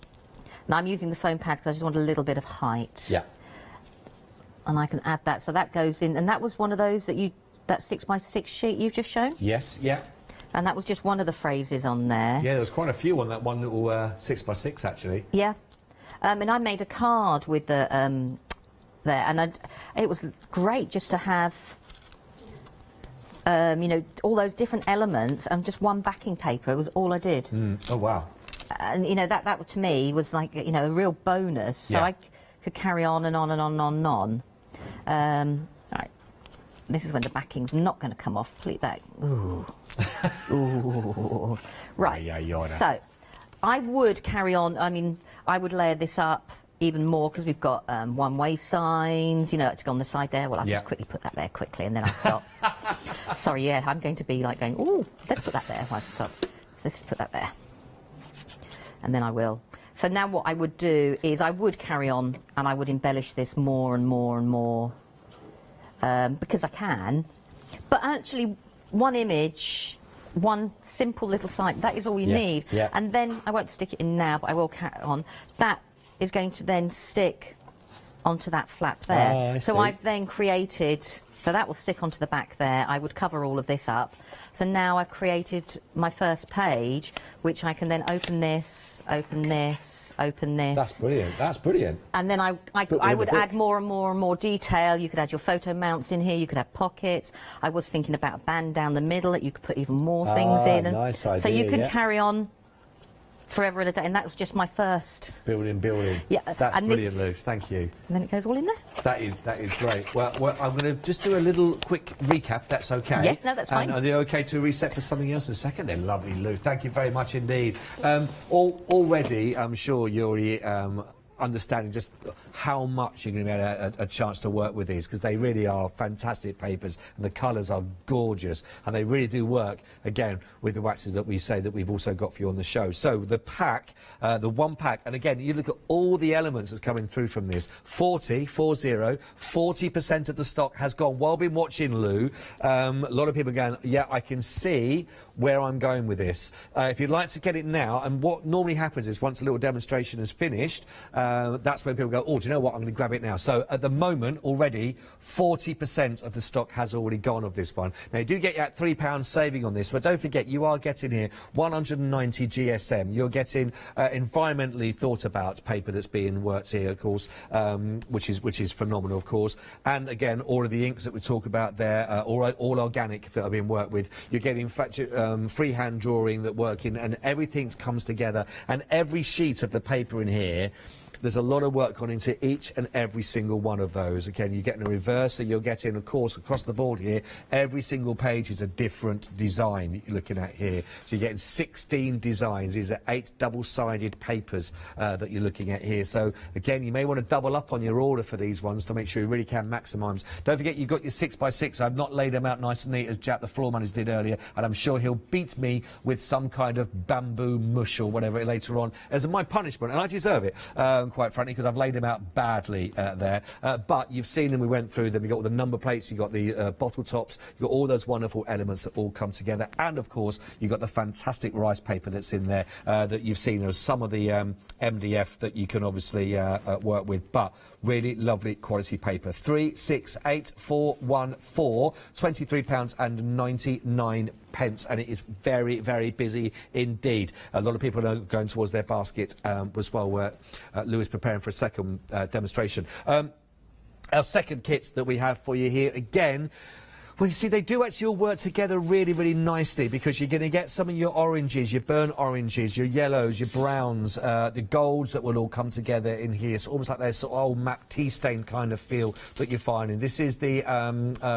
I'm using the foam pads because I just want a little bit of height. Yeah. And I can add that. So that goes in. And that was one of those that that 6x6 sheet you've just shown? Yes, yeah. And that was just one of the phrases on there. Yeah, there was quite a few on that one little 6x6 actually. Yeah. And I made a card with the there, and it was great just to have you know, all those different elements and just one backing paper was all I did. Oh wow. And you know, that to me was like, you know, a real bonus. So I could carry on and on and on and on. Right. This is when the backing's not going to come off. Please, that. Ooh. Ooh. Right. So I would carry on. I mean, I would layer this up even more because we've got one-way signs, you know, to go on the side there. Well, I'll just quickly put that there quickly and then I'll stop. Sorry, yeah, I'm going to be like going, ooh, let's put that there. I'll stop. Let's put that there. And then I will. So now what I would do is I would carry on and I would embellish this more and more and more because I can. But actually, one image, one simple little site, that is all you need. Yeah. And then I won't stick it in now, but I will carry on. That is going to then stick onto that flap there. So I've then created, so that will stick onto the back there. I would cover all of this up. So now I've created my first page, which I can then open this, open this, open this. That's brilliant. That's brilliant. And then I would add more and more and more detail. You could add your photo mounts in here. You could have pockets. I was thinking about a band down the middle that you could put even more things in. And nice idea, so you could carry on forever and a day, and that was just my first building. Yeah, that's and brilliant, Lou. Thank you. And then it goes all in there. That is great. Well, I'm going to just do a little quick recap. That's okay. Yes, no, that's fine. And are they okay to reset for something else in a second? They're lovely, Lou. Thank you very much indeed. Already, I'm sure you're understanding just how much you're going to be a chance to work with these, because they really are fantastic papers and the colours are gorgeous and they really do work, again, with the waxes that we say that we've also got for you on the show. So the pack, the one pack, and again, you look at all the elements that's coming through from this. 40% of the stock has gone. While I've been watching, Lou, a lot of people are going, yeah, I can see where I'm going with this. If you'd like to get it now, and what normally happens is once a little demonstration is finished, that's when people go, oh, do you know what, I'm going to grab it now. So at the moment, already, 40% of the stock has already gone of this one. Now, you do get that £3 saving on this, but don't forget, you are getting here 190 GSM. You're getting environmentally thought about paper that's being worked here, of course, which is phenomenal, of course. And again, all of the inks that we talk about there, all organic that are being worked with. You're getting freehand drawing that working, and everything comes together. And every sheet of the paper in here, there's a lot of work gone into each and every single one of those. Again, you're getting a reverse, so you're getting, of course, across the board here, every single page is a different design you're looking at here. So you're getting 16 designs. These are 8 double-sided papers that you're looking at here. So, again, you may want to double up on your order for these ones to make sure you really can maximise. Don't forget, you've got your 6x6. I've not laid them out nice and neat as Jack the floor manager did earlier, and I'm sure he'll beat me with some kind of bamboo mush or whatever later on as my punishment, and I deserve it. quite frankly, because I've laid them out badly there. But you've seen them, we went through them. You've got all the number plates, you've got the bottle tops, you've got all those wonderful elements that all come together. And, of course, you've got the fantastic rice paper that's in there that you've seen. There's some of the MDF that you can obviously work with, but really lovely quality paper. 368414, £23.99, and it is very, very busy indeed. A lot of people are going towards their basket as well. Lewis preparing for a second demonstration. Our second kit that we have for you here again. Well, you see, they do actually all work together really, really nicely, because you're going to get some of your oranges, your burnt oranges, your yellows, your browns, the golds that will all come together in here. It's almost like there's sort of old map tea stain kind of feel that you're finding. This is the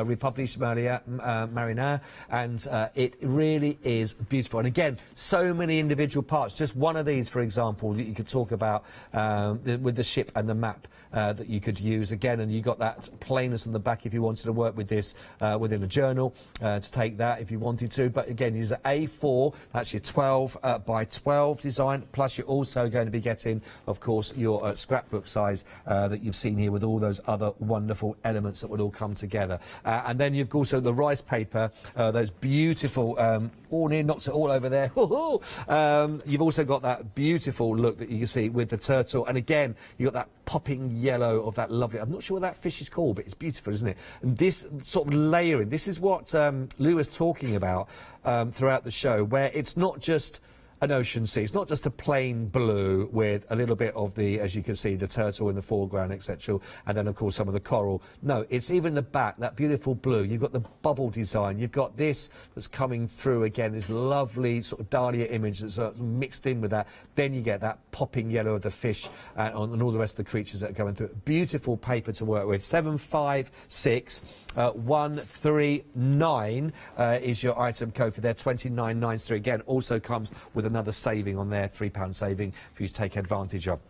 Republic Marina, and it really is beautiful. And again, so many individual parts. Just one of these, for example, that you could talk about with the ship and the map that you could use again, and you got that plainness on the back if you wanted to work with this within a journal to take that if you wanted to. But again, use an A4, that's your 12 by 12 design, plus you're also going to be getting, of course, your scrapbook size that you've seen here with all those other wonderful elements that would all come together. And then you've also the rice paper, those beautiful all near knocks it all over there. You've also got that beautiful look that you can see with the turtle, and again you've got that popping yellow of that lovely, I'm not sure what that fish is called, but it's beautiful, isn't it? And this sort of layering, this is what Lou was talking about throughout the show, where it's not just an ocean sea. It's not just a plain blue with a little bit of the, as you can see, the turtle in the foreground, etc., and then, of course, some of the coral. No, it's even the back, that beautiful blue. You've got the bubble design. You've got this that's coming through again, this lovely sort of dahlia image that's mixed in with that. Then you get that popping yellow of the fish and all the rest of the creatures that are going through. Beautiful paper to work with. 756 139 is your item code for there. 2993 again also comes with another saving on there, £3 saving for you to take advantage of.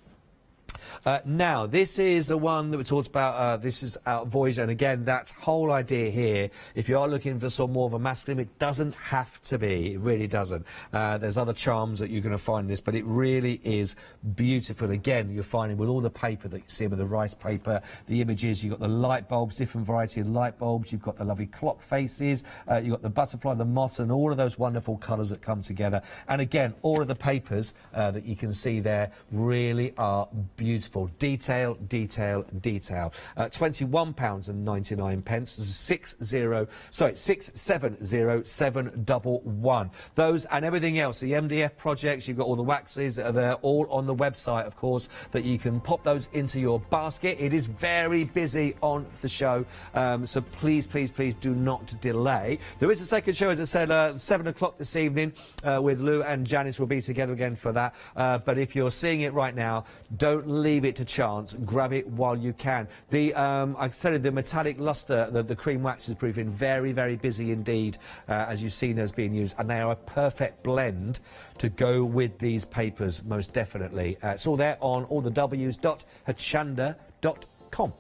Now, this is the one that we talked about. This is our Voyager, and again, that whole idea here, if you are looking for some more of a masculine, it doesn't have to be. It really doesn't. There's other charms that you're going to find in this, but it really is beautiful. Again, you're finding with all the paper that you see, with the rice paper, the images, you've got the light bulbs, different variety of light bulbs, you've got the lovely clock faces, you've got the butterfly, the moth, and all of those wonderful colours that come together. And again, all of the papers that you can see there really are beautiful. Detail, detail, detail. £21.99. 670711. Those and everything else, the MDF projects, you've got all the waxes that are there, all on the website, of course, that you can pop those into your basket. It is very busy on the show, so please, please, please do not delay. There is a second show, as I said, 7 o'clock this evening, with Lou and Janice will be together again for that. But if you're seeing it right now, don't leave it to chance. Grab it while you can. The I said the metallic luster, the cream wax is proving very, very busy indeed, as you've seen as being used, and they are a perfect blend to go with these papers, most definitely. It's all there on all the W's.hochanda.com.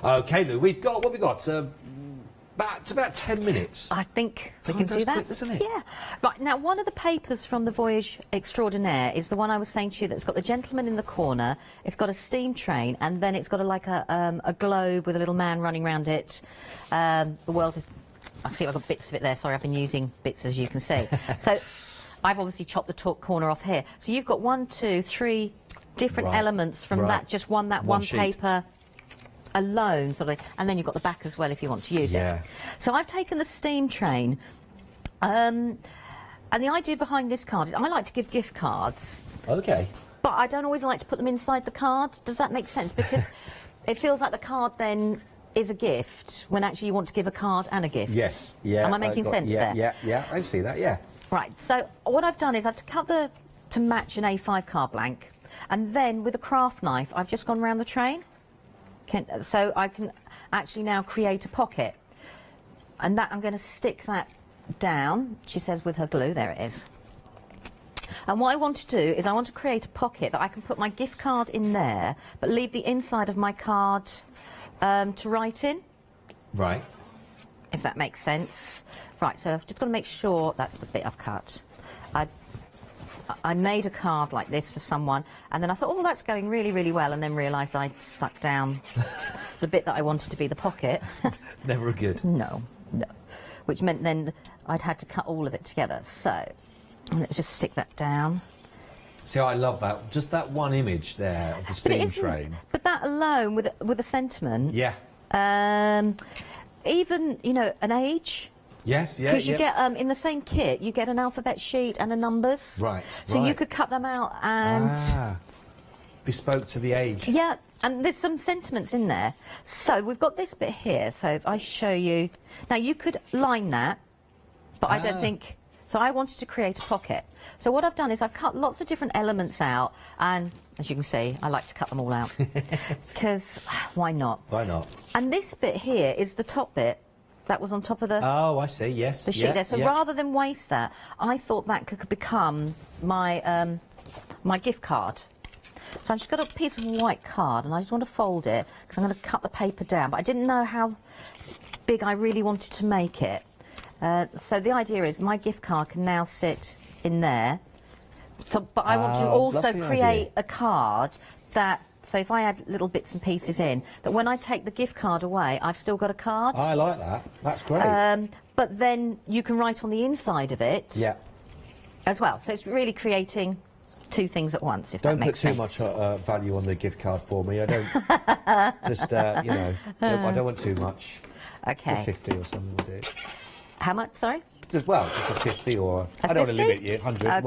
Okay, Lou, we've got what we got. About 10 minutes. I think we can do that. Quick, isn't it? Yeah. Right, now, one of the papers from the Voyage Extraordinaire is the one I was saying to you that's got the gentleman in the corner, it's got a steam train, and then it's got a globe with a little man running around it. The world is... I see I've got bits of it there. Sorry, I've been using bits, as you can see. So I've obviously chopped the top corner off here. So you've got 1, 2, 3 different elements from that, just one sheet. paper alone, sort of, and then you've got the back as well if you want to use it. So I've taken the steam train, and the idea behind this card is I like to give gift cards. Okay. But I don't always like to put them inside the card. Does that make sense? Because it feels like the card then is a gift when actually you want to give a card and a gift. Yes. Yeah. Am I making sense there? Yeah. I see that. Yeah. Right. So what I've done is I've cut to match an A5 card blank, and then with a craft knife I've just gone around the train. So I can actually now create a pocket, and that I'm going to stick that down, she says, with her glue. There it is. And what I want to do is I want to create a pocket that I can put my gift card in there, but leave the inside of my card to write in. Right. If that makes sense. Right, so I've just got to make sure that's the bit I've cut. I made a card like this for someone, and then I thought, oh, that's going really, really well, and then realised I'd stuck down the bit that I wanted to be the pocket. Never good. No, no. Which meant then I'd had to cut all of it together. So let's just stick that down. See, I love that. Just that one image there of the steam train. But that alone, with a sentiment. Yeah. Even, you know, an age. Yes, yeah, Because you get, in the same kit, you get an alphabet sheet and a numbers. Right, So you could cut them out and... bespoke to the age. Yeah, and there's some sentiments in there. So we've got this bit here, so if I show you... Now, you could line that, but I don't think... So I wanted to create a pocket. So what I've done is I've cut lots of different elements out, and as you can see, I like to cut them all out. Because why not? Why not? And this bit here is the top bit that was on top of the... Oh, I see, yes. The sheet there. So rather than waste that, I thought that could become my, my gift card. So I've just got a piece of white card, and I just want to fold it, because I'm going to cut the paper down. But I didn't know how big I really wanted to make it. So the idea is my gift card can now sit in there. So, but I want to also create a card that, so if I add little bits and pieces in, that when I take the gift card away, I've still got a card. I like that. That's great. But then you can write on the inside of it as well. So it's really creating two things at once, if that makes sense. Don't put too much value on the gift card for me. I don't... just, you know, I don't want too much. Okay. Just 50 or something will do. How much, sorry? Just a 50 or... A I don't 50? want to limit you, 100, Okay.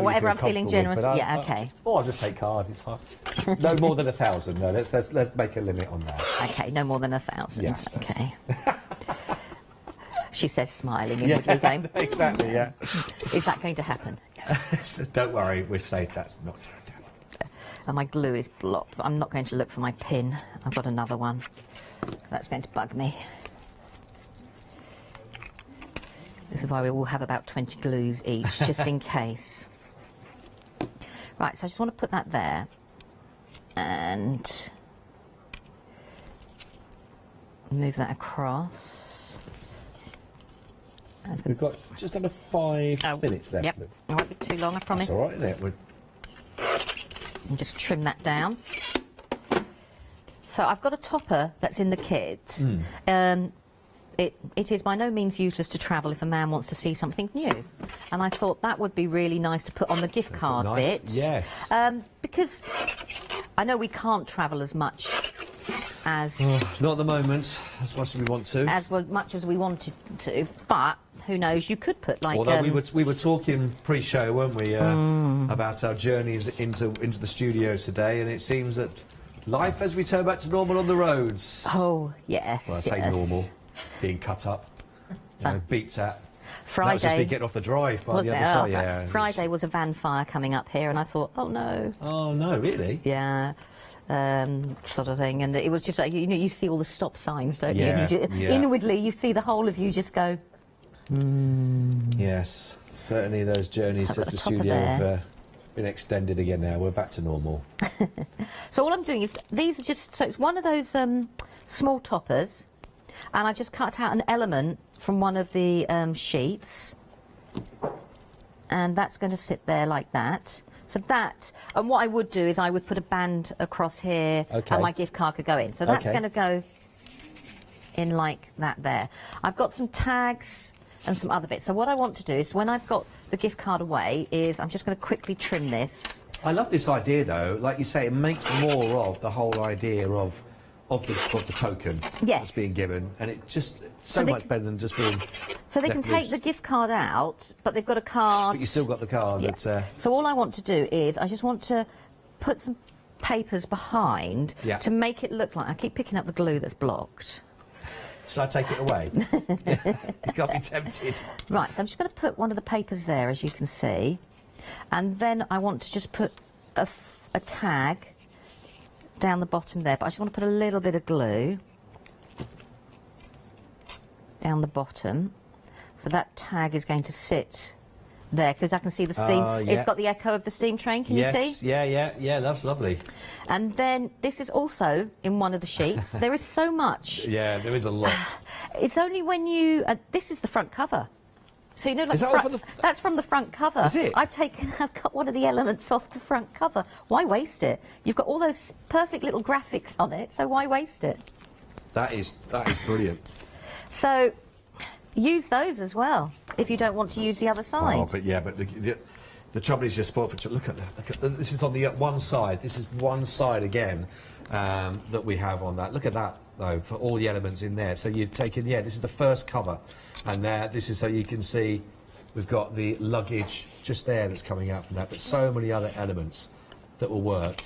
whatever I'm feeling generous, with, okay. Or I'll just take cards, it's fine. No more than 1,000, no, let's make a limit on that. Okay, no more than 1,000. Yes, okay. She says, smiling inwardly, going, exactly, yeah. Is that going to happen? Don't worry, we're safe, that's not going to happen. And my glue is blocked, but I'm not going to look for my pin. I've got another one. That's going to bug me. This is why we all have about 20 glues each, just in case. Right, so I just want to put that there. And move that across. We've got just under 5 minutes left. Yep, it won't be too long, I promise. That's all right, isn't it? And just trim that down. So I've got a topper that's in the kit. It is by no means useless to travel if a man wants to see something new. And I thought that would be really nice to put on the gift card bit. Yes. Because I know we can't travel as much as... not at the moment, as much as we want to. As much as we wanted to, but who knows, you could put like... Although we were talking pre-show, weren't we, about our journeys into the studios today, and it seems that life has returned back to normal on the roads. Oh, yes. Well, I say normal. Being cut up, you know, beeped at. Friday. That was just me getting off the drive by the other side. Yeah. Friday was a van fire coming up here, and I thought, oh no. Oh no, really? Yeah. Sort of thing, and it was just like, you know, you see all the stop signs, don't you? Yeah, And inwardly, you see the whole of you just go. Yes, certainly those journeys to the studio have been extended again. Now we're back to normal. So all I'm doing is these are just so it's one of those small toppers. And I've just cut out an element from one of the sheets. And that's going to sit there like that. So that, and what I would do is I would put a band across here and my gift card could go in. So that's going to go in like that there. I've got some tags and some other bits. So what I want to do is when I've got the gift card away is I'm just going to quickly trim this. I love this idea though. Like you say, it makes more of the whole idea of the token that's being given, and it just so much better than just being. So they can take the gift card out, but they've got a card. But you still got the card. Yeah. So all I want to do is I just want to put some papers behind to make it look like I keep picking up the glue that's blocked. Shall I take it away? You can't be tempted. Right. So I'm just going to put one of the papers there, as you can see, and then I want to just put a tag down the bottom there, but I just want to put a little bit of glue down the bottom, so that tag is going to sit there because I can see the steam. It's got the echo of the steam train. Can you see? Yeah. That's lovely. And then this is also in one of the sheets. There is so much. Yeah, there is a lot. It's only when you. This is the front cover. So you know, like Is that that's from the front cover. Is it? I've cut one of the elements off the front cover. Why waste it? You've got all those perfect little graphics on it, so why waste it? That is brilliant. So use those as well if you don't want to use the other side. Oh, but the trouble is you're spoiled for. Look at this is on the one side. This is one side again that we have on that. Look at that though, for all the elements in there. So you've taken, this is the first cover, and this is so you can see we've got the luggage just there that's coming out from that, but so many other elements that will work.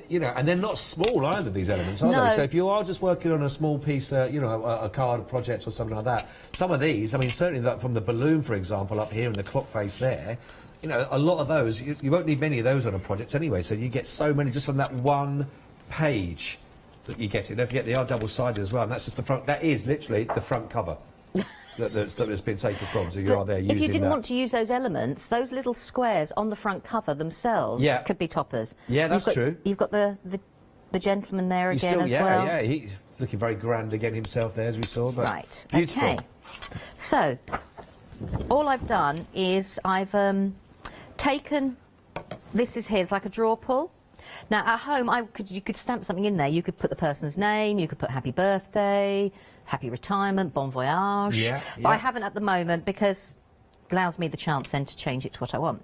You know, and they're not small either, these elements, are they? So if you are just working on a small piece, a card project or something like that, some of these, I mean, certainly that from the balloon, for example, up here and the clock face there, you know, a lot of those, you won't need many of those on a project anyway, so you get so many just from that one page that you get it. Don't forget, they are double-sided as well, and that's just the front. That is literally the front cover that's been taken from, so you are there using that. If you didn't want to use those elements, those little squares on the front cover themselves could be toppers. Yeah, that's true. You've got the gentleman there again as well. Yeah, he's looking very grand again himself there, as we saw. But right, beautiful. Okay. So, all I've done is I've taken, this is here, it's like a draw pull. Now at home, you could stamp something in there. You could put the person's name, you could put happy birthday, happy retirement, bon voyage. But I haven't at the moment because it allows me the chance then to change it to what I want.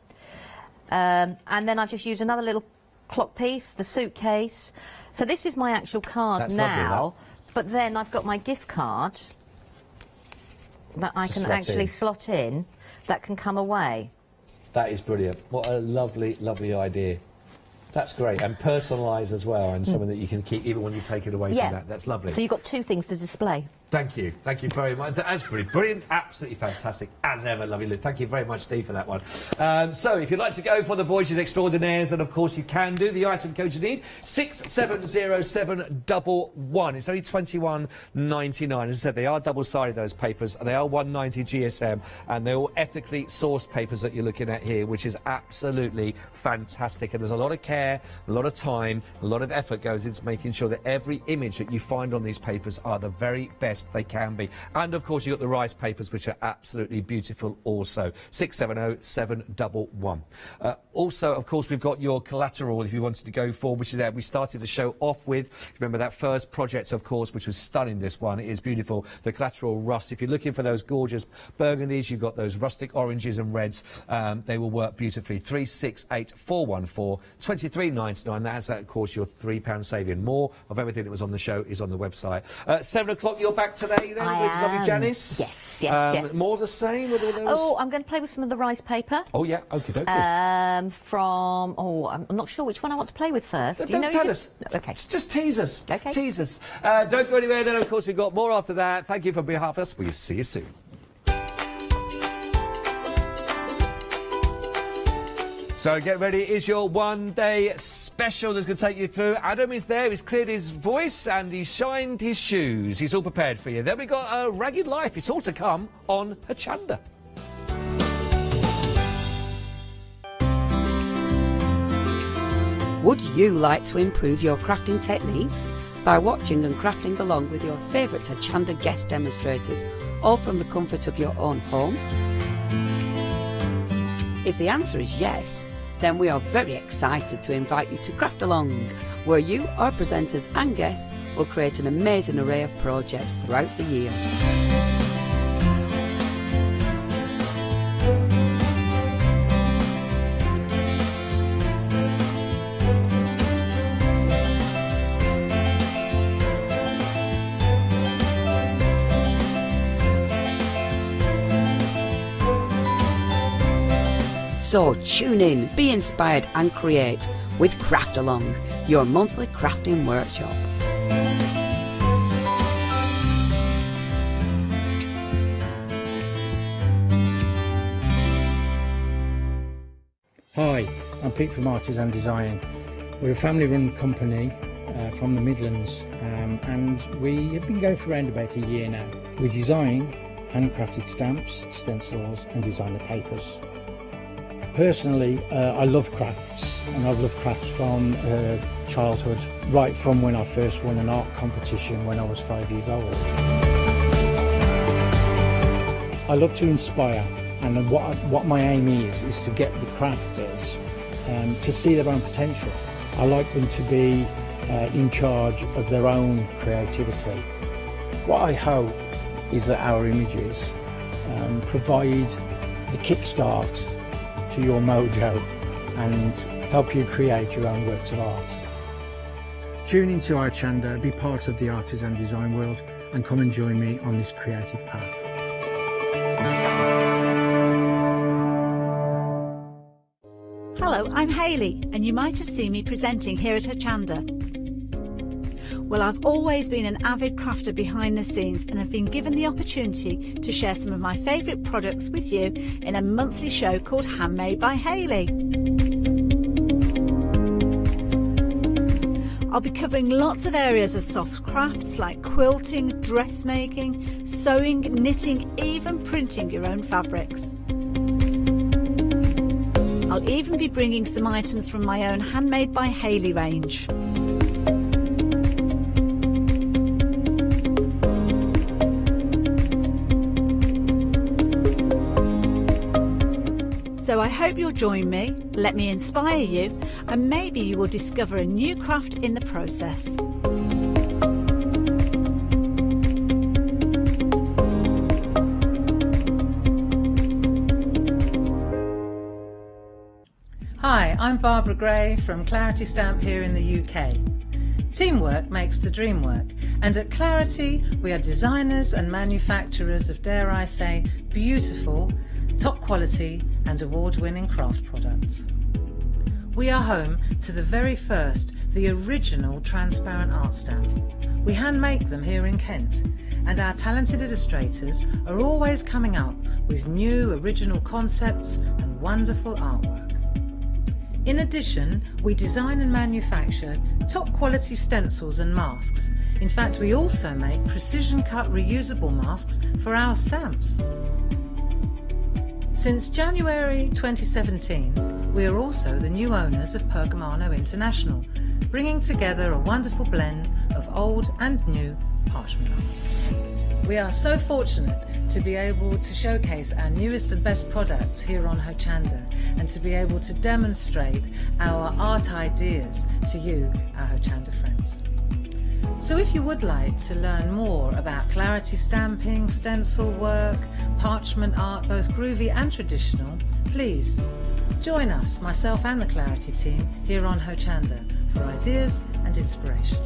And then I've just used another little clock piece, the suitcase. So this is my actual card now, but then I've got my gift card that I can actually slot in that can come away. That is brilliant. What a lovely, lovely idea. That's great. And personalise as well, and something that you can keep even when you take it away from that. That's lovely. So you've got two things to display. Thank you. Thank you very much. That's brilliant. Absolutely fantastic. As ever, lovely. Thank you very much, Steve, for that one. So, if you'd like to go for the Voyages Extraordinaires, then of course you can do. The item code you need, 670711. It's only £21.99. As I said, they are double-sided, those papers. They are 190 GSM, and they're all ethically sourced papers that you're looking at here, which is absolutely fantastic. And there's a lot of care, a lot of time, a lot of effort goes into making sure that every image that you find on these papers are the very best they can be. And of course you've got the rice papers, which are absolutely beautiful also. 670711. Also, of course, we've got your collateral if you wanted to go for, which is there. We started the show off with, remember that first project, of course, which was stunning. This one, it is beautiful. The collateral rust. If you're looking for those gorgeous burgundies, you've got those rustic oranges and reds. They will work beautifully. 368414, 23.99. That's, of course, your £3 saving. More of everything that was on the show is on the website. 7 o'clock, you're back today then with lovely Janice? Yes. More of the same with all those? Oh, I'm going to play with some of the rice paper. Oh, yeah, okay. I'm not sure which one I want to play with first. Don't tell us. Okay. Just tease us. Okay. Tease us. Don't go anywhere then, of course, we've got more after that. Thank you for behalf of us. We'll see you soon. So get ready, it is your one-day special that's going to take you through. Adam is there, he's cleared his voice and he's shined his shoes. He's all prepared for you. Then we got a Ragged Life. It's all to come on Hochanda. Would you like to improve your crafting techniques by watching and crafting along with your favourite Hochanda guest demonstrators, all from the comfort of your own home? If the answer is yes, then we are very excited to invite you to Craft Along, where you, our presenters and guests, will create an amazing array of projects throughout the year. So tune in, be inspired and create with Craft Along, your monthly crafting workshop. Hi, I'm Pete from Artisan Design. We're a family-run company from the Midlands, and we have been going for around about a year now. We design handcrafted stamps, stencils and designer papers. Personally, I love crafts, and I've loved crafts from childhood, right from when I first won an art competition when I was 5 years old. I love to inspire, and what my aim is to get the crafters to see their own potential. I like them to be in charge of their own creativity. What I hope is that our images provide the kickstart to your mojo and help you create your own works of art. Tune into Hochanda, be part of the artisan design world, and come and join me on this creative path. Hello, I'm Hayley, and you might have seen me presenting here at Hochanda. Well, I've always been an avid crafter behind the scenes and have been given the opportunity to share some of my favourite products with you in a monthly show called Handmade by Hayley. I'll be covering lots of areas of soft crafts like quilting, dressmaking, sewing, knitting, even printing your own fabrics. I'll even be bringing some items from my own Handmade by Hayley range. So I hope you'll join me, let me inspire you, and maybe you will discover a new craft in the process. Hi, I'm Barbara Gray from Clarity Stamp here in the UK. Teamwork makes the dream work, and at Clarity we are designers and manufacturers of, dare I say, beautiful, top quality and award-winning craft products. We are home to the very first, the original transparent art stamp. We hand make them here in Kent, and our talented illustrators are always coming up with new original concepts and wonderful artwork. In addition, we design and manufacture top quality stencils and masks. In fact, we also make precision cut reusable masks for our stamps. Since January 2017, we are also the new owners of Pergamano International, bringing together a wonderful blend of old and new parchment art. We are so fortunate to be able to showcase our newest and best products here on Hochanda, and to be able to demonstrate our art ideas to you, our Hochanda friends. So if you would like to learn more about Clarity stamping, stencil work, parchment art, both groovy and traditional, please join us, myself and the Clarity team, here on Hochanda for ideas and inspiration.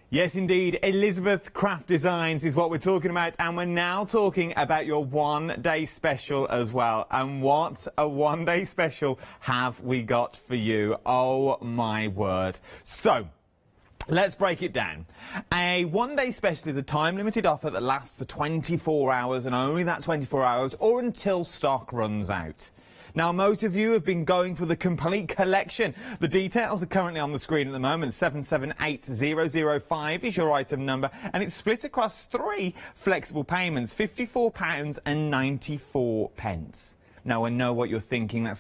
Yes, indeed. Elizabeth Craft Designs is what we're talking about, and we're now talking about your one-day special as well. And what a one-day special have we got for you? Oh, my word. So, let's break it down. A one-day special is a time-limited offer that lasts for 24 hours, and only that 24 hours, or until stock runs out. Now, most of you have been going for the complete collection. The details are currently on the screen at the moment. 778005 is your item number, and it's split across 3 flexible payments, £54.94. Now, I know what you're thinking.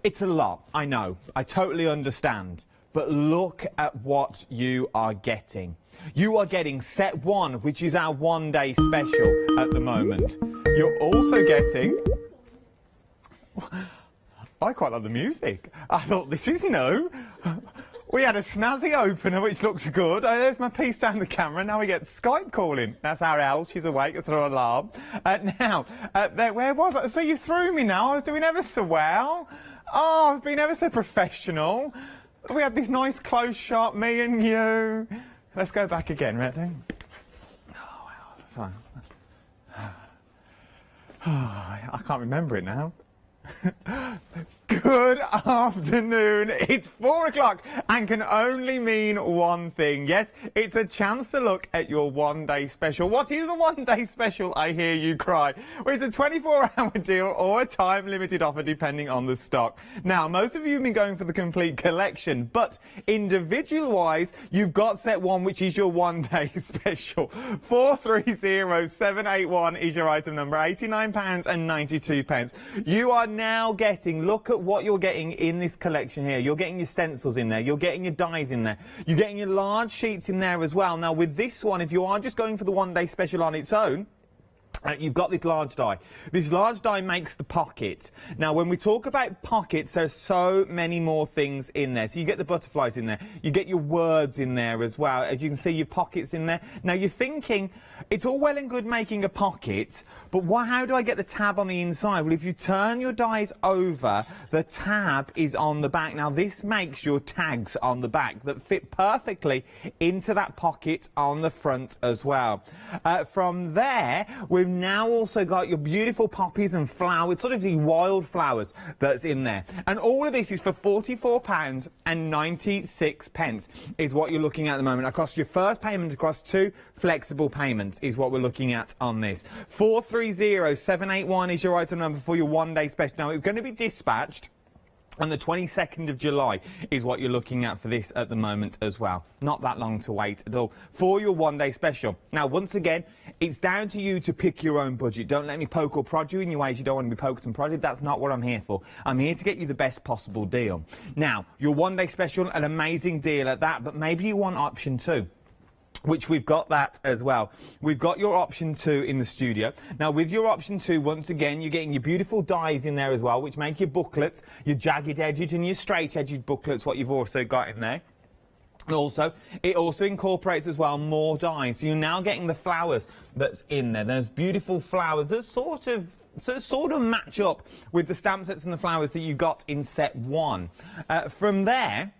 It's a lot. I know. I totally understand. But look at what you are getting. You are getting set 1, which is our one-day special at the moment. You're also getting... I quite like the music. I thought, this is new. We had a snazzy opener, which looks good. There's my piece down the camera. Now we get Skype calling. That's our Elle. She's awake. That's her alarm. Where was I? So you threw me now. I was doing ever so well. Oh, I've been ever so professional. We had this nice close shot, me and you. Let's go back again, ready? Oh, wow. Sorry. Oh, I can't remember it now. Good Good afternoon. It's 4 o'clock and can only mean one thing. Yes, it's a chance to look at your one-day special. What is a one-day special, I hear you cry? Well, it's a 24-hour deal or a time-limited offer depending on the stock. Now, most of you have been going for the complete collection, but individual-wise, you've got set one, which is your one-day special. 430781 is your item number, £89.92. You are now getting, look at what you're getting in this collection here. You're getting your stencils in there, you're getting your dies in there, you're getting your large sheets in there as well. Now with this one, if you are just going for the one-day special on its own, you've got this large die. This large die makes the pocket. Now, when we talk about pockets, there's so many more things in there. So you get the butterflies in there. You get your words in there as well. As you can see, your pockets in there. Now, you're thinking, it's all well and good making a pocket, but how do I get the tab on the inside? Well, if you turn your dies over, the tab is on the back. Now, this makes your tags on the back that fit perfectly into that pocket on the front as well. From there, we've now also got your beautiful poppies and flowers, sort of the wildflowers that's in there. And all of this is for £44.96 is what you're looking at the moment. Across your first payment, across 2 flexible payments is what we're looking at on this. 430781 is your item number for your one-day special. Now, it's going to be dispatched. And the 22nd of July is what you're looking at for this at the moment as well. Not that long to wait at all for your one-day special. Now, once again, it's down to you to pick your own budget. Don't let me poke or prod you in your ways you don't want to be poked and prodded. That's not what I'm here for. I'm here to get you the best possible deal. Now, your one-day special, an amazing deal at that, but maybe you want option 2. Which we've got that as well. We've got your option 2 in the studio. Now, with your option 2, once again, you're getting your beautiful dies in there as well, which make your booklets, your jagged edged and your straight edged booklets, what you've also got in there. And also, it also incorporates as well more dies. So you're now getting the flowers that's in there. Those beautiful flowers that sort of match up with the stamp sets and the flowers that you got in set 1. From there,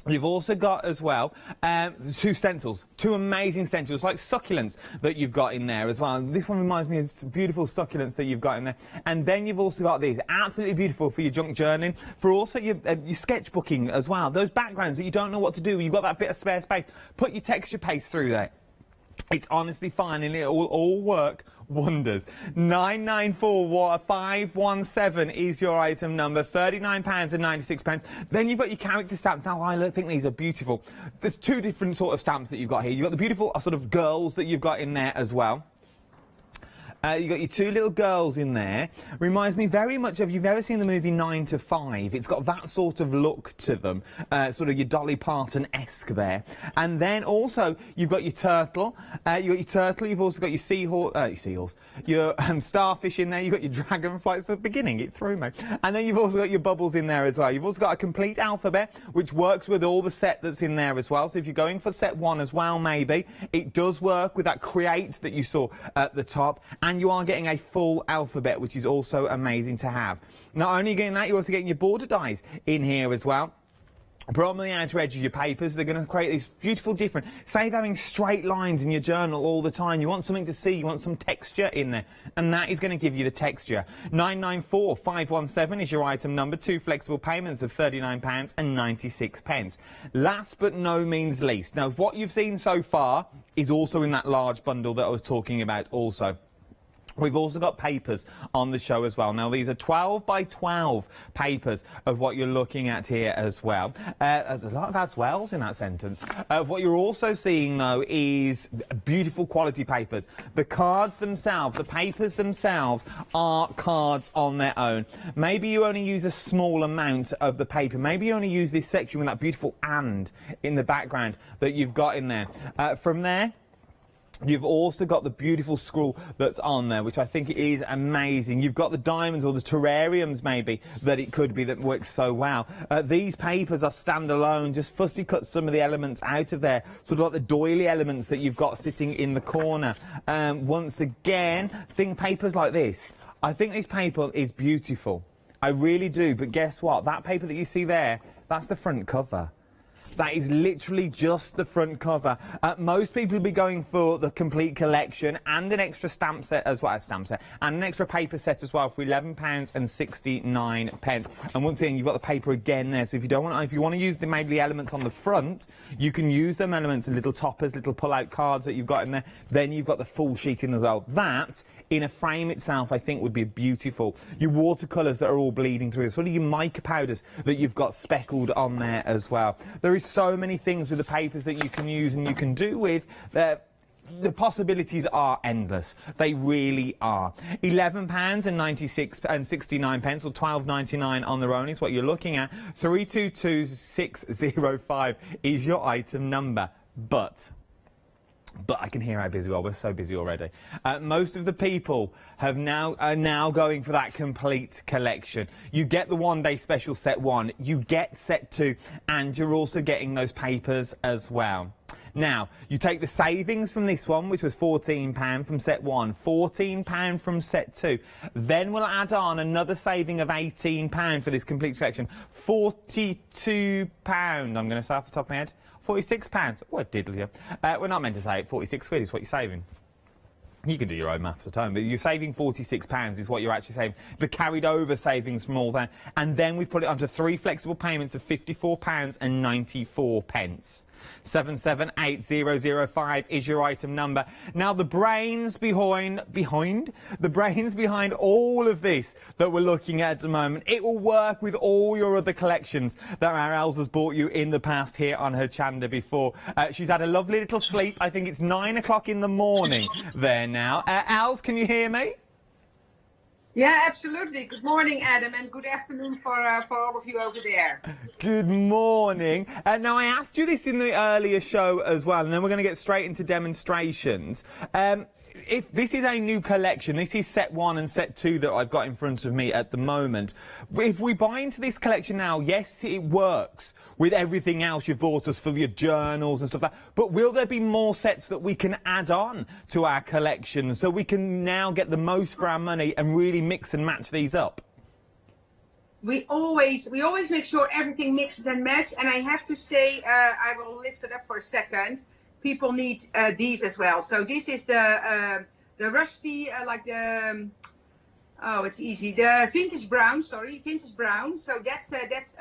you've also got as well 2 stencils, 2 amazing stencils, like succulents that you've got in there as well. This one reminds me of some beautiful succulents that you've got in there. And then you've also got these, absolutely beautiful for your junk journaling, for also your sketchbooking as well. Those backgrounds that you don't know what to do, you've got that bit of spare space, put your texture paste through there. It's honestly fine and it will all work wonders. 994517 is your item number, £39.96. Then you've got your character stamps. Now, I think these are beautiful. There's 2 different sort of stamps that you've got here. You've got the beautiful sort of girls that you've got in there as well. You've got your 2 little girls in there. Reminds me very much of, you've ever seen the movie 9 to 5? It's got that sort of look to them, sort of your Dolly Parton-esque there. And then also, you've got your turtle. You've also got your seahorse, your starfish in there. You've got your dragonfly. It's the beginning, it threw me. And then you've also got your bubbles in there as well. You've also got a complete alphabet, which works with all the set that's in there as well. So if you're going for set 1 as well, maybe, it does work with that create that you saw at the top. And you are getting a full alphabet, which is also amazing to have. Not only getting that, you're also getting your border dies in here as well. Put on the outer edge of your papers, they're going to create these beautiful different... Save having straight lines in your journal all the time. You want something to see, you want some texture in there. And that is going to give you the texture. 994517 is your item number, 2 flexible payments of £39.96. Last but no means least. Now, what you've seen so far is also in that large bundle that I was talking about also. We've also got papers on the show as well. Now, these are 12 by 12 papers of what you're looking at here as well. A lot of as wells in that sentence. What you're also seeing, though, is beautiful quality papers. The cards themselves, the papers themselves, are cards on their own. Maybe you only use a small amount of the paper. Maybe you only use this section with that beautiful "and" in the background that you've got in there. From there, you've also got the beautiful scroll that's on there, which I think is amazing. You've got the diamonds or the terrariums, maybe, that it could be that works so well. These papers are standalone, just fussy cut some of the elements out of there, sort of like the doily elements that you've got sitting in the corner. Once again, think papers like this. I think this paper is beautiful. I really do, but guess what? That paper that you see there, that's the front cover. That is literally just the front cover. Most people will be going for the complete collection and an extra stamp set as well, and an extra paper set as well for £11.69. And once again, you've got the paper again there. So if you want to use maybe the elements on the front, you can use them elements, little toppers, little pull-out cards that you've got in there. Then you've got the full sheet in as well. That, in a frame itself, I think would be beautiful. Your watercolours that are all bleeding through, sort of your mica powders that you've got speckled on there as well. There is so many things with the papers that you can use and you can do with. The possibilities are endless. They really are. £11.69 or £12.99 on their own is what you're looking at. 322605 is your item number. But I can hear how busy we are. We're so busy already. Most of the people are now going for that complete collection. You get the one-day special set 1, you get set 2, and you're also getting those papers as well. Now, you take the savings from this one, which was £14 from set 1, £14 from set 2. Then we'll add on another saving of £18 for this complete collection. £42, I'm going to say off the top of my head. £46. What diddle you? We're not meant to say it. 46 quid is what you're saving. You can do your own maths at home, but you're saving £46 is what you're actually saving. The carried over savings from all that. And then we've put it onto 3 flexible payments of £54.94. 778005 is your item number. Now the brains behind all of this that we're looking at the moment, it will work with all your other collections that our Els has bought you in the past here on Hochanda before. She's had a lovely little sleep. I think it's 9 o'clock in the morning there now. Els, can you hear me? Yeah, absolutely. Good morning, Adam, and good afternoon for all of you over there. Good morning. Now, I asked you this in the earlier show as well, and then we're going to get straight into demonstrations. If this is a new collection, this is set 1 and set 2 that I've got in front of me at the moment. If we buy into this collection now, yes, it works with everything else you've bought us for your journals and stuff like that. But will there be more sets that we can add on to our collection so we can now get the most for our money and really mix and match these up? We always make sure everything mixes and matches, and I have to say, I will lift it up for a second. People need these as well. So this is the rusty, it's easy. The vintage brown. So that's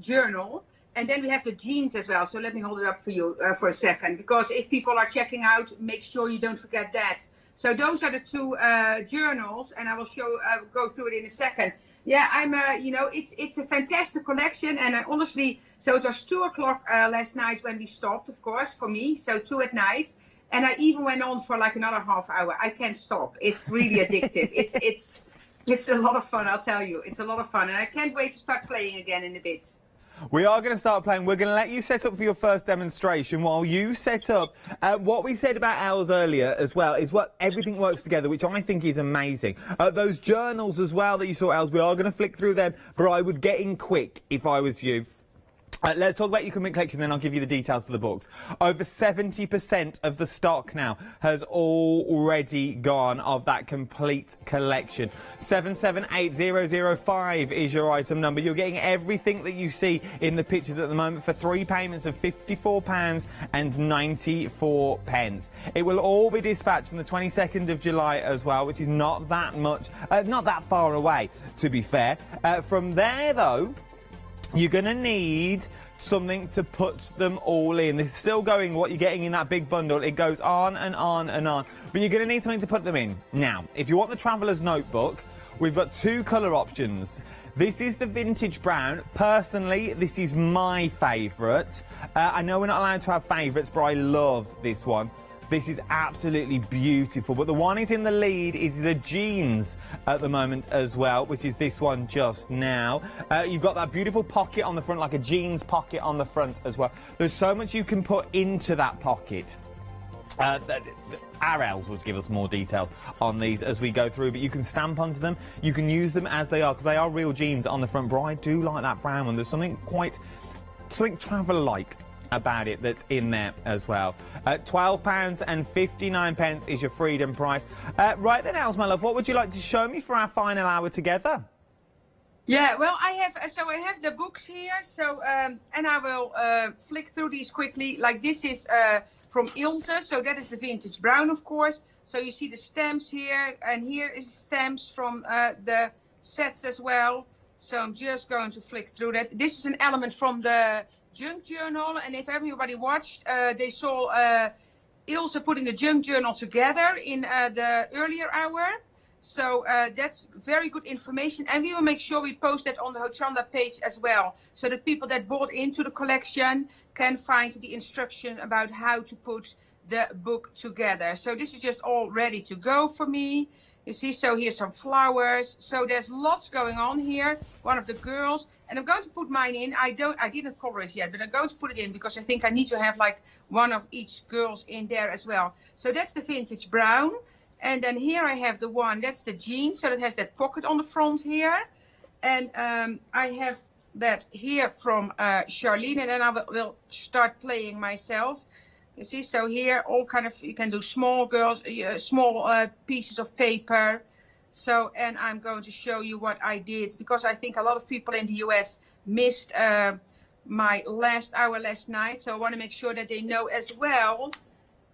journal. And then we have the jeans as well. So let me hold it up for you for a second, because if people are checking out, make sure you don't forget that. So those are the 2 journals, and I will go through it in a second. Yeah, it's a fantastic collection, and honestly, so it was 2 o'clock last night when we stopped, of course, for me, so 2 at night, and I even went on for like another half hour. I can't stop. It's really addictive. It's a lot of fun, I'll tell you. It's a lot of fun, and I can't wait to start playing again in a bit. We are going to start playing. We're going to let you set up for your first demonstration while you set up. What we said about Els earlier as well is what everything works together, which I think is amazing. Those journals as well that you saw, Els, we are going to flick through them, but I would get in quick if I was you. Let's talk about your complete collection, then I'll give you the details for the books. Over 70% of the stock now has already gone of that complete collection. 778005 is your item number. You're getting everything that you see in the pictures at the moment for 3 payments of £54.94. It will all be dispatched from the 22nd of July as well, which is not that much, not that far away, to be fair. From there, though, you're going to need something to put them all in. This is still going, what you're getting in that big bundle. It goes on and on and on. But you're going to need something to put them in. Now, if you want the Traveller's Notebook, we've got 2 colour options. This is the vintage brown. Personally, this is my favourite. I know we're not allowed to have favourites, but I love this one. This is absolutely beautiful. But the one is in the lead is the jeans at the moment as well, which is this one just now. You've got that beautiful pocket on the front, like a jeans pocket on the front as well. There's so much you can put into that pocket. Our Els would give us more details on these as we go through, but you can stamp onto them. You can use them as they are, because they are real jeans on the front. But I do like that brown one. There's something traveller-like about it that's in there as well. £12.59 is your freedom price. Right then, Els, my love, what would you like to show me for our final hour together? Yeah, well, I have the books here, so and I will flick through these quickly. Like this is from Ilse, so that is the vintage brown, of course. So you see the stamps here, and here is stamps from the sets as well. So I'm just going to flick through that. This is an element from the junk journal, and if everybody watched, they saw Ilse putting the junk journal together in the earlier hour. So that's very good information, and we will make sure we post that on the Hochanda page as well, so that people that bought into the collection can find the instruction about how to put the book together. So this is just all ready to go for me. You see, so here's some flowers. So there's lots going on here. One of the girls, and I'm going to put mine in. I didn't color it yet, but I'm going to put it in because I think I need to have like one of each girls in there as well. So that's the vintage brown. And then here I have the one, that's the jeans, so it has that pocket on the front here. And I have that here from Charlene, and then I will start playing myself. You see, so here all kind of, you can do small girls, small pieces of paper. So, and I'm going to show you what I did, because I think a lot of people in the US missed my last hour last night. So I want to make sure that they know as well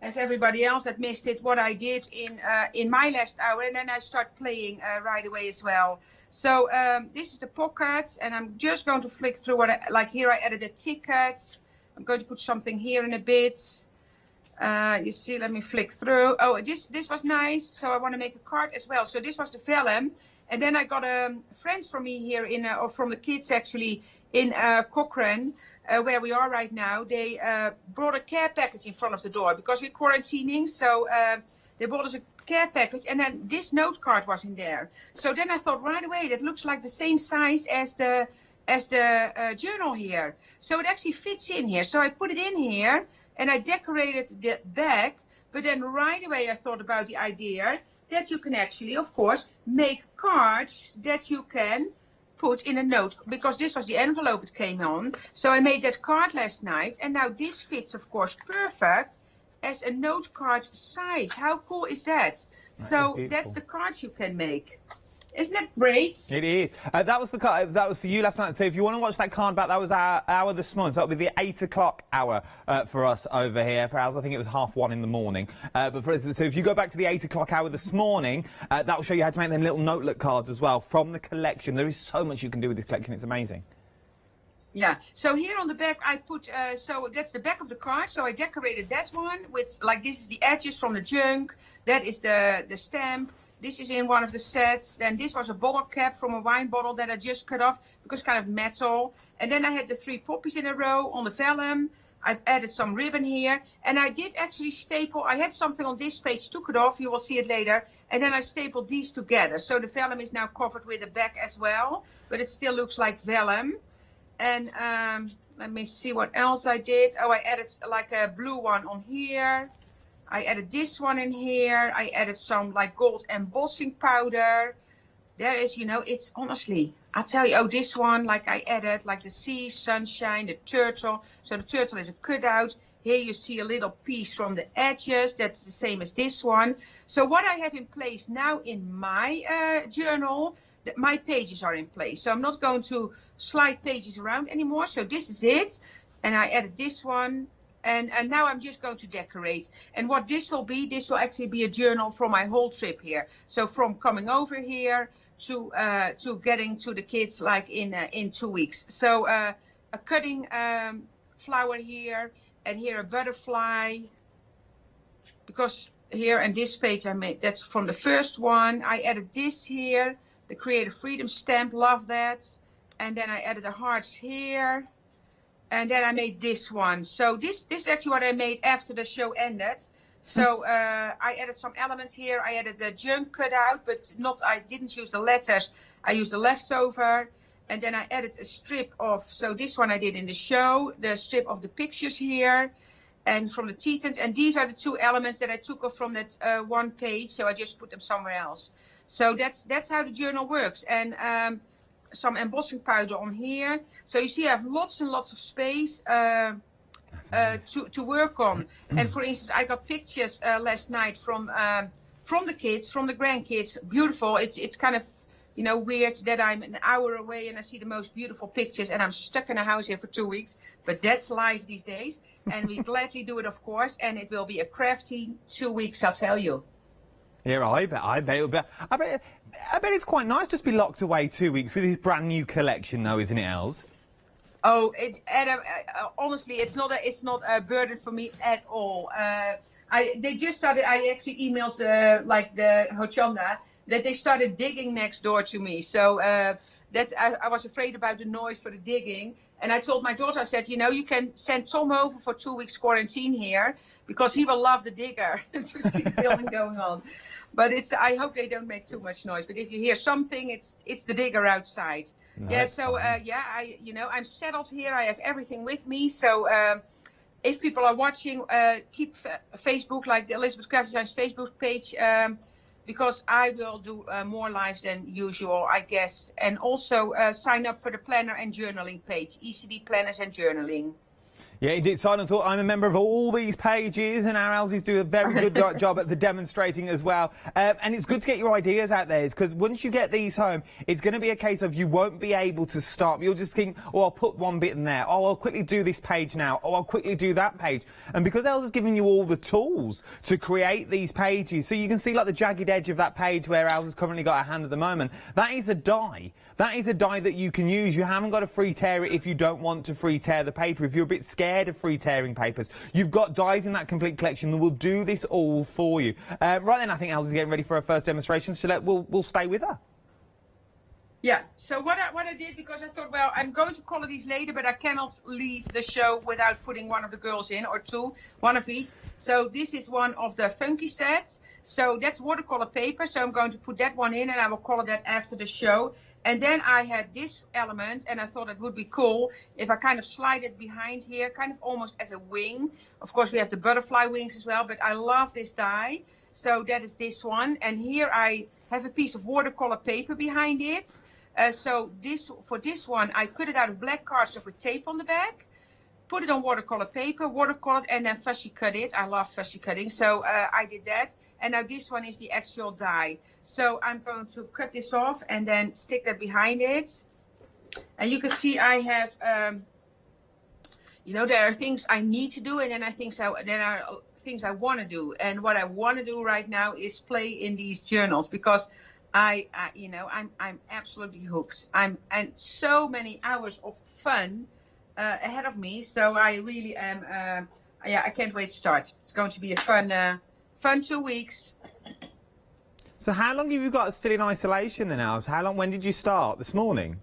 as everybody else that missed it, what I did in my last hour, and then I start playing right away as well. So this is the pockets, and I'm just going to flick through what like here I added the tickets. I'm going to put something here in a bit. You see, let me flick through. Oh, this was nice. So I want to make a card as well. So this was the vellum, and then I got friends from me here or from the kids actually in Cochrane. Where we are right now, they brought a care package in front of the door because we're quarantining. So they brought us a care package, and then this note card was in there. So then I thought right away, that looks like the same size as the journal here. So it actually fits in here. So I put it in here, and I decorated the back. But then right away, I thought about the idea that you can actually, of course, make cards that you can put in a note, because this was the envelope it came on. So I made that card last night, and now this fits, of course, perfect as a note card size. How cool is that? So that's the cards you can make. Isn't that great? It is. That was the card. That was for you last night. So if you want to watch that card back, that was our hour this morning. So that'll be the 8 o'clock hour for us over here. For ours, I think it was 1:30 in the morning. But for us, so if you go back to the 8 o'clock hour this morning, that will show you how to make them little notelet cards as well from the collection. There is so much you can do with this collection. It's amazing. Yeah, so here on the back I put, so that's the back of the card, so I decorated that one with, like, this is the edges from the junk, that is the stamp, this is in one of the sets, then this was a bottle cap from a wine bottle that I just cut off because it's kind of metal, and then I had the 3 poppies in a row on the vellum. I've added some ribbon here, and I did actually staple, I had something on this page, took it off, you will see it later, and then I stapled these together, so the vellum is now covered with the back as well, but it still looks like vellum. And let me see what else I did. Oh, I added like a blue one on here. I added this one in here. I added some like gold embossing powder. There is, you know, it's honestly, I tell you, oh, this one, like I added like the sea, sunshine, the turtle. So the turtle is a cutout. Here you see a little piece from the edges. That's the same as this one. So what I have in place now in my journal, my pages are in place. So I'm not going to slide pages around anymore. So this is it. And I added this one. And now I'm just going to decorate. And what this will actually be a journal for my whole trip here. So from coming over here to getting to the kids like in 2 weeks. So a cutting flower here, and here a butterfly. Because here and this page I made, that's from the first one. I added this here, the Creative Freedom stamp, love that. And then I added the hearts here. And then I made this one. So this is actually what I made after the show ended. So I added some elements here. I added the junk cut out, but I didn't use the letters. I used the leftover. And then I added a strip of, so this one I did in the show, the strip of the pictures here. And from the Tetons. And these are the 2 elements that I took off from that one page. So I just put them somewhere else. So that's how the journal works. And some embossing powder on here. So you see I have lots and lots of space to work on. And for instance, I got pictures last night from the kids, from the grandkids. Beautiful. It's kind of weird that I'm an hour away and I see the most beautiful pictures and I'm stuck in a house here for 2 weeks. But that's life these days. And we gladly do it, of course. And it will be a crafty 2 weeks, I'll tell you. Yeah, I bet it'll be. I bet it's quite nice just to be locked away 2 weeks with this brand new collection, though, isn't it, Els? Oh, honestly, it's not a burden for me at all. They just started. I actually emailed the Hochanda that they started digging next door to me. So I was afraid about the noise for the digging, and I told my daughter, I said, you can send Tom over for 2 weeks quarantine here because he will love the digger to see the building going on. But I hope they don't make too much noise. But if you hear something, it's the digger outside. No, yeah. So I'm settled here. I have everything with me. So if people are watching, keep Facebook, like the Elizabeth Craft Designs Facebook page, because I will do more lives than usual, I guess. And also sign up for the planner and journaling page, ECD Planners and Journaling. Yeah, indeed. Silent Talk, I'm a member of all these pages, and our Elsies do a very good job at the demonstrating as well. And it's good to get your ideas out there, because once you get these home, it's going to be a case of you won't be able to stop. You'll just think, oh, I'll put one bit in there. Oh, I'll quickly do this page now. Oh, I'll quickly do that page. And because Els is giving you all the tools to create these pages, so you can see like the jagged edge of that page where Els has currently got her hand at the moment, that is a die. That is a die that you can use. You haven't got to free tear it if you don't want to free tear the paper. If you're a bit scared of free tearing papers, you've got dies in that complete collection that will do this all for you. Right then, I think Els is getting ready for her first demonstration, so we'll stay with her. Yeah, so what I did, because I thought, well, I'm going to color these later, but I cannot leave the show without putting one of the girls in, or two, one of each. So this is one of the funky sets. So that's watercolor paper, so I'm going to put that one in, and I will color that after the show. And then I had this element, and I thought it would be cool if I kind of slide it behind here, kind of almost as a wing. Of course, we have the butterfly wings as well, but I love this die. So that is this one. And here I have a piece of watercolor paper behind it. So for this one, I cut it out of black cardstock with tape on the back, put it on watercolor paper, watercolored, and then fussy cut it. I love fussy cutting, so I did that. And now this one is the actual die. So I'm going to cut this off and then stick that behind it. And you can see I have, there are things I need to do, and then there are things I want to do. And what I want to do right now is play in these journals, because I'm absolutely hooked. And so many hours of fun ahead of me. So I really am, I can't wait to start. It's going to be a fun 2 weeks. So how long have you got still in isolation then, Els? When did you start? This morning?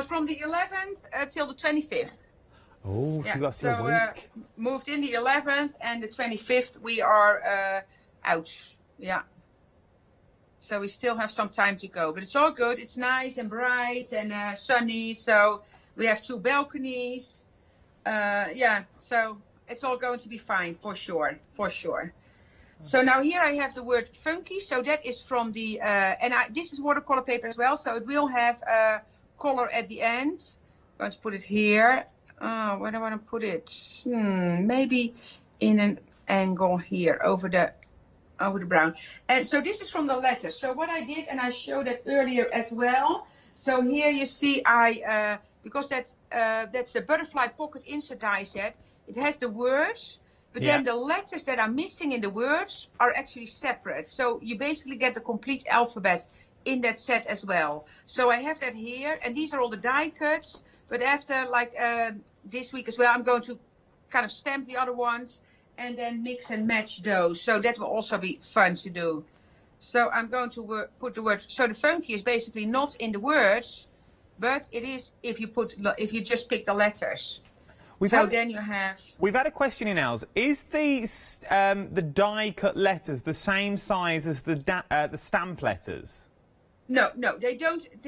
From the 11th till the 25th. Oh, so you've got still a week. Moved in the 11th, and the 25th we are out. Yeah. So we still have some time to go, but it's all good. It's nice and bright and sunny. So we have 2 balconies. So it's all going to be fine for sure. So now here I have the word funky. So that is from the, this is watercolor paper as well. So it will have a color at the end. I'm going to put it here. Where do I want to put it? Maybe in an angle here over the brown. And so this is from the letters. So what I did, and I showed it earlier as well. So here you see because that's the butterfly pocket insert die set. It has the words. But then the letters that are missing in the words are actually separate. So you basically get the complete alphabet in that set as well. So I have that here, and these are all the die cuts. But after, this week as well, I'm going to kind of stamp the other ones and then mix and match those. So that will also be fun to do. So I'm going to put the word. So the funky is basically not in the words, but it is if you just pick the letters. Then you have. We've had a question in, Els. Is the die cut letters the same size as the stamp letters? No, they don't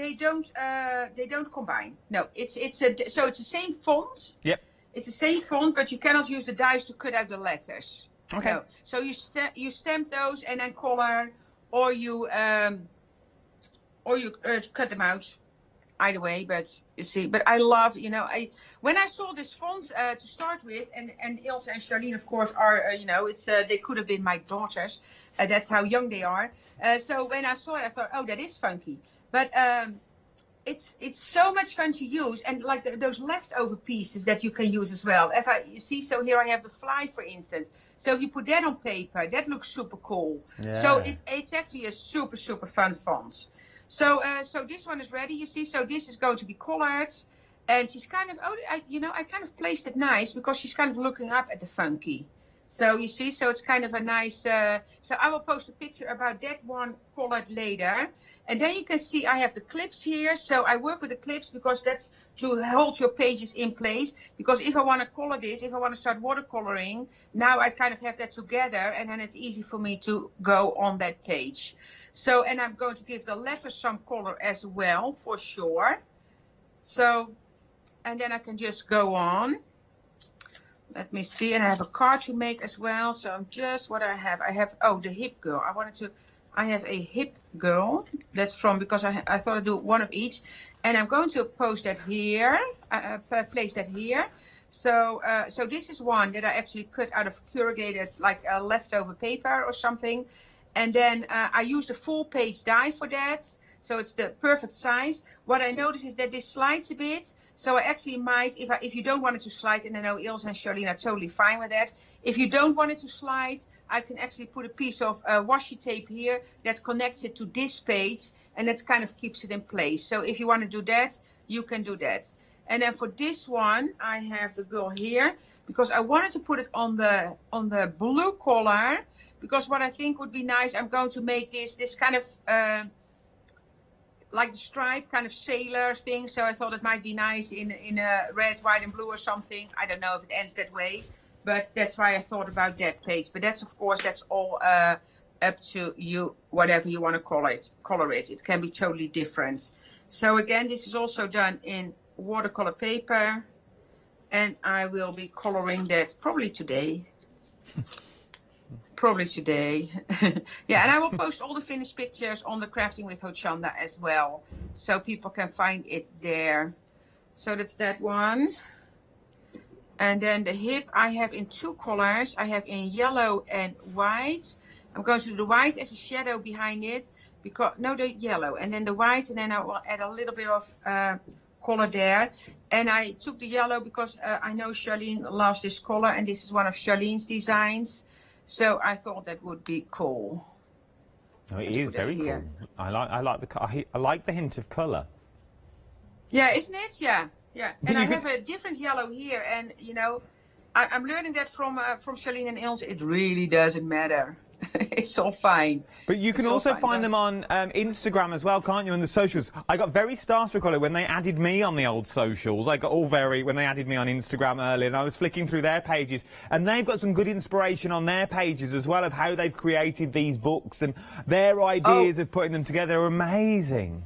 combine. No, it's the same font. Yep. It's the same font, but you cannot use the dies to cut out the letters. Okay. No. So you stamp those and then color, or you cut them out. either way, but you see, but I love, you know, when I saw this font to start with, and Ilse and Charlene, of course, are, you know, it's they could have been my daughters. That's how young they are. So when I saw it, I thought, oh, that is funky. But it's so much fun to use, and like those leftover pieces that you can use as well. You see, so here I have the fly, for instance. So if you put that on paper, that looks super cool. Yeah. So it's actually a super fun font. So so this one is ready, you see. So this is going to be colored, and she's kind of, I kind of placed it nice because she's kind of looking up at the funky. So you see, so it's kind of a nice, so I will post a picture about that one colored later. And then you can see I have the clips here. So I work with the clips because that's to hold your pages in place. Because if I want to color this, if I want to start watercoloring, now I kind of have that together, and then it's easy for me to go on that page. So, and I'm going to give the letters some color as well, for sure. So, and then I can just go on. Let me see, and I have a card to make as well. So just what I have, the hip girl. I have a hip girl. That's from, because I thought I'd do one of each. And I'm going to post that here, place that here. So so this is one that I actually cut out of corrugated, like a leftover paper or something. And then I used a full page die for that. So it's the perfect size. What I noticed is that this slides a bit. So I actually might, if you don't want it to slide, and I know Ilse and Charlene are totally fine with that. If you don't want it to slide, I can actually put a piece of washi tape here that connects it to this page, and that kind of keeps it in place. So if you want to do that, you can do that. And then for this one, I have the girl here because I wanted to put it on the blue collar, because what I think would be nice, I'm going to make this kind of like the stripe kind of sailor thing. So I thought it might be nice in a red, white and blue or something. I don't know if it ends that way, but that's why I thought about that page. But that's, of course, that's all up to you, whatever you want to color it. It can be totally different. So again, this is also done in watercolor paper, and I will be coloring that probably today. Yeah, and I will post all the finished pictures on the Crafting with Hochanda as well, so people can find it there. So that's that one. And then the hip I have in two colors. I have in yellow and white. I'm going to do the white as a shadow behind it, because the yellow, and then the white, and then I will add a little bit of color there. And I took the yellow because I know Charlene loves this color, and this is one of Charlene's designs. So I thought that would be cool. Oh, it is very cool. I like the hint of colour. Yeah, isn't it? Yeah. And I have a different yellow here, and you know, I'm learning that from Charlene and Ilse. It really doesn't matter. It's all fine. But you can also find them on Instagram as well, can't you, on the socials? I got very starstruck on it when they added me on the old socials. I got all when they added me on Instagram earlier, and I was flicking through their pages, and they've got some good inspiration on their pages as well of how they've created these books, and their ideas of putting them together are amazing.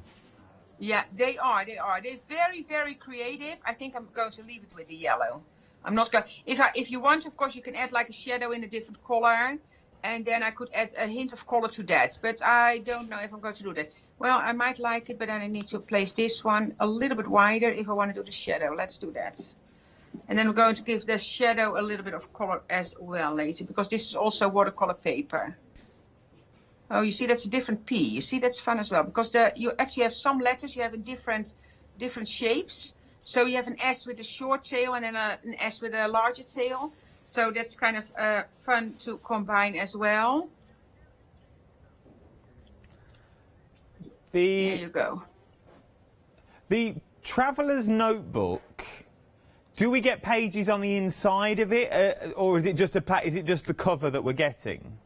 Yeah, they are. They're very, very creative. I think I'm going to leave it with the yellow. I'm not going. If you want, of course, you can add like a shadow in a different color. And then I could add a hint of color to that. But I don't know if I'm going to do that. Well, I might like it, but then I need to place this one a little bit wider if I want to do the shadow. Let's do that. And then we're going to give the shadow a little bit of color as well later, because this is also watercolor paper. Oh, you see, that's a different P. You see, that's fun as well, because you actually have some letters you have in different shapes. So you have an S with a short tail and then an S with a larger tail. So that's kind of fun to combine as well. There you go. The Traveller's Notebook. Do we get pages on the inside of it, or is it just the cover that we're getting?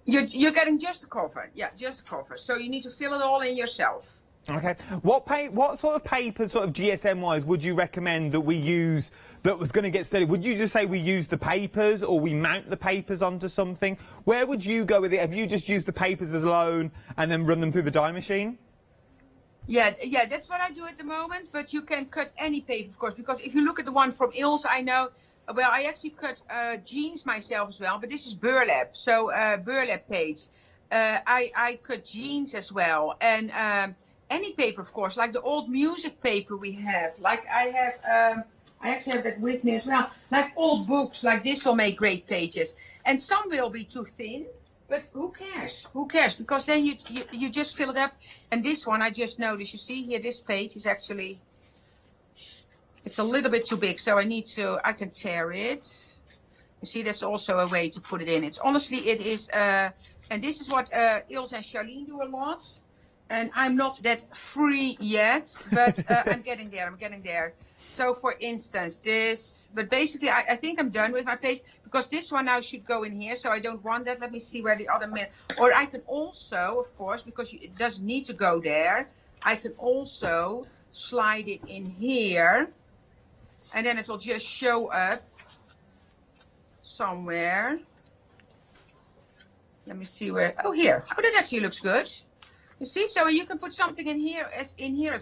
You're getting just the cover. Yeah, just the cover. So you need to fill it all in yourself. Okay. What sort of paper, sort of GSM-wise, would you recommend that we use that was going to get studied? Would you just say we use the papers, or we mount the papers onto something? Where would you go with it? Have you just used the papers as alone and then run them through the dye machine? Yeah, that's what I do at the moment, but you can cut any paper, of course, because if you look at the one from Ilse, I know, well, I actually cut jeans myself as well, but this is burlap, so burlap page. I cut jeans as well, and any paper, of course, like the old music paper we have. Like I actually have that with me as well. Like old books, like this will make great pages. And some will be too thin, but who cares? Who cares? Because then you just fill it up. And this one, I just noticed, you see here, this page is actually, it's a little bit too big, so I can tear it. You see, that's also a way to put it in. It's honestly, it is, and this is what Ilse and Charlene do a lot. And I'm not that free yet, but I'm getting there. So for instance, this, but basically I think I'm done with my page, because this one now should go in here, so I don't want that. Let me see where the other or I can also, of course, because it doesn't need to go there, I can also slide it in here, and then it will just show up somewhere. Let me see where, oh here, oh that actually looks good. You see, so you can put something in here as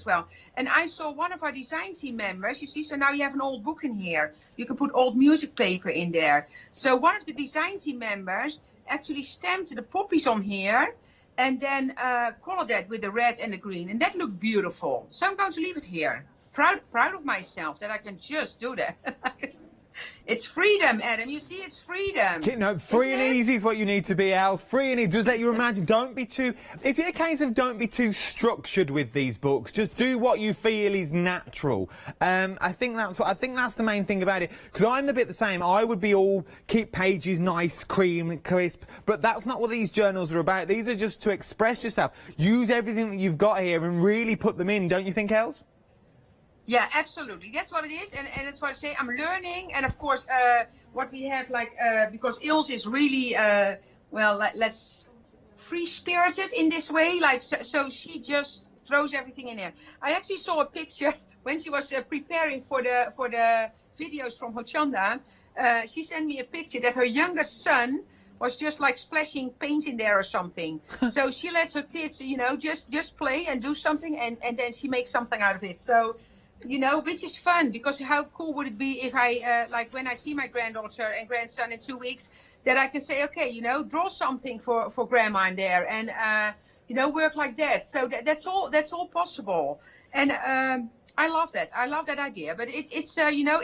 well. And I saw one of our design team members, you see, so now you have an old book in here. You can put old music paper in there. So one of the design team members actually stamped the poppies on here and then colored that with the red and the green. And that looked beautiful. So I'm going to leave it here. Proud of myself that I can just do that. It's freedom, Adam. You see, it's freedom. No, free and easy is what you need to be, Els. Free and easy. Just let you imagine. Don't be too... Is it a case of don't be too structured with these books? Just do what you feel is natural. I think that's the main thing about it. Because I'm a bit the same. I would be all keep pages nice, cream, crisp. But that's not what these journals are about. These are just to express yourself. Use everything that you've got here and really put them in. Don't you think, Els? Yeah, absolutely. That's what it is, and that's what I say. I'm learning, and of course, what we have, like, because Ilse is really, let's free-spirited in this way, like, so she just throws everything in there. I actually saw a picture when she was preparing for the videos from Hochanda. She sent me a picture that her youngest son was just like splashing paint in there or something. So she lets her kids, you know, just play and do something, and then she makes something out of it. So, you know, which is fun, because how cool would it be if I, like when I see my granddaughter and grandson in 2 weeks, that I can say, okay, you know, draw something for grandma in there, and, you know, work like that. So that's all possible. And I love that. I love that idea. But it's you know,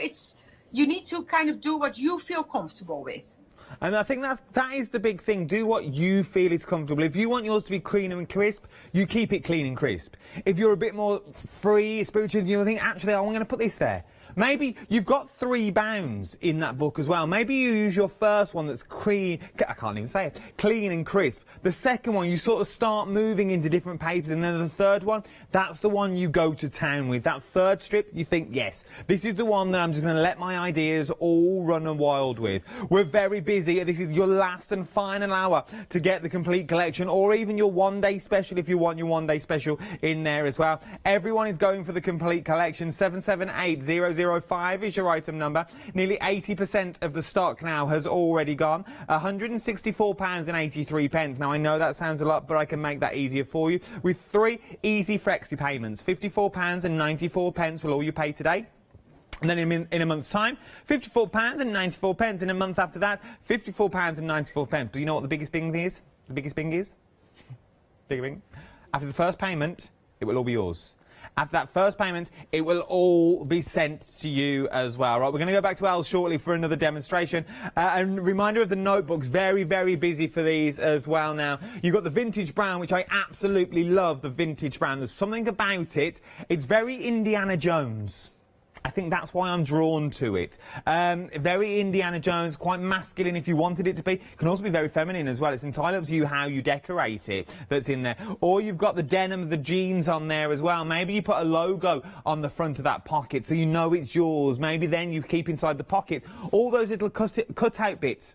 you need to kind of do what you feel comfortable with. And I think that is the big thing. Do what you feel is comfortable. If you want yours to be clean and crisp, you keep it clean and crisp. If you're a bit more free, spiritual, you think, actually, I'm going to put this there. Maybe you've got 3 bounds in that book as well. Maybe you use your first one that's clean, I can't even say it, clean and crisp. The second one, you sort of start moving into different papers, and then the third one, that's the one you go to town with. That third strip, you think, yes, this is the one that I'm just going to let my ideas all run wild with. We're very busy. This is your last and final hour to get the complete collection, or even your one-day special if you want your one-day special in there as well. Everyone is going for the complete collection. 778005 is your item number. Nearly 80% of the stock now has already gone. £164.83. Now, I know that sounds a lot, but I can make that easier for you with 3 easy flexi payments. £54.94 will all you pay today. And then in a month's time, £54.94. In a month after that, £54.94. But you know what the biggest thing is? The biggest thing is? Big thing. After the first payment, it will all be yours. After that first payment, it will all be sent to you as well. Right, we're going to go back to Els shortly for another demonstration. And reminder of the notebooks, very, very busy for these as well now. You've got the vintage brown, which I absolutely love, the vintage brown. There's something about it. It's very Indiana Jones. I think that's why I'm drawn to it. Very Indiana Jones, quite masculine if you wanted it to be. It can also be very feminine as well. It's entirely up to you how you decorate it that's in there. Or you've got the denim, the jeans on there as well. Maybe you put a logo on the front of that pocket so you know it's yours. Maybe then you keep inside the pocket all those little cut-out bits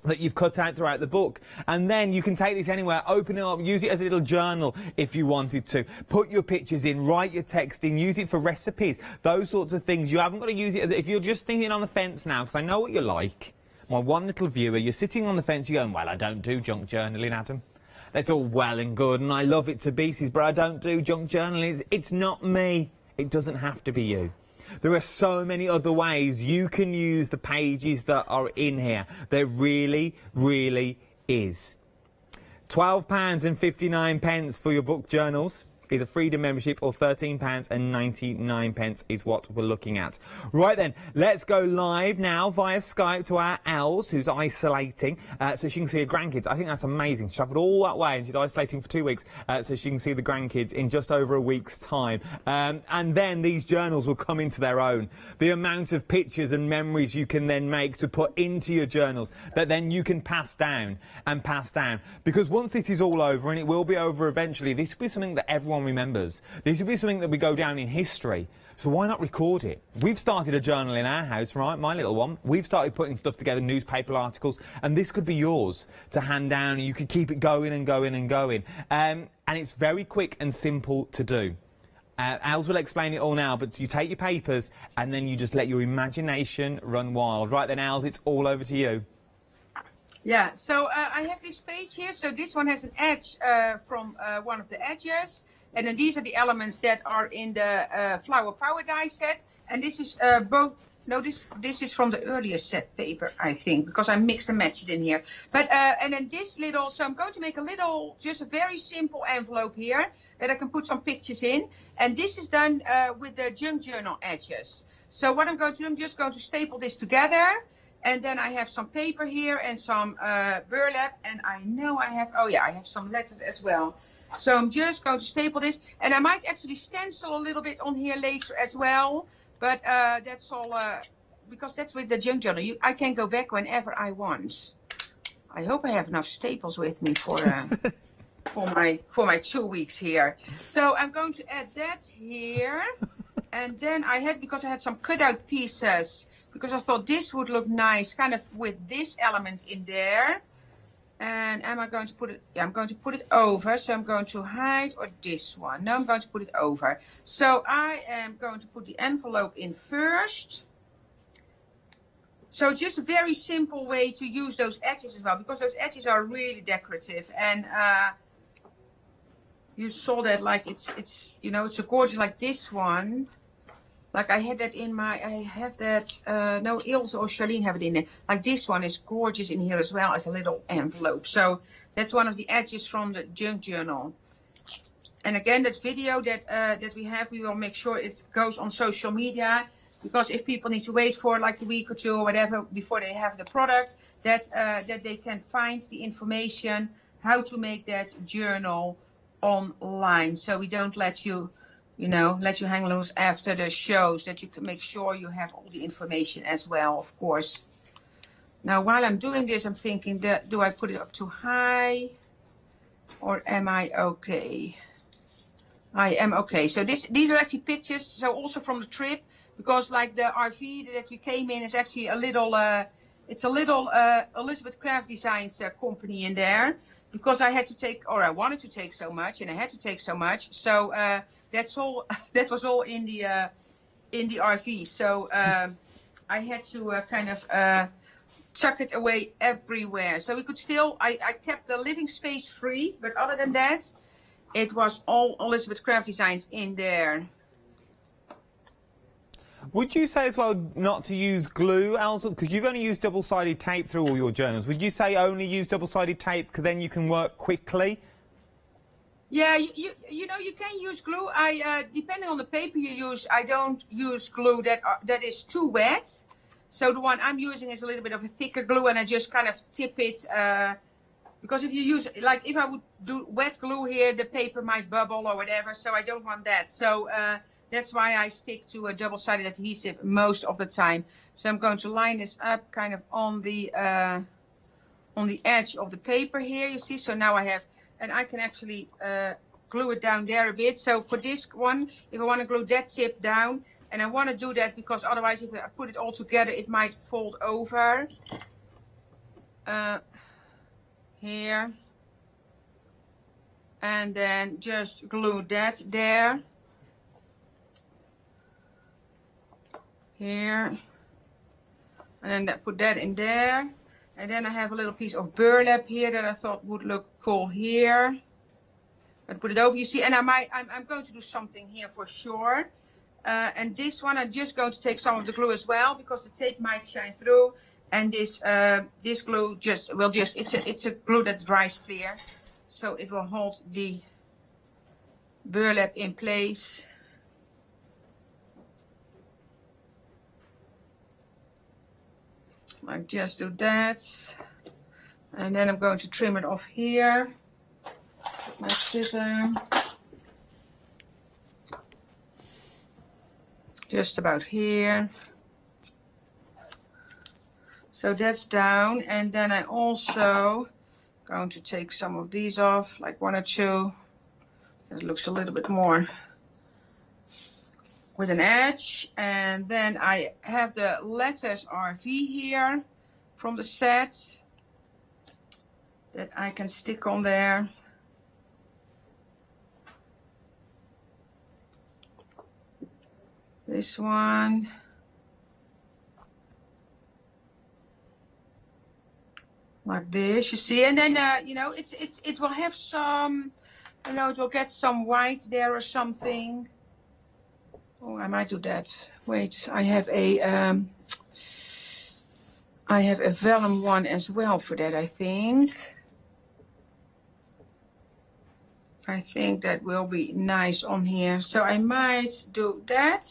that you've cut out throughout the book, and then you can take this anywhere, open it up, use it as a little journal if you wanted to, put your pictures in, write your text in, use it for recipes, those sorts of things. You haven't got to use it as, if you're just thinking on the fence now, because I know what you're like, my one little viewer, you're sitting on the fence, you're going, well, I don't do junk journaling, Adam. That's all well and good, and I love it to pieces, but I don't do junk journaling. It's not me. It doesn't have to be you. There are so many other ways you can use the pages that are in here. There really, really is. £12.59 for your book journals. is a Freedom membership, or £13.99 is what we're looking at. Right then, let's go live now via Skype to our Els, who's isolating, so she can see her grandkids. I think that's amazing. She travelled all that way and she's isolating for 2 weeks, so she can see the grandkids in just over a week's time. And then these journals will come into their own. The amount of pictures and memories you can then make to put into your journals that then you can pass down and pass down. Because once this is all over, and it will be over eventually, this will be something that everyone remembers. This will be something that we go down in history. So why not record it? We've started a journal in our house, right, my little one. We've started putting stuff together, newspaper articles, and this could be yours to hand down, and you could keep it going and going and going. And it's very quick and simple to do. Els will explain it all now, but you take your papers and then you just let your imagination run wild. Right then, Els, it's all over to you. Yeah, so I have this page here. So this one has an edge from one of the edges. And then these are the elements that are in the Flower Power die set. And this is both... No, this is from the earlier set paper, I think, because I mixed and matched it in here. But and then this little, so I'm going to make a little, just a very simple envelope here that I can put some pictures in. And this is done with the junk journal edges. So what I'm going to do, I'm just going to staple this together. And then I have some paper here and some burlap. And I know I have, oh yeah, I have some letters as well. So I'm just going to staple this. And I might actually stencil a little bit on here later as well. But that's all, because that's with the junk journal. I can go back whenever I want. I hope I have enough staples with me for my 2 weeks here. So I'm going to add that here. And then because I had some cutout pieces, because I thought this would look nice, kind of with this element in there. And am I going to put it? Yeah, I'm going to put it over. So I'm going to hide, or this one. No, I'm going to put it over. So I am going to put the envelope in first. So just a very simple way to use those edges as well, because those edges are really decorative. And you saw that, like it's you know, it's so gorgeous, like this one. Like I had that in my, I have that, no, Ilse or Charlene have it in there. Like this one is gorgeous in here as well as a little envelope. So that's one of the edges from the junk journal. And again, that video that we have, we will make sure it goes on social media. Because if people need to wait for like a week or two or whatever before they have the product, that they can find the information how to make that journal online. So we don't let you, you know, let you hang loose after the shows, that you can make sure you have all the information as well, of course. Now, while I'm doing this, I'm thinking, do I put it up too high or am I okay? I am okay. So these are actually pictures, so also from the trip, because like the RV that we came in is actually a little, it's a little Elizabeth Craft Designs company in there, because I had to take, or I wanted to take so much, and I had to take so much. So that's all. That was all in the RV. So I had to kind of chuck it away everywhere. So we could still. I kept the living space free, but other than that, it was all Elizabeth Craft Designs in there. Would you say as well not to use glue, Els? Because you've only used double-sided tape through all your journals. Would you say only use double-sided tape because then you can work quickly? Yeah, you know, you can use glue. Depending on the paper you use, I don't use glue that is too wet. So the one I'm using is a little bit of a thicker glue, and I just kind of tip it. Because if you use, like if I would do wet glue here, the paper might bubble or whatever. So I don't want that. So that's why I stick to a double-sided adhesive most of the time. So I'm going to line this up kind of on the edge of the paper here, you see. So now I have, and I can actually glue it down there a bit. So for this one, if I want to glue that tip down, and I want to do that because otherwise if I put it all together, it might fold over. Here. And then just glue that there. Here, and then put that in there, and then I have a little piece of burlap here that I thought would look cool here. And put it over, you see, and I'm going to do something here for sure. And this one I'm just going to take some of the glue as well, because the tape might shine through, and this glue it's a glue that dries clear, so it will hold the burlap in place. I just do that. And then I'm going to trim it off here. My scissor. Just about here. So that's down. And then I also going to take some of these off, like 1 or 2. It looks a little bit more with an edge. And then I have the letters RV here from the set that I can stick on there. This one. Like this, you see, and then you know, it will have some, I don't know, it will get some white there or something. Oh, I might do that. Wait, I have a vellum one as well for that, I think. I think that will be nice on here. So I might do that,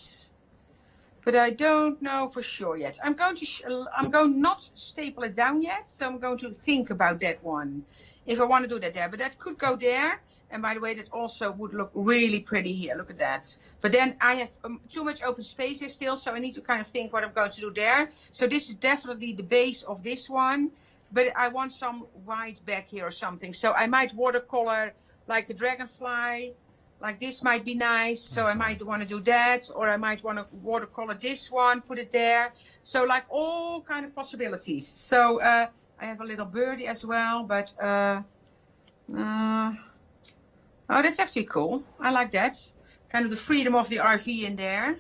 but I don't know for sure yet. I'm going not staple it down yet, so I'm going to think about that one, if I want to do that there. But that could go there. And by the way, that also would look really pretty here. Look at that. But then I have too much open space here still, so I need to kind of think what I'm going to do there. So this is definitely the base of this one, but I want some white back here or something. So I might watercolor like a dragonfly, like this might be nice. So I might want to do that, or I might want to watercolor this one, put it there. So like all kind of possibilities. So I have a little birdie as well, but oh, that's actually cool. I like that. Kind of the freedom of the RV in there.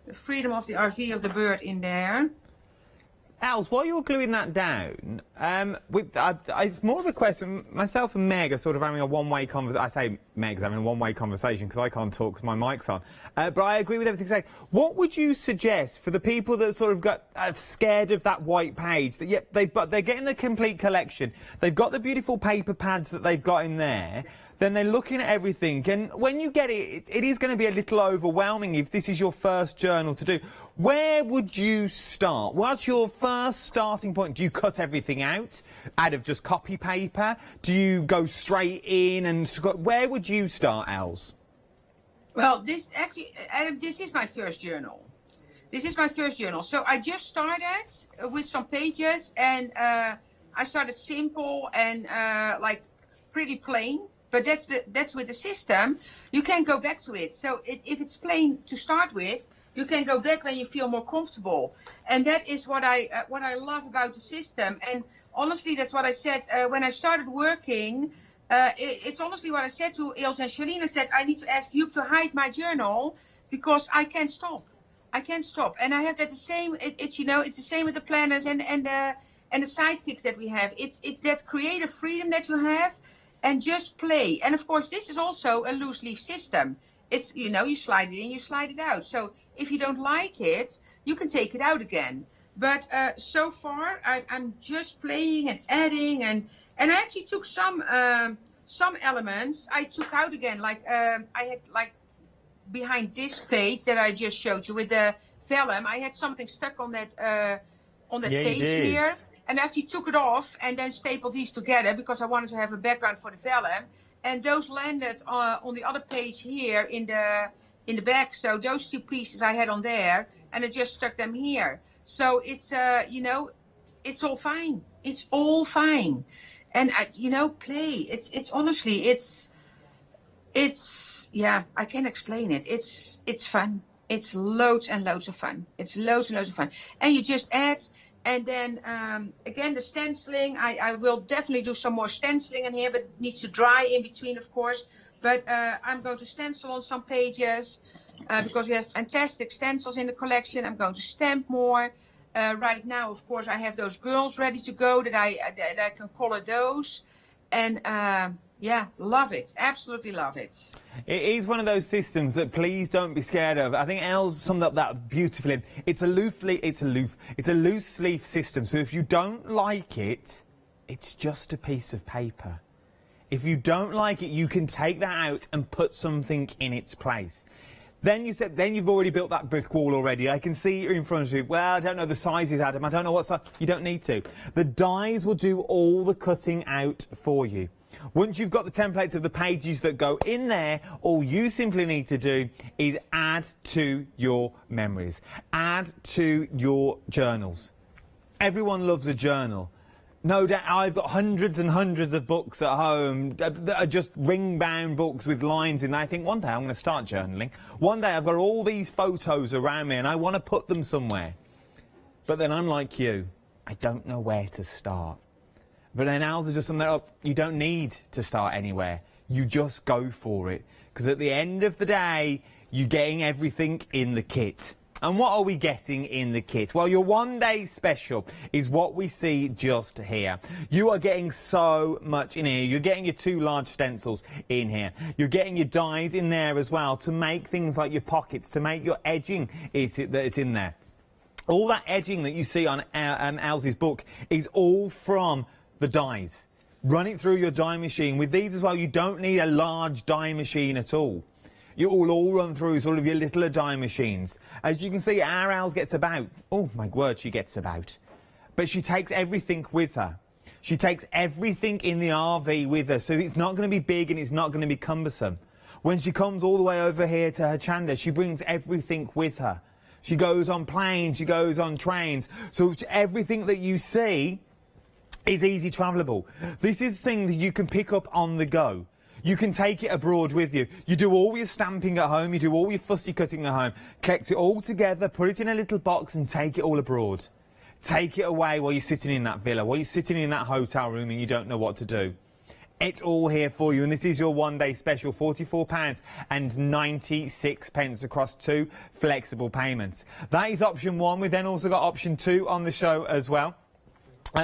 The freedom of the RV of the bird in there. Els, while you're gluing that down, it's more of a question. Myself and Meg are sort of having a one-way conversation. I say Meg's having a one-way conversation because I can't talk because my mic's on. But I agree with everything you're saying. What would you suggest for the people that sort of got scared of that white page? That they're getting the complete collection. They've got the beautiful paper pads that they've got in there. Then they're looking at everything, and when you get it, it is going to be a little overwhelming if this is your first journal to do. Where would you start? What's your first starting point? Do you cut everything out of just copy paper? Do you go straight in and... Where would you start, Els? Well, this is my first journal. This is my first journal. So I just started with some pages, and I started simple and like pretty plain. But that's with the system. You can go back to it. So if it's plain to start with, you can go back when you feel more comfortable. And that is what I love about the system. And honestly, that's what I said when I started working. It's honestly what I said to Ilse and Charlene. I said, I need to ask you to hide my journal because I can't stop. I can't stop. And I have that the same. It's the same with the planners and the sidekicks that we have. It's that creative freedom that you have. And just play. And of course, this is also a loose leaf system. It's, you slide it in, you slide it out. So if you don't like it, you can take it out again. But so far, I'm just playing and adding. And I actually took some elements I took out again. Like I had like behind this page that I just showed you with the vellum, I had something stuck on that page here. And I actually took it off and then stapled these together because I wanted to have a background for the vellum. And those landed on the other page here in the back. So those 2 pieces I had on there, and I just stuck them here. So it's it's all fine. It's all fine. And play. It's honestly yeah, I can't explain it. It's fun. It's loads and loads of fun. It's loads and loads of fun. And you just add. And then, again, the stenciling, I will definitely do some more stenciling in here, but it needs to dry in between, of course. But I'm going to stencil on some pages because we have fantastic stencils in the collection. I'm going to stamp more. Right now, of course, I have those girls ready to go that I can color those. And, yeah, love it. Absolutely love it. It is one of those systems that please don't be scared of. I think Els summed up that beautifully. It's a loose leaf system. So if you don't like it, it's just a piece of paper. If you don't like it, you can take that out and put something in its place. Then you've already built that brick wall already. I can see it in front of you. Well, I don't know the sizes, Adam. I don't know what size. You don't need to. The dies will do all the cutting out for you. Once you've got the templates of the pages that go in there, all you simply need to do is add to your memories. Add to your journals. Everyone loves a journal. No doubt, I've got hundreds and hundreds of books at home that are just ring-bound books with lines in. I think one day I'm going to start journaling. One day I've got all these photos around me and I want to put them somewhere. But then I'm like you. I don't know where to start. But then ours are just something up. You don't need to start anywhere. You just go for it. Because at the end of the day, you're getting everything in the kit. And what are we getting in the kit? Well, your one-day special is what we see just here. You are getting so much in here. You're getting your 2 large stencils in here. You're getting your dies in there as well to make things like your pockets, to make your edging that is in there. All that edging that you see on Elsie's book is all from the dies. Run it through your die machine. With these as well, you don't need a large die machine at all. You all run through sort of your littler die machines. As you can see, our Els gets about, oh my word, she gets about. But she takes everything with her. She takes everything in the RV with her, so it's not going to be big and it's not going to be cumbersome. When she comes all the way over here to Hochanda, she brings everything with her. She goes on planes, she goes on trains, so everything that you see is easy travelable. This is thing that you can pick up on the go. You can take it abroad with you. You do all your stamping at home, you do all your fussy cutting at home, collect it all together, put it in a little box and take it all abroad. Take it away while you're sitting in that villa, while you're sitting in that hotel room and you don't know what to do. It's all here for you, and this is your one-day special, £44.96 across 2 flexible payments. That is option 1. We've then also got option 2 on the show as well.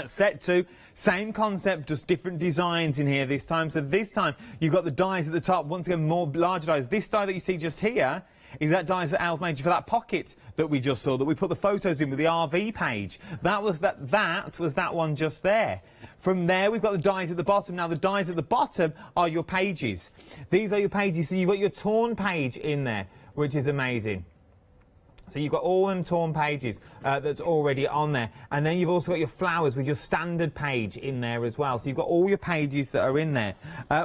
Set 2, same concept, just different designs in here this time. So this time, you've got the dies at the top, once again, more larger dies. This die that you see just here is that dies that Els made for that pocket that we just saw, that we put the photos in with the RV page. That was that one just there. From there, we've got the dies at the bottom. Now, the dies at the bottom are your pages. These are your pages, so you've got your torn page in there, which is amazing. So you've got all them torn pages that's already on there. And then you've also got your flowers with your standard page in there as well. So you've got all your pages that are in there.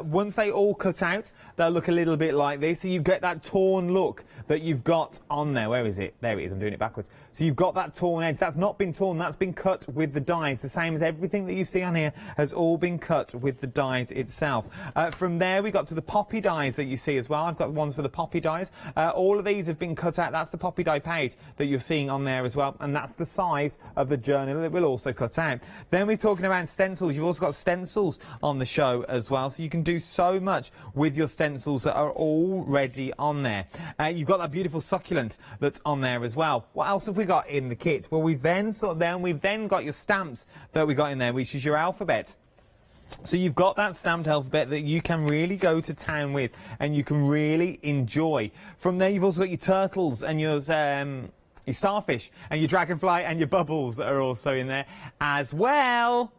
Once they all cut out, they'll look a little bit like this. So you get that torn look that you've got on there. Where is it? There it is. I'm doing it backwards. So you've got that torn edge. That's not been torn. That's been cut with the dies. The same as everything that you see on here has all been cut with the dies itself. From there, we got to the poppy dies that you see as well. I've got ones for the poppy dies. All of these have been cut out. That's the poppy die page that you're seeing on there as well. And that's the size of the journal that we'll also cut out. Then we're talking about stencils. You've also got stencils on the show as well. So you can do so much with your stencils that are already on there. You've got that beautiful succulent that's on there as well. What else have we got in the kit? Well, we've then got your stamps that we got in there, which is your alphabet. So you've got that stamped alphabet that you can really go to town with and you can really enjoy. From there, you've also got your turtles and your starfish and your dragonfly and your bubbles that are also in there as well.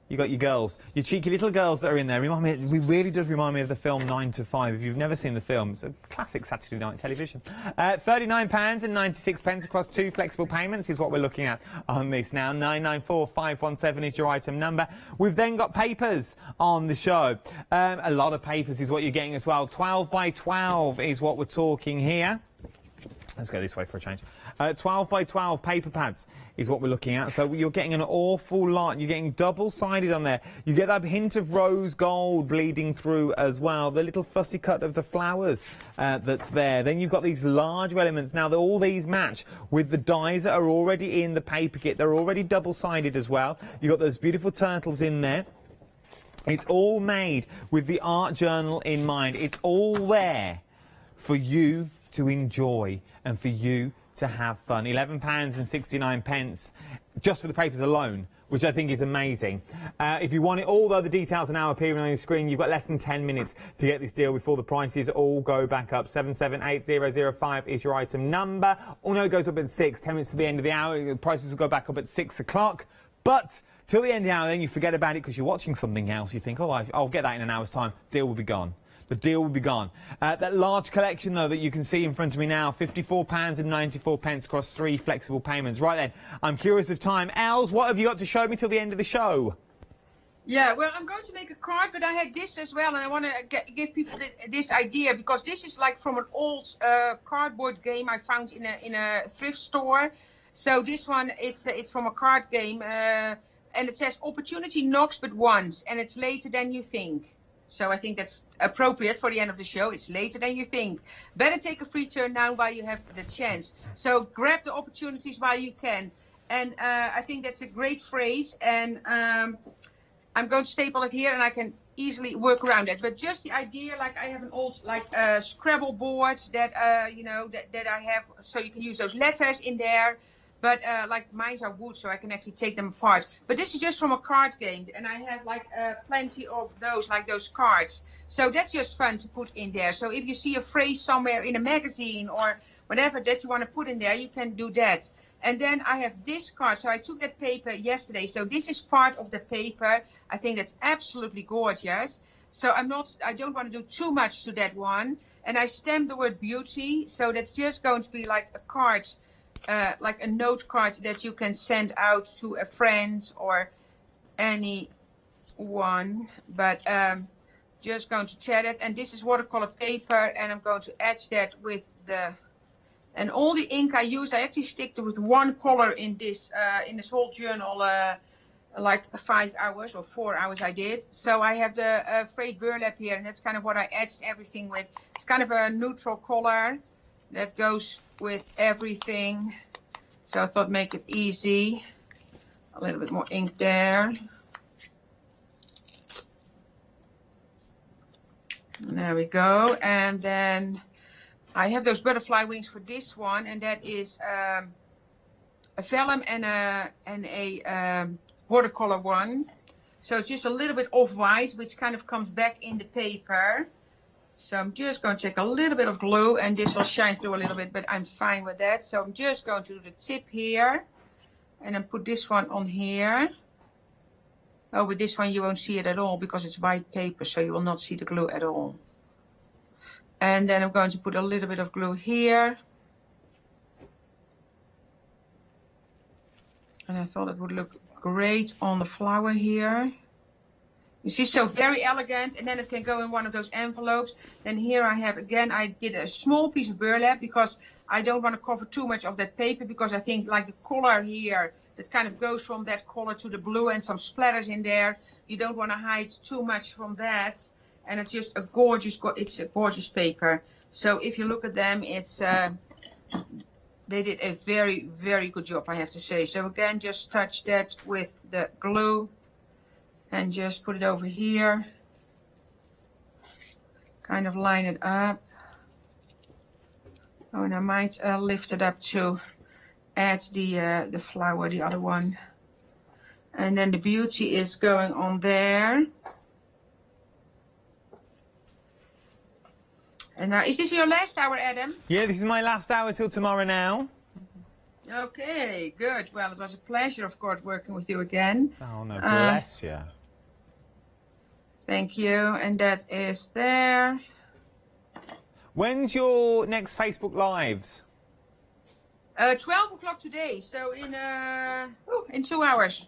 You got your girls, your cheeky little girls that are in there. It really does remind me of the film 9 to 5. If you've never seen the film, it's a classic Saturday night television. £39.96 across 2 flexible payments is what we're looking at on this now. 994517 is your item number. We've then got papers on the show. A lot of papers is what you're getting as well. 12 by 12 is what we're talking here. Let's go this way for a change. 12 by 12 paper pads is what we're looking at. So you're getting an awful lot. You're getting double-sided on there. You get that hint of rose gold bleeding through as well. The little fussy cut of the flowers that's there. Then you've got these large elements. Now, all these match with the dies that are already in the paper kit. They're already double-sided as well. You've got those beautiful turtles in there. It's all made with the art journal in mind. It's all there for you to enjoy and for you to have fun. £11.69 just for the papers alone, which I think is amazing. If you want it, all the other details are now appearing on your screen. You've got less than 10 minutes to get this deal before the prices all go back up. 778005 is your item number. Oh no, it goes up at 6. 10 minutes to the end of the hour. The prices will go back up at 6 o'clock. But till the end of the hour, then you forget about it because you're watching something else. You think, oh, I'll get that in an hour's time. Deal will be gone. The deal will be gone. That large collection, though, that you can see in front of me now, £54.94 across 3 flexible payments. Right then, I'm curious of time. Els, what have you got to show me till the end of the show? Yeah, well, I'm going to make a card, but I had this as well, and I want to give people this idea, because this is like from an old cardboard game I found in a thrift store. So this one, it's from a card game, and it says, opportunity knocks but once, and it's later than you think. So I think that's appropriate for the end of the show. It's later than you think. Better take a free turn now while you have the chance. So grab the opportunities while you can. And I think that's a great phrase. And I'm going to staple it here, and I can easily work around it. But just the idea, like I have an old Scrabble board that you know that I have, so you can use those letters in there. But like mine are wood, so I can actually take them apart. But this is just from a card game, and I have like plenty of those, like those cards. So that's just fun to put in there. So if you see a phrase somewhere in a magazine or whatever that you want to put in there, you can do that. And then I have this card. So I took that paper yesterday. So this is part of the paper. I think that's absolutely gorgeous. So I don't want to do too much to that one. And I stamped the word beauty. So that's just going to be like a card. Like a note card that you can send out to a friend or anyone, but just going to tear it. And this is watercolor paper, and I'm going to etch that with and all the ink I use, I actually stick to with one color in this whole journal, like 5 hours or 4 hours I did. So I have the frayed burlap here, and that's kind of what I etched everything with. It's kind of a neutral color that goes with everything. So I thought make it easy. A little bit more ink there. And there we go. And then I have those butterfly wings for this one, and that is a vellum and a watercolor one. So it's just a little bit off-white, which kind of comes back in the paper. So I'm just going to take a little bit of glue, and this will shine through a little bit, but I'm fine with that. So I'm just going to do the tip here, and then put this one on here. Oh, but this one you won't see it at all because it's white paper, so you will not see the glue at all. And then I'm going to put a little bit of glue here. And I thought it would look great on the flower here. You see, so very elegant, and then it can go in one of those envelopes. Then here I have, again, I did a small piece of burlap because I don't want to cover too much of that paper, because I think like the color here, that kind of goes from that color to the blue and some splatters in there. You don't want to hide too much from that. And it's just a gorgeous, it's a gorgeous paper. So if you look at them, it's, they did a very, very good job, I have to say. So again, just touch that with the glue. And just put it over here. Kind of line it up. Oh, and I might lift it up to add the flower, the other one. And then the beauty is going on there. And now, is this your last hour, Adam? Yeah, this is my last hour till tomorrow now. Okay, good. Well, it was a pleasure, of course, working with you again. Oh, no, bless you. Thank you, and that is there. When's your next Facebook Lives? 12 o'clock today, so in 2 hours.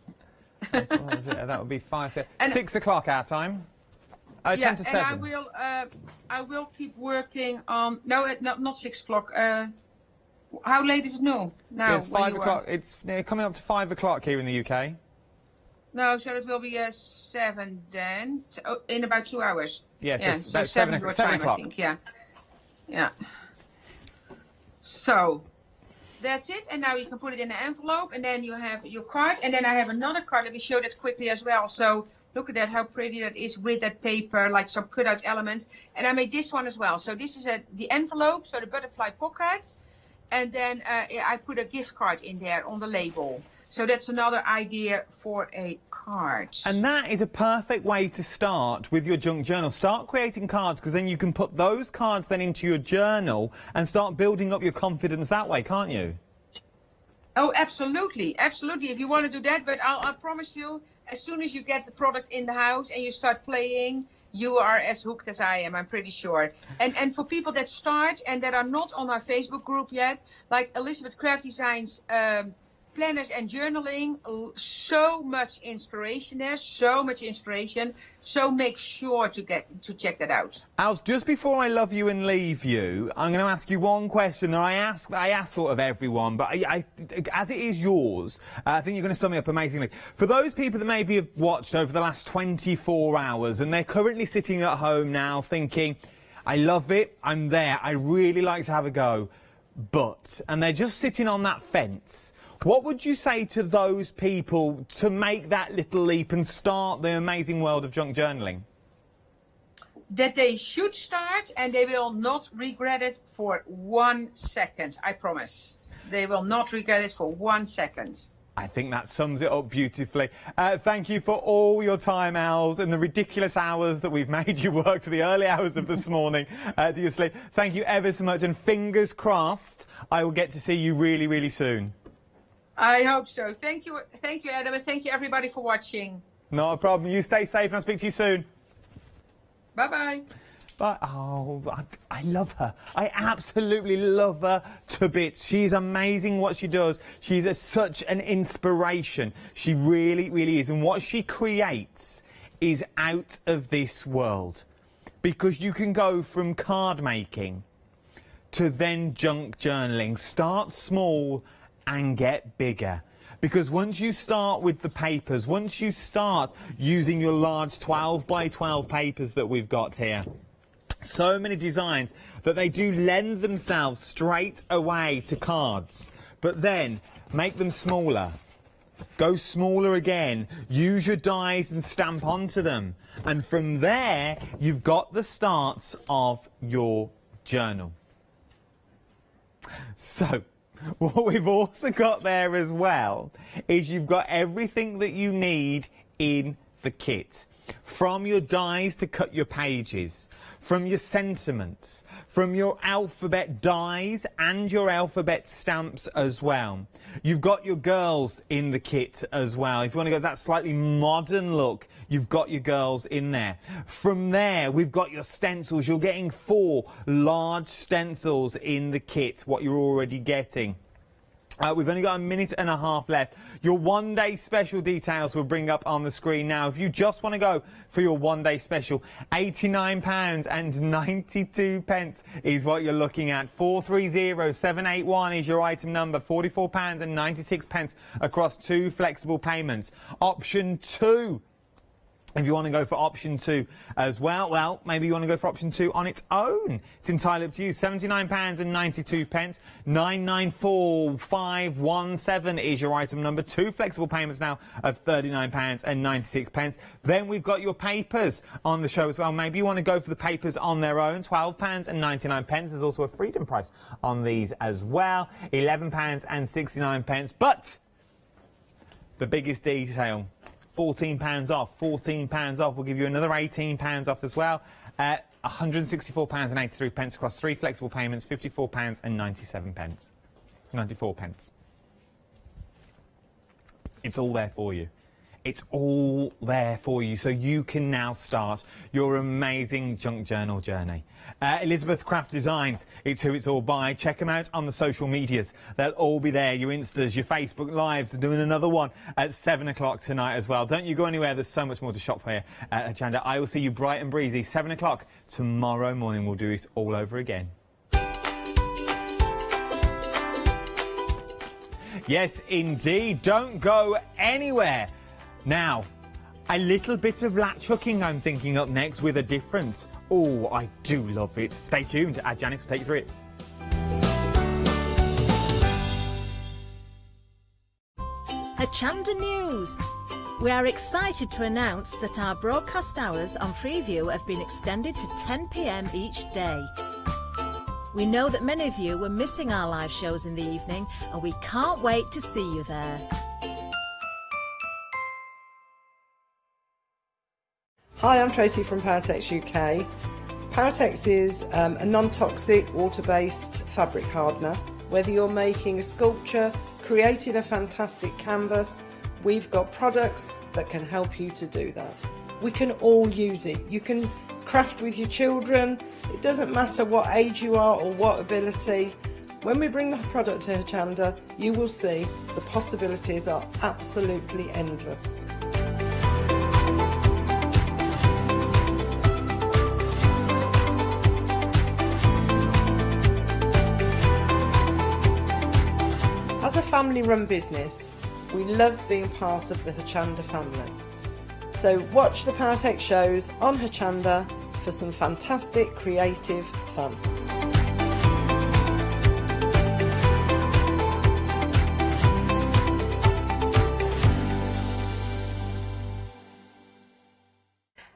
That would be 6 o'clock our time. 10 to 7. And I will keep working on. No, not 6 o'clock. How late is it now? Yeah, it's 5 o'clock. It's coming up to 5 o'clock here in the UK. No, so it will be 7 then, in about 2 hours. Yes, yeah, so 7 your time, I think. Yeah, yeah. So that's it, and now you can put it in an envelope, and then you have your card, and then I have another card. Let me show that quickly as well. So look at that, how pretty that is with that paper, like some cut-out elements. And I made this one as well. So this is the envelope, so the butterfly pockets, and then I put a gift card in there on the label. So that's another idea for a card. And that is a perfect way to start with your junk journal. Start creating cards, because then you can put those cards then into your journal and start building up your confidence that way, can't you? Oh, absolutely, absolutely. If you want to do that, but I promise you, as soon as you get the product in the house and you start playing, you are as hooked as I am, I'm pretty sure. And for people that start and that are not on our Facebook group yet, like Elizabeth Craft Designs planners and journaling, so much inspiration there, so much inspiration. So make sure to check that out. Els, just before I love you and leave you, I'm going to ask you one question that I ask sort of everyone, but I as it is yours, I think you're going to sum it up amazingly. For those people that maybe have watched over the last 24 hours and they're currently sitting at home now thinking, I love it, I'm there, I really like to have a go, and they're just sitting on that fence. What would you say to those people to make that little leap and start the amazing world of junk journaling? That they should start and they will not regret it for 1 second, I promise. They will not regret it for 1 second. I think that sums it up beautifully. Thank you for all your time, Els, and the ridiculous hours that we've made you work to the early hours of this morning to your sleep. Thank you ever so much, and fingers crossed I will get to see you really, really soon. I hope so. Thank you, Adam, and thank you everybody for watching. Not a problem. You stay safe and I'll speak to you soon. Bye-bye. Bye. Oh, I love her. I absolutely love her to bits. She's amazing what she does. She's such an inspiration. She really, really is. And what she creates is out of this world. Because you can go from card making to then junk journaling. Start small and get bigger. Because once you start with the papers, once you start using your large 12 by 12 papers that we've got here, so many designs that they do lend themselves straight away to cards, but then make them smaller, go smaller again, use your dies and stamp onto them, and from there you've got the starts of your journal. So what we've also got there as well is you've got everything that you need in the kit. From your dies to cut your pages, from your sentiments, from your alphabet dies and your alphabet stamps as well. You've got your girls in the kit as well. If you want to go that slightly modern look, you've got your girls in there. From there, we've got your stencils. You're getting 4 large stencils in the kit, what you're already getting. We've only got a minute and a half left. Your one-day special details will bring up on the screen now. If you just want to go for your one-day special, £89.92 is what you're looking at. 430781 is your item number. £44.96 across 2 flexible payments. Option 2. If you want to go for option 2 as well, maybe you want to go for option 2 on its own. It's entirely up to you. £79.92. 994517 is your item number. 2 flexible payments now of £39.96. Then we've got your papers on the show as well. Maybe you want to go for the papers on their own. £12.99. There's also a freedom price on these as well. £11.69. But the biggest detail, £14 off. £14 off. We'll give you another £18 off as well. £164.83 across 3 flexible payments. £54.97. 94 pence. It's all there for you. It's all there for you, so you can now start your amazing junk journal journey. Elizabeth Craft Designs, it's who it's all by. Check them out on the social medias. They'll all be there, your Instas, your Facebook Lives. They're doing another one at 7 o'clock tonight as well. Don't you go anywhere, there's so much more to shop here at Hochanda. I will see you bright and breezy, 7 o'clock tomorrow morning. We'll do this all over again. Yes, indeed. Don't go anywhere. Now, a little bit of latch hooking I'm thinking up next with a difference. Oh, I do love it. Stay tuned. Janice will take you through it. Hochanda News. We are excited to announce that our broadcast hours on Freeview have been extended to 10 p.m. each day. We know that many of you were missing our live shows in the evening, and we can't wait to see you there. Hi, I'm Tracy from Paratex UK. Paratex is a non-toxic, water-based fabric hardener. Whether you're making a sculpture, created a fantastic canvas. We've got products that can help you to do that. We can all use it. You can craft with your children. It doesn't matter what age you are or what ability. When we bring the product to Hochanda, you will see the possibilities are absolutely endless. As a family-run business, we love being part of the Hochanda family. So watch the Powertech shows on Hochanda for some fantastic creative fun.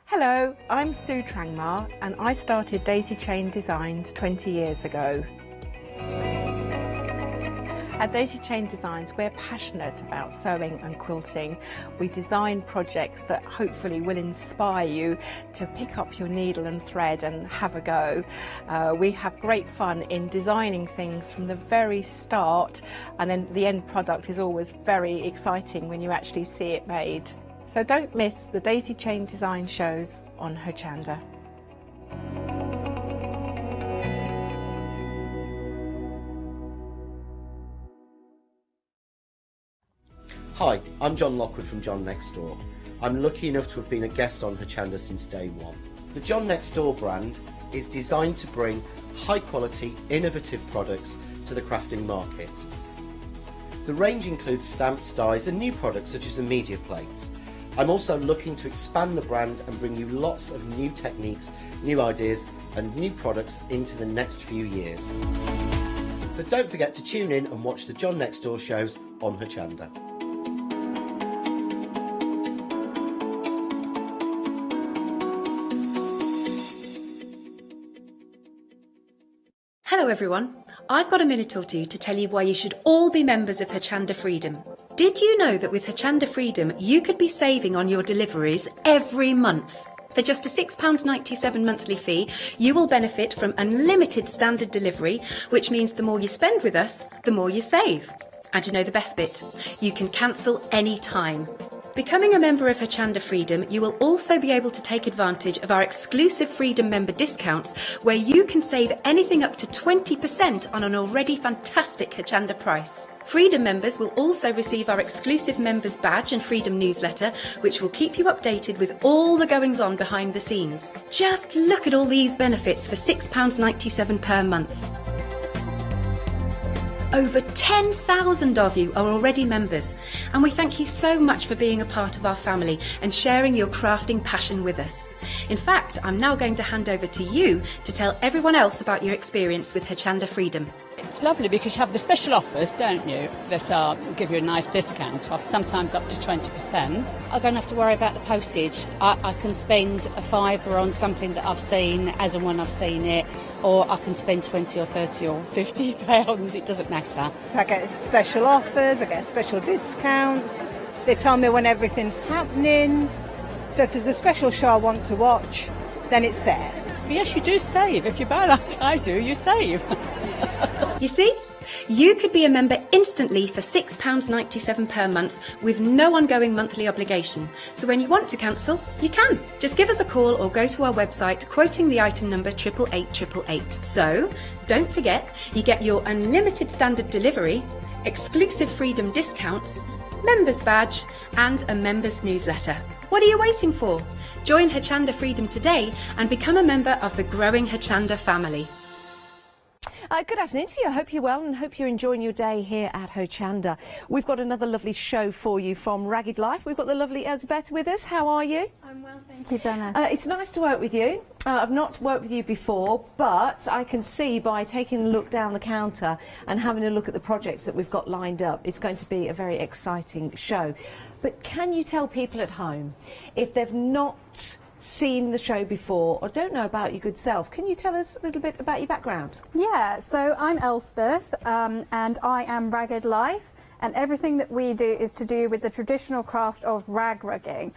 Hello, I'm Sue Trangmar and I started Daisy Chain Designs 20 years ago. At Daisy Chain Designs, we're passionate about sewing and quilting. We design projects that hopefully will inspire you to pick up your needle and thread and have a go. We have great fun in designing things from the very start, and then the end product is always very exciting when you actually see it made. So don't miss the Daisy Chain Design shows on Hochanda. Hi, I'm John Lockwood from John Next Door. I'm lucky enough to have been a guest on Hochanda since day one. The John Next Door brand is designed to bring high quality, innovative products to the crafting market. The range includes stamps, dies and new products such as the media plates. I'm also looking to expand the brand and bring you lots of new techniques, new ideas and new products into the next few years. So don't forget to tune in and watch the John Next Door shows on Hochanda. Hello everyone, I've got a minute or two to tell you why you should all be members of Hochanda Freedom. Did you know that with Hochanda Freedom you could be saving on your deliveries every month? For just a £6.97 monthly fee, you will benefit from unlimited standard delivery, which means the more you spend with us, the more you save. And you know the best bit, you can cancel any time. Becoming a member of Hochanda Freedom, you will also be able to take advantage of our exclusive Freedom member discounts, where you can save anything up to 20% on an already fantastic Hochanda price. Freedom members will also receive our exclusive members badge and Freedom newsletter, which will keep you updated with all the goings on behind the scenes. Just look at all these benefits for £6.97 per month. Over 10,000 of you are already members, and we thank you so much for being a part of our family and sharing your crafting passion with us. In fact, I'm now going to hand over to you to tell everyone else about your experience with Hochanda Freedom. It's lovely because you have the special offers, don't you, that give you a nice discount off, sometimes up to 20%. I don't have to worry about the postage. I can spend a £5 on something that I've seen as and when I've seen it, or I can spend 20 or 30 or 50 pounds, it doesn't matter. I get special offers, I get special discounts, they tell me when everything's happening, so if there's a special show I want to watch, then it's there. Yes, you do save. If you buy like I do, you save. You see? You could be a member instantly for £6.97 per month with no ongoing monthly obligation. So when you want to cancel, you can. Just give us a call or go to our website quoting the item number 88888. So don't forget, you get your unlimited standard delivery, exclusive Freedom discounts, members badge and a members newsletter. What are you waiting for? Join Hochanda Freedom today and become a member of the growing Hochanda family. Good afternoon to you. I hope you're well and hope you're enjoying your day here at Hochanda. We've got another lovely show for you from Ragged Life. We've got the lovely Elsbeth with us. How are you? I'm well, thank you, Jenna. It's nice to work with you. I've not worked with you before, but I can see by taking a look down the counter and having a look at the projects that we've got lined up, it's going to be a very exciting show. But can you tell people at home, if they've not seen the show before or don't know about your good self, can you tell us a little bit about your background? Yeah, so I'm Elspeth and I am Ragged Life, and everything that we do is to do with the traditional craft of rag rugging.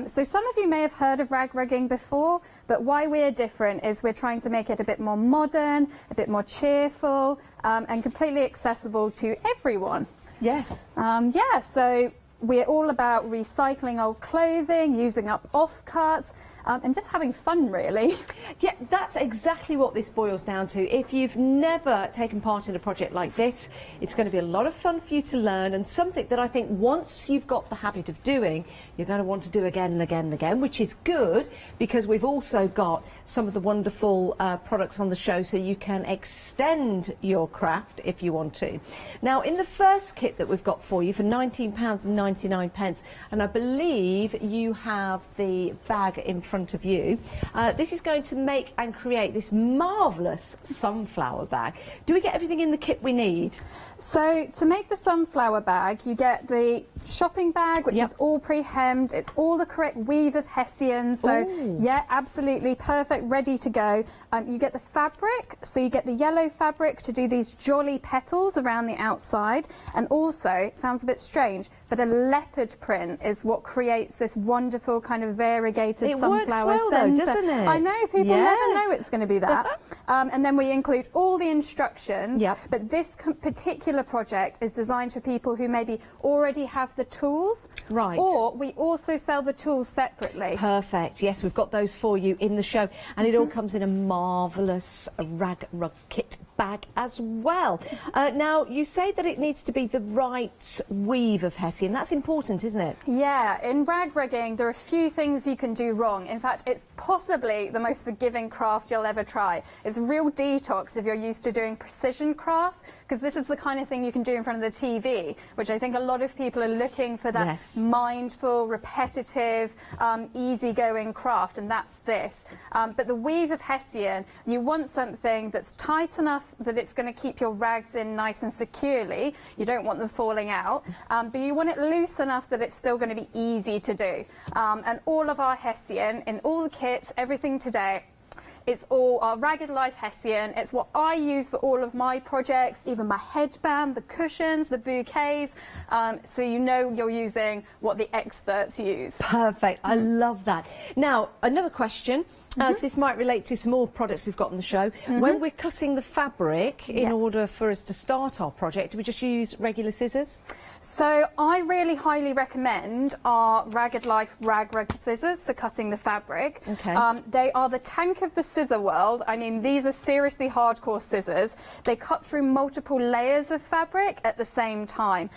So some of you may have heard of rag rugging before, but why we're different is we're trying to make it a bit more modern, a bit more cheerful and completely accessible to everyone. Yes. Yeah, so we're all about recycling old clothing, using up offcuts, and just having fun, really. Yeah, that's exactly what this boils down to. If you've never taken part in a project like this, it's going to be a lot of fun for you to learn, and something that I think once you've got the habit of doing, you're going to want to do again and again and again, which is good because we've also got some of the wonderful products on the show so you can extend your craft if you want to. Now, in the first kit that we've got for you for £19.99, and I believe you have the bag in front of you. This is going to make and create this marvellous sunflower bag. Do we get everything in the kit we need? So to make the sunflower bag, you get the shopping bag, which is all pre-hemmed. It's all the correct weave of hessian. So yeah, absolutely perfect, ready to go. You get the fabric, so you get the yellow fabric to do these jolly petals around the outside. And also, it sounds a bit strange, but a leopard print is what creates this wonderful kind of variegated sunflower works well centre. though, doesn't it? I know, people never know it's going to be that. And then we include all the instructions. But this particular project is designed for people who maybe already have the tools. Right. Or we also sell the tools separately. Perfect. Yes, we've got those for you in the show. And it all comes in a marvellous rag rug kit bag as well. Now, you say that it needs to be the right weave of hessian. That's important, isn't it? Yeah, in rag rigging, there are a few things you can do wrong. In fact, it's possibly the most forgiving craft you'll ever try. It's a real detox if you're used to doing precision crafts, because this is the kind of thing you can do in front of the TV, which I think a lot of people are looking for that mindful, repetitive, easygoing craft, and that's this. But the weave of hessian, you want something that's tight enough that it's going to keep your rags in nice and securely. You don't want them falling out, but you want it loose enough that it's still going to be easy to do. And all of our hessian, in all the kits, everything today, it's all our Ragged Life hessian. It's what I use for all of my projects, even my headband, the cushions, the bouquets. So you know you're using what the experts use. Perfect. I love that. Now, another question, because this might relate to some more products we've got on the show. When we're cutting the fabric, in order for us to start our project, do we just use regular scissors? So I really highly recommend our Ragged Life rag scissors for cutting the fabric. They are the tank of the scissor world. I mean, these are seriously hardcore scissors. They cut through multiple layers of fabric at the same time.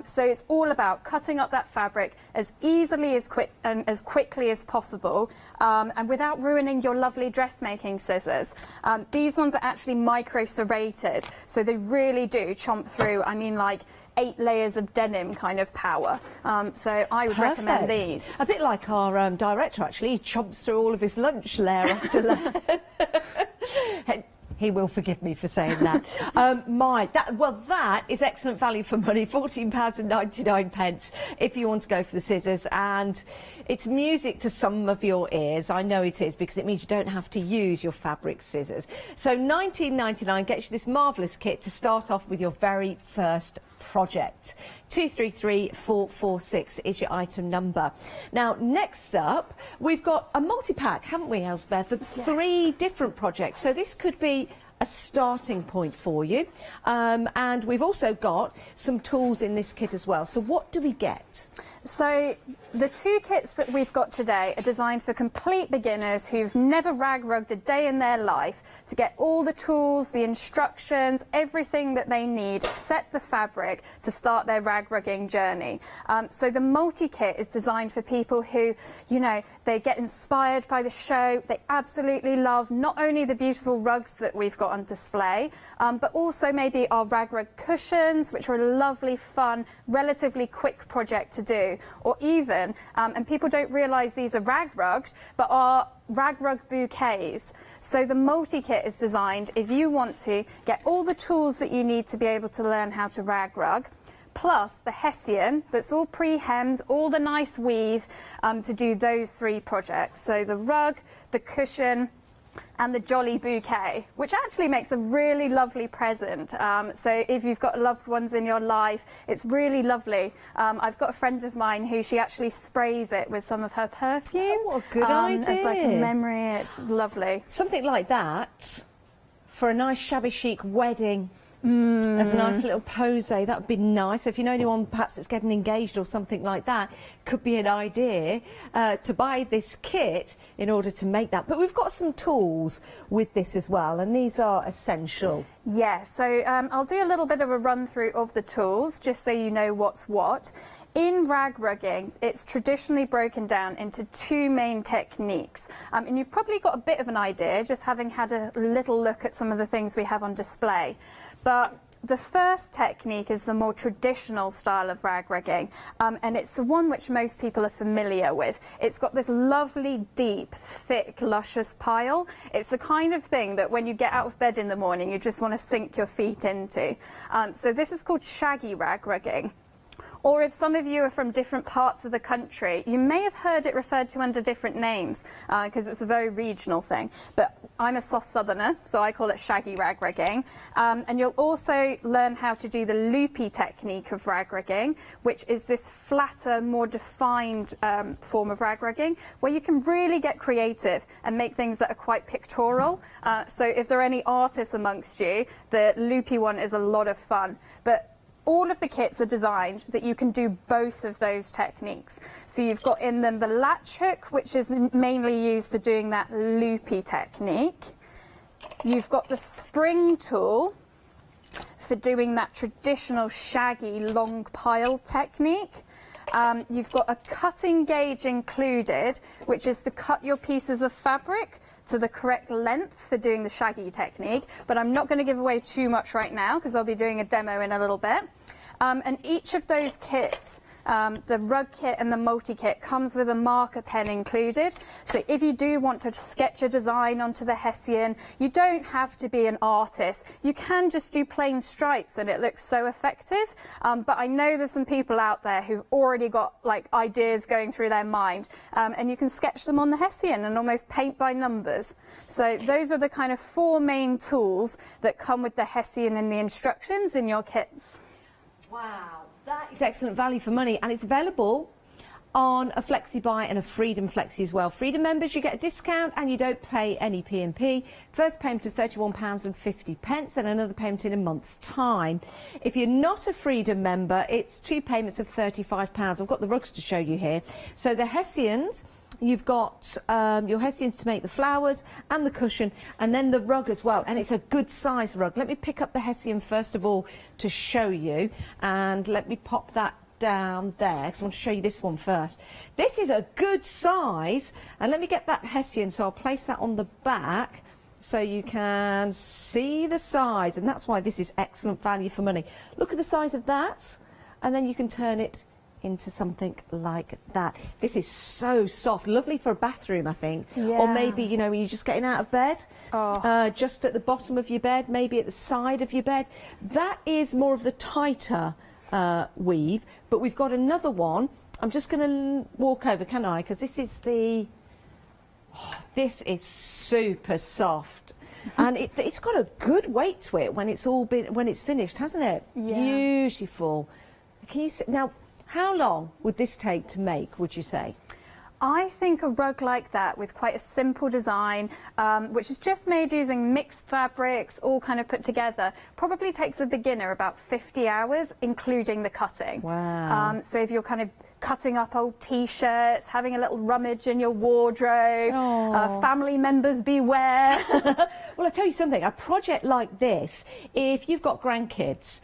So it's all about cutting up that fabric as easily as quickly as possible, and without ruining your lovely dressmaking scissors. These ones are actually micro serrated, so they really do chomp through, I mean, like 8 layers of denim kind of power. So I would recommend these. A bit like our director, actually. He chomps through all of his lunch layer after layer. He will forgive me for saying that. That is excellent value for money, £14.99 if you want to go for the scissors. And it's music to some of your ears. I know it is, because it means you don't have to use your fabric scissors. So £19.99 gets you this marvellous kit to start off with your very first project. 233446 is your item number. Now, next up, we've got a multi-pack, haven't we, Elspeth, of 3 different projects. So this could be a starting point for you. And we've also got some tools in this kit as well. So what do we get? So the 2 kits that we've got today are designed for complete beginners who've never rag rugged a day in their life, to get all the tools, the instructions, everything that they need except the fabric to start their rag rugging journey. So the multi-kit is designed for people who, you know, they get inspired by the show. They absolutely love not only the beautiful rugs that we've got on display, but also maybe our rag rug cushions, which are a lovely, fun, relatively quick project to do. Or even, and people don't realise these are rag rugs, but are rag rug bouquets. So the multi-kit is designed if you want to get all the tools that you need to be able to learn how to rag rug, plus the hessian that's all pre-hemmed, all the nice weave to do those 3 projects. So the rug, the cushion, and the jolly bouquet, which actually makes a really lovely present. So if you've got loved ones in your life, it's really lovely. I've got a friend of mine who she actually sprays it with some of her perfume. Oh, what a good idea. As like a memory. It's lovely. Something like that for a nice shabby chic wedding as a nice little posé. That would be nice. So if you know anyone perhaps that's getting engaged or something like that, could be an idea to buy this kit in order to make that. But we've got some tools with this as well, and these are essential. Yeah, so I'll do a little bit of a run through of the tools just so you know what's what. In rag rugging, it's traditionally broken down into two main techniques, and you've probably got a bit of an idea just having had a little look at some of the things we have on display. But the first technique is the more traditional style of rag rugging, and it's the one which most people are familiar with. It's got this lovely, deep, thick, luscious pile. It's the kind of thing that when you get out of bed in the morning, you just want to sink your feet into. So this is called shaggy rag rugging. Or if some of you are from different parts of the country, you may have heard it referred to under different names because it's a very regional thing. But I'm a soft southerner, so I call it shaggy rag rigging. And you'll also learn how to do the loopy technique of rag rigging, which is this flatter, more defined form of rag rigging, where you can really get creative and make things that are quite pictorial. So if there are any artists amongst you, the loopy one is a lot of fun. But all of the kits are designed that you can do both of those techniques. So you've got in them the latch hook, which is mainly used for doing that loopy technique. You've got the spring tool for doing that traditional shaggy long pile technique. You've got a cutting gauge included, which is to cut your pieces of fabric to the correct length for doing the shaggy technique, but I'm not going to give away too much right now because I'll be doing a demo in a little bit. And each of those kits, the rug kit and the multi-kit, comes with a marker pen included. So if you do want to sketch a design onto the Hessian, you don't have to be an artist. You can just do plain stripes and it looks so effective. But I know there's some people out there who've already got like ideas going through their mind, and you can sketch them on the Hessian and almost paint by numbers. So those are the kind of four main tools that come with the Hessian and the instructions in your kits. Wow, that is excellent value for money, and it's available on a Flexi Buy and a Freedom Flexi as well. Freedom members, you get a discount and you don't pay any P&P. First payment of £31.50, then another payment in a month's time. If you're not a Freedom member, it's two payments of £35. I've got the rugs to show you here. So the Hessians, you've got your Hessians to make the flowers and the cushion, and then the rug as well, and it's a good size rug. Let me pick up the Hessian first of all to show you, and let me pop that down there because I want to show you this one first. This is a good size, and let me get that Hessian, so I'll place that on the back so you can see the size, and that's why this is excellent value for money. Look at the size of that, and then you can turn it into something like that. This is so soft, lovely for a bathroom, I think. Yeah. Or maybe, you know, when you're just getting out of bed, just at the bottom of your bed, maybe at the side of your bed. That is more of the tighter weave, but we've got another one. I'm just going to walk over, can I? Because this is the... this is super soft. And it's got a good weight to it when it's finished, hasn't it? Yeah. Beautiful. Can you see now? How long would this take to make, would you say? I think a rug like that with quite a simple design, which is just made using mixed fabrics, all kind of put together, probably takes a beginner about 50 hours, including the cutting. Wow. So if you're kind of cutting up old T-shirts, having a little rummage in your wardrobe, family members beware. Well, I'll tell you something, a project like this, if you've got grandkids,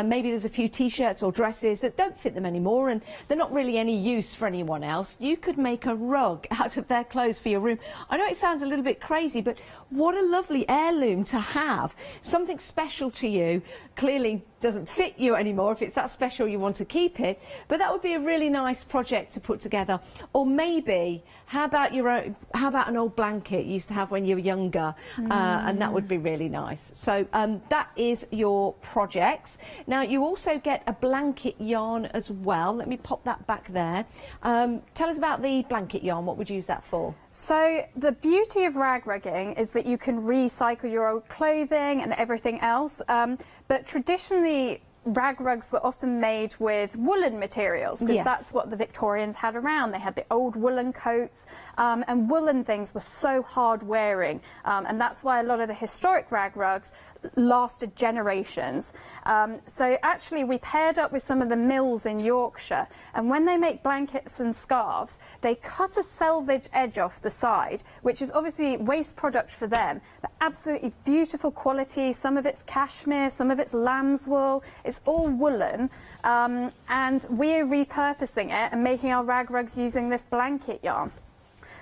maybe there's a few T-shirts or dresses that don't fit them anymore and they're not really any use for anyone else, you could make a rug out of their clothes for your room. I know it sounds a little bit crazy, but what a lovely heirloom to have. Something special to you, clearly doesn't fit you anymore. If it's that special, you want to keep it, but that would be a really nice project to put together. Or maybe, how about an old blanket you used to have when you were younger, and that would be really nice. So that is your projects. Now you also get a blanket yarn as well. Let me pop that back there. Tell us about the blanket yarn. What would you use that for? So the beauty of rag rugging is that you can recycle your old clothing and everything else, but traditionally rag rugs were often made with woolen materials, because Yes. that's what the Victorians had around. They had the old woolen coats, and woolen things were so hard wearing, and that's why a lot of the historic rag rugs lasted generations. So actually we paired up with some of the mills in Yorkshire, and when they make blankets and scarves, they cut a selvage edge off the side, which is obviously waste product for them, but absolutely beautiful quality. Some of it's cashmere, some of it's lamb's wool, it's all woolen, and we're repurposing it and making our rag rugs using this blanket yarn.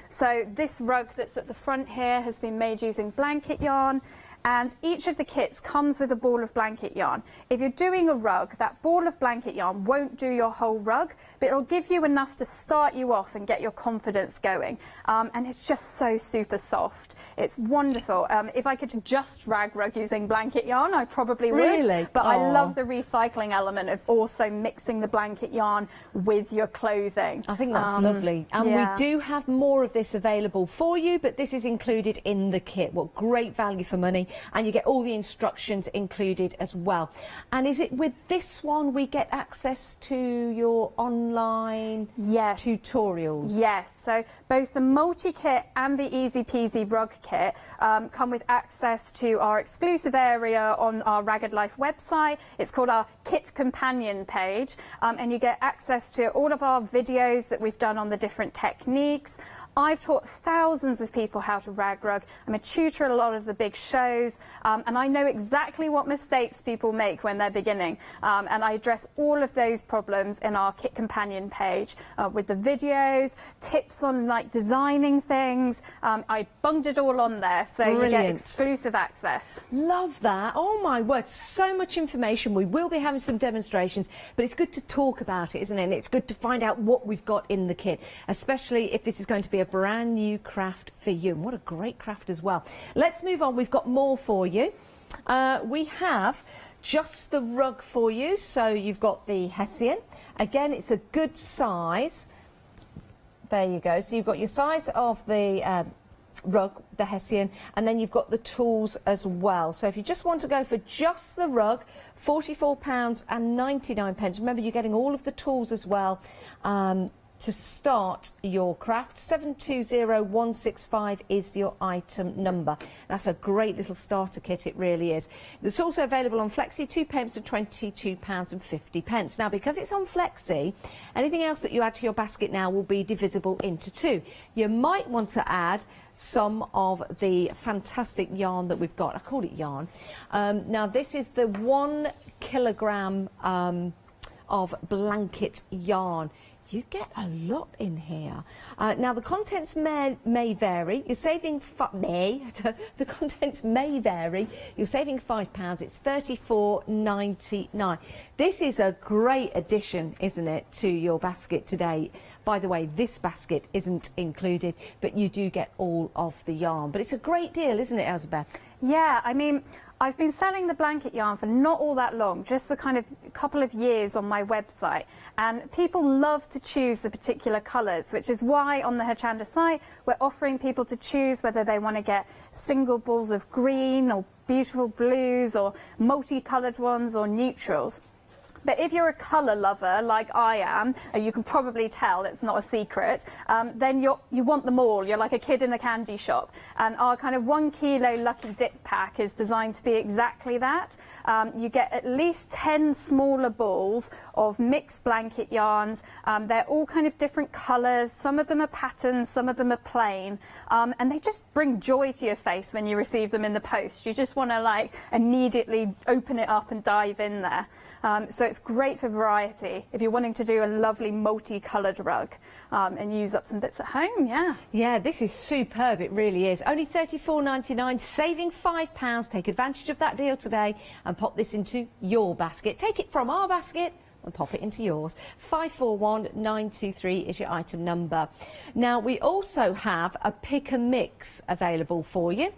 So this rug that's at the front here has been made using blanket yarn, and each of the kits comes with a ball of blanket yarn. If you're doing a rug, that ball of blanket yarn won't do your whole rug, but it'll give you enough to start you off and get your confidence going. And it's just so super soft. It's wonderful. If I could just rag rug using blanket yarn, I probably would. Really? But I Aw. love the recycling element of also mixing the blanket yarn with your clothing. I think that's lovely. And yeah. we do have more of this available for you, but this is included in the kit. What great value for money. And you get all the instructions included as well. And is it with this one we get access to your online tutorials? Yes, so both the multi-kit and the easy peasy rug kit come with access to our exclusive area on our Ragged Life website. It's called our Kit Companion page, and you get access to all of our videos that we've done on the different techniques. I've taught thousands of people how to rag rug. I'm a tutor at a lot of the big shows, and I know exactly what mistakes people make when they're beginning. And I address all of those problems in our Kit Companion page with the videos, tips on like designing things. I bunged it all on there, so you get Brilliant. exclusive access. Love that. Oh my word, so much information. We will be having some demonstrations, but it's good to talk about it, isn't it? And it's good to find out what we've got in the kit, especially if this is going to be a brand new craft for you. And what a great craft as well. Let's move on. We've got more for you. We have just the rug for you. So you've got the Hessian. Again, it's a good size. There you go. So you've got your size of the rug, the Hessian, and then you've got the tools as well. So if you just want to go for just the rug, £44.99. Remember, you're getting all of the tools as well. To start your craft, 720165 is your item number. That's a great little starter kit, it really is. It's also available on Flexi, £2 and £22.50. Now, because it's on Flexi, anything else that you add to your basket now will be divisible into two. You might want to add some of the fantastic yarn that we've got. I call it yarn. Now, this is the 1 kilogram of blanket yarn. You get a lot in here. Now the contents may vary. You're saving the contents may vary. You're saving £5. It's $34.99. This is a great addition, isn't it, to your basket today? By the way, this basket isn't included, but you do get all of the yarn. But it's a great deal, isn't it, Elizabeth? Yeah, I mean, I've been selling the blanket yarn for not all that long, just a kind of couple of years on my website, and people love to choose the particular colours, which is why on the Hochanda site we're offering people to choose whether they want to get single balls of green or beautiful blues or multicoloured ones or neutrals. But if you're a colour lover like I am, and you can probably tell it's not a secret, then you want them all. You're like a kid in a candy shop. And our kind of 1 kilo Lucky Dip pack is designed to be exactly that. You get at least 10 smaller balls of mixed blanket yarns. They're all kind of different colours. Some of them are patterns, some of them are plain. And they just bring joy to your face when you receive them in the post. You just want to like immediately open it up and dive in there. So it's great for variety if you're wanting to do a lovely multicoloured rug and use up some bits at home. Yeah, this is superb, it really is. Only $34.99, saving £5. Take advantage of that deal today and pop this into your basket. Take it from our basket and pop it into yours. 541923 is your item number. Now, we also have a pick and mix available for you,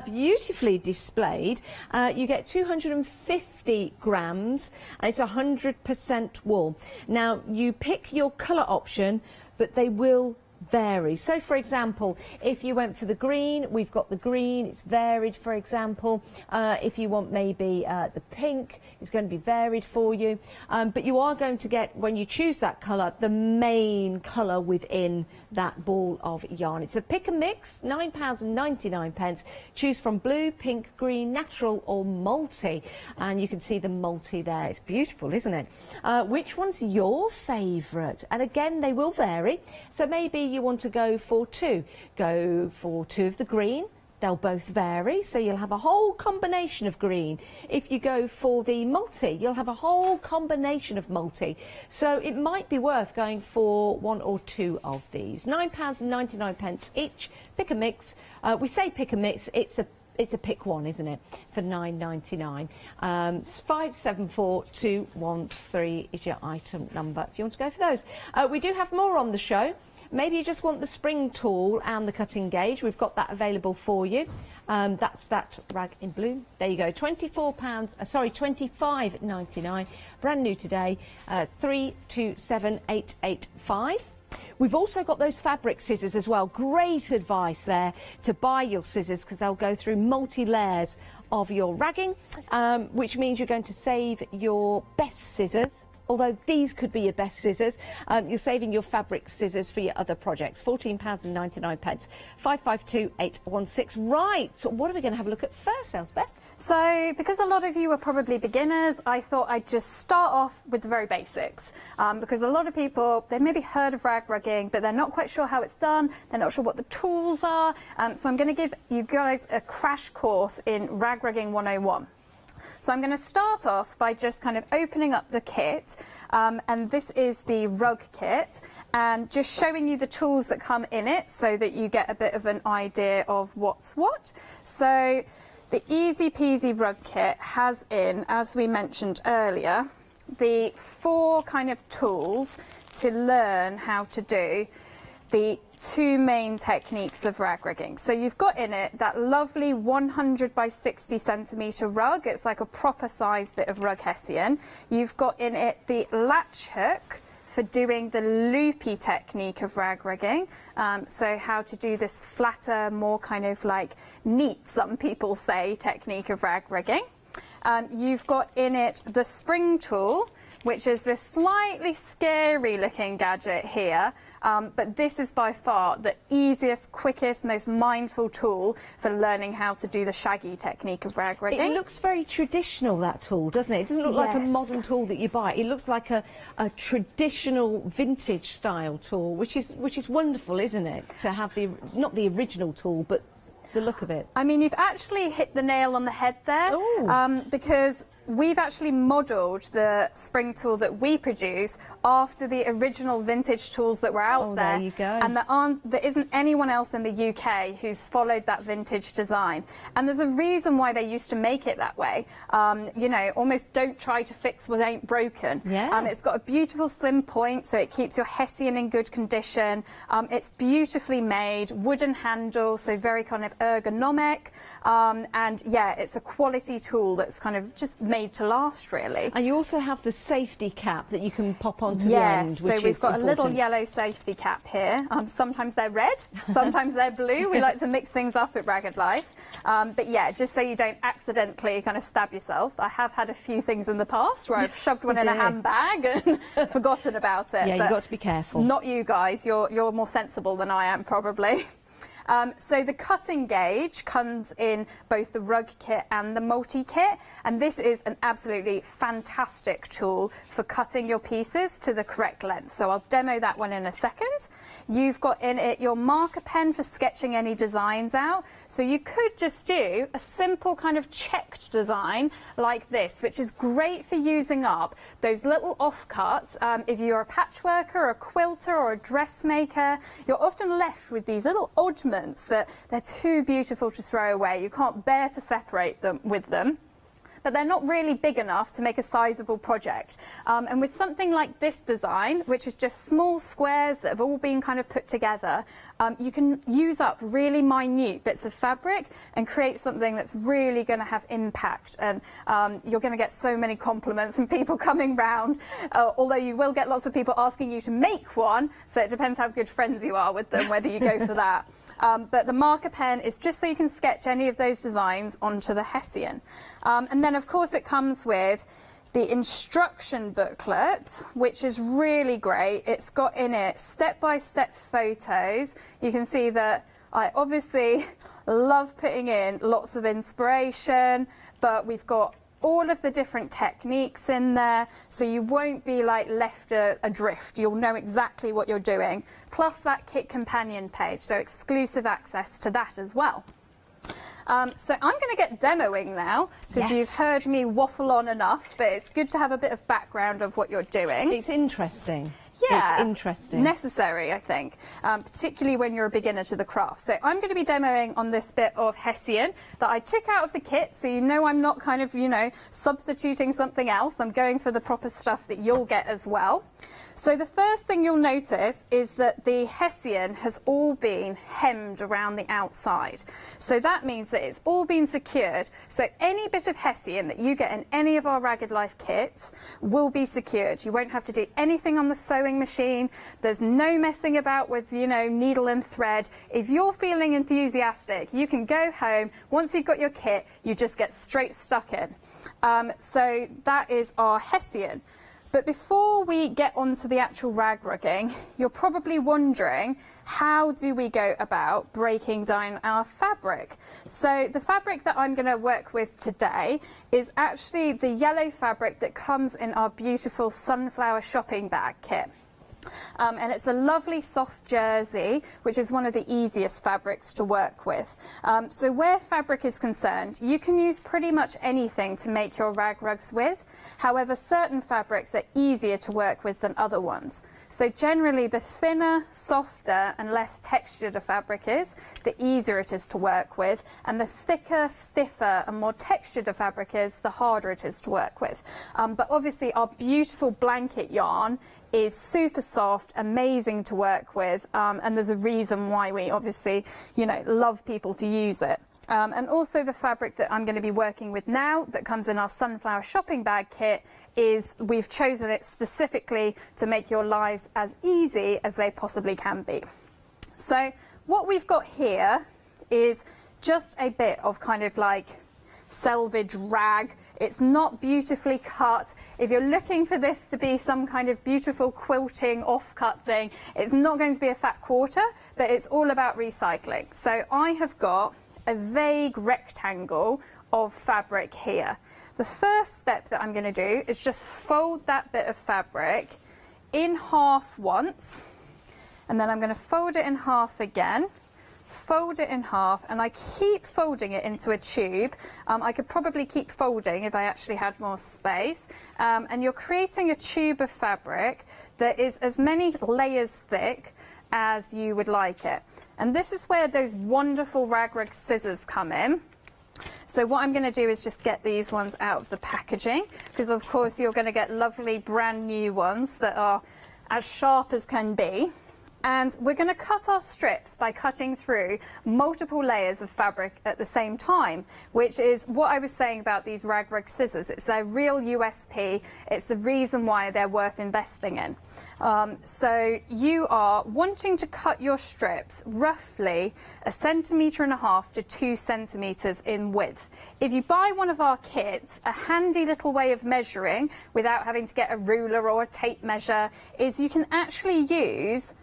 beautifully displayed. You get 250 grams and it's 100% wool. Now, you pick your colour option, but they will vary. So for example, if you went for the green, we've got the green, it's varied, for example. If you want maybe the pink, it's going to be varied for you. But you are going to get, when you choose that colour, the main colour within that ball of yarn. It's a pick and mix, £9.99. Choose from blue, pink, green, natural or multi. And you can see the multi there. It's beautiful, isn't it? Which one's your favourite? And again, they will vary. So maybe you want to go for two. Go for two of the green. They'll both vary, so you'll have a whole combination of green. If you go for the multi, you'll have a whole combination of multi. So it might be worth going for one or two of these. £9.99 each. Pick a mix. We say pick a mix. It's a pick one, isn't it? For £9.99. 574213 is your item number if you want to go for those. We do have more on the show. Maybe you just want the spring tool and the cutting gauge. We've got that available for you. That's that rag in blue. There you go. £25.99. Brand new today. 327885. We've also got those fabric scissors as well. Great advice there to buy your scissors because they'll go through multi-layers of your ragging, which means you're going to save your best scissors. Although these could be your best scissors, you're saving your fabric scissors for your other projects. £14.99. 552816. Right, so what are we going to have a look at first, Elspeth? So, because a lot of you are probably beginners, I thought I'd just start off with the very basics. Because a lot of people, they've maybe heard of rag rugging, but they're not quite sure how it's done. They're not sure what the tools are. So I'm going to give you guys a crash course in rag rugging 101. So I'm going to start off by just kind of opening up the kit, and this is the rug kit, and just showing you the tools that come in it so that you get a bit of an idea of what's what. So the Easy Peasy rug kit has in, as we mentioned earlier, the 4 kind of tools to learn how to do the 2 main techniques of rag rigging. So you've got in it that lovely 100 by 60 centimetre rug. It's like a proper sized bit of rug hessian. You've got in it the latch hook for doing the loopy technique of rag rigging. So how to do this flatter, more kind of like neat, some people say, technique of rag rigging. You've got in it the spring tool, which is this slightly scary looking gadget here, but this is by far the easiest, quickest, most mindful tool for learning how to do the shaggy technique of rag rigging. It looks very traditional, that tool, doesn't it? It doesn't look like a modern tool that you buy. It looks like a traditional vintage style tool, which is wonderful, isn't it? To have the, not the original tool, but the look of it. I mean, you've actually hit the nail on the head there, because we've actually modelled the spring tool that we produce after the original vintage tools that were out there. There you go. And there isn't anyone else in the UK who's followed that vintage design. And there's a reason why they used to make it that way. You know, almost don't try to fix what ain't broken. Yeah. It's got a beautiful slim point, so it keeps your hessian in good condition. It's beautifully made, wooden handle, so very kind of ergonomic. And yeah, it's a quality tool that's kind of just made to last, really. And you also have the safety cap that you can pop onto the yes, end, which so we've got is a little important. yellow safety cap here. Sometimes they're red, sometimes they're blue. We like to mix things up at Ragged Life. But yeah, just so you don't accidentally kind of stab yourself. I have had a few things in the past where I've shoved one in a handbag and forgotten about it. Yeah, you've got to be careful. Not you guys. You're more sensible than I am, probably. So the cutting gauge comes in both the rug kit and the multi-kit, and this is an absolutely fantastic tool for cutting your pieces to the correct length. So I'll demo that one in a second. You've got in it your marker pen for sketching any designs out. So you could just do a simple kind of checked design like this, which is great for using up those little offcuts. If you're a patchworker, a quilter or a dressmaker, you're often left with these little oddments that they're too beautiful to throw away. You can't bear to separate them with them. but they're not really big enough to make a sizable project. And with something like this design, which is just small squares that have all been kind of put together, you can use up really minute bits of fabric and create something that's really going to have impact. And you're going to get so many compliments and people coming round, although you will get lots of people asking you to make one, so it depends how good friends you are with them, whether you go for that. But the marker pen is just so you can sketch any of those designs onto the Hessian. And then, of course, it comes with the instruction booklet, which is really great. It's got in it step-by-step photos. You can see that I obviously love putting in lots of inspiration, but we've got all of the different techniques in there, so you won't be like left adrift. You'll know exactly what you're doing. Plus that kit companion page, so exclusive access to that as well. So I'm going to get demoing now, because you've heard me waffle on enough, but it's good to have a bit of background of what you're doing. It's interesting. Yeah, it's interesting. Necessary, I think, particularly when you're a beginner to the craft. So I'm going to be demoing on this bit of Hessian that I took out of the kit, so you know I'm not kind of, you know, substituting something else. I'm going for the proper stuff that you'll get as well. So the first thing you'll notice is that the Hessian has all been hemmed around the outside. So that means that it's all been secured. So any bit of Hessian that you get in any of our Ragged Life kits will be secured. You won't have to do anything on the sewing machine. There's no messing about with, you know, needle and thread. If you're feeling enthusiastic, you can go home. Once you've got your kit, you just get straight stuck in. So that is our Hessian. But before we get onto the actual rag rugging, you're probably wondering, how do we go about breaking down our fabric? So the fabric that I'm going to work with today is actually the yellow fabric that comes in our beautiful sunflower shopping bag kit. And it's a lovely soft jersey, which is one of the easiest fabrics to work with. So where fabric is concerned, you can use pretty much anything to make your rag rugs with. However, certain fabrics are easier to work with than other ones. So generally, the thinner, softer and less textured a fabric is, the easier it is to work with. And the thicker, stiffer and more textured a fabric is, the harder it is to work with. But obviously our beautiful blanket yarn is super soft, amazing to work with, and there's a reason why we obviously, you know, love people to use it. And also the fabric that I'm going to be working with now that comes in our sunflower shopping bag kit is, we've chosen it specifically to make your lives as easy as they possibly can be. So what we've got here is just a bit of kind of like selvage rag. It's not beautifully cut. If you're looking for this to be some kind of beautiful quilting off-cut thing, it's not going to be a fat quarter, but it's all about recycling. So I have got a vague rectangle of fabric here. The first step that I'm going to do is just fold that bit of fabric in half once, and then I'm going to fold it in half again, fold it in half, and I keep folding it into a tube. I could probably keep folding if I actually had more space. And you're creating a tube of fabric that is as many layers thick as you would like it. And this is where those wonderful rag rug scissors come in. So what I'm going to do is just get these ones out of the packaging, because of course you're going to get lovely brand new ones that are as sharp as can be. And we're going to cut our strips by cutting through multiple layers of fabric at the same time, which is what I was saying about these rag rug scissors. It's their real USP. It's the reason why they're worth investing in. So you are wanting to cut your strips roughly 1.5 centimetres to 2 centimetres in width. If you buy one of our kits, a handy little way of measuring without having to get a ruler or a tape measure is you can actually use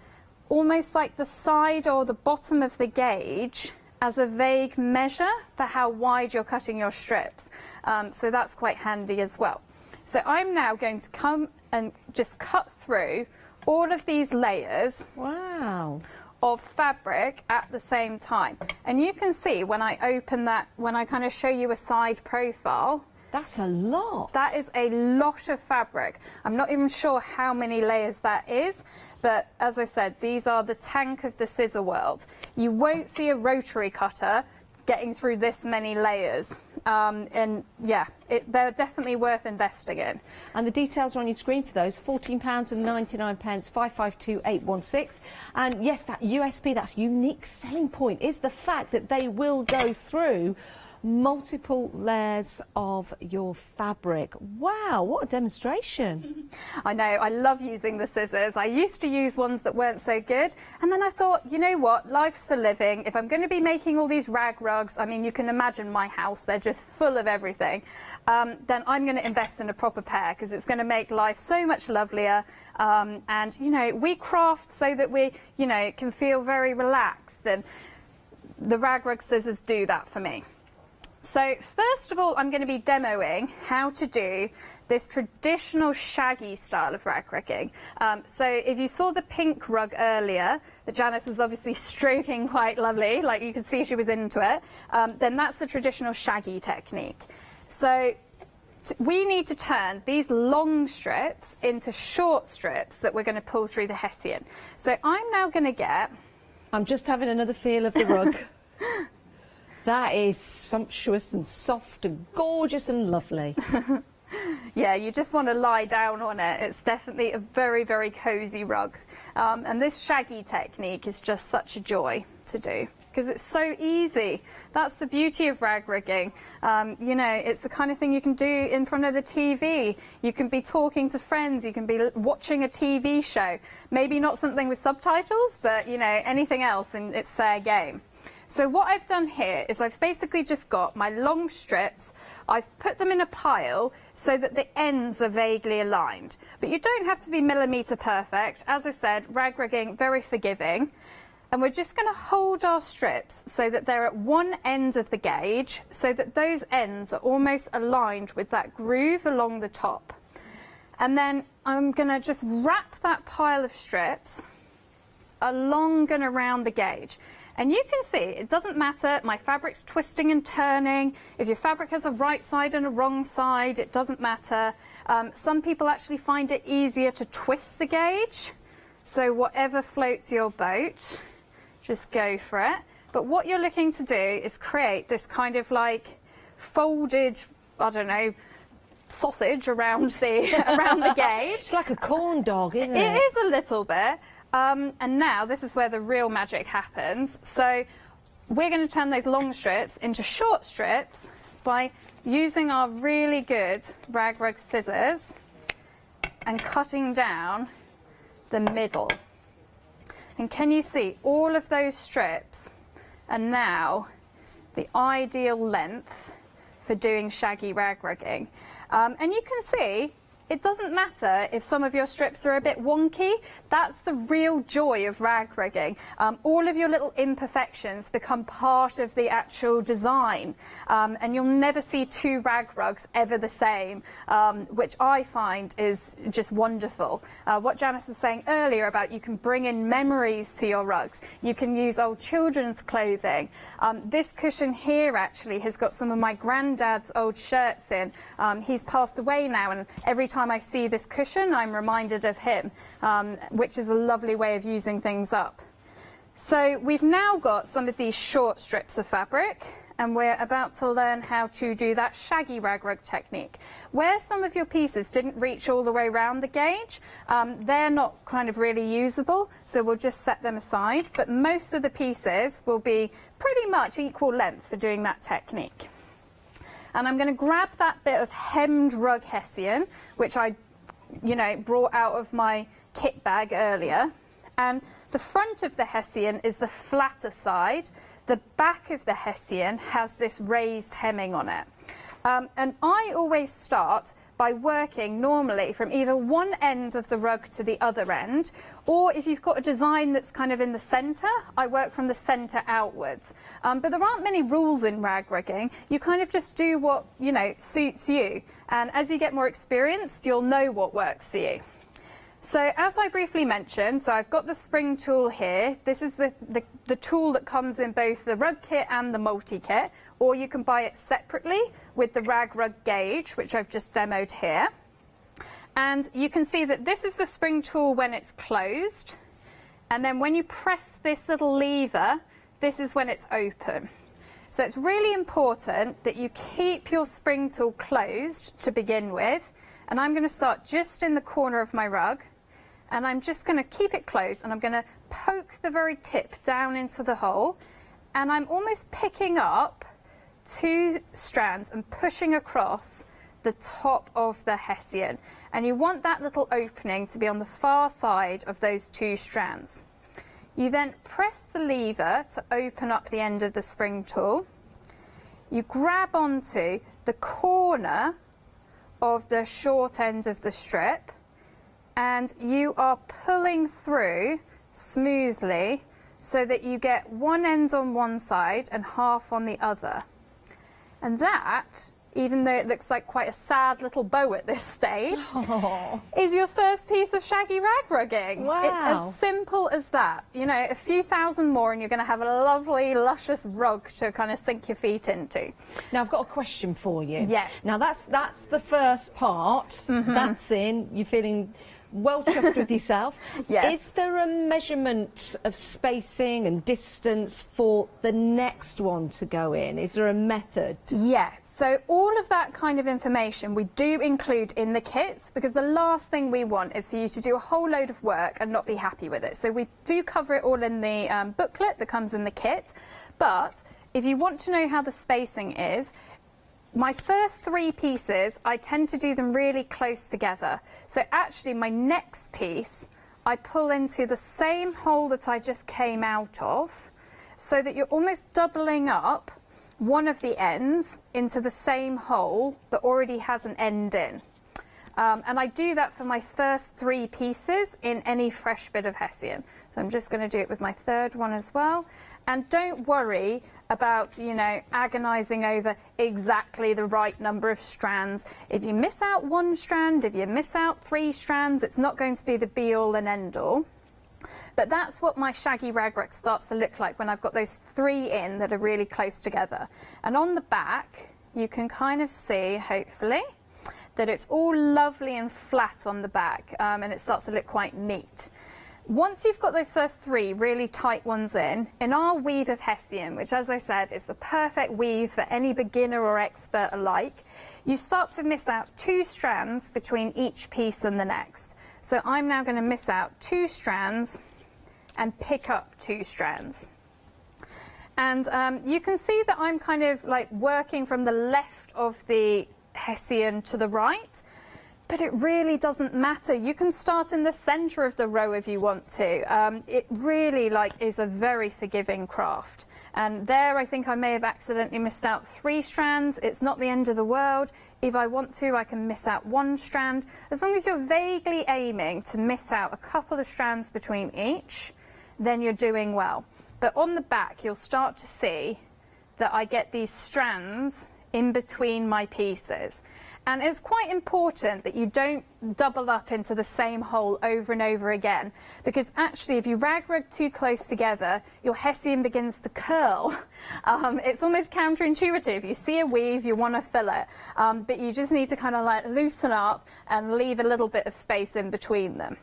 almost like the side or the bottom of the gauge as a vague measure for how wide you're cutting your strips. So that's quite handy as well. So I'm now going to come and just cut through all of these layers of fabric at the same time. And you can see when I open that, when I kind of show you a side profile, that's a lot. That is a lot of fabric. I'm not even sure how many layers that is, but as I said, these are the tank of the scissor world. You won't see a rotary cutter getting through this many layers. And yeah, they're definitely worth investing in. And the details are on your screen for those, £14.99, 552816. And yes, that USP, that's unique selling point, is the fact that they will go through multiple layers of your fabric. Wow, what a demonstration. I know, I love using the scissors. I used to use ones that weren't so good, and then I thought, you know what, life's for living. If I'm going to be making all these rag rugs, I mean, you can imagine my house, they're just full of everything, then I'm going to invest in a proper pair, because it's going to make life so much lovelier. And, you know, we craft so that we, you know, can feel very relaxed, and the rag rug scissors do that for me. So first of all, I'm going to be demoing how to do this traditional shaggy style of rag rigging. So if you saw the pink rug earlier, that Janice was obviously stroking quite lovely, like you could see she was into it, then that's the traditional shaggy technique. So we need to turn these long strips into short strips that we're going to pull through the hessian. So I'm now going to get... I'm just having another feel of the rug. That is sumptuous and soft and gorgeous and lovely. Yeah, you just want to lie down on it. It's definitely a very, very cosy rug. And this shaggy technique is just such a joy to do, because it's so easy. That's the beauty of rag rigging. You know, it's the kind of thing you can do in front of the TV. You can be talking to friends, you can be watching a TV show. Maybe not something with subtitles, but, you know, anything else, and it's fair game. So what I've done here is I've basically just got my long strips, I've put them in a pile so that the ends are vaguely aligned. But you don't have to be millimetre perfect. As I said, rag rigging, very forgiving. And we're just going to hold our strips so that they're at one end of the gauge, so that those ends are almost aligned with that groove along the top. And then I'm going to just wrap that pile of strips along and around the gauge. And you can see, it doesn't matter, my fabric's twisting and turning. If your fabric has a right side and a wrong side, it doesn't matter. Some people actually find it easier to twist the gauge. So whatever floats your boat, just go for it. But what you're looking to do is create this kind of like folded, I don't know, sausage around the, around the gauge. It's like a corn dog, isn't it? It is a little bit. And now this is where the real magic happens. So we're going to turn those long strips into short strips by using our really good rag rug scissors and cutting down the middle. And can you see all of those strips are now the ideal length for doing shaggy rag rugging. And you can see it doesn't matter if some of your strips are a bit wonky. That's the real joy of rag rigging. All of your little imperfections become part of the actual design. And you'll never see two rag rugs ever the same, which I find is just wonderful. What Janice was saying earlier about you can bring in memories to your rugs. You can use old children's clothing. This cushion here actually has got some of my granddad's old shirts in. He's passed away now, and every time I see this cushion, I'm reminded of him, which is a lovely way of using things up. So we've now got some of these short strips of fabric, and we're about to learn how to do that shaggy rag rug technique. Where some of your pieces didn't reach all the way around the gauge, they're not kind of really usable, so we'll just set them aside. But most of the pieces will be pretty much equal length for doing that technique. And I'm going to grab that bit of hemmed rug hessian, which I, you know, brought out of my kit bag earlier. And the front of the hessian is the flatter side. The back of the hessian has this raised hemming on it. And I always start by working normally from either one end of the rug to the other end, or if you've got a design that's kind of in the centre, I work from the centre outwards. But there aren't many rules in rag rigging. You kind of just do what, you know, suits you. And as you get more experienced, you'll know what works for you. So as I briefly mentioned, so I've got the spring tool here. This is the tool that comes in both the rug kit and the multi-kit, or you can buy it separately with the rag rug gauge, which I've just demoed here. And you can see that this is the spring tool when it's closed, and then when you press this little lever, this is when it's open. So it's really important that you keep your spring tool closed to begin with. And I'm going to start just in the corner of my rug. And I'm just going to keep it closed, and I'm going to poke the very tip down into the hole. And I'm almost picking up 2 strands and pushing across the top of the hessian. And you want that little opening to be on the far side of those 2 strands. You then press the lever to open up the end of the spring tool. You grab onto the corner of the short end of the strip, and you are pulling through smoothly so that you get one end on one side and half on the other. And that, even though it looks like quite a sad little bow at this stage, is your first piece of shaggy rag rugging. Wow. It's as simple as that. You know, a few thousand more and you're going to have a lovely, luscious rug to kind of sink your feet into. Now, I've got a question for you. Yes. Now, that's the first part. That's in. You're feeling well chuffed with yourself. Yes. Is there a measurement of spacing and distance for the next one to go in? Is there a method? Yeah, so all of that kind of information we do include in the kits, because the last thing we want is for you to do a whole load of work and not be happy with it. So we do cover it all in the booklet that comes in the kit. But if you want to know how the spacing is, my first 3 pieces, I tend to do them really close together. So actually my next piece, I pull into the same hole that I just came out of, so that you're almost doubling up one of the ends into the same hole that already has an end in. And I do that for my first 3 pieces in any fresh bit of hessian. So I'm just going to do it with my 3rd one as well. And don't worry about, you know, agonizing over exactly the right number of strands. If you miss out 1 strand, if you miss out 3 strands, it's not going to be the be-all and end-all. But that's what my shaggy rag rug starts to look like when I've got those 3 in that are really close together. And on the back, you can kind of see, hopefully, that it's all lovely and flat on the back, and it starts to look quite neat. Once you've got those first 3 really tight ones in our weave of hessian, which, as I said, is the perfect weave for any beginner or expert alike, you start to miss out 2 strands between each piece and the next. So I'm now going to miss out 2 strands and pick up 2 strands. And you can see that I'm kind of like working from the left of the hessian to the right, but it really doesn't matter. You can start in the center of the row if you want to. It really is a very forgiving craft. And there I think I may have accidentally missed out 3 strands. It's not the end of the world. If I want to, I can miss out 1 strand. As long as you're vaguely aiming to miss out a couple of strands between each, then you're doing well. But on the back, you'll start to see that I get these strands in between my pieces. And it's quite important that you don't double up into the same hole over and over again, because actually if you rag too close together, your hessian begins to curl. It's almost counterintuitive. You see a weave, you want to fill it, but you just need to kind of loosen up and leave a little bit of space in between them.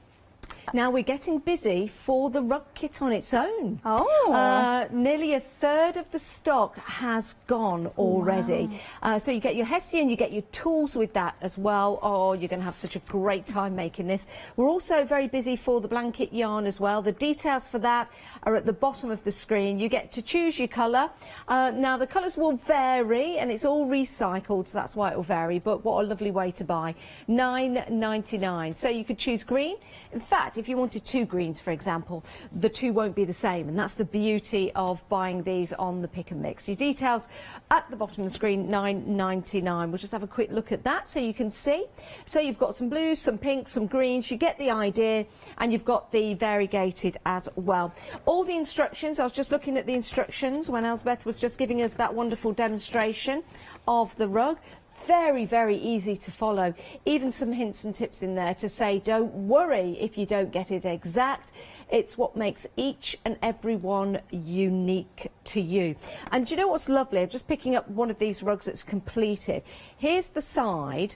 Now we're getting busy for the rug kit on its own. Oh! Nearly a third of the stock has gone already. Wow. So you get your hessian, you get your tools with that as well. Oh, you're going to have such a great time making this. We're also very busy for the blanket yarn as well. The details for that are at the bottom of the screen. You get to choose your colour. Now the colours will vary, and it's all recycled, so that's why it will vary. But what a lovely way to buy. £9.99. So you could choose green. In fact, if you wanted 2 greens, for example, the 2 won't be the same, and that's the beauty of buying these on the pick and mix. Your details at the bottom of the screen, £9.99. We'll just have a quick look at that so you can see. So you've got some blues, some pinks, some greens, you get the idea, and you've got the variegated as well. All the instructions, I was just looking at the instructions when Elsbeth was just giving us that wonderful demonstration of the rug. Very, very easy to follow. Even some hints and tips in there to say, don't worry if you don't get it exact. It's what makes each and every one unique to you. And do you know what's lovely? I'm just picking up one of these rugs that's completed. Here's the side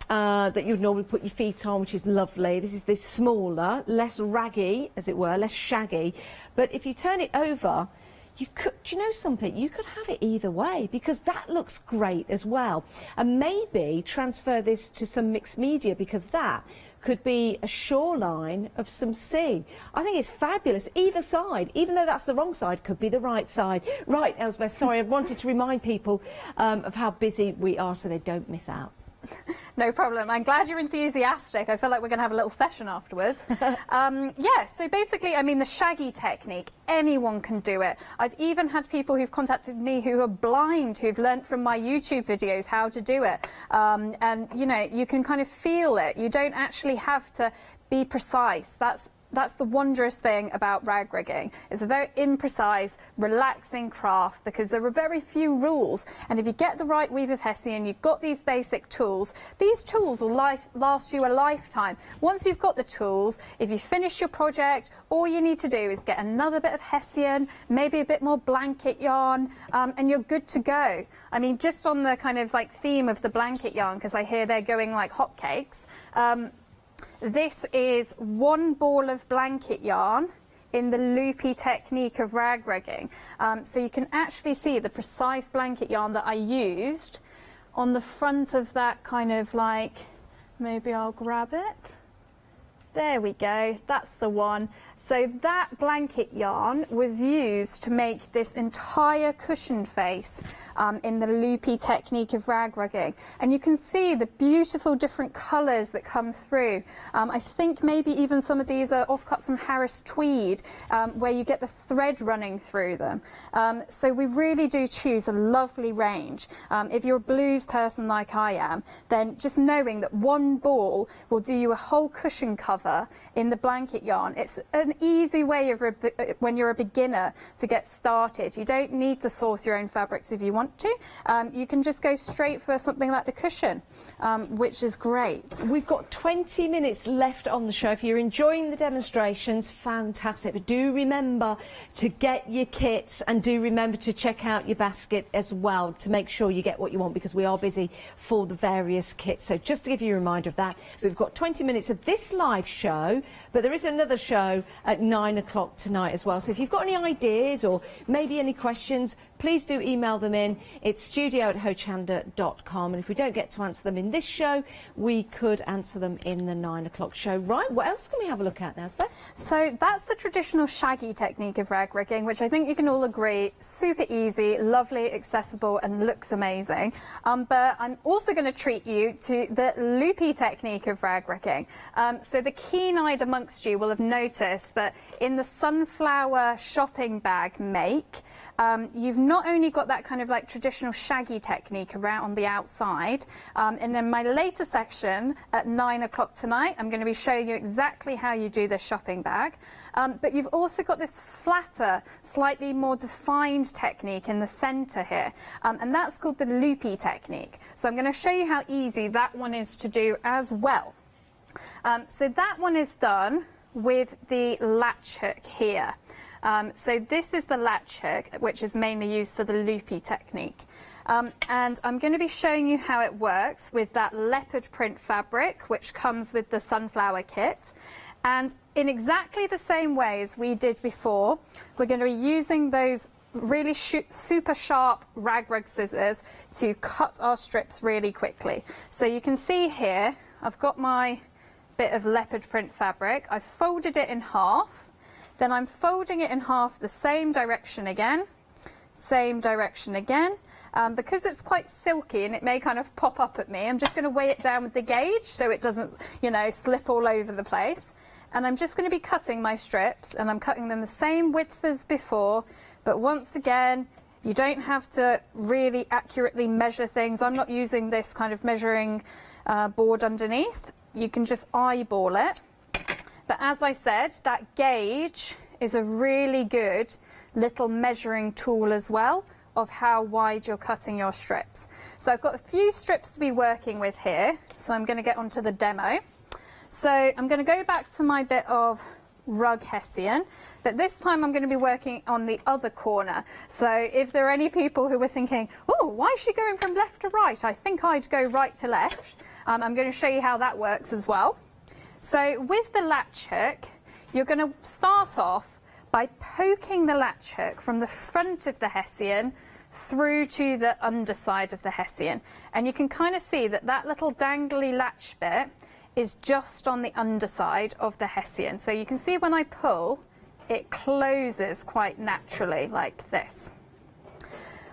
that you'd normally put your feet on, which is lovely. This is the smaller, less raggy, as it were, less shaggy. But if you turn it over, you could, do you know something? You could have it either way, because that looks great as well. And maybe transfer this to some mixed media, because that could be a shoreline of some sea. I think it's fabulous. Either side, even though that's the wrong side, could be the right side. Right, Elsbeth, sorry, I wanted to remind people of how busy we are so they don't miss out. No problem. I'm glad you're enthusiastic. I feel like we're going to have a little session afterwards. Yeah, so basically, I mean, the shaggy technique, anyone can do it. I've even had people who've contacted me who are blind, who've learnt from my YouTube videos how to do it. And, you know, you can kind of feel it. You don't actually have to be precise. That's the wondrous thing about rag rigging. It's a very imprecise, relaxing craft because there are very few rules. And if you get the right weave of hessian, you've got these basic tools. These tools will last you a lifetime. Once you've got the tools, if you finish your project, all you need to do is get another bit of hessian, maybe a bit more blanket yarn, and you're good to go. I mean, just on the kind of like theme of the blanket yarn, because I hear they're going like hotcakes. This is one ball of blanket yarn in the loopy technique of rag rigging. So you can actually see the precise blanket yarn that I used on the front of that kind of like, maybe I'll grab it. There we go, that's the one. So that blanket yarn was used to make this entire cushion face in the loopy technique of rag rigging. And you can see the beautiful different colours that come through. I think maybe even some of these are offcuts from Harris tweed, where you get the thread running through them. So we really do choose a lovely range. If you're a blues person like I am, then just knowing that one ball will do you a whole cushion cover in the blanket yarn. It's an easy way of when you're a beginner to get started. You don't need to source your own fabrics if you want to. You can just go straight for something like the cushion, which is great. We've got 20 minutes left on the show. If you're enjoying the demonstrations, fantastic. But do remember to get your kits, and do remember to check out your basket as well to make sure you get what you want, because we are busy for the various kits. So just to give you a reminder of that, we've got 20 minutes of this live show, but there is another show at 9 o'clock tonight as well. So if you've got any ideas or maybe any questions, please do email them in. It's studio@hochanda.com, and if we don't get to answer them in this show, we could answer them in the 9 o'clock show. Right, what else can we have a look at now, Elsbeth? So that's the traditional shaggy technique of rag rigging, which I think you can all agree, super easy, lovely, accessible, and looks amazing. But I'm also going to treat you to the loopy technique of rag rigging. So the keen-eyed amongst you will have noticed that in the sunflower shopping bag make, you've not only got that kind of like traditional shaggy technique around on the outside, and in my later section at 9 o'clock tonight, I'm going to be showing you exactly how you do the shopping bag. But you've also got this flatter, slightly more defined technique in the centre here, and that's called the loopy technique. So I'm going to show you how easy that one is to do as well. So that one is done with the latch hook here. So this is the latch hook, which is mainly used for the loopy technique. And I'm going to be showing you how it works with that leopard print fabric, which comes with the sunflower kit. And in exactly the same way as we did before, we're going to be using those really super sharp rag rig scissors to cut our strips really quickly. So you can see here, I've got my bit of leopard print fabric. I've folded it in half. Then I'm folding it in half the same direction again, because it's quite silky and it may kind of pop up at me. I'm just going to weigh it down with the gauge so it doesn't, you know, slip all over the place. And I'm just going to be cutting my strips, and I'm cutting them the same width as before, but once again, you don't have to really accurately measure things. I'm not using this kind of measuring board underneath. You can just eyeball it. But as I said, that gauge is a really good little measuring tool as well of how wide you're cutting your strips. So I've got a few strips to be working with here, so I'm going to get onto the demo. So I'm going to go back to my bit of rug hessian, but this time I'm going to be working on the other corner. So if there are any people who were thinking, oh, why is she going from left to right? I think I'd go right to left. I'm going to show you how that works as well. So with the latch hook, you're going to start off by poking the latch hook from the front of the hessian through to the underside of the hessian. And you can kind of see that that little dangly latch bit is just on the underside of the hessian. So you can see when I pull, it closes quite naturally like this.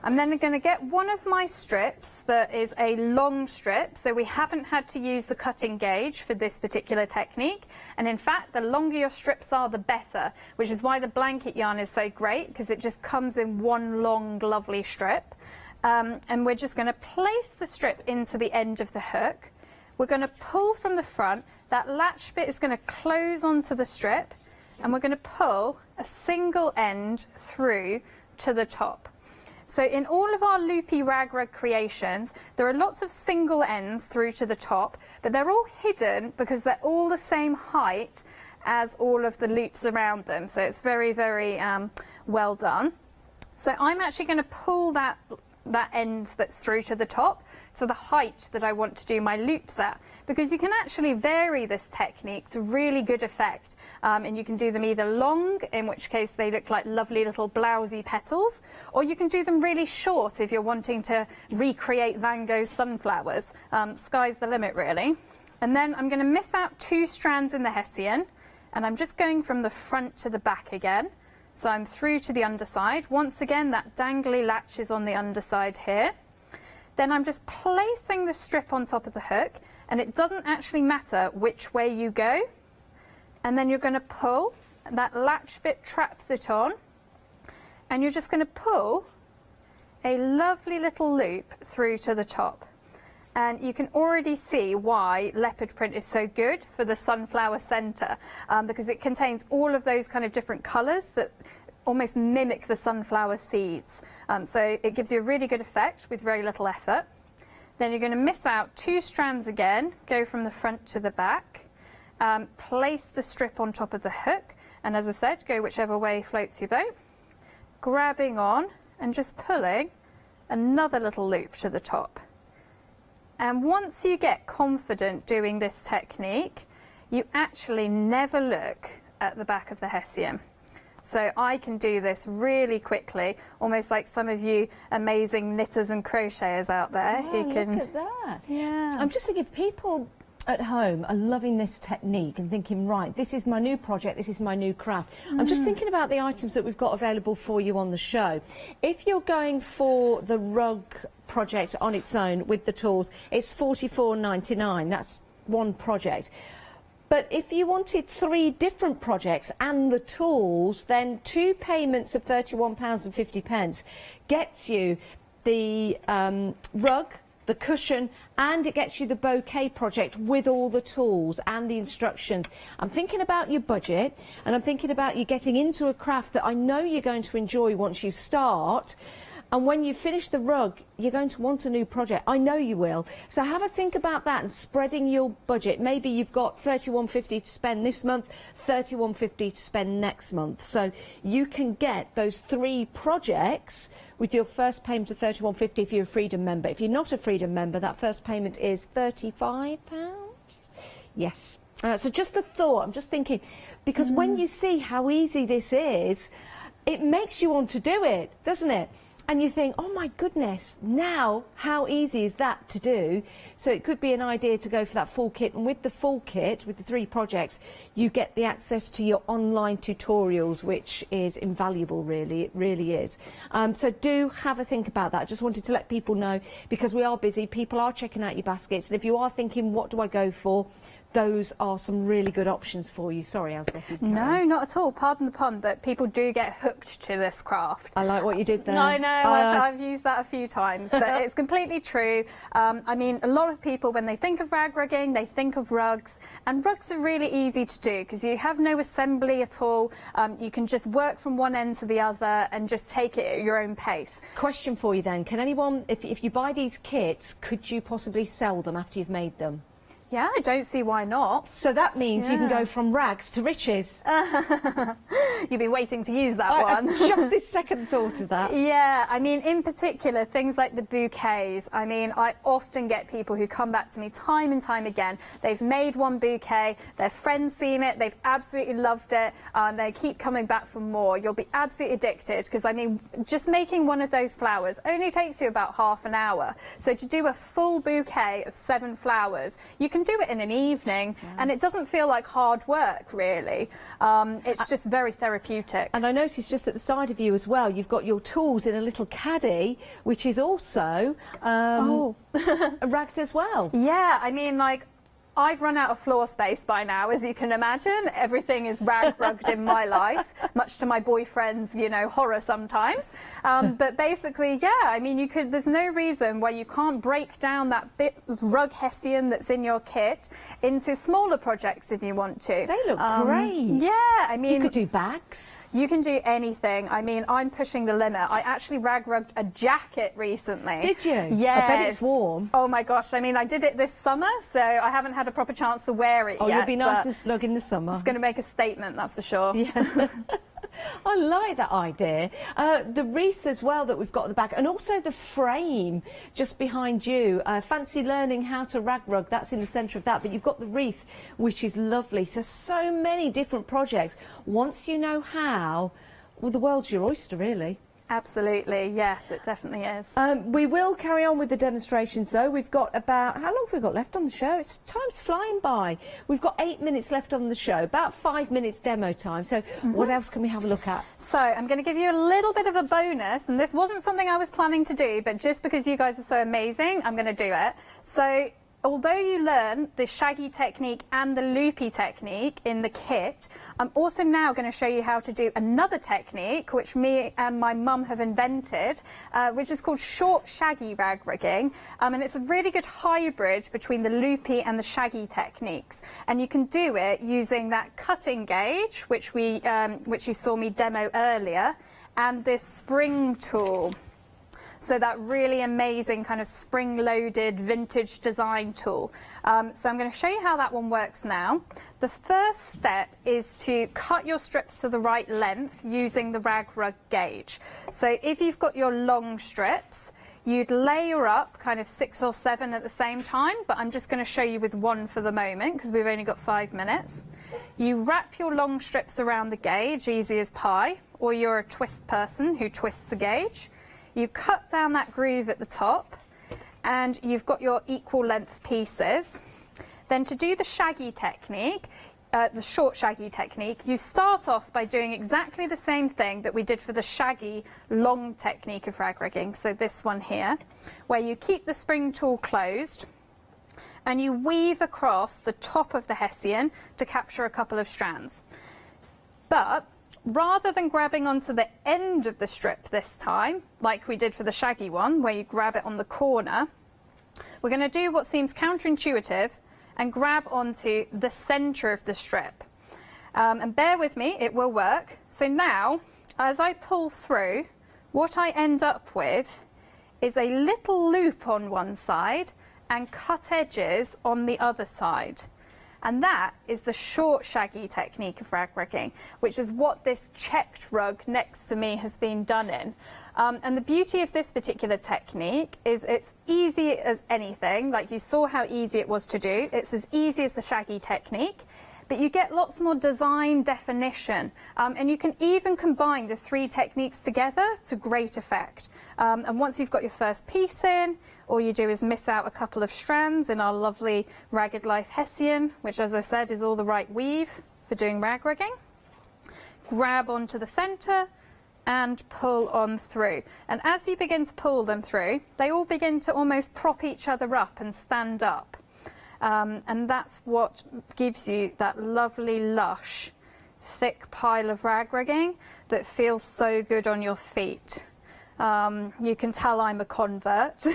I'm then going to get one of my strips that is a long strip, so we haven't had to use the cutting gauge for this particular technique, and in fact the longer your strips are the better, which is why the blanket yarn is so great, because it just comes in one long lovely strip. And we're just going to place the strip into the end of the hook. We're going to pull from the front, that latch bit is going to close onto the strip, and we're going to pull a single end through to the top. So in all of our loopy rag rug creations, there are lots of single ends through to the top, but they're all hidden because they're all the same height as all of the loops around them. So it's very, very well done. So I'm actually going to pull that end that's through to the top to the height that I want to do my loops at, because you can actually vary this technique to really good effect, and you can do them either long, in which case they look like lovely little blousy petals, or you can do them really short if you're wanting to recreate Van Gogh's sunflowers. Sky's the limit really. And then I'm going to miss out 2 strands in the hessian, and I'm just going from the front to the back again. So I'm through to the underside. Once again, that dangly latch is on the underside here. Then I'm just placing the strip on top of the hook, and it doesn't actually matter which way you go. And then you're going to pull, that latch bit traps it on, and you're just going to pull a lovely little loop through to the top. And you can already see why leopard print is so good for the sunflower center, because it contains all of those kind of different colors that almost mimic the sunflower seeds. So it gives you a really good effect with very little effort. Then you're going to miss out 2 strands again, go from the front to the back, place the strip on top of the hook, and as I said, go whichever way floats your boat, grabbing on and just pulling another little loop to the top. And once you get confident doing this technique, you actually never look at the back of the hessian. So I can do this really quickly, almost like some of you amazing knitters and crocheters out there who can... Look at that. Yeah. I'm just thinking, if people at home are loving this technique and thinking, right, this is my new project, this is my new craft. I'm just thinking about the items that we've got available for you on the show. If you're going for the rug project on its own with the tools, it's $44.99. That's one project. But if you wanted 3 different projects and the tools, then 2 payments of £31.50 gets you the rug, the cushion, and it gets you the bouquet project with all the tools and the instructions. I'm thinking about your budget, and I'm thinking about you getting into a craft that I know you're going to enjoy once you start. And when you finish the rug, you're going to want a new project. I know you will. So have a think about that and spreading your budget. Maybe you've got £31.50 to spend this month, £31.50 to spend next month. So you can get those 3 projects with your first payment of £31.50 if you're a Freedom member. If you're not a Freedom member, that first payment is £35. Yes. So just a thought. I'm just thinking, because when you see how easy this is, it makes you want to do it, doesn't it? And you think, oh my goodness, now how easy is that to do? So it could be an idea to go for that full kit. And with the full kit, with the 3 projects, you get the access to your online tutorials, which is invaluable, really. It really is. So do have a think about that. I just wanted to let people know, because we are busy. People are checking out your baskets. And if you are thinking, what do I go for? Those are some really good options for you. Sorry, Elsbeth. No, not at all. Pardon the pun, but people do get hooked to this craft. I like what you did there. I know, I've used that a few times, but it's completely true. I mean, a lot of people, when they think of rag rugging, they think of rugs, and rugs are really easy to do because you have no assembly at all. You can just work from one end to the other and just take it at your own pace. Question for you then. Can anyone, if you buy these kits, could you possibly sell them after you've made them? Yeah, I don't see why not. So that means you can go from rags to riches. You've been waiting to use that one. Just this second thought of that. Yeah, I mean, in particular, things like the bouquets. I mean, I often get people who come back to me time and time again. They've made one bouquet, their friend's seen it, they've absolutely loved it, they keep coming back for more. You'll be absolutely addicted because, I mean, just making one of those flowers only takes you about half an hour. So to do a full bouquet of 7 flowers, you can do it in an evening, and it doesn't feel like hard work, really. It's just very therapeutic. And I noticed just at the side of you as well, you've got your tools in a little caddy, which is also ragged as well. Yeah, I mean, like, I've run out of floor space by now, as you can imagine. Everything is rugged in my life, much to my boyfriend's, you know, horror sometimes. But basically, yeah, I mean, there's no reason why you can't break down that bit of rug hessian that's in your kit into smaller projects if you want to. They look great. Yeah, I mean... You could do bags. You can do anything. I mean, I'm pushing the limit. I actually rag-rugged a jacket recently. Did you? Yeah. I bet it's warm. Oh my gosh, I mean, I did it this summer, so I haven't had a proper chance to wear it yet. Oh, you'll be nice and snug in the summer. It's going to make a statement, that's for sure. Yeah. I like that idea. The wreath as well that we've got at the back, and also the frame just behind you. Fancy learning how to rag rug, that's in the centre of that, but you've got the wreath, which is lovely. So many different projects. Once you know how, well, the world's your oyster, really. Absolutely, yes, it definitely is. We will carry on with the demonstrations, though. We've got about... How long have we got left on the show? Time's flying by. We've got 8 minutes left on the show, about 5 minutes demo time. So what else can we have a look at? So I'm going to give you a little bit of a bonus, and this wasn't something I was planning to do, but just because you guys are so amazing, I'm going to do it. So... although you learn the shaggy technique and the loopy technique in the kit, I'm also now going to show you how to do another technique, which me and my mum have invented, which is called short shaggy rag rigging. And it's a really good hybrid between the loopy and the shaggy techniques. And you can do it using that cutting gauge, which you saw me demo earlier, and this spring tool. So that really amazing kind of spring-loaded vintage design tool. So I'm going to show you how that one works now. The first step is to cut your strips to the right length using the rag rug gauge. So if you've got your long strips, you'd layer up kind of 6 or 7 at the same time, but I'm just going to show you with one for the moment because we've only got 5 minutes. You wrap your long strips around the gauge, easy as pie, or you're a twist person who twists the gauge. You cut down that groove at the top, and you've got your equal length pieces. Then to do the shaggy technique, the short shaggy technique, you start off by doing exactly the same thing that we did for the shaggy long technique of rag rigging. So this one here, where you keep the spring tool closed, and you weave across the top of the hessian to capture a couple of strands. But rather than grabbing onto the end of the strip this time, like we did for the shaggy one, where you grab it on the corner, we're going to do what seems counterintuitive and grab onto the centre of the strip. And bear with me, it will work. So now, as I pull through, what I end up with is a little loop on one side and cut edges on the other side. And that is the short shaggy technique of rag rigging, which is what this checked rug next to me has been done in. And the beauty of this particular technique is it's easy as anything. Like you saw how easy it was to do. It's as easy as the shaggy technique, but you get lots more design definition. And you can even combine the 3 techniques together to great effect. And once you've got your first piece in, all you do is miss out a couple of strands in our lovely Ragged Life hessian, which, as I said, is all the right weave for doing rag rigging. Grab onto the centre and pull on through. And as you begin to pull them through, they all begin to almost prop each other up and stand up. And that's what gives you that lovely, lush, thick pile of rag rigging that feels so good on your feet. You can tell I'm a convert.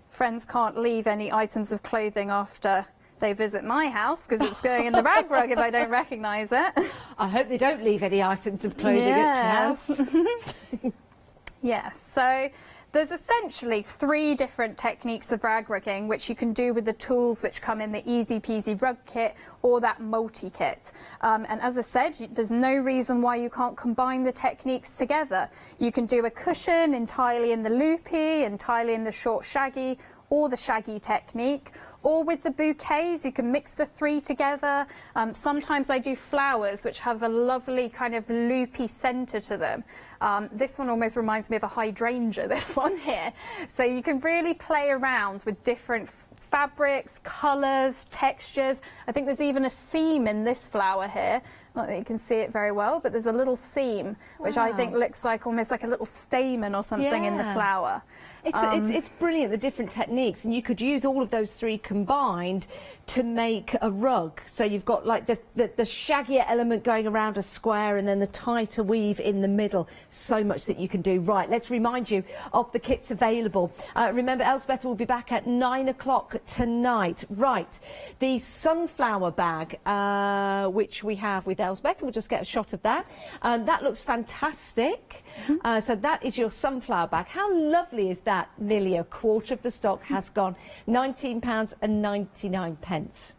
Friends can't leave any items of clothing after they visit my house because it's going in the rag rug if I don't recognise it. I hope they don't leave any items of clothing at your house. Yes, so There's essentially 3 different techniques of rag rigging, which you can do with the tools which come in the easy peasy rug kit or that multi-kit. And as I said, there's no reason why you can't combine the techniques together. You can do a cushion entirely in the loopy, entirely in the short shaggy, or the shaggy technique. Or with the bouquets, you can mix the 3 together. Sometimes I do flowers, which have a lovely kind of loopy centre to them. This one almost reminds me of a hydrangea, this one here. So you can really play around with different fabrics, colours, textures. I think there's even a seam in this flower here. Not that you can see it very well, but there's a little seam, which I think looks like almost like a little stamen or something in the flower. It's brilliant, the different techniques, and you could use all of those 3 combined to make a rug. So you've got like the shaggier element going around a square and then the tighter weave in the middle. So much that you can do. Right, let's remind you of the kits available. Remember, Elspeth will be back at 9 o'clock tonight. Right, the sunflower bag, which we have with Elspeth, we'll just get a shot of that. That looks fantastic. So that is your sunflower bag. How lovely is that? Nearly a quarter of the stock has gone. £19.99.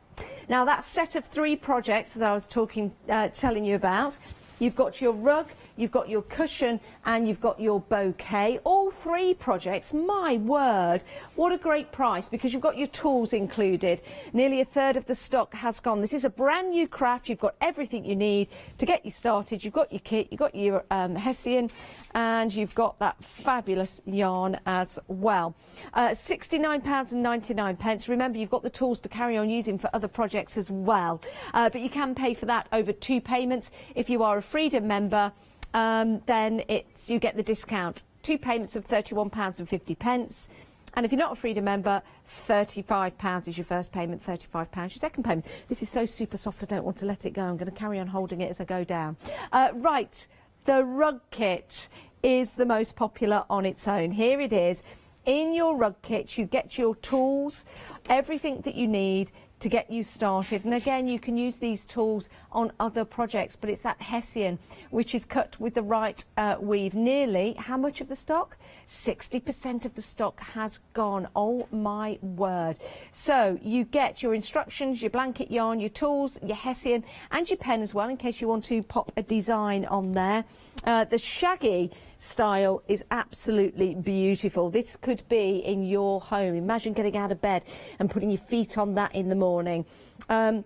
Now that set of 3 projects that I was telling you about, you've got your rug, you've got your cushion, and you've got your bouquet. All 3 projects, my word, what a great price, because you've got your tools included. Nearly a third of the stock has gone. This is a brand new craft. You've got everything you need to get you started. You've got your kit, you've got your hessian, and you've got that fabulous yarn as well. £69.99. Remember, you've got the tools to carry on using for other projects as well. But you can pay for that over 2 payments. If you are a Freedom member, then you get the discount. 2 payments of £31.50. And if you're not a Freedom member, £35 is your first payment, £35 your second payment. This is so super soft, I don't want to let it go. I'm going to carry on holding it as I go down. Right, the rug kit is the most popular on its own. Here it is. In your rug kit, you get your tools, everything that you need to get you started. And again, you can use these tools on other projects, but it's that hessian which is cut with the right weave. Nearly, how much of the stock? 60% of the stock has gone. Oh my word. So you get your instructions, your blanket yarn, your tools, your hessian, and your pen as well, in case you want to pop a design on there. The shaggy style is absolutely beautiful. This could be in your home. Imagine getting out of bed and putting your feet on that in the morning. And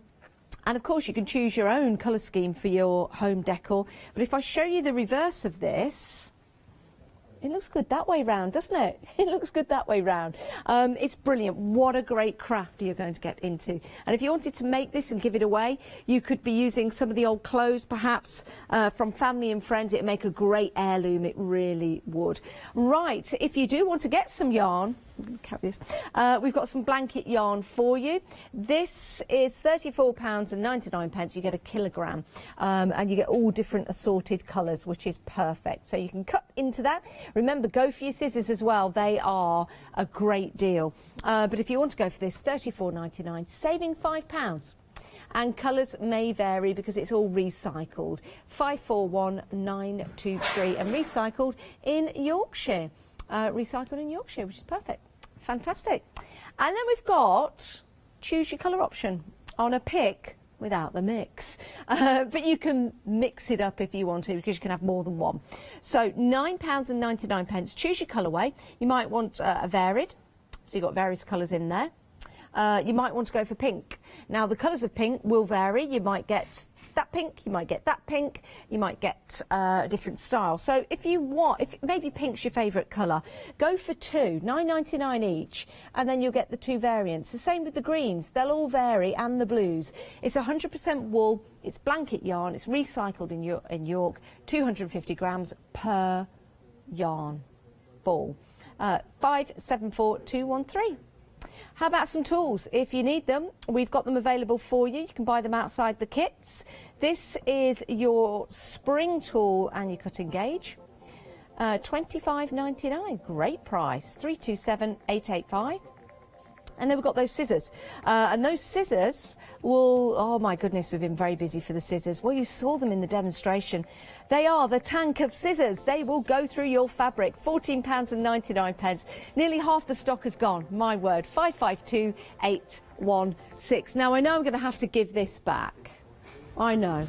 of course you can choose your own colour scheme for your home decor. But if I show you the reverse of this, it looks good that way round, doesn't it? It looks good that way round. It's brilliant. What a great craft you're going to get into. And if you wanted to make this and give it away, you could be using some of the old clothes, perhaps, from family and friends. It'd make a great heirloom. It really would. Right, if you do want to get some yarn, carry this. We've got some blanket yarn for you. This is £34.99. You get a kilogram, and you get all different assorted colours, which is perfect. So you can cut into that. Remember, go for your scissors as well. They are a great deal. But if you want to go for this, £34.99, saving £5. And colours may vary because it's all recycled. 541923 and recycled in Yorkshire. Recycled in Yorkshire, which is perfect. Fantastic. And then we've got choose your colour option on a pick without the mix. But you can mix it up if you want to, because you can have more than one. So £9.99. Choose your colourway. You might want a varied, so you've got various colours in there. You might want to go for pink. Now the colours of pink will vary. You might get that pink, you might get that pink, you might get a different style. So if you want, if maybe pink's your favourite colour, go for 2, £9.99 each, and then you'll get the 2 variants. The same with the greens, they'll all vary, and the blues. It's 100% wool, it's blanket yarn, it's recycled in York, 250 grams per yarn ball. 574213. How about some tools? If you need them, we've got them available for you. You can buy them outside the kits. This is your spring tool and your cutting gauge. £25.99, great price. 327885. And then we've got those scissors. And those scissors will, oh my goodness, we've been very busy for the scissors. Well, you saw them in the demonstration. They are the tank of scissors. They will go through your fabric. £14.99. Nearly half the stock has gone. My word, 552816. Now, I know I'm going to have to give this back. I know.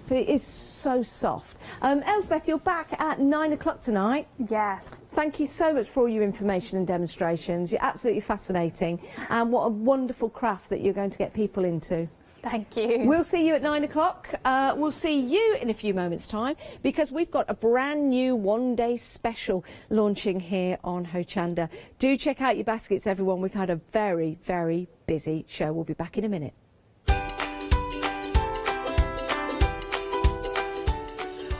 But it is so soft. Elspeth, you're back at 9 o'clock tonight. Yes. Thank you so much for all your information and demonstrations. You're absolutely fascinating. And what a wonderful craft that you're going to get people into. Thank you. We'll see you at 9 o'clock. We'll see you in a few moments' time because we've got a brand new one-day special launching here on Hochanda. Do check out your baskets, everyone. We've had a very, very busy show. We'll be back in a minute.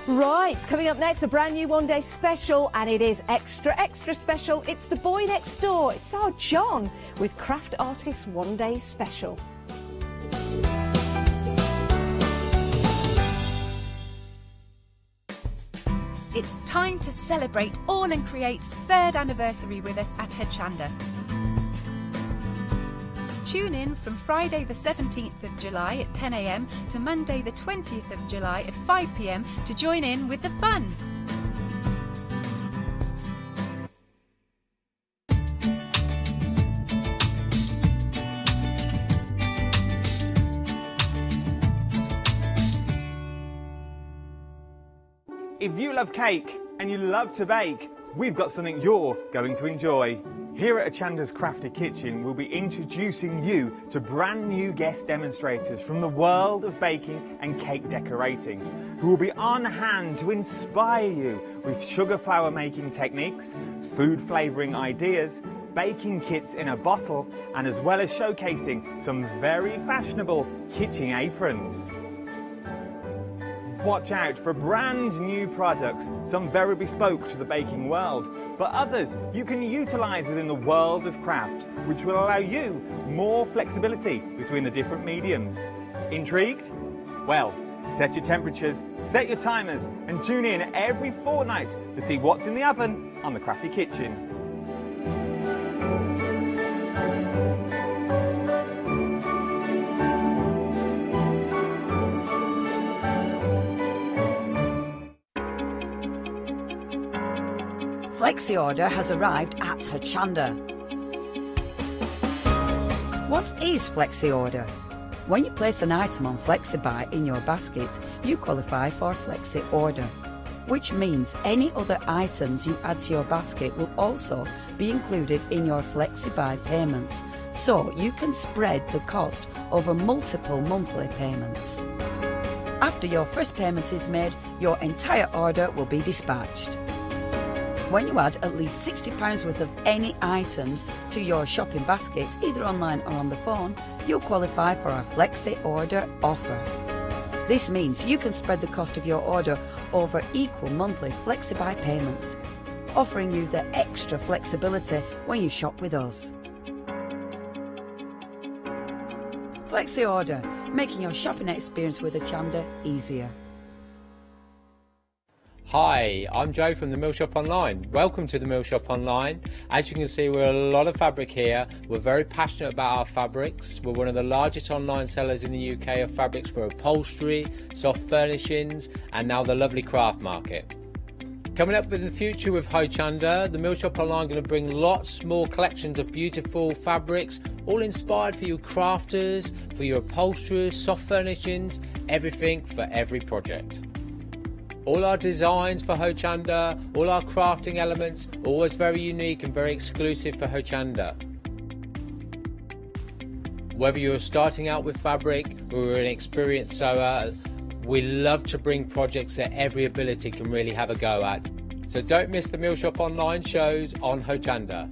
Right, coming up next, a brand new one-day special, and it is extra, extra special. It's the boy next door. It's our John with Craft Artist One-Day Special. It's time to celebrate All and Create's 3rd anniversary with us at Hochanda. Tune in from Friday the 17th of July at 10 a.m. to Monday the 20th of July at 5 p.m. to join in with the fun. If you love cake and you love to bake, we've got something you're going to enjoy. Here at Hochanda's Crafty Kitchen, we'll be introducing you to brand new guest demonstrators from the world of baking and cake decorating, who will be on hand to inspire you with sugar flour making techniques, food flavouring ideas, baking kits in a bottle, and as well as showcasing some very fashionable kitchen aprons. Watch out for brand new products, some very bespoke to the baking world, but others you can utilise within the world of craft, which will allow you more flexibility between the different mediums. Intrigued? Well, set your temperatures, set your timers, and tune in every fortnight to see what's in the oven on the Crafty Kitchen. Flexi Order has arrived at Hochanda. What is Flexi Order? When you place an item on FlexiBuy in your basket, you qualify for Flexi Order, which means any other items you add to your basket will also be included in your FlexiBuy payments, so you can spread the cost over multiple monthly payments. After your first payment is made, your entire order will be dispatched. When you add at least £60 worth of any items to your shopping basket, either online or on the phone, you'll qualify for our Flexi Order offer. This means you can spread the cost of your order over equal monthly FlexiBuy payments, offering you the extra flexibility when you shop with us. Flexi Order, making your shopping experience with Hochanda easier. Hi, I'm Joe from the Mill Shop Online. Welcome to the Mill Shop Online. As you can see, we're a lot of fabric here. We're very passionate about our fabrics. We're one of the largest online sellers in the UK of fabrics for upholstery, soft furnishings, and now the lovely craft market. Coming up in the future with Hochanda, the Mill Shop Online are going to bring lots more collections of beautiful fabrics, all inspired for you crafters, for your upholsterers, soft furnishings, everything for every project. All our designs for Hochanda, all our crafting elements, always very unique and very exclusive for Hochanda. Whether you're starting out with fabric or you're an experienced sewer, we love to bring projects that every ability can really have a go at. So don't miss the Mill Shop Online shows on Hochanda.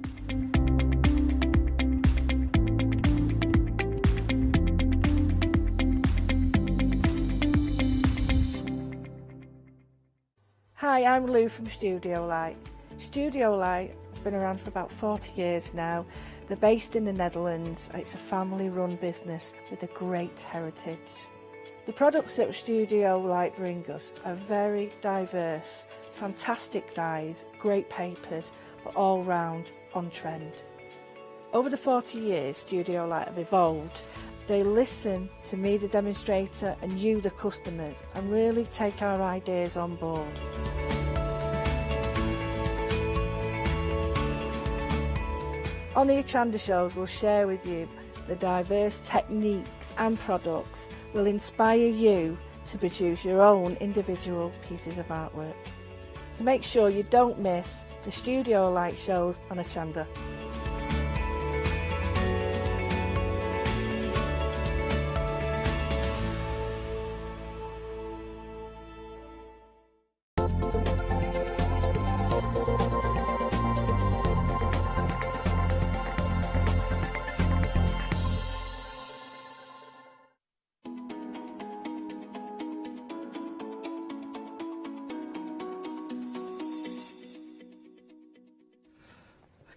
Hi, I'm Lou from Studio Light. Studio Light has been around for about 40 years now. They're based in the Netherlands. It's a family-run business with a great heritage. The products that Studio Light bring us are very diverse, fantastic dyes, great papers, but all round on trend. Over the 40 years Studio Light have evolved, they listen to me, the demonstrator, and you, the customers, and really take our ideas on board. On the Hochanda shows, we'll share with you the diverse techniques and products will inspire you to produce your own individual pieces of artwork. So make sure you don't miss the Studio Light shows on Hochanda.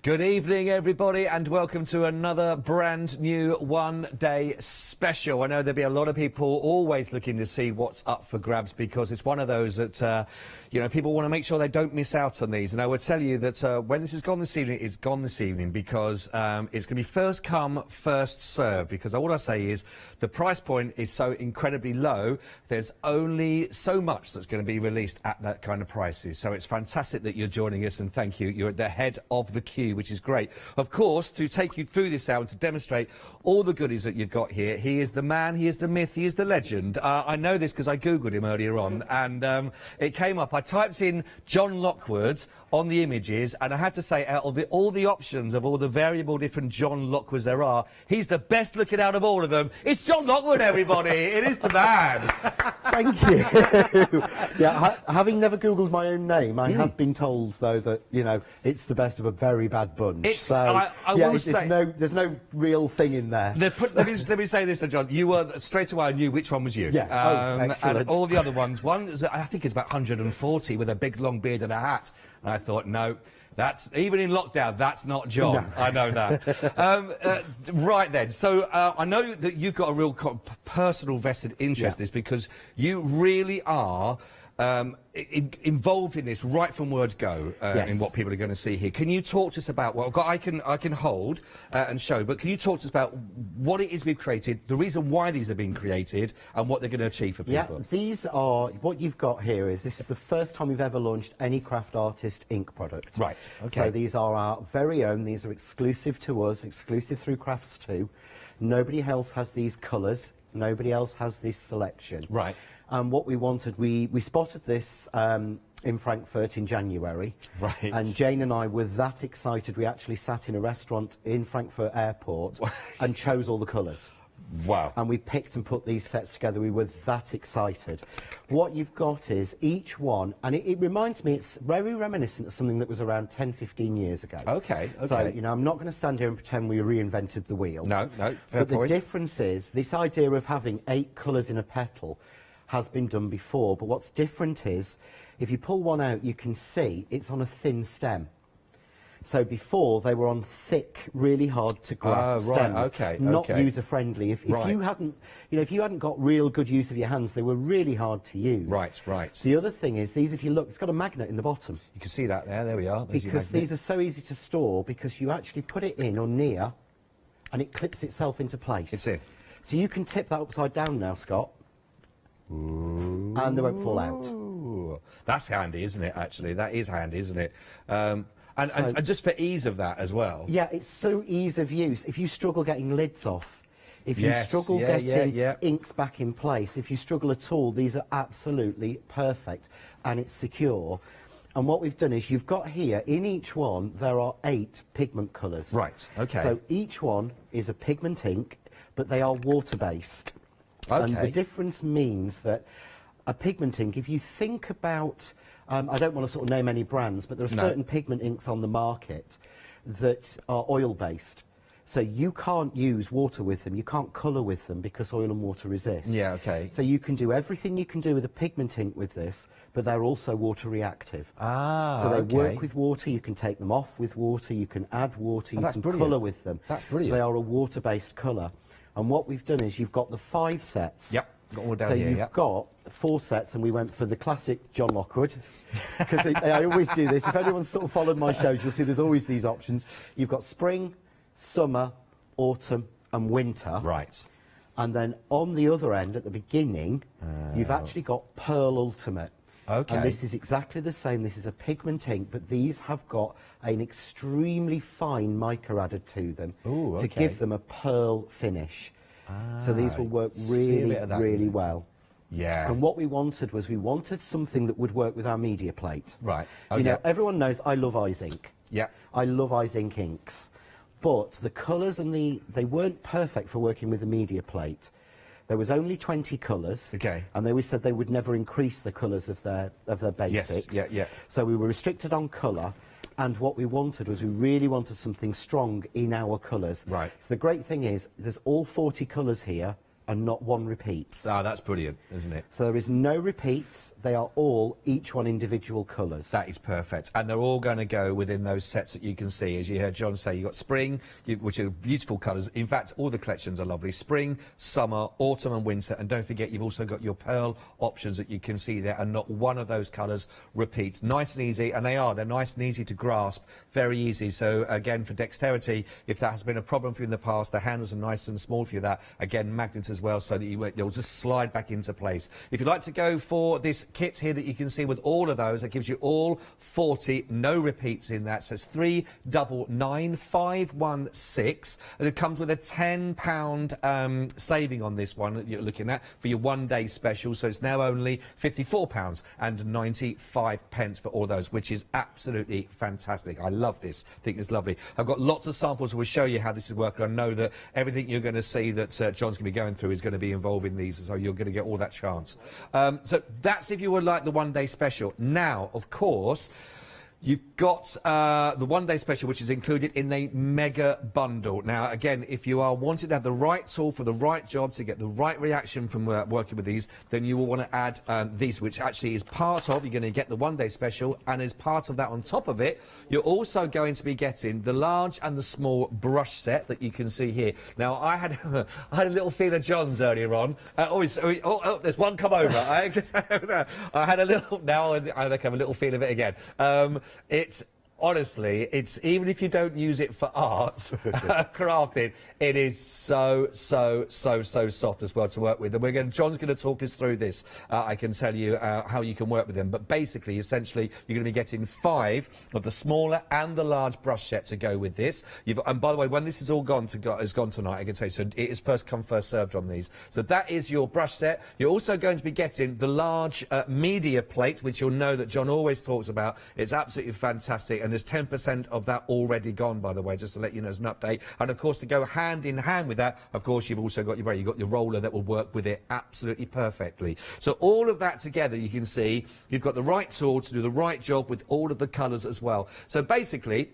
Good evening, everybody, and welcome to another brand new one-day special. I know there'll be a lot of people always looking to see what's up for grabs, because it's one of those that, you know, people want to make sure they don't miss out on these. And I will tell you that when this is gone this evening, it's gone this evening, because it's going to be first come, first served. Because all I say is the price point is so incredibly low, there's only so much that's going to be released at that kind of prices. So it's fantastic that you're joining us, and thank you. You're at the head of the queue, which is great. Of course, to take you through this hour and to demonstrate all the goodies that you've got here, he is the man, he is the myth, he is the legend. I know this because I googled him earlier on, and it came up. I typed in John Lockwood on the images, and I have to say, out of all the options of all the variable different John Lockwoods there are, he's the best looking out of all of them. It's John Lockwood, everybody. It is the man. Thank you. Yeah, having never googled my own name, I have been told though that, you know, it's the best of a very bad bunch. It's, so I will say, there's no real thing in there. Let me say this, John. You were straight away. I knew which one was you. Yeah. Excellent. And all the other ones. One is, I think, it's about 140 with a big long beard and a hat. And I thought, no. That's, even in lockdown, that's not John. No. I know that. Right then, so I know that you've got a real personal vested interest in this, because you really are involved in this right from word go in what people are going to see here. Can you talk to us about, well, I can hold and show, but can you talk to us about what it is we've created, the reason why these are being created, and what they're going to achieve for people? Yeah, these are, what you've got here is, this is the first time we've ever launched any craft artist ink product. Right, okay. So these are our very own, these are exclusive to us, exclusive through Crafts 2. Nobody else has these colours, nobody else has this selection. Right. And what we wanted, we spotted this in Frankfurt in January. Right. And Jane and I were that excited, we actually sat in a restaurant in Frankfurt Airport and chose all the colours. Wow. And we picked and put these sets together. We were that excited. What you've got is each one, and it reminds me, it's very reminiscent of something that was around 10, 15 years ago. Okay, okay. So, you know, I'm not going to stand here and pretend we reinvented the wheel. No, no, fair But point. the difference is, this idea of having 8 colours in a petal has been done before, but what's different is, if you pull one out, you can see it's on a thin stem. So before, they were on thick, really hard to grasp stems, not user-friendly. If you hadn't, you know, if you hadn't got real good use of your hands, they were really hard to use. Right, right. The other thing is, these, if you look, it's got a magnet in the bottom. You can see that there. There we are. There's because these are so easy to store, because you actually put it in or near, and it clips itself into place. It's in. So you can tip that upside down now, Scott. Ooh. And they won't fall out. That's handy, isn't it, actually? That is handy, isn't it? And just for ease of that as well. Yeah, it's so ease of use. If you struggle getting lids off, if you struggle getting inks back in place, if you struggle at all, these are absolutely perfect, and it's secure. And what we've done is, you've got here, in each one, there are 8 pigment colours. Right, okay. So each one is a pigment ink, but they are water-based. Okay. And the difference means that a pigment ink, if you think about, I don't want to sort of name any brands, but there are certain pigment inks on the market that are oil-based. So you can't use water with them, you can't colour with them, because oil and water resist. Yeah, okay. So you can do everything you can do with a pigment ink with this, but they're also water reactive. Ah, so they work with water, you can take them off with water, you can add water, you can colour with them. That's brilliant. So they are a water-based colour. And what we've done is, you've got the 5 sets. Yep, got all down so here, you've got 4 sets, and we went for the classic John Lockwood, because I always do this. If anyone's sort of followed my shows, you'll see there's always these options. You've got spring, summer, autumn and winter. Right. And then on the other end, at the beginning, you've actually got Pearl Ultimate. Okay. And this is exactly the same. This is a pigment ink, but these have got an extremely fine mica added to them to give them a pearl finish. So these will work really well. Yeah. And what we wanted was we wanted something that would work with our media plate. Right. You know, everyone knows I love Eyes Ink. Yeah. I love Eyes Ink inks. But the colours and they weren't perfect for working with the media plate. There was only 20 colours. Okay. And they always said they would never increase the colours of their basics. Yes. Yeah. So we were restricted on colour. And what we wanted was we really wanted something strong in our colours. Right. So the great thing is there's all 40 colours here and not one repeats. Ah, that's brilliant, isn't it? So there is no repeats. They are all, each one individual colours. That is perfect. And they're all going to go within those sets that you can see. As you heard John say, you've got spring, which are beautiful colours. In fact, all the collections are lovely. Spring, summer, autumn and winter. And don't forget, you've also got your pearl options that you can see there. And not one of those colours repeats. Nice and easy. And they're nice and easy to grasp. Very easy. So, again, for dexterity, if that has been a problem for you in the past, the handles are nice and small for you. Again, magnets as well, so that they'll just slide back into place. If you'd like to go for this kit here that you can see with all of those, that gives you all 40, no repeats in that, so it's 399,516, and it comes with a £10 saving on this one that you're looking at for your one-day special, so it's now only £54.95 for all those, which is absolutely fantastic. I love this. I think it's lovely. I've got lots of samples. We'll show you how this is working. I know that everything you're going to see that John's going to be going through is going to be involved in these, so you're going to get all that chance. So that's if you would like the one-day special. Now, of course, you've got the one-day special, which is included in the mega bundle. Now, again, if you are wanting to have the right tool for the right job to get the right reaction from working with these, then you will want to add these, which actually is part of, you're going to get the one-day special, and as part of that, on top of it, you're also going to be getting the large and the small brush set that you can see here. Now, I had a little feel of John's earlier on. There's one come over. I had a little, now I have a little feel of it again. Honestly, it's even if you don't use it for art, crafting, it is so soft as well to work with. And John's going to talk us through this. I can tell you how you can work with them. But basically, essentially, you're going to be getting 5 of the smaller and the large brush set to go with this. And by the way, when this is all has gone tonight, I can say, so it is first come, first served on these. So that is your brush set. You're also going to be getting the large media plate, which you'll know that John always talks about. It's absolutely fantastic. And there's 10% of that already gone, by the way, just to let you know as an update. And of course, to go hand in hand with that, of course, you've also got your roller that will work with it absolutely perfectly. So all of that together, you can see you've got the right tool to do the right job with all of the colours as well. So basically,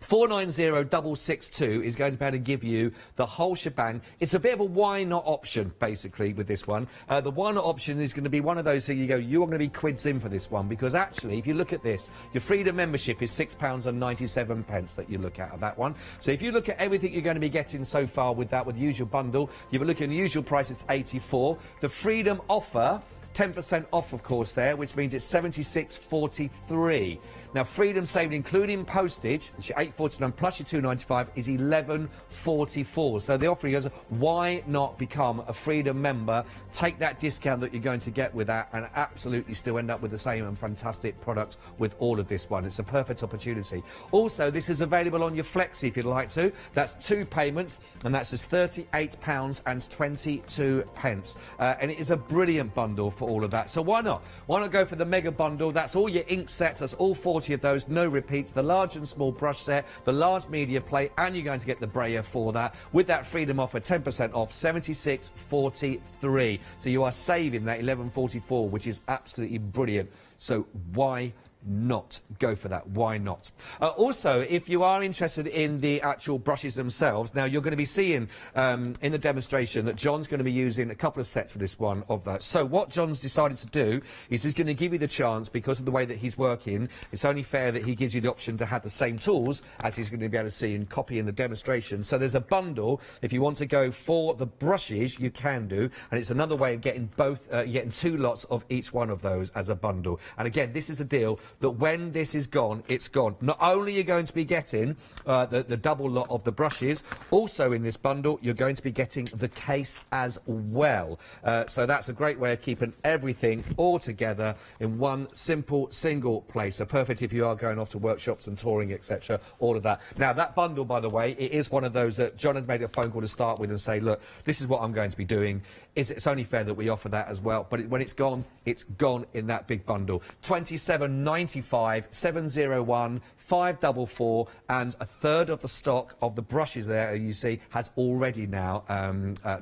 490,662 is going to be able to give you the whole shebang. It's a bit of a why not option, basically, with this one. The why not option is going to be one of those, so you are going to be quids in for this one, because actually, if you look at this, your Freedom membership is £6.97 that you look at that one. So if you look at everything you're going to be getting so far with that, with the usual bundle, you'll be looking at the usual price, it's 84. The Freedom offer, 10% off, of course, there, which means it's 76.43. Now, Freedom saving, including postage, which is £8.49 plus your £2.95, is £11.44. So the offer goes, why not become a Freedom member, take that discount that you're going to get with that, and absolutely still end up with the same and fantastic products with all of this one. It's a perfect opportunity. Also, this is available on your Flexi if you'd like to. That's 2 payments, and that's just £38.22. And it is a brilliant bundle for all of that. So why not? Why not go for the mega bundle? That's all your ink sets, that's all 40 of those, no repeats, the large and small brush set, the large media plate, and you're going to get the brayer for that. With that Freedom offer, 10% off, 76.43. So you are saving that 11.44, which is absolutely brilliant. So why not go for that? Why not? Also, if you are interested in the actual brushes themselves, now you're going to be seeing in the demonstration that John's going to be using a couple of sets with this one of that. So what John's decided to do is he's going to give you the chance, because of the way that he's working, it's only fair that he gives you the option to have the same tools as he's going to be able to see and copy in the demonstration. So there's a bundle. If you want to go for the brushes, you can do, and it's another way of getting both, getting 2 lots of each one of those as a bundle. And again, this is a deal that when this is gone, it's gone. Not only are you going to be getting the double lot of the brushes, also in this bundle, you're going to be getting the case as well. So that's a great way of keeping everything all together in one simple, single place. So perfect if you are going off to workshops and touring, etc., all of that. Now, that bundle, by the way, it is one of those that John had made a phone call to start with and say, look, this is what I'm going to be doing. It's only fair that we offer that as well. But when it's gone in that big bundle. £27.95, 701 544, and a third of the stock of the brushes there, you see, has already now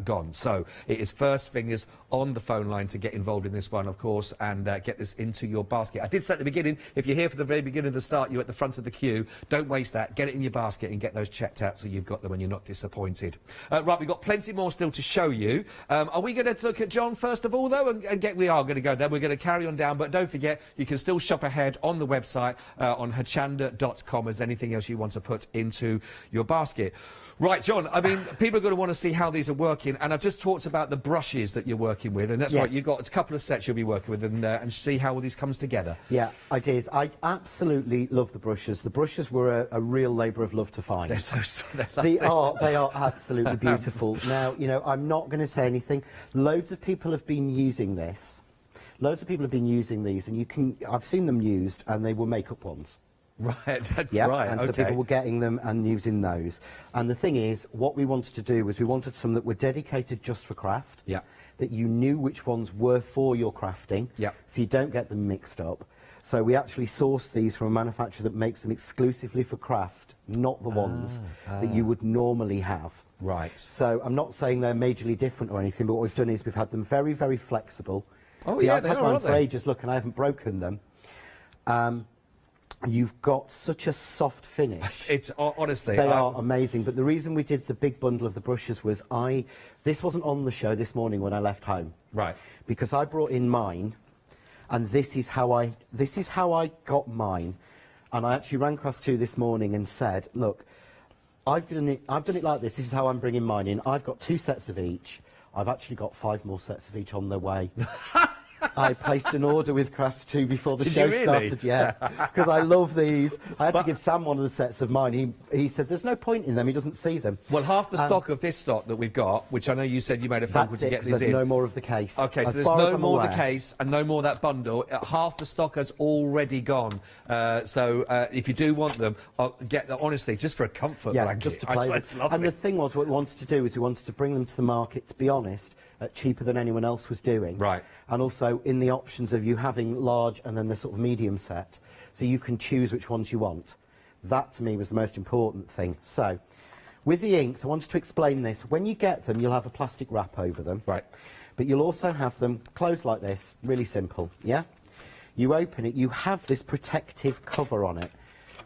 gone. So it is first fingers on the phone line to get involved in this one, of course, and get this into your basket. I did say at the beginning, if you're here for the very beginning of the start, you're at the front of the queue. Don't waste that. Get it in your basket and get those checked out so you've got them and you're not disappointed. Right, we've got plenty more still to show you. Are we going to look at John first of all, though? We are going to go there. We're going to carry on down, but don't forget, you can still shop ahead on the website on Hochanda.com as anything else you want to put into your basket. Right, John, I mean, people are going to want to see how these are working, and I've just talked about the brushes that you're working with, and that's right, you've got a couple of sets you'll be working with, and see how all this comes together. Yeah, I did. I absolutely love the brushes. The brushes were a real labour of love to find. They're so they are absolutely beautiful. Now, you know, I'm not going to say anything. Loads of people have been using this. Loads of people have been using these, and I've seen them used, and they were makeup ones. Right, yeah, right, and so people were getting them and using those. And the thing is, what we wanted to do was we wanted some that were dedicated just for craft, that you knew which ones were for your crafting, so you don't get them mixed up. So we actually sourced these from a manufacturer that makes them exclusively for craft, not the ones that you would normally have. Right. So I'm not saying they're majorly different or anything, but what we've done is we've had them very, very flexible. Oh, see, yeah, I've they had are, mine aren't for they? ages, look, and I haven't broken them. You've got such a soft finish. It's honestly... They are amazing, but the reason we did the big bundle of the brushes was this wasn't on the show this morning when I left home. Right. Because I brought in mine, and this is how I got mine. And I actually rang Crafts 2 this morning and said, look, I've done it like this. This is how I'm bringing mine in. I've got 2 sets of each. I've actually got 5 more sets of each on their way. I placed an order with Crafts 2 before the show started, because I love these. I had to give Sam one of the sets of mine. He said there's no point in them, he doesn't see them. Well, half the stock of this stock that we've got, which I know you said you made a phone call to get these in. There's no more of the case. Okay, so there's no more of the case and no more of that bundle. Half the stock has already gone. So if you do want them, get them, honestly, just for a comfort blanket. Just to play with. And the thing was, what we wanted to do is we wanted to bring them to the market, to be honest, cheaper than anyone else was doing. Right. And also in the options of you having large and then the sort of medium set, so you can choose which ones you want. That to me was the most important thing. So with the inks, I wanted to explain this. When you get them, you'll have a plastic wrap over them. Right. But you'll also have them closed like this, really simple, yeah? You open it, you have this protective cover on it,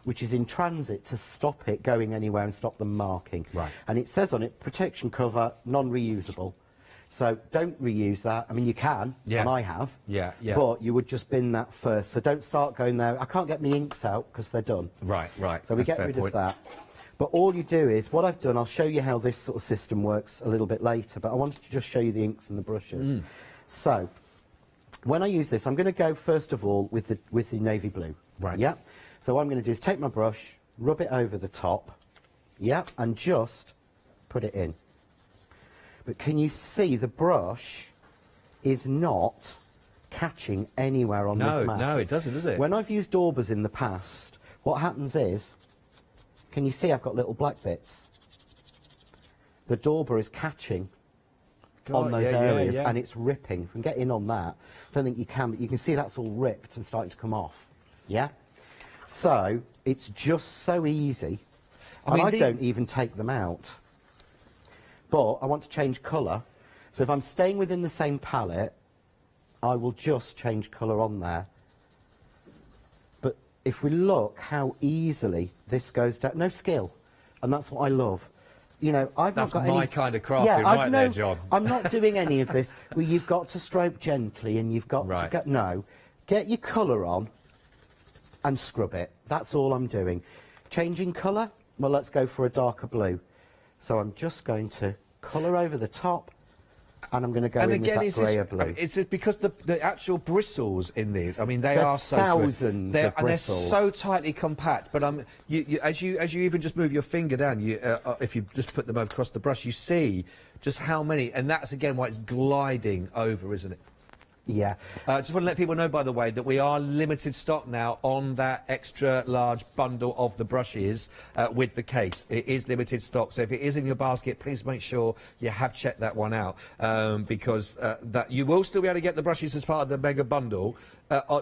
which is in transit to stop it going anywhere and stop them marking. Right. And it says on it, protection cover, non-reusable. So don't reuse that. I mean, you can, and I have. Yeah, yeah. But you would just bin that first. So don't start going there. I can't get my inks out because they're done. Right, right. So we get rid of that. But all you do is, what I've done, I'll show you how this sort of system works a little bit later, but I wanted to just show you the inks and the brushes. So when I use this, I'm going to go first of all with the navy blue. Right. Yeah. So what I'm going to do is take my brush, rub it over the top, yeah, and just put it in. But can you see the brush is not catching anywhere on this mask? No, it doesn't, does it? When I've used daubers in the past, what happens is, can you see I've got little black bits? The dauber is catching on those areas, and it's ripping. If we can get in on that, I don't think you can, but you can see that's all ripped and starting to come off. Yeah? So, it's just so easy. I don't even take them out. But I want to change colour, so if I'm staying within the same palette, I will just change colour on there. But if we look how easily this goes down, no skill, and that's what I love. You know, That's not got my any... kind of crafting right there, John. I'm not doing any of this. Well, you've got to stroke gently, and you've got to get... No. Get your colour on and scrub it. That's all I'm doing. Changing colour? Well, let's go for a darker blue. So I'm just going to colour over the top And I'm going to go in with that grayer blue. It's just because the actual bristles in these, I mean, they There's are so thousands smooth. of And they're bristles. so tightly compact. But as you even just move your finger down, if you just put them across the brush, you see just how many. And that's again why it's gliding over, isn't it? Yeah. Just want to let people know, by the way, that we are limited stock now on that extra large bundle of the brushes with the case. It is limited stock, so if it is in your basket, please make sure you have checked that one out, because that you will still be able to get the brushes as part of the mega bundle.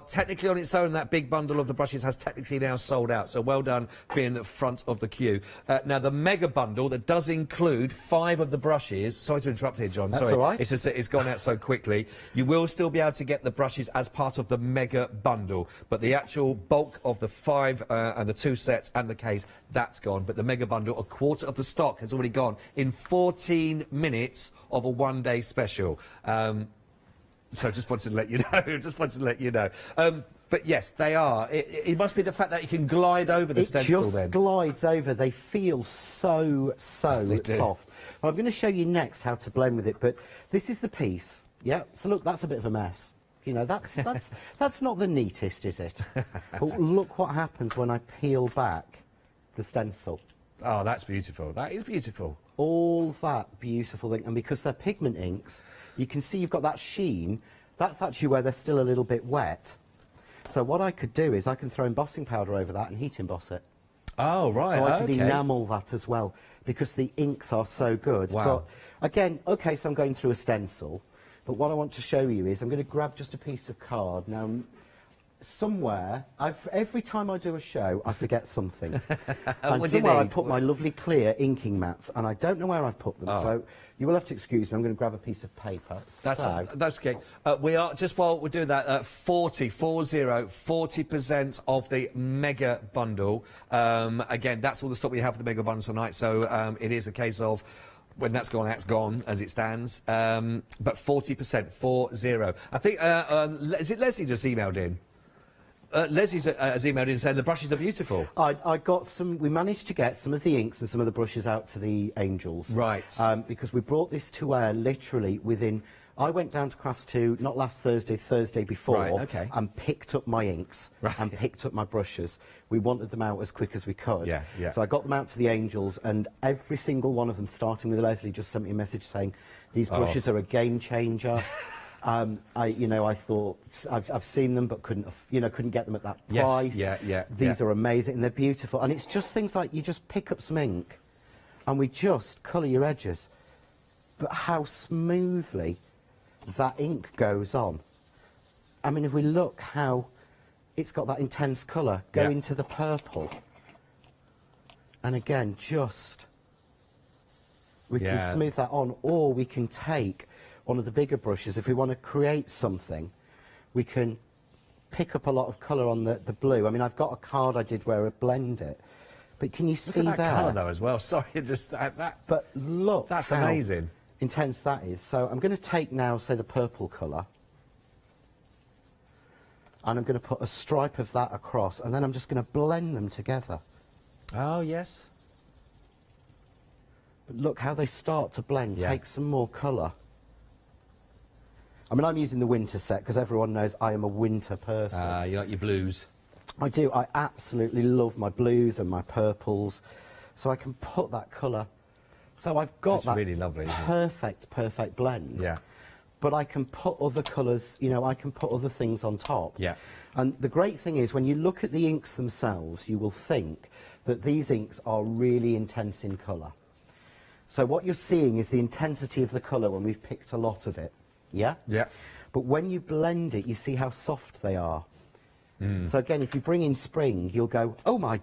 Technically on its own, that big bundle of the brushes has technically now sold out, so well done being at front of the queue. Now, the mega bundle that does include 5 of the brushes, sorry to interrupt here, John, That's sorry, all right. it's just that it's gone out so quickly. You will still be able to get the brushes as part of the mega bundle, but the actual bulk of the 5 and the 2 sets and the case, that's gone. But the mega bundle, a quarter of the stock has already gone in 14 minutes of a one-day special. So just wanted to let you know. But yes, they are. It must be the fact that you can glide over the stencil then. It just glides over. They feel so soft. Well, I'm going to show you next how to blend with it, but this is the piece. Yeah, so look, that's a bit of a mess. You know, that's not the neatest, is it? But look what happens when I peel back the stencil. Oh, that's beautiful. That is beautiful. All that beautiful thing. And because they're pigment inks, you can see you've got that sheen. That's actually where they're still a little bit wet. So what I could do is I can throw embossing powder over that and heat emboss it. Oh, right, So I could okay. enamel that as well, because the inks are so good. Wow. But again, okay, so I'm going through a stencil, but what I want to show you is I'm going to grab just a piece of card. Now, somewhere, every time I do a show, I forget something. And What do you somewhere I need? put my lovely clear inking mats, and I don't know where I've put them, Oh. so you will have to excuse me. I'm going to grab a piece of paper. That's So- okay. We are, just while we're doing that, 40% of the mega bundle. Again, that's all the stock we have for the mega bundle tonight, so it is a case of when that's gone as it stands. But 40%, 40. I think, is it Leslie just emailed in? Leslie has emailed in saying the brushes are beautiful. I got some. We managed to get some of the inks and some of the brushes out to the Angels. Right. Because we brought this to air literally within. I went down to Crafts 2 not last Thursday, Thursday before, Right, okay. and picked up my inks and picked up my brushes. We wanted them out as quick as we could. Yeah, yeah. So I got them out to the Angels, and every single one of them, starting with Leslie, just sent me a message saying, "These brushes are a game changer." I thought I've seen them, but couldn't get them at that price. Yes, These are amazing, and they're beautiful. And it's just things like you just pick up some ink, and we just colour your edges. But how smoothly that ink goes on. I mean, if we look how it's got that intense colour go Yeah. into the purple, and again, we can Yeah. smooth that on, or we can take one of the bigger brushes. If we want to create something, we can pick up a lot of colour on the blue. I mean, I've got a card I did where I blend it, but can you see Look at that there? colour though as well. Sorry, just that. But look, That's how amazing. intense that is. So I'm going to take now, say, the purple colour, and I'm going to put a stripe of that across, and then I'm just going to blend them together. Oh yes. But look how they start to blend. Yeah. Take some more colour. I mean, I'm using the winter set because everyone knows I am a winter person. You like your blues. I do. I absolutely love my blues and my purples. So I can put that colour. So I've got That's that really lovely, isn't it? perfect blend. Yeah. But I can put other colours, I can put other things on top. Yeah. And the great thing is, when you look at the inks themselves, you will think that these inks are really intense in colour. So what you're seeing is the intensity of the colour when we've picked a lot of it. Yeah? Yeah. But when you blend it, you see how soft they are. So again, if you bring in spring, you'll go, oh my,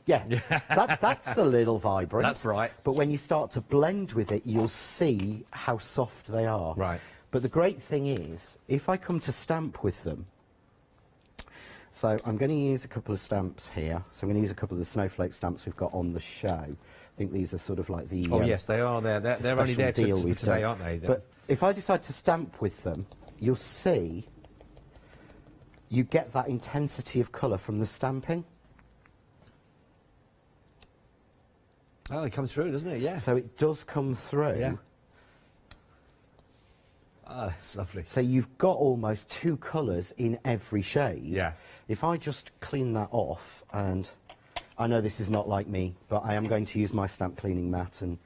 that's a little vibrant. That's right. But when you start to blend with it, you'll see how soft they are. Right. But the great thing is, if I come to stamp with them, so I'm going to use a couple of stamps here. So I'm going to use a couple of the snowflake stamps we've got on the show. I think these are sort of like the... Oh yes, they are there. They're only there deal for we've today, done. aren't they? But if I decide to stamp with them, you'll see you get that intensity of colour from the stamping. Oh, it comes through, doesn't it? Yeah. So it does come through. Yeah. Oh, that's lovely. So you've got almost 2 colours in every shade. Yeah. If I just clean that off, and I know this is not like me, but I am going to use my stamp cleaning mat, and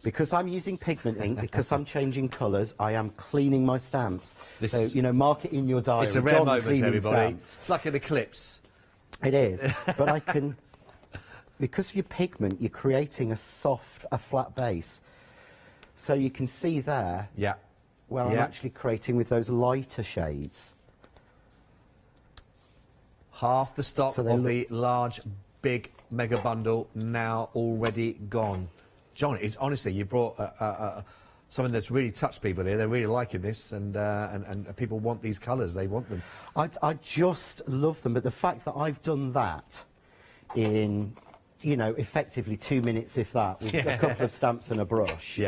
because I'm using pigment ink, because I'm changing colours, I am cleaning my stamps. So, you know, mark it in your diary. It's a rare John moment, cleaning everybody. stamps. It's like an eclipse. It is, but I can, because of your pigment, you're creating a flat base. So you can see there, where I'm actually creating with those lighter shades. Half the stock of the large, big mega bundle now already gone. John, it's honestly, you brought something that's really touched people here. They're really liking this, and people want these colours. They want them. I just love them, but the fact that I've done that in, you know, effectively 2 minutes, if that, with a couple of stamps and a brush,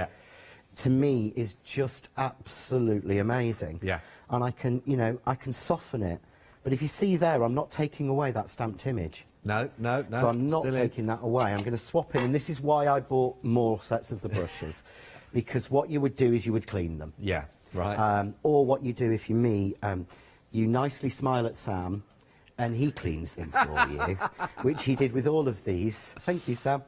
to me is just absolutely amazing. Yeah. And I can, you know, I can soften it. But if you see there, I'm not taking away that stamped image. No. So I'm not taking that away. I'm going to swap it, and this is why I bought more sets of the brushes, because what you would do is you would clean them. Yeah, right. Or what you do, if you're me, you nicely smile at Sam, and he cleans them for you, which he did with all of these. Thank you, Sam.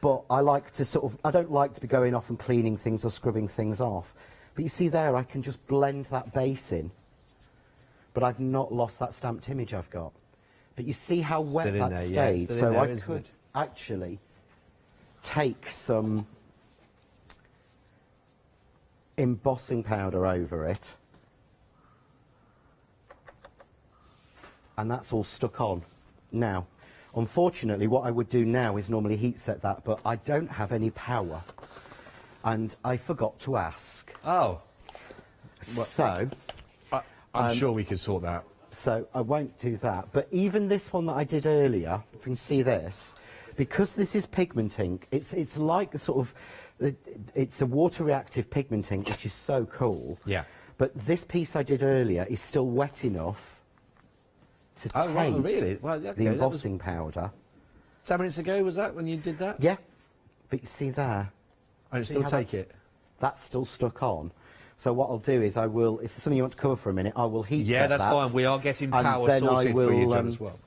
But I like to I don't like to be going off and cleaning things or scrubbing things off. But you see there, I can just blend that base in, but I've not lost that stamped image I've got. But you see how wet that stayed, so I could actually take some embossing powder over it, and that's all stuck on. Now, unfortunately, what I would do now is normally heat set that, but I don't have any power, and I forgot to ask. Oh. So... I'm sure we could sort that. So I won't do that. But even this one that I did earlier, if you can see this, because this is pigment ink, it's like a sort of, it's a water reactive pigment ink, which is so cool. Yeah. But this piece I did earlier is still wet enough to take the embossing powder. 10 minutes ago, was that when you did that? Yeah. But you see there. And still take it? That's still stuck on. So what I'll do is I will, if there's something you want to cover for a minute, I will heat set that. Yeah, that's fine. We are getting power and then sorted for you, John, will, as well.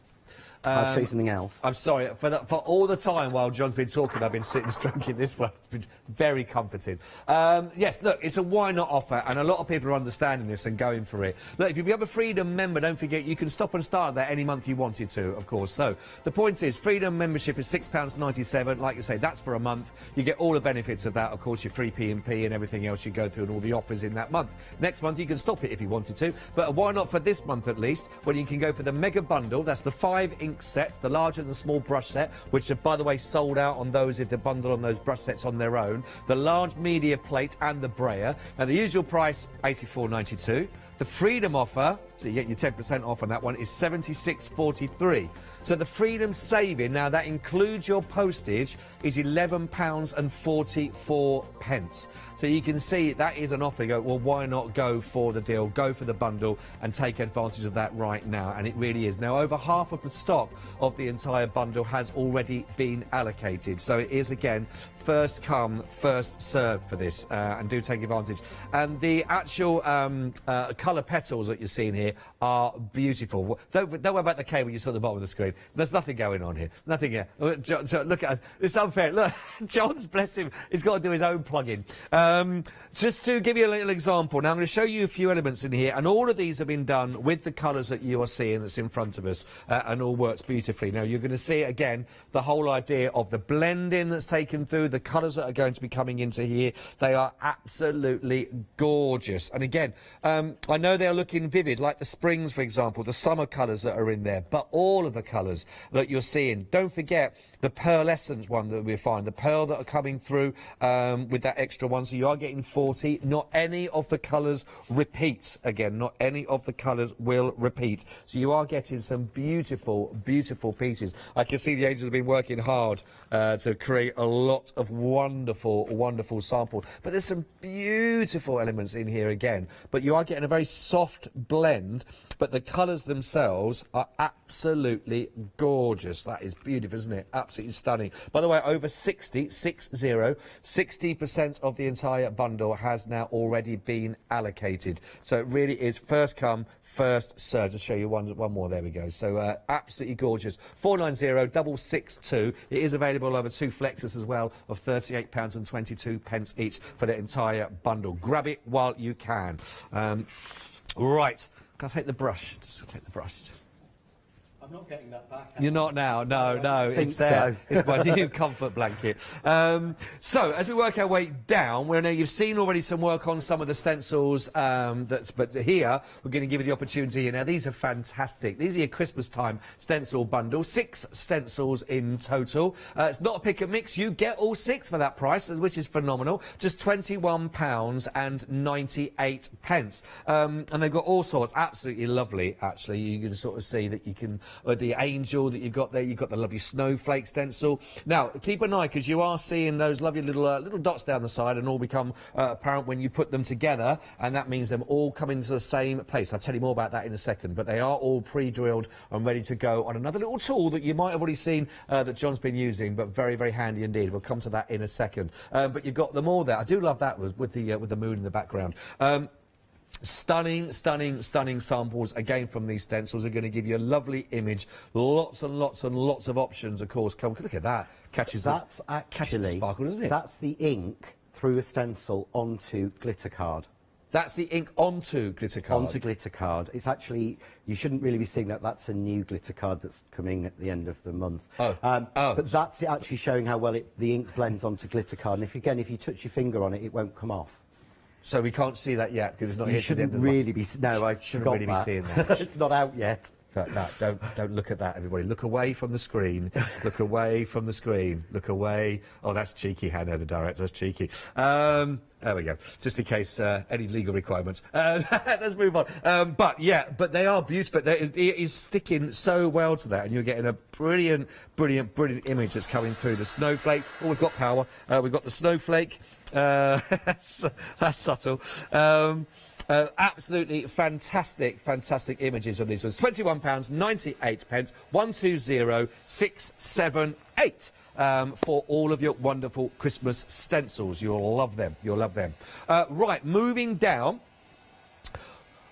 I'll show you something else. I'm sorry, for all the time while John's been talking, I've been sitting stroking this one. It's been very comforting. Yes, look, it's a why not offer, and a lot of people are understanding this and going for it. Look, if you become a Freedom member, don't forget, you can stop and start there any month you wanted to, of course. So, the point is, Freedom membership is £6.97. Like you say, that's for a month. You get all the benefits of that, of course, your free P&P and everything else you go through and all the offers in that month. Next month, you can stop it if you wanted to, but why not for this month at least, when you can go for the mega bundle. That's the 5 ink sets, the large and the small brush set, which have, by the way, sold out on those if they bundle on those brush sets on their own. The large media plate and the brayer. Now, the usual price, £84.92. The Freedom offer, so you get your 10% off on that one, is £76.43. So the Freedom saving, now that includes your postage, is £11.44. So you can see that is an offer. You go, well, why not go for the deal, go for the bundle and take advantage of that right now? And it really is. Now, over half of the stock of the entire bundle has already been allocated. So it is, again, first come, first served for this, and do take advantage. And the actual colour petals that you're seeing here are beautiful. Don't worry about the cable you saw at the bottom of the screen. There's nothing going on here. Nothing here. John, look at it. It's unfair. Look, John's, bless him, he's got to do his own plug-in. Just to give you a little example, now I'm going to show you a few elements in here, and all of these have been done with the colours that you are seeing that's in front of us, and all works beautifully. Now, you're going to see, again, the whole idea of the blending that's taken through, the colours that are going to be coming into here. They are absolutely gorgeous. And again, I know they're looking vivid, like the springs, for example, the summer colours that are in there, but all of the colours that you're seeing. Don't forget the pearlescent one that we find, the pearl that are coming through with that extra one. So you are getting 40. Not any of the colours repeat. Again, not any of the colours will repeat. So you are getting some beautiful, beautiful pieces. I can see the Angels have been working hard to create a lot of wonderful, wonderful samples. But there's some beautiful elements in here again. But you are getting a very soft blend, but the colours themselves are absolutely gorgeous. That is beautiful, isn't it? Absolutely. absolutely stunning. By the way, over 60% of the entire bundle has now already been allocated. So it really is first come, first served. I'll show you one more. There we go. So absolutely gorgeous. 490-662. It is available over 2 flexes as well of £38.22 each for the entire bundle. Grab it while you can. Right. Can I take the brush? Just take the brush. I'm not getting that back. You're not now. No, it's there. So. It's my new comfort blanket. So, as we work our way down, you've seen already some work on some of the stencils, but here, we're going to give you the opportunity. Now, these are fantastic. These are your Christmas time stencil bundle. 6 stencils in total. It's not a pick and mix. You get all 6 for that price, which is phenomenal. Just £21.98. And they've got all sorts. Absolutely lovely, actually. You can sort of see that you can... the angel that you've got there, you've got the lovely snowflake stencil. Now, keep an eye, because you are seeing those lovely little dots down the side and all become apparent when you put them together, and that means them all coming to the same place. I'll tell you more about that in a second, but they are all pre-drilled and ready to go on another little tool that you might have already seen that John's been using, but very, very handy indeed. We'll come to that in a second. But you've got them all there. I do love that with the moon in the background. Stunning samples again from these stencils. Are going to give you a lovely image. Lots and lots of options, of course. Come look at that. Catches the sparkle, doesn't it? That's the ink through a stencil onto glitter card. That's the ink onto glitter card. Onto glitter card. It's actually, you shouldn't really be seeing that. That's a new glitter card that's coming at the end of the month. But that's actually showing how well the ink blends onto glitter card. And if you touch your finger on it, it won't come off. So we can't see that yet because it's not you here. Shouldn't really be. No, I shouldn't really be seeing that. It's not out yet. Don't look at that, everybody. Look away from the screen. Look away from the screen. Look away. Oh, that's cheeky, Hannah, the director. That's cheeky. There we go. Just in case any legal requirements. Let's move on. But they are beautiful. It is sticking so well to that, and you're getting a brilliant image that's coming through. The snowflake. Oh, we've got power. We've got the snowflake. That's subtle. Absolutely fantastic images of these ones. £21.98, 120678 for all of your wonderful Christmas stencils. You'll love them. Right, moving down.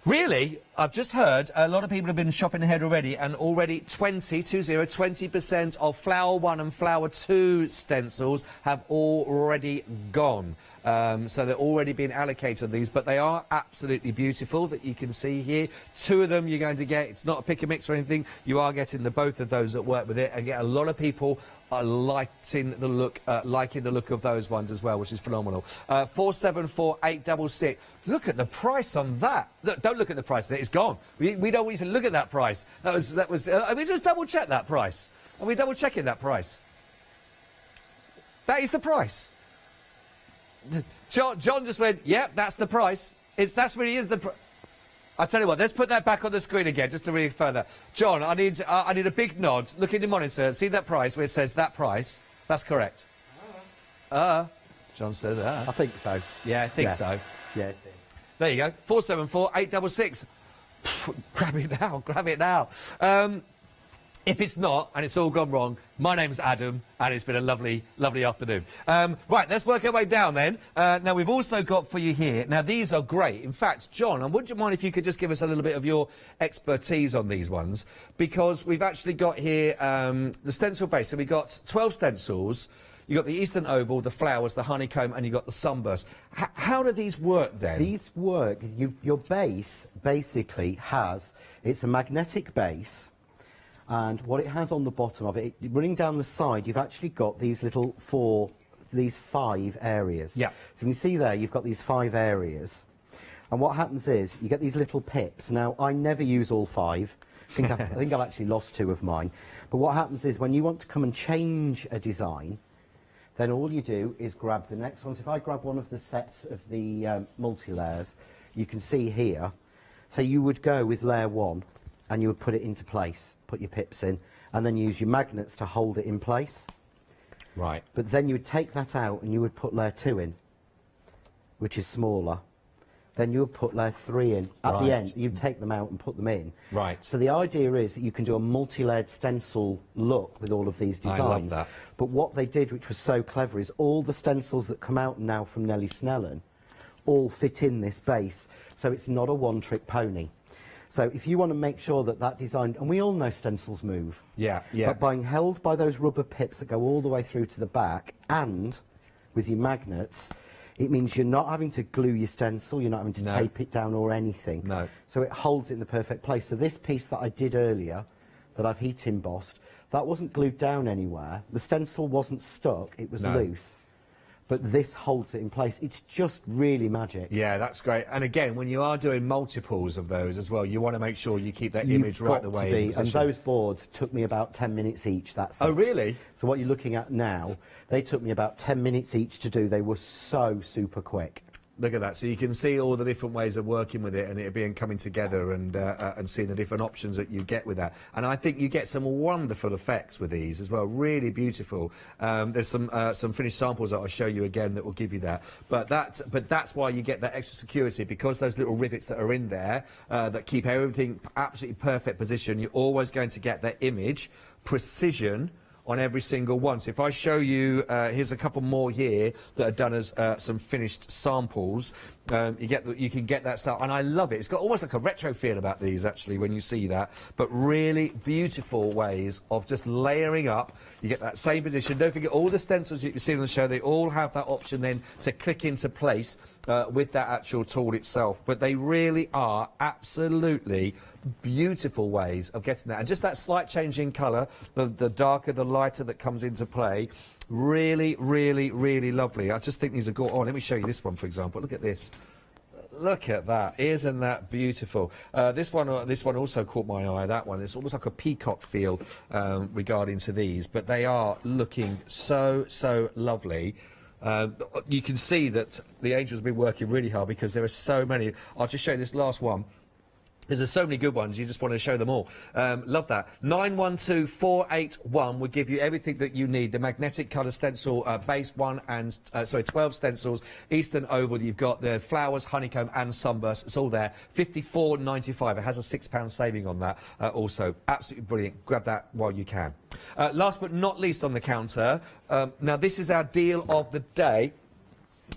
Really, I've just heard a lot of people have been shopping ahead already, and already 20% of Flower 1 and Flower 2 stencils have already gone. So they're already being allocated these, but they are absolutely beautiful that you can see here. 2 of them you're going to get. It's not a pick and mix or anything. You are getting both of those that work with it, and get a lot of people are liking the look of those ones as well, which is phenomenal. 474866. Look at the price on that. Look, don't look at the price. It's gone. We don't even look at that price. That was. We just double check that price. Are we double checking that price? That is the price. John just went, yep, that's the price. That's really is the price. I'll tell you what, let's put that back on the screen again, just to read further. John, I need a big nod. Look at the monitor. See that price where it says that price? That's correct. John says, I think so. Yeah, I think so. Yeah, it is. There you go. 474866. Grab it now. If it's not, and it's all gone wrong, my name's Adam, and it's been a lovely afternoon. Right, let's work our way down then. Now, we've also got for you here, now these are great. In fact, John, would you mind if you could just give us a little bit of your expertise on these ones? Because we've actually got here the stencil base. So we've got 12 stencils. You've got the Eastern Oval, the flowers, the honeycomb, and you've got the sunburst. How do these work then? These work, your base basically it's a magnetic base. And what it has on the bottom of it, running down the side, you've actually got these 5 areas. Yeah. So you can see there, you've got these 5 areas. And what happens is, you get these little pips. Now, I never use all 5. I think I've actually lost 2 of mine. But what happens is, when you want to come and change a design, then all you do is grab the next one. So if I grab one of the sets of the multi-layers, you can see here. So you would go with layer 1, and you would put it into place. Put your pips in, and then use your magnets to hold it in place. Right. But then you would take that out and you would put layer 2 in, which is smaller. then you would put layer 3 in. At the end, you'd take them out and put them in. So the idea is that you can do a multi-layered stencil look with all of these designs. I love that. But what they did, which was so clever, is all the stencils that come out now from Nellie Snellen all fit in this base. So it's not a one-trick pony. So if you want to make sure that that design, and we all know stencils move. But being held by those rubber pips that go all the way through to the back, and with your magnets, it means you're not having to glue your stencil, you're not having to tape it down or anything. So it holds it in the perfect place. So this piece that I did earlier, that I've heat embossed, that wasn't glued down anywhere. The stencil wasn't stuck, it was loose. But this holds it in place. It's just really magic. Yeah, that's great. And again, when you are doing multiples of those as well, you want to make sure you keep that image right the way. And those boards took me about 10 minutes each. That's Oh, really? So what you're looking at now, they took me about 10 minutes each to do. They were so super quick. Look at that. So you can see all the different ways of working with it, and it being coming together, and seeing the different options that you get with that. And I think you get some wonderful effects with these as well. Really beautiful. There's some finished samples that I'll show you again that will give you that. But that's why you get that extra security, because those little rivets that are in there that keep everything absolutely perfect position. You're always going to get that image precision on every single one. So if I show you, here's a couple more here that are done as some finished samples. You can get that stuff, and I love it. It's got almost like a retro feel about these, actually, when you see that. But really beautiful ways of just layering up. You get that same position. Don't forget, all the stencils you can see on the show, they all have that option then to click into place with that actual tool itself. But they really are absolutely beautiful ways of getting that. And just that slight change in colour, the darker, the lighter that comes into play, really, really, really lovely. I just think these are good. Oh, let me show you this one, for example. Look at this. Look at that. Isn't that beautiful? This one also caught my eye, that one. It's almost like a peacock feel regarding to these, but they are looking so, so lovely. You can see that the Angel's been working really hard, because there are so many. I'll just show you this last one. There's so many good ones, you just want to show them all. Love that. 912481 will give you everything that you need. The magnetic colour stencil base one, and 12 stencils, Eastern Oval. You've got the flowers, honeycomb and sunburst. It's all there. £54.95. It has a £6 saving on that also. Absolutely brilliant. Grab that while you can. Last but not least on the counter, now this is our deal of the day.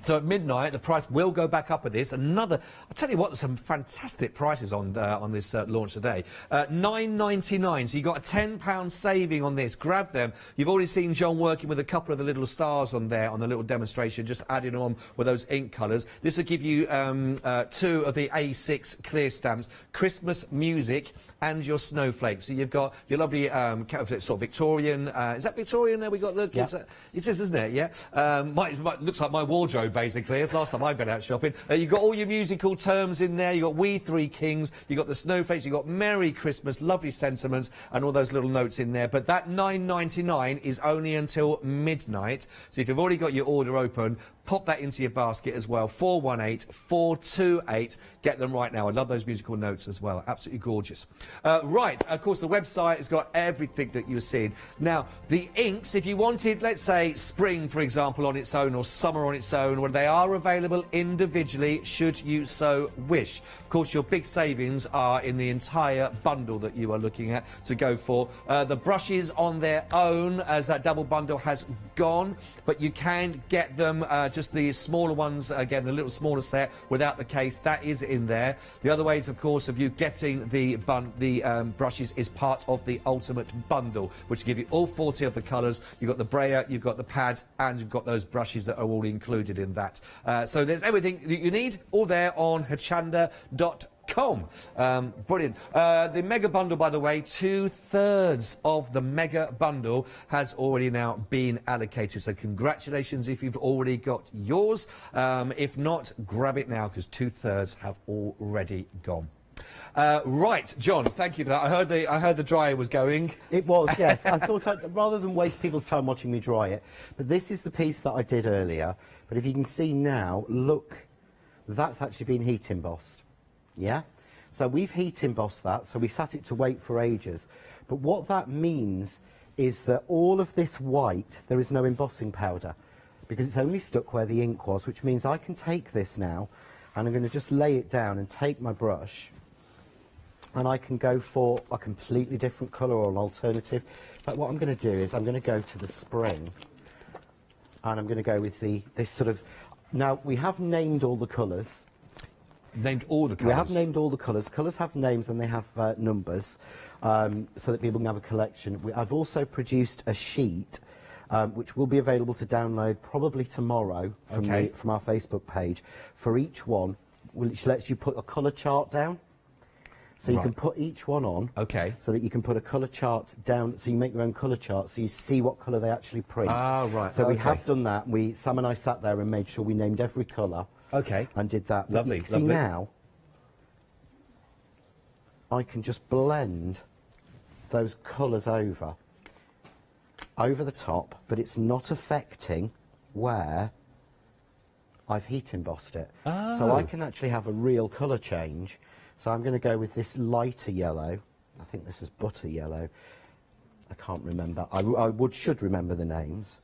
So at midnight, the price will go back up with this. I'll tell you what, there's some fantastic prices on this launch today. £9.99, so you've got a £10 saving on this. Grab them. You've already seen John working with a couple of the little stars on there on the little demonstration, just adding them on with those ink colours. This will give you 2 of the A6 clear stamps, Christmas music, and your snowflakes. So you've got your lovely sort of Victorian. Is that Victorian there we got? Look, yeah. It is, isn't it? Yeah. Looks like my wardrobe, basically. It's last time I've been out shopping. You've got all your musical terms in there. You've got We Three Kings. You've got the snowflakes. You've got Merry Christmas, lovely sentiments, and all those little notes in there. But that £9.99 is only until midnight. So if you've already got your order open, pop that into your basket as well. 418428. Get them right now. I love those musical notes as well. Absolutely gorgeous. Right, of course, the website has got everything that you've seen. Now, the inks, if you wanted, let's say, spring, for example, on its own, or summer on its own, well, they are available individually, should you so wish. Of course, your big savings are in the entire bundle that you are looking at to go for. The brushes on their own, as that double bundle has gone, but you can get them, just the smaller ones, again, a little smaller set without the case, that is in there. The other ways, of course, of you getting the brushes is part of the ultimate bundle, which will give you all 40 of the colours. You've got the brayer, you've got the pad, and you've got those brushes that are all included in that. So there's everything that you need, all there on Hochanda.com. Brilliant. The mega bundle, by the way, 2/3 of the mega bundle has already now been allocated. So congratulations if you've already got yours. If not, grab it now, because 2/3 have already gone. Right, John, thank you for that. I heard the dryer was going. It was, yes. I thought rather than waste people's time watching me dry it, but this is the piece that I did earlier. But if you can see now, look, that's actually been heat embossed. Yeah? So we've heat embossed that, so we sat it to wait for ages. But what that means is that all of this white, there is no embossing powder, because it's only stuck where the ink was, which means I can take this now, and I'm going to just lay it down and take my brush, and I can go for a completely different colour or an alternative. But what I'm going to do is I'm going to go to the spring, and I'm going to go with this sort of... Now, we have named all the colours. Named all the colours? We have named all the colours. Colours have names and they have numbers, so that people can have a collection. I've also produced a sheet, which will be available to download probably tomorrow from our Facebook page, for each one, which lets you put a colour chart down. So you can put each one on, so that you can put a colour chart down, so you make your own colour chart, so you see what colour they actually print. Ah, right. So we have done that. Sam and I sat there and made sure we named every colour. And did that. Lovely. See, now, I can just blend those colours over the top, but it's not affecting where I've heat embossed it. Oh. So I can actually have a real colour change. So I'm going to go with this lighter yellow. I think this was butter yellow. I can't remember. I should remember the names.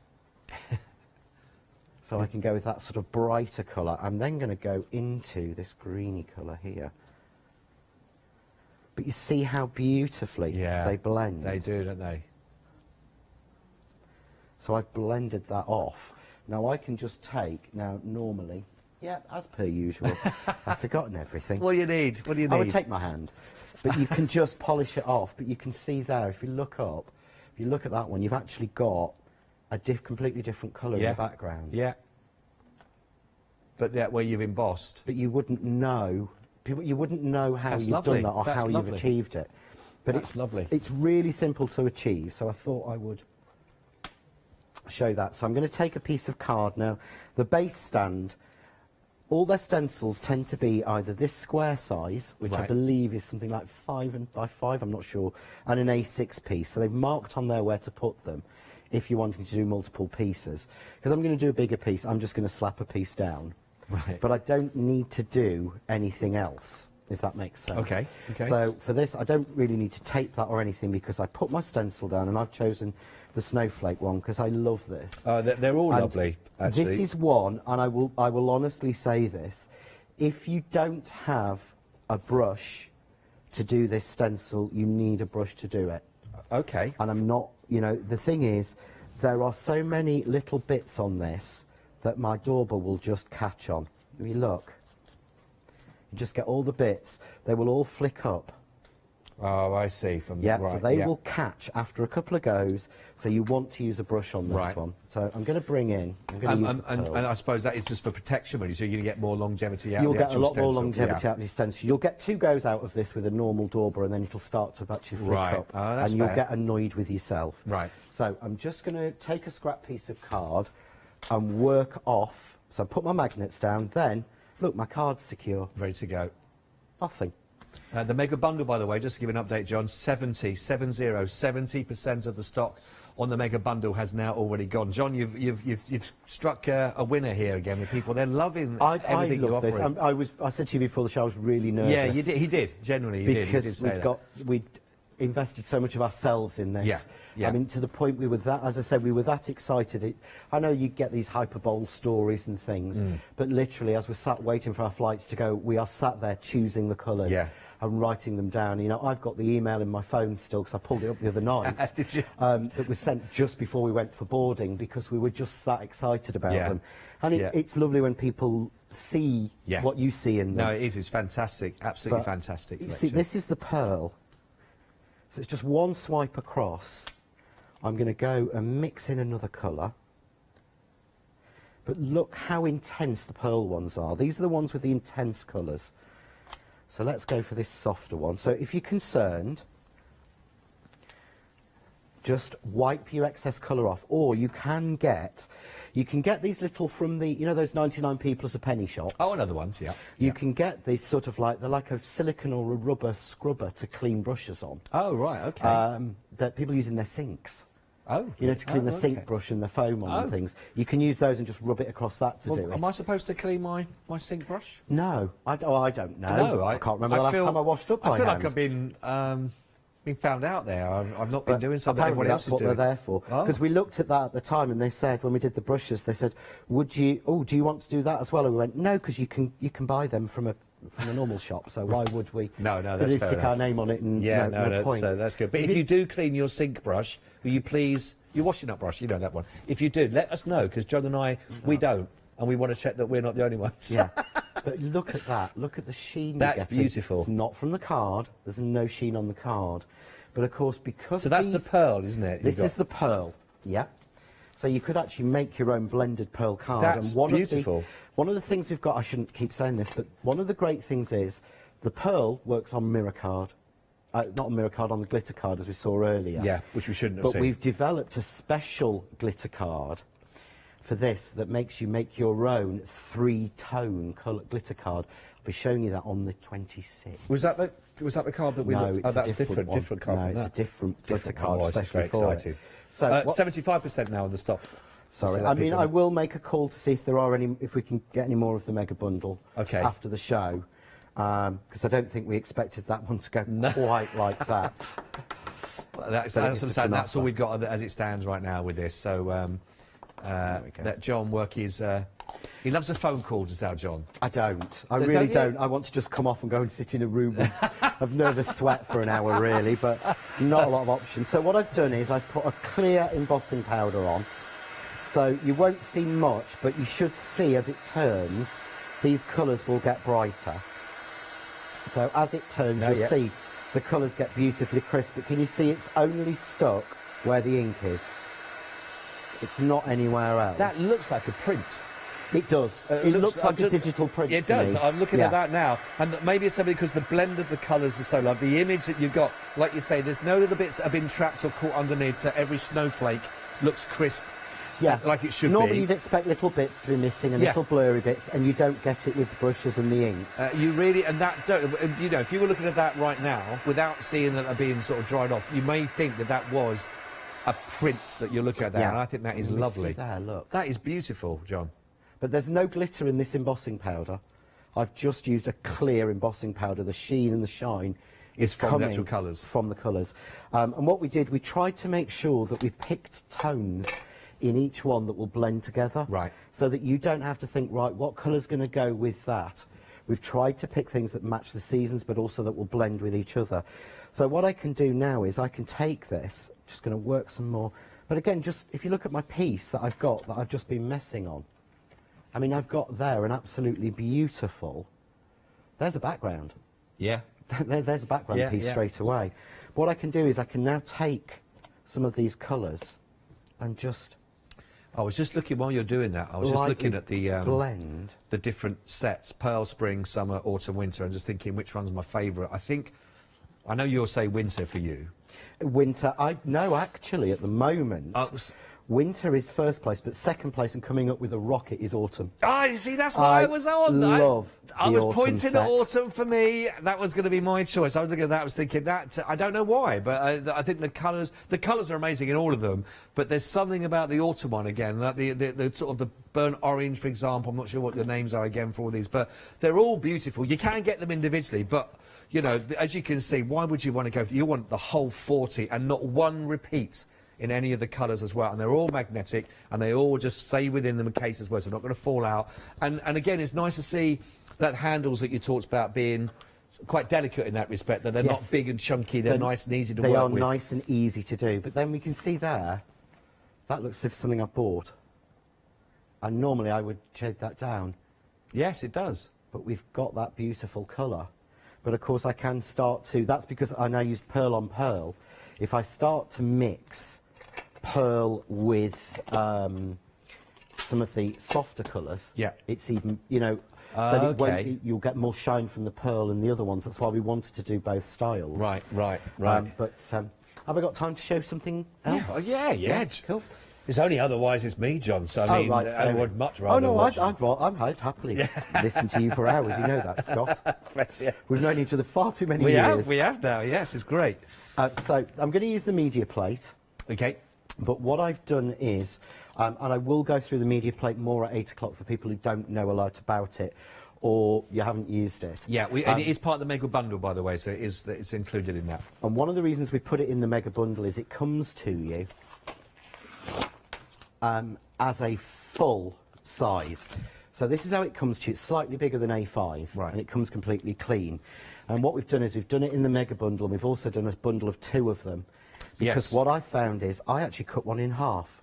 So I can go with that sort of brighter colour. I'm then going to go into this greeny colour here. But you see how beautifully they blend. They do, don't they? So I've blended that off. Now I can just take, normally, as per usual, I've forgotten everything. What do you need? What do you need? I would take my hand. But you can just polish it off. But you can see there, if you look up, if you look at that one, you've actually got a completely different colour in the background. Yeah. But that where you've embossed. But you wouldn't know. You wouldn't know how That's you've lovely. done that or That's how lovely. you've achieved it. But That's lovely. It's really simple to achieve, so I thought I would show that. So I'm going to take a piece of card now. The base stand, all their stencils tend to be either this square size, which I believe is something like 5 by 5, I'm not sure, and an A6 piece. So they've marked on there where to put them if you're wanting to do multiple pieces. Because I'm going to do a bigger piece, I'm just going to slap a piece down. Right. But I don't need to do anything else, if that makes sense. Okay. So for this, I don't really need to tape that or anything, because I put my stencil down, and I've chosen the snowflake one because I love this. They're all lovely, actually. This is one, and I will honestly say this: if you don't have a brush to do this stencil, you need a brush to do it. Okay. And I'm not, the thing is, there are so many little bits on this that my dauber will just catch on. If you look, you just get all the bits. They will all flick up. Oh, I see. So they will catch after a couple of goes, so you want to use a brush on this one. So I'm going to bring in, I'm going to use the pearls. And I suppose that is just for protection, really, so you're going to get more longevity out You'll of the get a lot stencil. more longevity out of your stencil. You'll get 2 goes out of this with a normal dauber, and then it'll start to actually flick up. Oh, that's and you'll fair. get annoyed with yourself. Right. So I'm just going to take a scrap piece of card and work off. So I put my magnets down, then, look, my card's secure. Ready to go. Nothing. The mega bundle, by the way, just to give an update, John, 70% of the stock on the mega bundle has now already gone. John, you've struck a winner here again with people. They're loving everything you're offering. I said to you before the show, I was really nervous. Yeah, you did. He did. Generally, he did. He did say that. We'd invested so much of ourselves in this. Yeah. I mean, to the point we were that, as I said, we were that excited. I know you get these hyperbole stories and things, but literally, as we're sat waiting for our flights to go, we are sat there choosing the colours. And writing them down. I've got the email in my phone still, because I pulled it up the other night. Did you? That was sent just before we went for boarding, because we were just that excited about them. And it's lovely when people see what you see in them. No, it is. It's fantastic. Absolutely fantastic. You see, this is the pearl. So it's just one swipe across. I'm going to go and mix in another colour. But look how intense the pearl ones are. These are the ones with the intense colours. So let's go for this softer one. So if you're concerned, just wipe your excess colour off. Or you can get these little from the, those 99p plus a penny shops. Oh, another ones, yeah. You can get these sort of they're like a silicone or a rubber scrubber to clean brushes on. Oh, right, okay. That people use in their sinks. Oh, to clean the sink brush and the foam on and things. You can use those and just rub it across that to do it. Am I supposed to clean my sink brush? No, I don't know. No, I can't remember the last time I washed up my I feel hand. like I've been been found out there. I've not been doing something apparently everyone else that's is doing. what they're there for. Because we looked at that at the time, and they said, when we did the brushes, they said, do you want to do that as well? And we went, no, because you can buy them from a normal shop, so why would we that's fair stick our name on it and no point. So that's good. But if you do clean your sink brush, will you please, your washing up brush, you know that one. If you do, let us know, because John and I, we don't, and we want to check that we're not the only ones. Yeah. But look at that. Look at the sheen. That's beautiful. It's not from the card. There's no sheen on the card. But of course, because so that's the pearl, isn't it? This is the pearl. Yeah. So you could actually make your own blended pearl card. That's and beautiful. One of the things we've got, I shouldn't keep saying this, but one of the great things is the pearl works on mirror card. Not on mirror card, on the glitter card, as we saw earlier. Yeah, which we shouldn't have But seen. we've developed a special glitter card for this that makes you make your own 3-tone colour glitter card. I'll be showing you that on the 26th. Was that the card that we No, looked? it's Oh, a that's different one. different card. No, from it's that. a different glitter card, Oh, it's especially very for exciting. it. So 75% now on the stock. Sorry, I mean, I will make a call to see if there are any, if we can get any more of the mega bundle after the show, because I don't think we expected that one to go quite like that. Well, that's all we've got as it stands right now with this. So let John work his. He loves a phone call, does our John? I don't. I really don't. I want to just come off and go and sit in a room of nervous sweat for an hour, really, but not a lot of options. So what I've done is I've put a clear embossing powder on. So you won't see much, but you should see as it turns, these colours will get brighter. So as it turns, you'll see the colours get beautifully crisp. But can you see it's only stuck where the ink is? It's not anywhere else. That looks like a print. It does. It looks like a digital print. It to does. me. I'm looking at that now, and maybe it's something because the blend of the colours is so lovely. The image that you've got, like you say, there's no little bits that have been trapped or caught underneath. So every snowflake looks crisp. Yeah, like it should be. Normally you'd expect little bits to be missing and little blurry bits, and you don't get it with brushes and the inks. You really, and that, you know, if you were looking at that right now, without seeing that they're being sort of dried off, you may think that that was a print that you're looking at there, and I think that is lovely. See there, look. That is beautiful, John. But there's no glitter in this embossing powder. I've just used a clear embossing powder. The sheen and the shine is from coming the actual colours. From the colours. And what we did, we tried to make sure that we picked tones in each one that will blend together. Right. So that you don't have to think, right, what colour's going to go with that? We've tried to pick things that match the seasons, but also that will blend with each other. So what I can do now is I can take this, just going to work some more. But again, just if you look at my piece that I've got, that I've just been messing on, I mean, I've got there an absolutely beautiful, there's a background. Yeah. There's a background piece straight away. What I can do is I can now take some of these colours and just... I was just looking, while you're doing that, I was just looking at the blend. The different sets, Pearl, Spring, Summer, Autumn, Winter, and just thinking which one's my favourite. I know you'll say Winter for you. Winter, no, actually, at the moment, Winter is first place, but second place and coming up with a rocket is Autumn. Ah, you see, that's why I was on. I was pointing at Autumn for me. That was going to be my choice. I was looking at that. I was thinking that. I don't know why, but I think the colours are amazing in all of them. But there's something about the Autumn one again, like the sort of the burnt orange, for example. I'm not sure what the names are again for all these, but they're all beautiful. You can get them individually, but you know, as you can see, why would you want to go? You want the whole 40 and not one repeat in any of the colours as well, and they're all magnetic, and they all just stay within the case as well, so they're not going to fall out. And again, it's nice to see that handles that you talked about being quite delicate in that respect, that they're not big and chunky, they're nice and easy to work with. They are nice and easy to do, but then we can see there, that looks as if something I've bought. And normally I would shade that down. Yes, it does. But we've got that beautiful colour. But of course I can start to, that's because I now used pearl on pearl. If I start to mix pearl with some of the softer colours, it's even, you know, then it won't be, you'll get more shine from the pearl and the other ones. That's why we wanted to do both styles. Right. But have I got time to show something else? Yeah. Cool. It's only otherwise it's me, John, so I mean, I would much rather watch. I'd happily listen to you for hours, you know that, Scott. We've known each other far too many years. We have now, yes, it's great. So I'm going to use the media plate. Okay. But what I've done is, and I will go through the media plate more at 8 o'clock for people who don't know a lot about it, or you haven't used it. Yeah, and it is part of the mega bundle, by the way, so it's included in that. And one of the reasons we put it in the mega bundle is it comes to you as a full size. So this is how it comes to you. It's slightly bigger than A5, and it comes completely clean. And what we've done is we've done it in the mega bundle, and we've also done a bundle of 2 of them. Because what I found is I actually cut one in half.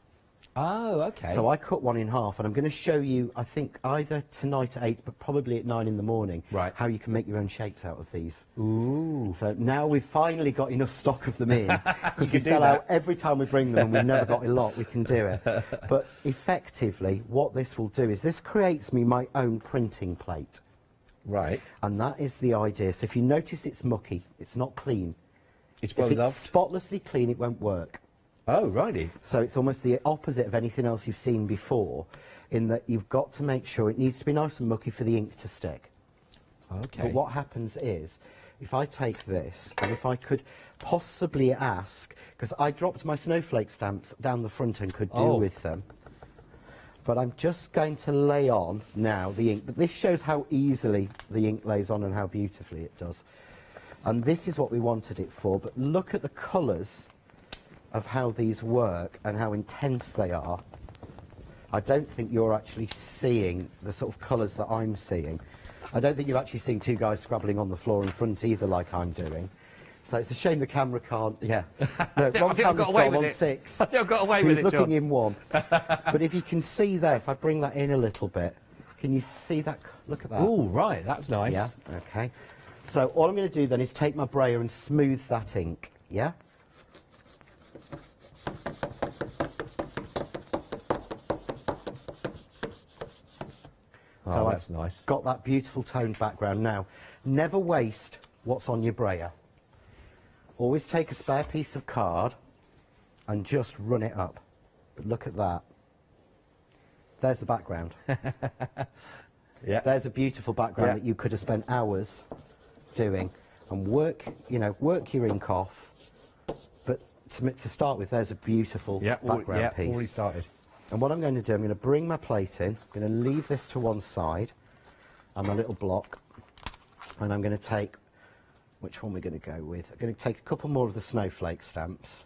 Oh, okay. So I cut one in half, and I'm going to show you, I think, either tonight at 8, but probably at 9 in the morning, how you can make your own shapes out of these. Ooh. So now we've finally got enough stock of them in, because we sell out every time we bring them, and we've never got a lot, we can do it. But effectively, what this will do is this creates me my own printing plate. Right. And that is the idea. So if you notice it's mucky, it's not clean. It's well if loved. it's spotlessly clean, it won't work. Oh, righty. So it's almost the opposite of anything else you've seen before, in that you've got to make sure it needs to be nice and mucky for the ink to stick. Okay. But what happens is, if I take this, and if I could possibly ask, because I dropped my snowflake stamps down the front and could do with them, but I'm just going to lay on now the ink. But this shows how easily the ink lays on and how beautifully it does. And this is what we wanted it for, but look at the colours of how these work and how intense they are. I don't think you're actually seeing the sort of colours that I'm seeing. I don't think you're actually seeing 2 guys scrabbling on the floor in front either, like I'm doing. So it's a shame the camera can't. Yeah, no, one camera's got on 6. I think I've got away with it, He was looking in 1. But if you can see there, if I bring that in a little bit, can you see that? Look at that. Oh, right, that's nice. Yeah. Okay. So all I'm going to do then is take my brayer and smooth that ink. Yeah. So that's nice. Got that beautiful toned background. Now, never waste what's on your brayer. Always take a spare piece of card and just run it up. But look at that. There's the background. Yeah. There's a beautiful background that you could have spent hours doing, and work your ink off. But to start with, there's a beautiful background piece. Already started. And what I'm going to do, I'm going to bring my plate in, I'm going to leave this to one side, and my little block, and I'm going to take, which one we're going to go with? I'm going to take a couple more of the snowflake stamps.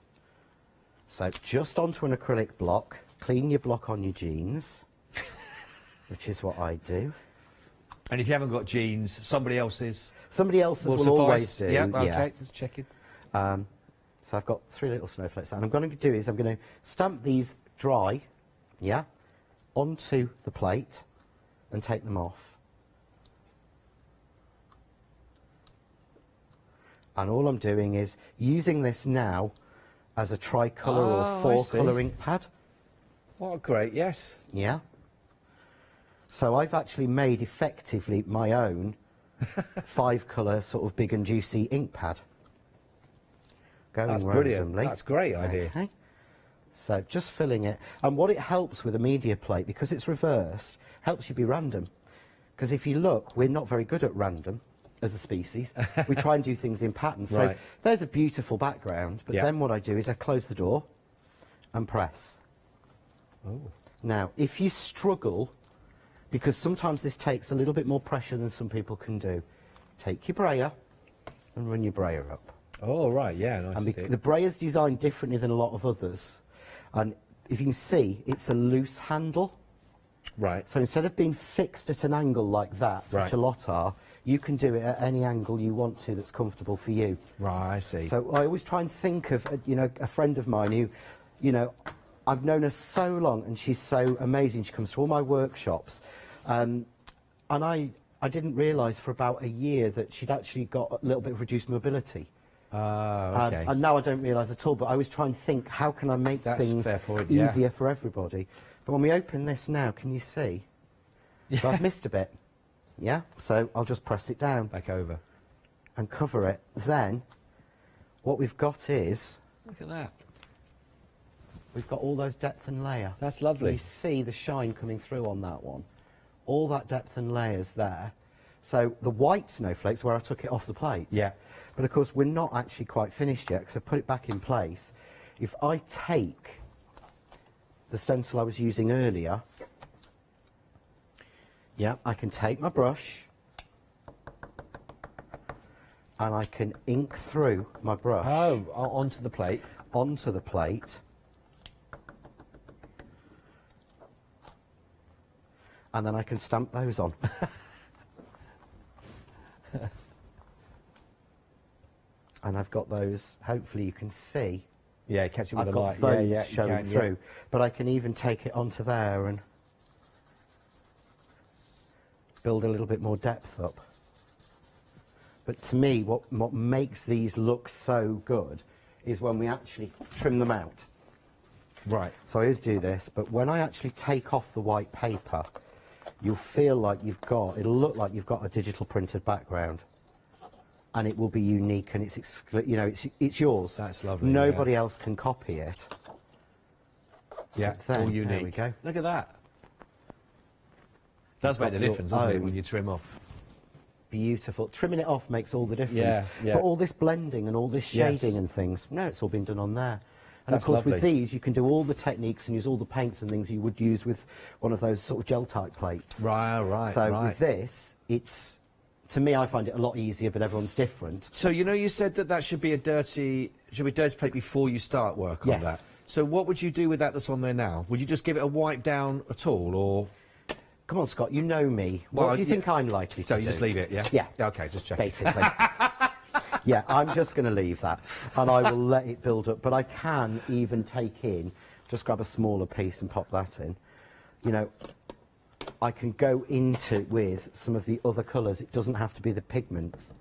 So just onto an acrylic block, clean your block on your jeans, which is what I do. And if you haven't got jeans, somebody else's? Somebody else's will always do. Yeah, okay, just checking. So I've got 3 little snowflakes, and I'm going to do is I'm going to stamp these dry, onto the plate and take them off. And all I'm doing is using this now as a tricolour or 4-colour ink pad. What a great, yes. Yeah. So I've actually made effectively my own 5-colour sort of big and juicy ink pad. That's brilliant. That's a great idea. Okay. So just filling it. And what it helps with a media plate, because it's reversed, helps you be random. Because if you look, we're not very good at random as a species. We try and do things in patterns. So there's a beautiful background, but then what I do is I close the door and press. Oh. Now, if you struggle, because sometimes this takes a little bit more pressure than some people can do, take your brayer and run your brayer up. Oh, right, yeah, nice. And the brayer's designed differently than a lot of others. And if you can see, it's a loose handle. Right. So instead of being fixed at an angle like that, which a lot are, you can do it at any angle you want to that's comfortable for you. Right, I see. So I always try and think of, a friend of mine who, I've known her so long, and she's so amazing. She comes to all my workshops. And I didn't realise for about a year that she'd actually got a little bit of reduced mobility. Okay. And now I don't realise at all, but I always try and think, how can I make things easier for everybody? But when we open this now, can you see? So I've missed a bit. Yeah? So I'll just press it down. Back over. And cover it. Then, what we've got is... Look at that. We've got all those depth and layer. That's lovely. You see the shine coming through on that one. All that depth and layers there. So the white snowflakes, where I took it off the plate. Yeah. But of course, we're not actually quite finished yet, because I've put it back in place. If I take the stencil I was using earlier, Yeah, I can take my brush and I can ink through my brush. Oh, onto the plate. Onto the plate. And then I can stamp those on. And I've got those, hopefully you can see. Yeah, catching with I've the got light. those showing through. But I can even take it onto there and build a little bit more depth up. But to me, what makes these look so good is when we actually trim them out. Right. So I always do this, but when I actually take off the white paper, you'll feel like it'll look like you've got a digital printed background. And it will be unique, and it's yours. That's lovely. Nobody else can copy it. Yeah, Then, all unique. There we go. Look at that. Does make the difference, doesn't it, when you trim off? Beautiful. Trimming it off makes all the difference. Yeah, yeah. But all this blending and all this shading and things, no, it's all been done on there. And That's of course, lovely. with these, you can do all the techniques and use all the paints and things you would use with one of those sort of gel-type plates. Right. So with this, it's... To me, I find it a lot easier, but everyone's different. So, you said that should be a dirty plate before you start work on that. So what would you do with that that's on there now? Would you just give it a wipe down at all, or...? Come on, Scott, you know me. Well, what do you think I'm likely to do? So you just leave it, yeah? Yeah. OK, just check. Basically. Yeah, I'm just going to leave that, and I will let it build up. But I can even take in, just grab a smaller piece and pop that in. I can go into with some of the other colours. It doesn't have to be the pigments.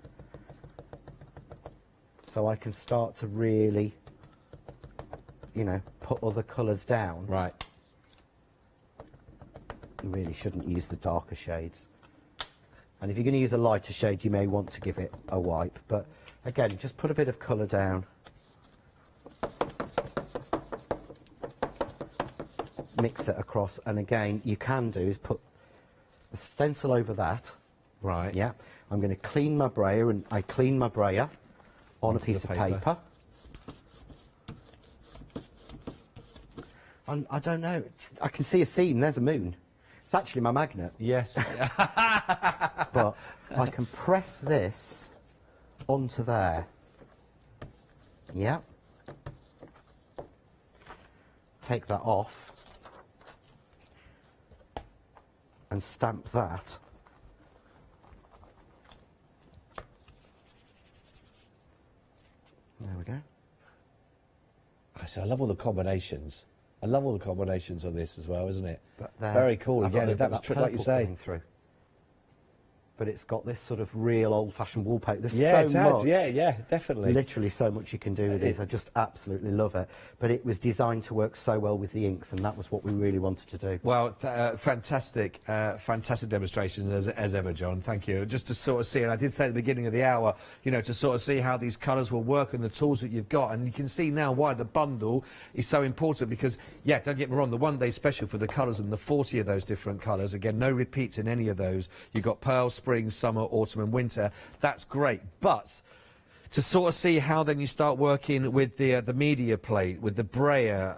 So I can start to really, put other colours down. Right. You really shouldn't use the darker shades. And if you're going to use a lighter shade, you may want to give it a wipe. But again, just put a bit of colour down. Mix it across, and again, you can do is put the stencil over that. Right. Yeah. I'm going to clean my brayer, and I clean my brayer on a piece of paper. And I don't know. I can see a seam. There's a moon. It's actually my magnet. Yes. But I can press this onto there. Yeah. Take that off. And stamp that. There we go. I love all the combinations. I love all the combinations of this as well, isn't it? But there, very cool. I've got Again, a if bit that was of like you purple say. coming through. But it's got this sort of real old-fashioned wallpaper. There's Yeah, so it has. much. Yeah, definitely. Literally so much you can do with these. I just absolutely love it. But it was designed to work so well with the inks, and that was what we really wanted to do. Well, fantastic demonstration as ever, John. Thank you. Just to sort of see, and I did say at the beginning of the hour, to sort of see how these colours will work and the tools that you've got, and you can see now why the bundle is so important because, yeah, don't get me wrong, the one-day special for the colours and the 40 of those different colours. Again, no repeats in any of those. You've got pearl, spring, summer, autumn and winter. That's great, but to sort of see how then you start working with the media plate, with the brayer,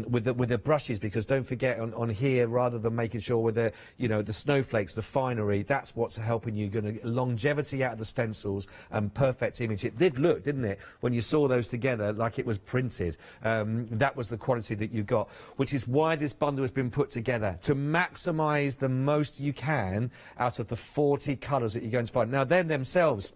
with the brushes, because don't forget on here, rather than making sure with the the snowflakes, the finery, that's what's helping you get longevity out of the stencils and perfect image. It did look, didn't it, when you saw those together, like it was printed. That was the quality that you got, which is why this bundle has been put together, to maximise the most you can out of the 40 colours that you're going to find. Now, then themselves,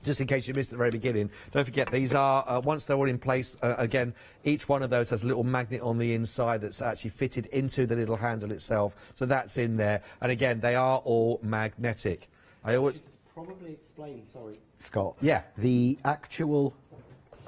just in case you missed at the very beginning, don't forget these are, once they're all in place, again, each one of those has a little magnet on the inside that's actually fitted into the little handle itself. So that's in there. And again, they are all magnetic. I always... Probably explain, sorry, Scott. Yeah. The actual...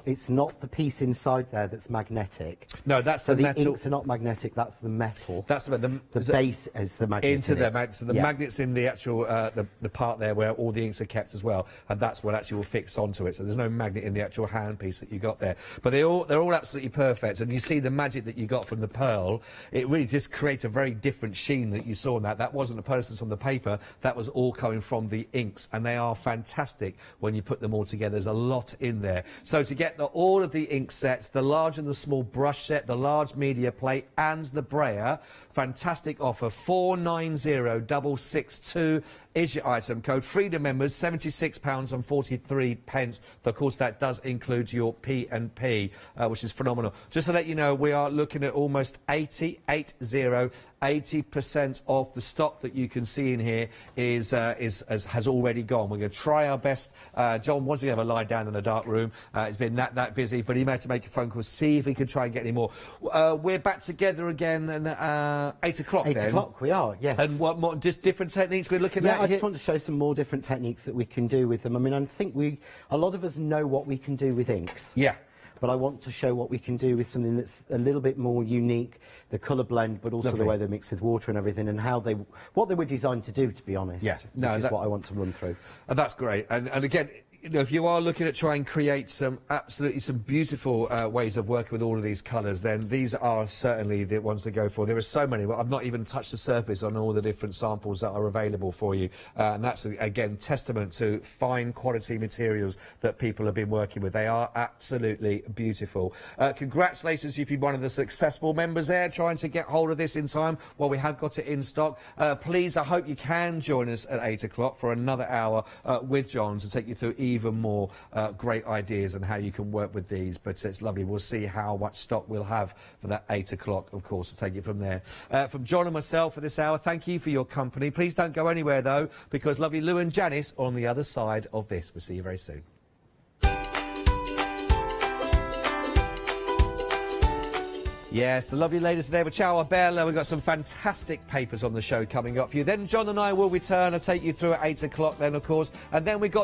It's not the piece inside there that's magnetic. No, that's so the metal. The inks are not magnetic, that's the metal. That's the base is the magnet. Into the magnet. so the magnet's in the actual the part there where all the inks are kept as well, and that's what actually will fix onto it. So there's no magnet in the actual handpiece that you got there. But they're all absolutely perfect, and you see the magic that you got from the pearl. It really just creates a very different sheen that you saw in that. That wasn't a process on the paper. That was all coming from the inks, and they are fantastic when you put them all together. There's a lot in there. So to get get all of the ink sets, the large and the small brush set, the large media plate and the brayer. Fantastic offer, 490662 is your item code. Freedom members, £76.43. But of course, that does include your P&P, which is phenomenal. Just to let you know, we are looking at almost 80% of the stock that you can see in here has already gone. We're going to try our best. John wants to have a lie down in a dark room. It's been that busy, but he may have to make a phone call, see if he can try and get any more. We're back together again at 8 o'clock. 8 o'clock, we are, yes. And what more, just different techniques we're looking at? I just want to show some more different techniques that we can do with them. I mean, I think a lot of us know what we can do with inks. Yeah. But I want to show what we can do with something that's a little bit more unique, the colour blend, but also the way they're mixed with water and everything, and what they were designed to do, to be honest. Yeah, which is what I want to run through. That's great. And again, you know, if you are looking at trying to create some beautiful ways of working with all of these colours, then these are certainly the ones to go for. There are so many, but I've not even touched the surface on all the different samples that are available for you. And that's, again, testament to fine quality materials that people have been working with. They are absolutely beautiful. Congratulations if you're one of the successful members there, trying to get hold of this in time while we have got it in stock. Please, I hope you can join us at 8 o'clock for another hour with John to take you through even more great ideas and how you can work with these. But it's lovely. We'll see how much stock we'll have for that 8 o'clock, of course. We'll take it from there. From John and myself for this hour, thank you for your company. Please don't go anywhere, though, because lovely Lou and Janice are on the other side of this. We'll see you very soon. Yes, the lovely ladies there with Ciao Bella. We've got some fantastic papers on the show coming up for you. Then John and I will return and take you through at 8 o'clock then, of course. And then we've got the